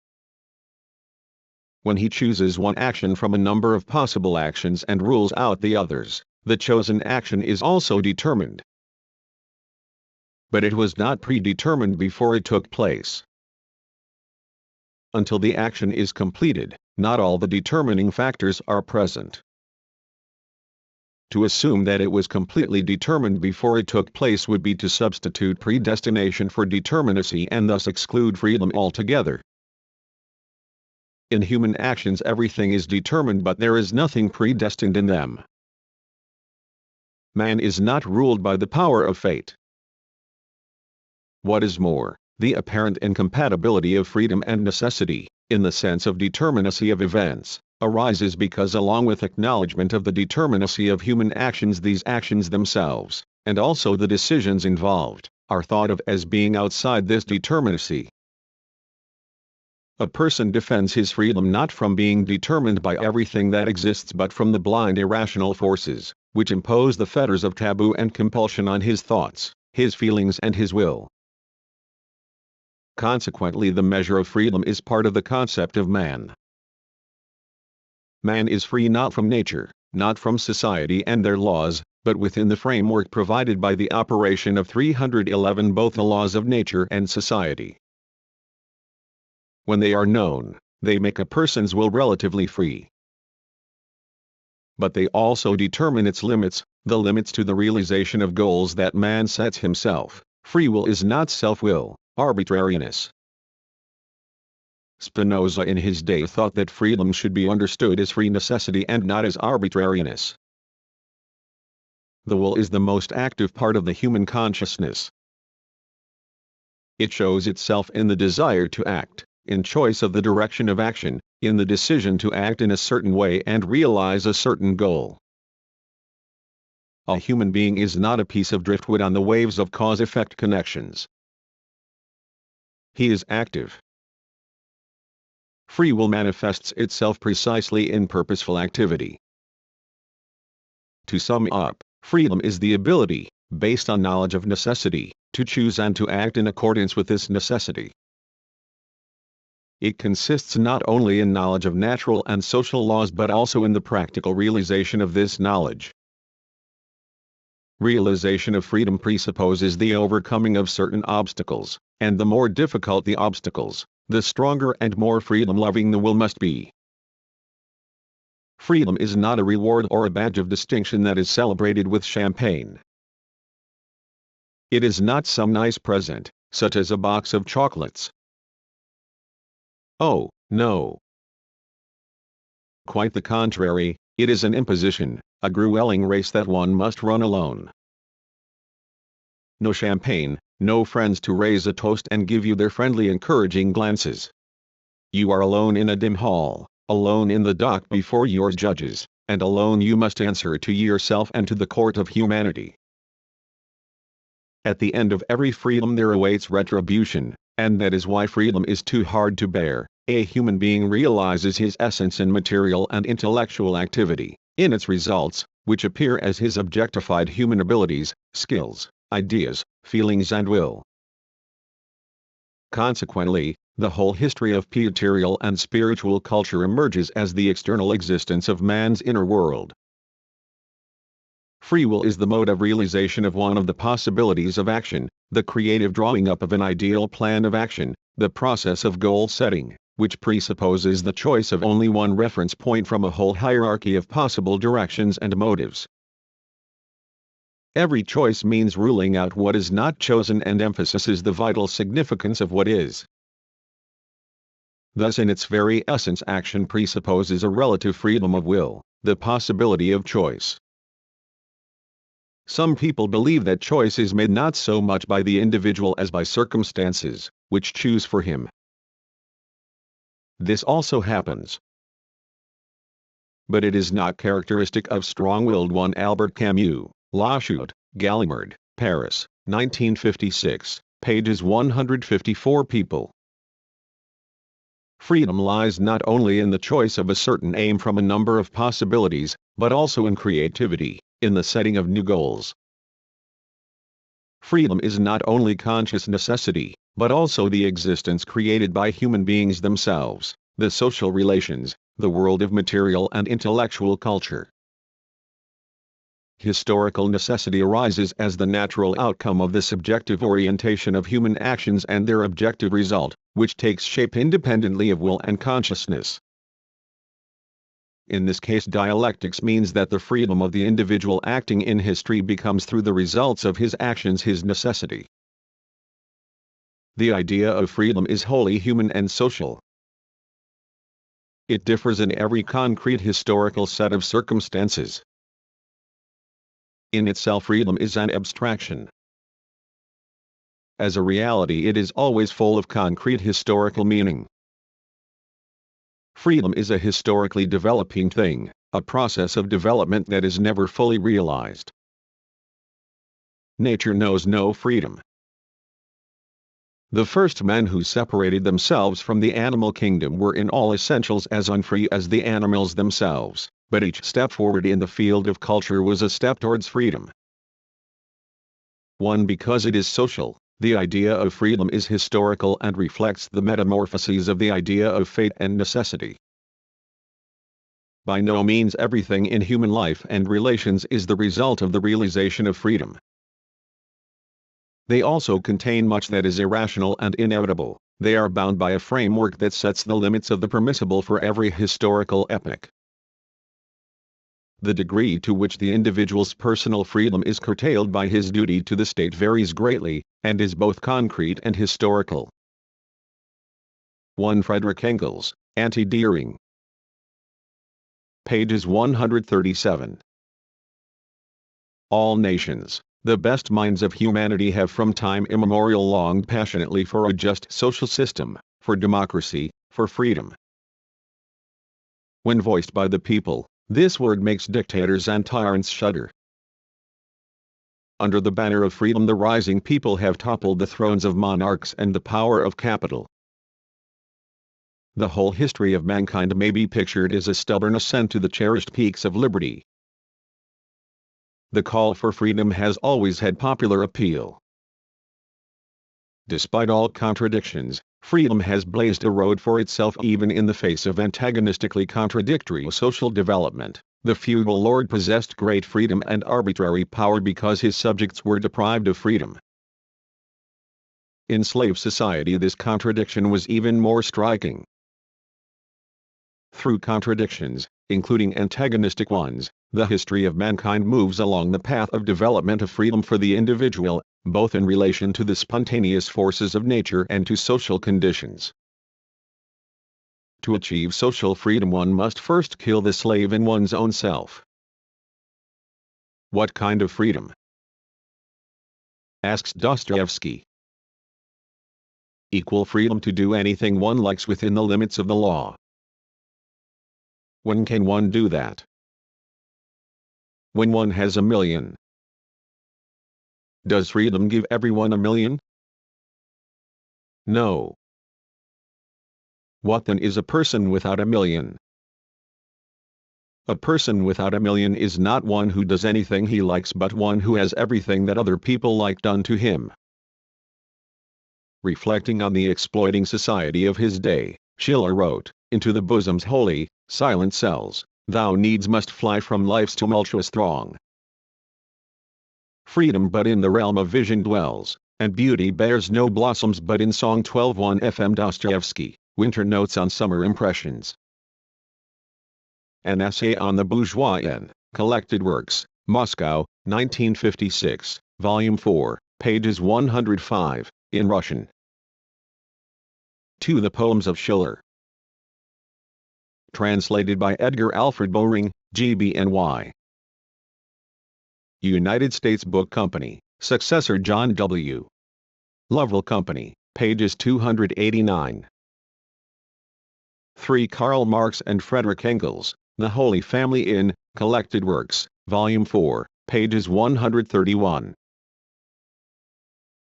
When he chooses one action from a number of possible actions and rules out the others, the chosen action is also determined. But it was not predetermined before it took place. Until the action is completed, not all the determining factors are present. To assume that it was completely determined before it took place would be to substitute predestination for determinacy and thus exclude freedom altogether. In human actions everything is determined, but there is nothing predestined in them. Man is not ruled by the power of fate. What is more, the apparent incompatibility of freedom and necessity, in the sense of determinacy of events, arises because along with acknowledgement of the determinacy of human actions, these actions themselves, and also the decisions involved, are thought of as being outside this determinacy. A person defends his freedom not from being determined by everything that exists but from the blind irrational forces, which impose the fetters of taboo and compulsion on his thoughts, his feelings and his will. Consequently, the measure of freedom is part of the concept of man. Man is free not from nature, not from society and their laws, but within the framework provided by the operation of 311, both the laws of nature and society. When they are known, they make a person's will relatively free. But they also determine its limits, the limits to the realization of goals that man sets himself. Free will is not self-will, arbitrariness. Spinoza in his day thought that freedom should be understood as free necessity and not as arbitrariness. The will is the most active part of the human consciousness. It shows itself in the desire to act, in choice of the direction of action, in the decision to act in a certain way and realize a certain goal. A human being is not a piece of driftwood on the waves of cause-effect connections. He is active. Free will manifests itself precisely in purposeful activity. To sum up, freedom is the ability, based on knowledge of necessity, to choose and to act in accordance with this necessity. It consists not only in knowledge of natural and social laws but also in the practical realization of this knowledge. Realization of freedom presupposes the overcoming of certain obstacles, and the more difficult the obstacles, the stronger and more freedom-loving the will must be. Freedom is not a reward or a badge of distinction that is celebrated with champagne. It is not some nice present, such as a box of chocolates. Oh, no. Quite the contrary, it is an imposition, a grueling race that one must run alone. No champagne, no friends to raise a toast and give you their friendly encouraging glances. You are alone in a dim hall, alone in the dock before your judges, and alone you must answer to yourself and to the court of humanity. At the end of every freedom there awaits retribution, and that is why freedom is too hard to bear. A human being realizes his essence in material and intellectual activity, in its results, which appear as his objectified human abilities, skills, ideas, feelings and will. Consequently, the whole history of material and spiritual culture emerges as the external existence of man's inner world. Free will is the mode of realization of one of the possibilities of action, the creative drawing up of an ideal plan of action, the process of goal setting, which presupposes the choice of only one reference point from a whole hierarchy of possible directions and motives. Every choice means ruling out what is not chosen and emphasizes the vital significance of what is. Thus in its very essence action presupposes a relative freedom of will, the possibility of choice. Some people believe that choice is made not so much by the individual as by circumstances, which choose for him. This also happens. But it is not characteristic of strong-willed one. Albert Camus, La Chute, Gallimard, Paris, 1956, pages 154. People. Freedom lies not only in the choice of a certain aim from a number of possibilities, but also in creativity, in the setting of new goals. Freedom is not only conscious necessity, but also the existence created by human beings themselves, the social relations, the world of material and intellectual culture. Historical necessity arises as the natural outcome of the subjective orientation of human actions and their objective result, which takes shape independently of will and consciousness. In this case, dialectics means that the freedom of the individual acting in history becomes through the results of his actions his necessity. The idea of freedom is wholly human and social. It differs in every concrete historical set of circumstances. In itself, freedom is an abstraction. As a reality, it is always full of concrete historical meaning. Freedom is a historically developing thing, a process of development that is never fully realized. Nature knows no freedom. The first men who separated themselves from the animal kingdom were in all essentials as unfree as the animals themselves, but each step forward in the field of culture was a step towards freedom. One, because it is social, the idea of freedom is historical and reflects the metamorphoses of the idea of fate and necessity. By no means everything in human life and relations is the result of the realization of freedom. They also contain much that is irrational and inevitable. They are bound by a framework that sets the limits of the permissible for every historical epoch. The degree to which the individual's personal freedom is curtailed by his duty to the state varies greatly, and is both concrete and historical. 1. Friedrich Engels, Anti-Deering. Pages 137. All nations, the best minds of humanity, have from time immemorial longed passionately for a just social system, for democracy, for freedom. When voiced by the people, this word makes dictators and tyrants shudder. Under the banner of freedom, the rising people have toppled the thrones of monarchs and the power of capital. The whole history of mankind may be pictured as a stubborn ascent to the cherished peaks of liberty. The call for freedom has always had popular appeal. Despite all contradictions, freedom has blazed a road for itself even in the face of antagonistically contradictory social development. The feudal lord possessed great freedom and arbitrary power because his subjects were deprived of freedom. In slave society, this contradiction was even more striking. Through contradictions, including antagonistic ones, the history of mankind moves along the path of development of freedom for the individual, both in relation to the spontaneous forces of nature and to social conditions. To achieve social freedom, one must first kill the slave in one's own self. What kind of freedom? Asks Dostoevsky. Equal freedom to do anything one likes within the limits of the law. When can one do that? When one has 1,000,000. Does freedom give everyone 1,000,000? No. What then is a person without 1,000,000? A person without 1,000,000 is not one who does anything he likes, but one who has everything that other people like done to him. Reflecting on the exploiting society of his day, Schiller wrote, "Into the bosom's holy, silent cells, thou needs must fly from life's tumultuous throng." Freedom but in the realm of vision dwells, and beauty bears no blossoms but in song. 12:1 FM Dostoevsky, Winter Notes on Summer Impressions. An Essay on the Bourgeois in Collected Works, Moscow, 1956, Volume 4, pages 105, in Russian. 2. The Poems of Schiller. Translated by Edgar Alfred Bowring, GBNY. United States Book Company, successor John W. Lovell Company, pages 289. 3. Karl Marx and Friedrich Engels, The Holy Family in Collected Works, Volume 4, pages 131.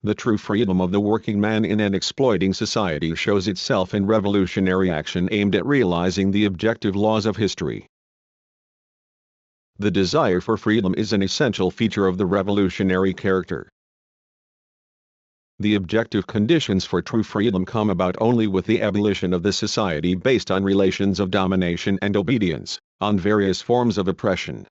The true freedom of the working man in an exploiting society shows itself in revolutionary action aimed at realizing the objective laws of history. The desire for freedom is an essential feature of the revolutionary character. The objective conditions for true freedom come about only with the abolition of the society based on relations of domination and obedience, on various forms of oppression.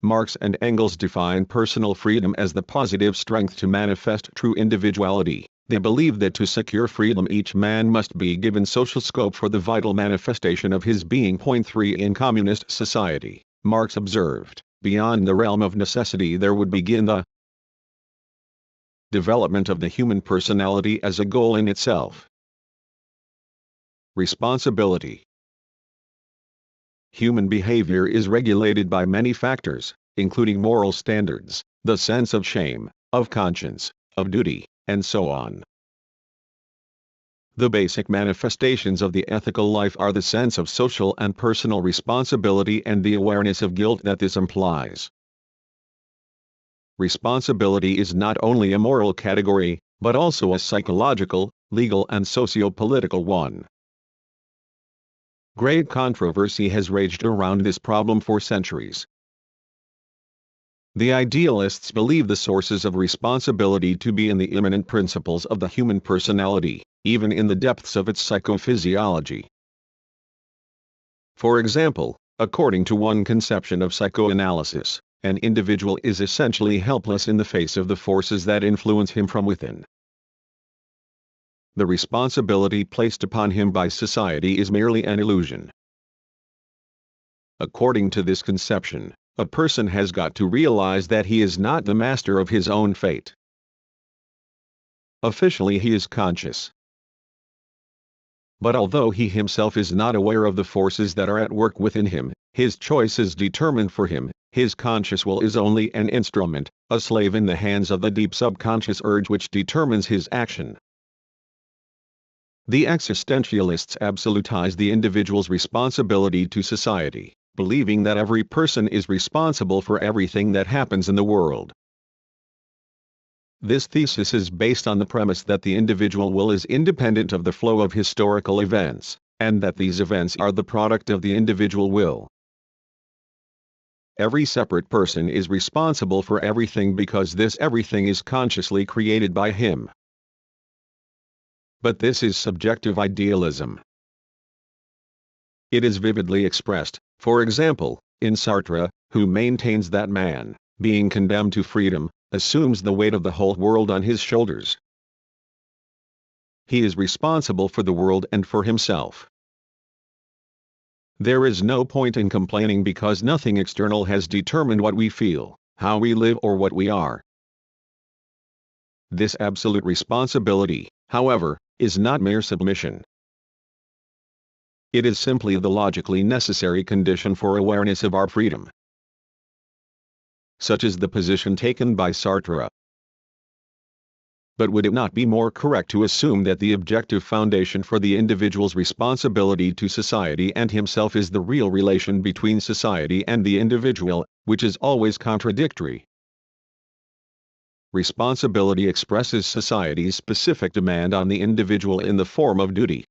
Marx and Engels define personal freedom as the positive strength to manifest true individuality. They believe that to secure freedom each man must be given social scope for the vital manifestation of his being. 3. In communist society, Marx observed, beyond the realm of necessity there would begin the development of the human personality as a goal in itself. Responsibility. Human behavior is regulated by many factors, including moral standards, the sense of shame, of conscience, of duty, and so on. The basic manifestations of the ethical life are the sense of social and personal responsibility and the awareness of guilt that this implies. Responsibility is not only a moral category, but also a psychological, legal and socio-political one. Great controversy has raged around this problem for centuries. The idealists believe the sources of responsibility to be in the immanent principles of the human personality, even in the depths of its psychophysiology. For example, according to one conception of psychoanalysis, an individual is essentially helpless in the face of the forces that influence him from within. The responsibility placed upon him by society is merely an illusion. According to this conception, a person has got to realize that he is not the master of his own fate. Officially he is conscious. But although he himself is not aware of the forces that are at work within him, his choice is determined for him. His conscious will is only an instrument, a slave in the hands of the deep subconscious urge which determines his action. The existentialists absolutize the individual's responsibility to society, believing that every person is responsible for everything that happens in the world. This thesis is based on the premise that the individual will is independent of the flow of historical events, and that these events are the product of the individual will. Every separate person is responsible for everything because this everything is consciously created by him. But this is subjective idealism. It is vividly expressed, for example, in Sartre, who maintains that man, being condemned to freedom, assumes the weight of the whole world on his shoulders. He is responsible for the world and for himself. There is no point in complaining because nothing external has determined what we feel, how we live or what we are. This absolute responsibility, however, is not mere submission. It is simply the logically necessary condition for awareness of our freedom. Such is the position taken by Sartre. But would it not be more correct to assume that the objective foundation for the individual's responsibility to society and himself is the real relation between society and the individual, which is always contradictory? Responsibility expresses society's specific demand on the individual in the form of duty.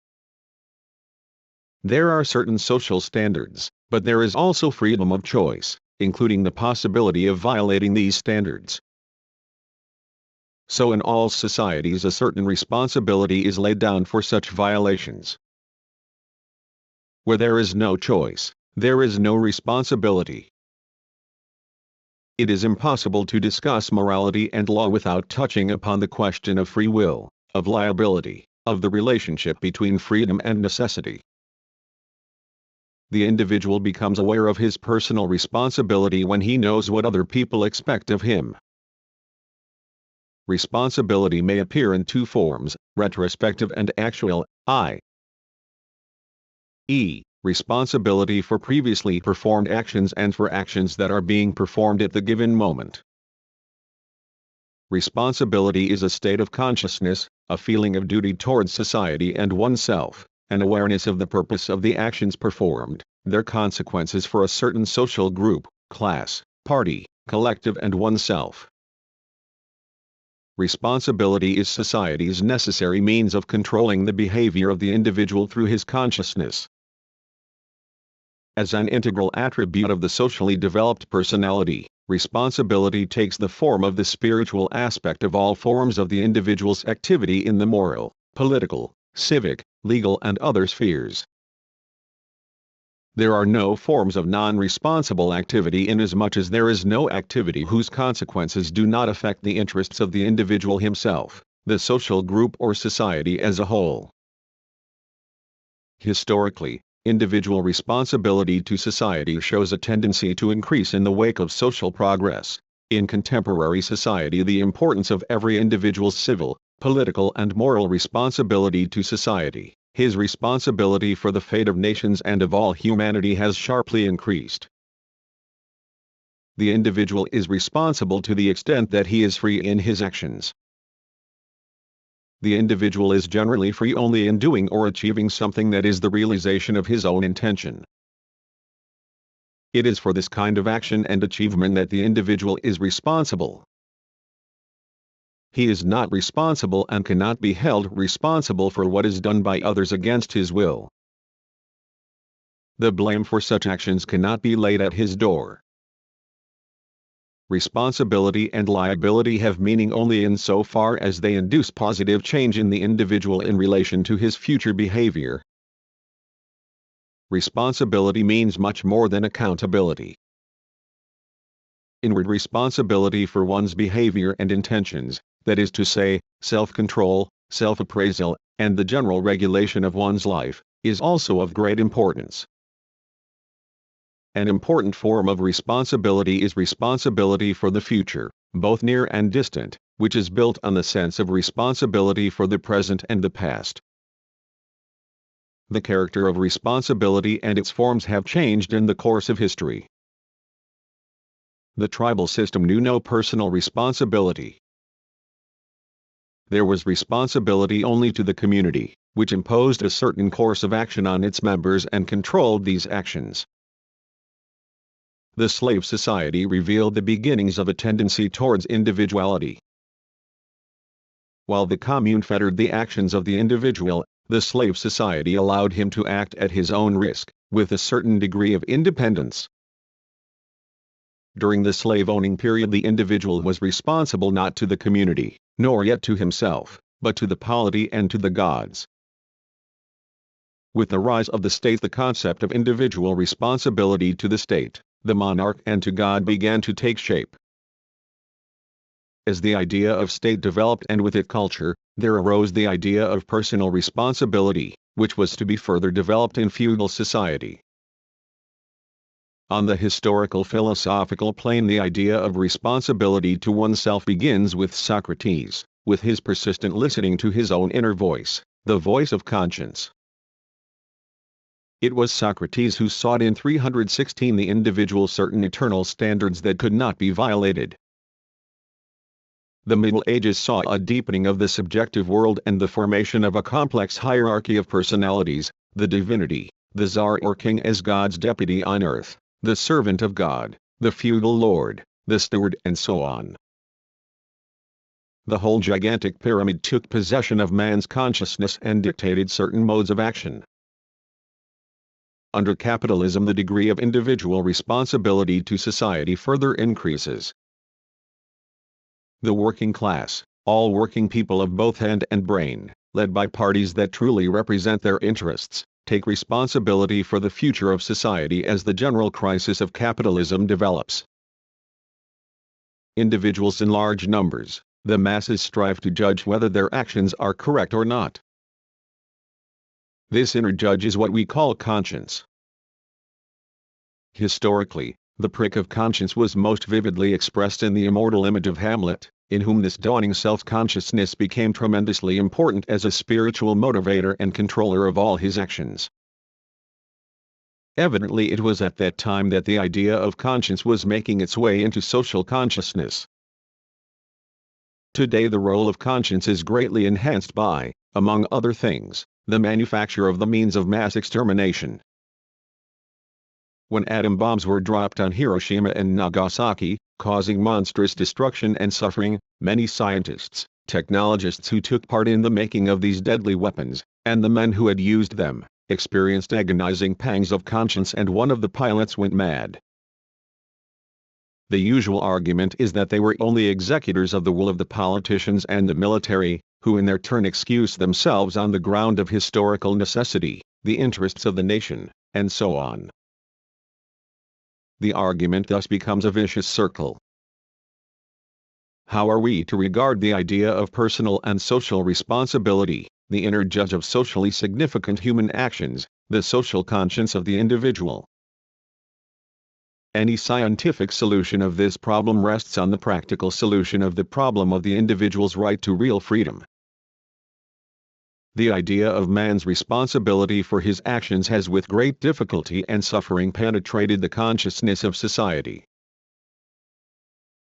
There are certain social standards, but there is also freedom of choice, including the possibility of violating these standards. So in all societies a certain responsibility is laid down for such violations. Where there is no choice, there is no responsibility. It is impossible to discuss morality and law without touching upon the question of free will, of liability, of the relationship between freedom and necessity. The individual becomes aware of his personal responsibility when he knows what other people expect of him. Responsibility may appear in two forms, retrospective and actual, i.e., responsibility for previously performed actions and for actions that are being performed at the given moment. Responsibility is a state of consciousness, a feeling of duty towards society and oneself, an awareness of the purpose of the actions performed, their consequences for a certain social group, class, party, collective and oneself. Responsibility is society's necessary means of controlling the behavior of the individual through his consciousness. As an integral attribute of the socially developed personality, responsibility takes the form of the spiritual aspect of all forms of the individual's activity in the moral, political, civic, legal and other spheres. There are no forms of non-responsible activity inasmuch as there is no activity whose consequences do not affect the interests of the individual himself, the social group or society as a whole. Historically, individual responsibility to society shows a tendency to increase in the wake of social progress. In contemporary society, the importance of every individual's civil, political and moral responsibility to society, his responsibility for the fate of nations and of all humanity, has sharply increased. The individual is responsible to the extent that he is free in his actions. The individual is generally free only in doing or achieving something that is the realization of his own intention. It is for this kind of action and achievement that the individual is responsible. He is not responsible and cannot be held responsible for what is done by others against his will. The blame for such actions cannot be laid at his door. Responsibility and liability have meaning only in so far as they induce positive change in the individual in relation to his future behavior. Responsibility means much more than accountability. Inward responsibility for one's behavior and intentions, that is to say, self-control, self-appraisal, and the general regulation of one's life, is also of great importance. An important form of responsibility is responsibility for the future, both near and distant, which is built on the sense of responsibility for the present and the past. The character of responsibility and its forms have changed in the course of history. The tribal system knew no personal responsibility. There was responsibility only to the community, which imposed a certain course of action on its members and controlled these actions. The slave society revealed the beginnings of a tendency towards individuality. While the commune fettered the actions of the individual, the slave society allowed him to act at his own risk, with a certain degree of independence. During the slave-owning period, the individual was responsible not to the community, nor yet to himself, but to the polity and to the gods. With the rise of the state, the concept of individual responsibility to the state, the monarch and to God began to take shape. As the idea of state developed and with it culture, there arose the idea of personal responsibility, which was to be further developed in feudal society. On the historical philosophical plane, the idea of responsibility to oneself begins with Socrates, with his persistent listening to his own inner voice, the voice of conscience. It was Socrates who sought in 316 the individual certain eternal standards that could not be violated. The Middle Ages saw a deepening of the subjective world and the formation of a complex hierarchy of personalities, the divinity, the Tsar or king as God's deputy on earth, the servant of God, the feudal lord, the steward and so on. The whole gigantic pyramid took possession of man's consciousness and dictated certain modes of action. Under capitalism, the degree of individual responsibility to society further increases. The working class, all working people of both hand and brain, led by parties that truly represent their interests, take responsibility for the future of society as the general crisis of capitalism develops. Individuals in large numbers, the masses strive to judge whether their actions are correct or not. This inner judge is what we call conscience. Historically, the prick of conscience was most vividly expressed in the immortal image of Hamlet, in whom this dawning self-consciousness became tremendously important as a spiritual motivator and controller of all his actions. Evidently it was at that time that the idea of conscience was making its way into social consciousness. Today the role of conscience is greatly enhanced by, among other things, the manufacture of the means of mass extermination. When atom bombs were dropped on Hiroshima and Nagasaki, causing monstrous destruction and suffering, many scientists, technologists who took part in the making of these deadly weapons, and the men who had used them, experienced agonizing pangs of conscience, and one of the pilots went mad. The usual argument is that they were only executors of the will of the politicians and the military, who in their turn excuse themselves on the ground of historical necessity, the interests of the nation, and so on. The argument thus becomes a vicious circle. How are we to regard the idea of personal and social responsibility, the inner judge of socially significant human actions, the social conscience of the individual? Any scientific solution of this problem rests on the practical solution of the problem of the individual's right to real freedom. The idea of man's responsibility for his actions has with great difficulty and suffering penetrated the consciousness of society.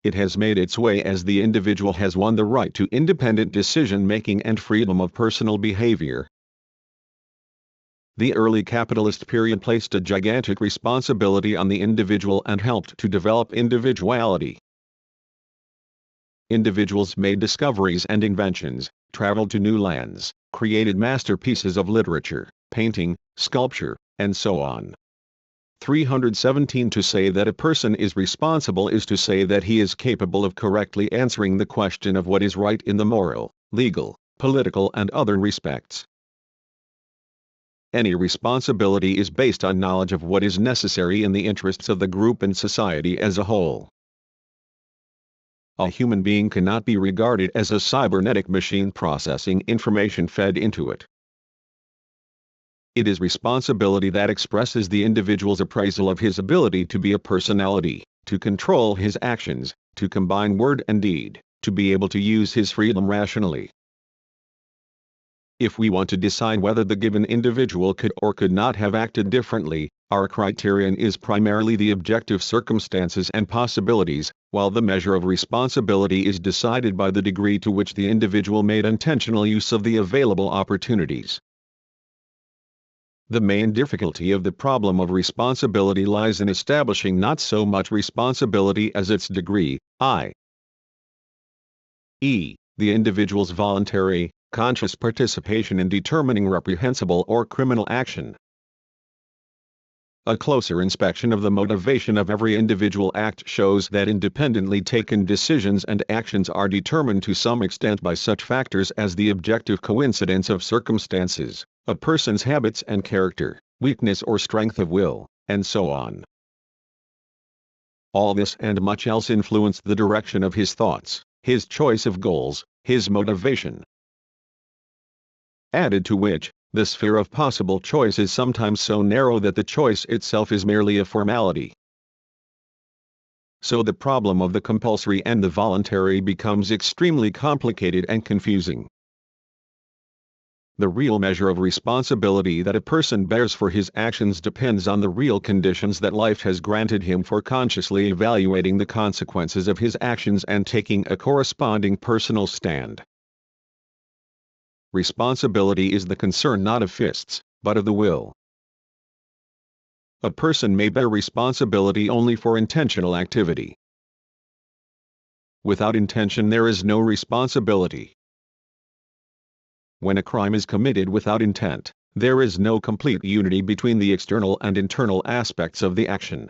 It has made its way as the individual has won the right to independent decision-making and freedom of personal behavior. The early capitalist period placed a gigantic responsibility on the individual and helped to develop individuality. Individuals made discoveries and inventions, traveled to new lands, created masterpieces of literature, painting, sculpture, and so on. 317 To say that a person is responsible is to say that he is capable of correctly answering the question of what is right in the moral, legal, political and other respects. Any responsibility is based on knowledge of what is necessary in the interests of the group and society as a whole. A human being cannot be regarded as a cybernetic machine processing information fed into it. It is responsibility that expresses the individual's appraisal of his ability to be a personality, to control his actions, to combine word and deed, to be able to use his freedom rationally. If we want to decide whether the given individual could or could not have acted differently, our criterion is primarily the objective circumstances and possibilities, while the measure of responsibility is decided by the degree to which the individual made intentional use of the available opportunities. The main difficulty of the problem of responsibility lies in establishing not so much responsibility as its degree, i.e., the individual's voluntary, conscious participation in determining reprehensible or criminal action. A closer inspection of the motivation of every individual act shows that independently taken decisions and actions are determined to some extent by such factors as the objective coincidence of circumstances, a person's habits and character, weakness or strength of will, and so on. All this and much else influence the direction of his thoughts, his choice of goals, his motivation. Added to which, the sphere of possible choice is sometimes so narrow that the choice itself is merely a formality. So the problem of the compulsory and the voluntary becomes extremely complicated and confusing. The real measure of responsibility that a person bears for his actions depends on the real conditions that life has granted him for consciously evaluating the consequences of his actions and taking a corresponding personal stand. Responsibility is the concern not of fists, but of the will. A person may bear responsibility only for intentional activity. Without intention there is no responsibility. When a crime is committed without intent, there is no complete unity between the external and internal aspects of the action.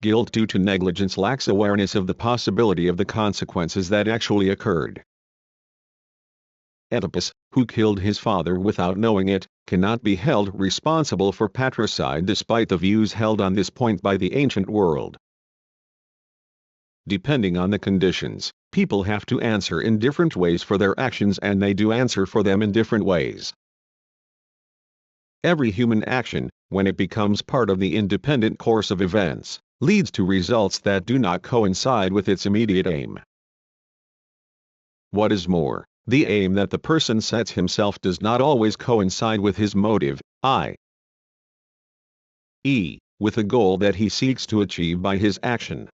Guilt due to negligence lacks awareness of the possibility of the consequences that actually occurred. Oedipus, who killed his father without knowing it, cannot be held responsible for patricide despite the views held on this point by the ancient world. Depending on the conditions, people have to answer in different ways for their actions and they do answer for them in different ways. Every human action, when it becomes part of the independent course of events, leads to results that do not coincide with its immediate aim. What is more, the aim that the person sets himself does not always coincide with his motive, i.e., with a goal that he seeks to achieve by his action.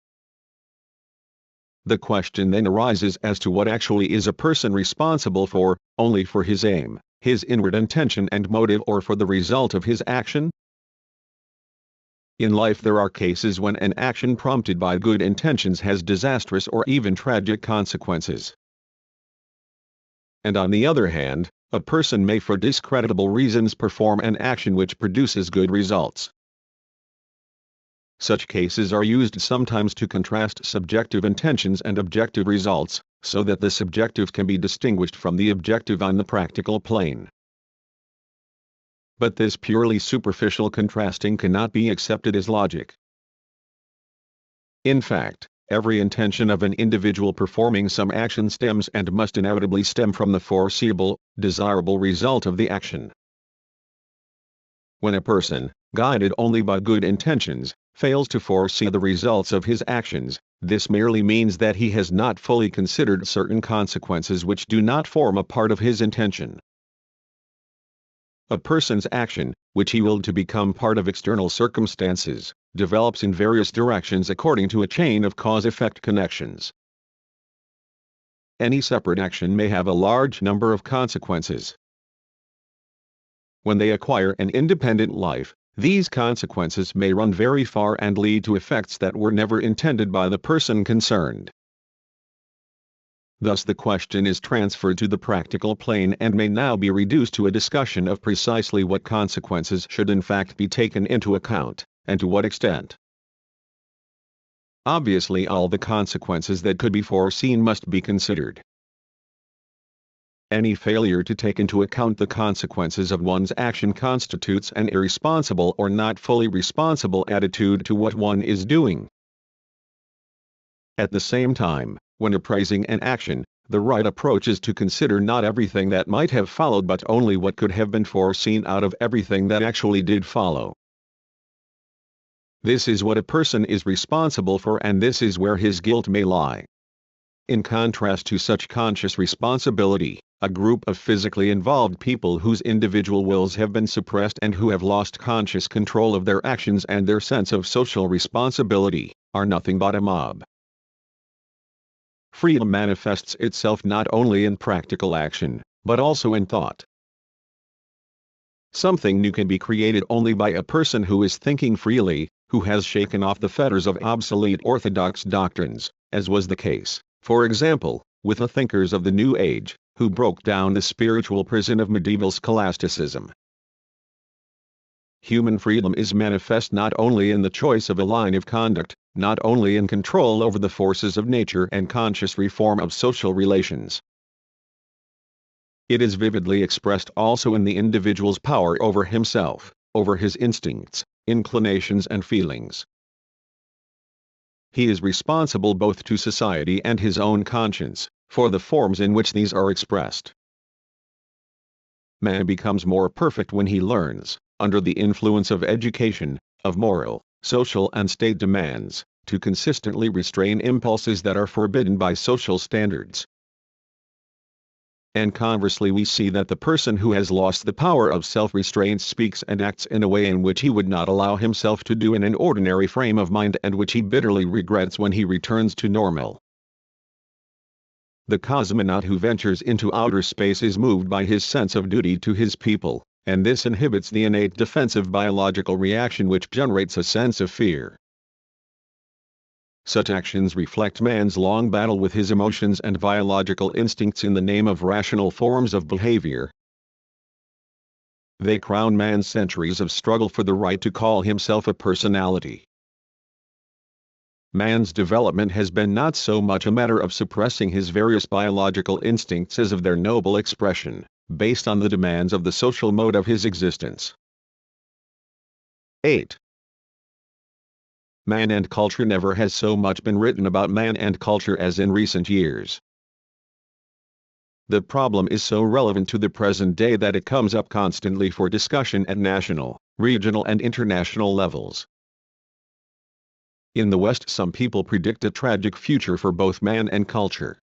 The question then arises as to what actually is a person responsible for, only for his aim, his inward intention and motive, or for the result of his action? In life there are cases when an action prompted by good intentions has disastrous or even tragic consequences. And on the other hand, a person may for discreditable reasons perform an action which produces good results. Such cases are used sometimes to contrast subjective intentions and objective results, so that the subjective can be distinguished from the objective on the practical plane. But this purely superficial contrasting cannot be accepted as logic. In fact, every intention of an individual performing some action stems and must inevitably stem from the foreseeable, desirable result of the action. When a person, guided only by good intentions, fails to foresee the results of his actions, this merely means that he has not fully considered certain consequences which do not form a part of his intention. A person's action, which he willed to become part of external circumstances, develops in various directions according to a chain of cause-effect connections. Any separate action may have a large number of consequences. When they acquire an independent life, these consequences may run very far and lead to effects that were never intended by the person concerned. Thus the question is transferred to the practical plane and may now be reduced to a discussion of precisely what consequences should in fact be taken into account, and to what extent. Obviously all the consequences that could be foreseen must be considered. Any failure to take into account the consequences of one's action constitutes an irresponsible or not fully responsible attitude to what one is doing. At the same time, when appraising an action, the right approach is to consider not everything that might have followed but only what could have been foreseen out of everything that actually did follow. This is what a person is responsible for, and this is where his guilt may lie. In contrast to such conscious responsibility, a group of physically involved people whose individual wills have been suppressed and who have lost conscious control of their actions and their sense of social responsibility, are nothing but a mob. Freedom manifests itself not only in practical action, but also in thought. Something new can be created only by a person who is thinking freely, who has shaken off the fetters of obsolete orthodox doctrines, as was the case, for example, with the thinkers of the New Age, who broke down the spiritual prison of medieval scholasticism. Human freedom is manifest not only in the choice of a line of conduct, not only in control over the forces of nature and conscious reform of social relations. It is vividly expressed also in the individual's power over himself, over his instincts, inclinations and feelings. He is responsible both to society and his own conscience, for the forms in which these are expressed. Man becomes more perfect when he learns, under the influence of education, of moral, social and state demands, to consistently restrain impulses that are forbidden by social standards. And conversely we see that the person who has lost the power of self-restraint speaks and acts in a way in which he would not allow himself to do in an ordinary frame of mind, and which he bitterly regrets when he returns to normal. The cosmonaut who ventures into outer space is moved by his sense of duty to his people, and this inhibits the innate defensive biological reaction which generates a sense of fear. Such actions reflect man's long battle with his emotions and biological instincts in the name of rational forms of behavior. They crown man's centuries of struggle for the right to call himself a personality. Man's development has been not so much a matter of suppressing his various biological instincts as of their noble expression, based on the demands of the social mode of his existence. 8. Man and culture. Never has so much been written about man and culture as in recent years. The problem is so relevant to the present day that it comes up constantly for discussion at national, regional and international levels. In the West, some people predict a tragic future for both man and culture.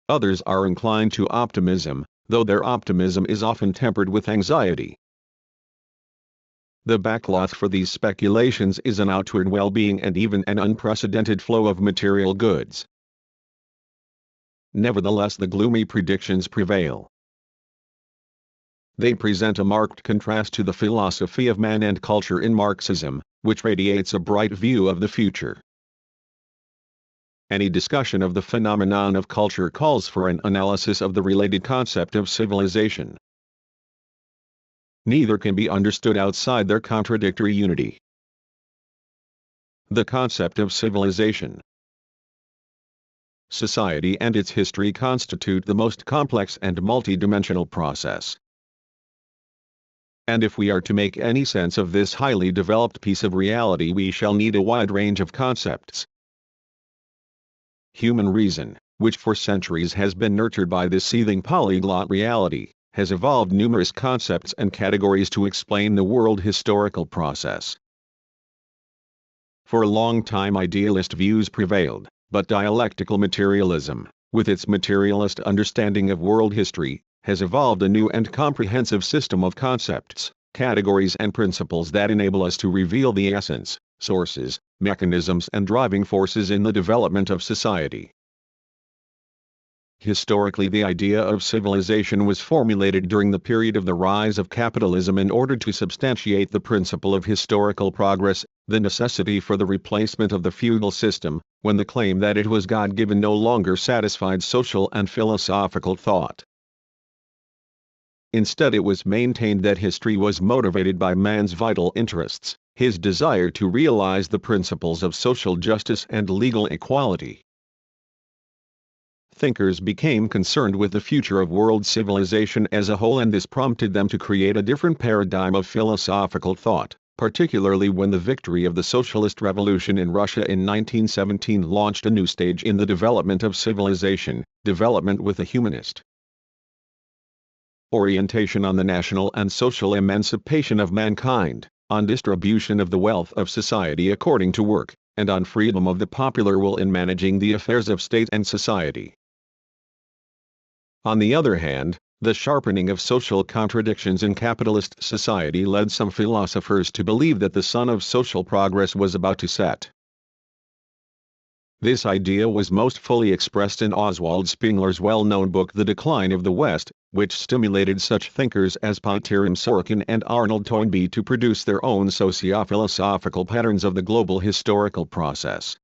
Others are inclined to optimism, though their optimism is often tempered with anxiety. The backcloth for these speculations is an outward well-being and even an unprecedented flow of material goods. Nevertheless, the gloomy predictions prevail. They present a marked contrast to the philosophy of man and culture in Marxism, which radiates a bright view of the future. Any discussion of the phenomenon of culture calls for an analysis of the related concept of civilization. Neither can be understood outside their contradictory unity. The concept of civilization. Society and its history constitute the most complex and multidimensional process. And if we are to make any sense of this highly developed piece of reality, we shall need a wide range of concepts. Human reason, which for centuries has been nurtured by this seething polyglot reality, has evolved numerous concepts and categories to explain the world historical process. For a long time idealist views prevailed, but dialectical materialism, with its materialist understanding of world history, has evolved a new and comprehensive system of concepts, categories and principles that enable us to reveal the essence, sources, mechanisms and driving forces in the development of society. Historically, the idea of civilization was formulated during the period of the rise of capitalism in order to substantiate the principle of historical progress, the necessity for the replacement of the feudal system, when the claim that it was God-given no longer satisfied social and philosophical thought. Instead, it was maintained that history was motivated by man's vital interests, his desire to realize the principles of social justice and legal equality. Thinkers became concerned with the future of world civilization as a whole, and this prompted them to create a different paradigm of philosophical thought, particularly when the victory of the socialist revolution in Russia in 1917 launched a new stage in the development of civilization, development with a humanist orientation on the national and social emancipation of mankind, on distribution of the wealth of society according to work, and on freedom of the popular will in managing the affairs of state and society. On the other hand, the sharpening of social contradictions in capitalist society led some philosophers to believe that the sun of social progress was about to set. This idea was most fully expressed in Oswald Spengler's well-known book The Decline of the West, which stimulated such thinkers as Pitirim Sorkin and Arnold Toynbee to produce their own socio-philosophical patterns of the global historical process.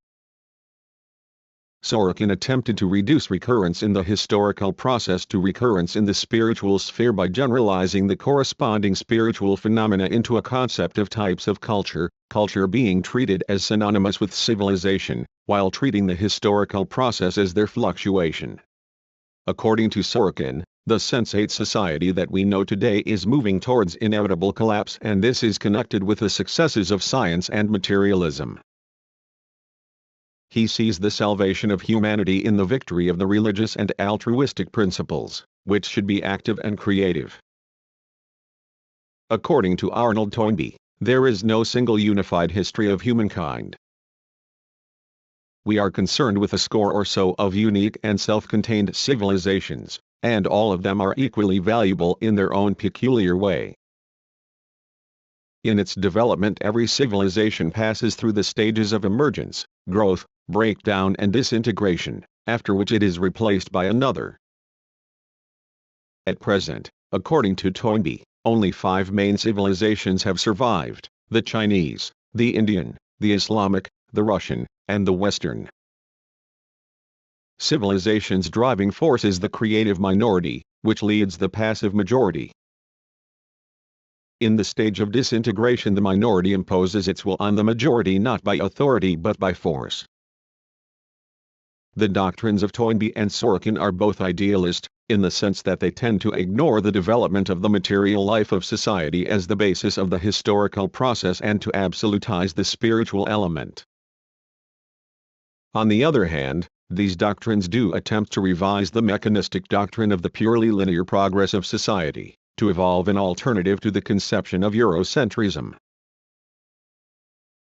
Sorkin attempted to reduce recurrence in the historical process to recurrence in the spiritual sphere by generalizing the corresponding spiritual phenomena into a concept of types of culture, culture being treated as synonymous with civilization, while treating the historical process as their fluctuation. According to Sorkin, the sensate society that we know today is moving towards inevitable collapse, and this is connected with the successes of science and materialism. He sees the salvation of humanity in the victory of the religious and altruistic principles, which should be active and creative. According to Arnold Toynbee, there is no single unified history of humankind. We are concerned with a score or so of unique and self-contained civilizations, and all of them are equally valuable in their own peculiar way. In its development, every civilization passes through the stages of emergence, growth, breakdown and disintegration, after which it is replaced by another. At present, according to Toynbee, only 5 main civilizations have survived: the Chinese, the Indian, the Islamic, the Russian, and the Western. Civilization's driving force is the creative minority, which leads the passive majority. In the stage of disintegration, the minority imposes its will on the majority not by authority but by force. The doctrines of Toynbee and Sorkin are both idealist, in the sense that they tend to ignore the development of the material life of society as the basis of the historical process and to absolutize the spiritual element. On the other hand, these doctrines do attempt to revise the mechanistic doctrine of the purely linear progress of society, to evolve an alternative to the conception of Eurocentrism.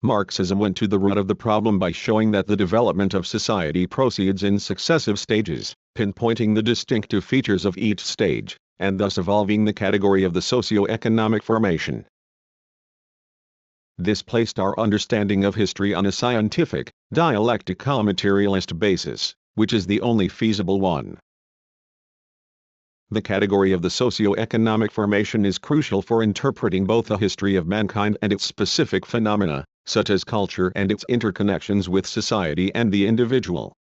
Marxism went to the root of the problem by showing that the development of society proceeds in successive stages, pinpointing the distinctive features of each stage, and thus evolving the category of the socio-economic formation. This placed our understanding of history on a scientific, dialectical materialist basis, which is the only feasible one. The category of the socio-economic formation is crucial for interpreting both the history of mankind and its specific phenomena, such as culture and its interconnections with society and the individual.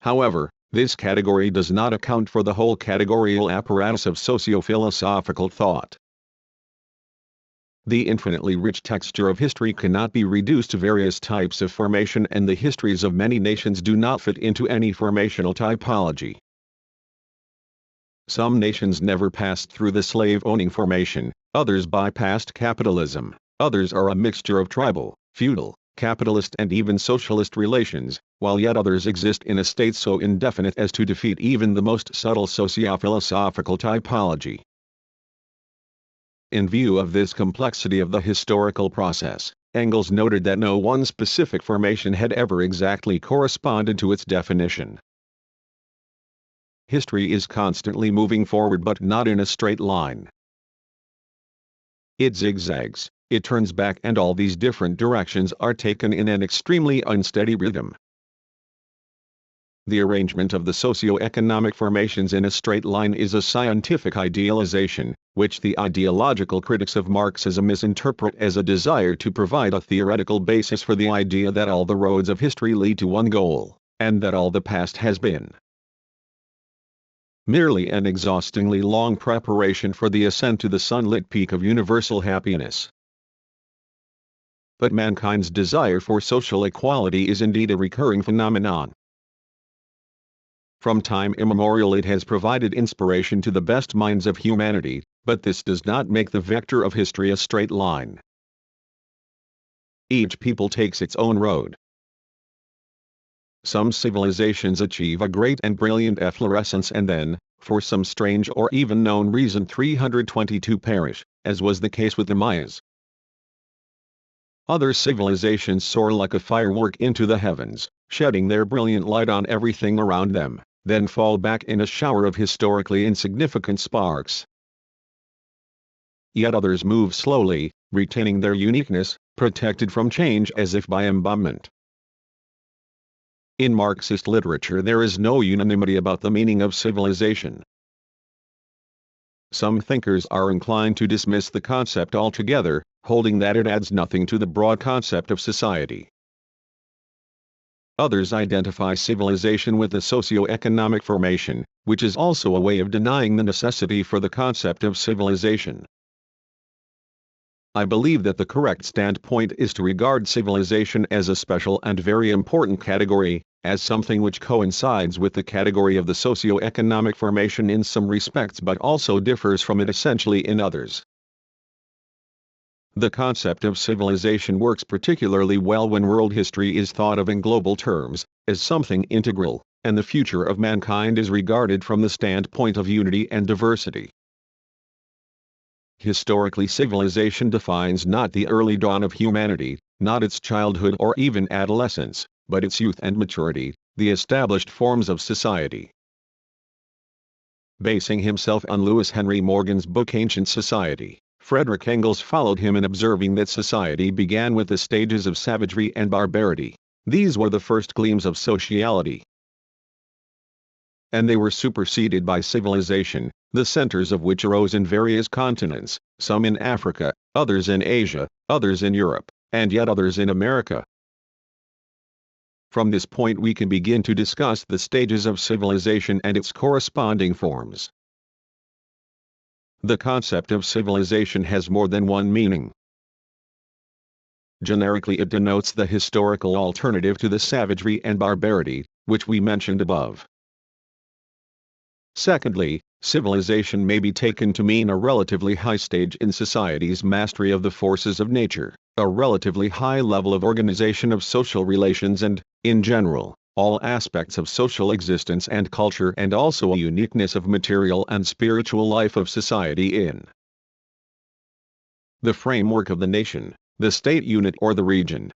However, this category does not account for the whole categorical apparatus of socio-philosophical thought. The infinitely rich texture of history cannot be reduced to various types of formation, and the histories of many nations do not fit into any formational typology. Some nations never passed through the slave-owning formation, others bypassed capitalism, others are a mixture of tribal, feudal, capitalist and even socialist relations, while yet others exist in a state so indefinite as to defeat even the most subtle socio-philosophical typology. In view of this complexity of the historical process, Engels noted that no one specific formation had ever exactly corresponded to its definition. History is constantly moving forward, but not in a straight line. It zigzags, it turns back, and all these different directions are taken in an extremely unsteady rhythm. The arrangement of the socio-economic formations in a straight line is a scientific idealization, which the ideological critics of Marxism misinterpret as a desire to provide a theoretical basis for the idea that all the roads of history lead to one goal, and that all the past has been merely an exhaustingly long preparation for the ascent to the sunlit peak of universal happiness. But mankind's desire for social equality is indeed a recurring phenomenon. From time immemorial it has provided inspiration to the best minds of humanity, but this does not make the vector of history a straight line. Each people takes its own road. Some civilizations achieve a great and brilliant efflorescence, and then, for some strange or even known reason, 322 perish, as was the case with the Mayas. Other civilizations soar like a firework into the heavens, shedding their brilliant light on everything around them, then fall back in a shower of historically insignificant sparks. Yet others move slowly, retaining their uniqueness, protected from change as if by embalmment. In Marxist literature there is no unanimity about the meaning of civilization. Some thinkers are inclined to dismiss the concept altogether, holding that it adds nothing to the broad concept of society. Others identify civilization with the socio-economic formation, which is also a way of denying the necessity for the concept of civilization. I believe that the correct standpoint is to regard civilization as a special and very important category, as something which coincides with the category of the socio-economic formation in some respects but also differs from it essentially in others. The concept of civilization works particularly well when world history is thought of in global terms, as something integral, and the future of mankind is regarded from the standpoint of unity and diversity. Historically, civilization defines not the early dawn of humanity, not its childhood or even adolescence, but its youth and maturity, the established forms of society. Basing himself on Lewis Henry Morgan's book Ancient Society, Frederick Engels followed him in observing that society began with the stages of savagery and barbarity. These were the first gleams of sociality, and they were superseded by civilization, the centers of which arose in various continents, some in Africa, others in Asia, others in Europe, and yet others in America. From this point we can begin to discuss the stages of civilization and its corresponding forms. The concept of civilization has more than one meaning. Generically, it denotes the historical alternative to the savagery and barbarity, which we mentioned above. Secondly, civilization may be taken to mean a relatively high stage in society's mastery of the forces of nature, a relatively high level of organization of social relations and, in general, all aspects of social existence and culture, and also a uniqueness of material and spiritual life of society in the framework of the nation, the state unit or the region.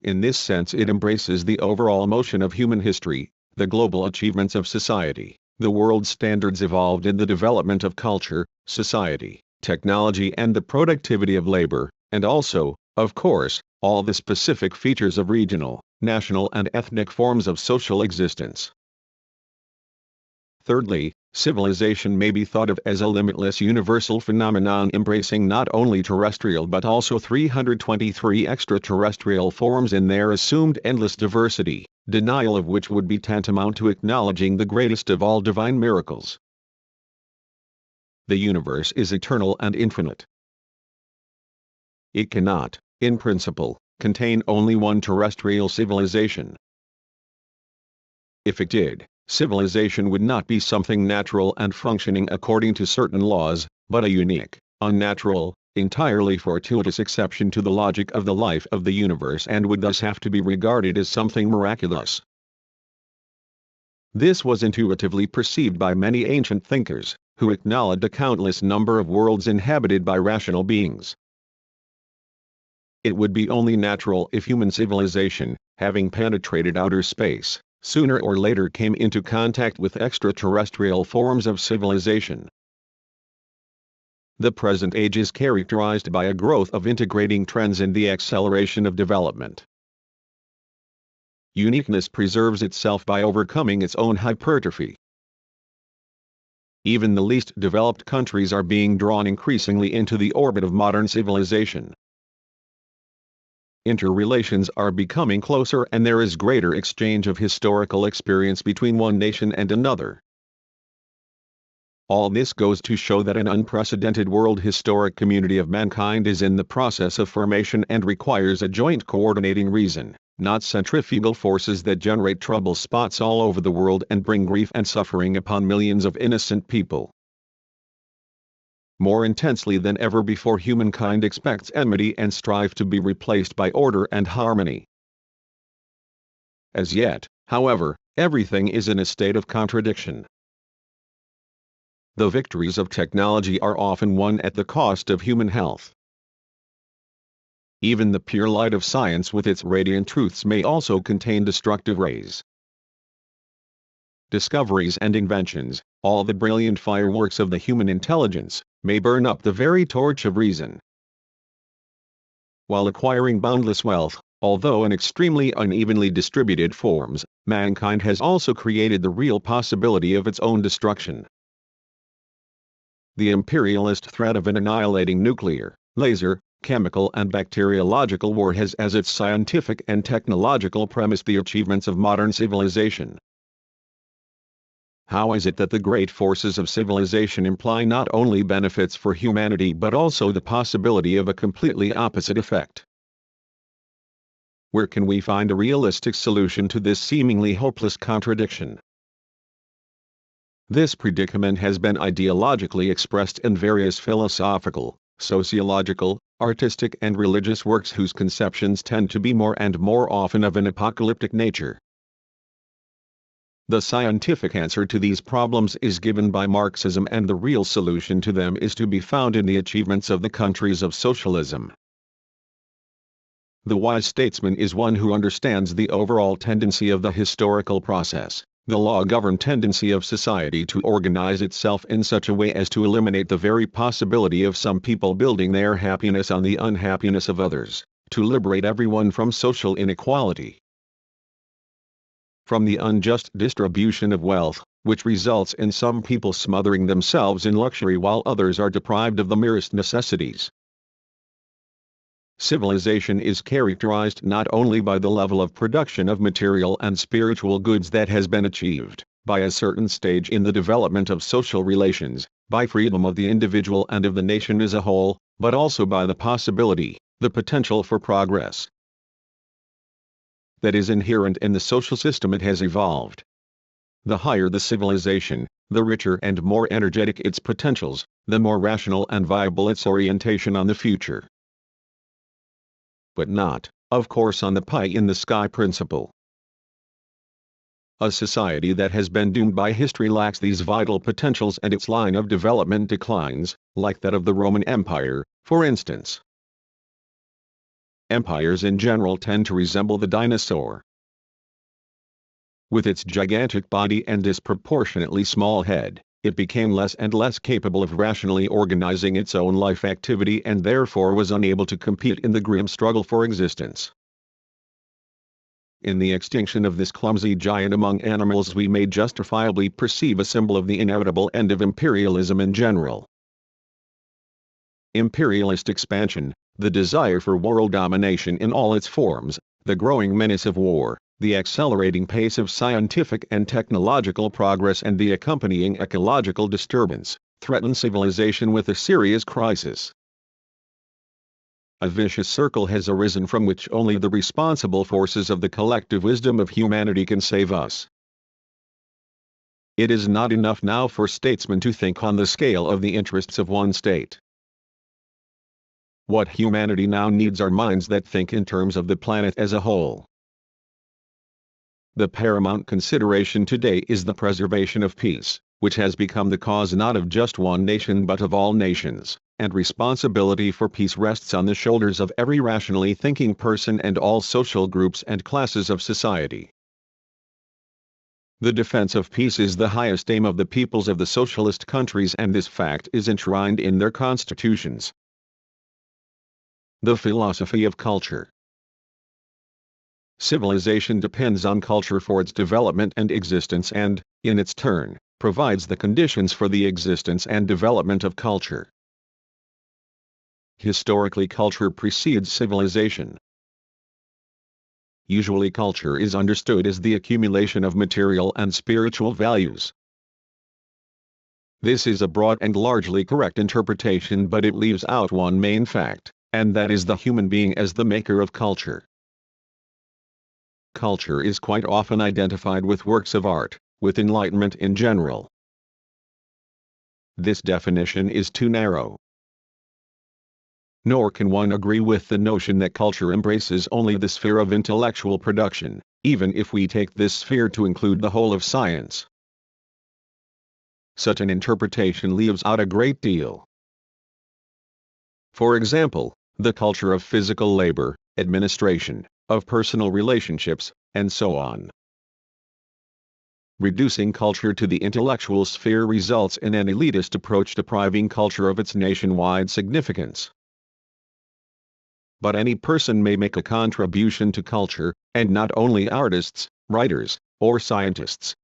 In this sense it embraces the overall motion of human history, the global achievements of society, the world standards evolved in the development of culture, society, technology and the productivity of labor, and also, of course, all the specific features of regional, national and ethnic forms of social existence. Thirdly, civilization may be thought of as a limitless universal phenomenon embracing not only terrestrial but also 323 extraterrestrial forms in their assumed endless diversity, denial of which would be tantamount to acknowledging the greatest of all divine miracles. The universe is eternal and infinite. It cannot, in principle, contain only one terrestrial civilization. If it did, civilization would not be something natural and functioning according to certain laws, but a unique, unnatural, entirely fortuitous exception to the logic of the life of the universe and would thus have to be regarded as something miraculous. This was intuitively perceived by many ancient thinkers, who acknowledged a countless number of worlds inhabited by rational beings. It would be only natural if human civilization, having penetrated outer space, sooner or later came into contact with extraterrestrial forms of civilization. The present age is characterized by a growth of integrating trends and the acceleration of development. Uniqueness preserves itself by overcoming its own hypertrophy. Even the least developed countries are being drawn increasingly into the orbit of modern civilization. Interrelations are becoming closer and there is greater exchange of historical experience between one nation and another. All this goes to show that an unprecedented world historic community of mankind is in the process of formation and requires a joint coordinating reason, not centrifugal forces that generate trouble spots all over the world and bring grief and suffering upon millions of innocent people. More intensely than ever before, humankind expects enmity and strife to be replaced by order and harmony. As yet, however, everything is in a state of contradiction. The victories of technology are often won at the cost of human health. Even the pure light of science with its radiant truths may also contain destructive rays. Discoveries and inventions, all the brilliant fireworks of the human intelligence, may burn up the very torch of reason. While acquiring boundless wealth, although in extremely unevenly distributed forms, mankind has also created the real possibility of its own destruction. The imperialist threat of an annihilating nuclear, laser, chemical and bacteriological war has as its scientific and technological premise the achievements of modern civilization. How is it that the great forces of civilization imply not only benefits for humanity but also the possibility of a completely opposite effect? Where can we find a realistic solution to this seemingly hopeless contradiction? This predicament has been ideologically expressed in various philosophical, sociological, artistic and religious works whose conceptions tend to be more and more often of an apocalyptic nature. The scientific answer to these problems is given by Marxism, and the real solution to them is to be found in the achievements of the countries of socialism. The wise statesman is one who understands the overall tendency of the historical process, the law-governed tendency of society to organize itself in such a way as to eliminate the very possibility of some people building their happiness on the unhappiness of others, to liberate everyone from social inequality, from the unjust distribution of wealth, which results in some people smothering themselves in luxury while others are deprived of the merest necessities. Civilization is characterized not only by the level of production of material and spiritual goods that has been achieved, by a certain stage in the development of social relations, by freedom of the individual and of the nation as a whole, but also by the possibility, the potential for progress that is inherent in the social system it has evolved. The higher the civilization, the richer and more energetic its potentials, the more rational and viable its orientation on the future. But not, of course, on the pie-in-the-sky principle. A society that has been doomed by history lacks these vital potentials and its line of development declines, like that of the Roman Empire, for instance. Empires in general tend to resemble the dinosaur. With its gigantic body and disproportionately small head, it became less and less capable of rationally organizing its own life activity and therefore was unable to compete in the grim struggle for existence. In the extinction of this clumsy giant among animals we may justifiably perceive a symbol of the inevitable end of imperialism in general. Imperialist expansion, the desire for world domination in all its forms, the growing menace of war, the accelerating pace of scientific and technological progress and the accompanying ecological disturbance, threaten civilization with a serious crisis. A vicious circle has arisen from which only the responsible forces of the collective wisdom of humanity can save us. It is not enough now for statesmen to think on the scale of the interests of one state. What humanity now needs are minds that think in terms of the planet as a whole. The paramount consideration today is the preservation of peace, which has become the cause not of just one nation but of all nations, and responsibility for peace rests on the shoulders of every rationally thinking person and all social groups and classes of society. The defense of peace is the highest aim of the peoples of the socialist countries and this fact is enshrined in their constitutions. The philosophy of culture. Civilization depends on culture for its development and existence and, in its turn, provides the conditions for the existence and development of culture. Historically, culture precedes civilization. Usually culture is understood as the accumulation of material and spiritual values. This is a broad and largely correct interpretation, but it leaves out one main fact, and that is the human being as the maker of culture. Culture is quite often identified with works of art, with enlightenment in general. This definition is too narrow. Nor can one agree with the notion that culture embraces only the sphere of intellectual production, even if we take this sphere to include the whole of science. Such an interpretation leaves out a great deal. For example, the culture of physical labor, administration, of personal relationships, and so on. Reducing culture to the intellectual sphere results in an elitist approach depriving culture of its nationwide significance. But any person may make a contribution to culture, and not only artists, writers, or scientists.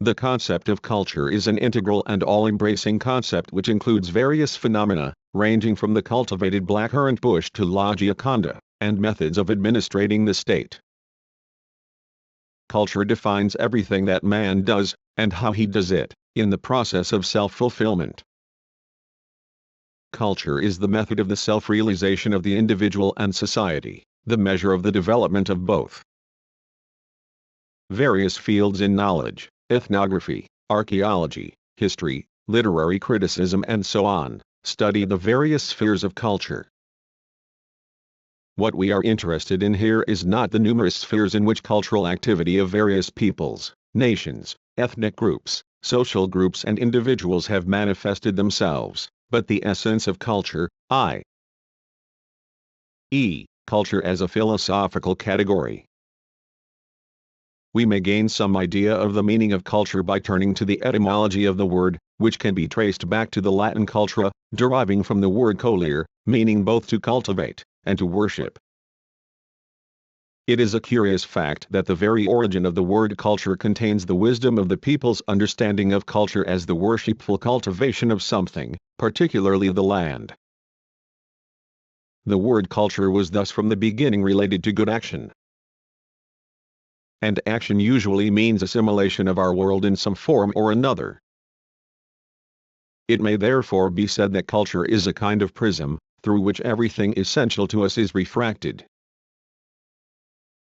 The concept of culture is an integral and all-embracing concept which includes various phenomena, ranging from the cultivated blackcurrant bush to La Gioconda, and methods of administrating the state. Culture defines everything that man does, and how he does it, in the process of self-fulfillment. Culture is the method of the self-realization of the individual and society, the measure of the development of both. Various fields in knowledge, ethnography, archaeology, history, literary criticism and so on, study the various spheres of culture. What we are interested in here is not the numerous spheres in which cultural activity of various peoples, nations, ethnic groups, social groups and individuals have manifested themselves, but the essence of culture, i.e., culture as a philosophical category. We may gain some idea of the meaning of culture by turning to the etymology of the word, which can be traced back to the Latin cultura, deriving from the word colere, meaning both to cultivate and to worship. It is a curious fact that the very origin of the word culture contains the wisdom of the people's understanding of culture as the worshipful cultivation of something, particularly the land. The word culture was thus from the beginning related to good action. And action usually means assimilation of our world in some form or another. It may therefore be said that culture is a kind of prism, through which everything essential to us is refracted.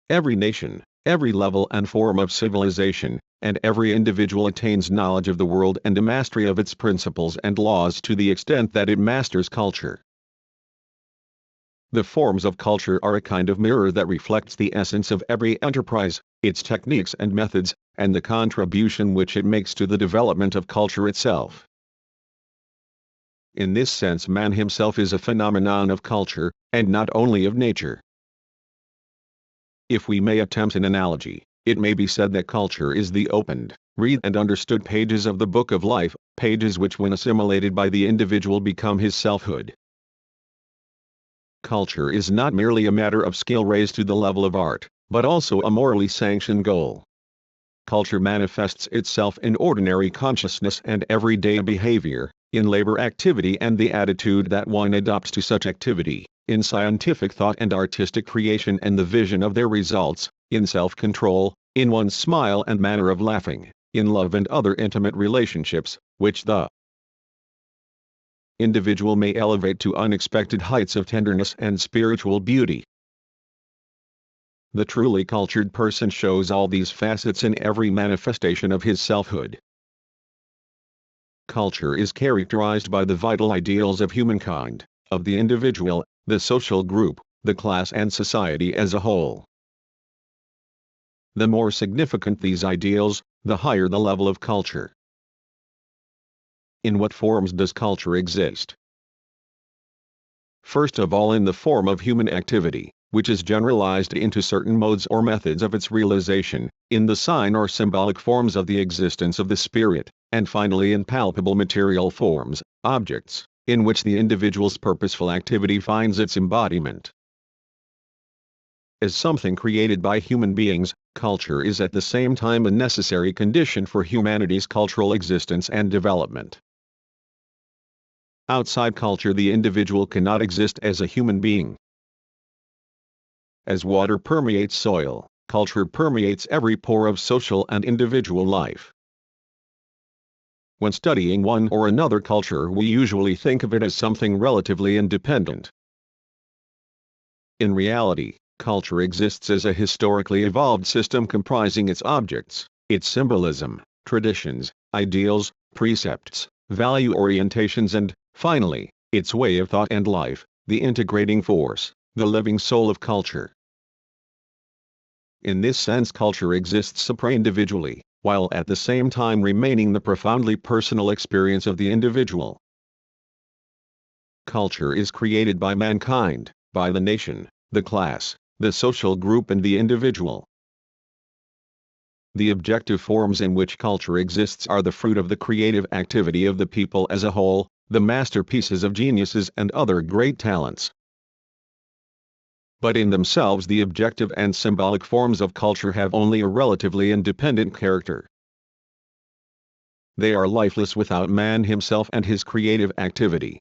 Every nation, every level and form of civilization, and every individual attains knowledge of the world and a mastery of its principles and laws to the extent that it masters culture. The forms of culture are a kind of mirror that reflects the essence of every enterprise, its techniques and methods, and the contribution which it makes to the development of culture itself. In this sense man himself is a phenomenon of culture, and not only of nature. If we may attempt an analogy, it may be said that culture is the opened, read and understood pages of the Book of Life, pages which when assimilated by the individual become his selfhood. Culture is not merely a matter of skill raised to the level of art, but also a morally sanctioned goal. Culture manifests itself in ordinary consciousness and everyday behavior, in labor activity and the attitude that one adopts to such activity, in scientific thought and artistic creation and the vision of their results, in self-control, in one's smile and manner of laughing, in love and other intimate relationships, which the individual may elevate to unexpected heights of tenderness and spiritual beauty. The truly cultured person shows all these facets in every manifestation of his selfhood. Culture is characterized by the vital ideals of humankind, of the individual, the social group, the class and society as a whole. The more significant these ideals, the higher the level of culture. In what forms does culture exist? First of all, in the form of human activity, which is generalized into certain modes or methods of its realization, in the sign or symbolic forms of the existence of the spirit, and finally in palpable material forms, objects, in which the individual's purposeful activity finds its embodiment. As something created by human beings, culture is at the same time a necessary condition for humanity's cultural existence and development. Outside culture, the individual cannot exist as a human being. As water permeates soil, culture permeates every pore of social and individual life. When studying one or another culture, we usually think of it as something relatively independent. In reality, culture exists as a historically evolved system comprising its objects, its symbolism, traditions, ideals, precepts, value orientations and, finally, its way of thought and life, the integrating force, the living soul of culture. In this sense, culture exists supra-individually, while at the same time remaining the profoundly personal experience of the individual. Culture is created by mankind, by the nation, the class, the social group and the individual. The objective forms in which culture exists are the fruit of the creative activity of the people as a whole, the masterpieces of geniuses and other great talents. But in themselves the objective and symbolic forms of culture have only a relatively independent character. They are lifeless without man himself and his creative activity.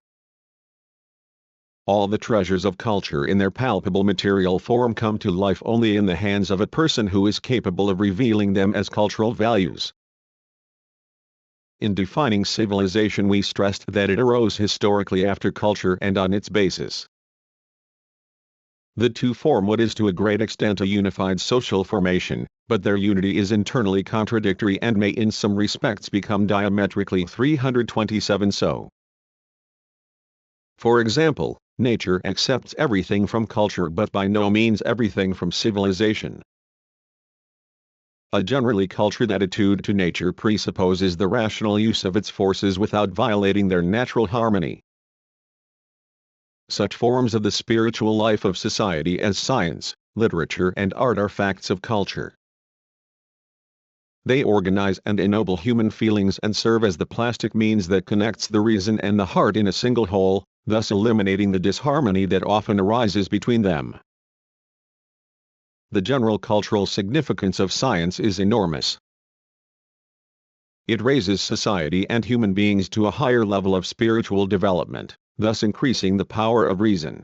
All the treasures of culture in their palpable material form come to life only in the hands of a person who is capable of revealing them as cultural values. In defining civilization, we stressed that it arose historically after culture and on its basis. The two form what is to a great extent a unified social formation, but their unity is internally contradictory and may in some respects become diametrically 327 so. For example, nature accepts everything from culture but by no means everything from civilization. A generally cultured attitude to nature presupposes the rational use of its forces without violating their natural harmony. Such forms of the spiritual life of society as science, literature and art are facts of culture. They organize and ennoble human feelings and serve as the plastic means that connects the reason and the heart in a single whole, thus eliminating the disharmony that often arises between them. The general cultural significance of science is enormous. It raises society and human beings to a higher level of spiritual development, thus increasing the power of reason.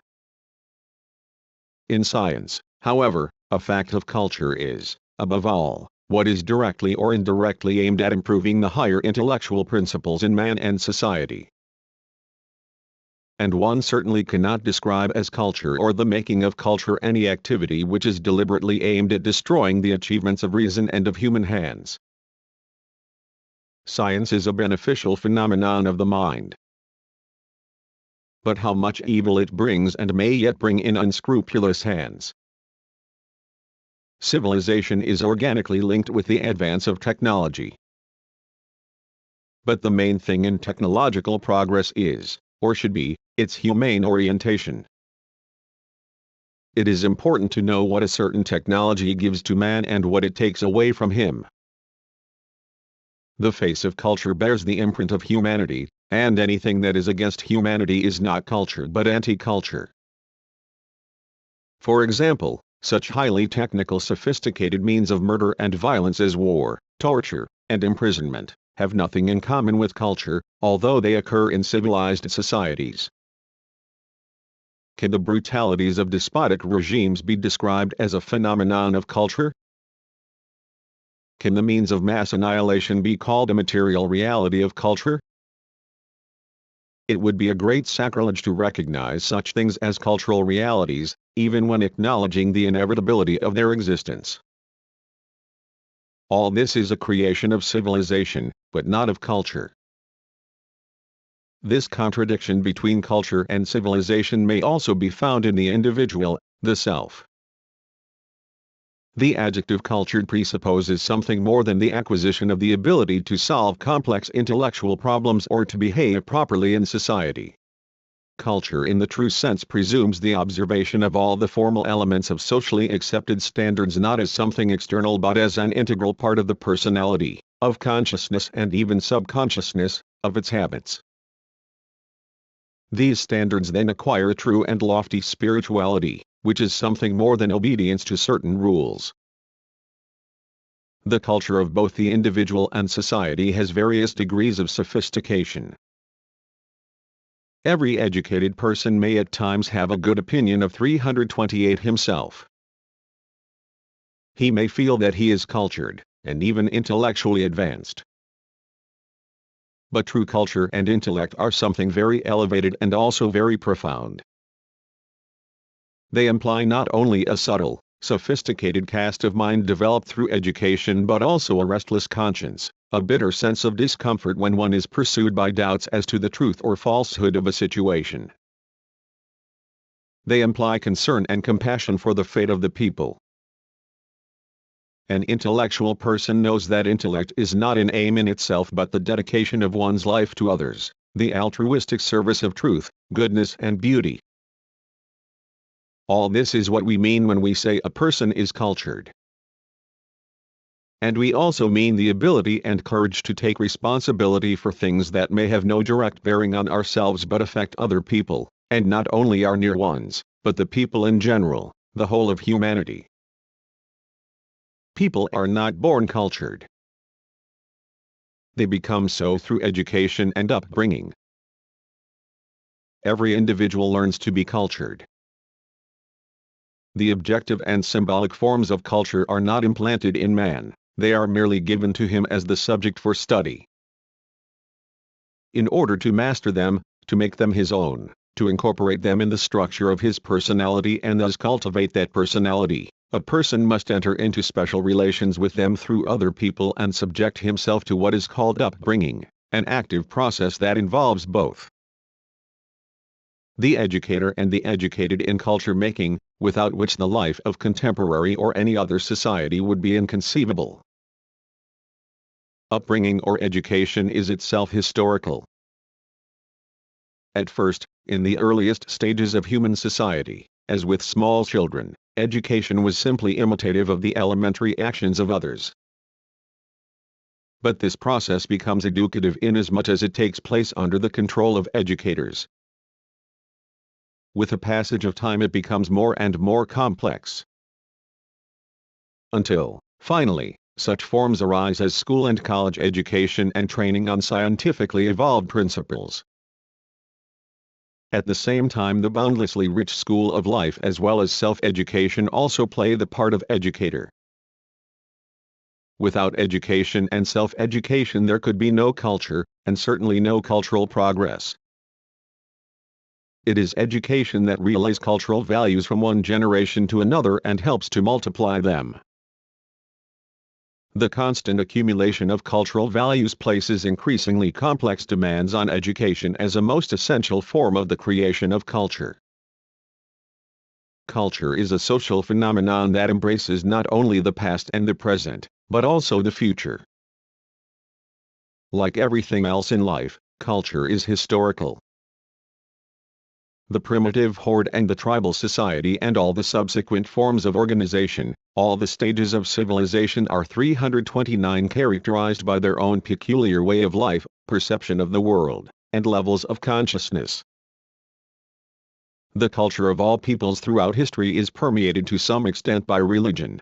In science, however, a fact of culture is, above all, what is directly or indirectly aimed at improving the higher intellectual principles in man and society. And one certainly cannot describe as culture or the making of culture any activity which is deliberately aimed at destroying the achievements of reason and of human hands. Science is a beneficial phenomenon of the mind. But how much evil it brings and may yet bring in unscrupulous hands. Civilization is organically linked with the advance of technology. But the main thing in technological progress is, or should be, its humane orientation. It is important to know what a certain technology gives to man and what it takes away from him. The face of culture bears the imprint of humanity, and anything that is against humanity is not culture but anti-culture. For example, such highly technical sophisticated means of murder and violence as war, torture, and imprisonment, have nothing in common with culture, although they occur in civilized societies. Can the brutalities of despotic regimes be described as a phenomenon of culture? Can the means of mass annihilation be called a material reality of culture? It would be a great sacrilege to recognize such things as cultural realities, even when acknowledging the inevitability of their existence. All this is a creation of civilization, but not of culture. This contradiction between culture and civilization may also be found in the individual, the self. The adjective cultured presupposes something more than the acquisition of the ability to solve complex intellectual problems or to behave properly in society. Culture in the true sense presumes the observation of all the formal elements of socially accepted standards not as something external but as an integral part of the personality, of consciousness and even subconsciousness, of its habits. These standards then acquire a true and lofty spirituality, which is something more than obedience to certain rules. The culture of both the individual and society has various degrees of sophistication. Every educated person may at times have a good opinion of 328 himself. He may feel that he is cultured, and even intellectually advanced. But true culture and intellect are something very elevated and also very profound. They imply not only a subtle, sophisticated cast of mind developed through education but also a restless conscience, a bitter sense of discomfort when one is pursued by doubts as to the truth or falsehood of a situation. They imply concern and compassion for the fate of the people. An intellectual person knows that intellect is not an aim in itself but the dedication of one's life to others, the altruistic service of truth, goodness and beauty. All this is what we mean when we say a person is cultured. And we also mean the ability and courage to take responsibility for things that may have no direct bearing on ourselves but affect other people, and not only our near ones, but the people in general, the whole of humanity. People are not born cultured. They become so through education and upbringing. Every individual learns to be cultured. The objective and symbolic forms of culture are not implanted in man, they are merely given to him as the subject for study. In order to master them, to make them his own, to incorporate them in the structure of his personality and thus cultivate that personality, a person must enter into special relations with them through other people and subject himself to what is called upbringing, an active process that involves both the educator and the educated in culture making, without which the life of contemporary or any other society would be inconceivable. Upbringing or education is itself historical. At first, in the earliest stages of human society, as with small children, education was simply imitative of the elementary actions of others. But this process becomes educative inasmuch as it takes place under the control of educators. With the passage of time it becomes more and more complex. Until, finally, such forms arise as school and college education and training on scientifically evolved principles. At the same time the boundlessly rich school of life as well as self-education also play the part of educator. Without education and self-education there could be no culture, and certainly no cultural progress. It is education that relays cultural values from one generation to another and helps to multiply them. The constant accumulation of cultural values places increasingly complex demands on education as a most essential form of the creation of culture. Culture is a social phenomenon that embraces not only the past and the present, but also the future. Like everything else in life, culture is historical. The primitive horde and the tribal society and all the subsequent forms of organization, all the stages of civilization are 329 characterized by their own peculiar way of life, perception of the world, and levels of consciousness. The culture of all peoples throughout history is permeated to some extent by religion.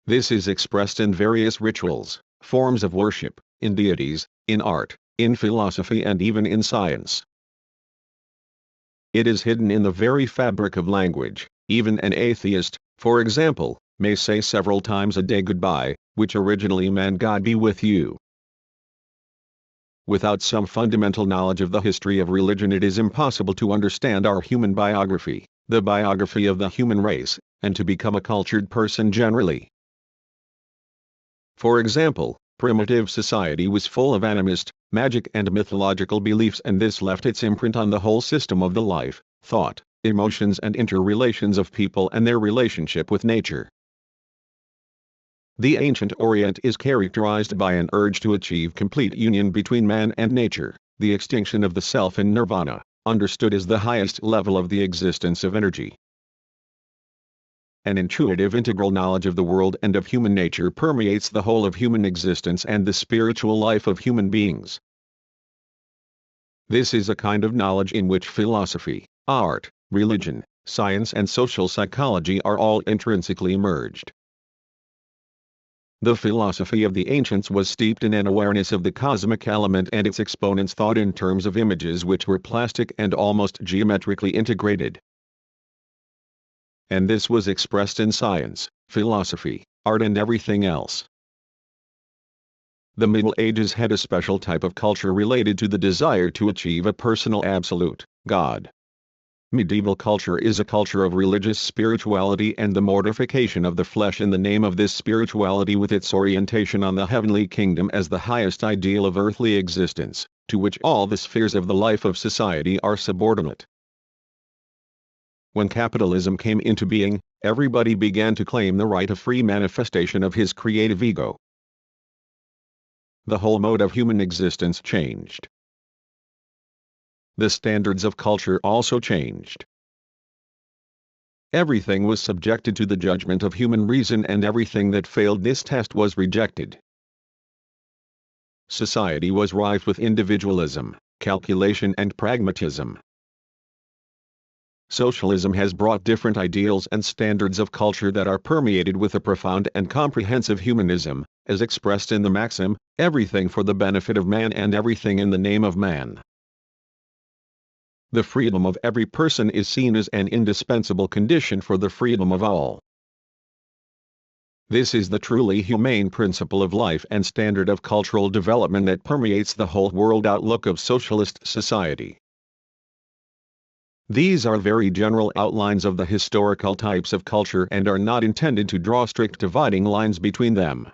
This is expressed in various rituals, forms of worship, in deities, in art, in philosophy and even in science. It is hidden in the very fabric of language. Even an atheist, for example, may say several times a day goodbye, which originally meant God be with you. Without some fundamental knowledge of the history of religion, it is impossible to understand our human biography, the biography of the human race, and to become a cultured person generally. For example, primitive society was full of animist, magic and mythological beliefs, and this left its imprint on the whole system of the life, thought, emotions and interrelations of people and their relationship with nature. The ancient Orient is characterized by an urge to achieve complete union between man and nature, the extinction of the self in nirvana, understood as the highest level of the existence of energy. An intuitive integral knowledge of the world and of human nature permeates the whole of human existence and the spiritual life of human beings. This is a kind of knowledge in which philosophy, art, religion, science and social psychology are all intrinsically merged. The philosophy of the ancients was steeped in an awareness of the cosmic element, and its exponents thought in terms of images which were plastic and almost geometrically integrated. And this was expressed in science, philosophy, art and everything else. The Middle Ages had a special type of culture related to the desire to achieve a personal absolute, God. Medieval culture is a culture of religious spirituality and the mortification of the flesh in the name of this spirituality, with its orientation on the heavenly kingdom as the highest ideal of earthly existence, to which all the spheres of the life of society are subordinate. When capitalism came into being, everybody began to claim the right of free manifestation of his creative ego. The whole mode of human existence changed. The standards of culture also changed. Everything was subjected to the judgment of human reason, and everything that failed this test was rejected. Society was rife with individualism, calculation and pragmatism. Socialism has brought different ideals and standards of culture that are permeated with a profound and comprehensive humanism, as expressed in the maxim, everything for the benefit of man and everything in the name of man. The freedom of every person is seen as an indispensable condition for the freedom of all. This is the truly humane principle of life and standard of cultural development that permeates the whole world outlook of socialist society. These are very general outlines of the historical types of culture and are not intended to draw strict dividing lines between them.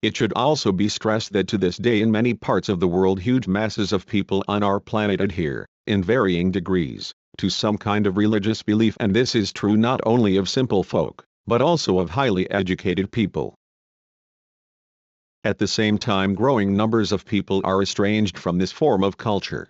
It should also be stressed that to this day in many parts of the world huge masses of people on our planet adhere, in varying degrees, to some kind of religious belief, and this is true not only of simple folk, but also of highly educated people. At the same time, growing numbers of people are estranged from this form of culture.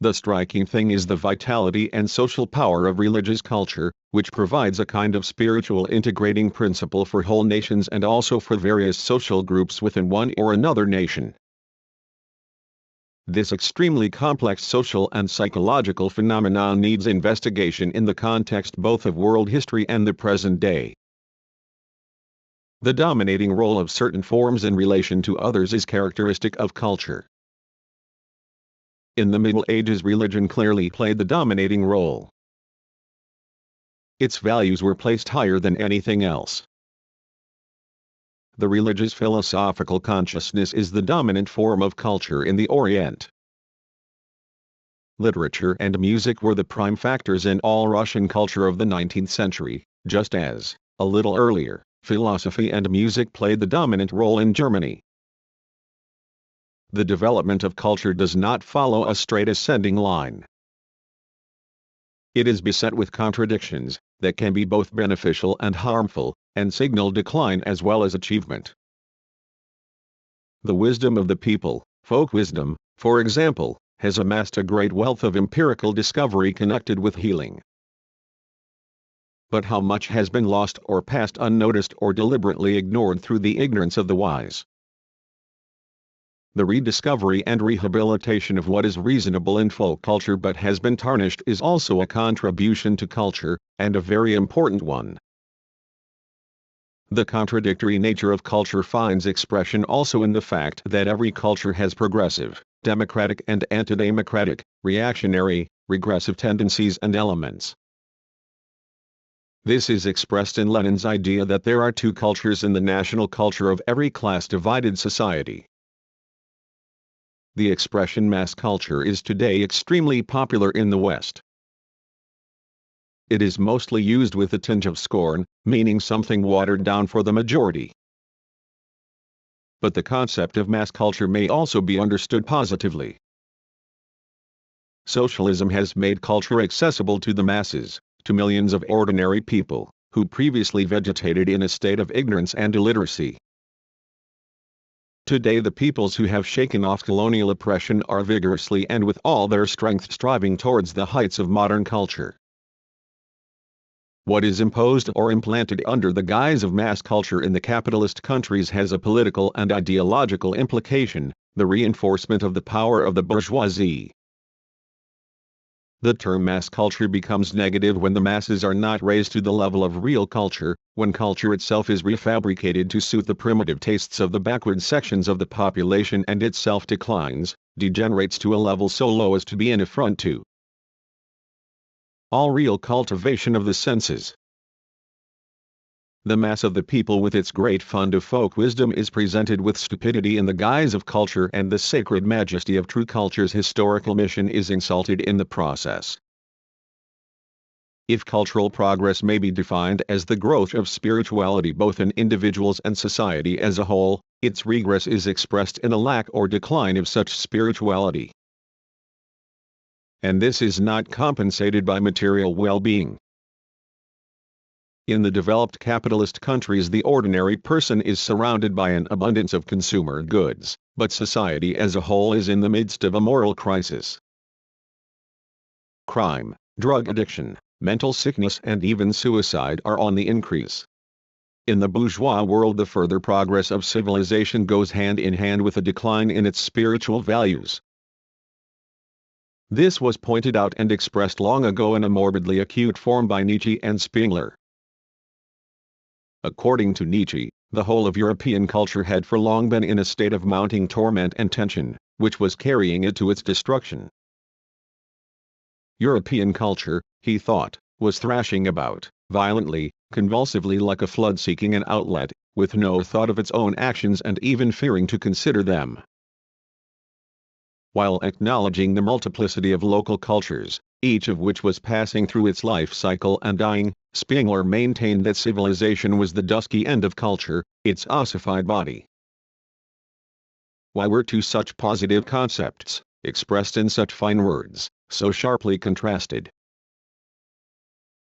The striking thing is the vitality and social power of religious culture, which provides a kind of spiritual integrating principle for whole nations and also for various social groups within one or another nation. This extremely complex social and psychological phenomenon needs investigation in the context both of world history and the present day. The dominating role of certain forms in relation to others is characteristic of culture. In the Middle Ages, religion clearly played the dominating role. Its values were placed higher than anything else. The religious philosophical consciousness is the dominant form of culture in the Orient. Literature and music were the prime factors in all Russian culture of the 19th century, just as, a little earlier, philosophy and music played the dominant role in Germany. The development of culture does not follow a straight ascending line. It is beset with contradictions that can be both beneficial and harmful, and signal decline as well as achievement. The wisdom of the people, folk wisdom, for example, has amassed a great wealth of empirical discovery connected with healing. But how much has been lost or passed unnoticed or deliberately ignored through the ignorance of the wise? The rediscovery and rehabilitation of what is reasonable in folk culture but has been tarnished is also a contribution to culture, and a very important one. The contradictory nature of culture finds expression also in the fact that every culture has progressive, democratic and anti-democratic, reactionary, regressive tendencies and elements. This is expressed in Lenin's idea that there are two cultures in the national culture of every class-divided society. The expression mass culture is today extremely popular in the West. It is mostly used with a tinge of scorn, meaning something watered down for the majority. But the concept of mass culture may also be understood positively. Socialism has made culture accessible to the masses, to millions of ordinary people, who previously vegetated in a state of ignorance and illiteracy. Today the peoples who have shaken off colonial oppression are vigorously and with all their strength striving towards the heights of modern culture. What is imposed or implanted under the guise of mass culture in the capitalist countries has a political and ideological implication, the reinforcement of the power of the bourgeoisie. The term mass culture becomes negative when the masses are not raised to the level of real culture, when culture itself is refabricated to suit the primitive tastes of the backward sections of the population and itself declines, degenerates to a level so low as to be an affront to all real cultivation of the senses. The mass of the people with its great fund of folk wisdom is presented with stupidity in the guise of culture, and the sacred majesty of true culture's historical mission is insulted in the process. If cultural progress may be defined as the growth of spirituality both in individuals and society as a whole, its regress is expressed in a lack or decline of such spirituality. And this is not compensated by material well-being. In the developed capitalist countries the ordinary person is surrounded by an abundance of consumer goods, but society as a whole is in the midst of a moral crisis. Crime, drug addiction, mental sickness and even suicide are on the increase. In the bourgeois world the further progress of civilization goes hand in hand with a decline in its spiritual values. This was pointed out and expressed long ago in a morbidly acute form by Nietzsche and Spengler. According to Nietzsche, the whole of European culture had for long been in a state of mounting torment and tension, which was carrying it to its destruction. European culture, he thought, was thrashing about, violently, convulsively like a flood seeking an outlet, with no thought of its own actions and even fearing to consider them. While acknowledging the multiplicity of local cultures, each of which was passing through its life cycle and dying, Spengler maintained that civilization was the dusky end of culture, its ossified body. Why were two such positive concepts, expressed in such fine words, so sharply contrasted?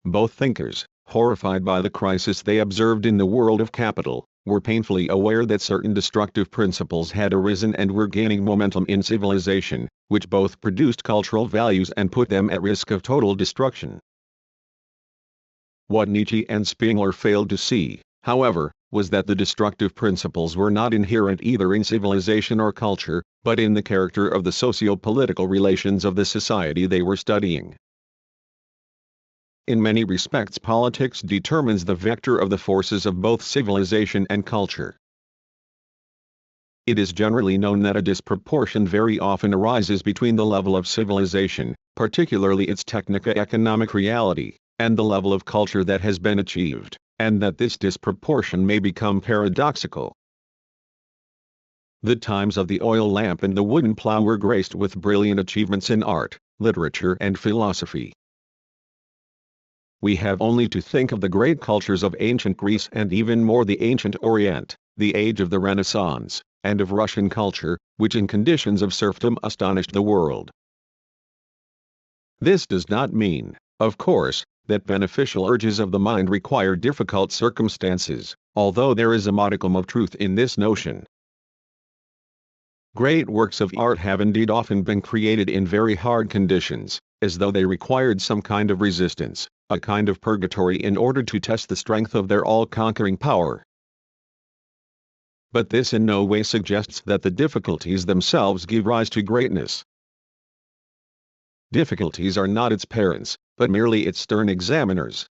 Both thinkers, horrified by the crisis they observed in the world of capital, were painfully aware that certain destructive principles had arisen and were gaining momentum in civilization, which both produced cultural values and put them at risk of total destruction. What Nietzsche and Spengler failed to see, however, was that the destructive principles were not inherent either in civilization or culture, but in the character of the socio-political relations of the society they were studying. In many respects politics determines the vector of the forces of both civilization and culture. It is generally known that a disproportion very often arises between the level of civilization, particularly its technico-economic reality, and the level of culture that has been achieved, and that this disproportion may become paradoxical. The times of the oil lamp and the wooden plough were graced with brilliant achievements in art, literature and philosophy. We have only to think of the great cultures of ancient Greece and even more the ancient Orient, the age of the Renaissance, and of Russian culture, which in conditions of serfdom astonished the world. This does not mean, of course, that beneficial urges of the mind require difficult circumstances, although there is a modicum of truth in this notion. Great works of art have indeed often been created in very hard conditions, as though they required some kind of resistance, a kind of purgatory in order to test the strength of their all-conquering power. But this in no way suggests that the difficulties themselves give rise to greatness. Difficulties are not its parents, but merely its stern examiners.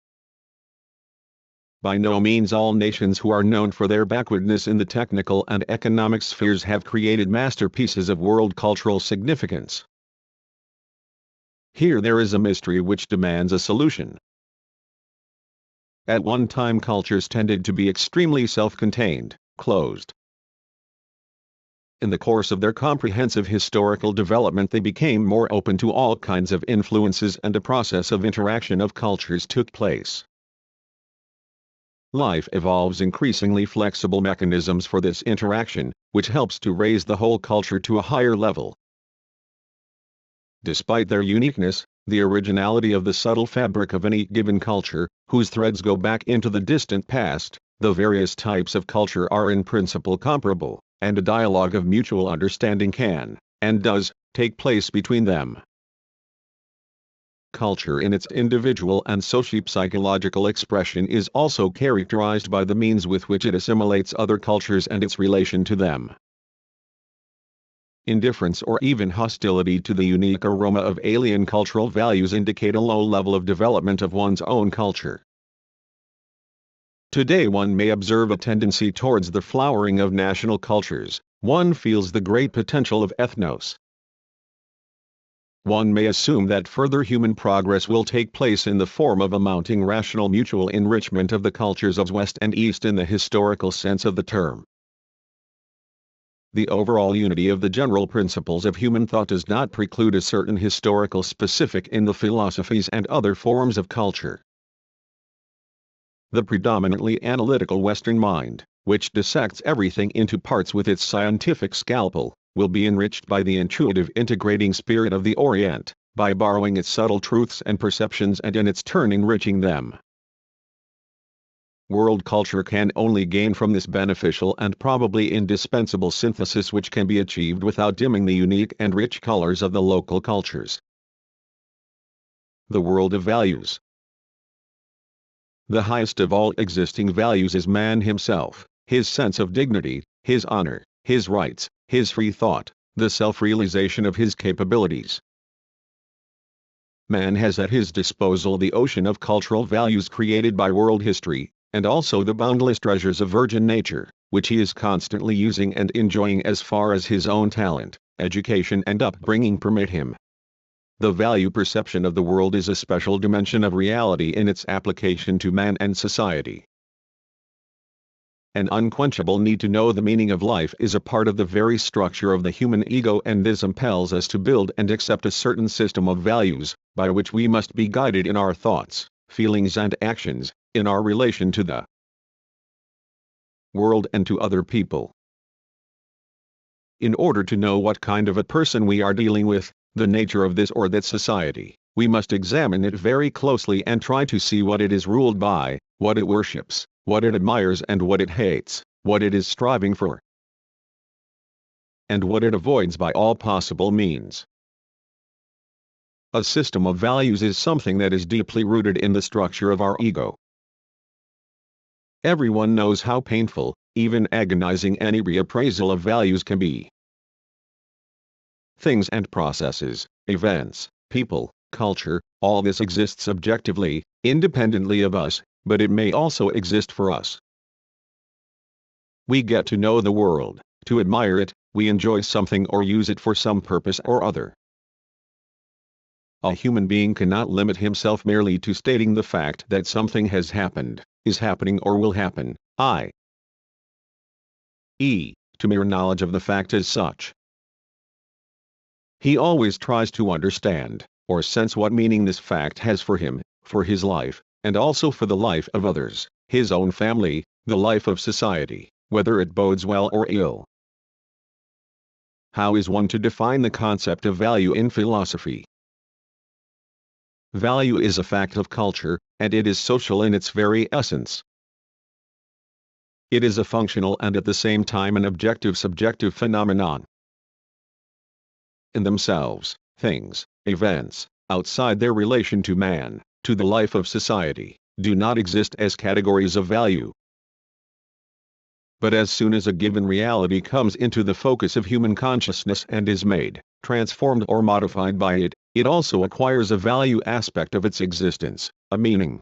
By no means all nations who are known for their backwardness in the technical and economic spheres have created masterpieces of world cultural significance. Here there is a mystery which demands a solution. At one time cultures tended to be extremely self-contained, closed. In the course of their comprehensive historical development they became more open to all kinds of influences and a process of interaction of cultures took place. Life evolves increasingly flexible mechanisms for this interaction, which helps to raise the whole culture to a higher level. Despite their uniqueness, the originality of the subtle fabric of any given culture, whose threads go back into the distant past, the various types of culture are in principle comparable, and a dialogue of mutual understanding can, and does, take place between them. Culture in its individual and socio-psychological expression is also characterized by the means with which it assimilates other cultures and its relation to them. Indifference or even hostility to the unique aroma of alien cultural values indicate a low level of development of one's own culture. Today one may observe a tendency towards the flowering of national cultures. One feels the great potential of ethnos. One may assume that further human progress will take place in the form of a mounting rational mutual enrichment of the cultures of West and East in the historical sense of the term. The overall unity of the general principles of human thought does not preclude a certain historical specific in the philosophies and other forms of culture. The predominantly analytical Western mind, which dissects everything into parts with its scientific scalpel, will be enriched by the intuitive integrating spirit of the Orient, by borrowing its subtle truths and perceptions and in its turn enriching them. World culture can only gain from this beneficial and probably indispensable synthesis which can be achieved without dimming the unique and rich colors of the local cultures. The world of values. The highest of all existing values is man himself, his sense of dignity, his honor, his rights, his free thought, the self-realization of his capabilities. Man has at his disposal the ocean of cultural values created by world history, and also the boundless treasures of virgin nature, which he is constantly using and enjoying as far as his own talent, education and upbringing permit him. The value perception of the world is a special dimension of reality in its application to man and society. An unquenchable need to know the meaning of life is a part of the very structure of the human ego, and this impels us to build and accept a certain system of values, by which we must be guided in our thoughts, feelings and actions, in our relation to the world and to other people. In order to know what kind of a person we are dealing with, the nature of this or that society, we must examine it very closely and try to see what it is ruled by, what it worships, what it admires and what it hates, what it is striving for, and what it avoids by all possible means. A system of values is something that is deeply rooted in the structure of our ego. Everyone knows how painful, even agonizing any reappraisal of values can be. Things and processes, events, people, culture, all this exists objectively, independently of us, but it may also exist for us. We get to know the world, to admire it, we enjoy something or use it for some purpose or other. A human being cannot limit himself merely to stating the fact that something has happened, is happening or will happen, i.e., to mere knowledge of the fact as such. He always tries to understand, or sense what meaning this fact has for him, for his life, and also for the life of others, his own family, the life of society, whether it bodes well or ill. How is one to define the concept of value in philosophy? Value is a fact of culture, and it is social in its very essence. It is a functional and at the same time an objective subjective phenomenon. in themselves, things, events, outside their relation to man, to the life of society, do not exist as categories of value. But as soon as a given reality comes into the focus of human consciousness and is made, transformed or modified by it, it also acquires a value aspect of its existence, a meaning.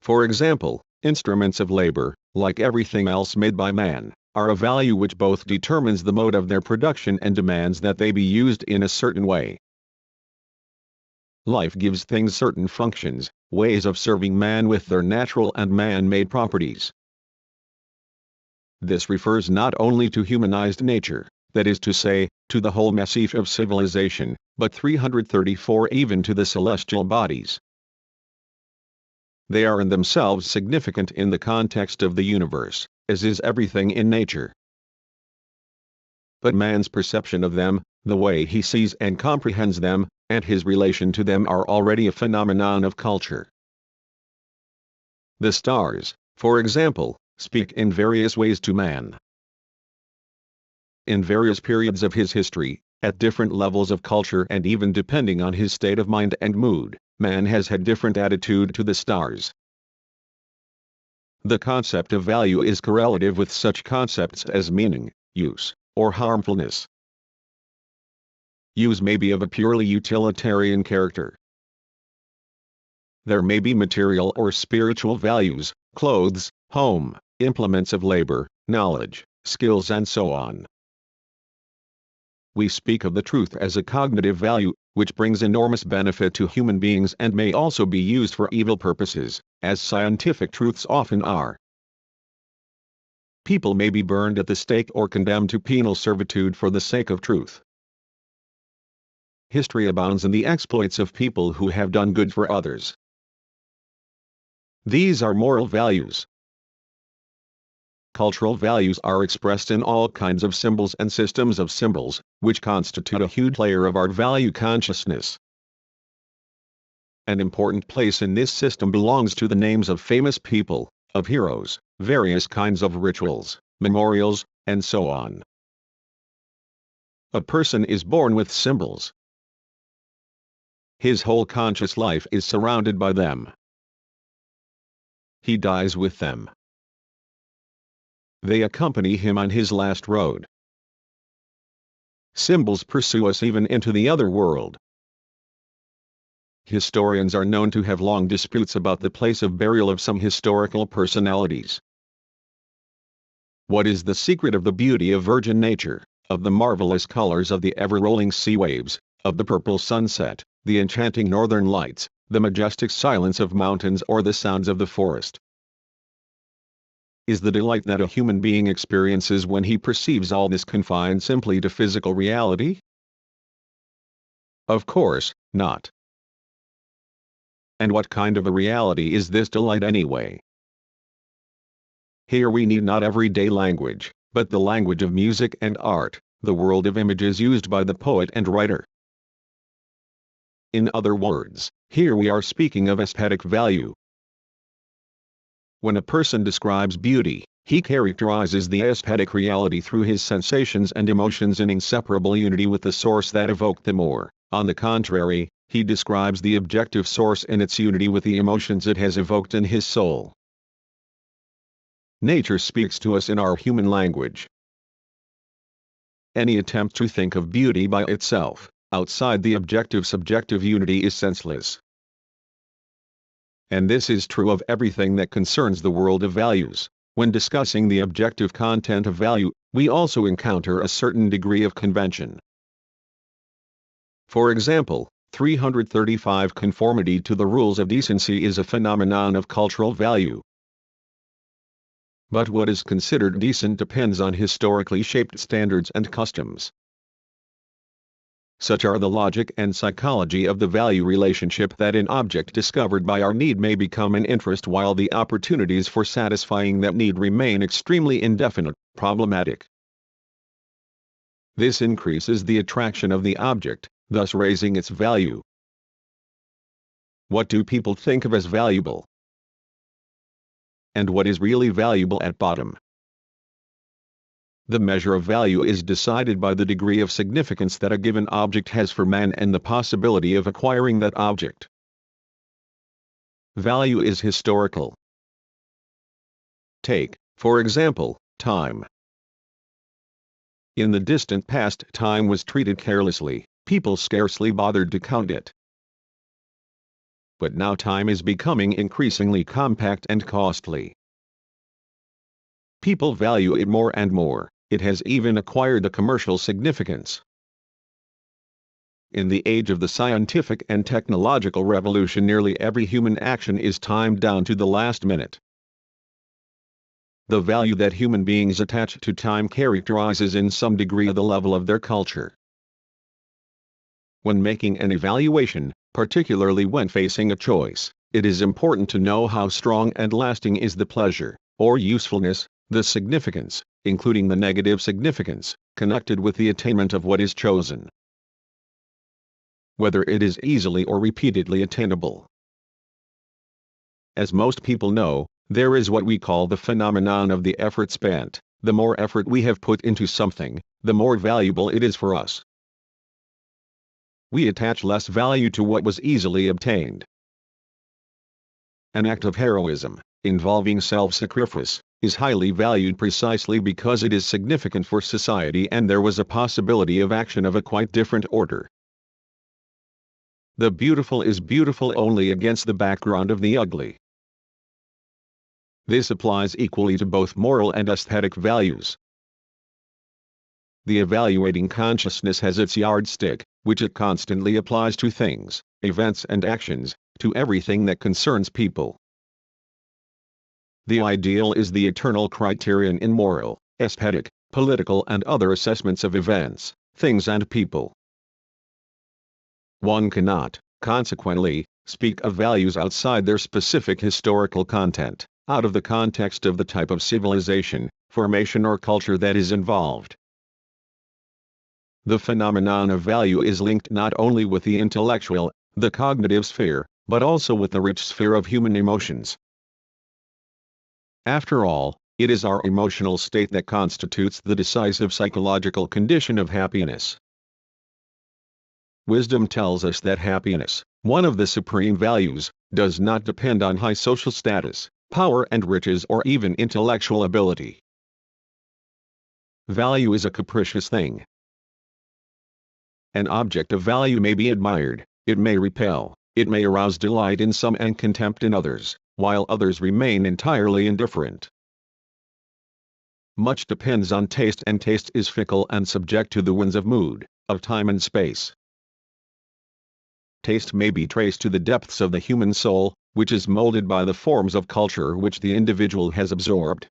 For example, instruments of labor, like everything else made by man, are a value which both determines the mode of their production and demands that they be used in a certain way. Life gives things certain functions, ways of serving man with their natural and man-made properties. This refers not only to humanized nature, that is to say, to the whole massif of civilization, but 334 even to the celestial bodies. They are in themselves significant in the context of the universe, as is everything in nature. But man's perception of them, the way he sees and comprehends them, and his relation to them are already a phenomenon of culture. The stars, for example, speak in various ways to man. In various periods of his history, at different levels of culture and even depending on his state of mind and mood, man has had different attitude to the stars. The concept of value is correlative with such concepts as meaning, use, or harmfulness. Use may be of a purely utilitarian character. There may be material or spiritual values, clothes, home, implements of labor, knowledge, skills and so on. We speak of the truth as a cognitive value, which brings enormous benefit to human beings and may also be used for evil purposes, as scientific truths often are. People may be burned at the stake or condemned to penal servitude for the sake of truth. History abounds in the exploits of people who have done good for others. These are moral values. Cultural values are expressed in all kinds of symbols and systems of symbols, which constitute a huge layer of our value consciousness. An important place in this system belongs to the names of famous people, of heroes, various kinds of rituals, memorials, and so on. A person is born with symbols. His whole conscious life is surrounded by them. He dies with them. They accompany him on his last road. Symbols pursue us even into the other world. Historians are known to have long disputes about the place of burial of some historical personalities. What is the secret of the beauty of virgin nature, of the marvelous colors of the ever-rolling sea waves, of the purple sunset, the enchanting northern lights, the majestic silence of mountains or the sounds of the forest? Is the delight that a human being experiences when he perceives all this confined simply to physical reality? Of course, not. And what kind of a reality is this delight anyway? Here we need not everyday language, but the language of music and art, the world of images used by the poet and writer. In other words, here we are speaking of aesthetic value. When a person describes beauty, he characterizes the aesthetic reality through his sensations and emotions in inseparable unity with the source that evoked them, or, on the contrary, he describes the objective source in its unity with the emotions it has evoked in his soul. Nature speaks to us in our human language. Any attempt to think of beauty by itself, outside the objective-subjective unity, is senseless. And this is true of everything that concerns the world of values. When discussing the objective content of value, we also encounter a certain degree of convention. For example, 335 conformity to the rules of decency is a phenomenon of cultural value. But what is considered decent depends on historically shaped standards and customs. Such are the logic and psychology of the value relationship that an object discovered by our need may become an interest while the opportunities for satisfying that need remain extremely indefinite, problematic. This increases the attraction of the object, thus raising its value. What do people think of as valuable? And what is really valuable at bottom? The measure of value is decided by the degree of significance that a given object has for man and the possibility of acquiring that object. Value is historical. Take, for example, time. In the distant past, time was treated carelessly, people scarcely bothered to count it. But now time is becoming increasingly compact and costly. People value it more and more, it has even acquired a commercial significance. In the age of the scientific and technological revolution, nearly every human action is timed down to the last minute. The value that human beings attach to time characterizes in some degree the level of their culture. When making an evaluation, particularly when facing a choice, it is important to know how strong and lasting is the pleasure, or usefulness, the significance, including the negative significance, connected with the attainment of what is chosen. Whether it is easily or repeatedly attainable. As most people know, there is what we call the phenomenon of the effort spent. The more effort we have put into something, the more valuable it is for us. We attach less value to what was easily obtained. An act of heroism, involving self-sacrifice, is highly valued precisely because it is significant for society and there was a possibility of action of a quite different order. The beautiful is beautiful only against the background of the ugly. This applies equally to both moral and aesthetic values. The evaluating consciousness has its yardstick, which it constantly applies to things, events and actions, to everything that concerns people. The ideal is the eternal criterion in moral, aesthetic, political and other assessments of events, things and people. One cannot, consequently, speak of values outside their specific historical content, out of the context of the type of civilization, formation or culture that is involved. The phenomenon of value is linked not only with the intellectual, the cognitive sphere, but also with the rich sphere of human emotions. After all, it is our emotional state that constitutes the decisive psychological condition of happiness. Wisdom tells us that happiness, one of the supreme values, does not depend on high social status, power and riches or even intellectual ability. Value is a capricious thing. An object of value may be admired, it may repel, it may arouse delight in some and contempt in others, while others remain entirely indifferent. Much depends on taste, and taste is fickle and subject to the winds of mood, of time and space. Taste may be traced to the depths of the human soul, which is molded by the forms of culture which the individual has absorbed.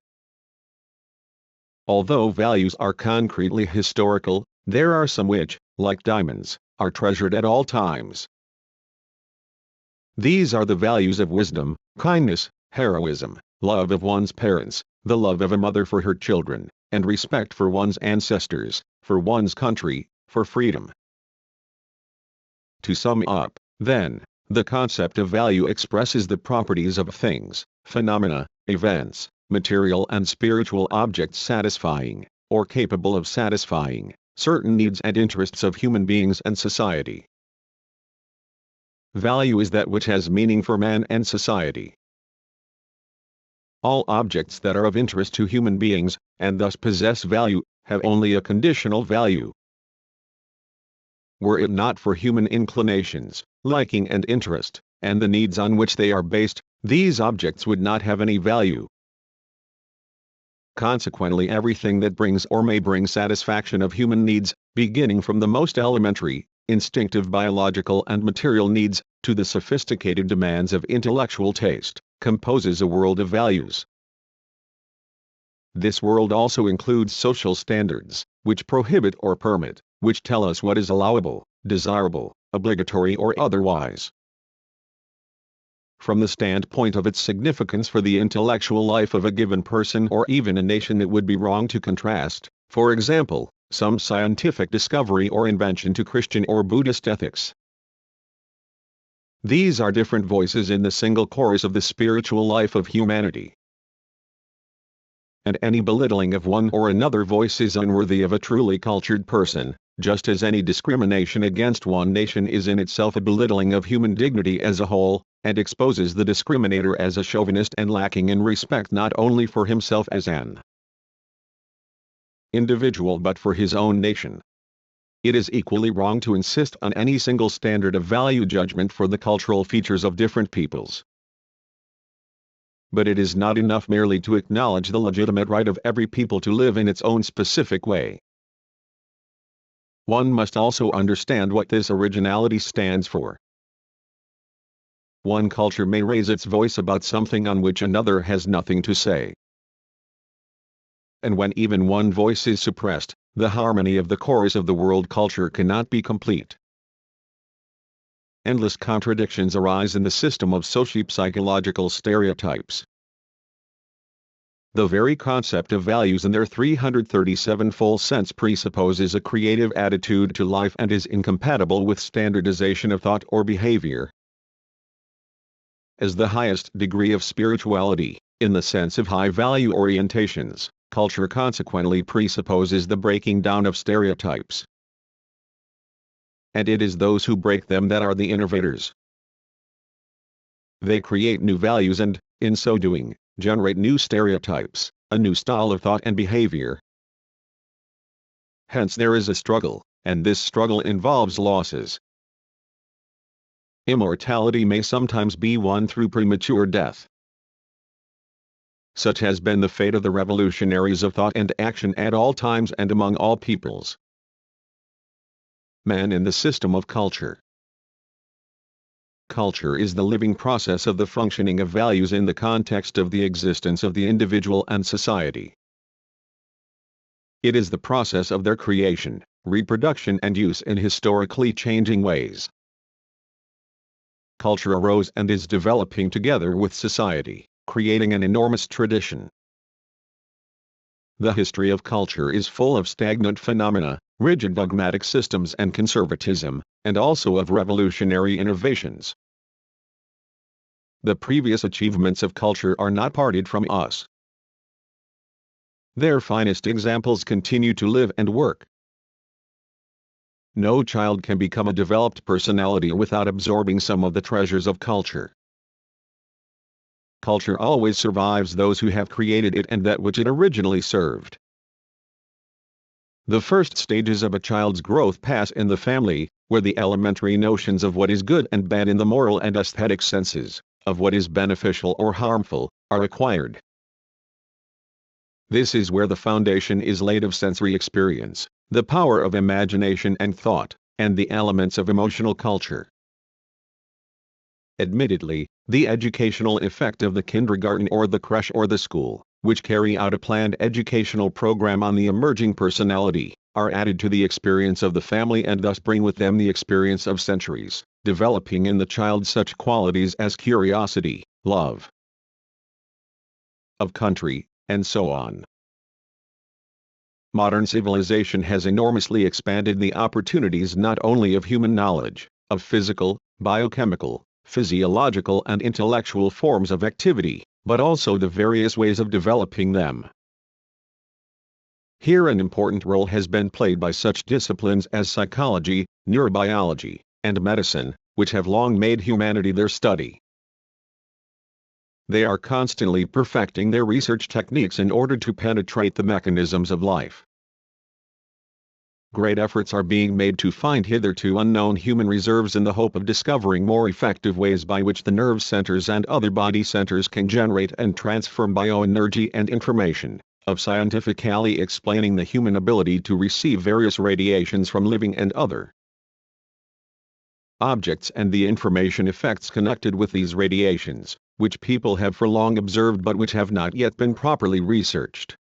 Although values are concretely historical, there are some which, like diamonds, are treasured at all times. These are the values of wisdom, kindness, heroism, love of one's parents, the love of a mother for her children, and respect for one's ancestors, for one's country, for freedom. To sum up, then, the concept of value expresses the properties of things, phenomena, events, material and spiritual objects satisfying, or capable of satisfying, certain needs and interests of human beings and society. Value is that which has meaning for man and society. All objects that are of interest to human beings, and thus possess value, have only a conditional value. Were it not for human inclinations, liking and interest, and the needs on which they are based, these objects would not have any value. Consequently, everything that brings or may bring satisfaction of human needs, beginning from the most elementary, instinctive biological and material needs, to the sophisticated demands of intellectual taste, composes a world of values. This world also includes social standards, which prohibit or permit, which tell us what is allowable, desirable, obligatory or otherwise. From the standpoint of its significance for the intellectual life of a given person or even a nation, it would be wrong to contrast, for example, some scientific discovery or invention to Christian or Buddhist ethics. These are different voices in the single chorus of the spiritual life of humanity. and any belittling of one or another voice is unworthy of a truly cultured person, just as any discrimination against one nation is in itself a belittling of human dignity as a whole, and exposes the discriminator as a chauvinist and lacking in respect not only for himself as an individual but for his own nation. It is equally wrong to insist on any single standard of value judgment for the cultural features of different peoples. But it is not enough merely to acknowledge the legitimate right of every people to live in its own specific way. One must also understand what this originality stands for. One culture may raise its voice about something on which another has nothing to say. And when even one voice is suppressed, the harmony of the chorus of the world culture cannot be complete. Endless contradictions arise in the system of socio-psychological stereotypes. The very concept of values in their 337 full sense presupposes a creative attitude to life and is incompatible with standardization of thought or behavior. As the highest degree of spirituality, in the sense of high-value orientations, culture consequently presupposes the breaking down of stereotypes. And it is those who break them that are the innovators. They create new values and, in so doing, generate new stereotypes, a new style of thought and behavior. Hence there is a struggle, and this struggle involves losses. Immortality may sometimes be won through premature death. Such has been the fate of the revolutionaries of thought and action at all times and among all peoples. Man in the system of culture. Culture is the living process of the functioning of values in the context of the existence of the individual and society. It is the process of their creation, reproduction and use in historically changing ways. Culture arose and is developing together with society, creating an enormous tradition. The history of culture is full of stagnant phenomena, rigid dogmatic systems and conservatism, and also of revolutionary innovations. The previous achievements of culture are not parted from us. Their finest examples continue to live and work. No child can become a developed personality without absorbing some of the treasures of culture. Culture always survives those who have created it and that which it originally served. The first stages of a child's growth pass in the family, where the elementary notions of what is good and bad in the moral and aesthetic senses, of what is beneficial or harmful, are acquired. This is where the foundation is laid of sensory experience, the power of imagination and thought, and the elements of emotional culture. Admittedly, the educational effect of the kindergarten or the creche or the school, which carry out a planned educational program on the emerging personality, are added to the experience of the family and thus bring with them the experience of centuries, developing in the child such qualities as curiosity, love of country, and so on. Modern civilization has enormously expanded the opportunities not only of human knowledge, of physical, biochemical, physiological and intellectual forms of activity, but also the various ways of developing them. Here an important role has been played by such disciplines as psychology, neurobiology, and medicine, which have long made humanity their study. They are constantly perfecting their research techniques in order to penetrate the mechanisms of life. Great efforts are being made to find hitherto unknown human reserves in the hope of discovering more effective ways by which the nerve centers and other body centers can generate and transfer bioenergy and information, of scientifically explaining the human ability to receive various radiations from living and other objects and the information effects connected with these radiations, which people have for long observed but which have not yet been properly researched.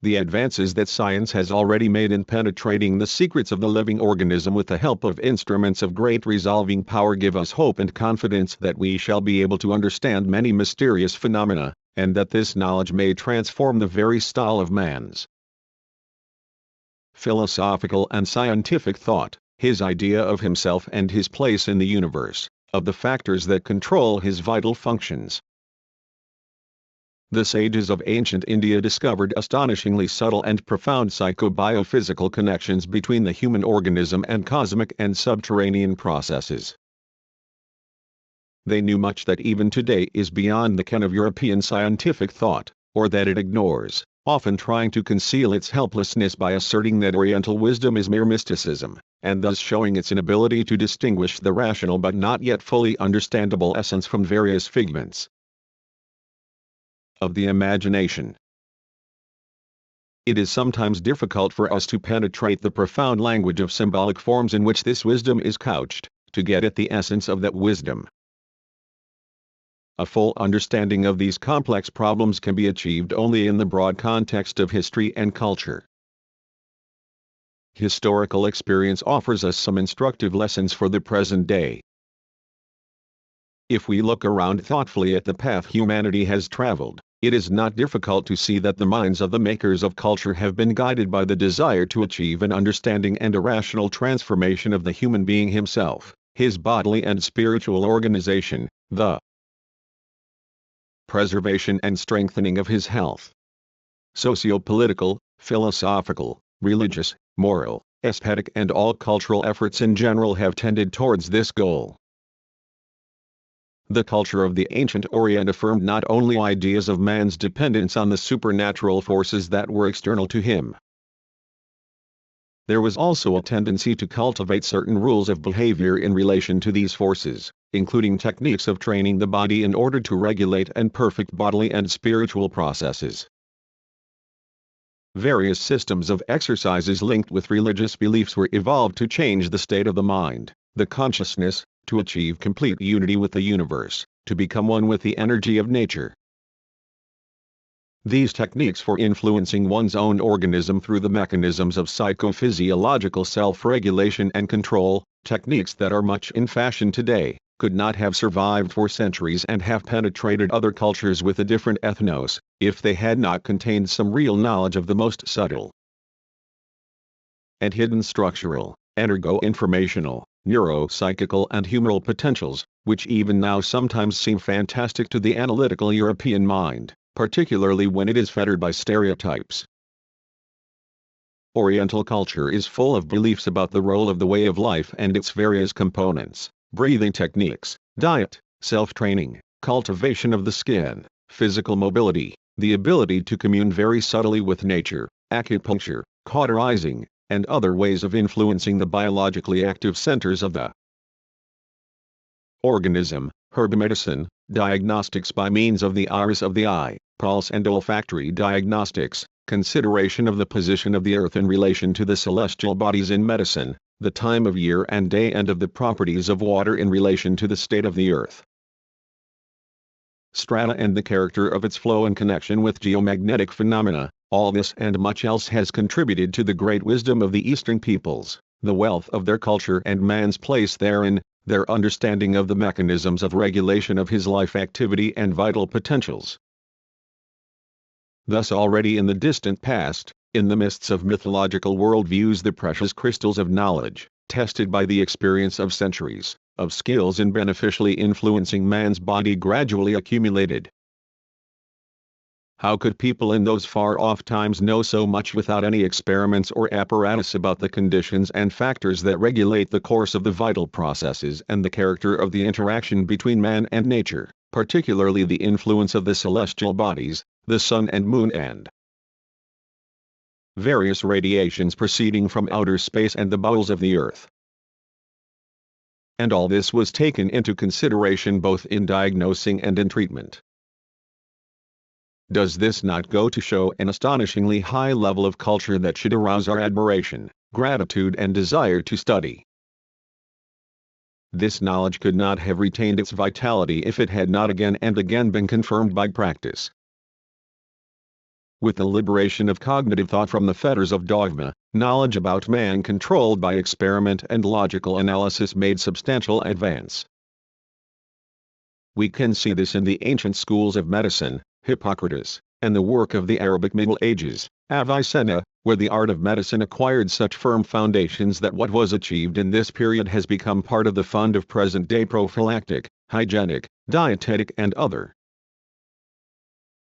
The advances that science has already made in penetrating the secrets of the living organism with the help of instruments of great resolving power give us hope and confidence that we shall be able to understand many mysterious phenomena, and that this knowledge may transform the very style of man's philosophical and scientific thought, his idea of himself and his place in the universe, of the factors that control his vital functions. The sages of ancient India discovered astonishingly subtle and profound psychobiophysical connections between the human organism and cosmic and subterranean processes. They knew much that even today is beyond the ken of European scientific thought, or that it ignores, often trying to conceal its helplessness by asserting that Oriental wisdom is mere mysticism, and thus showing its inability to distinguish the rational but not yet fully understandable essence from various figments of the imagination. It is sometimes difficult for us to penetrate the profound language of symbolic forms in which this wisdom is couched, to get at the essence of that wisdom. A full understanding of these complex problems can be achieved only in the broad context of history and culture. Historical experience offers us some instructive lessons for the present day. If we look around thoughtfully at the path humanity has traveled, it is not difficult to see that the minds of the makers of culture have been guided by the desire to achieve an understanding and a rational transformation of the human being himself, his bodily and spiritual organization, the preservation and strengthening of his health. Socio-political, philosophical, religious, moral, aesthetic and all cultural efforts in general have tended towards this goal. The culture of the ancient Orient affirmed not only ideas of man's dependence on the supernatural forces that were external to him. There was also a tendency to cultivate certain rules of behavior in relation to these forces, including techniques of training the body in order to regulate and perfect bodily and spiritual processes. Various systems of exercises linked with religious beliefs were evolved to change the state of the mind, the consciousness, to achieve complete unity with the universe, to become one with the energy of nature. These techniques for influencing one's own organism through the mechanisms of psychophysiological self-regulation and control, techniques that are much in fashion today, could not have survived for centuries and have penetrated other cultures with a different ethnos, if they had not contained some real knowledge of the most subtle and hidden structural, energo-informational, neuropsychical and humoral potentials, which even now sometimes seem fantastic to the analytical European mind, particularly when it is fettered by stereotypes. Oriental culture is full of beliefs about the role of the way of life and its various components: breathing techniques, diet, self-training, cultivation of the skin, physical mobility, the ability to commune very subtly with nature, acupuncture, cauterizing, and other ways of influencing the biologically active centers of the organism, herbamedicine, diagnostics by means of the iris of the eye, pulse and olfactory diagnostics, consideration of the position of the earth in relation to the celestial bodies in medicine, the time of year and day and of the properties of water in relation to the state of the earth, strata and the character of its flow in connection with geomagnetic phenomena. All this and much else has contributed to the great wisdom of the Eastern peoples, the wealth of their culture and man's place therein, their understanding of the mechanisms of regulation of his life activity and vital potentials. Thus already in the distant past, in the mists of mythological worldviews the precious crystals of knowledge, tested by the experience of centuries, of skills in beneficially influencing man's body gradually accumulated. How could people in those far-off times know so much without any experiments or apparatus about the conditions and factors that regulate the course of the vital processes and the character of the interaction between man and nature, particularly the influence of the celestial bodies, the sun and moon and various radiations proceeding from outer space and the bowels of the earth? And all this was taken into consideration both in diagnosing and in treatment. Does this not go to show an astonishingly high level of culture that should arouse our admiration, gratitude and desire to study? This knowledge could not have retained its vitality if it had not again and again been confirmed by practice. With the liberation of cognitive thought from the fetters of dogma, knowledge about man controlled by experiment and logical analysis made substantial advance. We can see this in the ancient schools of medicine, Hippocrates, and the work of the Arabic Middle Ages, Avicenna, where the art of medicine acquired such firm foundations that what was achieved in this period has become part of the fund of present-day prophylactic, hygienic, dietetic and other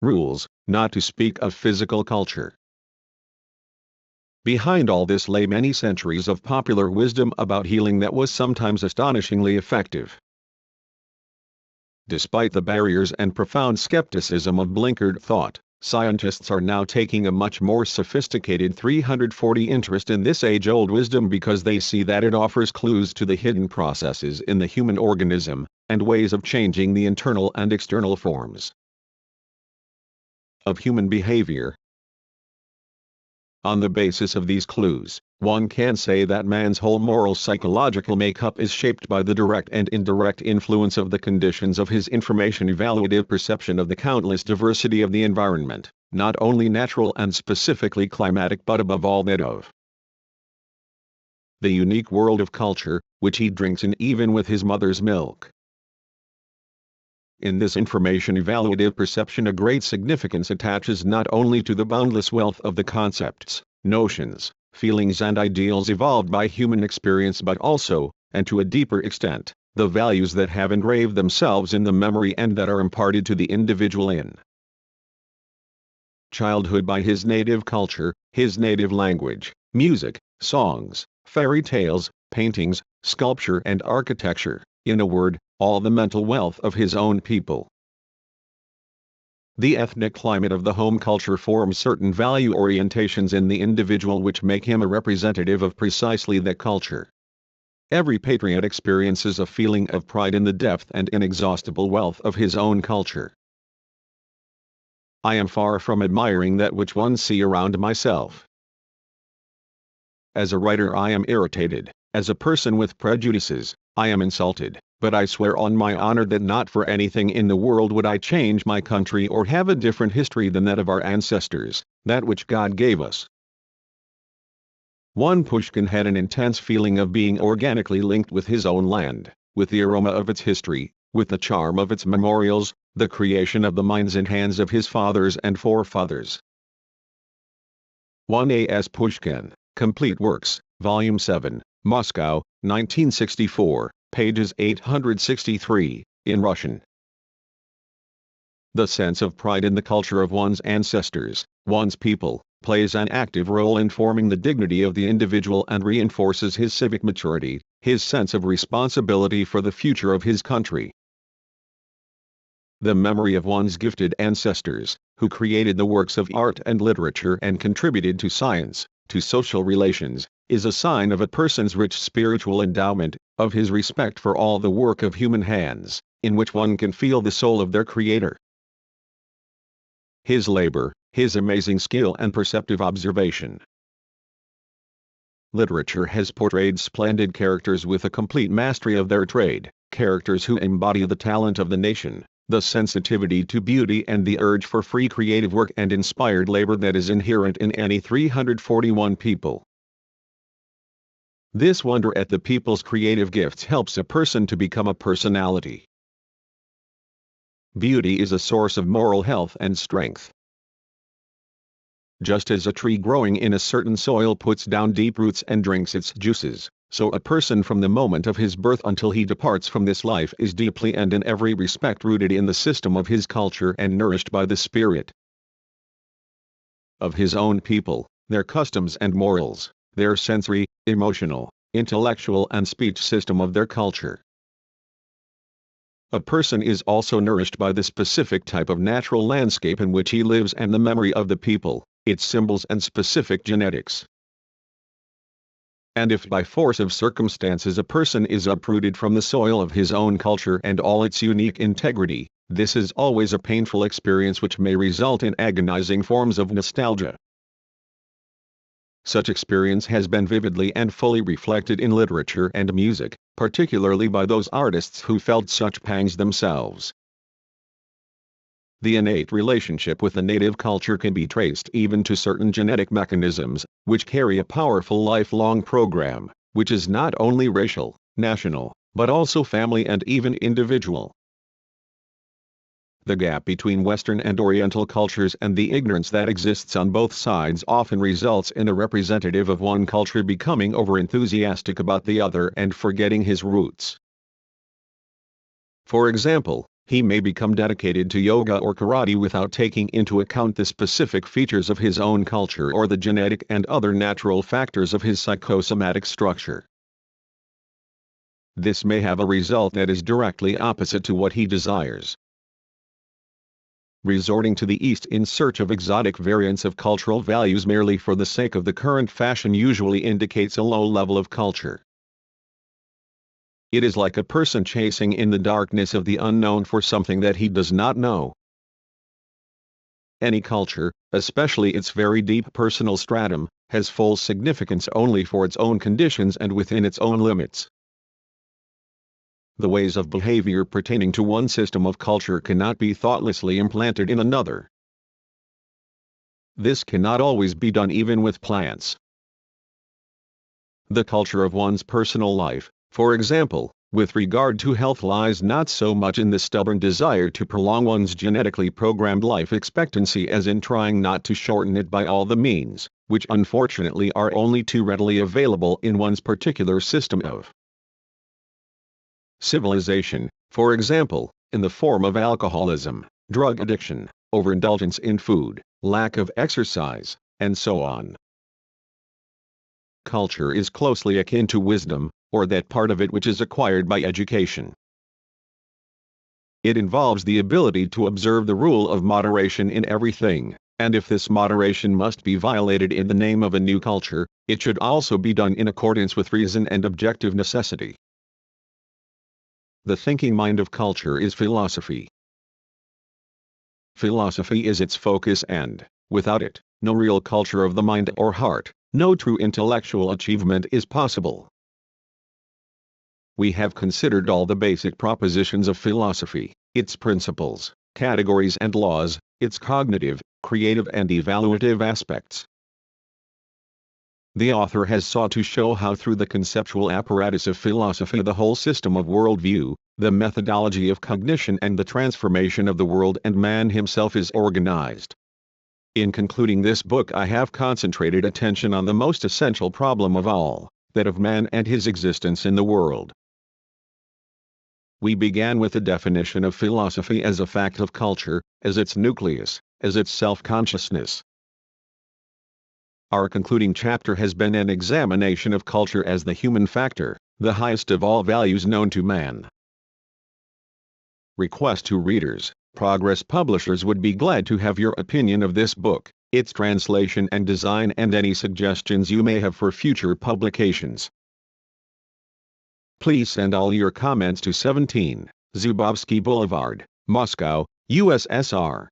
rules, not to speak of physical culture. Behind all this lay many centuries of popular wisdom about healing that was sometimes astonishingly effective. Despite the barriers and profound skepticism of blinkered thought, scientists are now taking a much more sophisticated 340 interest in this age-old wisdom because they see that it offers clues to the hidden processes in the human organism, and ways of changing the internal and external forms of human behavior. On the basis of these clues, one can say that man's whole moral psychological makeup is shaped by the direct and indirect influence of the conditions of his information evaluative perception of the countless diversity of the environment, not only natural and specifically climatic but above all that of the unique world of culture, which he drinks in even with his mother's milk. In this information evaluative perception a great significance attaches not only to the boundless wealth of the concepts, notions, feelings and ideals evolved by human experience but also, and to a deeper extent, the values that have engraved themselves in the memory and that are imparted to the individual in childhood by his native culture, his native language, music, songs, fairy tales, paintings, sculpture and architecture, in a word, all the mental wealth of his own people. The ethnic climate of the home culture forms certain value orientations in the individual which make him a representative of precisely that culture. Every patriot experiences a feeling of pride in the depth and inexhaustible wealth of his own culture. I am far from admiring that which one see around myself. As a writer I am irritated, as a person with prejudices, I am insulted, but I swear on my honor that not for anything in the world would I change my country or have a different history than that of our ancestors, that which God gave us. One Pushkin had an intense feeling of being organically linked with his own land, with the aroma of its history, with the charm of its memorials, the creation of the minds and hands of his fathers and forefathers. 1 A. S. Pushkin, Complete Works, Volume 7, Moscow, 1964, pages 863, in Russian. The sense of pride in the culture of one's ancestors, one's people, plays an active role in forming the dignity of the individual and reinforces his civic maturity, his sense of responsibility for the future of his country. The memory of one's gifted ancestors, who created the works of art and literature and contributed to science, to social relations, is a sign of a person's rich spiritual endowment, of his respect for all the work of human hands, in which one can feel the soul of their creator. His labor, his amazing skill and perceptive observation. Literature has portrayed splendid characters with a complete mastery of their trade, characters who embody the talent of the nation, the sensitivity to beauty and the urge for free creative work and inspired labor that is inherent in any 341 people. This wonder at the people's creative gifts helps a person to become a personality. Beauty is a source of moral health and strength. Just as a tree growing in a certain soil puts down deep roots and drinks its juices, so a person from the moment of his birth until he departs from this life is deeply and in every respect rooted in the system of his culture and nourished by the spirit of his own people, their customs and morals, their sensory, emotional, intellectual and speech system of their culture. A person is also nourished by the specific type of natural landscape in which he lives and the memory of the people, its symbols and specific genetics. And if by force of circumstances a person is uprooted from the soil of his own culture and all its unique integrity, this is always a painful experience which may result in agonizing forms of nostalgia. Such experience has been vividly and fully reflected in literature and music, particularly by those artists who felt such pangs themselves. The innate relationship with the native culture can be traced even to certain genetic mechanisms, which carry a powerful lifelong program, which is not only racial, national, but also family and even individual. The gap between Western and Oriental cultures and the ignorance that exists on both sides often results in a representative of one culture becoming overenthusiastic about the other and forgetting his roots. For example, He may become dedicated to yoga or karate without taking into account the specific features of his own culture or the genetic and other natural factors of his psychosomatic structure. This may have a result that is directly opposite to what he desires. Resorting to the East in search of exotic variants of cultural values merely for the sake of the current fashion usually indicates a low level of culture. It is like a person chasing in the darkness of the unknown for something that he does not know. Any culture, especially its very deep personal stratum, has full significance only for its own conditions and within its own limits. The ways of behavior pertaining to one system of culture cannot be thoughtlessly implanted in another. This cannot always be done even with plants. The culture of one's personal life, for example, with regard to health lies not so much in the stubborn desire to prolong one's genetically programmed life expectancy as in trying not to shorten it by all the means, which unfortunately are only too readily available in one's particular system of civilization, for example, in the form of alcoholism, drug addiction, overindulgence in food, lack of exercise, and so on. Culture is closely akin to wisdom, or that part of it which is acquired by education. It involves the ability to observe the rule of moderation in everything, and if this moderation must be violated in the name of a new culture, it should also be done in accordance with reason and objective necessity. The thinking mind of culture is philosophy. Philosophy is its focus and, without it, no real culture of the mind or heart, no true intellectual achievement is possible. We have considered all the basic propositions of philosophy, its principles, categories and laws, its cognitive, creative and evaluative aspects. The author has sought to show how through the conceptual apparatus of philosophy the whole system of worldview, the methodology of cognition and the transformation of the world and man himself is organized. In concluding this book I have concentrated attention on the most essential problem of all, that of man and his existence in the world. We began with a definition of philosophy as a fact of culture, as its nucleus, as its self-consciousness. Our concluding chapter has been an examination of culture as the human factor, the highest of all values known to man. Request to readers: Progress Publishers would be glad to have your opinion of this book, its translation and design and any suggestions you may have for future publications. Please send all your comments to 17, Zubovsky Boulevard, Moscow, USSR.